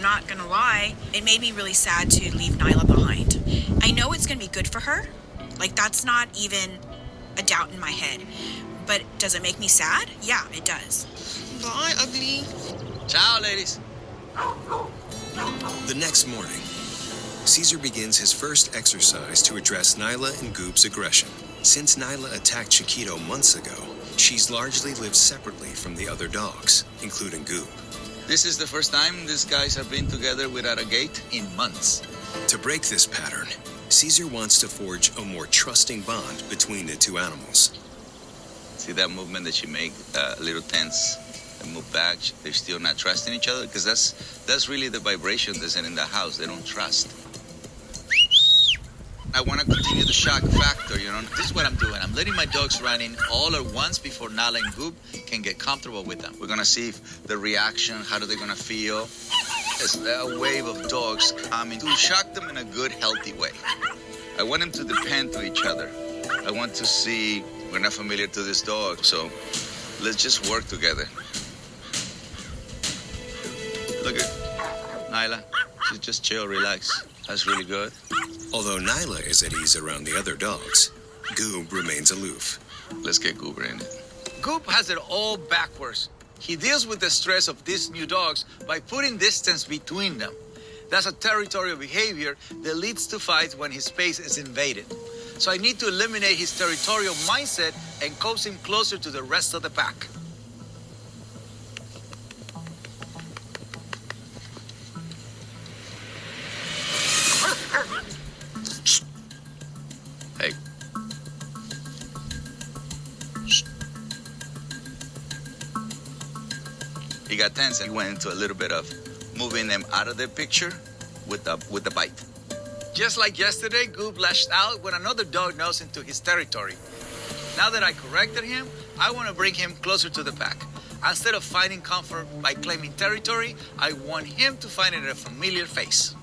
Not gonna lie, it made me really sad to leave Nyla behind. I know it's gonna be good for her. Like, that's not even a doubt in my head. But does it make me sad? Yeah, it does. Bye, ugly. Ciao, ladies. The next morning, Caesar begins his first exercise to address Nyla and Goop's aggression. Since Nyla attacked Chiquito months ago, she's largely lived separately from the other dogs, including Goop. This is the first time these guys have been together without a gate in months. To break this pattern, Caesar wants to forge a more trusting bond between the two animals. See that movement that she make, little tense, and move back. They're still not trusting each other because that's really the vibration that's in the house. They don't trust. I want to continue the shock factor, you know. This is what I'm doing. I'm letting my dogs run in all at once before Nyla and Goop can get comfortable with them. We're going to see if the reaction, how are they going to feel. It's a wave of dogs coming to shock them in a good, healthy way. I want them to depend to each other. I want to see, we're not familiar to this dog, so let's just work together. Look at Nyla. She's just chill, relax. That's really good. Although Nyla is at ease around the other dogs, Goob remains aloof. Let's get Goober in it. Goop has it all backwards. He deals with the stress of these new dogs by putting distance between them. That's a territorial behavior that leads to fights when his space is invaded. So I need to eliminate his territorial mindset and coax him closer to the rest of the pack. Hey. He got tense and went into a little bit of moving them out of the picture with the bite. Just like yesterday, Goop lashed out when another dog nosed into his territory. Now that I corrected him, I want to bring him closer to the pack. Instead of finding comfort by claiming territory, I want him to find it in a familiar face.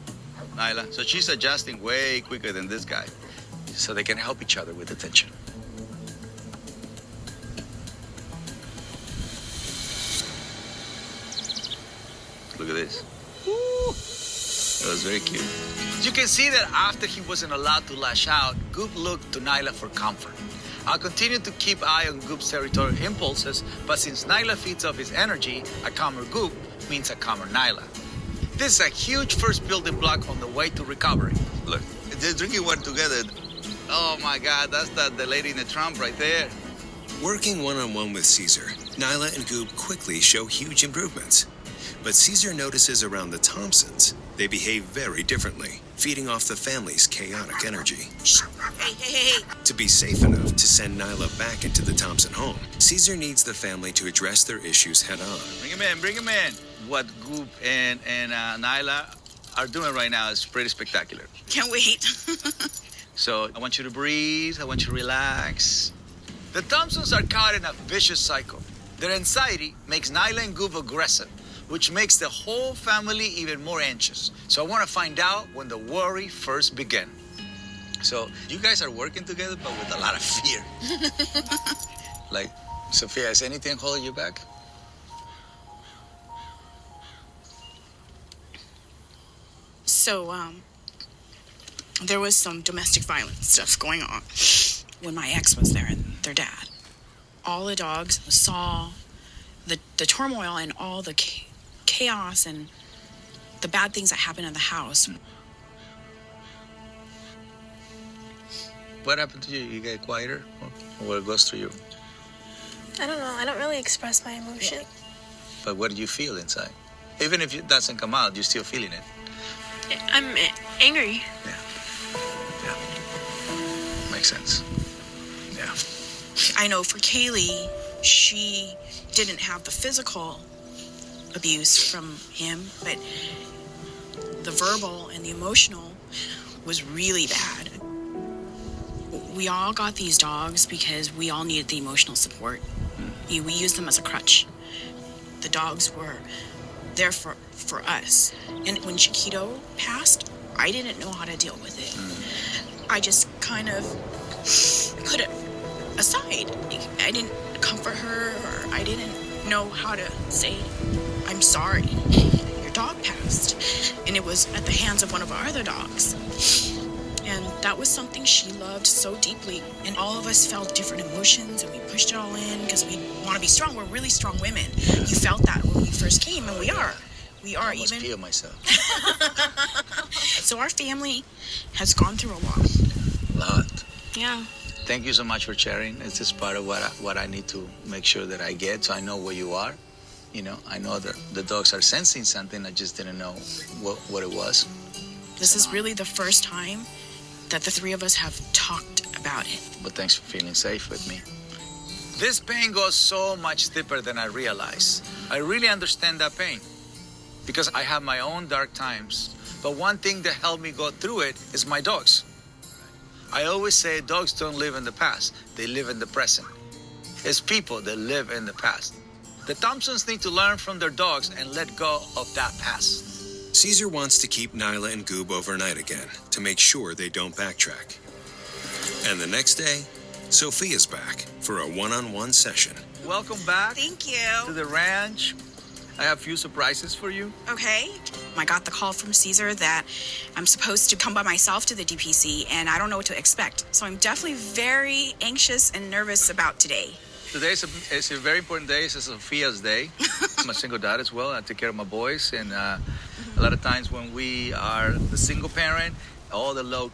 Nyla, so she's adjusting way quicker than this guy, so they can help each other with attention. Look at this. It was very cute. You can see that after he wasn't allowed to lash out, Goop looked to Nyla for comfort. I'll continue to keep eye on Goop's territorial impulses, but since Nyla feeds off his energy, a calmer Goop means a calmer Nyla. This is a huge first building block on the way to recovery. Look, they're drinking water together. Oh my God, that's the lady in the trump right there. Working one-on-one with Caesar, Nyla and Goop quickly show huge improvements. But Caesar notices around the Thompsons, they behave very differently, feeding off the family's chaotic energy. Hey. To be safe enough to send Nyla back into the Thompson home, Caesar needs the family to address their issues head-on. Bring him in. What Goop and Nyla are doing right now is pretty spectacular. Can't wait. So I want you to breathe. I want you to relax. The Thompsons are caught in a vicious cycle. Their anxiety makes Nyla and Goop aggressive, which makes the whole family even more anxious. So I want to find out when the worry first began. So you guys are working together, but with a lot of fear. Like, Sophia, is anything holding you back? So, there was some domestic violence stuff going on when my ex was there and their dad. All the dogs saw the turmoil and all the chaos and the bad things that happened in the house. What happened to you? You get quieter? Or what goes through you? I don't know. I don't really express my emotion. But what do you feel inside? Even if it doesn't come out, you're still feeling it. I'm angry. Yeah. Makes sense. Yeah. I know for Kaylee, she didn't have the physical abuse from him, but the verbal and the emotional was really bad. We all got these dogs because we all needed the emotional support. We used them as a crutch. The dogs were there for us. And when Chiquito passed, I didn't know how to deal with it. I just kind of put it aside. I didn't comfort her, or I didn't know how to say, I'm sorry, your dog passed. And it was at the hands of one of our other dogs. And that was something she loved so deeply. And all of us felt different emotions, and we pushed it all in because we want to be strong. We're really strong women. You felt that when we first came, and we are. We are. I almost feel myself. So our family has gone through a lot. A lot. Yeah. Thank you so much for sharing. It's just part of what I need to make sure that I get, so I know where you are. You know, I know that the dogs are sensing something. I just didn't know what it was. This is really the first time that the three of us have talked about it. But thanks for feeling safe with me. This pain goes so much deeper than I realize. I really understand that pain because I have my own dark times. But one thing that helped me go through it is my dogs. I always say dogs don't live in the past. They live in the present. It's people that live in the past. The Thompsons need to learn from their dogs and let go of that past. Caesar wants to keep Nyla and Goob overnight again to make sure they don't backtrack. And the next day, Sophia's back for a one-on-one session. Welcome back. Thank you. To the ranch. I have a few surprises for you. Okay. I got the call from Caesar that I'm supposed to come by myself to the DPC, and I don't know what to expect. So I'm definitely very anxious and nervous about today. Today is a very important day. It's Sophia's day. I'm a single dad as well. I take care of my boys. And a lot of times when we are the single parent, all the load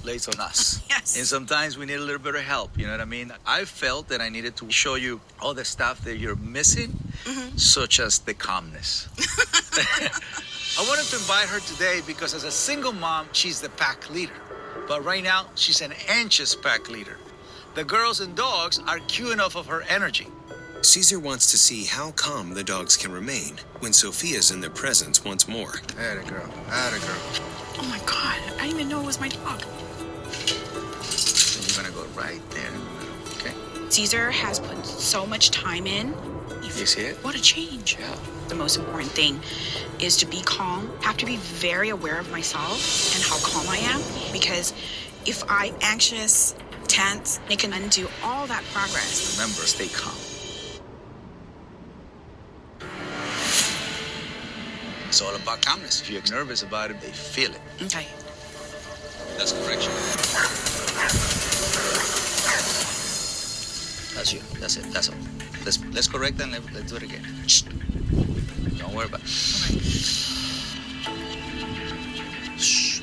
lays on us. Yes. And sometimes we need a little bit of help. You know what I mean? I felt that I needed to show you all the stuff that you're missing, such as the calmness. I wanted to invite her today because as a single mom, she's the pack leader. But right now, she's an anxious pack leader. The girls and dogs are queuing off of her energy. Caesar wants to see how calm the dogs can remain when Sophia's in their presence once more. Atta girl, atta girl. Oh my God, I didn't even know it was my dog. So you're gonna go right there in the middle, okay? Caesar has put so much time in. You see it? What a change. Yeah. The most important thing is to be calm. I have to be very aware of myself and how calm I am, because if I'm anxious, tense, it can undo all that progress. Remember, stay calm. It's all about calmness. If you're nervous about it, they feel it. Okay. That's correction. That's you. That's it. That's all. Let's correct and let's do it again. Shh. Don't worry about it. Shh.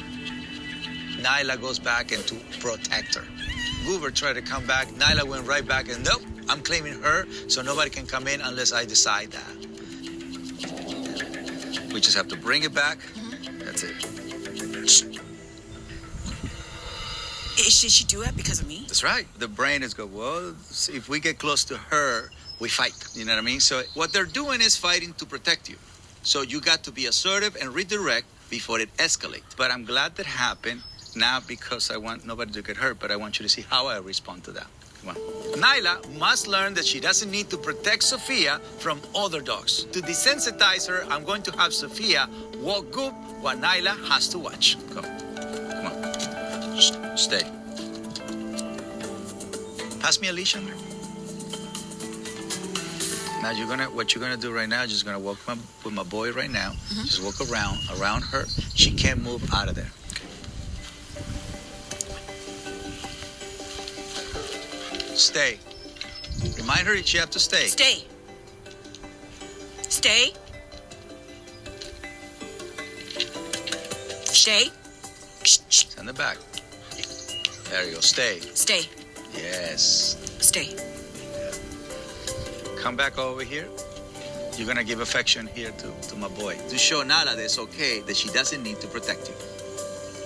Nyla goes back into protect her. Goober tried to come back. Nyla went right back and nope, I'm claiming her, so nobody can come in unless I decide that. We just have to bring it back. That's it. Did she do it because of me? That's right. The brain is going, well, if we get close to her, we fight. You know what I mean? So what they're doing is fighting to protect you. So you got to be assertive and redirect before it escalates. But I'm glad that happened, not because I want nobody to get hurt, but I want you to see how I respond to that. Come on. Nyla must learn that she doesn't need to protect Sophia from other dogs. To desensitize her, I'm going to have Sophia walk Goop while Nyla has to watch. Come on. Stay. Pass me a leash, Amber. Now what you're gonna do right now, you're just gonna walk with my boy right now. Just walk around her. She can't move out of there. Okay. Stay. Remind her that she have to stay. Stay. Stay. Stay. Send it back. There you go. Stay. Stay. Yes. Stay. Come back over here. You're gonna give affection here to my boy. To show Nala that it's okay, that she doesn't need to protect you.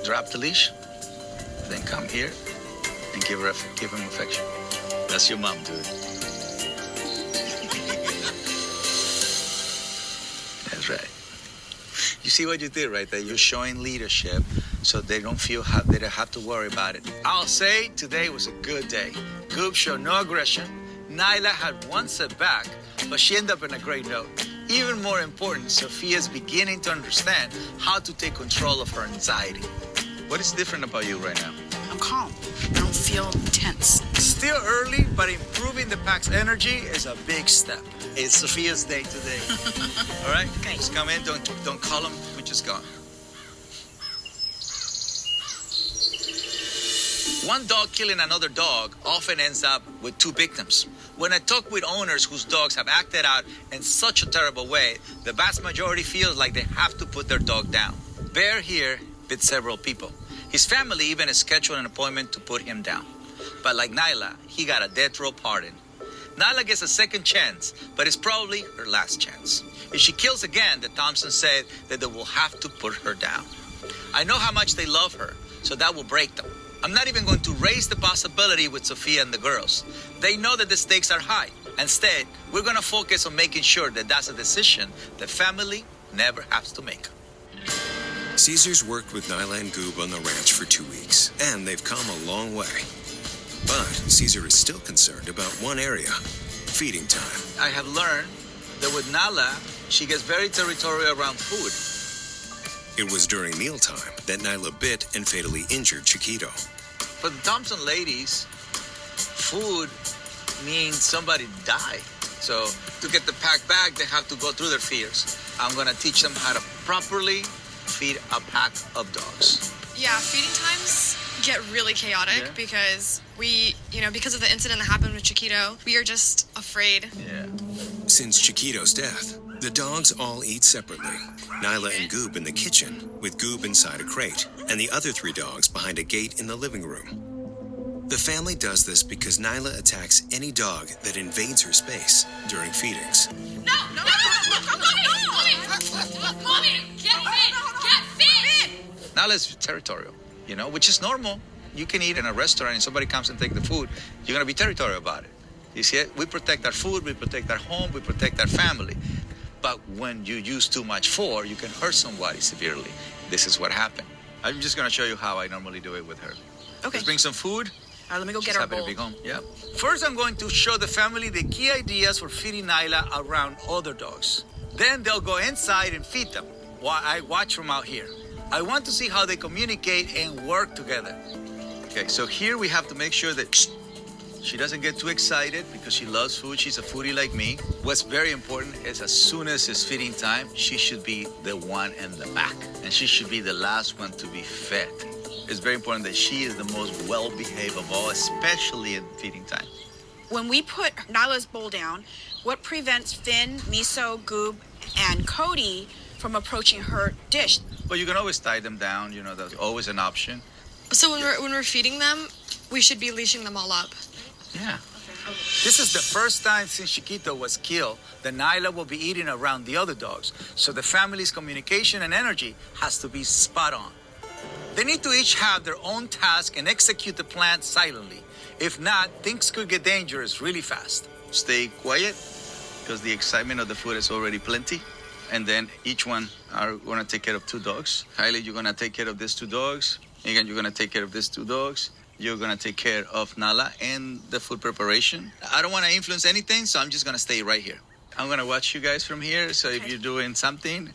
Drop the leash. Then come here and give him affection. That's your mom, dude. That's right. You see what you did right there? You're showing leadership so they don't have to worry about it. I'll say today was a good day. Goop showed no aggression. Nyla had one setback, but she ended up in a great note. Even more important, Sophia's beginning to understand how to take control of her anxiety. What is different about you right now? I'm calm. I don't feel tense. Still early, but improving the pack's energy is a big step. It's Sophia's day today. All right? Okay. Just come in. Don't call him. We just go. One dog killing another dog often ends up with two victims. When I talk with owners whose dogs have acted out in such a terrible way, the vast majority feels like they have to put their dog down. Bear here bit several people. His family even scheduled an appointment to put him down. But like Nyla, he got a death row pardon. Nyla gets a second chance, but it's probably her last chance. If she kills again, the Thompsons said that they will have to put her down. I know how much they love her, so that will break them. I'm not even going to raise the possibility with Sophia and the girls. They know that the stakes are high. Instead, we're going to focus on making sure that that's a decision the family never has to make. Caesar's worked with Nyla and Goob on the ranch for 2 weeks, and they've come a long way. But Caesar is still concerned about one area, feeding time. I have learned that with Nyla, she gets very territorial around food. It was during mealtime that Nyla bit and fatally injured Chiquito. For the Thompson ladies, food means somebody died. So to get the pack back, they have to go through their fears. I'm going to teach them how to properly feed a pack of dogs. Yeah, feeding times get really chaotic because because of the incident that happened with Chiquito, we are just afraid. Yeah. Since Chiquito's death, the dogs all eat separately. Nyla and Goob in the kitchen, with Goob inside a crate, and the other 3 dogs behind a gate in the living room. The family does this because Nyla attacks any dog that invades her space during feedings. No! Mommy! Get fit! Nyla's territorial, which is normal. You can eat in a restaurant and somebody comes and take the food. You're going to be territorial about it. You see it? We protect our food, we protect our home, we protect our family. But when you use too much you can hurt somebody severely. This is what happened. I'm just going to show you how I normally do it with her. Okay. Let's bring some food. All right, let me go She's get our happy bowl. to be home. Yeah. First, I'm going to show the family the key ideas for feeding Nyla around other dogs. Then they'll go inside and feed them while I watch from out here. I want to see how they communicate and work together. Okay, so here we have to make sure that she doesn't get too excited because she loves food. She's a foodie like me. What's very important is as soon as it's feeding time, she should be the one in the back. And she should be the last one to be fed. It's very important that she is the most well-behaved of all, especially in feeding time. When we put Nyla's bowl down, what prevents Finn, Miso, Goob, and Cody from approaching her dish? Well, you can always tie them down. That's always an option. So when we're feeding them, we should be leashing them all up. Yeah. This is the first time since Chiquito was killed that Nyla will be eating around the other dogs. So the family's communication and energy has to be spot on. They need to each have their own task and execute the plan silently. If not, things could get dangerous really fast. Stay quiet, because the excitement of the food is already plenty. And then each one are going to take care of 2 dogs. Kylie, you're going to take care of these 2 dogs. Megan, you're going to take care of these 2 dogs. You're going to take care of Nyla and the food preparation. I don't want to influence anything, so I'm just going to stay right here. I'm going to watch you guys from here, so if you're doing something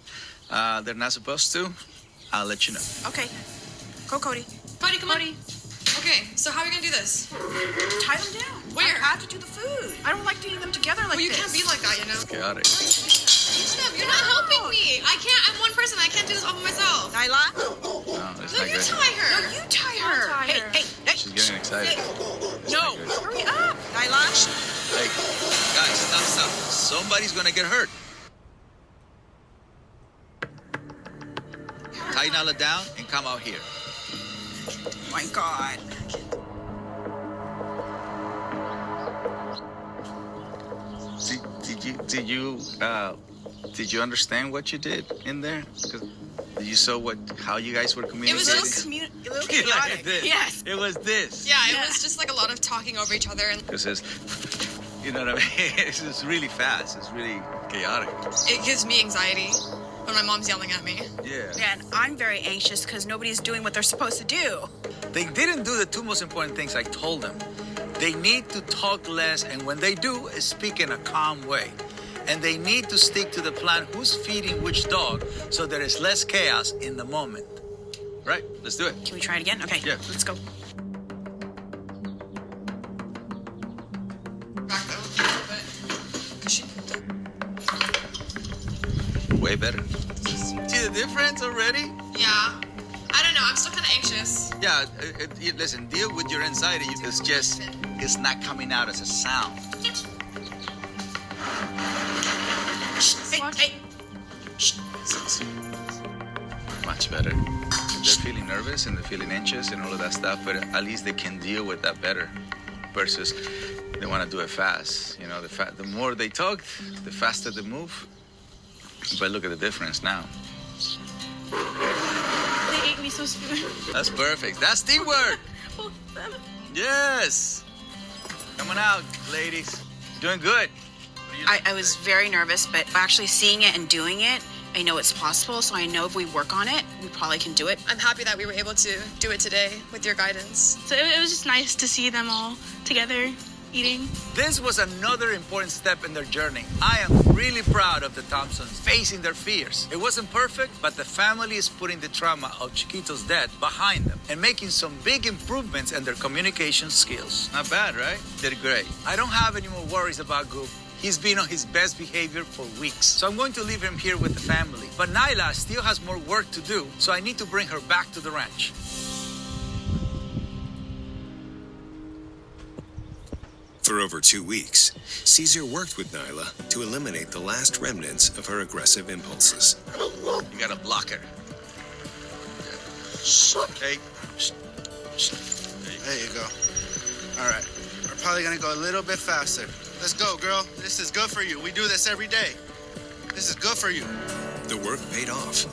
they're not supposed to, I'll let you know. Okay. Go, Cody. Cody, come on. Okay, so how are we gonna do this? Tie them down. Where? I have to do the food. I don't like to eat them together like Well, you this. can't be like that, Chaotic. Teach them. You're not helping me. I can't. I'm one person. I can't do this all by myself. Nyla? No, that's No, not you good. tie her. No, you tie her. Hey. She's getting excited. No. Hurry up, Nyla. Hey, guys, stop. Somebody's going to get hurt. Tie Nyla down and come out here. Oh my God. Did you understand what you did in there? Did you saw how you guys were communicating? It was just a little chaotic. chaotic. Yes. It was this. Yeah, it was just like a lot of talking over each other, and Because you know what I mean? It's just really fast. It's really chaotic. it gives me anxiety when my mom's yelling at me. Yeah. And I'm very anxious because nobody's doing what they're supposed to do. They didn't do the 2 most important things I told them. They need to talk less, and when they do, speak in a calm way. And they need to stick to the plan who's feeding which dog so there is less chaos in the moment. Right? Let's do it. Can we try it again? Okay. Yeah. Let's go. Back though, a little bit. 'Cause she- Way better. See the difference already? Yeah. I don't know. I'm still kind of anxious. Yeah, listen, deal with your anxiety. It's not coming out as a sound. Hey. Much better. They're feeling nervous and they're feeling anxious and all of that stuff, but at least they can deal with that better. versus they want to do it fast. You know, the more they talk, the faster they move. But look at the difference now. They ate me so soon. That's perfect. That's teamwork. Both of them. Yes. Come on out, ladies. Doing good. I was very nervous, but actually seeing it and doing it, I know it's possible. So I know if we work on it, we probably can do it. I'm happy that we were able to do it today with your guidance. So it was just nice to see them all together eating. This was another important step in their journey. I am really proud of the Thompsons facing their fears. It wasn't perfect, but the family is putting the trauma of Chiquito's death behind them and making some big improvements in their communication skills. Not bad, right? Did great. I don't have any more worries about Goop. He's been on his best behavior for weeks, so I'm going to leave him here with the family. But Nyla still has more work to do, so I need to bring her back to the ranch. For over 2 weeks, Caesar worked with Nyla to eliminate the last remnants of her aggressive impulses. You gotta block her. Hey. There you go. All right. We're probably gonna go a little bit faster. Let's go, girl. This is good for you. We do this every day. This is good for you. The work paid off.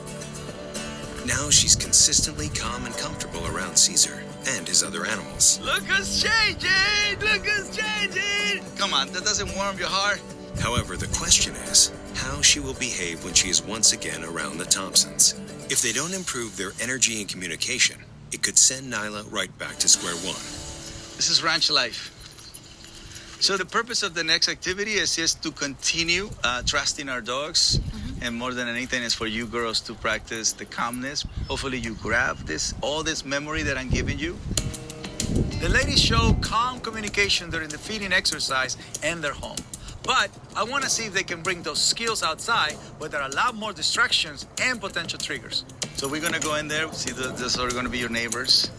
Now she's consistently calm and comfortable around Caesar and his other animals. Look us changing! Look us changing! Come on, that doesn't warm your heart. However, the question is how she will behave when she is once again around the Thompsons. If they don't improve their energy and communication, it could send Nyla right back to square one. This is ranch life. So the purpose of the next activity is just to continue trusting our dogs. And more than anything is for you girls to practice the calmness. Hopefully you grab all this memory that I'm giving you. The ladies show calm communication during the feeding exercise in their home. But I want to see if they can bring those skills outside where there are a lot more distractions and potential triggers. So we're going to go in there, see those are going to be your neighbors.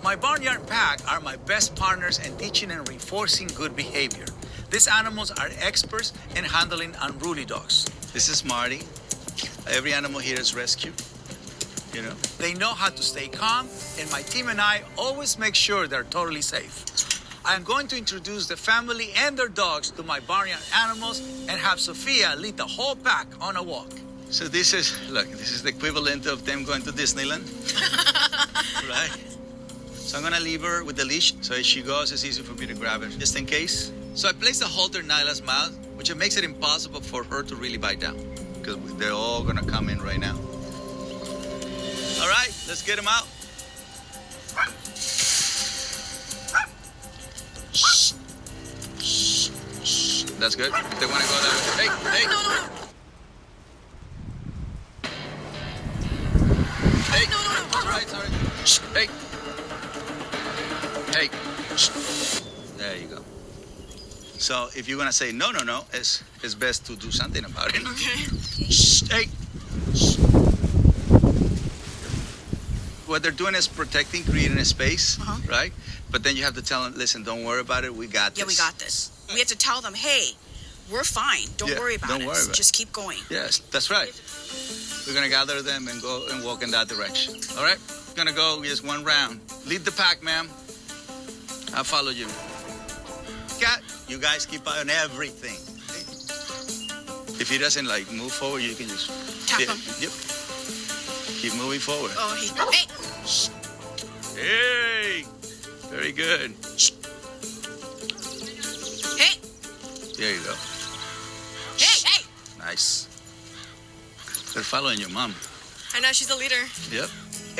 My barnyard pack are my best partners in teaching and reinforcing good behavior. These animals are experts in handling unruly dogs. This is Marty. Every animal here is rescued. You know, they know how to stay calm, and my team and I always make sure they're totally safe. I'm going to introduce the family and their dogs to my barnyard animals and have Sophia lead the whole pack on a walk. So this is the equivalent of them going to Disneyland, right? So I'm gonna leave her with the leash, so as she goes, it's easy for me to grab her, just in case. So I place the halter in Nyla's mouth, which makes it impossible for her to really bite down, because they're all gonna come in right now. All right, let's get them out. That's good. If they wanna go there, hey. No. Hey, that's right. Hey. Hey, there you go. So if you're gonna say no, it's best to do something about it. Okay. Hey. What they're doing is protecting, creating a space, right? But then you have to tell them, listen, don't worry about it. We got this. Yeah, we got this. We have to tell them, hey, we're fine. Don't worry about it. Just keep going. Yes, that's right. We're gonna gather them and go and walk in that direction. All right? We're gonna go just one round. Lead the pack, ma'am. I'll follow you. Cat, you guys keep eye on everything. If he doesn't move forward, you can just tap him. Yep. Keep moving forward. Oh, hey. Hey. Very good. Hey. There you go. Hey. Nice. They're following your mom. I know, she's a leader. Yep.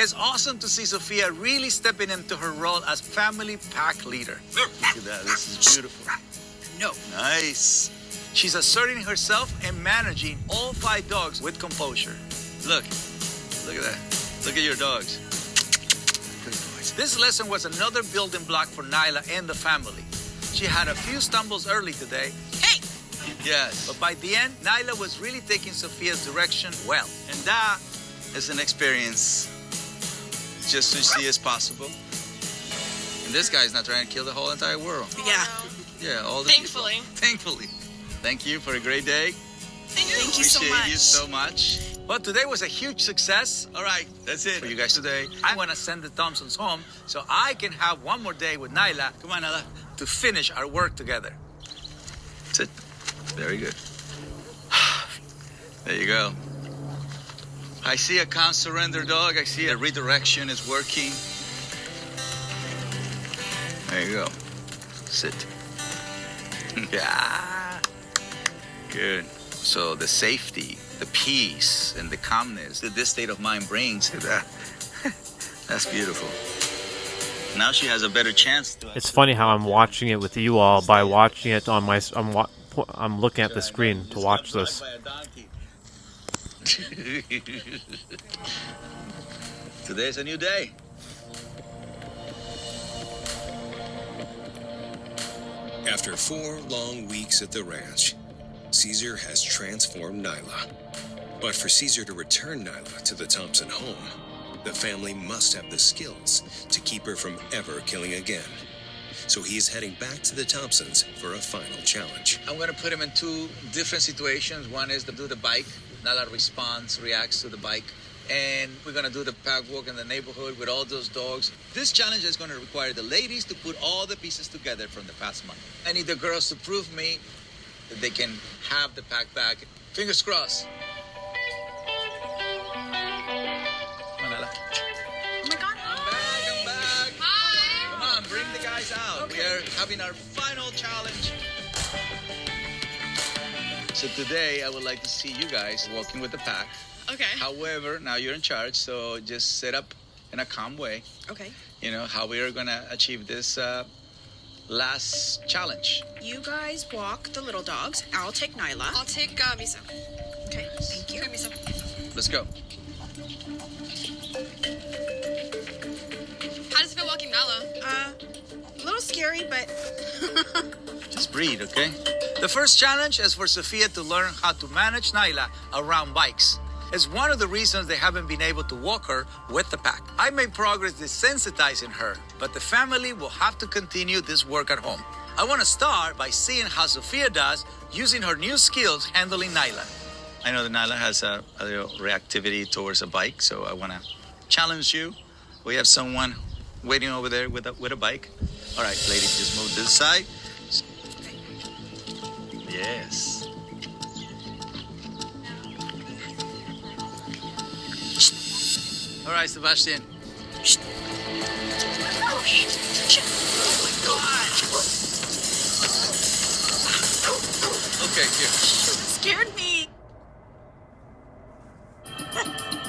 It's awesome to see Sophia really stepping into her role as family pack leader. Look at that. This is beautiful. No. Nice. She's asserting herself and managing all 5 dogs with composure. Look at that. Look at your dogs. Good boys. This lesson was another building block for Nyla and the family. She had a few stumbles early today. Hey! Yes. But by the end, Nyla was really taking Sophia's direction well. And that is an experience just to see as possible. And this guy's not trying to kill the whole entire world. Yeah. Yeah, all the Thankfully. people. Thankfully. Thank you for a great day. Thank you so much. Appreciate you so much. Well, today was a huge success. All right, that's it for you guys today. I want to send the Thompsons home so I can have one more day with Nyla. Come on, Nyla. to finish our work together. That's it. Very good. There you go. I see a calm surrender dog. I see a redirection is working. There you go. Sit. Yeah. Good. So the safety, the peace, and the calmness that this state of mind brings, that's beautiful. Now she has a better chance to... It's funny how I'm watching it with you all by watching it on my... I'm looking at the screen to watch this. Today's a new day. After 4 long weeks at the ranch, Caesar has transformed Nyla. But for Caesar to return Nyla to the Thompson home, the family must have the skills to keep her from ever killing again. So he is heading back to the Thompsons for a final challenge. I'm going to put him in 2 different situations. One is to do the bike. Nyla reacts to the bike. And we're going to do the pack walk in the neighborhood with all those dogs. This challenge is going to require the ladies to put all the pieces together from the past month. I need the girls to prove me that they can have the pack back. Fingers crossed. Come on, Nyla. Oh my God. I'm back. Hi. Come on, bring the guys out. Okay. We are having our final challenge. So today, I would like to see you guys walking with the pack. Okay. However, now you're in charge, so just set up in a calm way. Okay. You know, how we are going to achieve this last challenge. You guys walk the little dogs. I'll take Nyla. I'll take Miso. Okay, thank you. Here, Miso. Let's go. How does it feel walking Nala? A little scary, but... Just breathe, okay? The first challenge is for Sophia to learn how to manage Nyla around bikes. It's one of the reasons they haven't been able to walk her with the pack. I made progress desensitizing her, but the family will have to continue this work at home. I want to start by seeing how Sophia does using her new skills handling Nyla. I know that Nyla has a little reactivity towards a bike, so I want to challenge you. We have someone waiting over there with a bike. All right, ladies, just move this side. Yes. All right, Sebastian. Oh, my God. Okay, here. Scared me.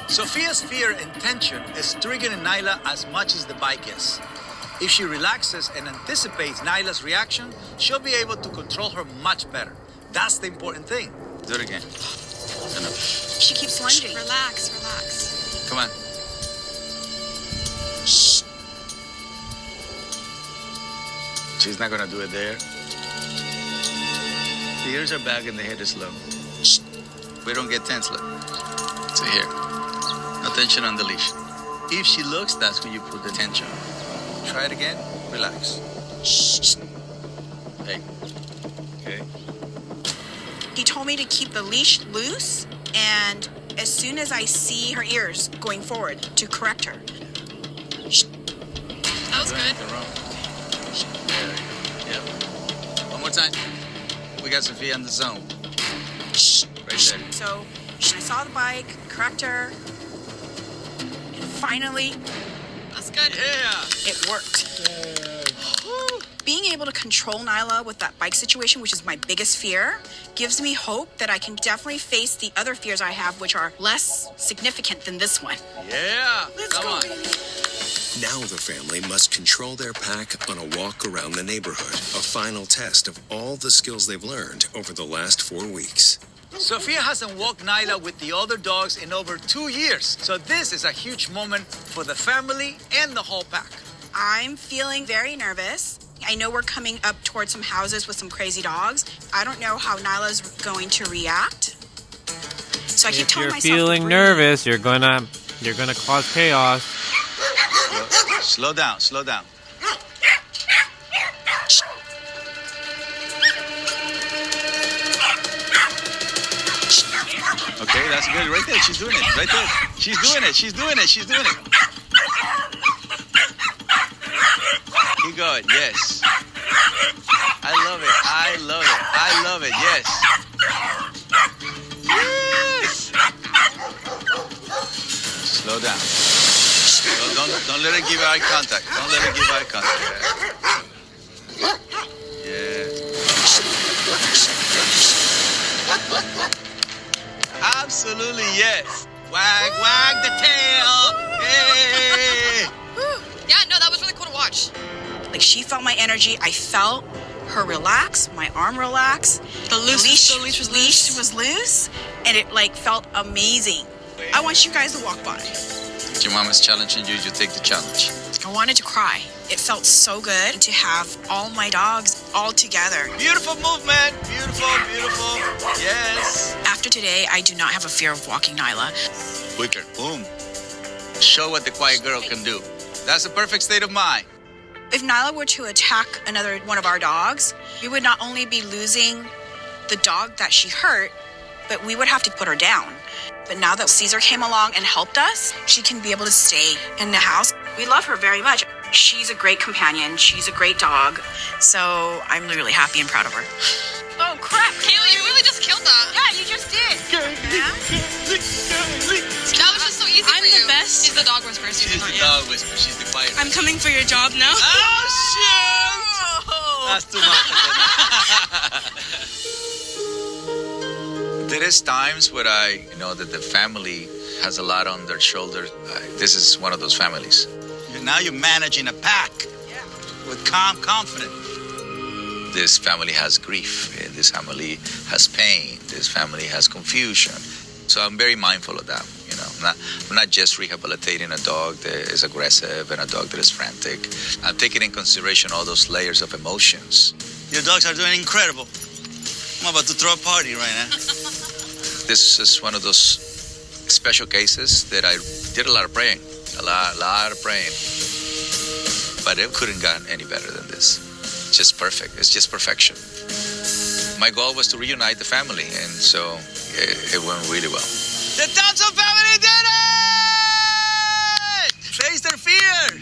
Sophia's fear and tension is triggering Nyla as much as the bike is. If she relaxes and anticipates Nyla's reaction, she'll be able to control her much better. That's the important thing. Do it again. She keeps lunging. Relax. Come on. She's not gonna do it there. The ears are back and the head is low. We don't get tense, look. So here. No tension on the leash. If she looks, that's when you put the tension. Try it again. Relax. Hey. Okay. He told me to keep the leash loose, and as soon as I see her ears going forward, to correct her. That was good. There you go. Yep. One more time. We got Sophia in the zone. Right there. So I saw the bike, correct her, and finally, That's good. Yeah. it worked. Being able to control Nyla with that bike situation, which is my biggest fear, gives me hope that I can definitely face the other fears I have, which are less significant than this one. Yeah. Let's Come go, on. baby. Now the family must control their pack on a walk around the neighborhood, a final test of all the skills they've learned over the last 4 weeks. Sophia hasn't walked Nyla with the other dogs in over 2 years, so this is a huge moment for the family and the whole pack. I'm feeling very nervous. I know we're coming up towards some houses with some crazy dogs. I don't know how Nyla's going to react. So I keep If telling you're myself feeling to breathe. nervous, you're gonna cause chaos. Slow down, slow down. Okay, that's good. Right there, she's doing it. Right there. She's doing it. She's doing it. She's doing it. Keep going. Yes. I love it. I love it. I love it. Yes. Yes. Slow down. Don't let her give eye contact. Don't let her give eye contact. Yeah. Absolutely yes. Wag the tail. Hey. Yeah, no, that was really cool to watch. Like, she felt my energy. I felt her relax, my arm relax. The leash was loose, and it like felt amazing. I want you guys to walk by. Your mom is challenging you. You take the challenge. I wanted to cry. It felt so good to have all my dogs all together. Beautiful movement. Beautiful, beautiful. Yes. After today, I do not have a fear of walking Nyla. Quicker. Boom. Show what the quiet girl can do. That's a perfect state of mind. If Nyla were to attack another one of our dogs, we would not only be losing the dog that she hurt, but we would have to put her down. But now that Caesar came along and helped us, she can be able to stay in the house. We love her very much. She's a great companion. She's a great dog. So I'm really happy and proud of her. Oh, crap. Kaylee, you really just killed that. Yeah, you just did. That was just so easy for you. I'm the best. She's the dog whisperer. She's the dog whisperer. She's the quiet. I'm coming for your job now. Oh, shit! That's too much. There is times where I know that the family has a lot on their shoulder. This is one of those families. Now you're managing a pack with calm confidence. This family has grief. This family has pain. This family has confusion. So I'm very mindful of that. You know, I'm not just rehabilitating a dog that is aggressive and a dog that is frantic. I'm taking in consideration all those layers of emotions. Your dogs are doing incredible. I'm about to throw a party right now. This is one of those special cases that I did a lot of praying. A lot of praying. But it couldn't gotten any better than this. It's just perfect. It's just perfection. My goal was to reunite the family, and so it went really well. The Thompson family did it! Face their fear!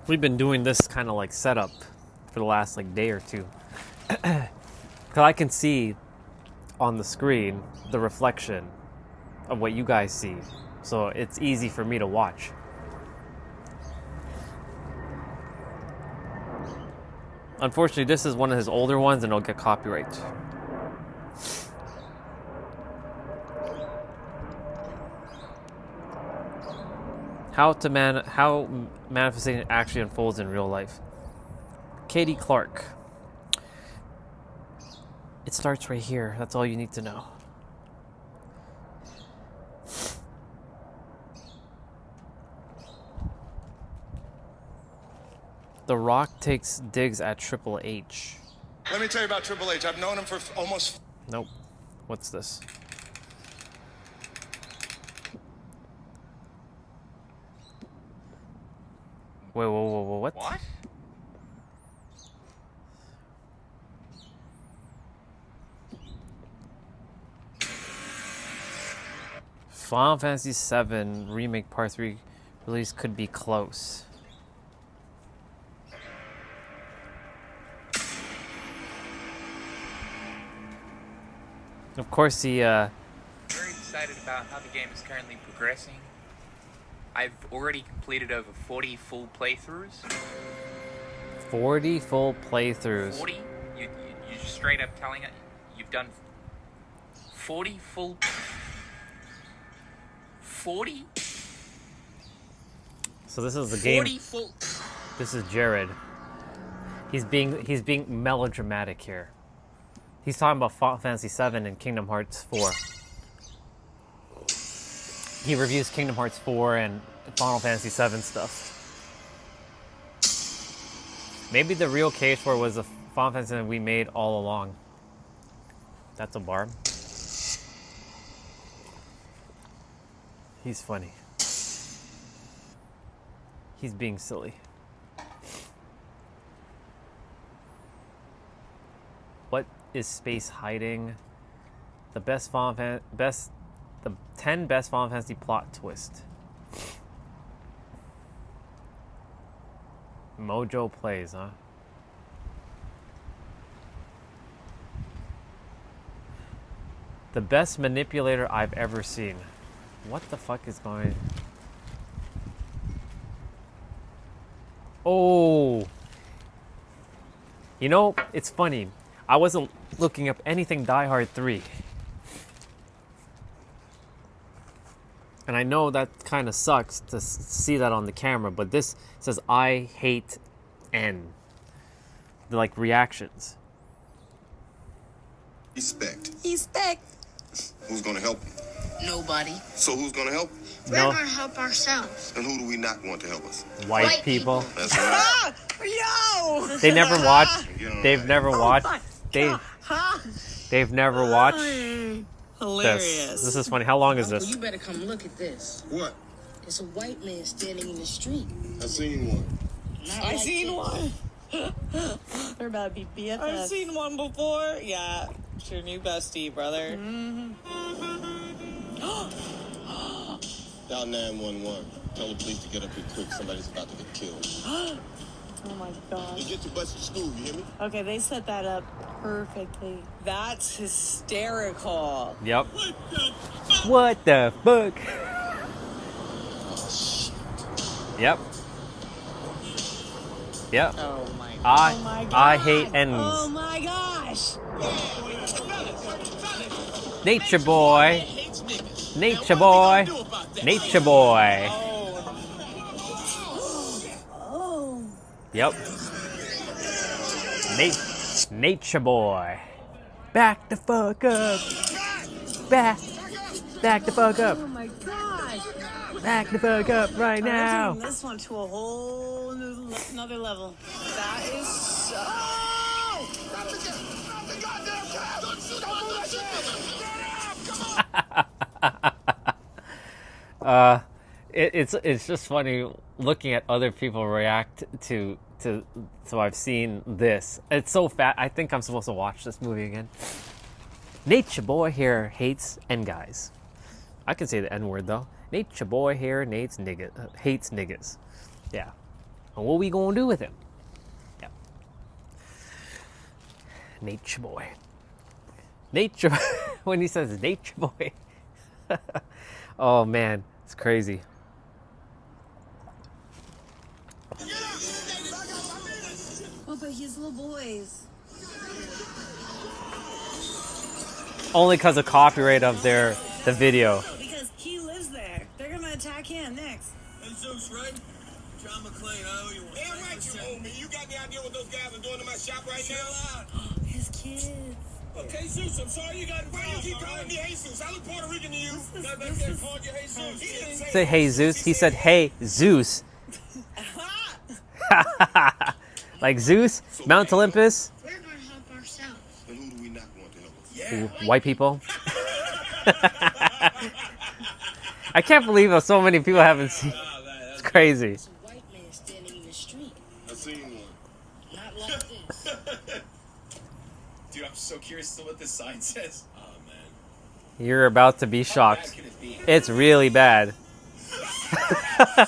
We've been doing this kind of like setup for the last like day or two. Because I can see on the screen the reflection of what you guys see. So it's easy for me to watch. Unfortunately, this is one of his older ones and it'll get copyright. How manifestation actually unfolds in real life. Katie Clark. It starts right here. That's all you need to know. The Rock takes digs at Triple H. Let me tell you about Triple H. I've known him for almost... Nope. What's this? Wait, whoa, what? What? Final Fantasy VII Remake Part 3 release could be close. Of course, the very excited about how the game is currently progressing. I've already completed over 40 full playthroughs. 40 full playthroughs. 40? You just straight up telling it you've done 40 full... 40? So this is the game. 40 full... This is Jared. He's being melodramatic here. He's talking about Final Fantasy VII and Kingdom Hearts 4. He reviews Kingdom Hearts 4 and Final Fantasy VII stuff. Maybe the real case for it was the Final Fantasy that we made all along. That's a bar. He's funny. He's being silly. What is space hiding? The best The 10 best Final Fantasy plot twist. Mojo Plays, huh? The best manipulator I've ever seen. What the fuck is going... Oh! You know, it's funny. I wasn't looking up anything Die Hard 3. And I know that kind of sucks to see that on the camera, but this says I hate N. The, like, reactions. Respect. Respect. Who's gonna help you? Nobody. So who's gonna help? We're No. gonna help ourselves. And who do we not want to help us? White people. That's right. Yo! They never watched. They've never watched. They've never watched. Hilarious. This is funny. How long is Uncle, this? you better come look at this. What? It's a white man standing in the street. I seen one. I seen one. They're about to be BFFs. I've seen one before. Yeah. It's your new bestie, brother. Dial 911. Tell the police to get up here quick. Somebody's about to get killed. Oh my god. You get your bus to school, you hear me? Okay, they set that up perfectly. That's hysterical. Yep. What the fuck? Yep. Yep. Oh my I hate ends. Oh my gosh. Nature boy. Nature boy. Nature boy. Oh. Yep. Nature boy. Back the fuck up. Back the fuck up. Oh my gosh. Back the fuck up right now. Taking this one to a whole another level. That is so... It's just funny looking at other people react to so I've seen this. It's so fat. I think I'm supposed to watch this movie again. Nature boy here hates N guys. I can say the N word though. Nature boy here hates niggas. Yeah. And what we gonna do with him? Yeah. Nature boy. Nature when he says nature boy. Oh man, it's crazy. Oh, but he's little boys. Only because of copyright of the video. Because he lives there. They're gonna attack him next. Hey, Zeus, right? John McClane, I owe you one. Damn right you owe me. You got any idea what those guys are doing to my shop right now? His kids. Okay, Zeus, I'm sorry you got involved. Why do you keep calling me Jesus? I look Puerto Rican to you. That back there called you Jesus. He didn't Say hey Zeus. He said hey Zeus. Like Zeus, Mount Olympus. We're gonna help ourselves. And who do we not want to help us? White people. I can't believe so many people haven't seen. It's crazy. It's a white man standing in the street. I seen one. Not like this. Dude, I'm so curious to what this sign says. Oh, man. You're about to be shocked. It's really bad. Holy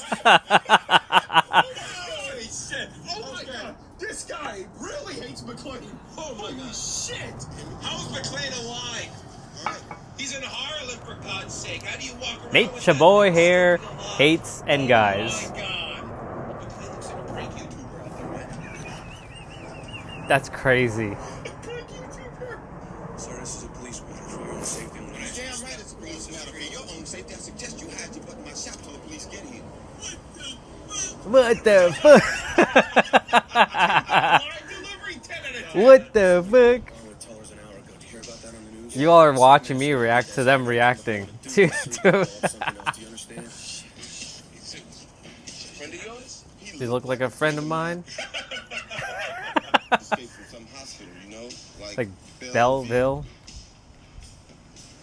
shit. Oh, my God. This guy really hates McClane. Oh, my God. Shit. How is McClane alive? He's in Harlem, for God's sake. How do you walk around with Nature that? boy here hates N guys. That's crazy. Sir, this is a police matter for your own safety. Damn right it's a police matter for your own safety. I suggest you hide your butt in my shop till the police get here. What the fuck? What the fuck? You all are watching me react to them reacting to They look like a friend of mine. Like Belleville.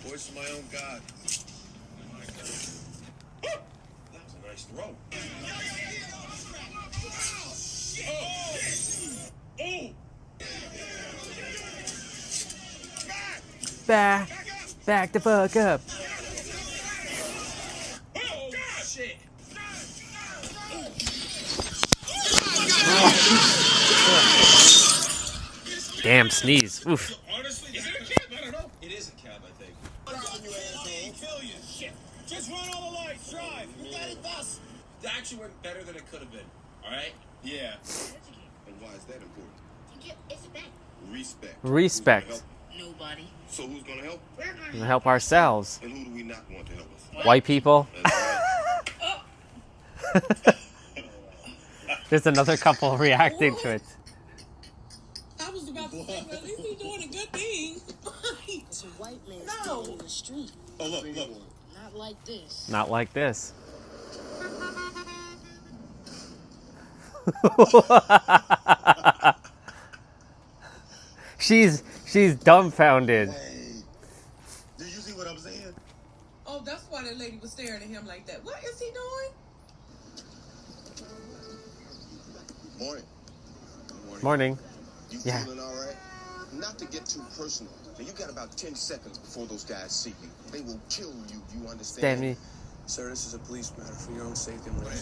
Voice of my own God. Oh my God. That was a nice throw. Back the fuck up. Damn sneeze. Oof. Honestly, is it a cab? I don't know. It is a cab, I think. Kill you. Shit. Just run all the lights. Drive. You got it, boss. That actually went better than it could have been. All right? Yeah. And why is that important? Respect. Respect. Respect. Nobody. So who's gonna help? We help ourselves. And who do we not want to help us? White people. There's another couple reacting to it. I was about to say, well, at least he's doing a good thing. It's a white man standing in the street. Oh, look. Not like this. Not like this. She's dumbfounded. Do you see what I'm saying? Oh, that's why that lady was staring at him like that. What is he doing? Morning. Morning. You Yeah. feeling all right? Not to get too personal, but you got about 10 seconds before those guys see you. They will kill you. You understand? Stand me. Sir, this is a police matter for your own safety. Damn right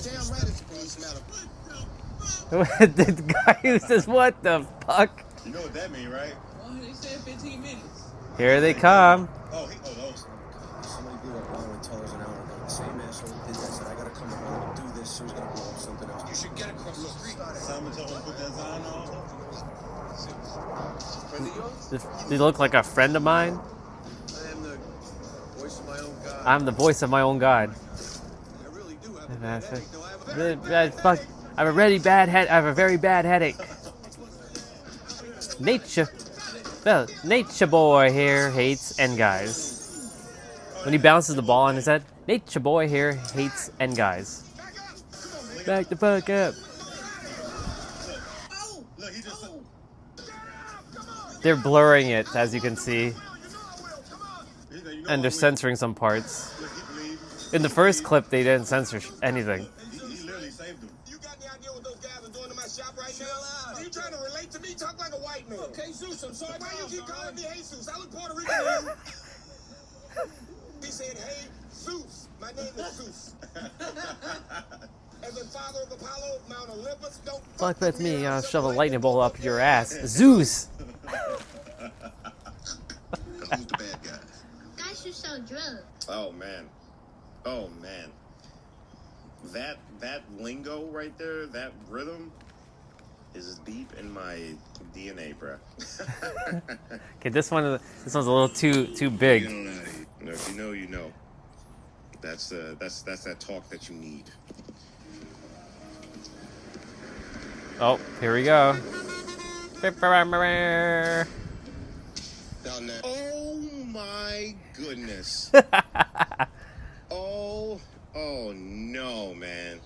it's a police matter. The guy who says, "What the fuck?" You know what that mean, right? Well, they said 15 minutes. Here they come. Somebody beat up Byron Tellers an hour ago. The same asshole did that. Said, I gotta come around and do this. So he's gonna blow up something else. You should get across the street. Simon told him to put that sign on. Friend of yours? They look like a friend of mine. I am the voice of my own God. I'm the voice of my own God. I really do have a And bad that's headache. it. No, I have a Really very bad bad fuck. headache. I have a really bad head. I have a very bad headache. Nature boy here hates N guys. When he bounces the ball on his head, nature boy here hates N guys. Back the fuck up. They're blurring it, as you can see. And they're censoring some parts. In the first clip, they didn't censor anything. He literally saved him. You got any idea what those guys are doing in my shop right now? Are you trying to relate to me? Talk like a white man. Okay, Zeus, I'm sorry. Why you keep calling me Jesus? I look Puerto Rican to you. He said, hey, Zeus. My name is Zeus. As a father of Apollo, Mount Olympus, don't Fuck with me, I'll shove a lightning bolt up your ass. Zeus! Who's the bad guy? Guys who sell drugs. Oh man. That lingo right there, that rhythm, is as deep in my DNA, bruh. Okay, this one's a little too big. You know, if you know, you know. That's that talk that you need. Oh, here we go. Oh my goodness. Oh no, man.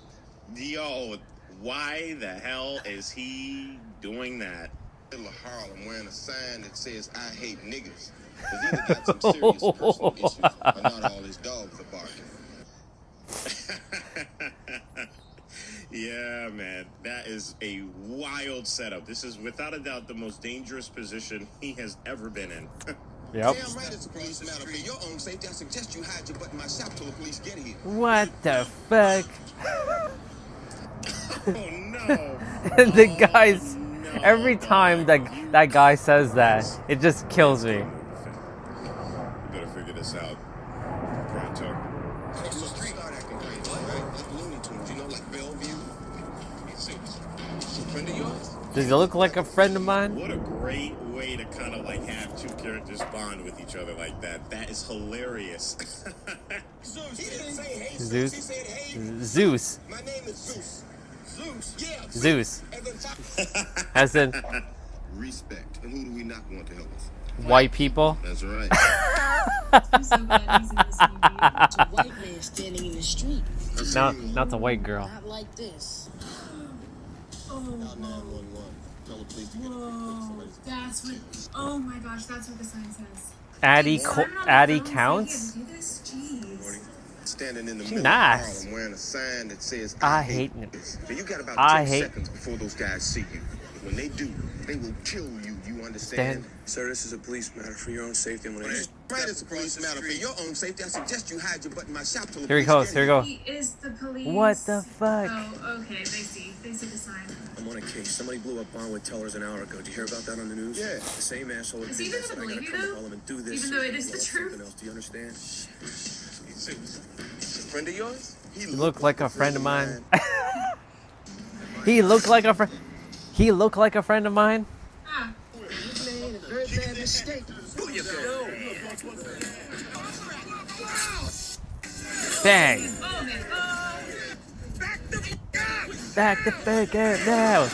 Yo, why the hell is he doing that? Middle of Harlem wearing a sign that says I hate niggas. Because either got some serious personal issues or not all his dogs are barking. Yeah, man, that is a wild setup. This is without a doubt the most dangerous position he has ever been in. Yep. Damn right it's a police matter. For your own safety, I suggest you hide your butt in my shop till the police get here. What the fuck? Oh no. And the guys, every time that guy says that, it just kills me. We better figure this out. Pronto. Across the street, start acting crazy, right? Like Looney Tunes, you know, like Bellevue. It's a friend of yours? Does he look like a friend of mine? What a great way to kind of like have two characters bond with each other like that. That is hilarious. Zeus. He didn't say hey, Zeus. He said hey. Zeus. My name is Zeus. Zeus. Yeah. Zeus. As in Respect. And who do we not want to help us? white people. That's right. I'm so glad he's in this movie. It's a white man standing in the street. Not the white girl. Not like this. Oh, Call 911. Tell the police to get Whoa, that's what. Oh my gosh, that's what the sign says. Addie counts. Standing in the She middle nice. of Harlem wearing a sign that says I hate niggas. Now you got about I 10 hate- seconds before those guys see you. When they do, they will kill you. You understand? Sir, this is a police matter for your own safety. I'm gonna Right, it's a police matter for your own safety. I suggest you hide your butt in my shop till the Here he police goes. get Here we go. He is the police. What the fuck? Oh, okay. They see the sign. I'm on a case. Somebody blew up Bonwood Tellers an hour ago. Did you hear about that on the news? Yeah. The same asshole. Is he even gonna believe you, though? Do this. Even though it is the truth? Something else. Do you understand? A friend of yours? He looked like a friend of mine. He looked like a friend. He looked like a friend of mine. Bang! Back the fuck up now!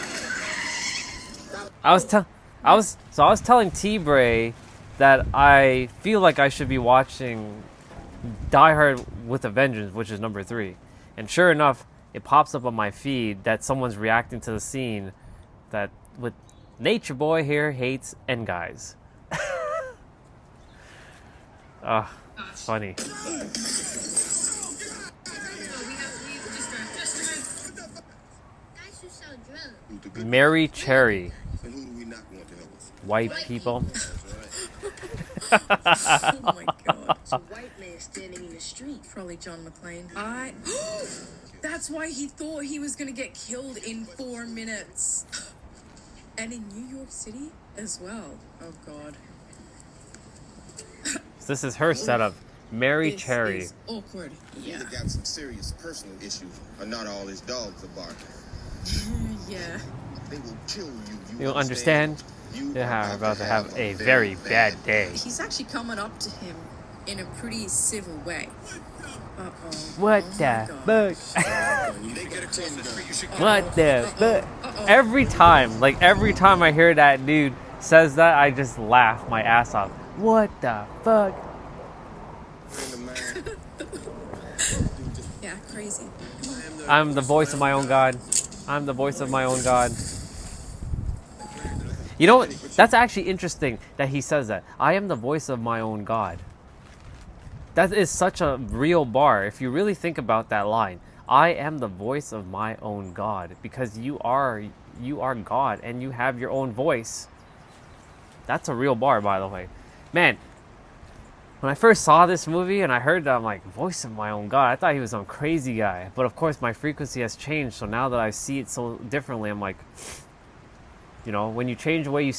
I was telling T-Bray that I feel like I should be watching Die Hard with a Vengeance, which is number 3. And sure enough, it pops up on my feed that someone's reacting to the scene that with Nature Boy here hates N guys. It's funny. Mary Cherry. White people. Oh my god. It's a white man standing in the street. Probably John McClane. That's why he thought he was gonna get killed in 4 minutes. And in New York City as well. Oh god. This is her setup. Mary Cherry. Is awkward. Yeah. He got some serious personal issues. Not all his dogs are barking. Yeah. They will kill you. You understand? You're about to have a very bad day. He's actually coming up to him in a pretty civil way. Uh-oh. What the fuck? What the fuck? Every time I hear that dude says that, I just laugh my ass off. What the fuck? Yeah, crazy. I'm the voice of my own God. I'm the voice of my own God. You know what? That's actually interesting that he says that. I am the voice of my own God. That is such a real bar. If you really think about that line, I am the voice of my own God, because you are God and you have your own voice. That's a real bar, by the way. Man, when I first saw this movie and I heard that, I'm like, voice of my own God. I thought he was some crazy guy. But of course, my frequency has changed. So now that I see it so differently, I'm like, you know, when you change the way you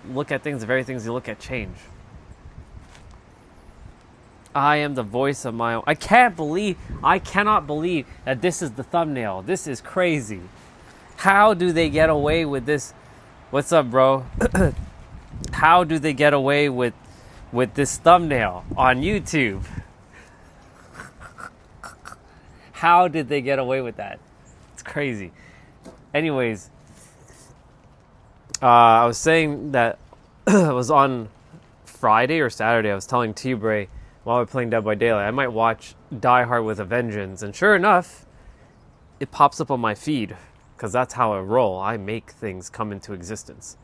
look at things, the very things you look at change. I am the voice of my own. I cannot believe that this is the thumbnail. This is crazy. How do they get away with this? What's up, bro? How do they get away with this thumbnail on YouTube? How did they get away with that? It's crazy. Anyways, I was saying that it was on Friday or Saturday. I was telling T-Bray while we're playing Dead by Daylight, I might watch Die Hard with a Vengeance. And sure enough, it pops up on my feed, because that's how I roll. I make things come into existence.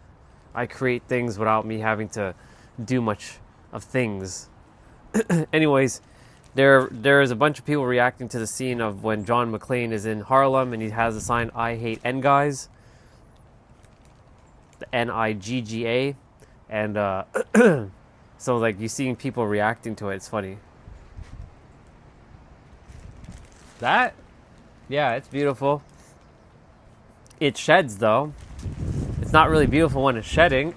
I create things without me having to do much of things. Anyways, there's a bunch of people reacting to the scene of when John McClane is in Harlem and he has the sign, I hate N guys. The Nigga. And so like you seeing people reacting to it, it's funny. That? Yeah, it's beautiful. It sheds though. It's not really beautiful when it's shedding.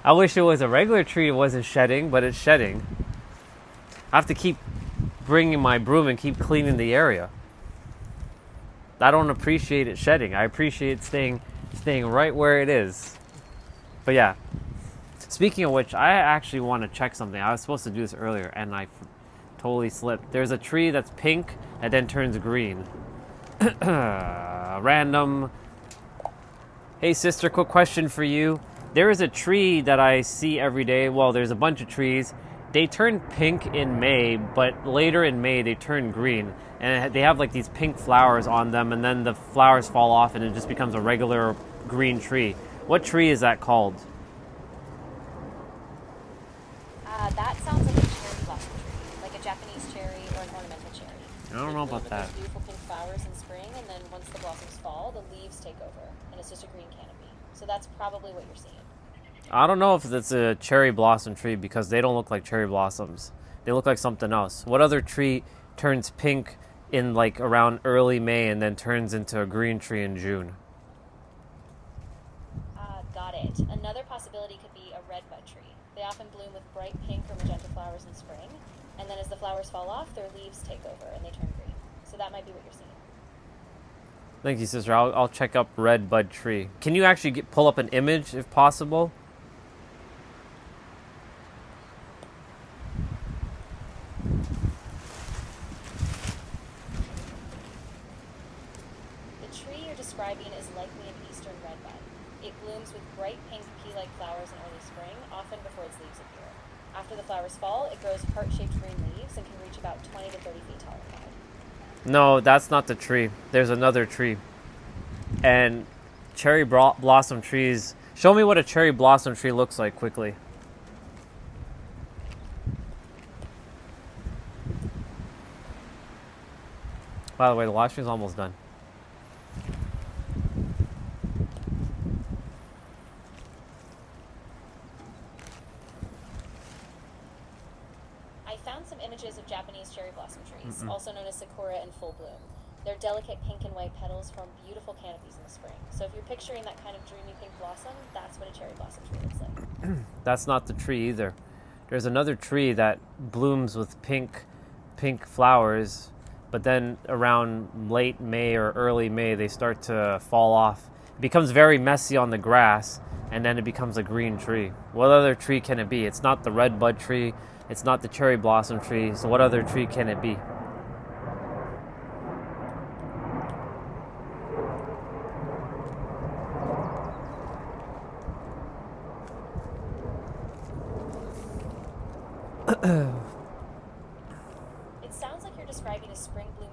I wish it was a regular tree, it wasn't shedding, but it's shedding. I have to keep bringing my broom and keep cleaning the area. I don't appreciate it shedding. I appreciate staying right where it is. But yeah, speaking of which, I actually want to check something. I was supposed to do this earlier, and I totally slipped. There's a tree that's pink and then turns green. Random. Hey sister, quick question for you. There is a tree that I see every day. Well, there's a bunch of trees. They turn pink in May, but later in May they turn green. And they have like these pink flowers on them, and then the flowers fall off and it just becomes a regular green tree. What tree is that called? That sounds like a cherry blossom tree, like a Japanese cherry or an ornamental cherry. I don't know about that. Beautiful pink flowers in spring, and then once the blossoms fall, the leaves take over, and it's just a green canopy. So that's probably what you're seeing. I don't know if it's a cherry blossom tree because they don't look like cherry blossoms. They look like something else. What other tree turns pink in like around early May and then turns into a green tree in June? Got it. Another possibility could be a redbud tree. They often bloom with bright pink or magenta flowers in spring, and then as the flowers fall off, their leaves take over and they turn green. So that might be what you're seeing. Thank you, sister. I'll check up redbud tree. Can you actually pull up an image if possible? The tree you're describing is likely an eastern redbud. It blooms with bright pink pea-like flowers in early spring, often before its leaves appear. After the flowers fall, it grows heart-shaped green leaves and can reach about 20 to 30 feet tall and wide. No, that's not the tree. There's another tree. And cherry blossom trees... Show me what a cherry blossom tree looks like quickly. By the way, the live stream's almost done. I found some images of Japanese cherry blossom trees, also known as sakura in full bloom. Their delicate pink and white petals form beautiful canopies in the spring. So if you're picturing that kind of dreamy pink blossom, that's what a cherry blossom tree looks like. That's not the tree either. There's another tree that blooms with pink flowers, but then around late May or early May, they start to fall off. It becomes very messy on the grass, and then it becomes a green tree. What other tree can it be? It's not the redbud tree. It's not the cherry blossom tree. So what other tree can it be?